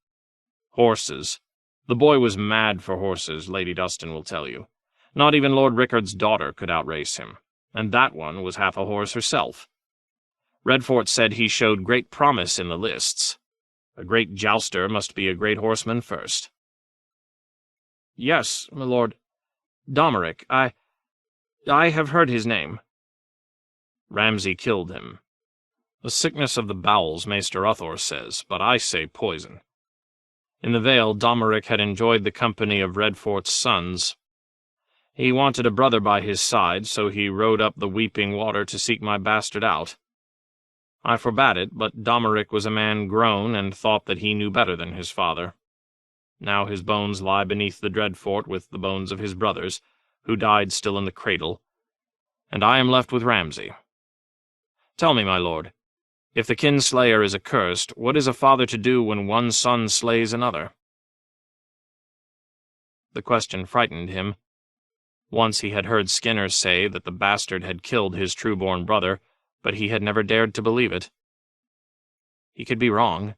Horses. The boy was mad for horses, Lady Dustin will tell you. Not even Lord Rickard's daughter could outrace him, and that one was half a horse herself. Redfort said he showed great promise in the lists. A great jouster must be a great horseman first. Yes, my lord. Domeric, I have heard his name. Ramsay killed him. A sickness of the bowels, Maester Uthor says, but I say poison. In the Vale, Domeric had enjoyed the company of Redfort's sons. He wanted a brother by his side, so he rode up the weeping water to seek my bastard out. I forbade it, but Domeric was a man grown and thought that he knew better than his father. Now his bones lie beneath the Dreadfort with the bones of his brothers, who died still in the cradle, and I am left with Ramsay. Tell me, my lord, if the kinslayer is accursed, what is a father to do when one son slays another? The question frightened him. Once he had heard Skinner say that the bastard had killed his true-born brother, but he had never dared to believe it. He could be wrong.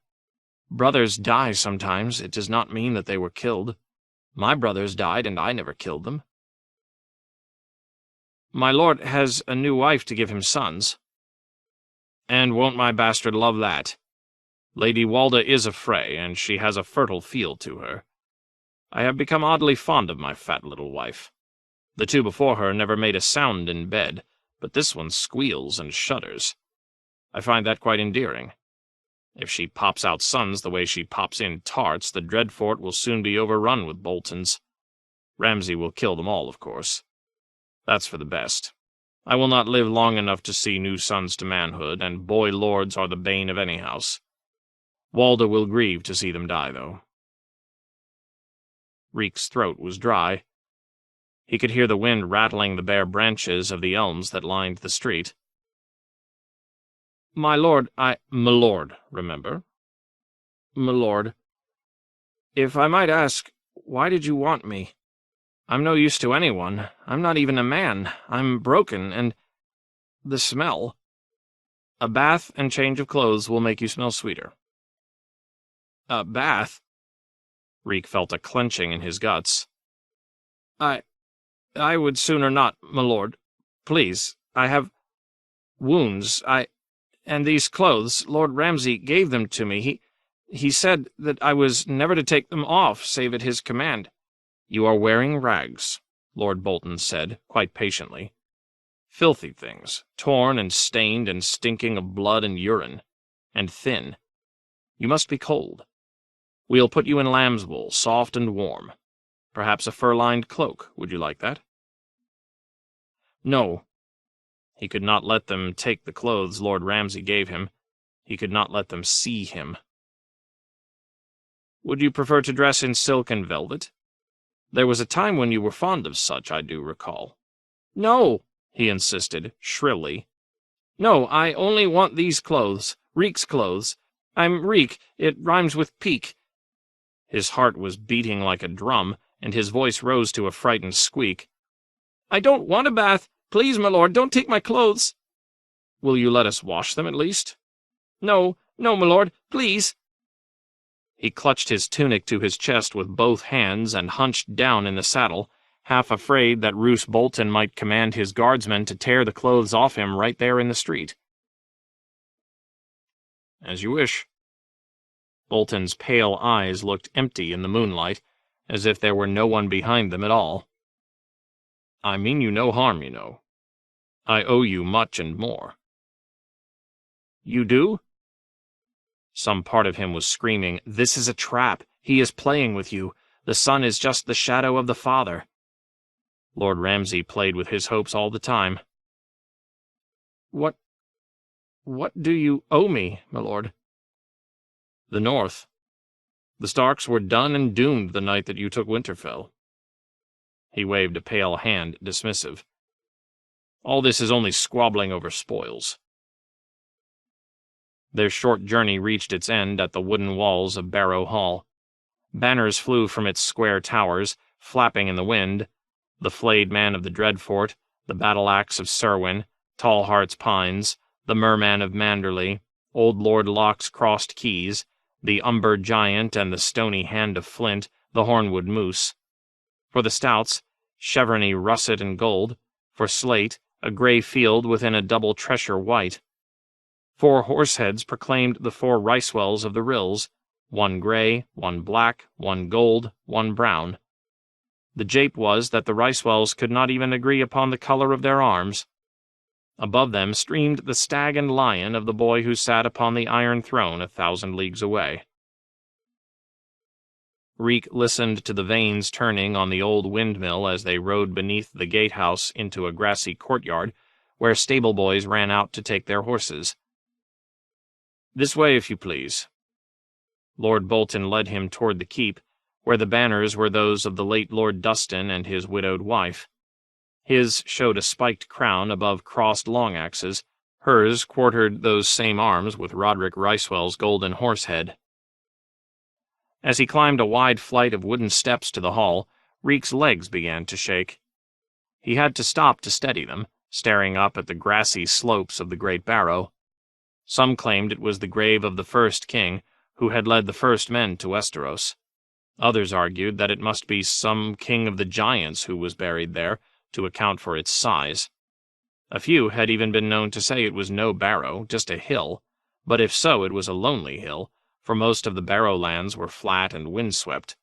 Brothers die sometimes. It does not mean that they were killed. My brothers died, and I never killed them. My lord has a new wife to give him sons. And won't my bastard love that? Lady Walda is a Frey, and she has a fertile field to her. I have become oddly fond of my fat little wife. The 2 before her never made a sound in bed, but this one squeals and shudders. I find that quite endearing. If she pops out sons the way she pops in tarts, the Dreadfort will soon be overrun with Boltons. Ramsay will kill them all, of course. That's for the best. I will not live long enough to see new sons to manhood, and boy lords are the bane of any house. Walda will grieve to see them die, though. Reek's throat was dry. He could hear the wind rattling the bare branches of the elms that lined the street. My lord, Milord, remember? My lord, if I might ask, Why did you want me? I'm no use to anyone. I'm not even a man. I'm broken, and the smell. A bath and change of clothes will make you smell sweeter. A bath? Reek felt a clenching in his guts. I would sooner not, my lord. Please, I have wounds. And these clothes, Lord Ramsay gave them to me. He said that I was never to take them off, save at his command. You are wearing rags, Lord Bolton said, quite patiently. Filthy things, torn and stained and stinking of blood and urine, and thin. You must be cold. We'll put you in lamb's wool, soft and warm. Perhaps a fur-lined cloak. Would you like that? No. He could not let them take the clothes Lord Ramsay gave him. He could not let them see him. Would you prefer to dress in silk and velvet? There was a time when you were fond of such, I do recall. No, he insisted, shrilly. No, I only want these clothes, Reek's clothes. I'm Reek, it rhymes with peak. His heart was beating like a drum, and his voice rose to a frightened squeak. I don't want a bath. Please, my lord, don't take my clothes. Will you let us wash them at least? No, my lord, please. He clutched his tunic to his chest with both hands and hunched down in the saddle, half afraid that Roose Bolton might command his guardsmen to tear the clothes off him right there in the street. As you wish. Bolton's pale eyes looked empty in the moonlight, as if there were no one behind them at all. I mean you no harm, you know. I owe you much and more. You do? Some part of him was screaming, This is a trap. He is playing with you. The son is just the shadow of the father. Lord Ramsay played with his hopes all the time. What do you owe me, my lord? The North. The Starks were done and doomed the night that you took Winterfell. He waved a pale hand, dismissive. All this is only squabbling over spoils. Their short journey reached its end at the wooden walls of Barrow Hall. Banners flew from its square towers, flapping in the wind. The flayed man of the Dreadfort, the battle-axe of Serwyn, Tallheart's Pines, the merman of Manderley, old Lord Locke's crossed keys, the Umber Giant and the stony hand of Flint, the Hornwood Moose. For the Stouts, chevrony russet and gold. For Slate, a grey field within a double tressure white. 4 horse-heads proclaimed the 4 Ricewells of the Rills, 1 grey, 1 black, 1 gold, 1 brown. The jape was that the Ricewells could not even agree upon the colour of their arms. Above them streamed the stag and lion of the boy who sat upon the Iron Throne 1,000 leagues away. Reek listened to the vanes turning on the old windmill as they rode beneath the gatehouse into a grassy courtyard, where stable-boys ran out to take their horses. This way, if you please. Lord Bolton led him toward the keep, where the banners were those of the late Lord Dustin and his widowed wife. His showed a spiked crown above crossed long-axes, hers quartered those same arms with Roderick Ricewell's golden horse-head. As he climbed a wide flight of wooden steps to the hall, Reek's legs began to shake. He had to stop to steady them, staring up at the grassy slopes of the Great Barrow. Some claimed it was the grave of the first king, who had led the first men to Westeros. Others argued that it must be some king of the giants who was buried there, to account for its size. A few had even been known to say it was no barrow, just a hill, but if so, it was a lonely hill, for most of the barrow lands were flat and windswept.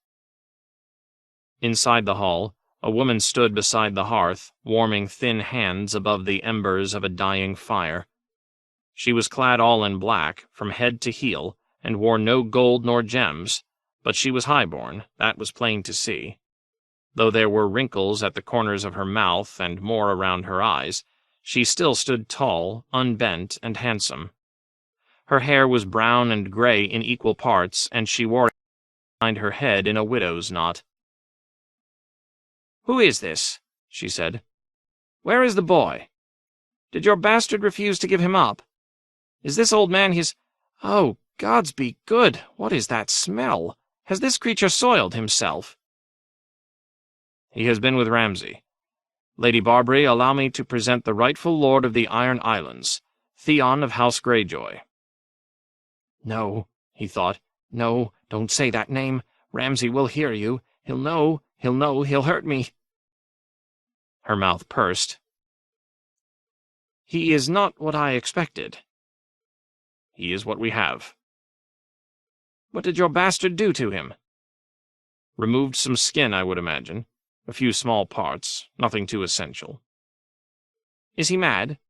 Inside the hall, a woman stood beside the hearth, warming thin hands above the embers of a dying fire. She was clad all in black, from head to heel, and wore no gold nor gems, but she was high-born, that was plain to see. Though there were wrinkles at the corners of her mouth and more around her eyes, she still stood tall, unbent, and handsome. Her hair was brown and grey in equal parts, and she wore it behind her head in a widow's knot. "Who is this?" she said. "Where is the boy? Did your bastard refuse to give him up? Is this old man his— Oh, gods be good, what is that smell? Has this creature soiled himself?" He has been with Ramsay. Lady Barbary, allow me to present the rightful lord of the Iron Islands, Theon of House Greyjoy." "No," he thought. "No, don't say that name. Ramsay will hear you. He'll know, he'll hurt me." Her mouth pursed. "He is not what I expected." "He is what we have." "What did your bastard do to him?" "Removed some skin, I would imagine. A few small parts, nothing too essential." "Is he mad?"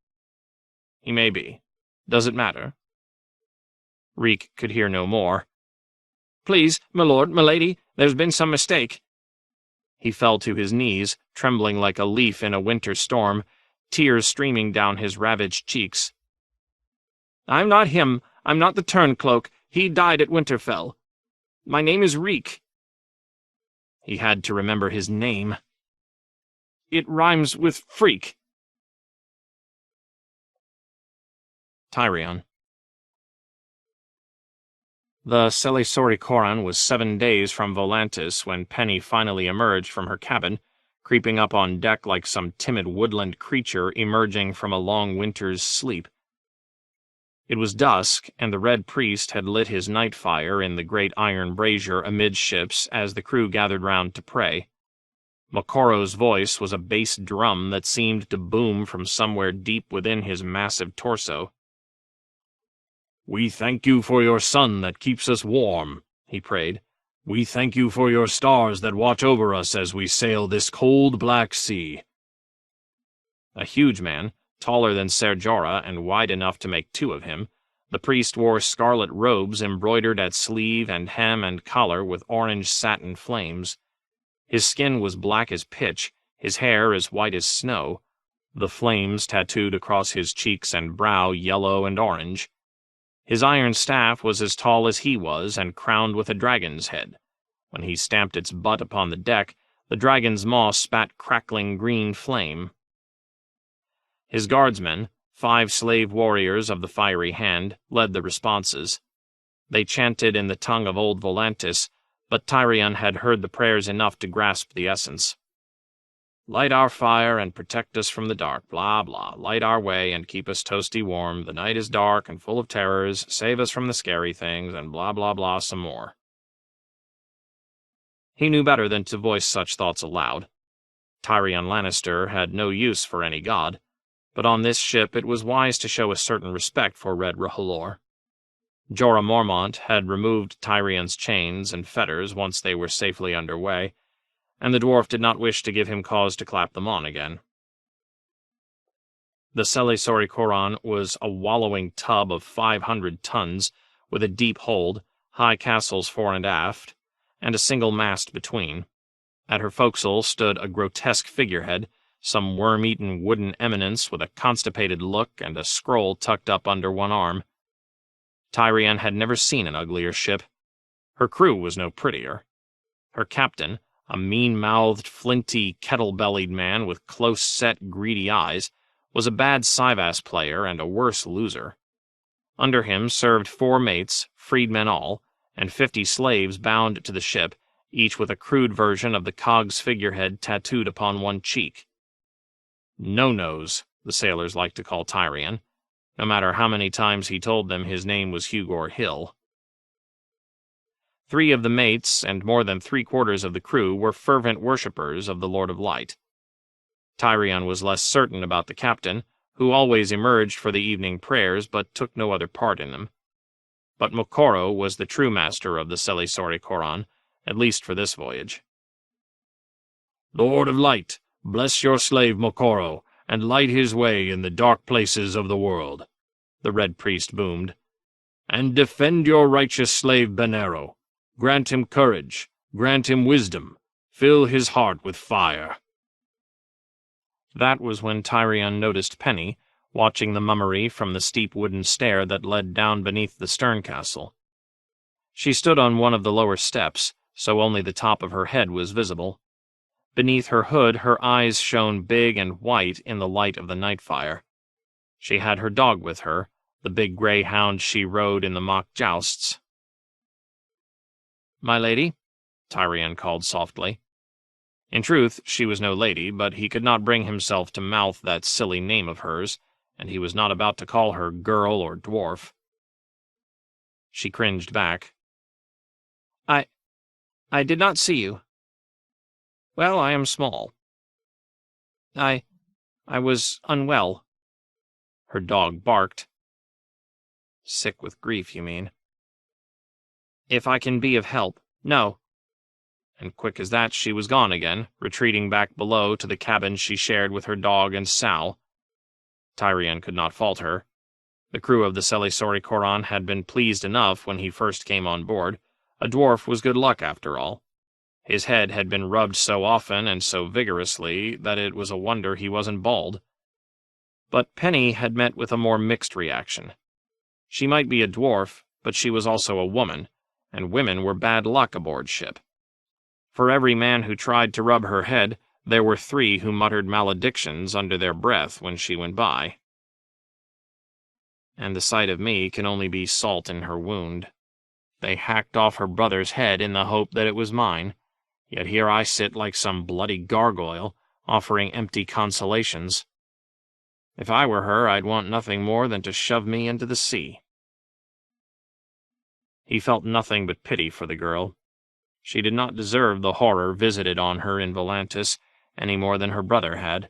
"He may be. Does it matter?" Reek could hear no more. "Please, my lord, my lady, there's been some mistake." He fell to his knees, trembling like a leaf in a winter storm, tears streaming down his ravaged cheeks. "I'm not him. I'm not the Turncloak. He died at Winterfell. My name is Reek." He had to remember his name. "It rhymes with freak." Tyrion. The Selesori Coran was 7 days from Volantis when Penny finally emerged from her cabin, creeping up on deck like some timid woodland creature emerging from a long winter's sleep. It was dusk, and the Red Priest had lit his night fire in the great iron brazier amidships as the crew gathered round to pray. Mokoro's voice was a bass drum that seemed to boom from somewhere deep within his massive torso. "We thank you for your sun that keeps us warm," he prayed. "We thank you for your stars that watch over us as we sail this cold black sea." A huge man, taller than Ser Jorah and wide enough to make 2 of him, the priest wore scarlet robes embroidered at sleeve and hem and collar with orange satin flames. His skin was black as pitch, his hair as white as snow, the flames tattooed across his cheeks and brow yellow and orange. His iron staff was as tall as he was and crowned with a dragon's head. When he stamped its butt upon the deck, the dragon's maw spat crackling green flame. His guardsmen, 5 slave warriors of the Fiery Hand, led the responses. They chanted in the tongue of old Volantis, but Tyrion had heard the prayers enough to grasp the essence. "Light our fire and protect us from the dark, blah, blah. Light our way and keep us toasty warm. The night is dark and full of terrors. Save us from the scary things, and blah, blah, blah some more." He knew better than to voice such thoughts aloud. Tyrion Lannister had no use for any god, but on this ship it was wise to show a certain respect for Red R'hllor. Jorah Mormont had removed Tyrion's chains and fetters once they were safely under way, and the dwarf did not wish to give him cause to clap them on again. The Selesori Coran was a wallowing tub of 500 tons, with a deep hold, high castles fore and aft, and a single mast between. At her forecastle stood a grotesque figurehead, some worm-eaten wooden eminence with a constipated look and a scroll tucked up under one arm. Tyrion had never seen an uglier ship. Her crew was no prettier. Her captain, a mean-mouthed, flinty, kettle-bellied man with close-set, greedy eyes, was a bad Syvas player and a worse loser. Under him served 4 mates, freedmen all, and 50 slaves bound to the ship, each with a crude version of the cog's figurehead tattooed upon one cheek. No-nos, the sailors liked to call Tyrion, no matter how many times he told them his name was Hugor Hill. 3 of the mates and more than 3/4 of the crew were fervent worshippers of the Lord of Light. Tyrion was less certain about the captain, who always emerged for the evening prayers but took no other part in them. But Mokoro was the true master of the Selesori Coran, at least for this voyage. "Lord of Light, bless your slave Mokoro, and light his way in the dark places of the world," the Red Priest boomed. "And defend your righteous slave Benero. Grant him courage, grant him wisdom, fill his heart with fire." That was when Tyrion noticed Penny, watching the mummery from the steep wooden stair that led down beneath the stern castle. She stood on one of the lower steps, so only the top of her head was visible. Beneath her hood her eyes shone big and white in the light of the night fire. She had her dog with her, the big grey hound she rode in the mock jousts. "My lady?" Tyrion called softly. In truth, she was no lady, but he could not bring himself to mouth that silly name of hers, and he was not about to call her girl or dwarf. She cringed back. I did not see you. Well, I am small. I was unwell. Her dog barked. Sick with grief, you mean? If I can be of help, no. And quick as that, she was gone again, retreating back below to the cabin she shared with her dog and Sal. Tyrion could not fault her. The crew of the Selaesori Coran had been pleased enough when he first came on board. A dwarf was good luck, after all. His head had been rubbed so often and so vigorously that it was a wonder he wasn't bald. But Penny had met with a more mixed reaction. She might be a dwarf, but she was also a woman, and women were bad luck aboard ship. For every man who tried to rub her head, there were 3 who muttered maledictions under their breath when she went by. And the sight of me can only be salt in her wound. They hacked off her brother's head in the hope that it was mine, yet here I sit like some bloody gargoyle, offering empty consolations. If I were her, I'd want nothing more than to shove me into the sea. He felt nothing but pity for the girl. She did not deserve the horror visited on her in Volantis, any more than her brother had.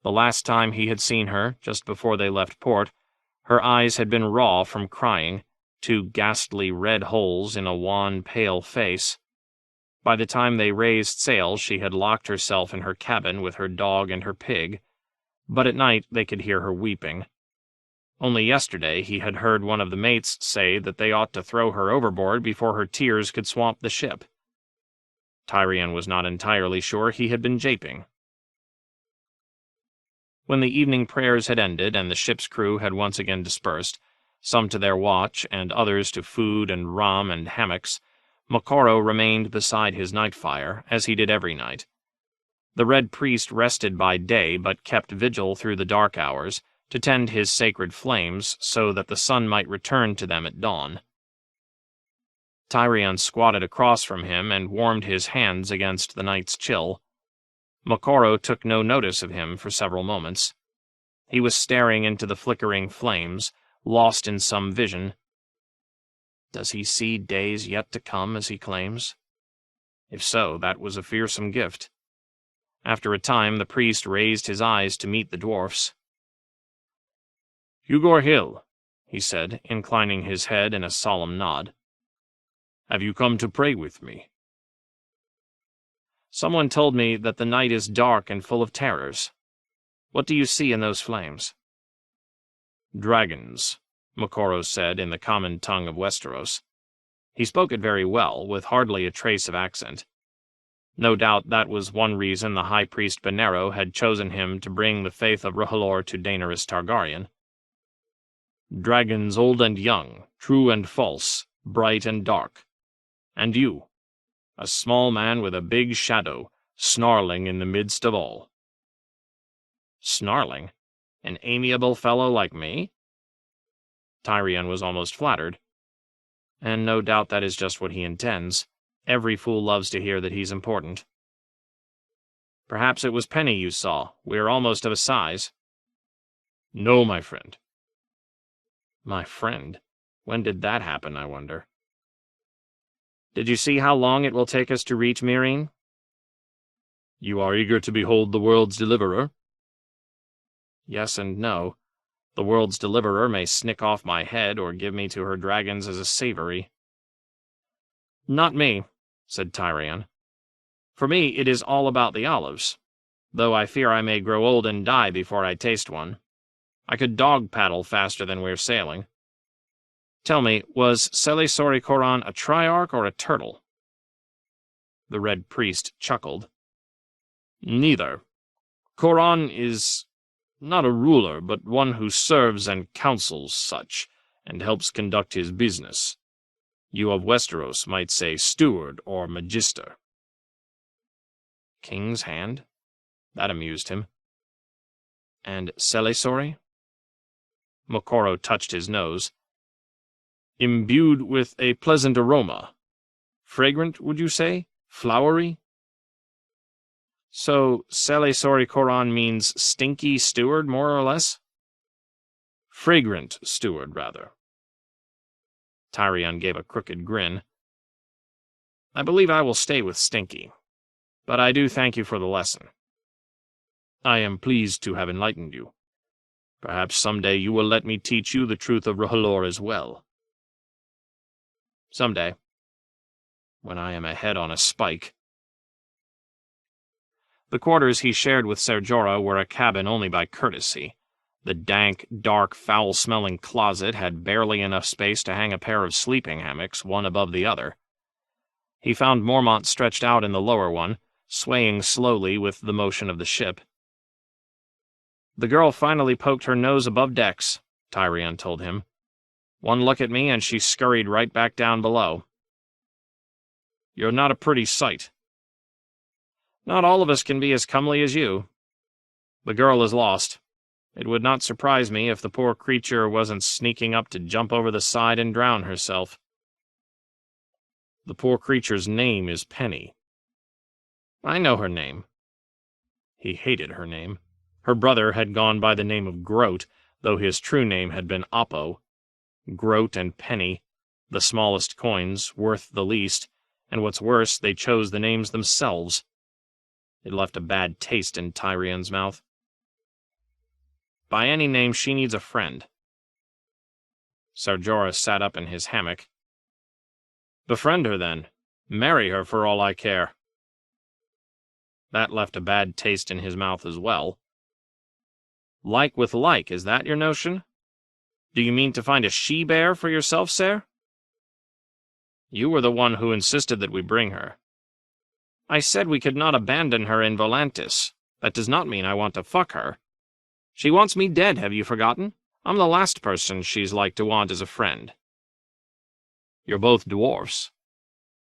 The last time he had seen her, just before they left port, her eyes had been raw from crying, 2 ghastly red holes in a wan, pale face. By the time they raised sail, she had locked herself in her cabin with her dog and her pig, but at night they could hear her weeping. Only yesterday he had heard one of the mates say that they ought to throw her overboard before her tears could swamp the ship. Tyrion was not entirely sure he had been japing. When the evening prayers had ended and the ship's crew had once again dispersed, some to their watch and others to food and rum and hammocks, Moqorro remained beside his night fire, as he did every night. The Red Priest rested by day but kept vigil through the dark hours, to tend his sacred flames so that the sun might return to them at dawn. Tyrion squatted across from him and warmed his hands against the night's chill. Moqorro took no notice of him for several moments. He was staring into the flickering flames, lost in some vision. Does he see days yet to come, as he claims? If so, that was a fearsome gift. After a time, the priest raised his eyes to meet the dwarfs. "Hugor Hill," he said, inclining his head in a solemn nod. "Have you come to pray with me?" "Someone told me that the night is dark and full of terrors. What do you see in those flames?" "Dragons," Moqorro said in the common tongue of Westeros. He spoke it very well, with hardly a trace of accent. No doubt that was one reason the High Priest Benerro had chosen him to bring the faith of R'hllor to Daenerys Targaryen. "Dragons old and young, true and false, bright and dark. And you, a small man with a big shadow, snarling in the midst of all." "Snarling? An amiable fellow like me?" Tyrion was almost flattered. And no doubt that is just what he intends. Every fool loves to hear that he's important. "Perhaps it was Penny you saw. We're almost of a size." "No, my friend." My friend? When did that happen, I wonder? "Did you see how long it will take us to reach Meereen?" "You are eager to behold the world's deliverer?" "Yes and no. The world's deliverer may snick off my head or give me to her dragons as a savory." "Not me," said Tyrion. "For me it is all about the olives, though I fear I may grow old and die before I taste one. I could dog paddle faster than we're sailing. Tell me, was Selaesori Coran a triarch or a turtle?" The Red Priest chuckled. "Neither. Coran is not a ruler, but one who serves and counsels such, and helps conduct his business. You of Westeros might say steward or magister." King's hand? That amused him. "And Selaesori?" Moqorro touched his nose. "Imbued with a pleasant aroma. Fragrant, would you say? Flowery?" So, Sele Sori Koran means stinky steward, more or less? Fragrant steward, rather. Tyrion gave a crooked grin. I believe I will stay with Stinky, but I do thank you for the lesson. I am pleased to have enlightened you. Perhaps someday you will let me teach you the truth of R'hllor as well. Someday, when I am a head on a spike. The quarters he shared with Ser Jorah were a cabin only by courtesy. The dank, dark, foul-smelling closet had barely enough space to hang a pair of sleeping hammocks, one above the other. He found Mormont stretched out in the lower one, swaying slowly with the motion of the ship. The girl finally poked her nose above decks, Tyrion told him. One look at me and she scurried right back down below. You're not a pretty sight. Not all of us can be as comely as you. The girl is lost. It would not surprise me if the poor creature wasn't sneaking up to jump over the side and drown herself. The poor creature's name is Penny. I know her name. He hated her name. Her brother had gone by the name of Groat, though his true name had been Oppo. Groat and Penny, the smallest coins, worth the least, and what's worse, they chose the names themselves. It left a bad taste in Tyrion's mouth. By any name, she needs a friend. Ser Jorah sat up in his hammock. Befriend her, then. Marry her for all I care. That left a bad taste in his mouth as well. Like with like, is that your notion? Do you mean to find a she-bear for yourself, sir? You were the one who insisted that we bring her. I said we could not abandon her in Volantis. That does not mean I want to fuck her. She wants me dead, have you forgotten? I'm the last person she's like to want as a friend. You're both dwarfs.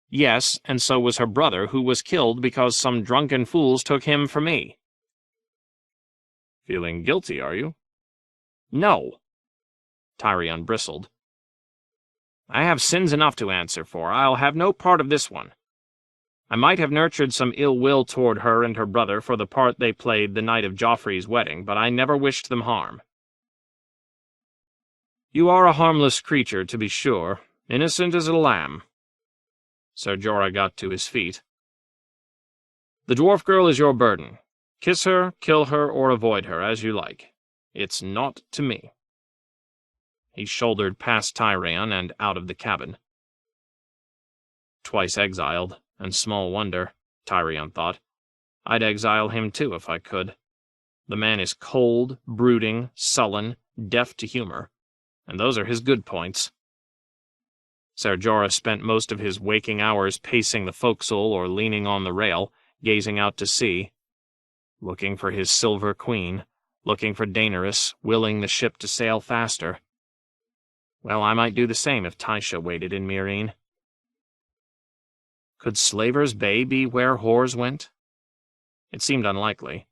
Yes, and so was her brother, who was killed because some drunken fools took him for me. Feeling guilty, are you? No. Tyrion bristled. I have sins enough to answer for. I'll have no part of this one. I might have nurtured some ill will toward her and her brother for the part they played the night of Joffrey's wedding, but I never wished them harm. You are a harmless creature, to be sure, innocent as a lamb. Ser Jorah got to his feet. The dwarf girl is your burden. Kiss her, kill her, or avoid her, as you like. It's naught to me. He shouldered past Tyrion and out of the cabin. Twice exiled, and small wonder, Tyrion thought. I'd exile him too if I could. The man is cold, brooding, sullen, deaf to humor, and those are his good points. Ser Jorah spent most of his waking hours pacing the forecastle or leaning on the rail, gazing out to sea, looking for his silver queen, looking for Daenerys, willing the ship to sail faster. Well, I might do the same if Tysha waited in Meereen. Could Slaver's Bay be where whores went? It seemed unlikely.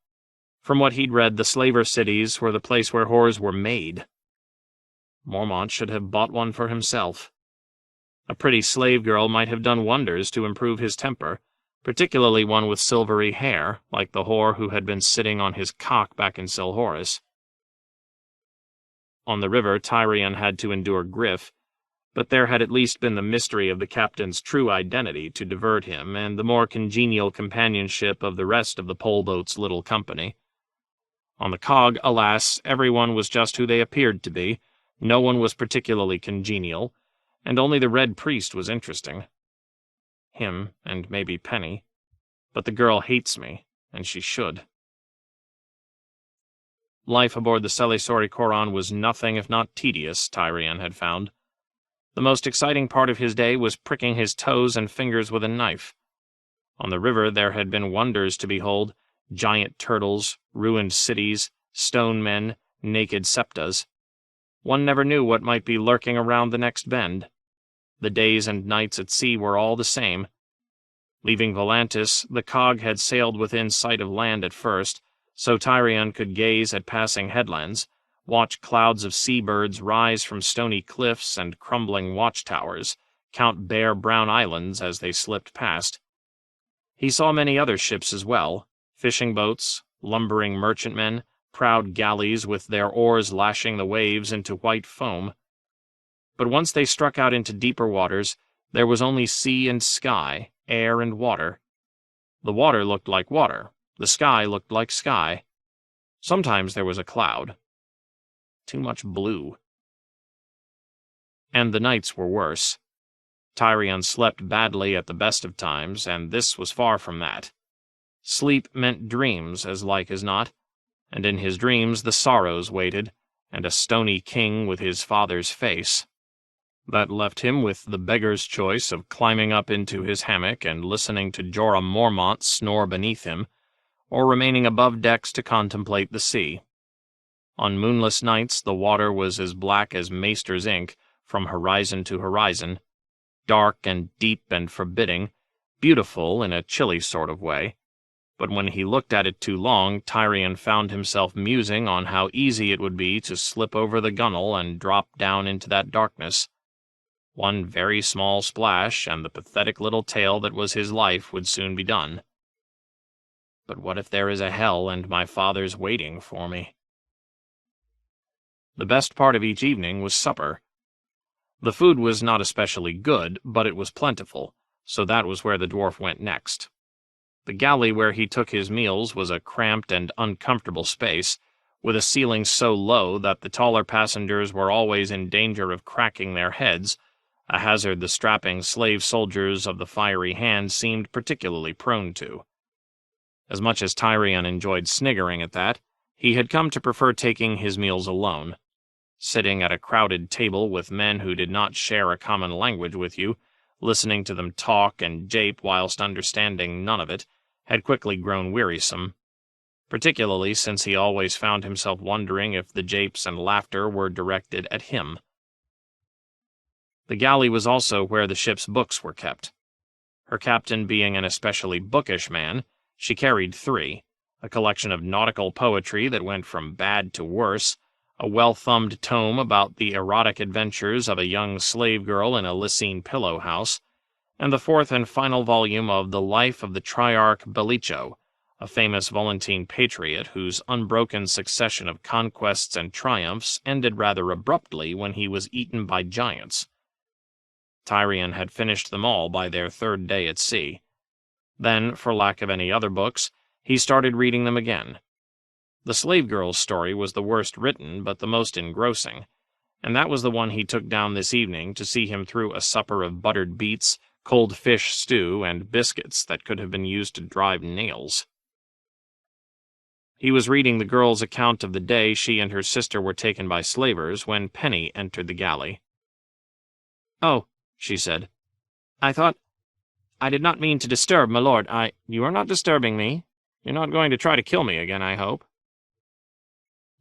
From what he'd read, the slaver cities were the place where whores were made. Mormont should have bought one for himself. A pretty slave girl might have done wonders to improve his temper, particularly one with silvery hair, like the whore who had been sitting on his cock back in Selhorys. On the river, Tyrion had to endure griff, but there had at least been the mystery of the captain's true identity to divert him, and the more congenial companionship of the rest of the poleboat's little company. On the cog, alas, everyone was just who they appeared to be, no one was particularly congenial, and only the Red Priest was interesting. Him, and maybe Penny. But the girl hates me, and she should. Life aboard the Sele Sori Koran was nothing if not tedious, Tyrion had found. The most exciting part of his day was pricking his toes and fingers with a knife. On the river there had been wonders to behold, giant turtles, ruined cities, stone men, naked septas. One never knew what might be lurking around the next bend. The days and nights at sea were all the same. Leaving Volantis, the cog had sailed within sight of land at first, so Tyrion could gaze at passing headlands, watch clouds of seabirds rise from stony cliffs and crumbling watchtowers, count bare brown islands as they slipped past. He saw many other ships as well, Fishing boats, lumbering merchantmen, proud galleys with their oars lashing the waves into white foam. But once they struck out into deeper waters, there was only sea and sky, air and water. The water looked like water, the sky looked like sky. Sometimes there was a cloud. Too much blue. And the nights were worse. Tyrion slept badly at the best of times, and this was far from that. Sleep meant dreams, as like as not, and in his dreams the sorrows waited, and a stony king with his father's face. That left him with the beggar's choice of climbing up into his hammock and listening to Jorah Mormont snore beneath him, or remaining above decks to contemplate the sea. On moonless nights the water was as black as maester's ink, from horizon to horizon, dark and deep and forbidding, beautiful in a chilly sort of way. But when he looked at it too long, Tyrion found himself musing on how easy it would be to slip over the gunwale and drop down into that darkness. One very small splash, and the pathetic little tale that was his life would soon be done. But what if there is a hell and my father's waiting for me? The best part of each evening was supper. The food was not especially good, but it was plentiful, so that was where the dwarf went next. The galley where he took his meals was a cramped and uncomfortable space, with a ceiling so low that the taller passengers were always in danger of cracking their heads, a hazard the strapping slave soldiers of the fiery hand seemed particularly prone to. As much as Tyrion enjoyed sniggering at that, he had come to prefer taking his meals alone. Sitting at a crowded table with men who did not share a common language with you, listening to them talk and jape whilst understanding none of it, had quickly grown wearisome, particularly since he always found himself wondering if the japes and laughter were directed at him. The galley was also where the ship's books were kept. Her captain being an especially bookish man, she carried 3, a collection of nautical poetry that went from bad to worse, a well-thumbed tome about the erotic adventures of a young slave girl in a Lycene pillow house, and the 4th and final volume of The Life of the Triarch Bellico, a famous Volantine patriot whose unbroken succession of conquests and triumphs ended rather abruptly when he was eaten by giants. Tyrion had finished them all by their 3rd day at sea. Then, for lack of any other books, he started reading them again. The slave girl's story was the worst written, but the most engrossing, and that was the one he took down this evening to see him through a supper of buttered beets, cold fish stew, and biscuits that could have been used to drive nails. He was reading the girl's account of the day she and her sister were taken by slavers when Penny entered the galley. "Oh," she said. "I did not mean to disturb, my lord. You are not disturbing me. You're not going to try to kill me again, I hope."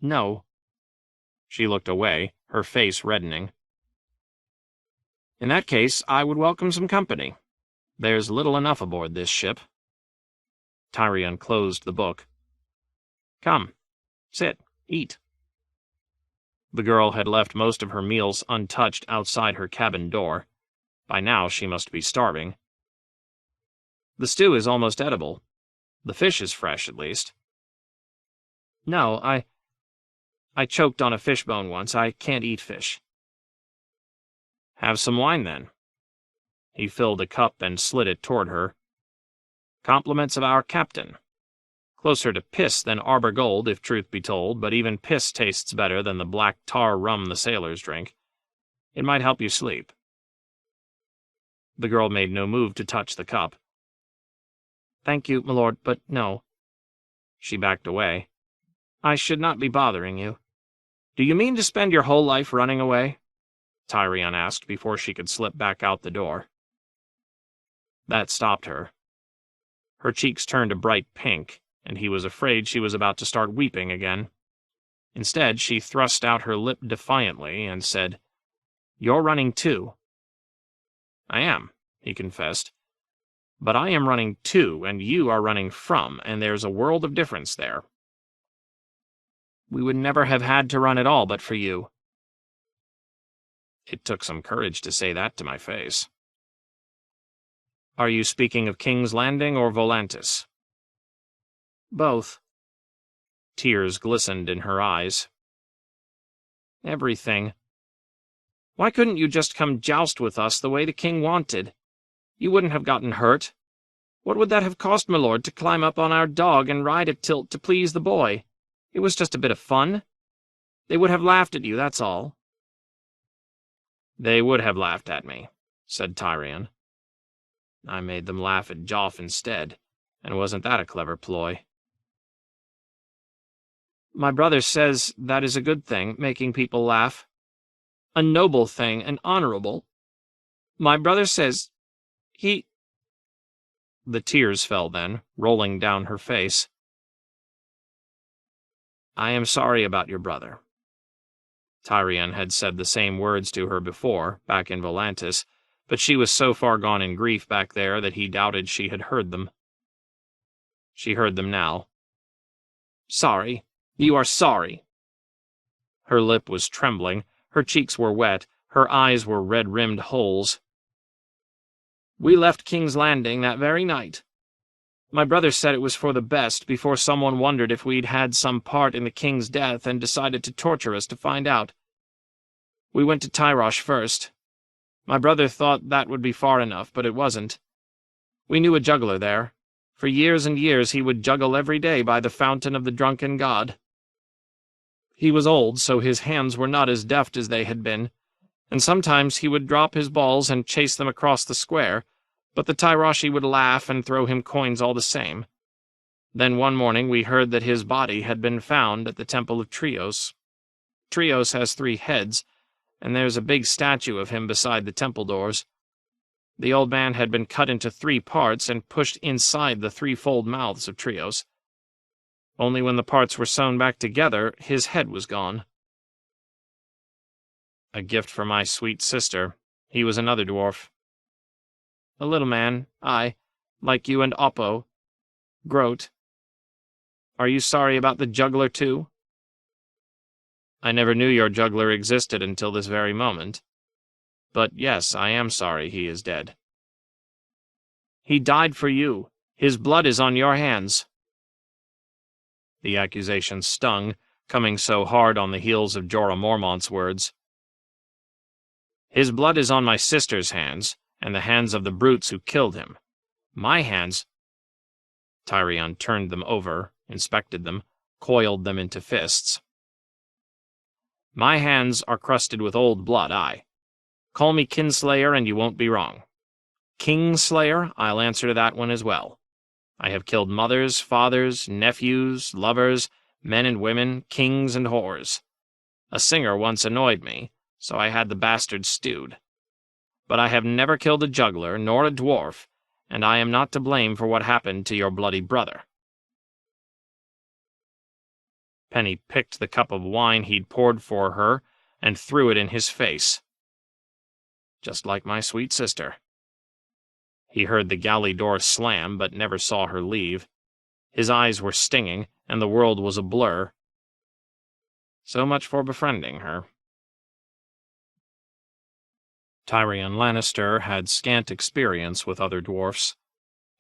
"No." She looked away, her face reddening. "In that case, I would welcome some company. There's little enough aboard this ship." Tyrion closed the book. "Come, sit, eat." The girl had left most of her meals untouched outside her cabin door. By now she must be starving. "The stew is almost edible. The fish is fresh, at least." "No, I choked on a fish bone once. I can't eat fish." "Have some wine, then." He filled a cup and slid it toward her. "Compliments of our captain. Closer to piss than Arbor Gold, if truth be told, but even piss tastes better than the black tar rum the sailors drink. It might help you sleep." The girl made no move to touch the cup. "Thank you, my lord, but no." She backed away. "I should not be bothering you." "Do you mean to spend your whole life running away?" Tyrion asked before she could slip back out the door. That stopped her. Her cheeks turned a bright pink, and he was afraid she was about to start weeping again. Instead, she thrust out her lip defiantly and said, "You're running too." "I am," he confessed. "But I am running to, and you are running from, and there's a world of difference there." "We would never have had to run at all but for you." It took some courage to say that to my face. "Are you speaking of King's Landing or Volantis?" Both. Tears glistened in her eyes. Everything. Why couldn't you just come joust with us the way the king wanted? You wouldn't have gotten hurt. What would that have cost, my lord, to climb up on our dog and ride a tilt to please the boy? It was just a bit of fun. They would have laughed at you, that's all. They would have laughed at me, said Tyrion. I made them laugh at Joff instead, and wasn't that a clever ploy? My brother says that is a good thing, making people laugh. A noble thing, and honorable. My brother says he... The tears fell then, rolling down her face. I am sorry about your brother. Tyrion had said the same words to her before, back in Volantis, but she was so far gone in grief back there that he doubted she had heard them. She heard them now. Sorry. You are sorry. Her lip was trembling, her cheeks were wet, her eyes were red-rimmed holes. We left King's Landing that very night. My brother said it was for the best before someone wondered if we'd had some part in the king's death and decided to torture us to find out. We went to Tyrosh first. My brother thought that would be far enough, but it wasn't. We knew a juggler there. For years and years he would juggle every day by the fountain of the drunken god. He was old, so his hands were not as deft as they had been, and sometimes he would drop his balls and chase them across the square, but the Tyroshi would laugh and throw him coins all the same. Then one morning we heard that his body had been found at the Temple of Trios. Trios has 3 heads, and there's a big statue of him beside the temple doors. The old man had been cut into 3 parts and pushed inside the 3-fold mouths of Trios. Only when the parts were sewn back together, his head was gone. A gift for my sweet sister. He was another dwarf. A little man, aye, like you and Oppo. Groat. Are you sorry about the juggler, too? I never knew your juggler existed until this very moment. But yes, I am sorry he is dead. He died for you. His blood is on your hands. The accusation stung, coming so hard on the heels of Jorah Mormont's words. His blood is on my sister's hands, and the hands of the brutes who killed him. My hands... Tyrion turned them over, inspected them, coiled them into fists. My hands are crusted with old blood, aye. Call me Kinslayer and you won't be wrong. Kingslayer, I'll answer to that one as well. I have killed mothers, fathers, nephews, lovers, men and women, kings and whores. A singer once annoyed me, so I had the bastard stewed. But I have never killed a juggler, nor a dwarf, and I am not to blame for what happened to your bloody brother. Penny picked the cup of wine he'd poured for her and threw it in his face. Just like my sweet sister. He heard the galley door slam, but never saw her leave. His eyes were stinging, and the world was a blur. So much for befriending her. Tyrion Lannister had scant experience with other dwarfs.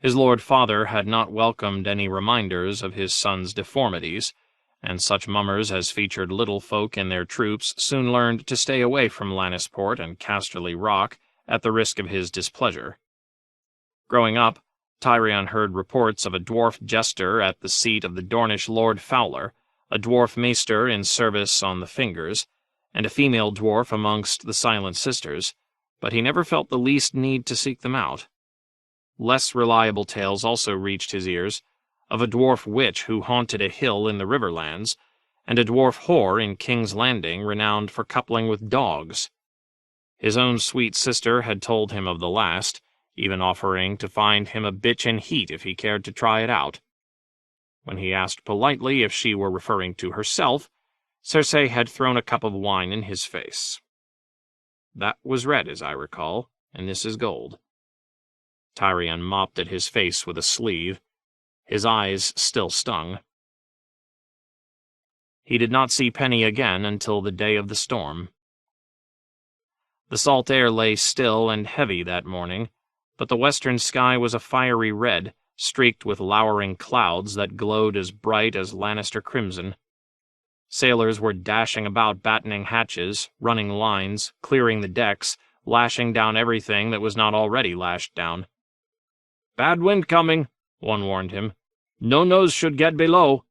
His lord father had not welcomed any reminders of his son's deformities, and such mummers as featured little folk in their troops soon learned to stay away from Lannisport and Casterly Rock at the risk of his displeasure. Growing up, Tyrion heard reports of a dwarf jester at the seat of the Dornish Lord Fowler, a dwarf maester in service on the Fingers, and a female dwarf amongst the Silent Sisters, but he never felt the least need to seek them out. Less reliable tales also reached his ears, of a dwarf witch who haunted a hill in the Riverlands, and a dwarf whore in King's Landing renowned for coupling with dogs. His own sweet sister had told him of the last, even offering to find him a bitch in heat if he cared to try it out. When he asked politely if she were referring to herself, Cersei had thrown a cup of wine in his face. That was red, as I recall, and this is gold. Tyrion mopped at his face with a sleeve. His eyes still stung. He did not see Penny again until the day of the storm. The salt air lay still and heavy that morning, but the western sky was a fiery red, streaked with lowering clouds that glowed as bright as Lannister crimson. Sailors were dashing about battening hatches, running lines, clearing the decks, lashing down everything that was not already lashed down. "Bad wind coming," one warned him. "No-nos should get below."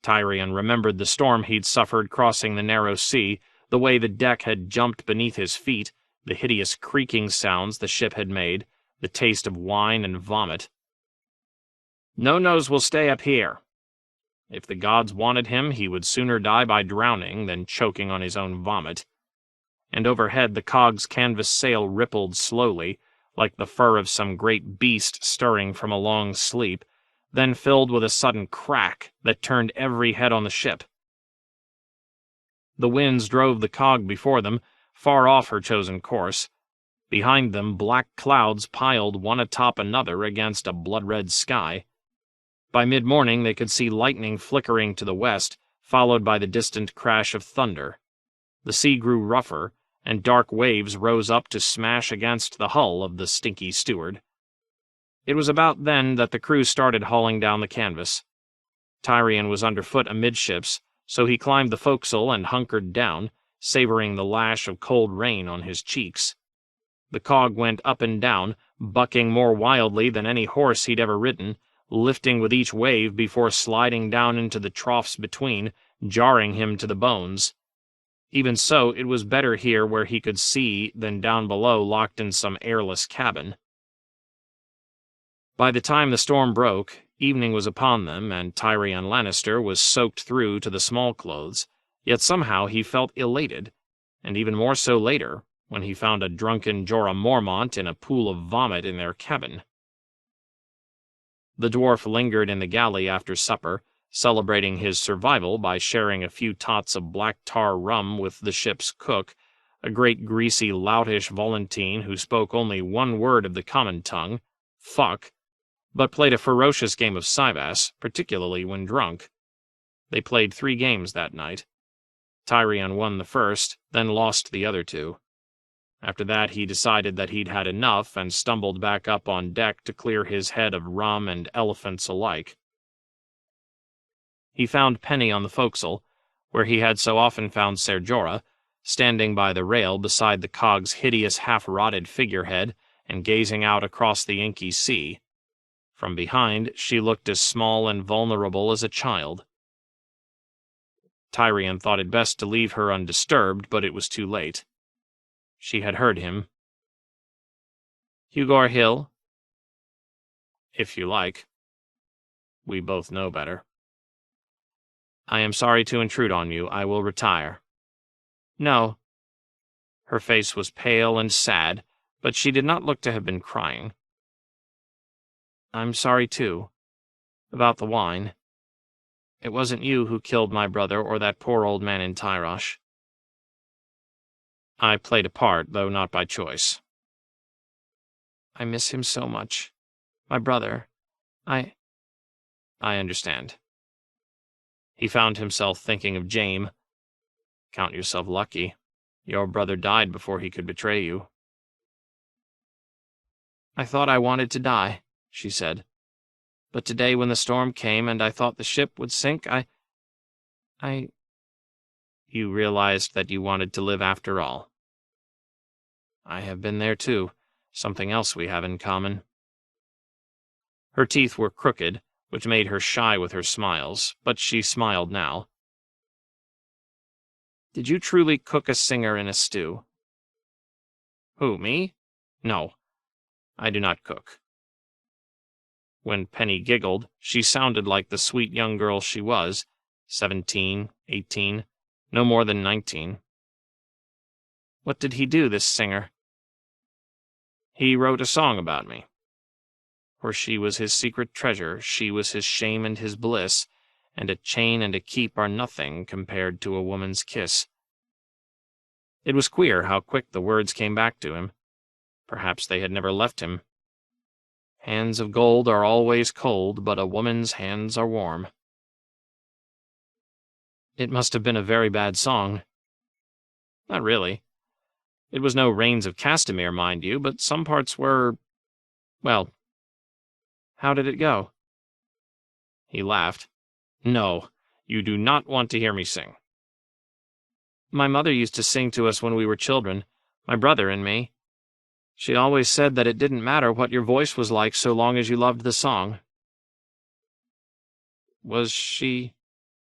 Tyrion remembered the storm he'd suffered crossing the narrow sea, the way the deck had jumped beneath his feet, the hideous creaking sounds the ship had made, the taste of wine and vomit. "No-nos will stay up here." If the gods wanted him, he would sooner die by drowning than choking on his own vomit. And overhead the cog's canvas sail rippled slowly, like the fur of some great beast stirring from a long sleep, then filled with a sudden crack that turned every head on the ship. The winds drove the cog before them, far off her chosen course. Behind them, black clouds piled one atop another against a blood-red sky. By mid-morning they could see lightning flickering to the west, followed by the distant crash of thunder. The sea grew rougher, and dark waves rose up to smash against the hull of the stinky steward. It was about then that the crew started hauling down the canvas. Tyrion was underfoot amidships, so he climbed the forecastle and hunkered down, savoring the lash of cold rain on his cheeks. The cog went up and down, bucking more wildly than any horse he'd ever ridden, lifting with each wave before sliding down into the troughs between, jarring him to the bones. Even so, it was better here where he could see than down below locked in some airless cabin. By the time the storm broke, evening was upon them, and Tyrion Lannister was soaked through to the small clothes, yet somehow he felt elated, and even more so later, when he found a drunken Jorah Mormont in a pool of vomit in their cabin. The dwarf lingered in the galley after supper, celebrating his survival by sharing a few tots of black tar rum with the ship's cook, a great greasy loutish Volantene who spoke only one word of the common tongue, fuck, but played a ferocious game of Cyvasse, particularly when drunk. They played 3 games that night. Tyrion won the first, then lost the other 2. After that he decided that he'd had enough and stumbled back up on deck to clear his head of rum and elephants alike. He found Penny on the forecastle, where he had so often found Ser Jorah, standing by the rail beside the cog's hideous half-rotted figurehead and gazing out across the inky sea. From behind, she looked as small and vulnerable as a child. Tyrion thought it best to leave her undisturbed, but it was too late. She had heard him. "Hugor Hill?" "If you like. We both know better." "I am sorry to intrude on you. I will retire." "No." Her face was pale and sad, but she did not look to have been crying. "I'm sorry, too. About the wine. It wasn't you who killed my brother or that poor old man in Tyrosh. I played a part, though not by choice. I miss him so much. My brother. I understand." He found himself thinking of Jaime. Count yourself lucky. Your brother died before he could betray you. "I thought I wanted to die," she said. "But today when the storm came and I thought the ship would sink, You realized that you wanted to live after all. I have been there too, something else we have in common." Her teeth were crooked, which made her shy with her smiles, but she smiled now. "Did you truly cook a singer in a stew?" "Who, me? No, I do not cook." When Penny giggled, she sounded like the sweet young girl she was, 17, 18, no more than 19. "What did he do, this singer?" "He wrote a song about me. For she was his secret treasure, she was his shame and his bliss, and a chain and a keep are nothing compared to a woman's kiss." It was queer how quick the words came back to him. Perhaps they had never left him. Hands of gold are always cold, but a woman's hands are warm. It must have been a very bad song. Not really. It was no Rains of Castamere, mind you, but some parts were, well, How did it go?" He laughed. "No, you do not want to hear me sing." "My mother used to sing to us when we were children, my brother and me. She always said that it didn't matter what your voice was like so long as you loved the song." "Was she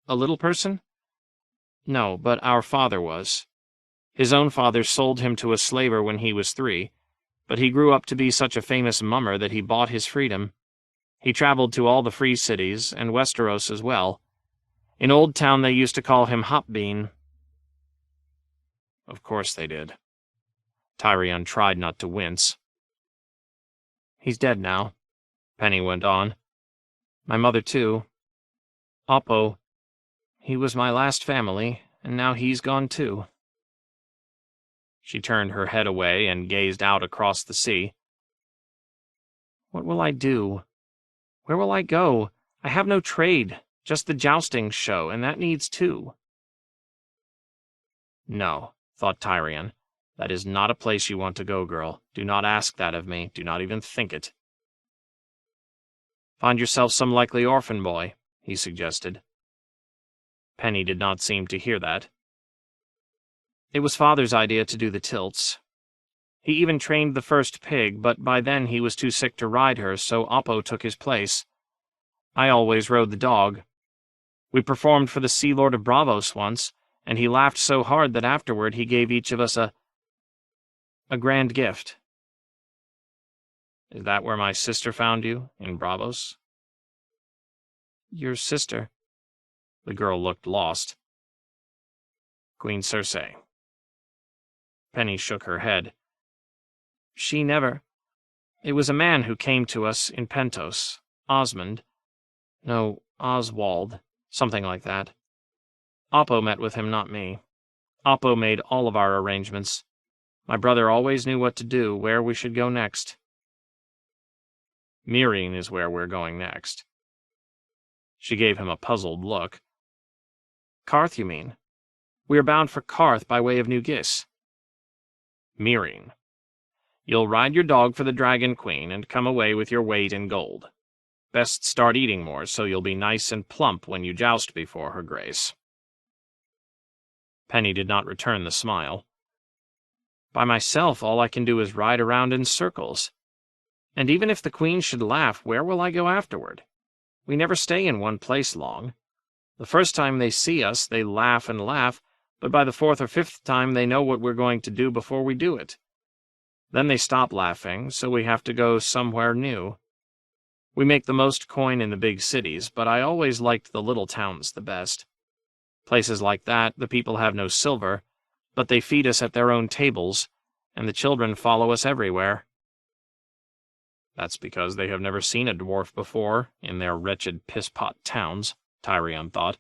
a little person?" "No, but our father was. His own father sold him to a slaver when he was 3, but he grew up to be such a famous mummer that he bought his freedom. He traveled to all the free cities, and Westeros as well. In Old Town they used to call him Hopbean." Of course they did. Tyrion tried not to wince. "He's dead now," Penny went on. "My mother too. Oppo, he was my last family, and now he's gone too." She turned her head away and gazed out across the sea. "What will I do? Where will I go? I have no trade, just the jousting show, and that needs 2. "No," thought Tyrion. "That is not a place you want to go, girl. Do not ask that of me. Do not even think it." "Find yourself some likely orphan boy," he suggested. Penny did not seem to hear that. "It was Father's idea to do the tilts. He even trained the first pig, but by then he was too sick to ride her, so Oppo took his place. I always rode the dog. We performed for the Sea Lord of Bravos once, and he laughed so hard that afterward he gave each of us a grand gift." "Is that where my sister found you, in Bravos?" "Your sister?" The girl looked lost. "Queen Cersei." Penny shook her head. "She never. It was a man who came to us in Pentos. Osmond. No, Oswald. Something like that. Oppo met with him, not me. Oppo made all of our arrangements. My brother always knew what to do, where we should go next." "Meereen is where we're going next." She gave him a puzzled look. "Karth, you mean? We are bound for Karth by way of New Gis." "Meereen. You'll ride your dog for the Dragon Queen and come away with your weight in gold. Best start eating more so you'll be nice and plump when you joust before her grace." Penny did not return the smile. "By myself, all I can do is ride around in circles. And even if the Queen should laugh, where will I go afterward? We never stay in one place long. The first time they see us, they laugh and laugh, but by the 4th or 5th time they know what we're going to do before we do it. Then they stop laughing, so we have to go somewhere new. We make the most coin in the big cities, but I always liked the little towns the best. Places like that, the people have no silver, but they feed us at their own tables, and the children follow us everywhere." "That's because they have never seen a dwarf before, in their wretched piss-pot towns," Tyrion thought.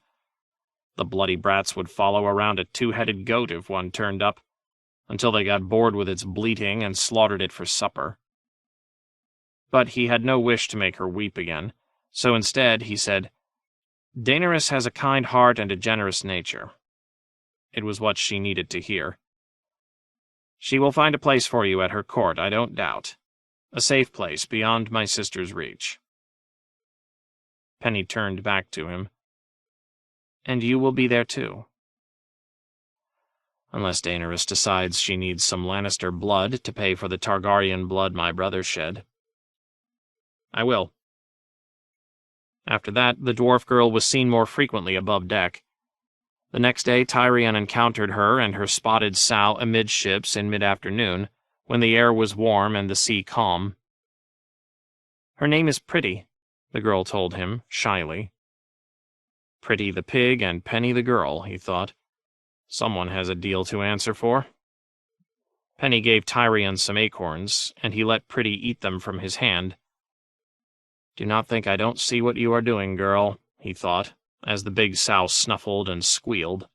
"The bloody brats would follow around a 2-headed goat if one turned up, until they got bored with its bleating and slaughtered it for supper." But he had no wish to make her weep again, so instead he said, "Daenerys has a kind heart and a generous nature." It was what she needed to hear. "She will find a place for you at her court, I don't doubt. A safe place beyond my sister's reach." Penny turned back to him. "And you will be there too?" "Unless Daenerys decides she needs some Lannister blood to pay for the Targaryen blood my brother shed." "I will." After that, the dwarf girl was seen more frequently above deck. The next day Tyrion encountered her and her spotted sow amidships in mid-afternoon, when the air was warm and the sea calm. "Her name is Pretty," the girl told him, shyly. Pretty the pig and Penny the girl, he thought. Someone has a deal to answer for. Penny gave Tyrion some acorns, and he let Pretty eat them from his hand. "Do not think I don't see what you are doing, girl," he thought, as the big sow snuffled and squealed.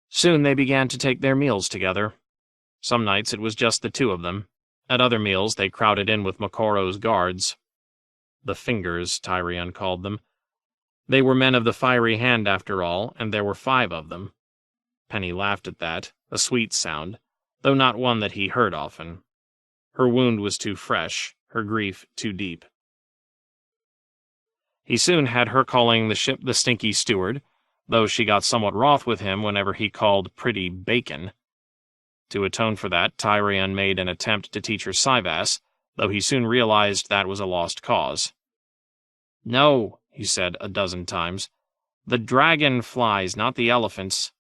Soon they began to take their meals together. Some nights it was just the 2 of them. At other meals they crowded in with Mokoro's guards. The Fingers, Tyrion called them. They were men of the fiery hand after all, and there were 5 of them. Penny laughed at that, a sweet sound, though not one that he heard often. Her wound was too fresh, her grief too deep. He soon had her calling the ship the Stinky Steward, though she got somewhat wroth with him whenever he called Pretty Bacon. To atone for that, Tyrion made an attempt to teach her Cyvasse, though he soon realized that was a lost cause. "No," he said a dozen times. "The dragon flies, not the elephants."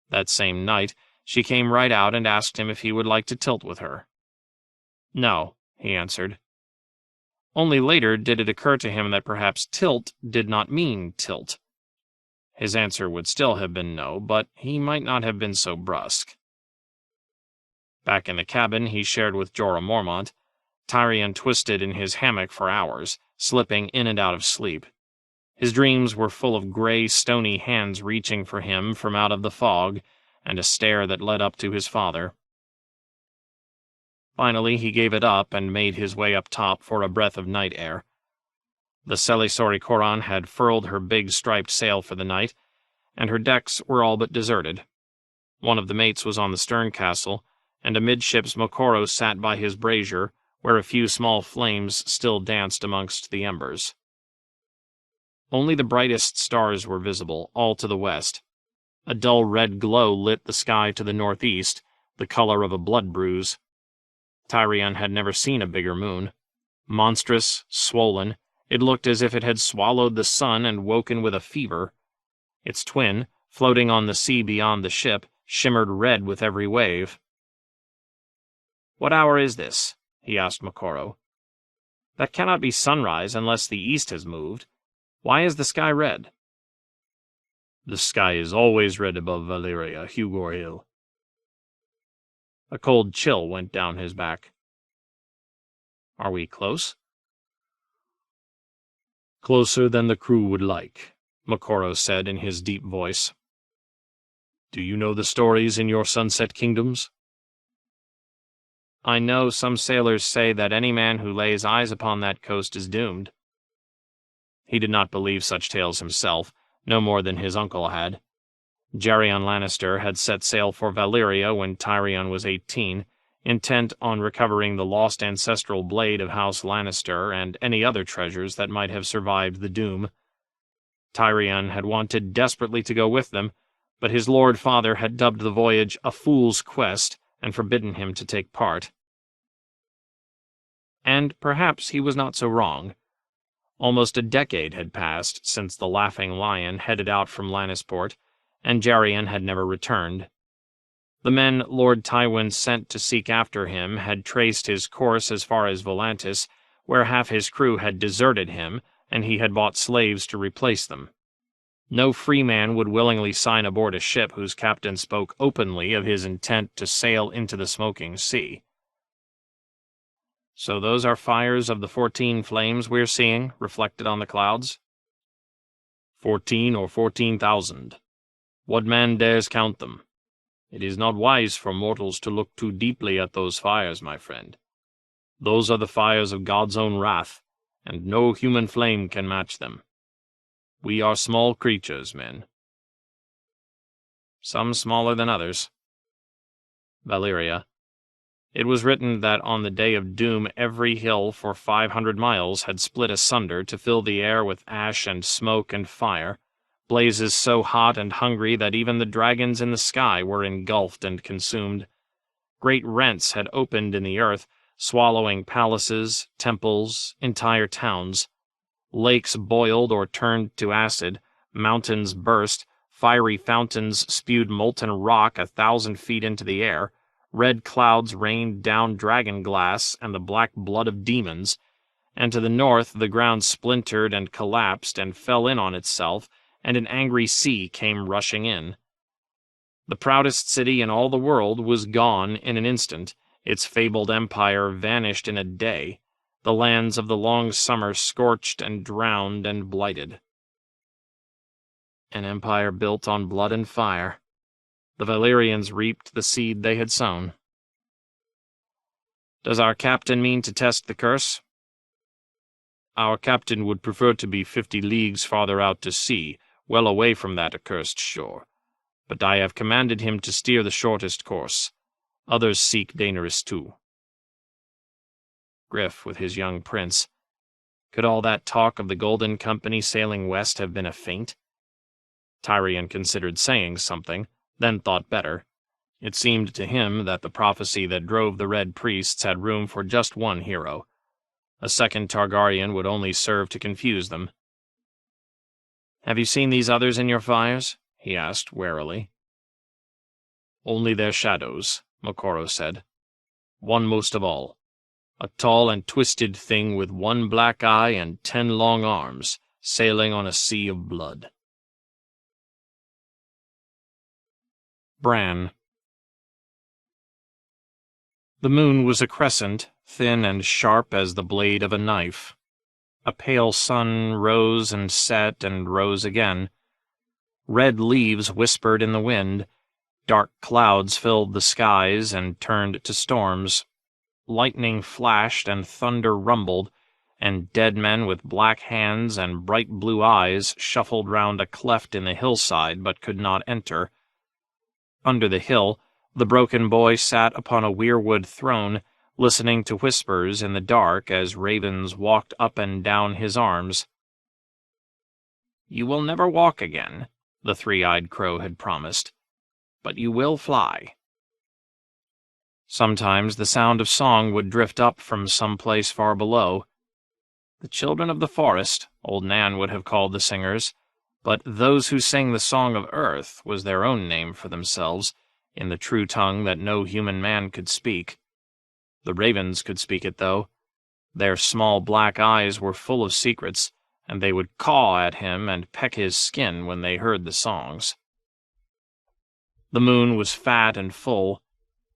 That same night, she came right out and asked him if he would like to tilt with her. "No," he answered. Only later did it occur to him that perhaps tilt did not mean tilt. His answer would still have been no, but he might not have been so brusque. Back in the cabin he shared with Jorah Mormont, Tyrion twisted in his hammock for hours, slipping in and out of sleep. His dreams were full of gray, stony hands reaching for him from out of the fog, and a stair that led up to his father. Finally, he gave it up and made his way up top for a breath of night air. The Salisori Coran had furled her big striped sail for the night, and her decks were all but deserted. One of the mates was on the stern castle, and amidships Moqorro sat by his brazier, where a few small flames still danced amongst the embers. Only the brightest stars were visible, all to the west. A dull red glow lit the sky to the northeast, the color of a blood bruise. Tyrion had never seen a bigger moon. Monstrous, swollen, it looked as if it had swallowed the sun and woken with a fever. Its twin, floating on the sea beyond the ship, shimmered red with every wave. "What hour is this?" he asked Moqorro. "That cannot be sunrise unless the east has moved. Why is the sky red?" "The sky is always red above Valyria, Hugor Hill." A cold chill went down his back. "Are we close?" "Closer than the crew would like," Moqorro said in his deep voice. "Do you know the stories in your Sunset Kingdoms?" "I know some sailors say that any man who lays eyes upon that coast is doomed." He did not believe such tales himself, no more than his uncle had. Geryon Lannister had set sail for Valyria when Tyrion was 18, intent on recovering the lost ancestral blade of House Lannister and any other treasures that might have survived the doom. Tyrion had wanted desperately to go with them, but his lord father had dubbed the voyage a fool's quest and forbidden him to take part. And perhaps he was not so wrong. Almost a decade had passed since the Laughing Lion headed out from Lannisport, and Geryon had never returned. The men Lord Tywin sent to seek after him had traced his course as far as Volantis, where half his crew had deserted him, and he had bought slaves to replace them. No free man would willingly sign aboard a ship whose captain spoke openly of his intent to sail into the smoking sea. "So those are fires of the 14 flames we're seeing, reflected on the clouds?" 14 or 14,000. What man dares count them? It is not wise for mortals to look too deeply at those fires, my friend. Those are the fires of God's own wrath, and no human flame can match them. We are small creatures, men. Some smaller than others. Valyria. It was written that on the day of doom every hill for 500 miles had split asunder to fill the air with ash and smoke and fire, blazes so hot and hungry that even the dragons in the sky were engulfed and consumed. Great rents had opened in the earth, swallowing palaces, temples, entire towns. Lakes boiled or turned to acid, mountains burst, fiery fountains spewed molten rock 1,000 feet into the air, red clouds rained down dragon glass and the black blood of demons, and to the north the ground splintered and collapsed and fell in on itself, and an angry sea came rushing in. The proudest city in all the world was gone in an instant, its fabled empire vanished in a day, the lands of the long summer scorched and drowned and blighted. An empire built on blood and fire. The Valyrians reaped the seed they had sown. Does our captain mean to test the curse? Our captain would prefer to be 50 leagues farther out to sea, well away from that accursed shore, but I have commanded him to steer the shortest course. Others seek Daenerys too. Griff with his young prince. Could all that talk of the Golden Company sailing west have been a feint? Tyrion considered saying something, then thought better. It seemed to him that the prophecy that drove the Red Priests had room for just one hero. A second Targaryen would only serve to confuse them. "Have you seen these others in your fires?" he asked warily. "Only their shadows," Moqorro said. "One most of all. A tall and twisted thing with one black eye and 10 long arms, sailing on a sea of blood." Bran. The moon was a crescent, thin and sharp as the blade of a knife. A pale sun rose and set and rose again. Red leaves whispered in the wind. Dark clouds filled the skies and turned to storms. Lightning flashed and thunder rumbled, and dead men with black hands and bright blue eyes shuffled round a cleft in the hillside but could not enter. Under the hill, the broken boy sat upon a weirwood throne, listening to whispers in the dark as ravens walked up and down his arms. "You will never walk again," the three-eyed crow had promised, "but you will fly." Sometimes the sound of song would drift up from some place far below. The children of the forest, old Nan would have called the singers, but those who sang the song of earth was their own name for themselves, in the true tongue that no human man could speak. The ravens could speak it, though. Their small black eyes were full of secrets, and they would caw at him and peck his skin when they heard the songs. The moon was fat and full.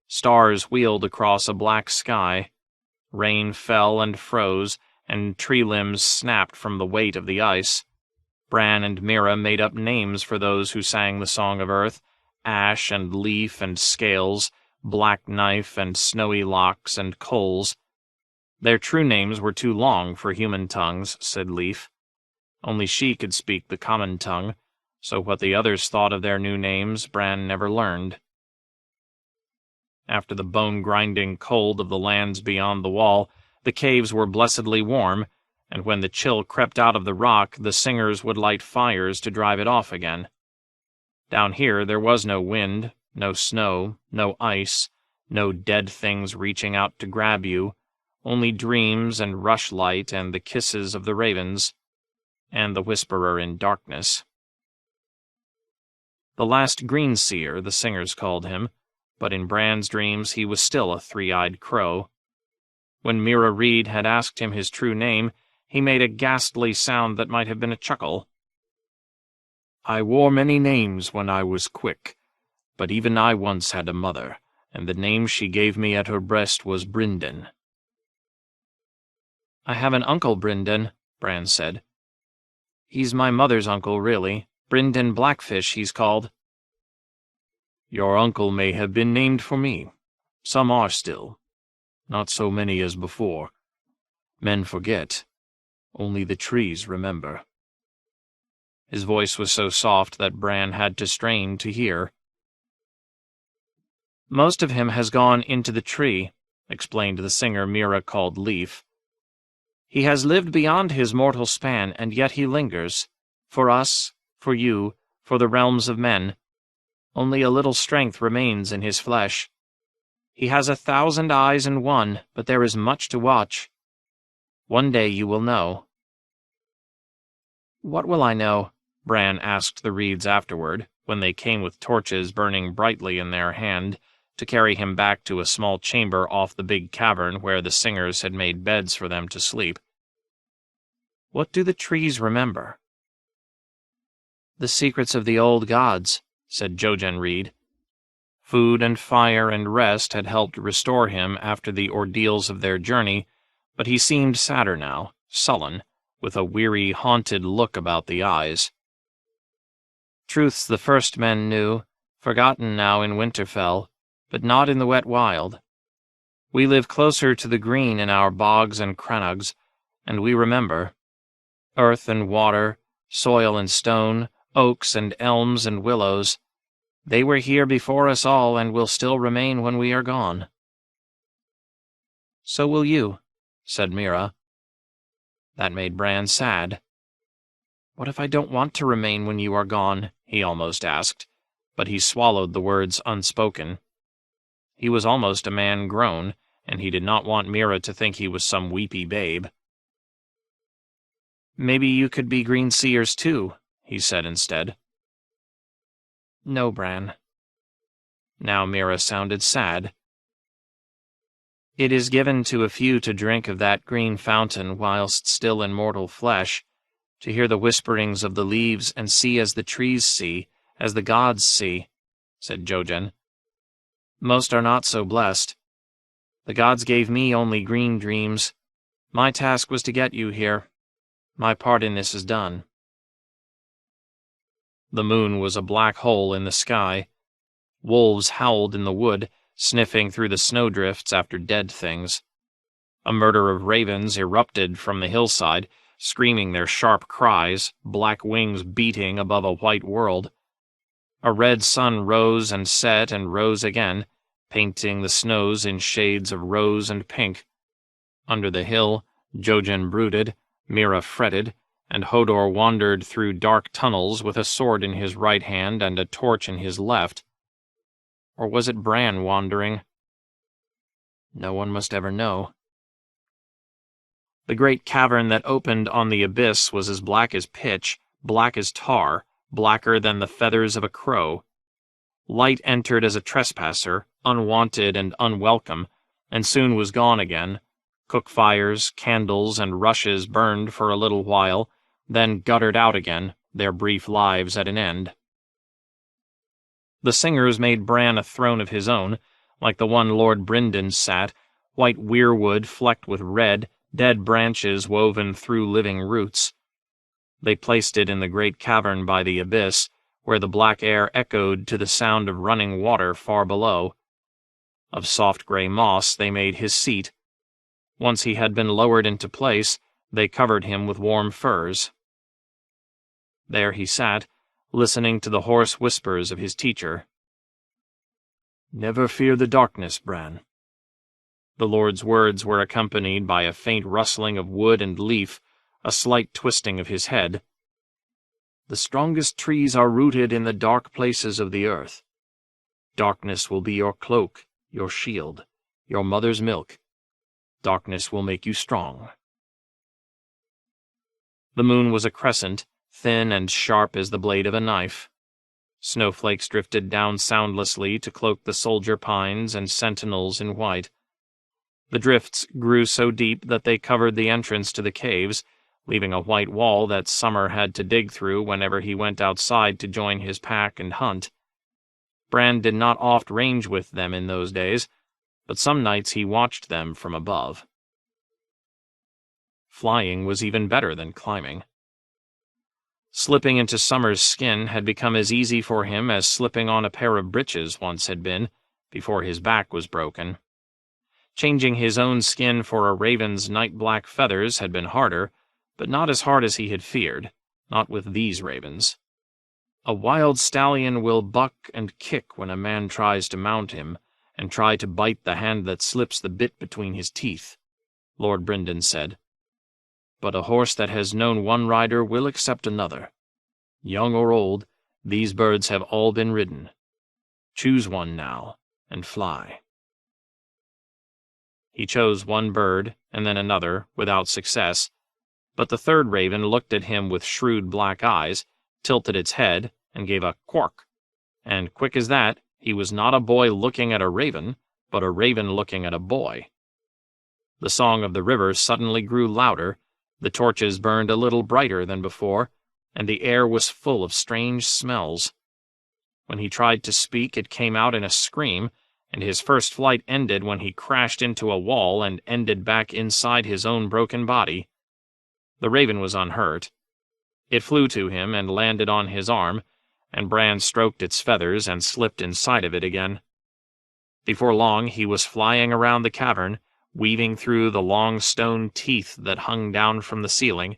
Stars wheeled across a black sky. Rain fell and froze, and tree limbs snapped from the weight of the ice. Bran and Meera made up names for those who sang the song of earth: Ash and Leaf and Scales, Black Knife and Snowy Locks and Coals. Their true names were too long for human tongues, said Leaf. Only she could speak the common tongue, so what the others thought of their new names Bran never learned. After the bone-grinding cold of the lands beyond the wall, the caves were blessedly warm, and when the chill crept out of the rock, the singers would light fires to drive it off again. Down here there was no wind, no snow, no ice, no dead things reaching out to grab you, only dreams and rushlight and the kisses of the ravens, and the whisperer in darkness. The last green seer, the singers called him, but in Bran's dreams he was still a three-eyed crow. When Meera Reed had asked him his true name, he made a ghastly sound that might have been a chuckle. "I wore many names when I was quick, but even I once had a mother, and the name she gave me at her breast was Brynden." "I have an uncle, Brynden," Bran said. "He's my mother's uncle, really. Brynden Blackfish, he's called." "Your uncle may have been named for me. Some are still. Not so many as before. Men forget. Only the trees remember." His voice was so soft that Bran had to strain to hear. "Most of him has gone into the tree," explained the singer Meera called Leaf. "He has lived beyond his mortal span, and yet he lingers. For us, for you, for the realms of men. Only a little strength remains in his flesh. He has 1,000 eyes in one, but there is much to watch. One day you will know." "What will I know?" Bran asked the reeds afterward, when they came with torches burning brightly in their hand, to carry him back to a small chamber off the big cavern where the singers had made beds for them to sleep. "What do the trees remember?" "The secrets of the old gods," said Jojen Reed. Food and fire and rest had helped restore him after the ordeals of their journey, but he seemed sadder now, sullen, with a weary, haunted look about the eyes. "Truths the first men knew, forgotten now in Winterfell, but not in the wet wild. We live closer to the green in our bogs and crannogs, and we remember. Earth and water, soil and stone, oaks and elms and willows. They were here before us all and will still remain when we are gone." "So will you," said Mira. That made Bran sad. "What if I don't want to remain when you are gone?" he almost asked, but he swallowed the words unspoken. He was almost a man grown, and he did not want Mira to think he was some weepy babe. "Maybe you could be Green Seers too," he said instead. "No, Bran." Now Mira sounded sad. "It is given to a few to drink of that green fountain whilst still in mortal flesh, to hear the whisperings of the leaves and see as the trees see, as the gods see," said Jojen. "Most are not so blessed. The gods gave me only green dreams. My task was to get you here. My part in this is done." The moon was a black hole in the sky. Wolves howled in the wood, sniffing through the snowdrifts after dead things. A murder of ravens erupted from the hillside, screaming their sharp cries, black wings beating above a white world. A red sun rose and set and rose again, painting the snows in shades of rose and pink. Under the hill, Jojen brooded, Mira fretted, and Hodor wandered through dark tunnels with a sword in his right hand and a torch in his left. Or was it Bran wandering? No one must ever know. The great cavern that opened on the abyss was as black as pitch, black as tar, blacker than the feathers of a crow. Light entered as a trespasser, unwanted and unwelcome, and soon was gone again. Cook fires, candles, and rushes burned for a little while, then guttered out again, their brief lives at an end. The singers made Bran a throne of his own, like the one Lord Brynden sat, white weirwood flecked with red, dead branches woven through living roots. They placed it in the great cavern by the abyss, where the black air echoed to the sound of running water far below. Of soft gray moss they made his seat. Once he had been lowered into place, they covered him with warm furs. There he sat, listening to the hoarse whispers of his teacher. "Never fear the darkness, Bran." The Lord's words were accompanied by a faint rustling of wood and leaf, a slight twisting of his head. "The strongest trees are rooted in the dark places of the earth. Darkness will be your cloak, your shield, your mother's milk. Darkness will make you strong." The moon was a crescent, thin and sharp as the blade of a knife. Snowflakes drifted down soundlessly to cloak the soldier pines and sentinels in white. The drifts grew so deep that they covered the entrance to the caves, leaving a white wall that Summer had to dig through whenever he went outside to join his pack and hunt. Bran did not oft range with them in those days, but some nights he watched them from above. Flying was even better than climbing. Slipping into Summer's skin had become as easy for him as slipping on a pair of breeches once had been, before his back was broken. Changing his own skin for a raven's night-black feathers had been harder, but not as hard as he had feared, not with these ravens. A wild stallion will buck and kick when a man tries to mount him, and try to bite the hand that slips the bit between his teeth, Lord Brynden said. But a horse that has known one rider will accept another. Young or old, these birds have all been ridden. Choose one now, and fly. He chose one bird, and then another, without success, but the third raven looked at him with shrewd black eyes, tilted its head, and gave a quark, and quick as that, he was not a boy looking at a raven, but a raven looking at a boy. The song of the river suddenly grew louder, the torches burned a little brighter than before, and the air was full of strange smells. When he tried to speak, it came out in a scream, and his first flight ended when he crashed into a wall and ended back inside his own broken body. The raven was unhurt. It flew to him and landed on his arm, and Bran stroked its feathers and slipped inside of it again. Before long he was flying around the cavern, weaving through the long stone teeth that hung down from the ceiling,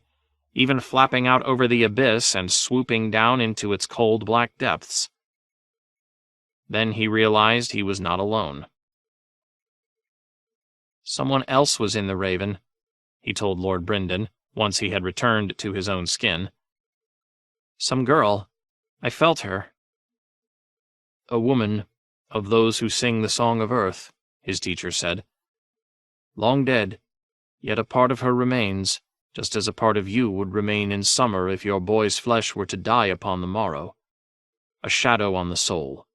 even flapping out over the abyss and swooping down into its cold black depths. Then he realized he was not alone. Someone else was in the raven, he told Lord Brynden, once he had returned to his own skin. "Some girl. I felt her." "A woman, of those who sing the Song of Earth," his teacher said. "Long dead, yet a part of her remains, just as a part of you would remain in summer if your boy's flesh were to die upon the morrow. A shadow on the soul.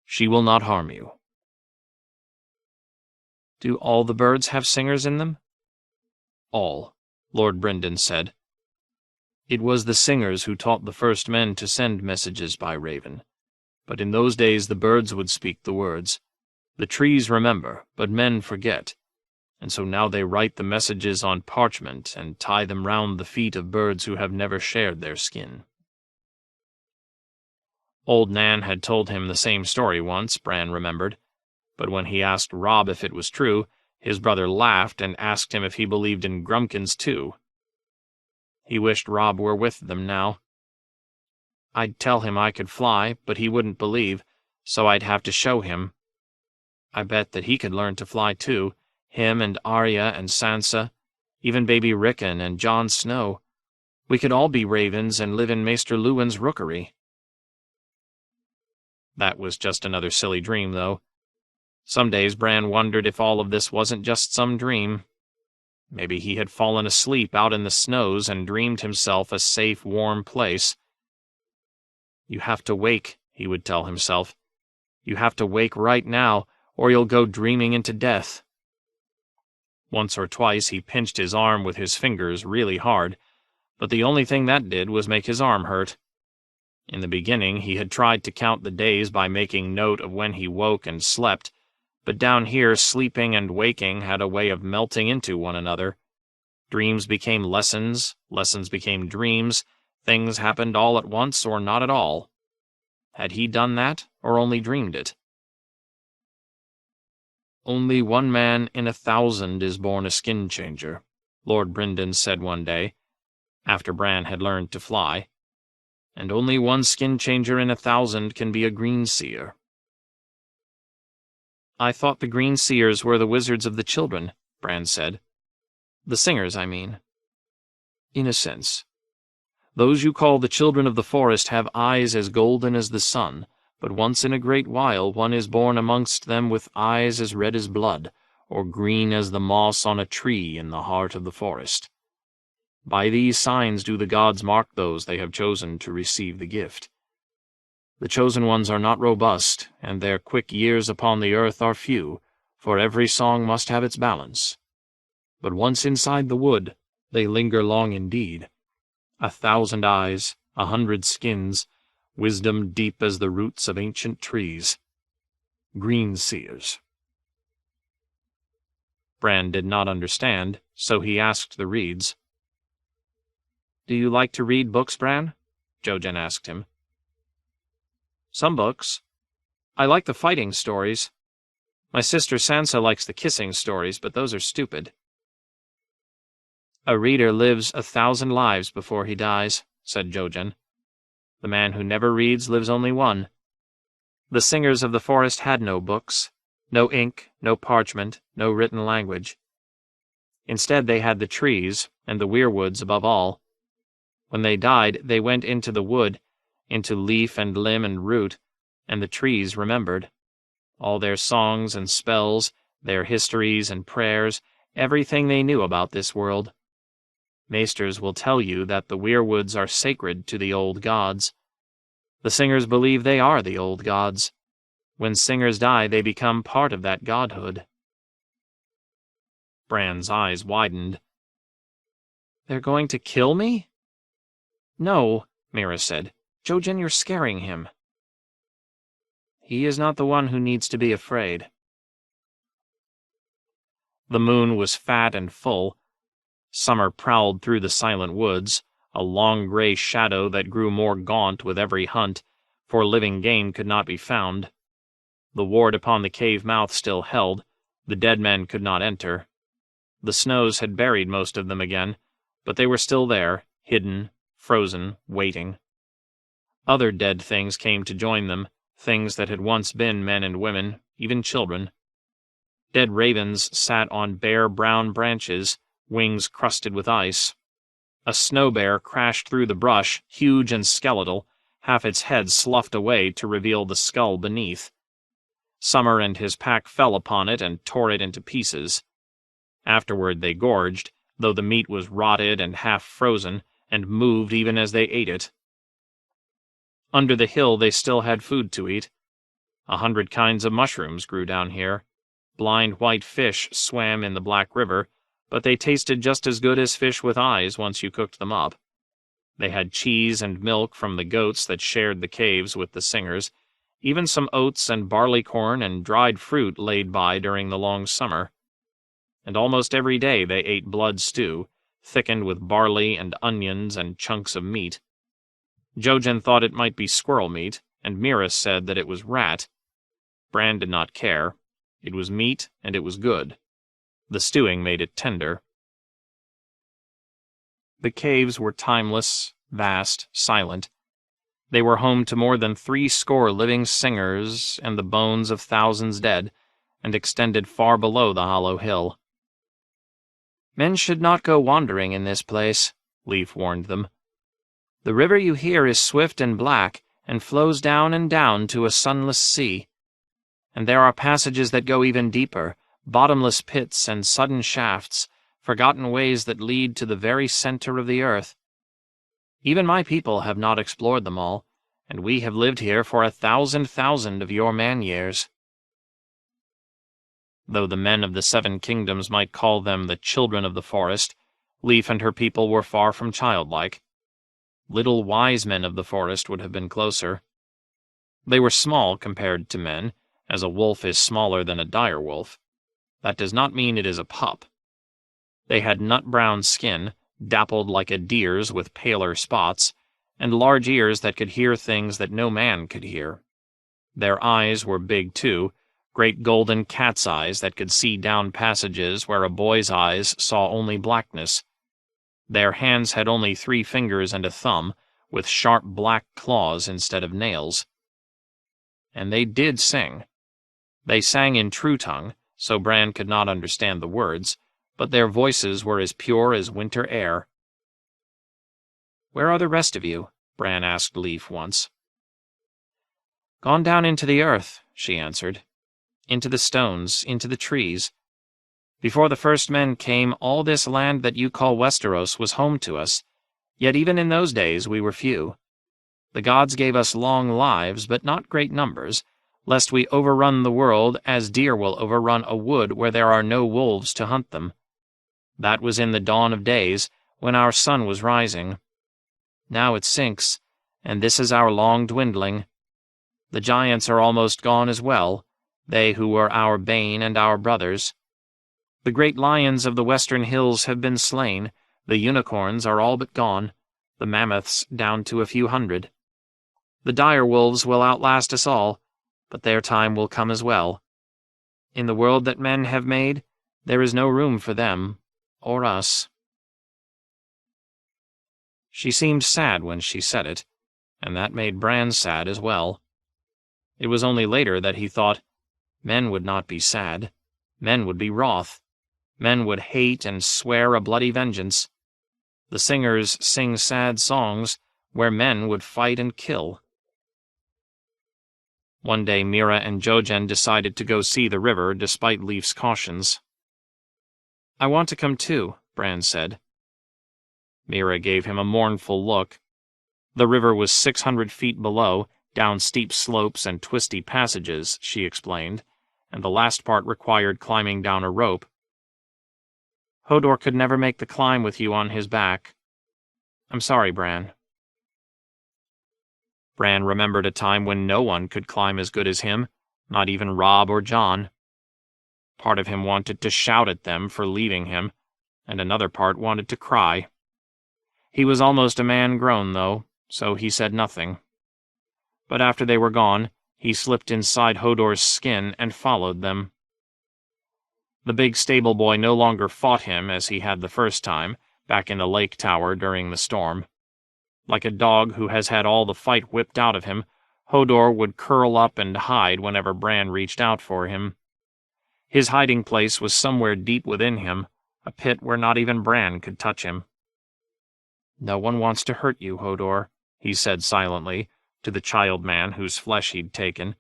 She will not harm you." "Do all the birds have singers in them?" "All," Lord Brynden said. "It was the singers who taught the first men to send messages by raven. But in those days the birds would speak the words. The trees remember, but men forget. And so now they write the messages on parchment and tie them round the feet of birds who have never shared their skin." Old Nan had told him the same story once, Bran remembered, but when he asked Robb if it was true, his brother laughed and asked him if he believed in Grumpkins too. He wished Robb were with them now. "I'd tell him I could fly, but he wouldn't believe, so I'd have to show him. I bet that he could learn to fly too, him and Arya and Sansa, even baby Rickon and Jon Snow. We could all be ravens and live in Maester Luwin's rookery." That was just another silly dream, though. Some days Bran wondered if all of this wasn't just some dream. Maybe he had fallen asleep out in the snows and dreamed himself a safe, warm place. "You have to wake," he would tell himself. "You have to wake right now, or you'll go dreaming into death." Once or twice he pinched his arm with his fingers really hard, but the only thing that did was make his arm hurt. In the beginning he had tried to count the days by making note of when he woke and slept, but down here sleeping and waking had a way of melting into one another. Dreams became lessons, lessons became dreams, things happened all at once or not at all. Had he done that, or only dreamed it? "Only one man in 1,000 is born a skin changer," Lord Brynden said one day, after Bran had learned to fly. "And only one skin changer in 1,000 can be a green seer." "I thought the green seers were the wizards of the children," Bran said. "The singers, I mean." "In a sense. Those you call the children of the forest have eyes as golden as the sun, but once in a great while one is born amongst them with eyes as red as blood, or green as the moss on a tree in the heart of the forest. By these signs do the gods mark those they have chosen to receive the gift. The chosen ones are not robust, and their quick years upon the earth are few, for every song must have its balance. But once inside the wood, they linger long indeed. 1,000 eyes, 100 skins, wisdom deep as the roots of ancient trees. Green seers." Bran did not understand, so he asked the reeds. "Do you like to read books, Bran?" Jojen asked him. "Some books. I like the fighting stories. My sister Sansa likes the kissing stories, but those are stupid." "A reader lives 1,000 lives before he dies," said Jojen. "The man who never reads lives only one. The singers of the forest had no books, no ink, no parchment, no written language. Instead they had the trees, and the weirwoods above all. When they died, they went into the wood, into leaf and limb and root, and the trees remembered. All their songs and spells, their histories and prayers, everything they knew about this world. Maesters will tell you that the weirwoods are sacred to the old gods. The singers believe they are the old gods. When singers die, they become part of that godhood." Bran's eyes widened. "They're going to kill me?" "No," Mira said. "Jojen, you're scaring him." "He is not the one who needs to be afraid." The moon was fat and full. Summer prowled through the silent woods, a long gray shadow that grew more gaunt with every hunt, for living game could not be found. The ward upon the cave mouth still held. The dead men could not enter. The snows had buried most of them again, but they were still there, hidden, frozen, waiting. Other dead things came to join them, things that had once been men and women, even children. Dead ravens sat on bare brown branches, wings crusted with ice. A snow bear crashed through the brush, huge and skeletal, half its head sloughed away to reveal the skull beneath. Summer and his pack fell upon it and tore it into pieces. Afterward they gorged, though the meat was rotted and half frozen, and moved even as they ate it. Under the hill they still had food to eat. 100 kinds of mushrooms grew down here. Blind white fish swam in the Black River, but they tasted just as good as fish with eyes once you cooked them up. They had cheese and milk from the goats that shared the caves with the singers, even some oats and barley corn and dried fruit laid by during the long summer. And almost every day they ate blood stew, thickened with barley and onions and chunks of meat. Jojen thought it might be squirrel meat, and Mira said that it was rat. Bran did not care. It was meat, and it was good. The stewing made it tender. The caves were timeless, vast, silent. They were home to more than 60 living singers and the bones of thousands dead, and extended far below the hollow hill. "Men should not go wandering in this place," Leaf warned them. "The river you hear is swift and black, and flows down and down to a sunless sea. And there are passages that go even deeper, bottomless pits and sudden shafts, forgotten ways that lead to the very center of the earth. Even my people have not explored them all, and we have lived here for 1,000,000 of your man-years." Though the men of the 7 kingdoms might call them the children of the forest, Leaf and her people were far from childlike. Little wise men of the forest would have been closer. They were small compared to men, as a wolf is smaller than a dire wolf. That does not mean it is a pup. They had nut-brown skin, dappled like a deer's with paler spots, and large ears that could hear things that no man could hear. Their eyes were big too, great golden cat's eyes that could see down passages where a boy's eyes saw only blackness. Their hands had only 3 fingers and a thumb, with sharp black claws instead of nails. And they did sing. They sang in true tongue, so Bran could not understand the words, but their voices were as pure as winter air. "Where are the rest of you?" Bran asked Leaf once. "Gone down into the earth," she answered. "Into the stones, into the trees. Before the first men came, all this land that you call Westeros was home to us, yet even in those days we were few. The gods gave us long lives, but not great numbers, lest we overrun the world as deer will overrun a wood where there are no wolves to hunt them. That was in the dawn of days, when our sun was rising. Now it sinks, and this is our long dwindling. The giants are almost gone as well, they who were our bane and our brothers. The great lions of the western hills have been slain, the unicorns are all but gone, the mammoths down to a few hundred. The dire wolves will outlast us all, but their time will come as well. In the world that men have made, there is no room for them, or us." She seemed sad when she said it, and that made Bran sad as well. It was only later that he thought, men would not be sad, men would be wroth, men would hate and swear a bloody vengeance. The singers sing sad songs, where men would fight and kill. One day Mira and Jojen decided to go see the river despite Leaf's cautions. "I want to come too," Bran said. Mira gave him a mournful look. The river was 600 feet below, down steep slopes and twisty passages, she explained, and the last part required climbing down a rope. "Hodor could never make the climb with you on his back. I'm sorry, Bran." Bran remembered a time when no one could climb as good as him, not even Robb or Jon. Part of him wanted to shout at them for leaving him, and another part wanted to cry. He was almost a man grown, though, so he said nothing. But after they were gone, he slipped inside Hodor's skin and followed them. The big stable boy no longer fought him as he had the first time, back in the lake tower during the storm. Like a dog who has had all the fight whipped out of him, Hodor would curl up and hide whenever Bran reached out for him. His hiding place was somewhere deep within him, a pit where not even Bran could touch him. "No one wants to hurt you, Hodor," he said silently, to the child man whose flesh he'd taken.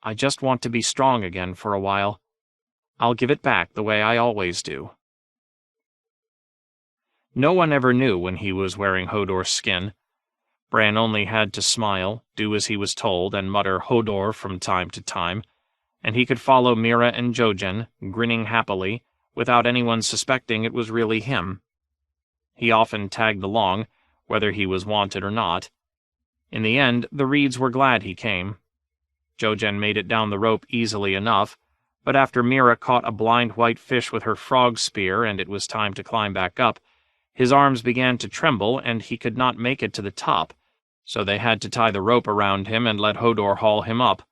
"I just want to be strong again for a while. I'll give it back the way I always do." No one ever knew when he was wearing Hodor's skin. Bran only had to smile, do as he was told, and mutter Hodor from time to time, and he could follow Meera and Jojen, grinning happily, without anyone suspecting it was really him. He often tagged along, whether he was wanted or not. In the end, the Reeds were glad he came. Jojen made it down the rope easily enough, but after Meera caught a blind white fish with her frog spear and it was time to climb back up, his arms began to tremble and he could not make it to the top, so they had to tie the rope around him and let Hodor haul him up.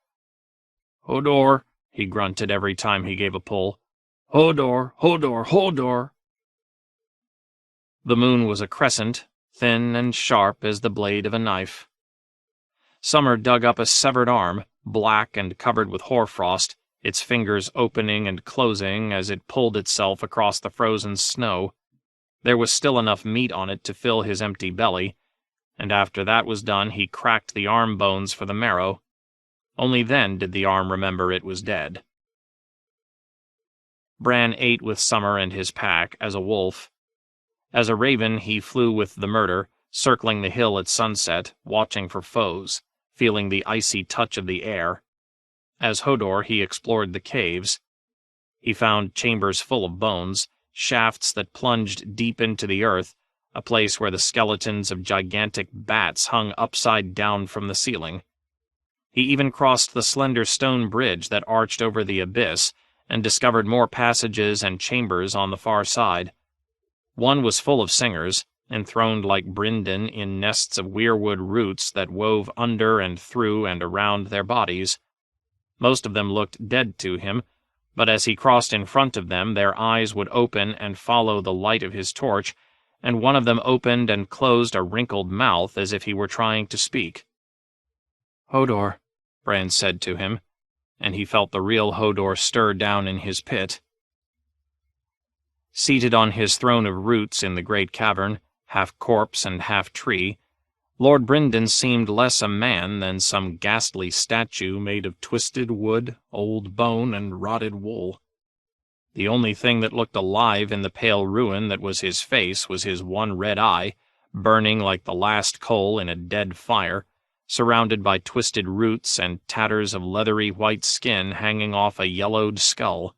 "Hodor," he grunted every time he gave a pull. "Hodor, Hodor, Hodor." The moon was a crescent, thin and sharp as the blade of a knife. Summer dug up a severed arm, black and covered with hoarfrost, its fingers opening and closing as it pulled itself across the frozen snow. There was still enough meat on it to fill his empty belly, and after that was done he cracked the arm bones for the marrow. Only then did the arm remember it was dead. Bran ate with Summer and his pack as a wolf. As a raven he flew with the murder, circling the hill at sunset, watching for foes, feeling the icy touch of the air. As Hodor he explored the caves. He found chambers full of bones, shafts that plunged deep into the earth, a place where the skeletons of gigantic bats hung upside down from the ceiling. He even crossed the slender stone bridge that arched over the abyss and discovered more passages and chambers on the far side. One was full of singers, enthroned like Brindon in nests of weirwood roots that wove under and through and around their bodies. Most of them looked dead to him, but as he crossed in front of them, their eyes would open and follow the light of his torch, and one of them opened and closed a wrinkled mouth as if he were trying to speak. "Hodor," Bran said to him, and he felt the real Hodor stir down in his pit. Seated on his throne of roots in the great cavern, half corpse and half tree, Lord Brindon seemed less a man than some ghastly statue made of twisted wood, old bone, and rotted wool. The only thing that looked alive in the pale ruin that was his face was his one red eye, burning like the last coal in a dead fire, surrounded by twisted roots and tatters of leathery white skin hanging off a yellowed skull.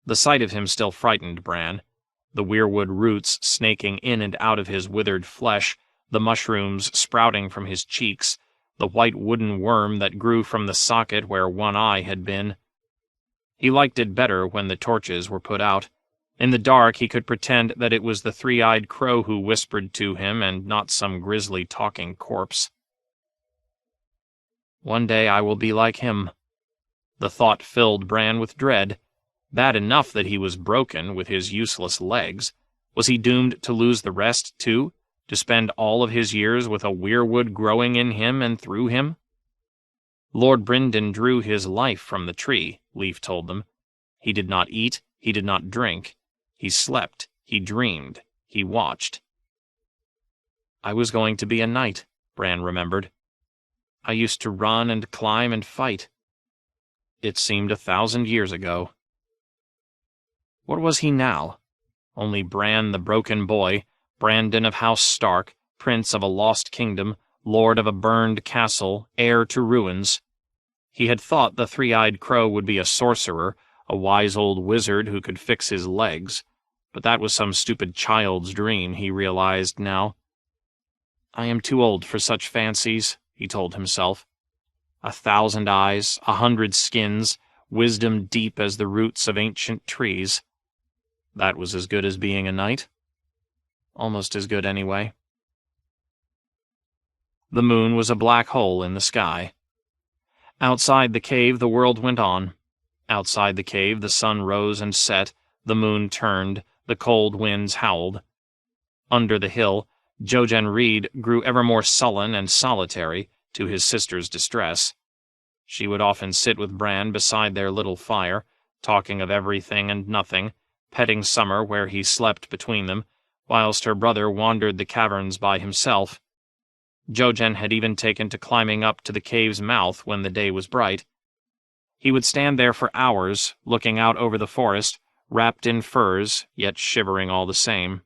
The sight of him still frightened Bran, the weirwood roots snaking in and out of his withered flesh, the mushrooms sprouting from his cheeks, the white wooden worm that grew from the socket where one eye had been. He liked it better when the torches were put out. In the dark he could pretend that it was the three-eyed crow who whispered to him and not some grisly talking corpse. One day I will be like him. The thought filled Bran with dread. Bad enough that he was broken with his useless legs. Was he doomed to lose the rest, too? To spend all of his years with a weirwood growing in him and through him? Lord Brindon drew his life from the tree, Leaf told them. He did not eat, he did not drink. He slept, he dreamed, he watched. I was going to be a knight, Bran remembered. I used to run and climb and fight. It seemed 1,000 years ago. What was he now? Only Bran the broken boy, Brandon of House Stark, prince of a lost kingdom, lord of a burned castle, heir to ruins. He had thought the three-eyed crow would be a sorcerer, a wise old wizard who could fix his legs, but that was some stupid child's dream, he realized now. I am too old for such fancies, he told himself. 1,000 eyes, 100 skins, wisdom deep as the roots of ancient trees. That was as good as being a knight. Almost as good, anyway. The moon was a black hole in the sky. Outside the cave, the world went on. Outside the cave, the sun rose and set, the moon turned, the cold winds howled. Under the hill, Jojen Reed grew ever more sullen and solitary, to his sister's distress. She would often sit with Bran beside their little fire, talking of everything and nothing, petting Summer where he slept between them, whilst her brother wandered the caverns by himself. Jojen had even taken to climbing up to the cave's mouth when the day was bright. He would stand there for hours, looking out over the forest, wrapped in furs, yet shivering all the same.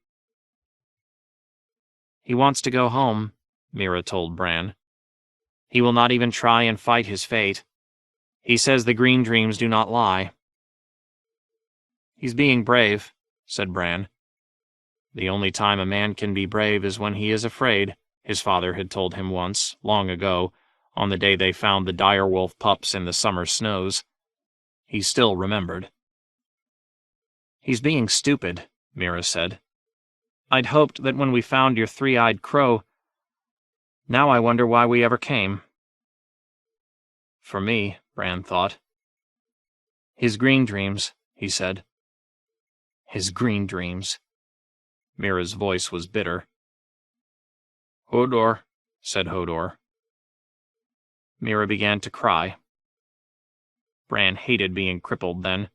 "He wants to go home," Mira told Bran. "He will not even try and fight his fate. He says the green dreams do not lie." "He's being brave," said Bran. "The only time a man can be brave is when he is afraid," his father had told him once, long ago, on the day they found the direwolf pups in the summer snows. He still remembered. "He's being stupid," Mira said. "I'd hoped that when we found your three-eyed crow. Now I wonder why we ever came." For me, Bran thought. "His green dreams," he said. "His green dreams." Mira's voice was bitter. "Hodor," said Hodor. Mira began to cry. Bran hated being crippled then.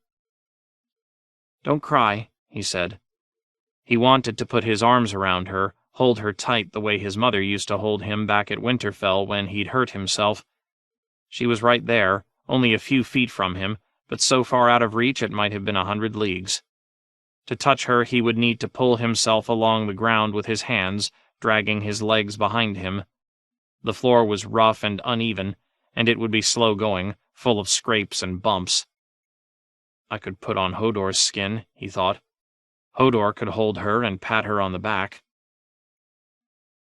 "Don't cry," he said. He wanted to put his arms around her, hold her tight the way his mother used to hold him back at Winterfell when he'd hurt himself. She was right there, only a few feet from him, but so far out of reach it might have been 100 leagues. To touch her he would need to pull himself along the ground with his hands, dragging his legs behind him. The floor was rough and uneven, and it would be slow going, full of scrapes and bumps. I could put on Hodor's skin, he thought. Hodor could hold her and pat her on the back.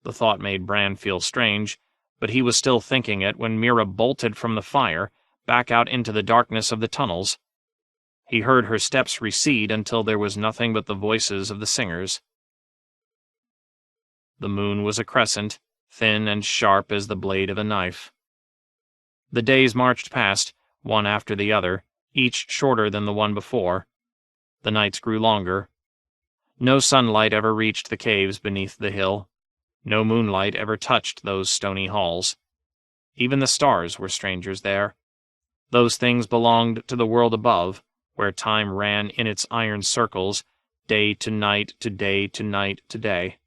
The thought made Bran feel strange, but he was still thinking it when Mira bolted from the fire, back out into the darkness of the tunnels. He heard her steps recede until there was nothing but the voices of the singers. The moon was a crescent, thin and sharp as the blade of a knife. The days marched past, one after the other, each shorter than the one before. The nights grew longer. No sunlight ever reached the caves beneath the hill. No moonlight ever touched those stony halls. Even the stars were strangers there. Those things belonged to the world above, where time ran in its iron circles, day to night to day to night to day.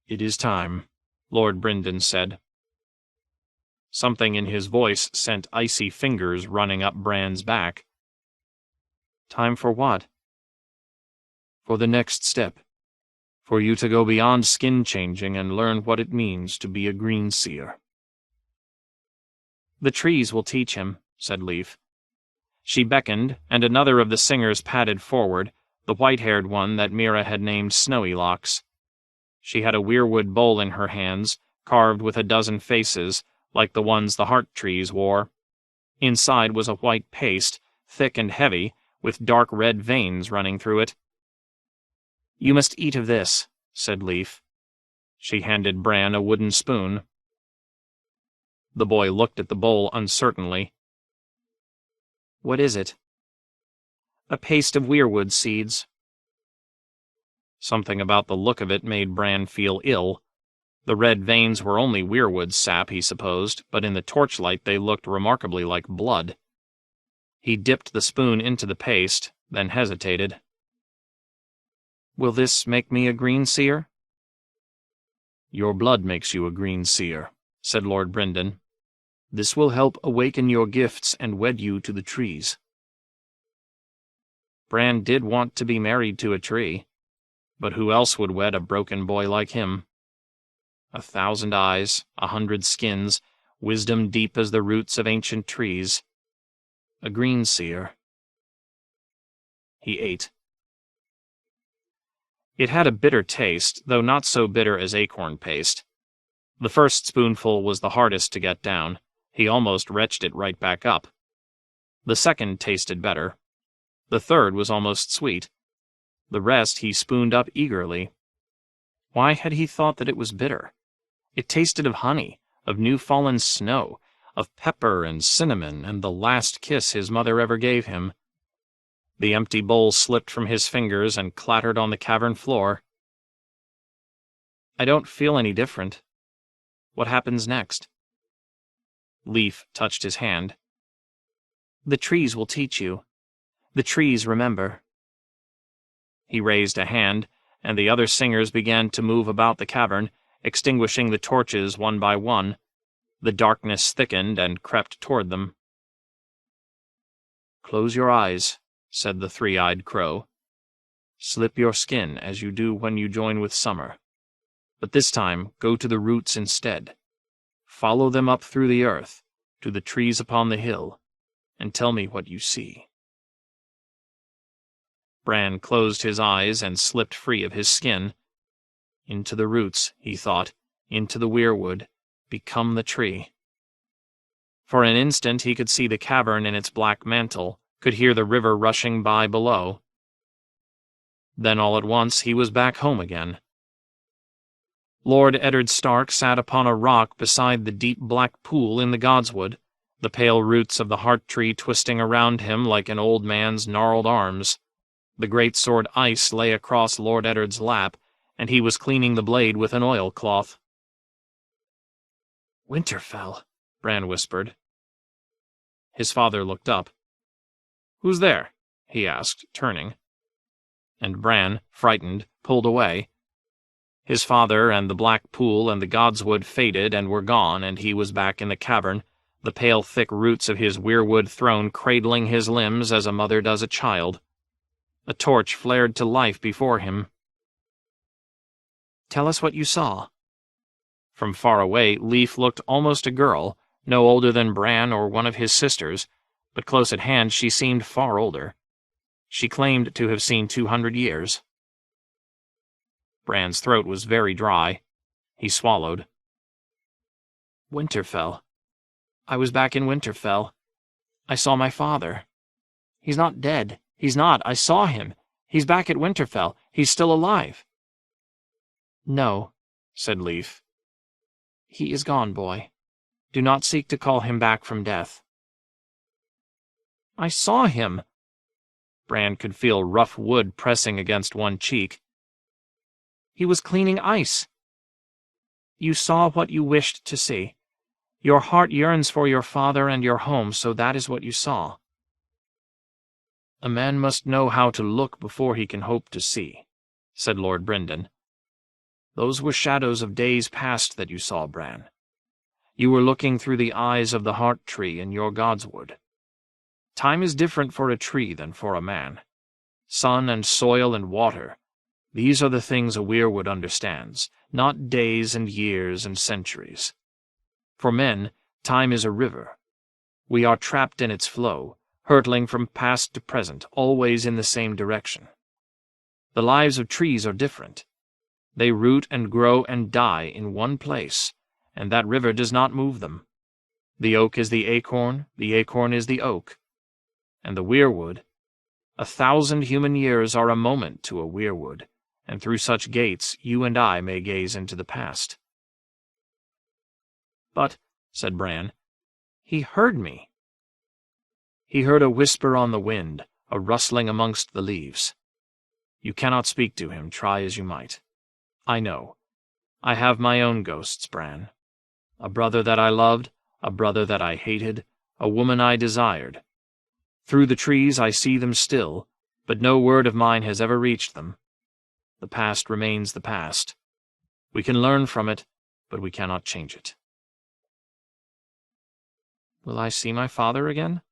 "It is time," Lord Brynden said. Something in his voice sent icy fingers running up Bran's back. "Time for what?" "For the next step. For you to go beyond skin-changing and learn what it means to be a green seer." "The trees will teach him," said Leaf. She beckoned, and another of the singers padded forward, the white-haired one that Mira had named Snowy Locks. She had a weirwood bowl in her hands, carved with a dozen faces, like the ones the heart trees wore. Inside was a white paste, thick and heavy, with dark red veins running through it. "You must eat of this," said Leaf. She handed Bran a wooden spoon. The boy looked at the bowl uncertainly. "What is it?" "A paste of weirwood seeds." Something about the look of it made Bran feel ill. The red veins were only weirwood sap, he supposed, but in the torchlight they looked remarkably like blood. He dipped the spoon into the paste, then hesitated. "Will this make me a green seer?" "Your blood makes you a green seer," said Lord Brynden. "This will help awaken your gifts and wed you to the trees." Bran did want to be married to a tree, but who else would wed a broken boy like him? 1,000 eyes, 100 skins, wisdom deep as the roots of ancient trees. A green seer. He ate. It had a bitter taste, though not so bitter as acorn paste. The first spoonful was the hardest to get down. He almost retched it right back up. The second tasted better. The third was almost sweet. The rest he spooned up eagerly. Why had he thought that it was bitter? It tasted of honey, of new-fallen snow, of pepper and cinnamon and the last kiss his mother ever gave him. The empty bowl slipped from his fingers and clattered on the cavern floor. "I don't feel any different. What happens next?" Leaf touched his hand. "The trees will teach you. The trees remember." He raised a hand, and the other singers began to move about the cavern, extinguishing the torches one by one. The darkness thickened and crept toward them. "Close your eyes," said the three-eyed crow. "Slip your skin as you do when you join with summer. But this time go to the roots instead. Follow them up through the earth, to the trees upon the hill, and tell me what you see." Bran closed his eyes and slipped free of his skin. Into the roots, he thought, into the weirwood, become the tree. For an instant he could see the cavern in its black mantle, could hear the river rushing by below. Then all at once he was back home again. Lord Eddard Stark sat upon a rock beside the deep black pool in the godswood, the pale roots of the heart tree twisting around him like an old man's gnarled arms. The great sword Ice lay across Lord Eddard's lap, and he was cleaning the blade with an oilcloth. "Winterfell," Bran whispered. His father looked up. "Who's there?" he asked, turning. And Bran, frightened, pulled away. His father and the black pool and the godswood faded and were gone, and he was back in the cavern, the pale thick roots of his weirwood throne cradling his limbs as a mother does a child. A torch flared to life before him. "Tell us what you saw." From far away, Leaf looked almost a girl, no older than Bran or one of his sisters, but close at hand she seemed far older. She claimed to have seen 200 years. Bran's throat was very dry. He swallowed. "Winterfell. I was back in Winterfell. I saw my father. He's not dead. He's not. I saw him. He's back at Winterfell. He's still alive." "No," said Leaf. "He is gone, boy. Do not seek to call him back from death." "I saw him." Bran could feel rough wood pressing against one cheek. "He was cleaning ice." "You saw what you wished to see. Your heart yearns for your father and your home, so that is what you saw." "A man must know how to look before he can hope to see," said Lord Brynden. "Those were shadows of days past that you saw, Bran. You were looking through the eyes of the heart tree in your godswood. Time is different for a tree than for a man. Sun and soil and water, these are the things a weirwood understands, not days and years and centuries. For men, time is a river. We are trapped in its flow, hurtling from past to present, always in the same direction. The lives of trees are different. They root and grow and die in one place, and that river does not move them. The oak is the acorn is the oak. And the weirwood, 1,000 human years are a moment to a weirwood, and through such gates you and I may gaze into the past." "But," said Bran, "he heard me." "He heard a whisper on the wind, a rustling amongst the leaves. You cannot speak to him, try as you might. I know. I have my own ghosts, Bran. A brother that I loved, a brother that I hated, a woman I desired. Through the trees I see them still, but no word of mine has ever reached them. The past remains the past. We can learn from it, but we cannot change it." "Will I see my father again?"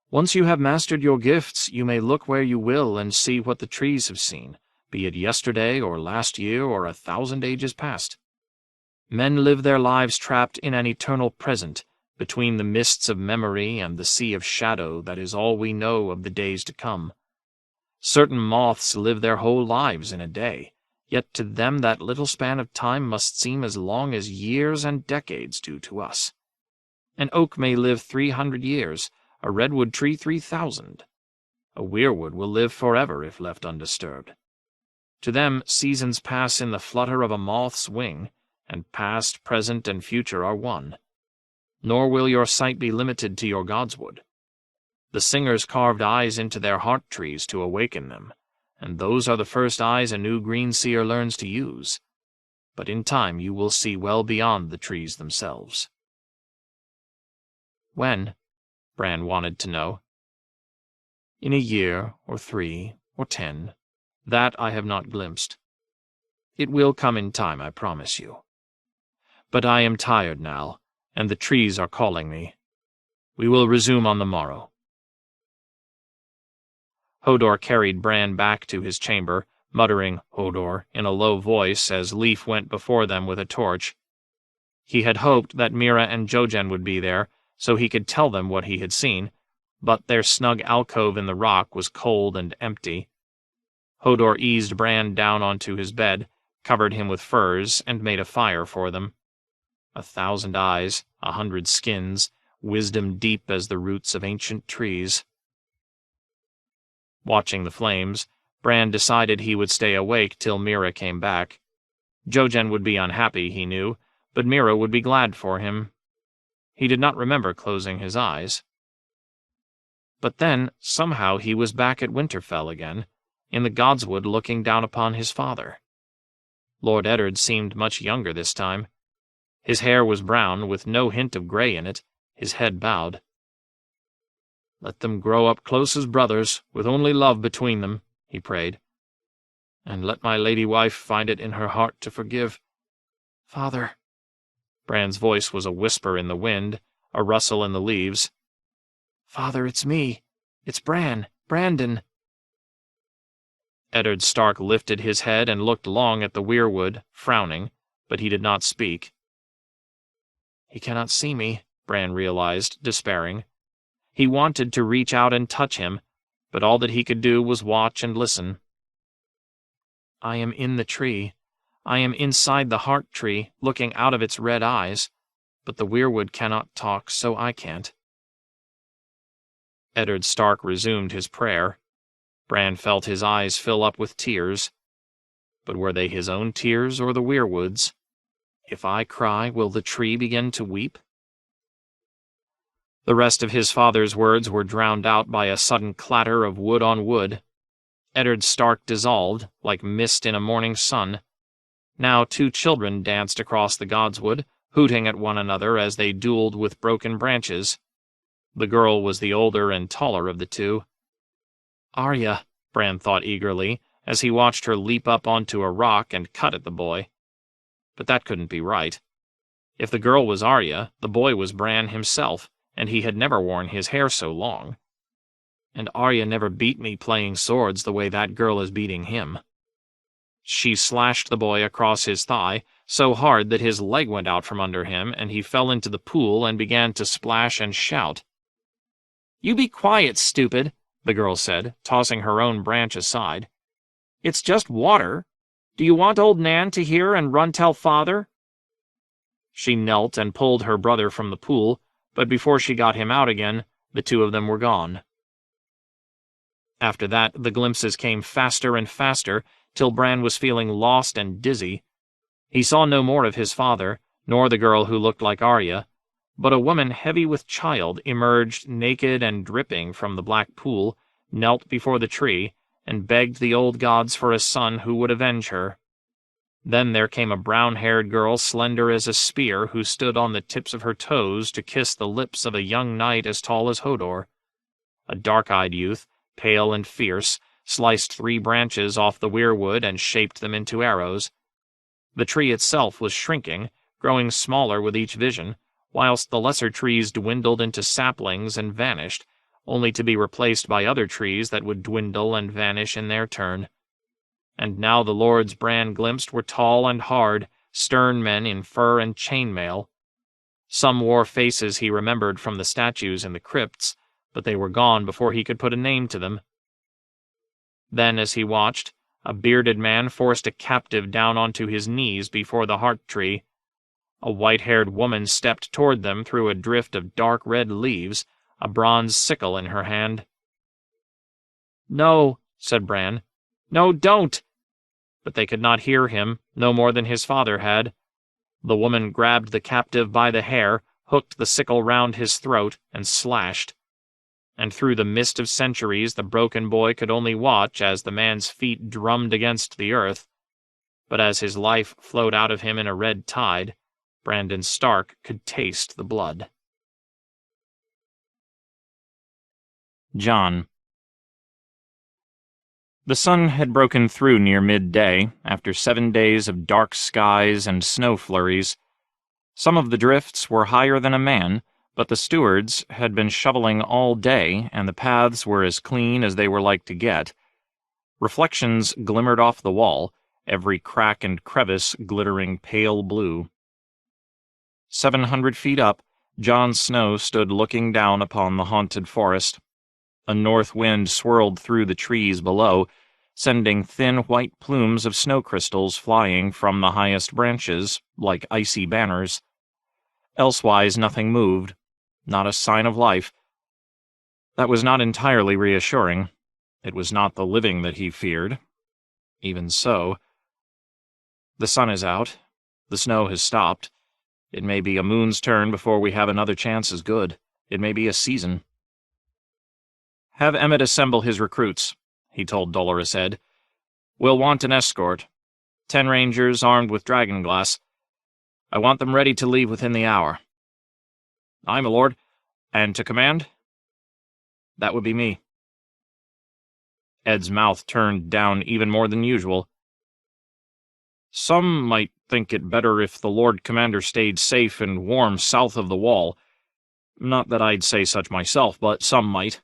"Once you have mastered your gifts, you may look where you will and see what the trees have seen, be it yesterday or last year or 1,000 ages past. Men live their lives trapped in an eternal present, between the mists of memory and the sea of shadow that is all we know of the days to come. Certain moths live their whole lives in a day, yet to them that little span of time must seem as long as years and decades do to us. An oak may live 300 years, a redwood tree 3,000. A weirwood will live forever if left undisturbed. To them seasons pass in the flutter of a moth's wing, and past, present, and future are one. Nor will your sight be limited to your godswood. The singers carved eyes into their heart trees to awaken them, and those are the first eyes a new green seer learns to use. But in time you will see well beyond the trees themselves." "When?" Bran wanted to know. In a year, or 3, or 10, that I have not glimpsed. It will come in time, I promise you. But I am tired now, and the trees are calling me. We will resume on the morrow." Hodor carried Bran back to his chamber, muttering "Hodor" in a low voice as Leaf went before them with a torch. He had hoped that Meera and Jojen would be there, so he could tell them what he had seen, but their snug alcove in the rock was cold and empty. Hodor eased Bran down onto his bed, covered him with furs, and made a fire for them. 1,000 eyes, 100 skins, wisdom deep as the roots of ancient trees. Watching the flames, Bran decided he would stay awake till Meera came back. Jojen would be unhappy, he knew, but Meera would be glad for him. He did not remember closing his eyes. But then, somehow he was back at Winterfell again, in the Godswood looking down upon his father. Lord Eddard seemed much younger this time. His hair was brown, with no hint of grey in it, his head bowed. "Let them grow up close as brothers, with only love between them," he prayed. "And let my lady wife find it in her heart to forgive." "Father." Bran's voice was a whisper in the wind, a rustle in the leaves. "Father, it's me. It's Brandon." Eddard Stark lifted his head and looked long at the weirwood, frowning, but he did not speak. He cannot see me, Bran realized, despairing. He wanted to reach out and touch him, but all that he could do was watch and listen. "I am in the tree. I am inside the heart tree, looking out of its red eyes, but the weirwood cannot talk, so I can't." Eddard Stark resumed his prayer. Bran felt his eyes fill up with tears. But were they his own tears or the weirwood's? If I cry, will the tree begin to weep? The rest of his father's words were drowned out by a sudden clatter of wood on wood. Eddard Stark dissolved, like mist in a morning sun. Now 2 children danced across the Godswood, hooting at one another as they dueled with broken branches. The girl was the older and taller of the 2. "Arya," Bran thought eagerly, as he watched her leap up onto a rock and cut at the boy. But that couldn't be right. If the girl was Arya, the boy was Bran himself, and he had never worn his hair so long. And Arya never beat me playing swords the way that girl is beating him. She slashed the boy across his thigh, so hard that his leg went out from under him, and he fell into the pool and began to splash and shout. "You be quiet, stupid," the girl said, tossing her own branch aside. "It's just water. Do you want old Nan to hear and run tell father?" She knelt and pulled her brother from the pool, but before she got him out again, the 2 of them were gone. After that, the glimpses came faster and faster, till Bran was feeling lost and dizzy. He saw no more of his father, nor the girl who looked like Arya, but a woman heavy with child emerged naked and dripping from the black pool, knelt before the tree, and begged the old gods for a son who would avenge her. Then there came a brown-haired girl slender as a spear who stood on the tips of her toes to kiss the lips of a young knight as tall as Hodor. A dark-eyed youth, pale and fierce, sliced 3 branches off the weirwood and shaped them into arrows. The tree itself was shrinking, growing smaller with each vision, whilst the lesser trees dwindled into saplings and vanished, only to be replaced by other trees that would dwindle and vanish in their turn. And now the lords Bran glimpsed were tall and hard, stern men in fur and chainmail. Some wore faces he remembered from the statues in the crypts, but they were gone before he could put a name to them. Then, as he watched, a bearded man forced a captive down onto his knees before the heart tree. A white-haired woman stepped toward them through a drift of dark red leaves, a bronze sickle in her hand. "No," said Bran. "No, don't!" But they could not hear him, no more than his father had. The woman grabbed the captive by the hair, hooked the sickle round his throat, and slashed. And through the mist of centuries the broken boy could only watch as the man's feet drummed against the earth. But as his life flowed out of him in a red tide, Brandon Stark could taste the blood. John The sun had broken through near midday, after 7 days of dark skies and snow flurries. Some of the drifts were higher than a man, but the stewards had been shoveling all day, and the paths were as clean as they were like to get. Reflections glimmered off the wall, every crack and crevice glittering pale blue. 700 feet up, Jon Snow stood looking down upon the haunted forest. A north wind swirled through the trees below, sending thin white plumes of snow crystals flying from the highest branches, like icy banners. Elsewise nothing moved, not a sign of life. That was not entirely reassuring. It was not the living that he feared. Even so, the sun is out. The snow has stopped. It may be a moon's turn before we have another chance as good. It may be a season. "Have Emmett assemble his recruits," he told Dolorous Edd. "We'll want an escort. 10 rangers armed with dragonglass. I want them ready to leave within the hour." "Aye, my lord. And to command?" "That would be me." Ed's mouth turned down even more than usual. "Some might think it better if the Lord Commander stayed safe and warm south of the wall. Not that I'd say such myself, but some might."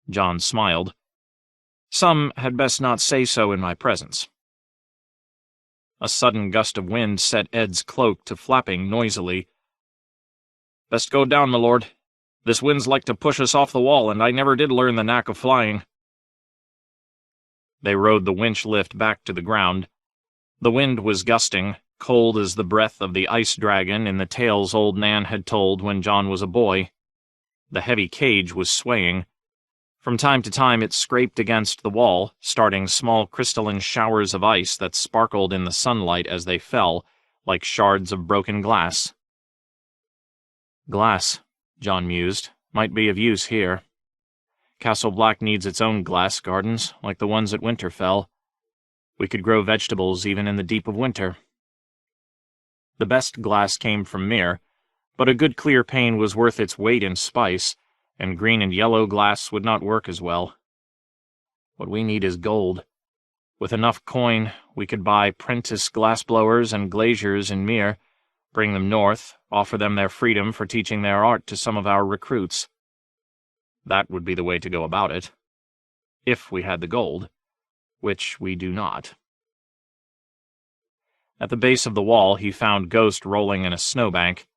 Jon smiled. "Some had best not say so in my presence." A sudden gust of wind set Ed's cloak to flapping noisily. "Best go down, my lord. This wind's like to push us off the wall, and I never did learn the knack of flying." They rode the winch lift back to the ground. The wind was gusting, cold as the breath of the ice dragon in the tales old Nan had told when Jon was a boy. The heavy cage was swaying. From time to time it scraped against the wall, starting small crystalline showers of ice that sparkled in the sunlight as they fell, like shards of broken glass. "Glass," Jon mused, "might be of use here. Castle Black needs its own glass gardens, like the ones at Winterfell. We could grow vegetables even in the deep of winter." The best glass came from Myr, but a good clear pane was worth its weight in spice, and green and yellow glass would not work as well. What we need is gold. With enough coin, we could buy prentice glassblowers and glaziers in Myr, bring them north, offer them their freedom for teaching their art to some of our recruits. That would be the way to go about it. If we had the gold, which we do not. At the base of the wall he found Ghost rolling in a snowbank.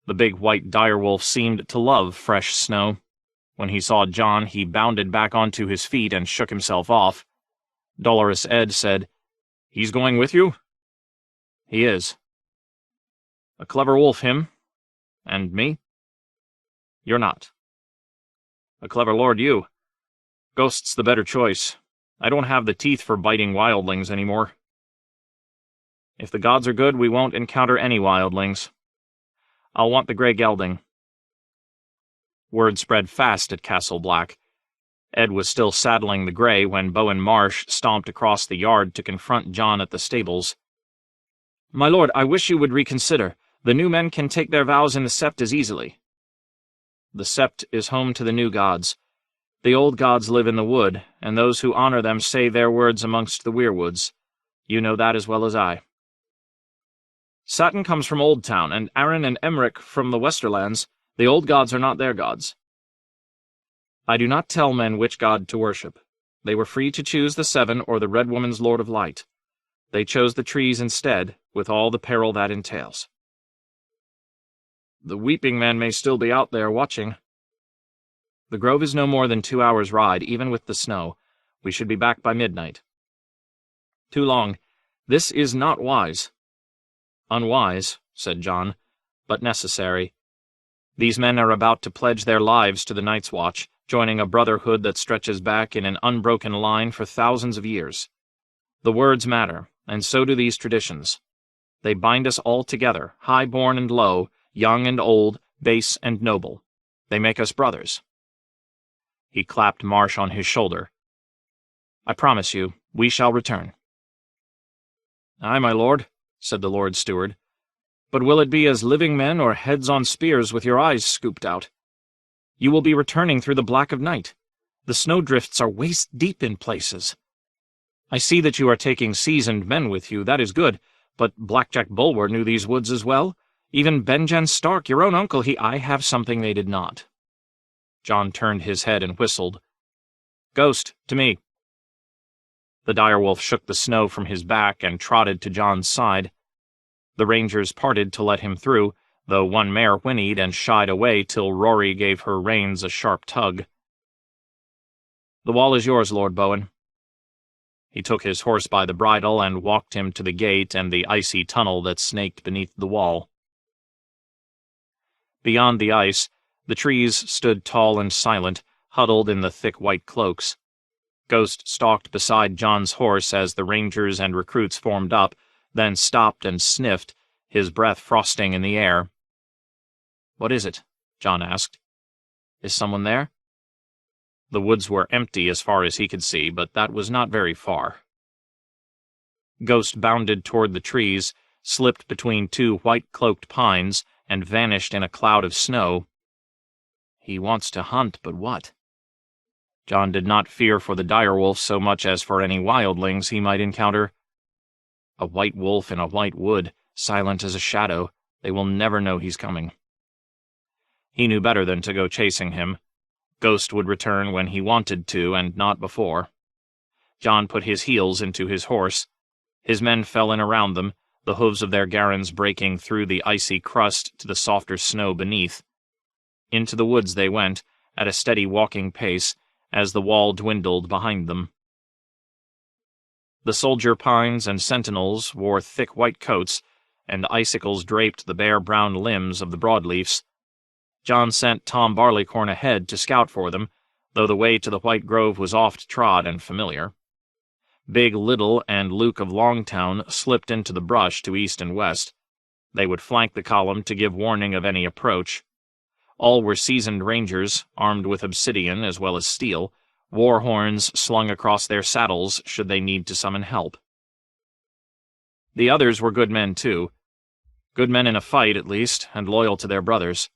The big white direwolf seemed to love fresh snow. When he saw Jon, he bounded back onto his feet and shook himself off. Dolorous Edd said, "He's going with you?" "He is." "A clever wolf, him. And me?" "You're not." "A clever lord, you. Ghost's the better choice. I don't have the teeth for biting wildlings anymore." "If the gods are good, we won't encounter any wildlings. I'll want the Grey Gelding." Word spread fast at Castle Black. Edd was still saddling the Grey when Bowen Marsh stomped across the yard to confront Jon at the stables. "My lord, I wish you would reconsider. The new men can take their vows in the Sept as easily." "The Sept is home to the new gods. The old gods live in the wood, and those who honor them say their words amongst the weirwoods. You know that as well as I." "Satin comes from Old Town, and Arryn and Emmerich from the Westerlands. The old gods are not their gods." "I do not tell men which god to worship. They were free to choose the Seven or the Red Woman's Lord of Light. They chose the trees instead, with all the peril that entails." "The Weeping Men may still be out there watching." "The grove is no more than 2 hours' ride, even with the snow. We should be back by midnight." "Too long. This is not wise." "Unwise," said Jon, "but necessary. These men are about to pledge their lives to the Night's Watch, joining a brotherhood that stretches back in an unbroken line for thousands of years. The words matter, and so do these traditions. They bind us all together, high-born and low, young and old, base and noble. They make us brothers." He clapped Marsh on his shoulder. "I promise you, we shall return." "Aye, my lord," said the Lord Steward. "But will it be as living men or heads on spears with your eyes scooped out? You will be returning through the black of night. The snowdrifts are waist-deep in places. I see that you are taking seasoned men with you, that is good, but Blackjack Bulwer knew these woods as well. Even Benjen Stark, your own uncle, I have something they did not. Jon turned his head and whistled. Ghost, to me. The direwolf shook the snow from his back and trotted to Jon's side. The rangers parted to let him through, though one mare whinnied and shied away till Rory gave her reins a sharp tug. The wall is yours, Lord Bowen. He took his horse by the bridle and walked him to the gate and the icy tunnel that snaked beneath the wall. Beyond the ice, the trees stood tall and silent, huddled in the thick white cloaks. Ghost stalked beside Jon's horse as the rangers and recruits formed up, then stopped and sniffed, his breath frosting in the air. "What is it?" Jon asked. "Is someone there?" The woods were empty as far as he could see, but that was not very far. Ghost bounded toward the trees, slipped between two white-cloaked pines, and vanished in a cloud of snow. He wants to hunt, but what? Jon did not fear for the direwolf so much as for any wildlings he might encounter. A white wolf in a white wood, silent as a shadow, they will never know he's coming. He knew better than to go chasing him. Ghost would return when he wanted to, and not before. Jon put his heels into his horse. His men fell in around them, the hooves of their garrons breaking through the icy crust to the softer snow beneath. Into the woods they went, at a steady walking pace, as the wall dwindled behind them. The soldier pines and sentinels wore thick white coats, and icicles draped the bare brown limbs of the broadleafs. Jon sent Tom Barleycorn ahead to scout for them, though the way to the White Grove was oft trod and familiar. Big Little and Luke of Longtown slipped into the brush to east and west. They would flank the column to give warning of any approach. All were seasoned rangers, armed with obsidian as well as steel, war horns slung across their saddles should they need to summon help. The others were good men, too. Good men in a fight, at least, and loyal to their brothers.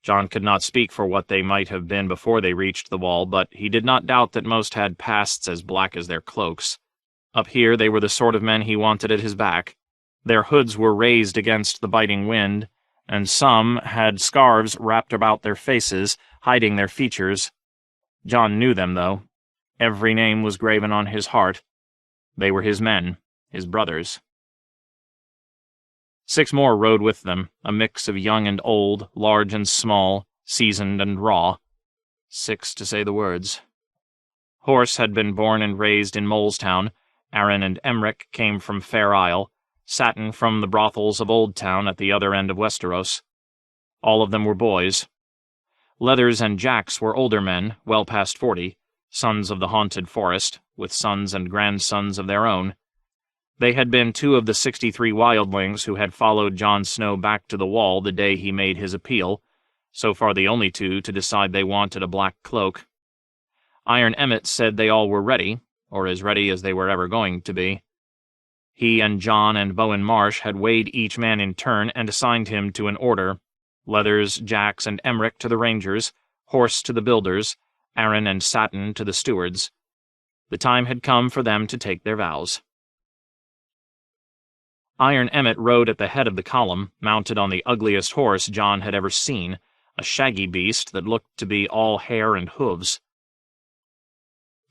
Jon could not speak for what they might have been before they reached the wall, but he did not doubt that most had pasts as black as their cloaks. Up here they were the sort of men he wanted at his back. Their hoods were raised against the biting wind, and some had scarves wrapped about their faces, hiding their features. Jon knew them, though. Every name was graven on his heart. They were his men, his brothers. 6 more rode with them, a mix of young and old, large and small, seasoned and raw. 6 to say the words. Horse had been born and raised in Molestown. Arryn and Emric came from Fair Isle. Satin from the brothels of Old Town at the other end of Westeros. All of them were boys. Leathers and Jacks were older men, well past 40, sons of the haunted forest, with sons and grandsons of their own. They had been 2 of the 63 wildlings who had followed Jon Snow back to the wall the day he made his appeal, so far the only 2 to decide they wanted a black cloak. Iron Emmett said they all were ready, or as ready as they were ever going to be. He and Jon and Bowen Marsh had weighed each man in turn and assigned him to an order. Leathers, Jacks, and Emric to the Rangers, Horse to the Builders, Arryn and Satin to the Stewards. The time had come for them to take their vows. Iron Emmett rode at the head of the column, mounted on the ugliest horse Jon had ever seen, a shaggy beast that looked to be all hair and hooves.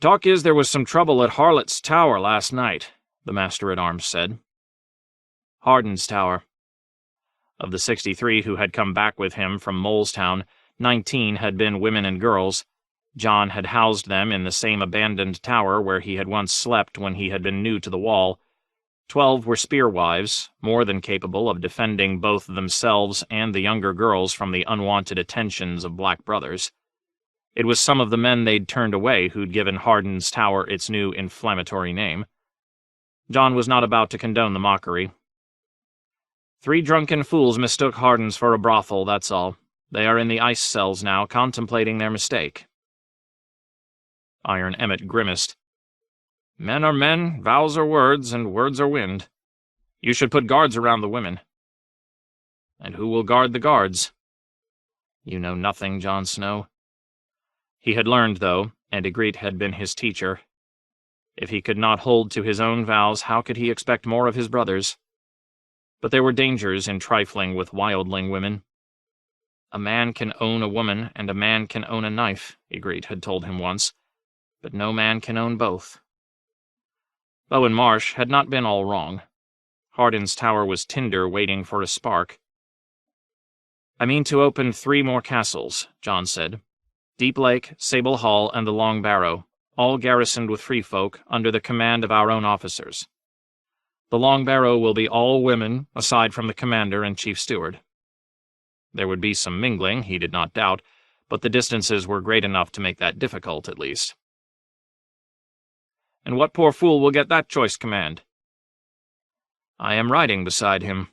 "Talk is there was some trouble at Harlot's Tower last night," the Master-at-Arms said. Hardin's Tower. Of the 63 who had come back with him from Molestown, 19 had been women and girls. Jon had housed them in the same abandoned tower where he had once slept when he had been new to the wall. 12 were spearwives, more than capable of defending both themselves and the younger girls from the unwanted attentions of black brothers. It was some of the men they'd turned away who'd given Hardin's Tower its new inflammatory name. Jon was not about to condone the mockery. 3 drunken fools mistook Hardin's for a brothel, that's all. They are in the ice cells now, contemplating their mistake. Iron Emmett grimaced. "Men are men, vows are words, and words are wind. You should put guards around the women." "And who will guard the guards?" "You know nothing, Jon Snow." He had learned, though, and Ygritte had been his teacher. If he could not hold to his own vows, how could he expect more of his brothers? But there were dangers in trifling with wildling women. A man can own a woman, and a man can own a knife, Ygritte had told him once, but no man can own both. Bowen Marsh had not been all wrong. Hardin's tower was tinder waiting for a spark. "I mean to open 3 more castles," Jon said. "Deep Lake, Sable Hall, and the Long Barrow, all garrisoned with free folk under the command of our own officers. The Long Barrow will be all women, aside from the commander and chief steward." There would be some mingling, he did not doubt, but the distances were great enough to make that difficult, at least. "And what poor fool will get that choice command?" "I am riding beside him."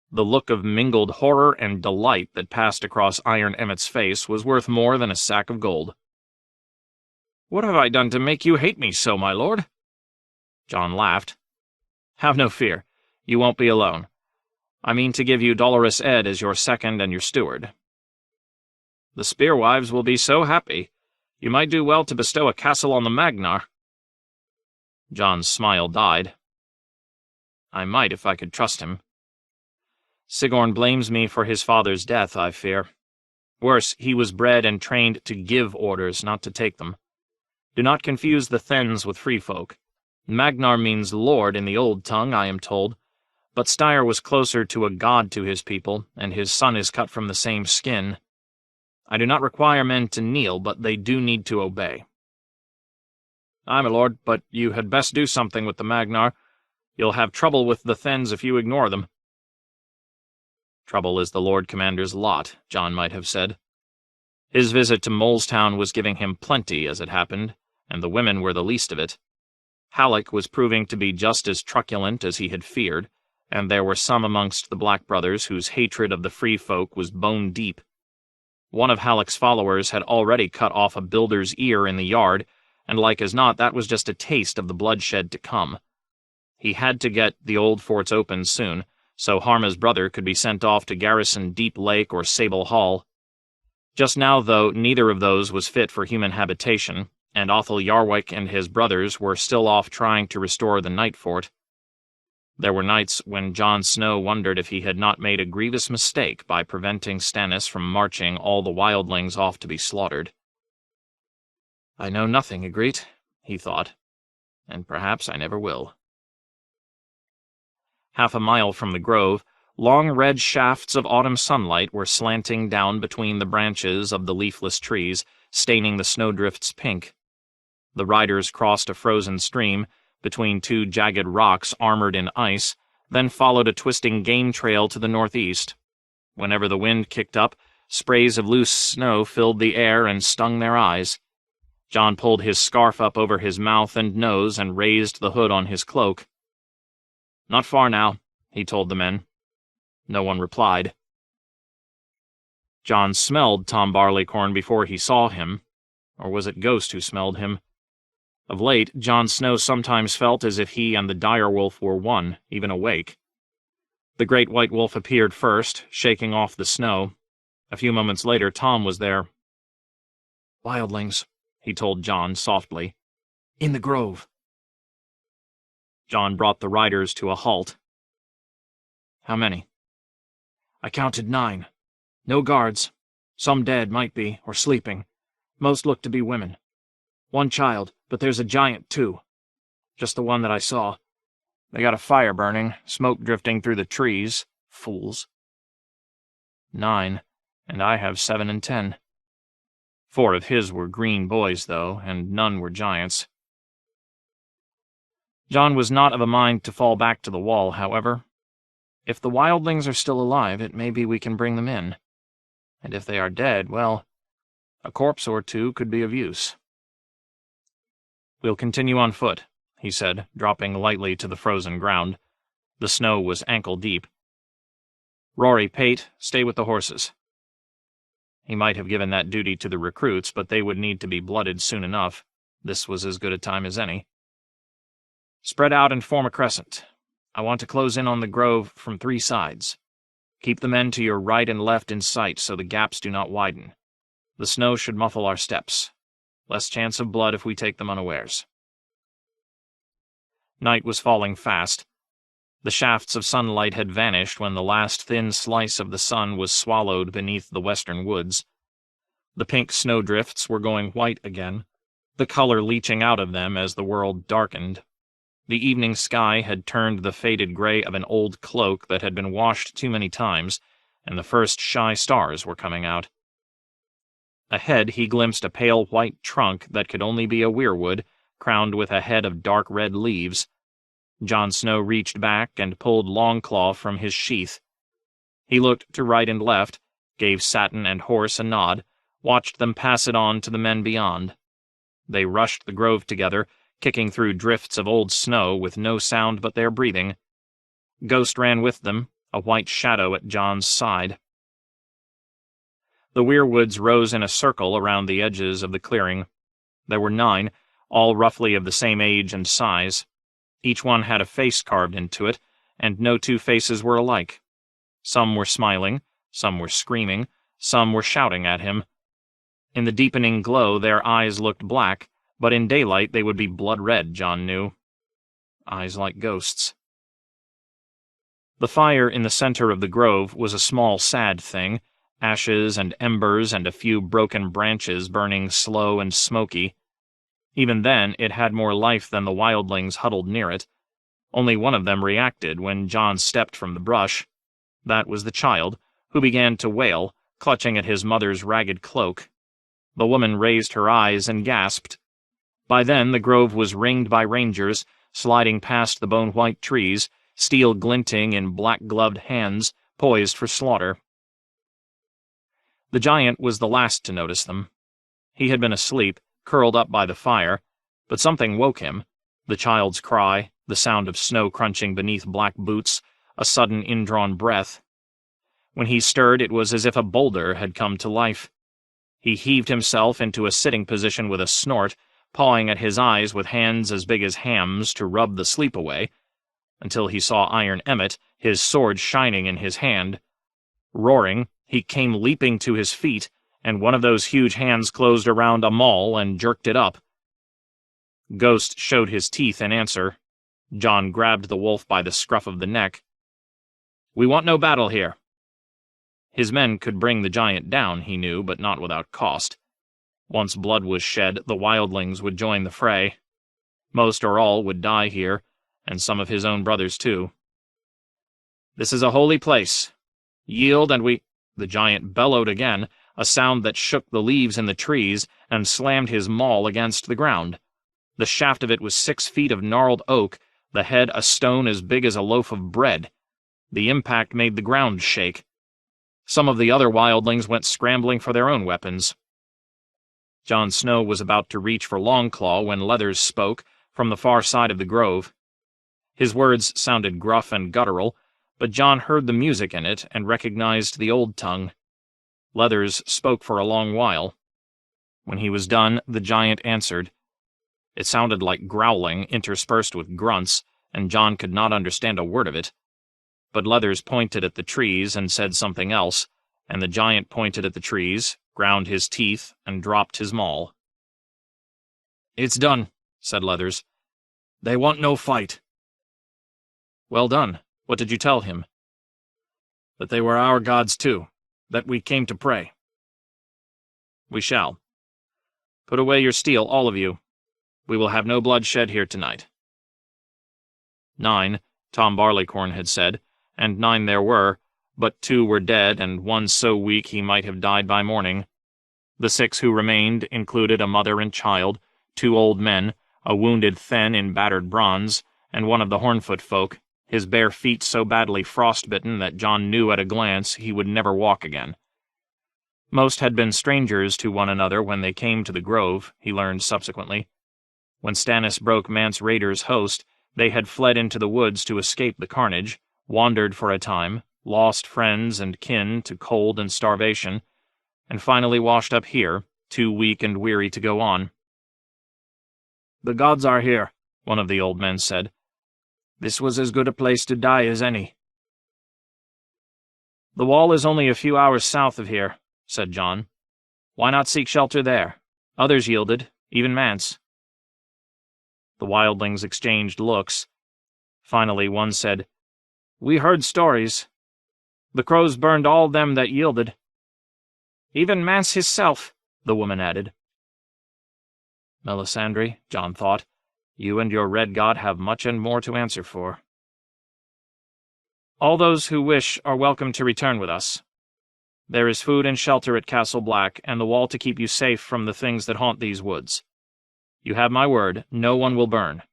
The look of mingled horror and delight that passed across Iron Emmet's face was worth more than a sack of gold. "What have I done to make you hate me so, my lord?" Jon laughed. "Have no fear. You won't be alone. I mean to give you Dolorous Ed as your second and your steward." "The Spearwives will be so happy. You might do well to bestow a castle on the Magnar." Jon's smile died. "I might if I could trust him. Sigorn blames me for his father's death, I fear. Worse, he was bred and trained to give orders, not to take them. Do not confuse the Thenns with free folk. Magnar means lord in the old tongue, I am told, but Styr was closer to a god to his people, and his son is cut from the same skin. I do not require men to kneel, but they do need to obey." "Aye, my lord, but you had best do something with the Magnar. You'll have trouble with the Thenns if you ignore them." Trouble is the Lord Commander's lot, Jon might have said. His visit to Molestown was giving him plenty, as it happened, and the women were the least of it. Halleck was proving to be just as truculent as he had feared, and there were some amongst the Black Brothers whose hatred of the free folk was bone-deep. One of Halleck's followers had already cut off a builder's ear in the yard, and like as not that was just a taste of the bloodshed to come. He had to get the old forts open soon, so Harma's brother could be sent off to garrison Deep Lake or Sable Hall. Just now, though, neither of those was fit for human habitation, and Othel Yarwick and his brothers were still off trying to restore the Night Fort. There were nights when Jon Snow wondered if he had not made a grievous mistake by preventing Stannis from marching all the wildlings off to be slaughtered. "I know nothing, Ygritte," he thought, "and perhaps I never will." Half a mile from the grove, long red shafts of autumn sunlight were slanting down between the branches of the leafless trees, staining the snowdrifts pink. The riders crossed a frozen stream, between 2 jagged rocks armored in ice, then followed a twisting game trail to the northeast. Whenever the wind kicked up, sprays of loose snow filled the air and stung their eyes. Jon pulled his scarf up over his mouth and nose and raised the hood on his cloak. "Not far now," he told the men. No one replied. Jon smelled Tom Barleycorn before he saw him, or was it Ghost who smelled him? Of late, Jon Snow sometimes felt as if he and the direwolf were one, even awake. The great white wolf appeared first, shaking off the snow. A few moments later, Tom was there. "Wildlings," he told Jon softly. "In the grove." Jon brought the riders to a halt. "How many?" "I counted 9. No guards. Some dead, might be, or sleeping. Most look to be women. 1 child, but there's a giant, too. Just the one that I saw. They got a fire burning, smoke drifting through the trees. Fools." 9, and I have 7 and 10. 4 of his were green boys, though, and none were giants. Jon was not of a mind to fall back to the wall, however. If the wildlings are still alive, it may be we can bring them in. And if they are dead, well, a corpse or 2 could be of use. "We'll continue on foot," he said, dropping lightly to the frozen ground. The snow was ankle-deep. "Rory, Pate, stay with the horses." He might have given that duty to the recruits, but they would need to be blooded soon enough. This was as good a time as any. "Spread out and form a crescent. I want to close in on the grove from 3 sides. Keep the men to your right and left in sight so the gaps do not widen. The snow should muffle our steps. Less chance of blood if we take them unawares. Night was falling fast. The shafts of sunlight had vanished when the last thin slice of the sun was swallowed beneath the western woods. The pink snowdrifts were going white again, the color leaching out of them as the world darkened. The evening sky had turned the faded gray of an old cloak that had been washed too many times, and the first shy stars were coming out. Ahead he glimpsed a pale white trunk that could only be a weirwood, crowned with a head of dark red leaves. Jon Snow reached back and pulled Longclaw from his sheath. He looked to right and left, gave Satin and Horse a nod, watched them pass it on to the men beyond. They rushed the grove together, kicking through drifts of old snow with no sound but their breathing. Ghost ran with them, a white shadow at Jon's side. The weirwoods rose in a circle around the edges of the clearing. There were 9, all roughly of the same age and size. Each one had a face carved into it, and no two faces were alike. Some were smiling, some were screaming, some were shouting at him. In the deepening glow their eyes looked black, but in daylight they would be blood-red, Jon knew. Eyes like ghosts. The fire in the center of the grove was a small, sad thing, ashes and embers and a few broken branches burning slow and smoky. Even then, it had more life than the wildlings huddled near it. Only one of them reacted when Jon stepped from the brush. That was the child, who began to wail, clutching at his mother's ragged cloak. The woman raised her eyes and gasped. By then the grove was ringed by rangers, sliding past the bone-white trees, steel glinting in black-gloved hands, poised for slaughter. The giant was the last to notice them. He had been asleep, curled up by the fire, but something woke him, the child's cry, the sound of snow crunching beneath black boots, a sudden indrawn breath. When he stirred, it was as if a boulder had come to life. He heaved himself into a sitting position with a snort, pawing at his eyes with hands as big as hams to rub the sleep away, until he saw Iron Emmett, his sword shining in his hand. Roaring, he came leaping to his feet, and one of those huge hands closed around a maul and jerked it up. Ghost showed his teeth in answer. Jon grabbed the wolf by the scruff of the neck. "We want no battle here." His men could bring the giant down, he knew, but not without cost. Once blood was shed, the wildlings would join the fray. Most or all would die here, and some of his own brothers too. "This is a holy place. Yield and we—" The giant bellowed again, a sound that shook the leaves in the trees and slammed his maul against the ground. The shaft of it was 6 feet of gnarled oak, the head a stone as big as a loaf of bread. The impact made the ground shake. Some of the other wildlings went scrambling for their own weapons. Jon Snow was about to reach for Longclaw when Leathers spoke, from the far side of the grove. His words sounded gruff and guttural, but Jon heard the music in it and recognized the old tongue. Leathers spoke for a long while. When he was done, the giant answered. It sounded like growling interspersed with grunts, and Jon could not understand a word of it. But Leathers pointed at the trees and said something else, and the giant pointed at the trees, ground his teeth, and dropped his maul. "It's done," said Leathers. "They want no fight." "Well done. What did you tell him?" "That they were our gods too, that we came to pray." "We shall. Put away your steel, all of you. We will have no blood shed here tonight." 9, Tom Barleycorn had said, and 9 there were, but 2 were dead and 1 so weak he might have died by morning. The 6 who remained included a mother and child, 2 old men, a wounded Thenn in battered bronze, and one of the Hornfoot folk, his bare feet so badly frostbitten that Jon knew at a glance he would never walk again. Most had been strangers to one another when they came to the grove, he learned subsequently. When Stannis broke Mance Rayder's host, they had fled into the woods to escape the carnage, wandered for a time, lost friends and kin to cold and starvation, and finally washed up here, too weak and weary to go on. "The gods are here," one of the old men said. "This was as good a place to die as any." "The wall is only a few hours south of here," said Jon. Why not seek shelter there? Others yielded, even Mance." The wildlings exchanged looks. Finally, one said, "We heard stories. The crows burned all them that yielded." "Even Mance hisself," the woman added. "Melisandre," Jon thought, "you and your red god have much and more to answer for." "All those who wish are welcome to return with us. There is food and shelter at Castle Black, and the wall to keep you safe from the things that haunt these woods. You have my word, no one will burn."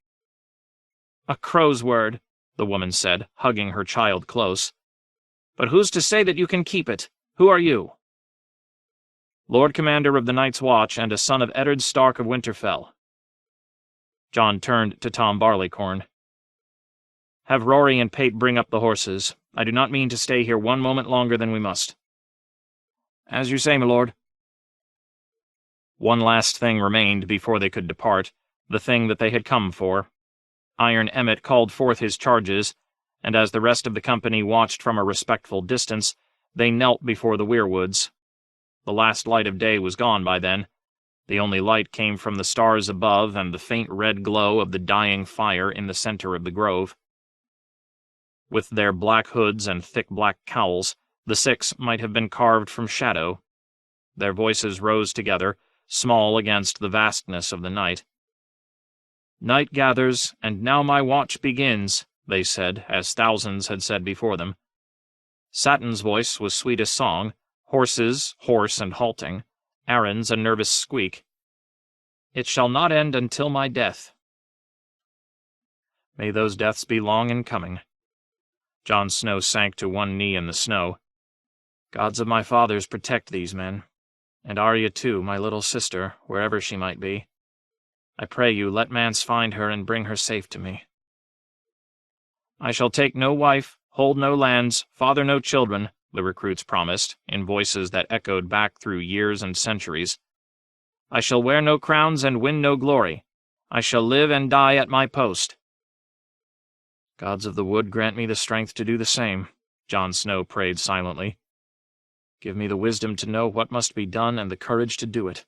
"A crow's word," the woman said, hugging her child close. "But who's to say that you can keep it? Who are you?" "Lord Commander of the Night's Watch and a son of Eddard Stark of Winterfell." Jon turned to Tom Barleycorn. "Have Rory and Pate bring up the horses. I do not mean to stay here one moment longer than we must." "As you say, my lord." One last thing remained before they could depart, the thing that they had come for. Iron Emmett called forth his charges, and as the rest of the company watched from a respectful distance, they knelt before the weirwoods. The last light of day was gone by then. The only light came from the stars above and the faint red glow of the dying fire in the center of the grove. With their black hoods and thick black cowls, the six might have been carved from shadow. Their voices rose together, small against the vastness of the night. "Night gathers, and now my watch begins," they said, as thousands had said before them. Satin's voice was sweet as song, horses hoarse and halting, Aaron's a nervous squeak. "It shall not end until my death." May those deaths be long in coming. Jon Snow sank to one knee in the snow. "Gods of my fathers, protect these men. And Arya too, my little sister, wherever she might be. I pray you, let Mance find her and bring her safe to me." "I shall take no wife, hold no lands, father no children," the recruits promised, in voices that echoed back through years and centuries. "I shall wear no crowns and win no glory. I shall live and die at my post." "Gods of the wood grant me the strength to do the same," Jon Snow prayed silently. "Give me the wisdom to know what must be done and the courage to do it."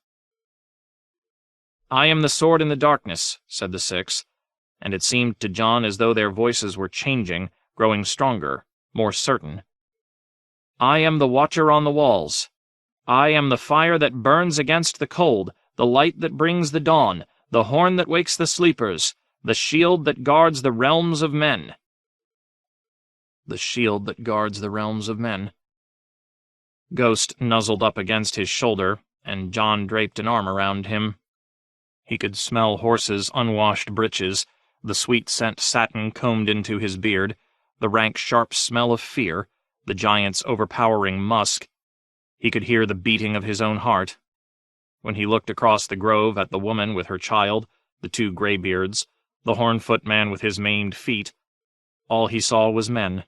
"I am the sword in the darkness," said the six, and it seemed to Jon as though their voices were changing, growing stronger, more certain. "I am the watcher on the walls. I am the fire that burns against the cold, the light that brings the dawn, the horn that wakes the sleepers, the shield that guards the realms of men." The shield that guards the realms of men. Ghost nuzzled up against his shoulder, and Jon draped an arm around him. He could smell horses' unwashed breeches, the sweet scent satin combed into his beard, the rank sharp smell of fear, the giant's overpowering musk. He could hear the beating of his own heart. When he looked across the grove at the woman with her child, the two greybeards, the Hornfoot man with his maimed feet, all he saw was men.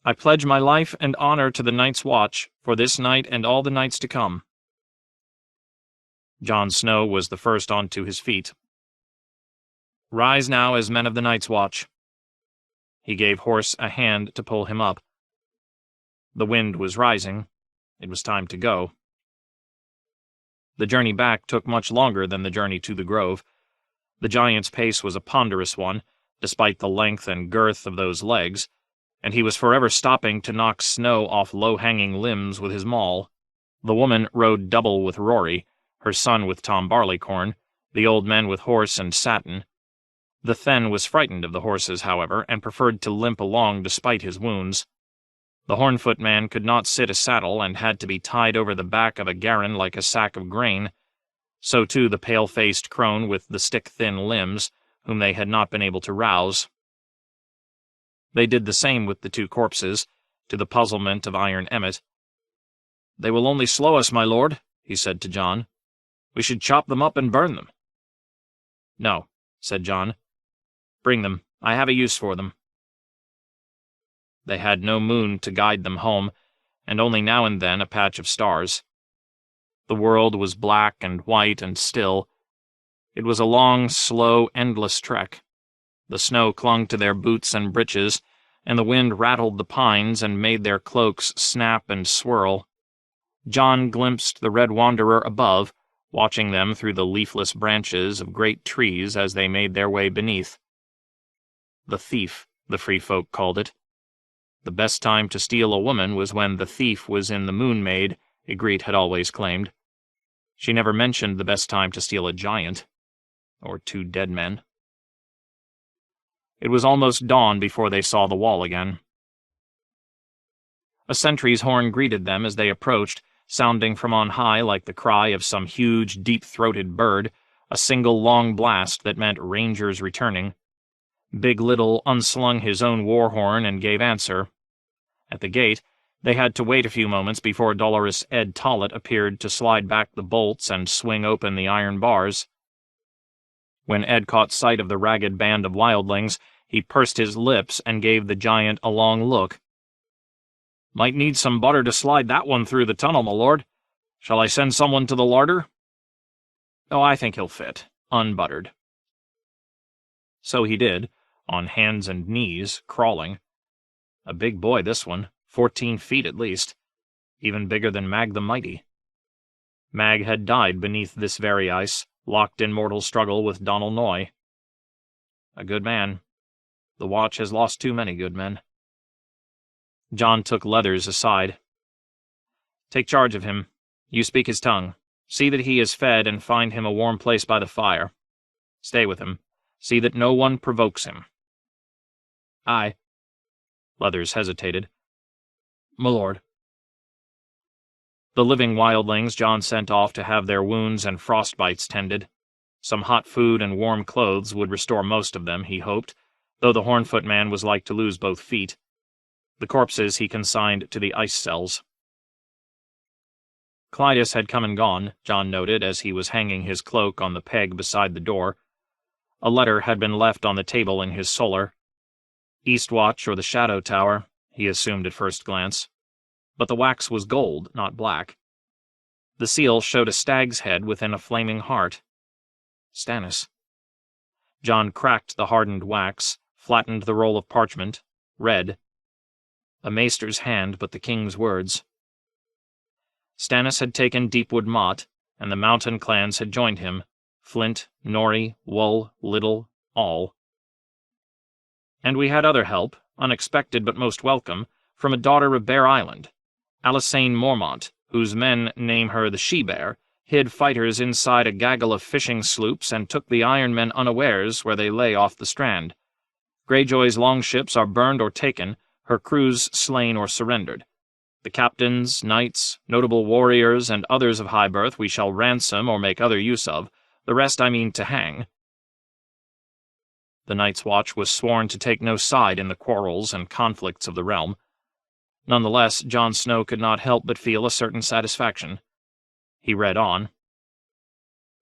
"I pledge my life and honor to the Night's Watch, for this night and all the nights to come." Jon Snow was the first onto his feet. "Rise now as men of the Night's Watch." He gave Horse a hand to pull him up. The wind was rising. It was time to go. The journey back took much longer than the journey to the grove. The giant's pace was a ponderous one, despite the length and girth of those legs, and he was forever stopping to knock snow off low-hanging limbs with his maul. The woman rode double with Rory, her son with Tom Barleycorn, the old men with Horse and Satin. The Thenn was frightened of the horses, however, and preferred to limp along despite his wounds. The Hornfoot man could not sit a saddle and had to be tied over the back of a garron like a sack of grain. So too the pale-faced crone with the stick-thin limbs, whom they had not been able to rouse. They did the same with the two corpses, to the puzzlement of Iron Emmett. "They will only slow us, my lord," he said to Jon. "We should chop them up and burn them." "No," said Jon. "Bring them. I have a use for them." They had no moon to guide them home, and only now and then a patch of stars. The world was black and white and still. It was a long, slow, endless trek. The snow clung to their boots and breeches, and the wind rattled the pines and made their cloaks snap and swirl. Jon glimpsed the Red Wanderer above, watching them through the leafless branches of great trees as they made their way beneath. The thief, the free folk called it. The best time to steal a woman was when the thief was in the Moon Maid, Ygritte had always claimed. She never mentioned the best time to steal a giant, or 2 dead men. It was almost dawn before they saw the wall again. A sentry's horn greeted them as they approached, sounding from on high like the cry of some huge, deep-throated bird, a single long blast that meant rangers returning. Big Little unslung his own war horn and gave answer. At the gate, they had to wait a few moments before Dolorous Ed Tollet appeared to slide back the bolts and swing open the iron bars. When Ed caught sight of the ragged band of wildlings, he pursed his lips and gave the giant a long look. "Might need some butter to slide that one through the tunnel, my lord. Shall I send someone to the larder?" "Oh, I think he'll fit, unbuttered." So he did, on hands and knees, crawling. A big boy, this one, 14 feet at least, even bigger than Mag the Mighty. Mag had died beneath this very ice, locked in mortal struggle with Donal Noy. A good man. The Watch has lost too many good men. Jon took Leathers aside. "Take charge of him. You speak his tongue. See that he is fed and find him a warm place by the fire. Stay with him. See that no one provokes him." "Aye." Leathers hesitated. "My lord." The living wildlings Jon sent off to have their wounds and frostbites tended. Some hot food and warm clothes would restore most of them, he hoped, though the Hornfoot man was like to lose both feet. The corpses he consigned to the ice cells. Clydas had come and gone, Jon noted as he was hanging his cloak on the peg beside the door. A letter had been left on the table in his solar. Eastwatch or the Shadow Tower, he assumed at first glance. But the wax was gold, not black. The seal showed a stag's head within a flaming heart. Stannis. Jon cracked the hardened wax, flattened the roll of parchment, read. A maester's hand, but the king's words. Stannis had taken Deepwood Motte, and the mountain clans had joined him. Flint, Norrie, Wull, Little, all. And we had other help, unexpected but most welcome, from a daughter of Bear Island, Alysanne Mormont, whose men name her the She-Bear, hid fighters inside a gaggle of fishing sloops and took the Iron Men unawares where they lay off the strand. Greyjoy's longships are burned or taken, her crews slain or surrendered. The captains, knights, notable warriors, and others of high birth we shall ransom or make other use of, the rest I mean to hang. The Night's Watch was sworn to take no side in the quarrels and conflicts of the realm. Nonetheless, Jon Snow could not help but feel a certain satisfaction. He read on.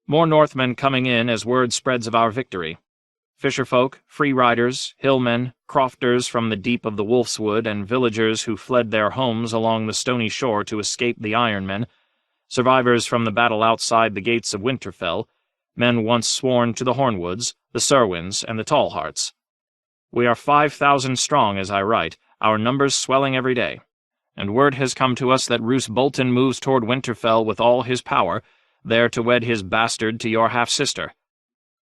More Northmen coming in as word spreads of our victory. Fisherfolk, free riders, hillmen, crofters from the deep of the Wolf's Wood, and villagers who fled their homes along the stony shore to escape the Iron Men, survivors from the battle outside the gates of Winterfell, men once sworn to the Hornwoods, the Serwyns, and the Tallhearts. We are 5,000 strong as I write, our numbers swelling every day, and word has come to us that Roose Bolton moves toward Winterfell with all his power, there to wed his bastard to your half-sister.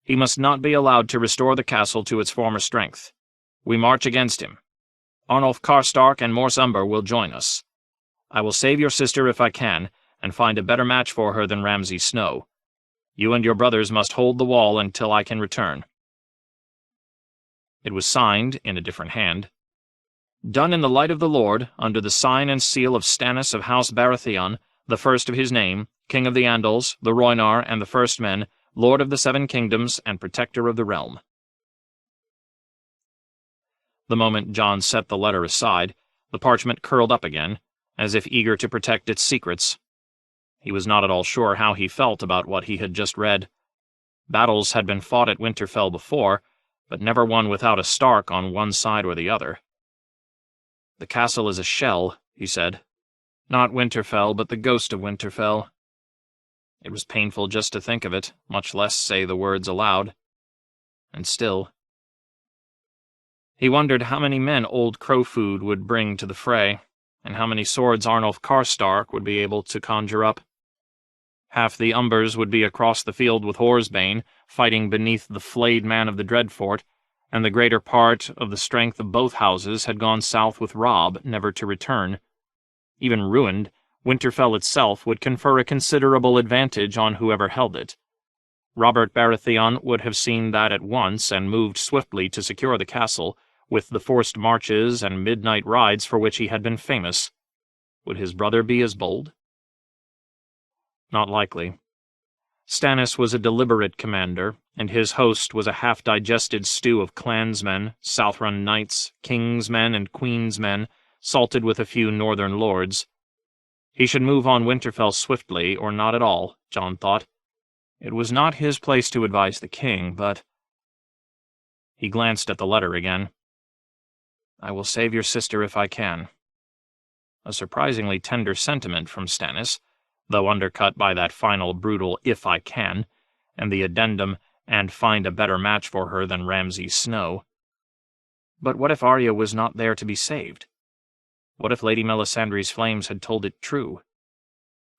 He must not be allowed to restore the castle to its former strength. We march against him. Arnulf Karstark and Morse Umber will join us. I will save your sister if I can, and find a better match for her than Ramsay Snow. You and your brothers must hold the wall until I can return. It was signed, in a different hand. Done in the light of the Lord, under the sign and seal of Stannis of House Baratheon, the first of his name, King of the Andals, the Rhoynar, and the First Men, Lord of the Seven Kingdoms, and Protector of the Realm. The moment Jon set the letter aside, the parchment curled up again, as if eager to protect its secrets. He was not at all sure how he felt about what he had just read. Battles had been fought at Winterfell before, but never one without a Stark on one side or the other. The castle is a shell, he said. Not Winterfell, but the ghost of Winterfell. It was painful just to think of it, much less say the words aloud. And still. He wondered how many men old Crowfood would bring to the fray, And how many swords Arnulf Karstark would be able to conjure up? Half the Umbers would be across the field with Horsebane, fighting beneath the flayed man of the Dreadfort, and the greater part of the strength of both houses had gone south with Robb, never to return. Even ruined, Winterfell itself would confer a considerable advantage on whoever held it. Robert Baratheon would have seen that at once and moved swiftly to secure the castle, with the forced marches and midnight rides for which he had been famous. Would his brother be as bold? Not likely. Stannis was a deliberate commander, and his host was a half-digested stew of clansmen, Southron knights, king's men, and queen's men, salted with a few northern lords. He should move on Winterfell swiftly, or not at all, Jon thought. It was not his place to advise the king, but... He glanced at the letter again. I will save your sister if I can. A surprisingly tender sentiment from Stannis, though undercut by that final brutal "if I can," and the addendum, "and find a better match for her than Ramsay Snow." But what if Arya was not there to be saved? What if Lady Melisandre's flames had told it true?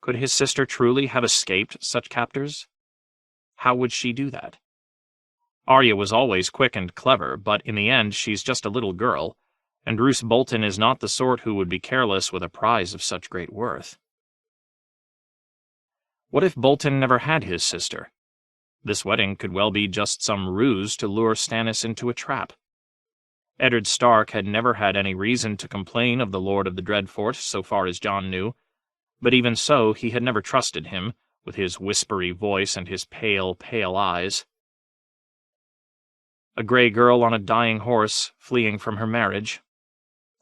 Could his sister truly have escaped such captors? How would she do that? Arya was always quick and clever, but in the end she's just a little girl, and Roose Bolton is not the sort who would be careless with a prize of such great worth. What if Bolton never had his sister? This wedding could well be just some ruse to lure Stannis into a trap. Eddard Stark had never had any reason to complain of the Lord of the Dreadfort, so far as Jon knew, but even so he had never trusted him, with his whispery voice and his pale, pale eyes. A grey girl on a dying horse, fleeing from her marriage.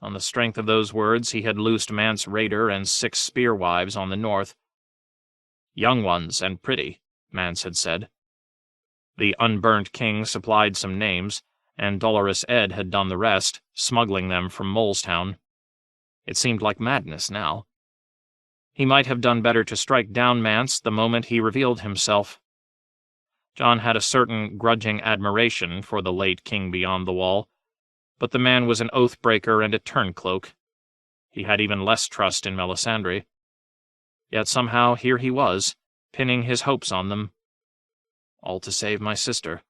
On the strength of those words he had loosed Mance Rayder and 6 spear-wives on the north. Young ones and pretty, Mance had said. The unburnt king supplied some names, and Dolorous Ed had done the rest, smuggling them from Molestown. It seemed like madness now. He might have done better to strike down Mance the moment he revealed himself. Jon had a certain grudging admiration for the late King Beyond the Wall, but the man was an oath-breaker and a turncloak. He had even less trust in Melisandre. Yet somehow here he was, pinning his hopes on them. All to save my sister.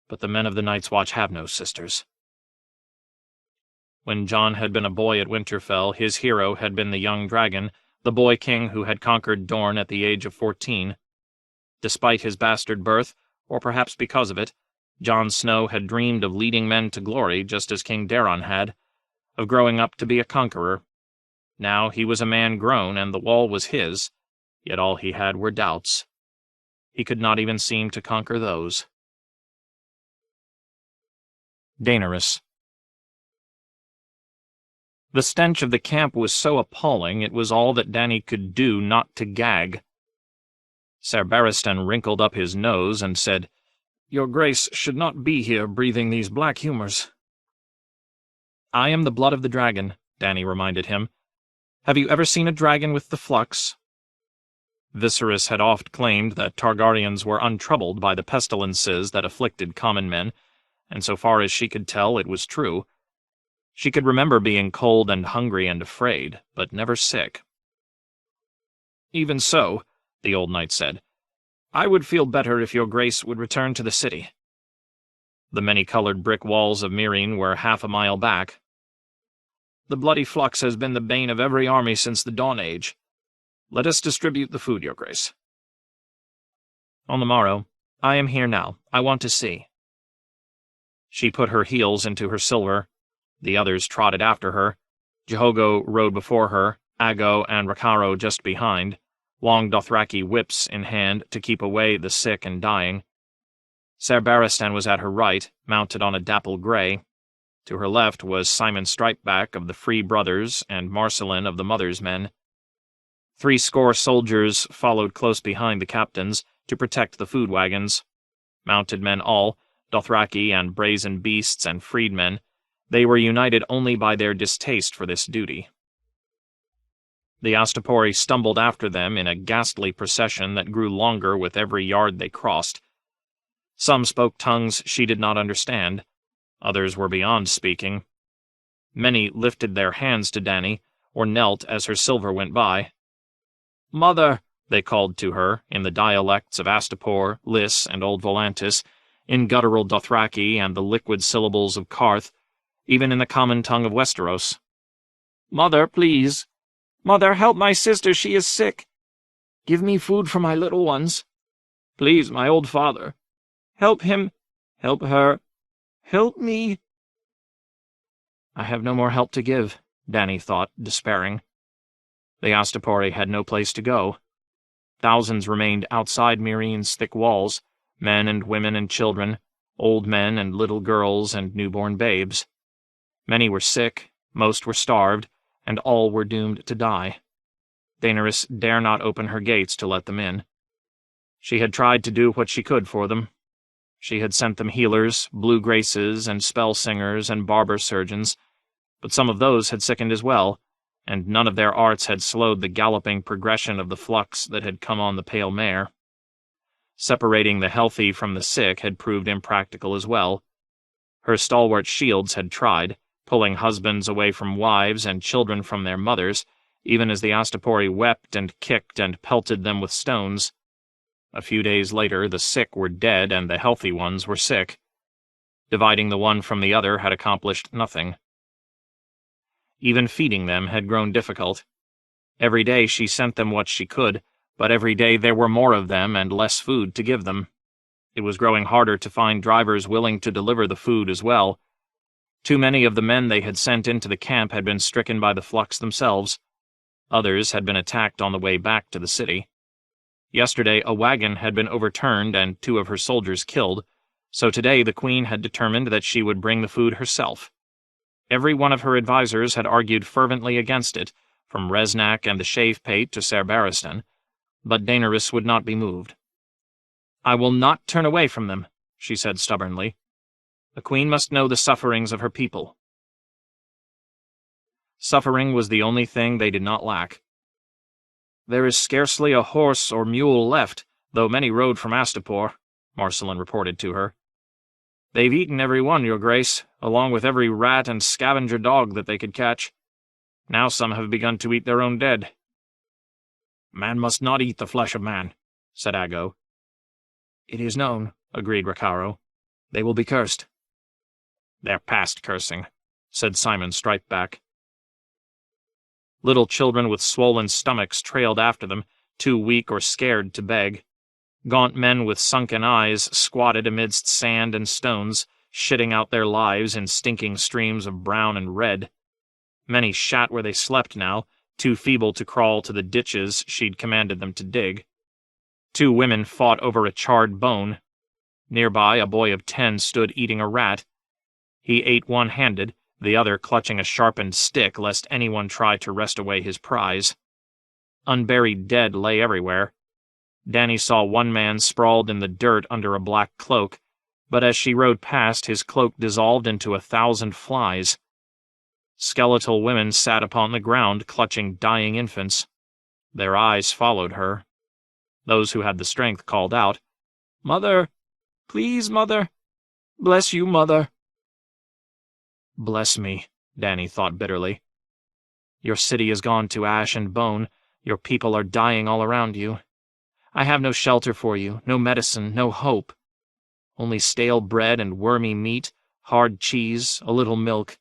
But the men of the Night's Watch have no sisters. When Jon had been a boy at Winterfell, his hero had been the young dragon, the boy king who had conquered Dorne at the age of 14. Despite his bastard birth, or perhaps because of it, Jon Snow had dreamed of leading men to glory just as King Daeron had, of growing up to be a conqueror. Now he was a man grown, and the wall was his, yet all he had were doubts. He could not even seem to conquer those. Daenerys. The stench of the camp was so appalling it was all that Dany could do not to gag. Ser Barristan wrinkled up his nose and said, "Your Grace should not be here breathing these black humours." "I am the blood of the dragon," Dany reminded him. "Have you ever seen a dragon with the flux?" Viserys had oft claimed that Targaryens were untroubled by the pestilences that afflicted common men, and so far as she could tell it was true. She could remember being cold and hungry and afraid, but never sick. "Even so," the old knight said, "I would feel better if your Grace would return to the city." The many-colored brick walls of Meereen were half a mile back. "The bloody flux has been the bane of every army since the Dawn Age. Let us distribute the food, your Grace." "On the morrow. I am here now. I want to see." She put her heels into her silver. The others trotted after her. Jehogo rode before her, Aggo and Rakaro just behind, long Dothraki whips in hand to keep away the sick and dying. Ser Barristan was at her right, mounted on a dapple grey. To her left was Simon Stripeback of the Free Brothers and Marcellin of the Mother's Men. 70 soldiers followed close behind the captains to protect the food wagons. Mounted men all, Dothraki and brazen beasts and freedmen, they were united only by their distaste for this duty. The Astapori stumbled after them in a ghastly procession that grew longer with every yard they crossed. Some spoke tongues she did not understand. Others were beyond speaking. Many lifted their hands to Dany, or knelt as her silver went by. "Mother," they called to her, in the dialects of Astapor, Lys, and Old Volantis, in guttural Dothraki and the liquid syllables of Qarth, even in the common tongue of Westeros. "Mother, please. Mother, help my sister, she is sick. Give me food for my little ones. Please, my old father. Help him. Help her. Help me." I have no more help to give, Dany thought, despairing. The Astapori had no place to go. Thousands remained outside Meereen's thick walls, men and women and children, old men and little girls and newborn babes. Many were sick, most were starved, and all were doomed to die. Daenerys dare not open her gates to let them in. She had tried to do what she could for them. She had sent them healers, blue graces, and spell singers and barber surgeons, but some of those had sickened as well, and none of their arts had slowed the galloping progression of the flux that had come on the pale mare. Separating the healthy from the sick had proved impractical as well. Her stalwart shields had tried, pulling husbands away from wives and children from their mothers, even as the Astapori wept and kicked and pelted them with stones. A few days later, the sick were dead and the healthy ones were sick. Dividing the one from the other had accomplished nothing. Even feeding them had grown difficult. Every day she sent them what she could, but every day there were more of them and less food to give them. It was growing harder to find drivers willing to deliver the food as well. Too many of the men they had sent into the camp had been stricken by the flux themselves. Others had been attacked on the way back to the city. Yesterday a wagon had been overturned and 2 of her soldiers killed, so today the queen had determined that she would bring the food herself. Every one of her advisers had argued fervently against it, from Resnack and the Shave-Pate to Ser Barristan, but Daenerys would not be moved. "I will not turn away from them," she said stubbornly. "The queen must know the sufferings of her people." Suffering was the only thing they did not lack. "There is scarcely a horse or mule left, though many rode from Astapor," Marcellin reported to her. "They've eaten every one, your grace, along with every rat and scavenger dog that they could catch. Now some have begun to eat their own dead." "Man must not eat the flesh of man," said Aggo. "It is known," agreed Rakharo. "They will be cursed." "They're past cursing," said Simon Stripeback. Little children with swollen stomachs trailed after them, too weak or scared to beg. Gaunt men with sunken eyes squatted amidst sand and stones, shitting out their lives in stinking streams of brown and red. Many shat where they slept now, too feeble to crawl to the ditches she'd commanded them to dig. 2 women fought over a charred bone. Nearby, a boy of 10 stood eating a rat. He ate one-handed, the other clutching a sharpened stick lest anyone try to wrest away his prize. Unburied dead lay everywhere. Dany saw one man sprawled in the dirt under a black cloak, but as she rode past, his cloak dissolved into 1,000 flies. Skeletal women sat upon the ground, clutching dying infants. Their eyes followed her. Those who had the strength called out, "Mother! Please, Mother! Bless you, Mother!" "Bless me," Dany thought bitterly. "Your city is gone to ash and bone, your people are dying all around you. I have no shelter for you, no medicine, no hope. Only stale bread and wormy meat, hard cheese, a little milk.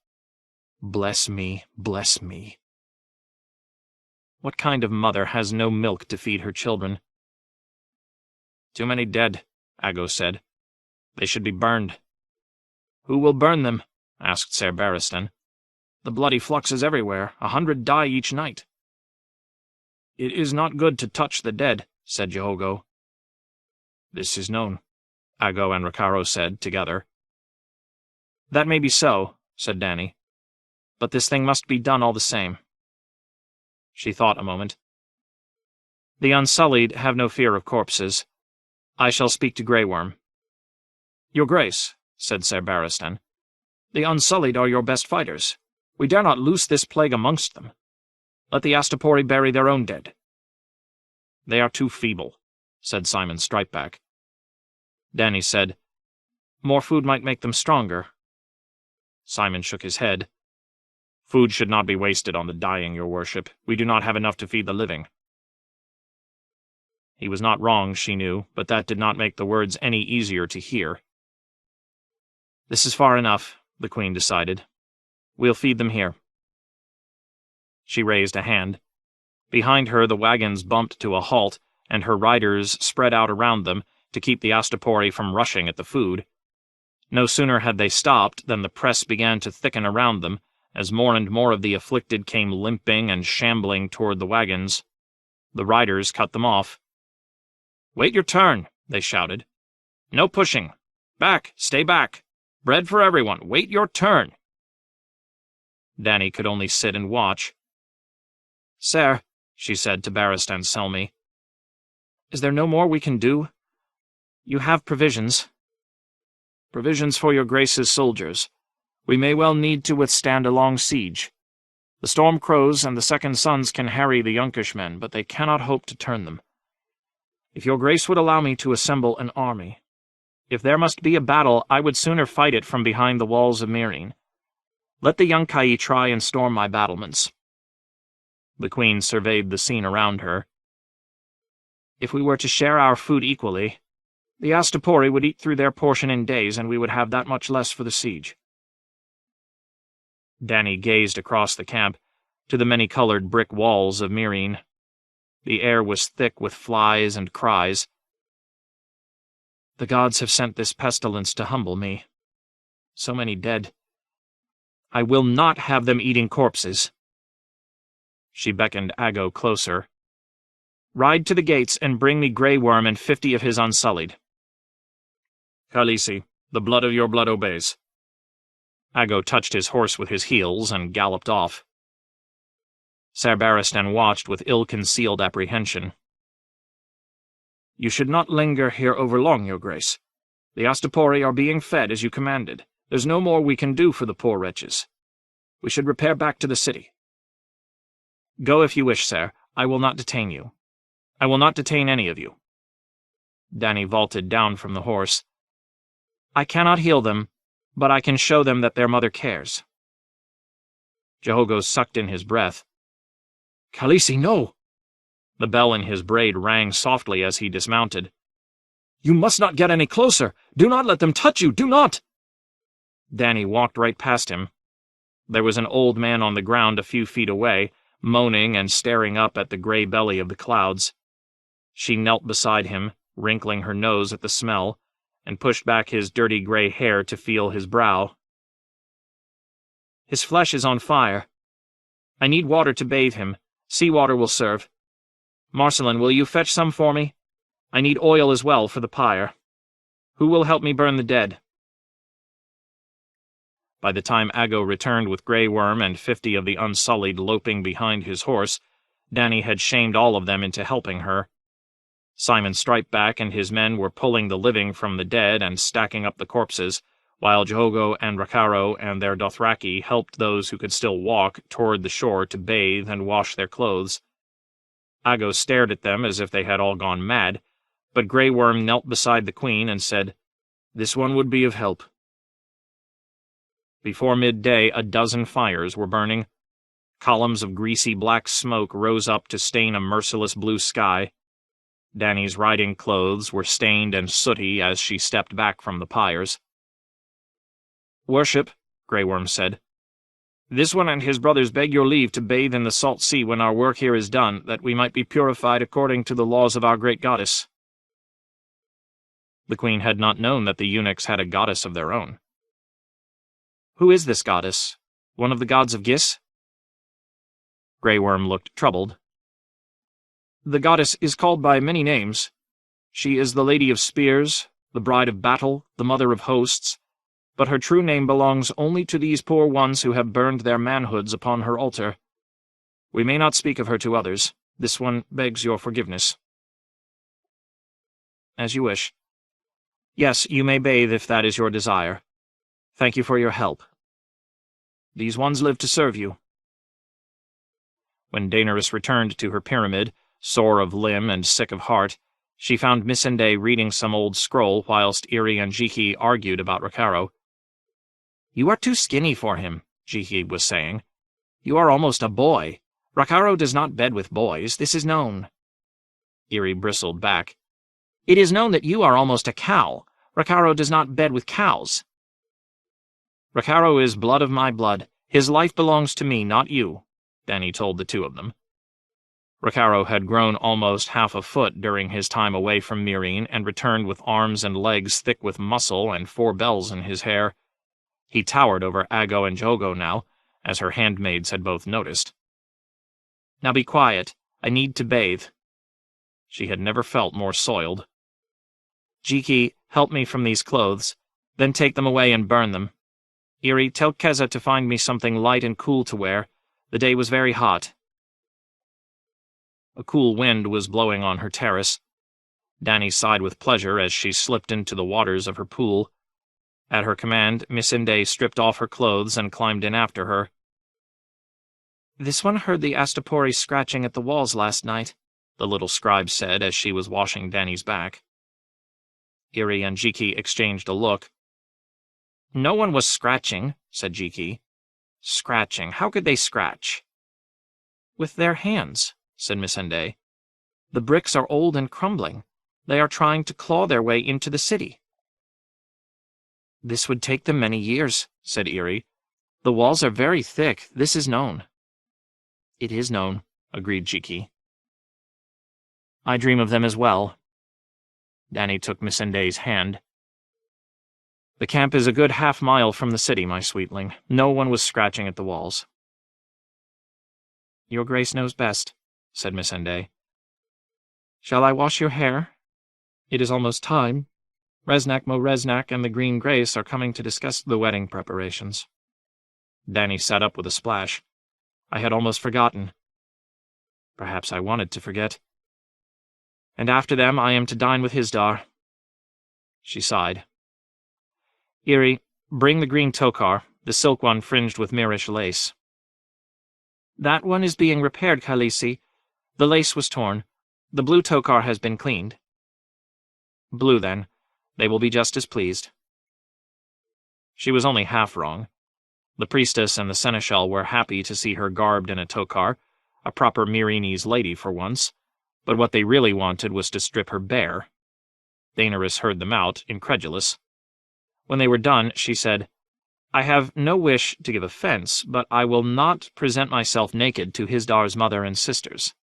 Bless me, bless me." What kind of mother has no milk to feed her children? "Too many dead," Aggo said. "They should be burned." "Who will burn them?" asked Ser Barristan. "The bloody flux is everywhere. 100 die each night." "It is not good to touch the dead," said Jehogo. "This is known," Aggo and Rakharo said together. "That may be so," said Dany. "But this thing must be done all the same." She thought a moment. "The Unsullied have no fear of corpses. I shall speak to Grey Worm." "Your Grace," said Ser Barristan, "the Unsullied are your best fighters. We dare not loose this plague amongst them. Let the Astapori bury their own dead." "They are too feeble," said Simon Stripeback. Dany said, "More food might make them stronger." Simon shook his head. Food should not be wasted on the dying, your worship. We do not have enough to feed the living. He was not wrong, she knew, but that did not make the words any easier to hear. This is far enough, the Queen decided. We'll feed them here. She raised a hand. Behind her the wagons bumped to a halt, and her riders spread out around them to keep the Astapori from rushing at the food. No sooner had they stopped than the press began to thicken around them, as more and more of the afflicted came limping and shambling toward the wagons. The riders cut them off. "Wait your turn," they shouted. "No pushing. Back, stay back. Bread for everyone. Wait your turn." Dany could only sit and watch. "Sir," she said to Barristan Selmy, "is there no more we can do? You have provisions." "Provisions for your grace's soldiers. We may well need to withstand a long siege. The Storm Crows and the Second Sons can harry the Yunkish men, but they cannot hope to turn them. If your grace would allow me to assemble an army, if there must be a battle, I would sooner fight it from behind the walls of Meereen. Let the Yunkai try and storm my battlements." The Queen surveyed the scene around her. "If we were to share our food equally, the Astapori would eat through their portion in days, and we would have that much less for the siege." Dany gazed across the camp, to the many-colored brick walls of Meereen. The air was thick with flies and cries. "The gods have sent this pestilence to humble me. So many dead. I will not have them eating corpses." She beckoned Aggo closer. "Ride to the gates and bring me Grey Worm and 50 of his Unsullied." "Khaleesi, the blood of your blood obeys." Aggo touched his horse with his heels and galloped off. Ser Barristan watched with ill-concealed apprehension. "You should not linger here overlong, your grace. The Astapori are being fed as you commanded. There's no more we can do for the poor wretches. We should repair back to the city." "Go if you wish, sir. I will not detain you. I will not detain any of you." Dany vaulted down from the horse. "I cannot heal them, but I can show them that their mother cares." Jehogo sucked in his breath. "Khaleesi, no!" The bell in his braid rang softly as he dismounted. "You must not get any closer! Do not let them touch you! Do not!" Dany walked right past him. There was an old man on the ground a few feet away, moaning and staring up at the gray belly of the clouds. She knelt beside him, wrinkling her nose at the smell, and pushed back his dirty gray hair to feel his brow. "His flesh is on fire. I need water to bathe him. Seawater will serve. Marcelin, will you fetch some for me? I need oil as well for the pyre. Who will help me burn the dead?" By the time Aggo returned with Grey Worm and 50 of the Unsullied loping behind his horse, Dany had shamed all of them into helping her. Simon Stripeback and his men were pulling the living from the dead and stacking up the corpses, while Jehogo and Rakaro and their Dothraki helped those who could still walk toward the shore to bathe and wash their clothes. Aggo stared at them as if they had all gone mad, but Grey Worm knelt beside the Queen and said, "This one would be of help." Before midday 12 fires were burning. Columns of greasy black smoke rose up to stain a merciless blue sky. Dany's riding clothes were stained and sooty as she stepped back from the pyres. "Worship," Grey Worm said, "this one and his brothers beg your leave to bathe in the salt sea when our work here is done, that we might be purified according to the laws of our great goddess." The Queen had not known that the eunuchs had a goddess of their own. "Who is this goddess? One of the gods of Gis?" Grey Worm looked troubled. "The goddess is called by many names. She is the Lady of Spears, the Bride of Battle, the Mother of Hosts, but her true name belongs only to these poor ones who have burned their manhoods upon her altar. We may not speak of her to others. This one begs your forgiveness." "As you wish. Yes, you may bathe if that is your desire. Thank you for your help. These ones live to serve you." When Daenerys returned to her pyramid, sore of limb and sick of heart, she found Missandei reading some old scroll whilst Irri and Jiki argued about Rakaro. "You are too skinny for him," Jiki was saying. You are almost a boy. Rakaro does not bed with boys, this is known." Eerie bristled back. "It is known that you are almost a cow. Rakaro does not bed with cows." "Rakaro is blood of my blood. His life belongs to me, not you," Dany told the two of them. Rakaro had grown almost half a foot during his time away from Meereen and returned with arms and legs thick with muscle and 4 bells in his hair. He towered over Aggo and Jogo now, as her handmaids had both noticed. "Now be quiet. I need to bathe." She had never felt more soiled. "Jiki, help me from these clothes, then take them away and burn them. Eerie, tell Keza to find me something light and cool to wear. The day was very hot." A cool wind was blowing on her terrace. Dany sighed with pleasure as she slipped into the waters of her pool. At her command, Melisandre stripped off her clothes and climbed in after her. "This one heard the Astapori scratching at the walls last night," the little scribe said as she was washing Dany's back. Eerie and Jiki exchanged a look. "No one was scratching," said Jiki. "Scratching? How could they scratch?" "With their hands," said Melisandre. "The bricks are old and crumbling. They are trying to claw their way into the city." "This would take them many years," said Eerie. "The walls are very thick, this is known." "It is known," agreed Jiki. "I dream of them as well." Dany took Melisandre's hand. "The camp is a good half-mile from the city, my sweetling. No one was scratching at the walls." "Your Grace knows best," said Melisandre. "Shall I wash your hair? It is almost time. Resnack Mo Resnack and the Green Grace are coming to discuss the wedding preparations." Dany sat up with a splash. "I had almost forgotten. Perhaps I wanted to forget. And after them I am to dine with Hisdar." She sighed. "Eerie, bring the green tokar, the silk one fringed with Mirish lace." "That one is being repaired, Khaleesi. The lace was torn. The blue tokar has been cleaned." "Blue, then. They will be just as pleased." She was only half wrong. The priestess and the seneschal were happy to see her garbed in a tokar, a proper Meereenese lady for once, but what they really wanted was to strip her bare. Daenerys heard them out, incredulous. When they were done, she said, "I have no wish to give offense, but I will not present myself naked to Hisdar's mother and sisters."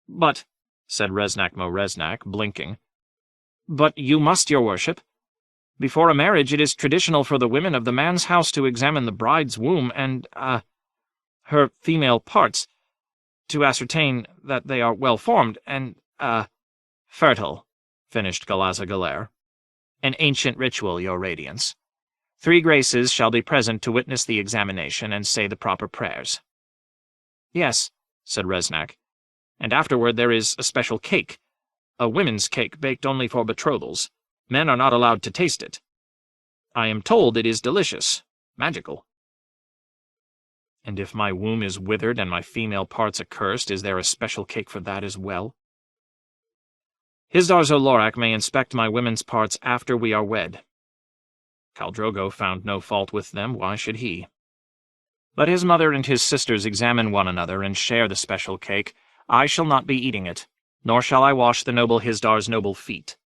"But," said Resnack Mo Resnack, blinking, "but you must, your worship. Before a marriage it is traditional for the women of the man's house to examine the bride's womb and, her female parts, to ascertain that they are well-formed and, fertile," finished Galaza Galere. "An ancient ritual, your radiance. 3 graces shall be present to witness the examination and say the proper prayers." "Yes," said Resnack, "and afterward there is a special cake, a women's cake baked only for betrothals. Men are not allowed to taste it. I am told it is delicious, magical." "And if my womb is withered and my female parts accursed, is there a special cake for that as well?" "Hisdar Zolorak may inspect my women's parts after we are wed." Khal Drogo found no fault with them, why should he? "Let his mother and his sisters examine one another and share the special cake. I shall not be eating it, nor shall I wash the noble Hisdar's noble feet."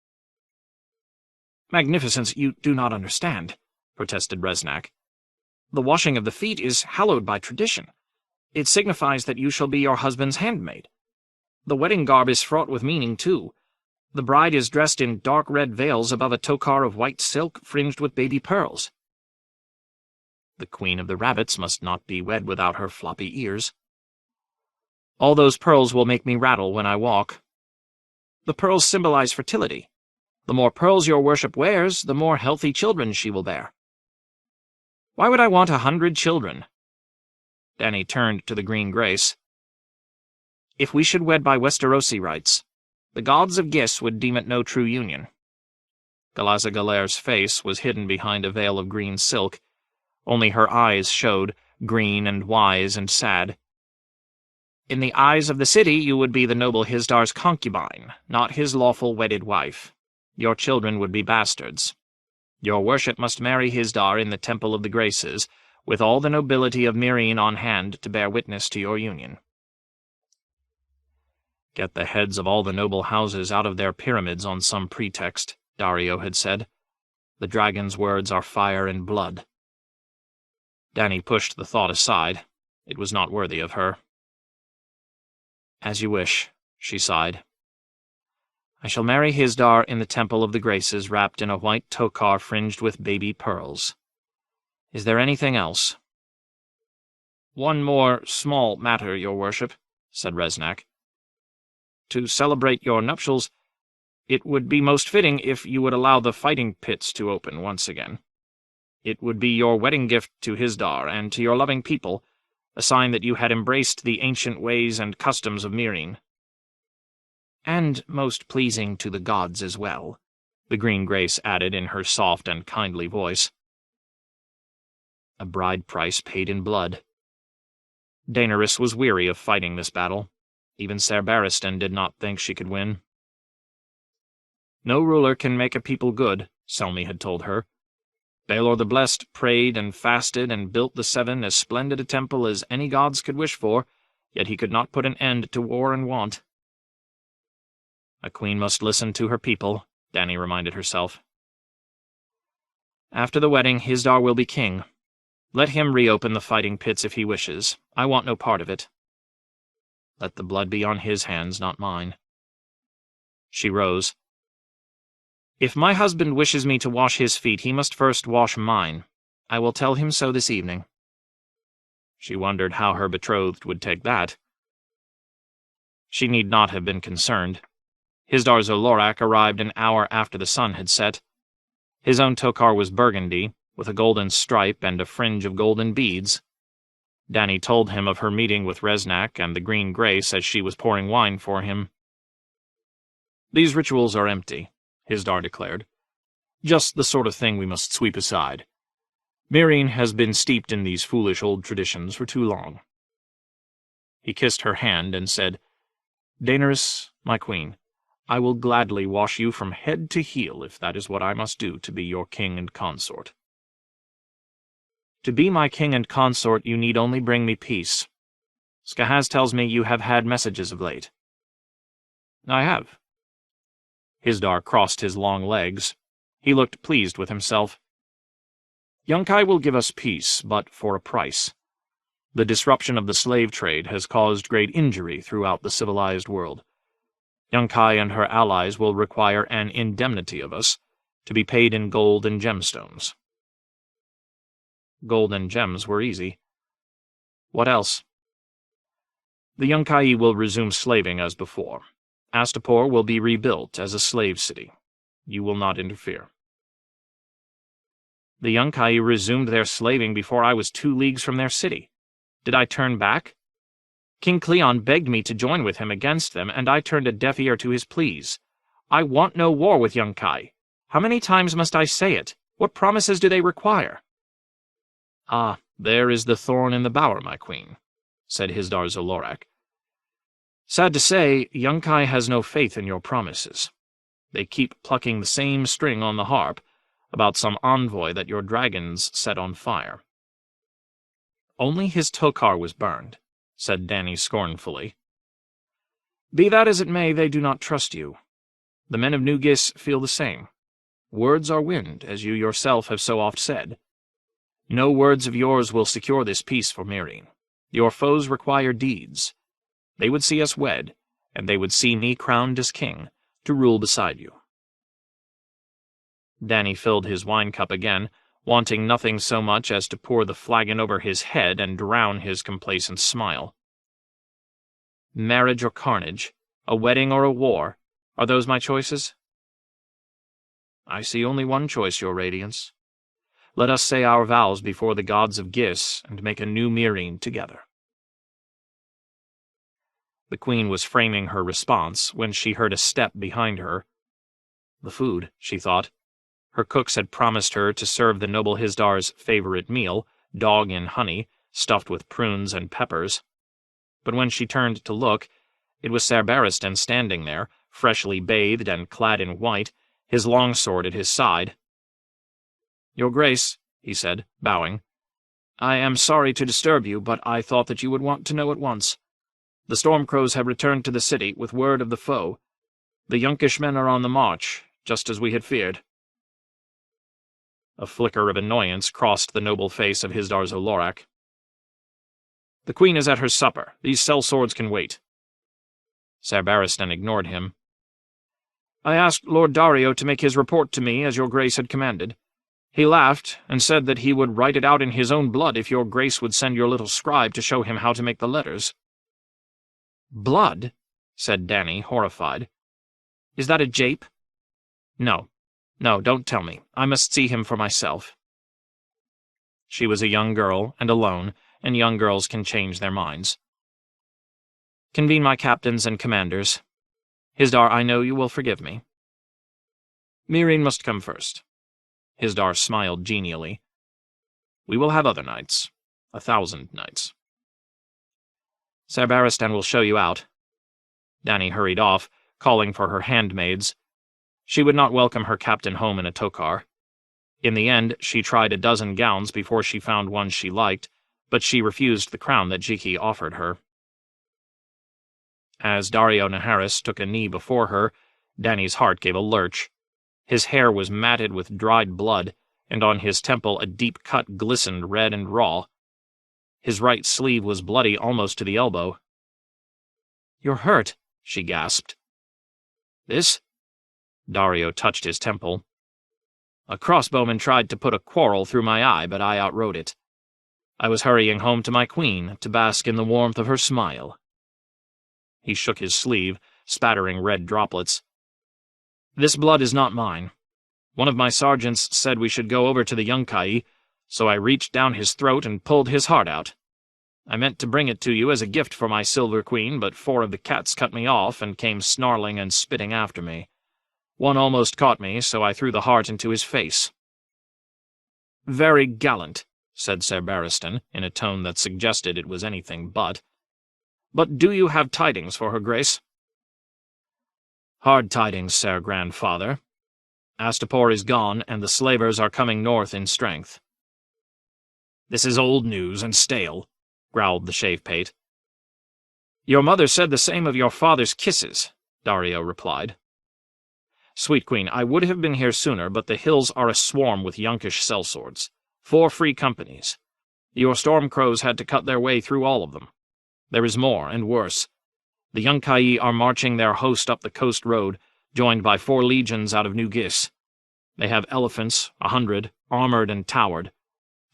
"Magnificence, you do not understand," protested Resnack. "The washing of the feet is hallowed by tradition. It signifies that you shall be your husband's handmaid. The wedding garb is fraught with meaning, too. The bride is dressed in dark red veils above a tokar of white silk fringed with baby pearls." "The Queen of the Rabbits must not be wed without her floppy ears." "All those pearls will make me rattle when I walk." "The pearls symbolize fertility. The more pearls your worship wears, the more healthy children she will bear." "Why would I want 100 children?" Dany turned to the Green Grace. "If we should wed by Westerosi rites, the gods of Gis would deem it no true union." Galaza Galere's face was hidden behind a veil of green silk. Only her eyes showed, green and wise and sad. "In the eyes of the city you would be the noble Hisdar's concubine, not his lawful wedded wife. Your children would be bastards. Your worship must marry Hisdar in the Temple of the Graces, with all the nobility of Meereen on hand to bear witness to your union." "Get the heads of all the noble houses out of their pyramids on some pretext," Daario had said. "The dragon's words are fire and blood." Dany pushed the thought aside. It was not worthy of her. "As you wish," she sighed. "I shall marry Hisdar in the Temple of the Graces, wrapped in a white tokar fringed with baby pearls. Is there anything else?" "One more small matter, your worship," said Resnack. "To celebrate your nuptials, it would be most fitting if you would allow the fighting pits to open once again. It would be your wedding gift to Hisdar and to your loving people, a sign that you had embraced the ancient ways and customs of Meereen." "And most pleasing to the gods as well," the Green Grace added in her soft and kindly voice. A bride price paid in blood. Daenerys was weary of fighting this battle. Even Ser Barristan did not think she could win. "No ruler can make a people good," Selmy had told her. "Baelor the Blessed prayed and fasted and built the Seven as splendid a temple as any gods could wish for, yet he could not put an end to war and want." A queen must listen to her people, Dany reminded herself. "After the wedding, Hisdar will be king. Let him reopen the fighting pits if he wishes. I want no part of it. Let the blood be on his hands, not mine." She rose. "If my husband wishes me to wash his feet, he must first wash mine. I will tell him so this evening." She wondered how her betrothed would take that. She need not have been concerned. Hisdar Zolorak arrived an hour after the sun had set. His own tokar was burgundy, with a golden stripe and a fringe of golden beads. Dany told him of her meeting with Resnack and the Green Grace as she was pouring wine for him. "These rituals are empty," Hisdar declared. "Just the sort of thing we must sweep aside. Meereen has been steeped in these foolish old traditions for too long." He kissed her hand and said, "Daenerys, my queen, I will gladly wash you from head to heel if that is what I must do to be your king and consort." "To be my king and consort, you need only bring me peace. Skahaz tells me you have had messages of late." "I have." Hisdar crossed his long legs. He looked pleased with himself. "Yunkai will give us peace, but for a price. The disruption of the slave trade has caused great injury throughout the civilized world. Yunkai and her allies will require an indemnity of us, to be paid in gold and gemstones." Gold and gems were easy. "What else?" "The Yunkai will resume slaving as before. Astapor will be rebuilt as a slave city. You will not interfere." "The Yunkai resumed their slaving before I was 2 leagues from their city. Did I turn back? King Cleon begged me to join with him against them, and I turned a deaf ear to his pleas. I want no war with Yunkai. How many times must I say it? What promises do they require?" "Ah, there is the thorn in the bower, my queen," said Hisdar Zolorak. "Sad to say, Yunkai has no faith in your promises. They keep plucking the same string on the harp, about some envoy that your dragons set on fire." "Only his tokar was burned," said Dany scornfully. "Be that as it may, they do not trust you. The men of New Gis feel the same. Words are wind, as you yourself have so oft said. No words of yours will secure this peace for Meereen. Your foes require deeds. They would see us wed, and they would see me crowned as king, to rule beside you." Dany filled his wine cup again, wanting nothing so much as to pour the flagon over his head and drown his complacent smile. "Marriage or carnage, a wedding or a war, are those my choices?" "I see only one choice, your radiance. Let us say our vows before the gods of Gis and make a new Meereen together." The queen was framing her response when she heard a step behind her. The food, she thought. Her cooks had promised her to serve the noble Hisdar's favorite meal, dog in honey, stuffed with prunes and peppers. But when she turned to look, it was Ser Barristan standing there, freshly bathed and clad in white, his longsword at his side. "Your Grace," he said, bowing, I am sorry to disturb you, but I thought that you would want to know at once. The Stormcrows have returned to the city with word of the foe. The Yunkish men are on the march, just as we had feared." A flicker of annoyance crossed the noble face of Hisdar zo Loraq. "The queen is at her supper. These sellswords can wait." Ser Barristan ignored him. "I asked Lord Daario to make his report to me, as your grace had commanded. He laughed, and said that he would write it out in his own blood if your grace would send your little scribe to show him how to make the letters." "Blood?" said Dany, horrified. "Is that a jape?" No, don't tell me. I must see him for myself." She was a young girl, and alone, and young girls can change their minds. "Convene my captains and commanders. Hisdar, I know you will forgive me." "Meereen must come first." Hisdar smiled genially. "We will have other nights. 1,000 nights." "Ser Barristan will show you out." Dany hurried off, calling for her handmaids. She would not welcome her captain home in a tokar. In the end, she tried a dozen gowns before she found one she liked, but she refused the crown that Jiki offered her. As Daario Naharis took a knee before her, Dany's heart gave a lurch. His hair was matted with dried blood, and on his temple a deep cut glistened red and raw. His right sleeve was bloody almost to the elbow. "You're hurt," she gasped. "This?" Daario touched his temple. "A crossbowman tried to put a quarrel through my eye, but I outrode it. I was hurrying home to my queen, to bask in the warmth of her smile." He shook his sleeve, spattering red droplets. "This blood is not mine. One of my sergeants said we should go over to the Yunkai, so I reached down his throat and pulled his heart out. I meant to bring it to you as a gift for my Silver Queen, but 4 of the cats cut me off and came snarling and spitting after me. One almost caught me, so I threw the heart into his face." "Very gallant," said Ser Barristan, in a tone that suggested it was anything but. "But do you have tidings for her grace?" "Hard tidings, Ser Grandfather. Astapor is gone, and the slavers are coming north in strength." "This is old news and stale," growled the shave-pate. "Your mother said the same of your father's kisses," Daario replied. "Sweet queen, I would have been here sooner, but the hills are aswarm with Yunkish sellswords. 4 free companies. Your Stormcrows had to cut their way through all of them. There is more, and worse. The Yunkai are marching their host up the coast road, joined by 4 legions out of New Gis. They have elephants, 100, armored and towered.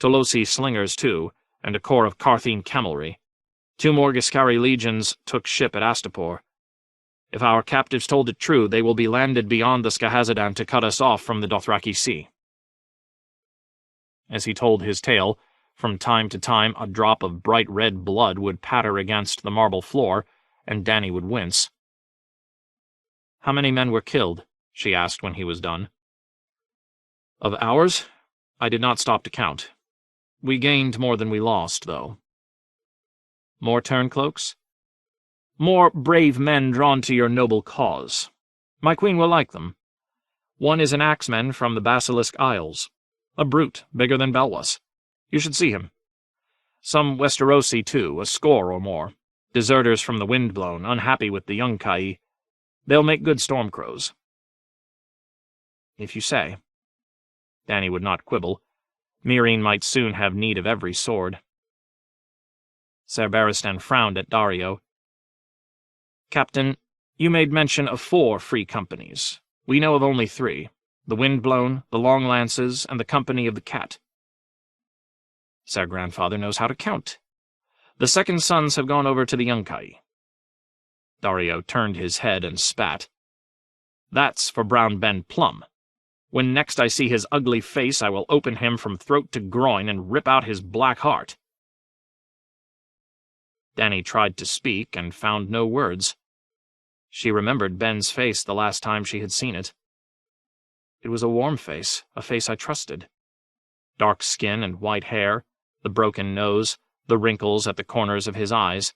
Tolosi slingers, too, and a corps of Carthene camelry. 2 more Giscari legions took ship at Astapor. If our captives told it true, they will be landed beyond the Skahazadan to cut us off from the Dothraki Sea." As he told his tale, from time to time a drop of bright red blood would patter against the marble floor, and Dany would wince. "How many men were killed?" she asked when he was done. "Of ours? I did not stop to count. We gained more than we lost, though." "More turncloaks?" "More brave men drawn to your noble cause. My queen will like them. One is an axeman from the Basilisk Isles, a brute bigger than Belwas. You should see him. Some Westerosi, too, a score or more, deserters from the Windblown, unhappy with the Yunkai. They'll make good Stormcrows." "If you say." Dany would not quibble. Meereen might soon have need of every sword. Ser Barristan frowned at Daario. "Captain, you made mention of 4 free companies. We know of only 3, the Windblown, the Longlances, and the Company of the Cat." "Ser Grandfather knows how to count." "The second sons have gone over to the Yunkai." Daario turned his head and spat. "That's for Brown Ben Plum. When next I see his ugly face, I will open him from throat to groin and rip out his black heart." Dany tried to speak and found no words. She remembered Ben's face the last time she had seen it. It was a warm face, a face I trusted. Dark skin and white hair, the broken nose, the wrinkles at the corners of his eyes.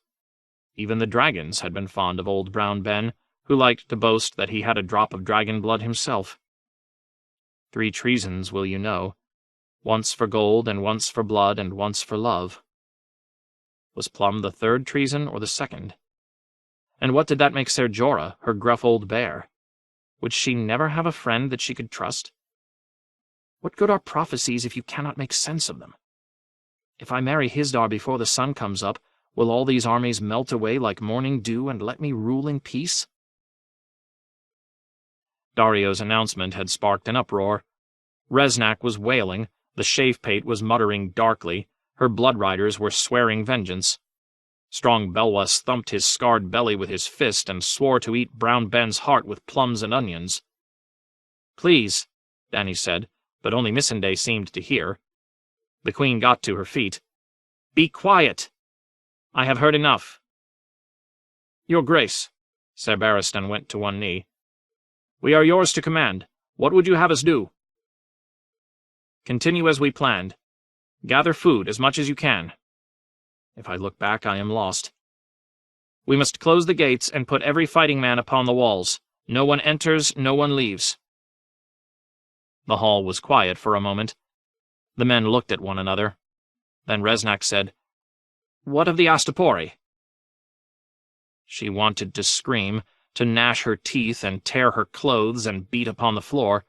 Even the dragons had been fond of old Brown Ben, who liked to boast that he had a drop of dragon blood himself. 3 treasons, will you know. Once for gold, and once for blood, and once for love. Was plum the third treason or the second? And what did that make Ser Jorah, her gruff old bear? Would she never have a friend that she could trust? What good are prophecies if you cannot make sense of them? If I marry Hisdar before the sun comes up, will all these armies melt away like morning dew and let me rule in peace? Daario's announcement had sparked an uproar. Resnack was wailing, the Shavepate was muttering darkly, her blood riders were swearing vengeance. Strong Belwas thumped his scarred belly with his fist and swore to eat Brown Ben's heart with plums and onions. "Please," Dany said, but only Missandei seemed to hear. The Queen got to her feet. "Be quiet! I have heard enough." "Your Grace," Ser Barristan went to one knee. "We are yours to command. What would you have us do?" "Continue as we planned. Gather food as much as you can. If I look back, I am lost. We must close the gates and put every fighting man upon the walls. No one enters, no one leaves." The hall was quiet for a moment. The men looked at one another. Then Resnack said, "What of the Astapori?" She wanted to scream, to gnash her teeth and tear her clothes and beat upon the floor.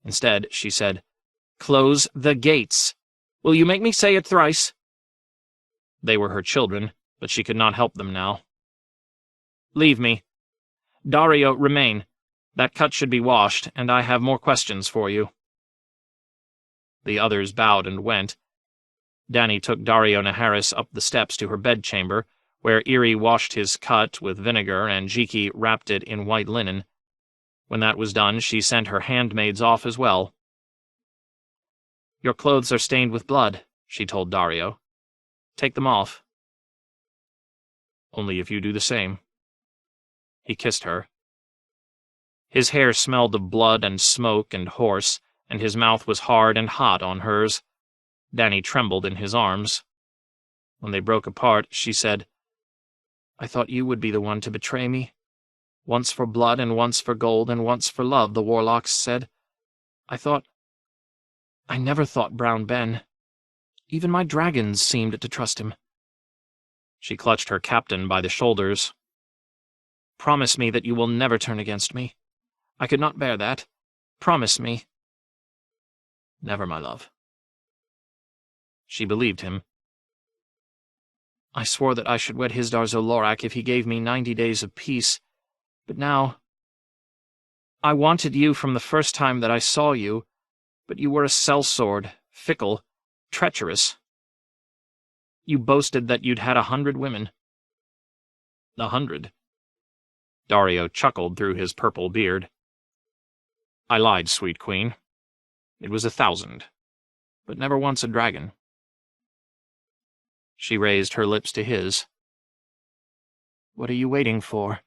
Instead, she said, "Close the gates. Will you make me say it thrice?" They were her children, but she could not help them now. "Leave me. Daario, remain. That cut should be washed, and I have more questions for you." The others bowed and went. Dany took Daario Naharis up the steps to her bedchamber, where Irri washed his cut with vinegar and Jiki wrapped it in white linen. When that was done, she sent her handmaids off as well. "Your clothes are stained with blood," she told Daario. "Take them off." "Only if you do the same." He kissed her. His hair smelled of blood and smoke and horse, and his mouth was hard and hot on hers. Dany trembled in his arms. When they broke apart, she said, "I thought you would be the one to betray me. Once for blood and once for gold and once for love, the warlocks said. I never thought Brown Ben. Even my dragons seemed to trust him." She clutched her captain by the shoulders. "Promise me that you will never turn against me. I could not bear that. Promise me." "Never, my love." She believed him. "I swore that I should wed Hisdar zo Lorak if he gave me 90 days of peace. But now... I wanted you from the first time that I saw you, but you were a sellsword, fickle, treacherous. You boasted that you'd had 100 women." 100? Daario chuckled through his purple beard. "I lied, sweet queen. It was 1,000, but never once a dragon." She raised her lips to his. "What are you waiting for?"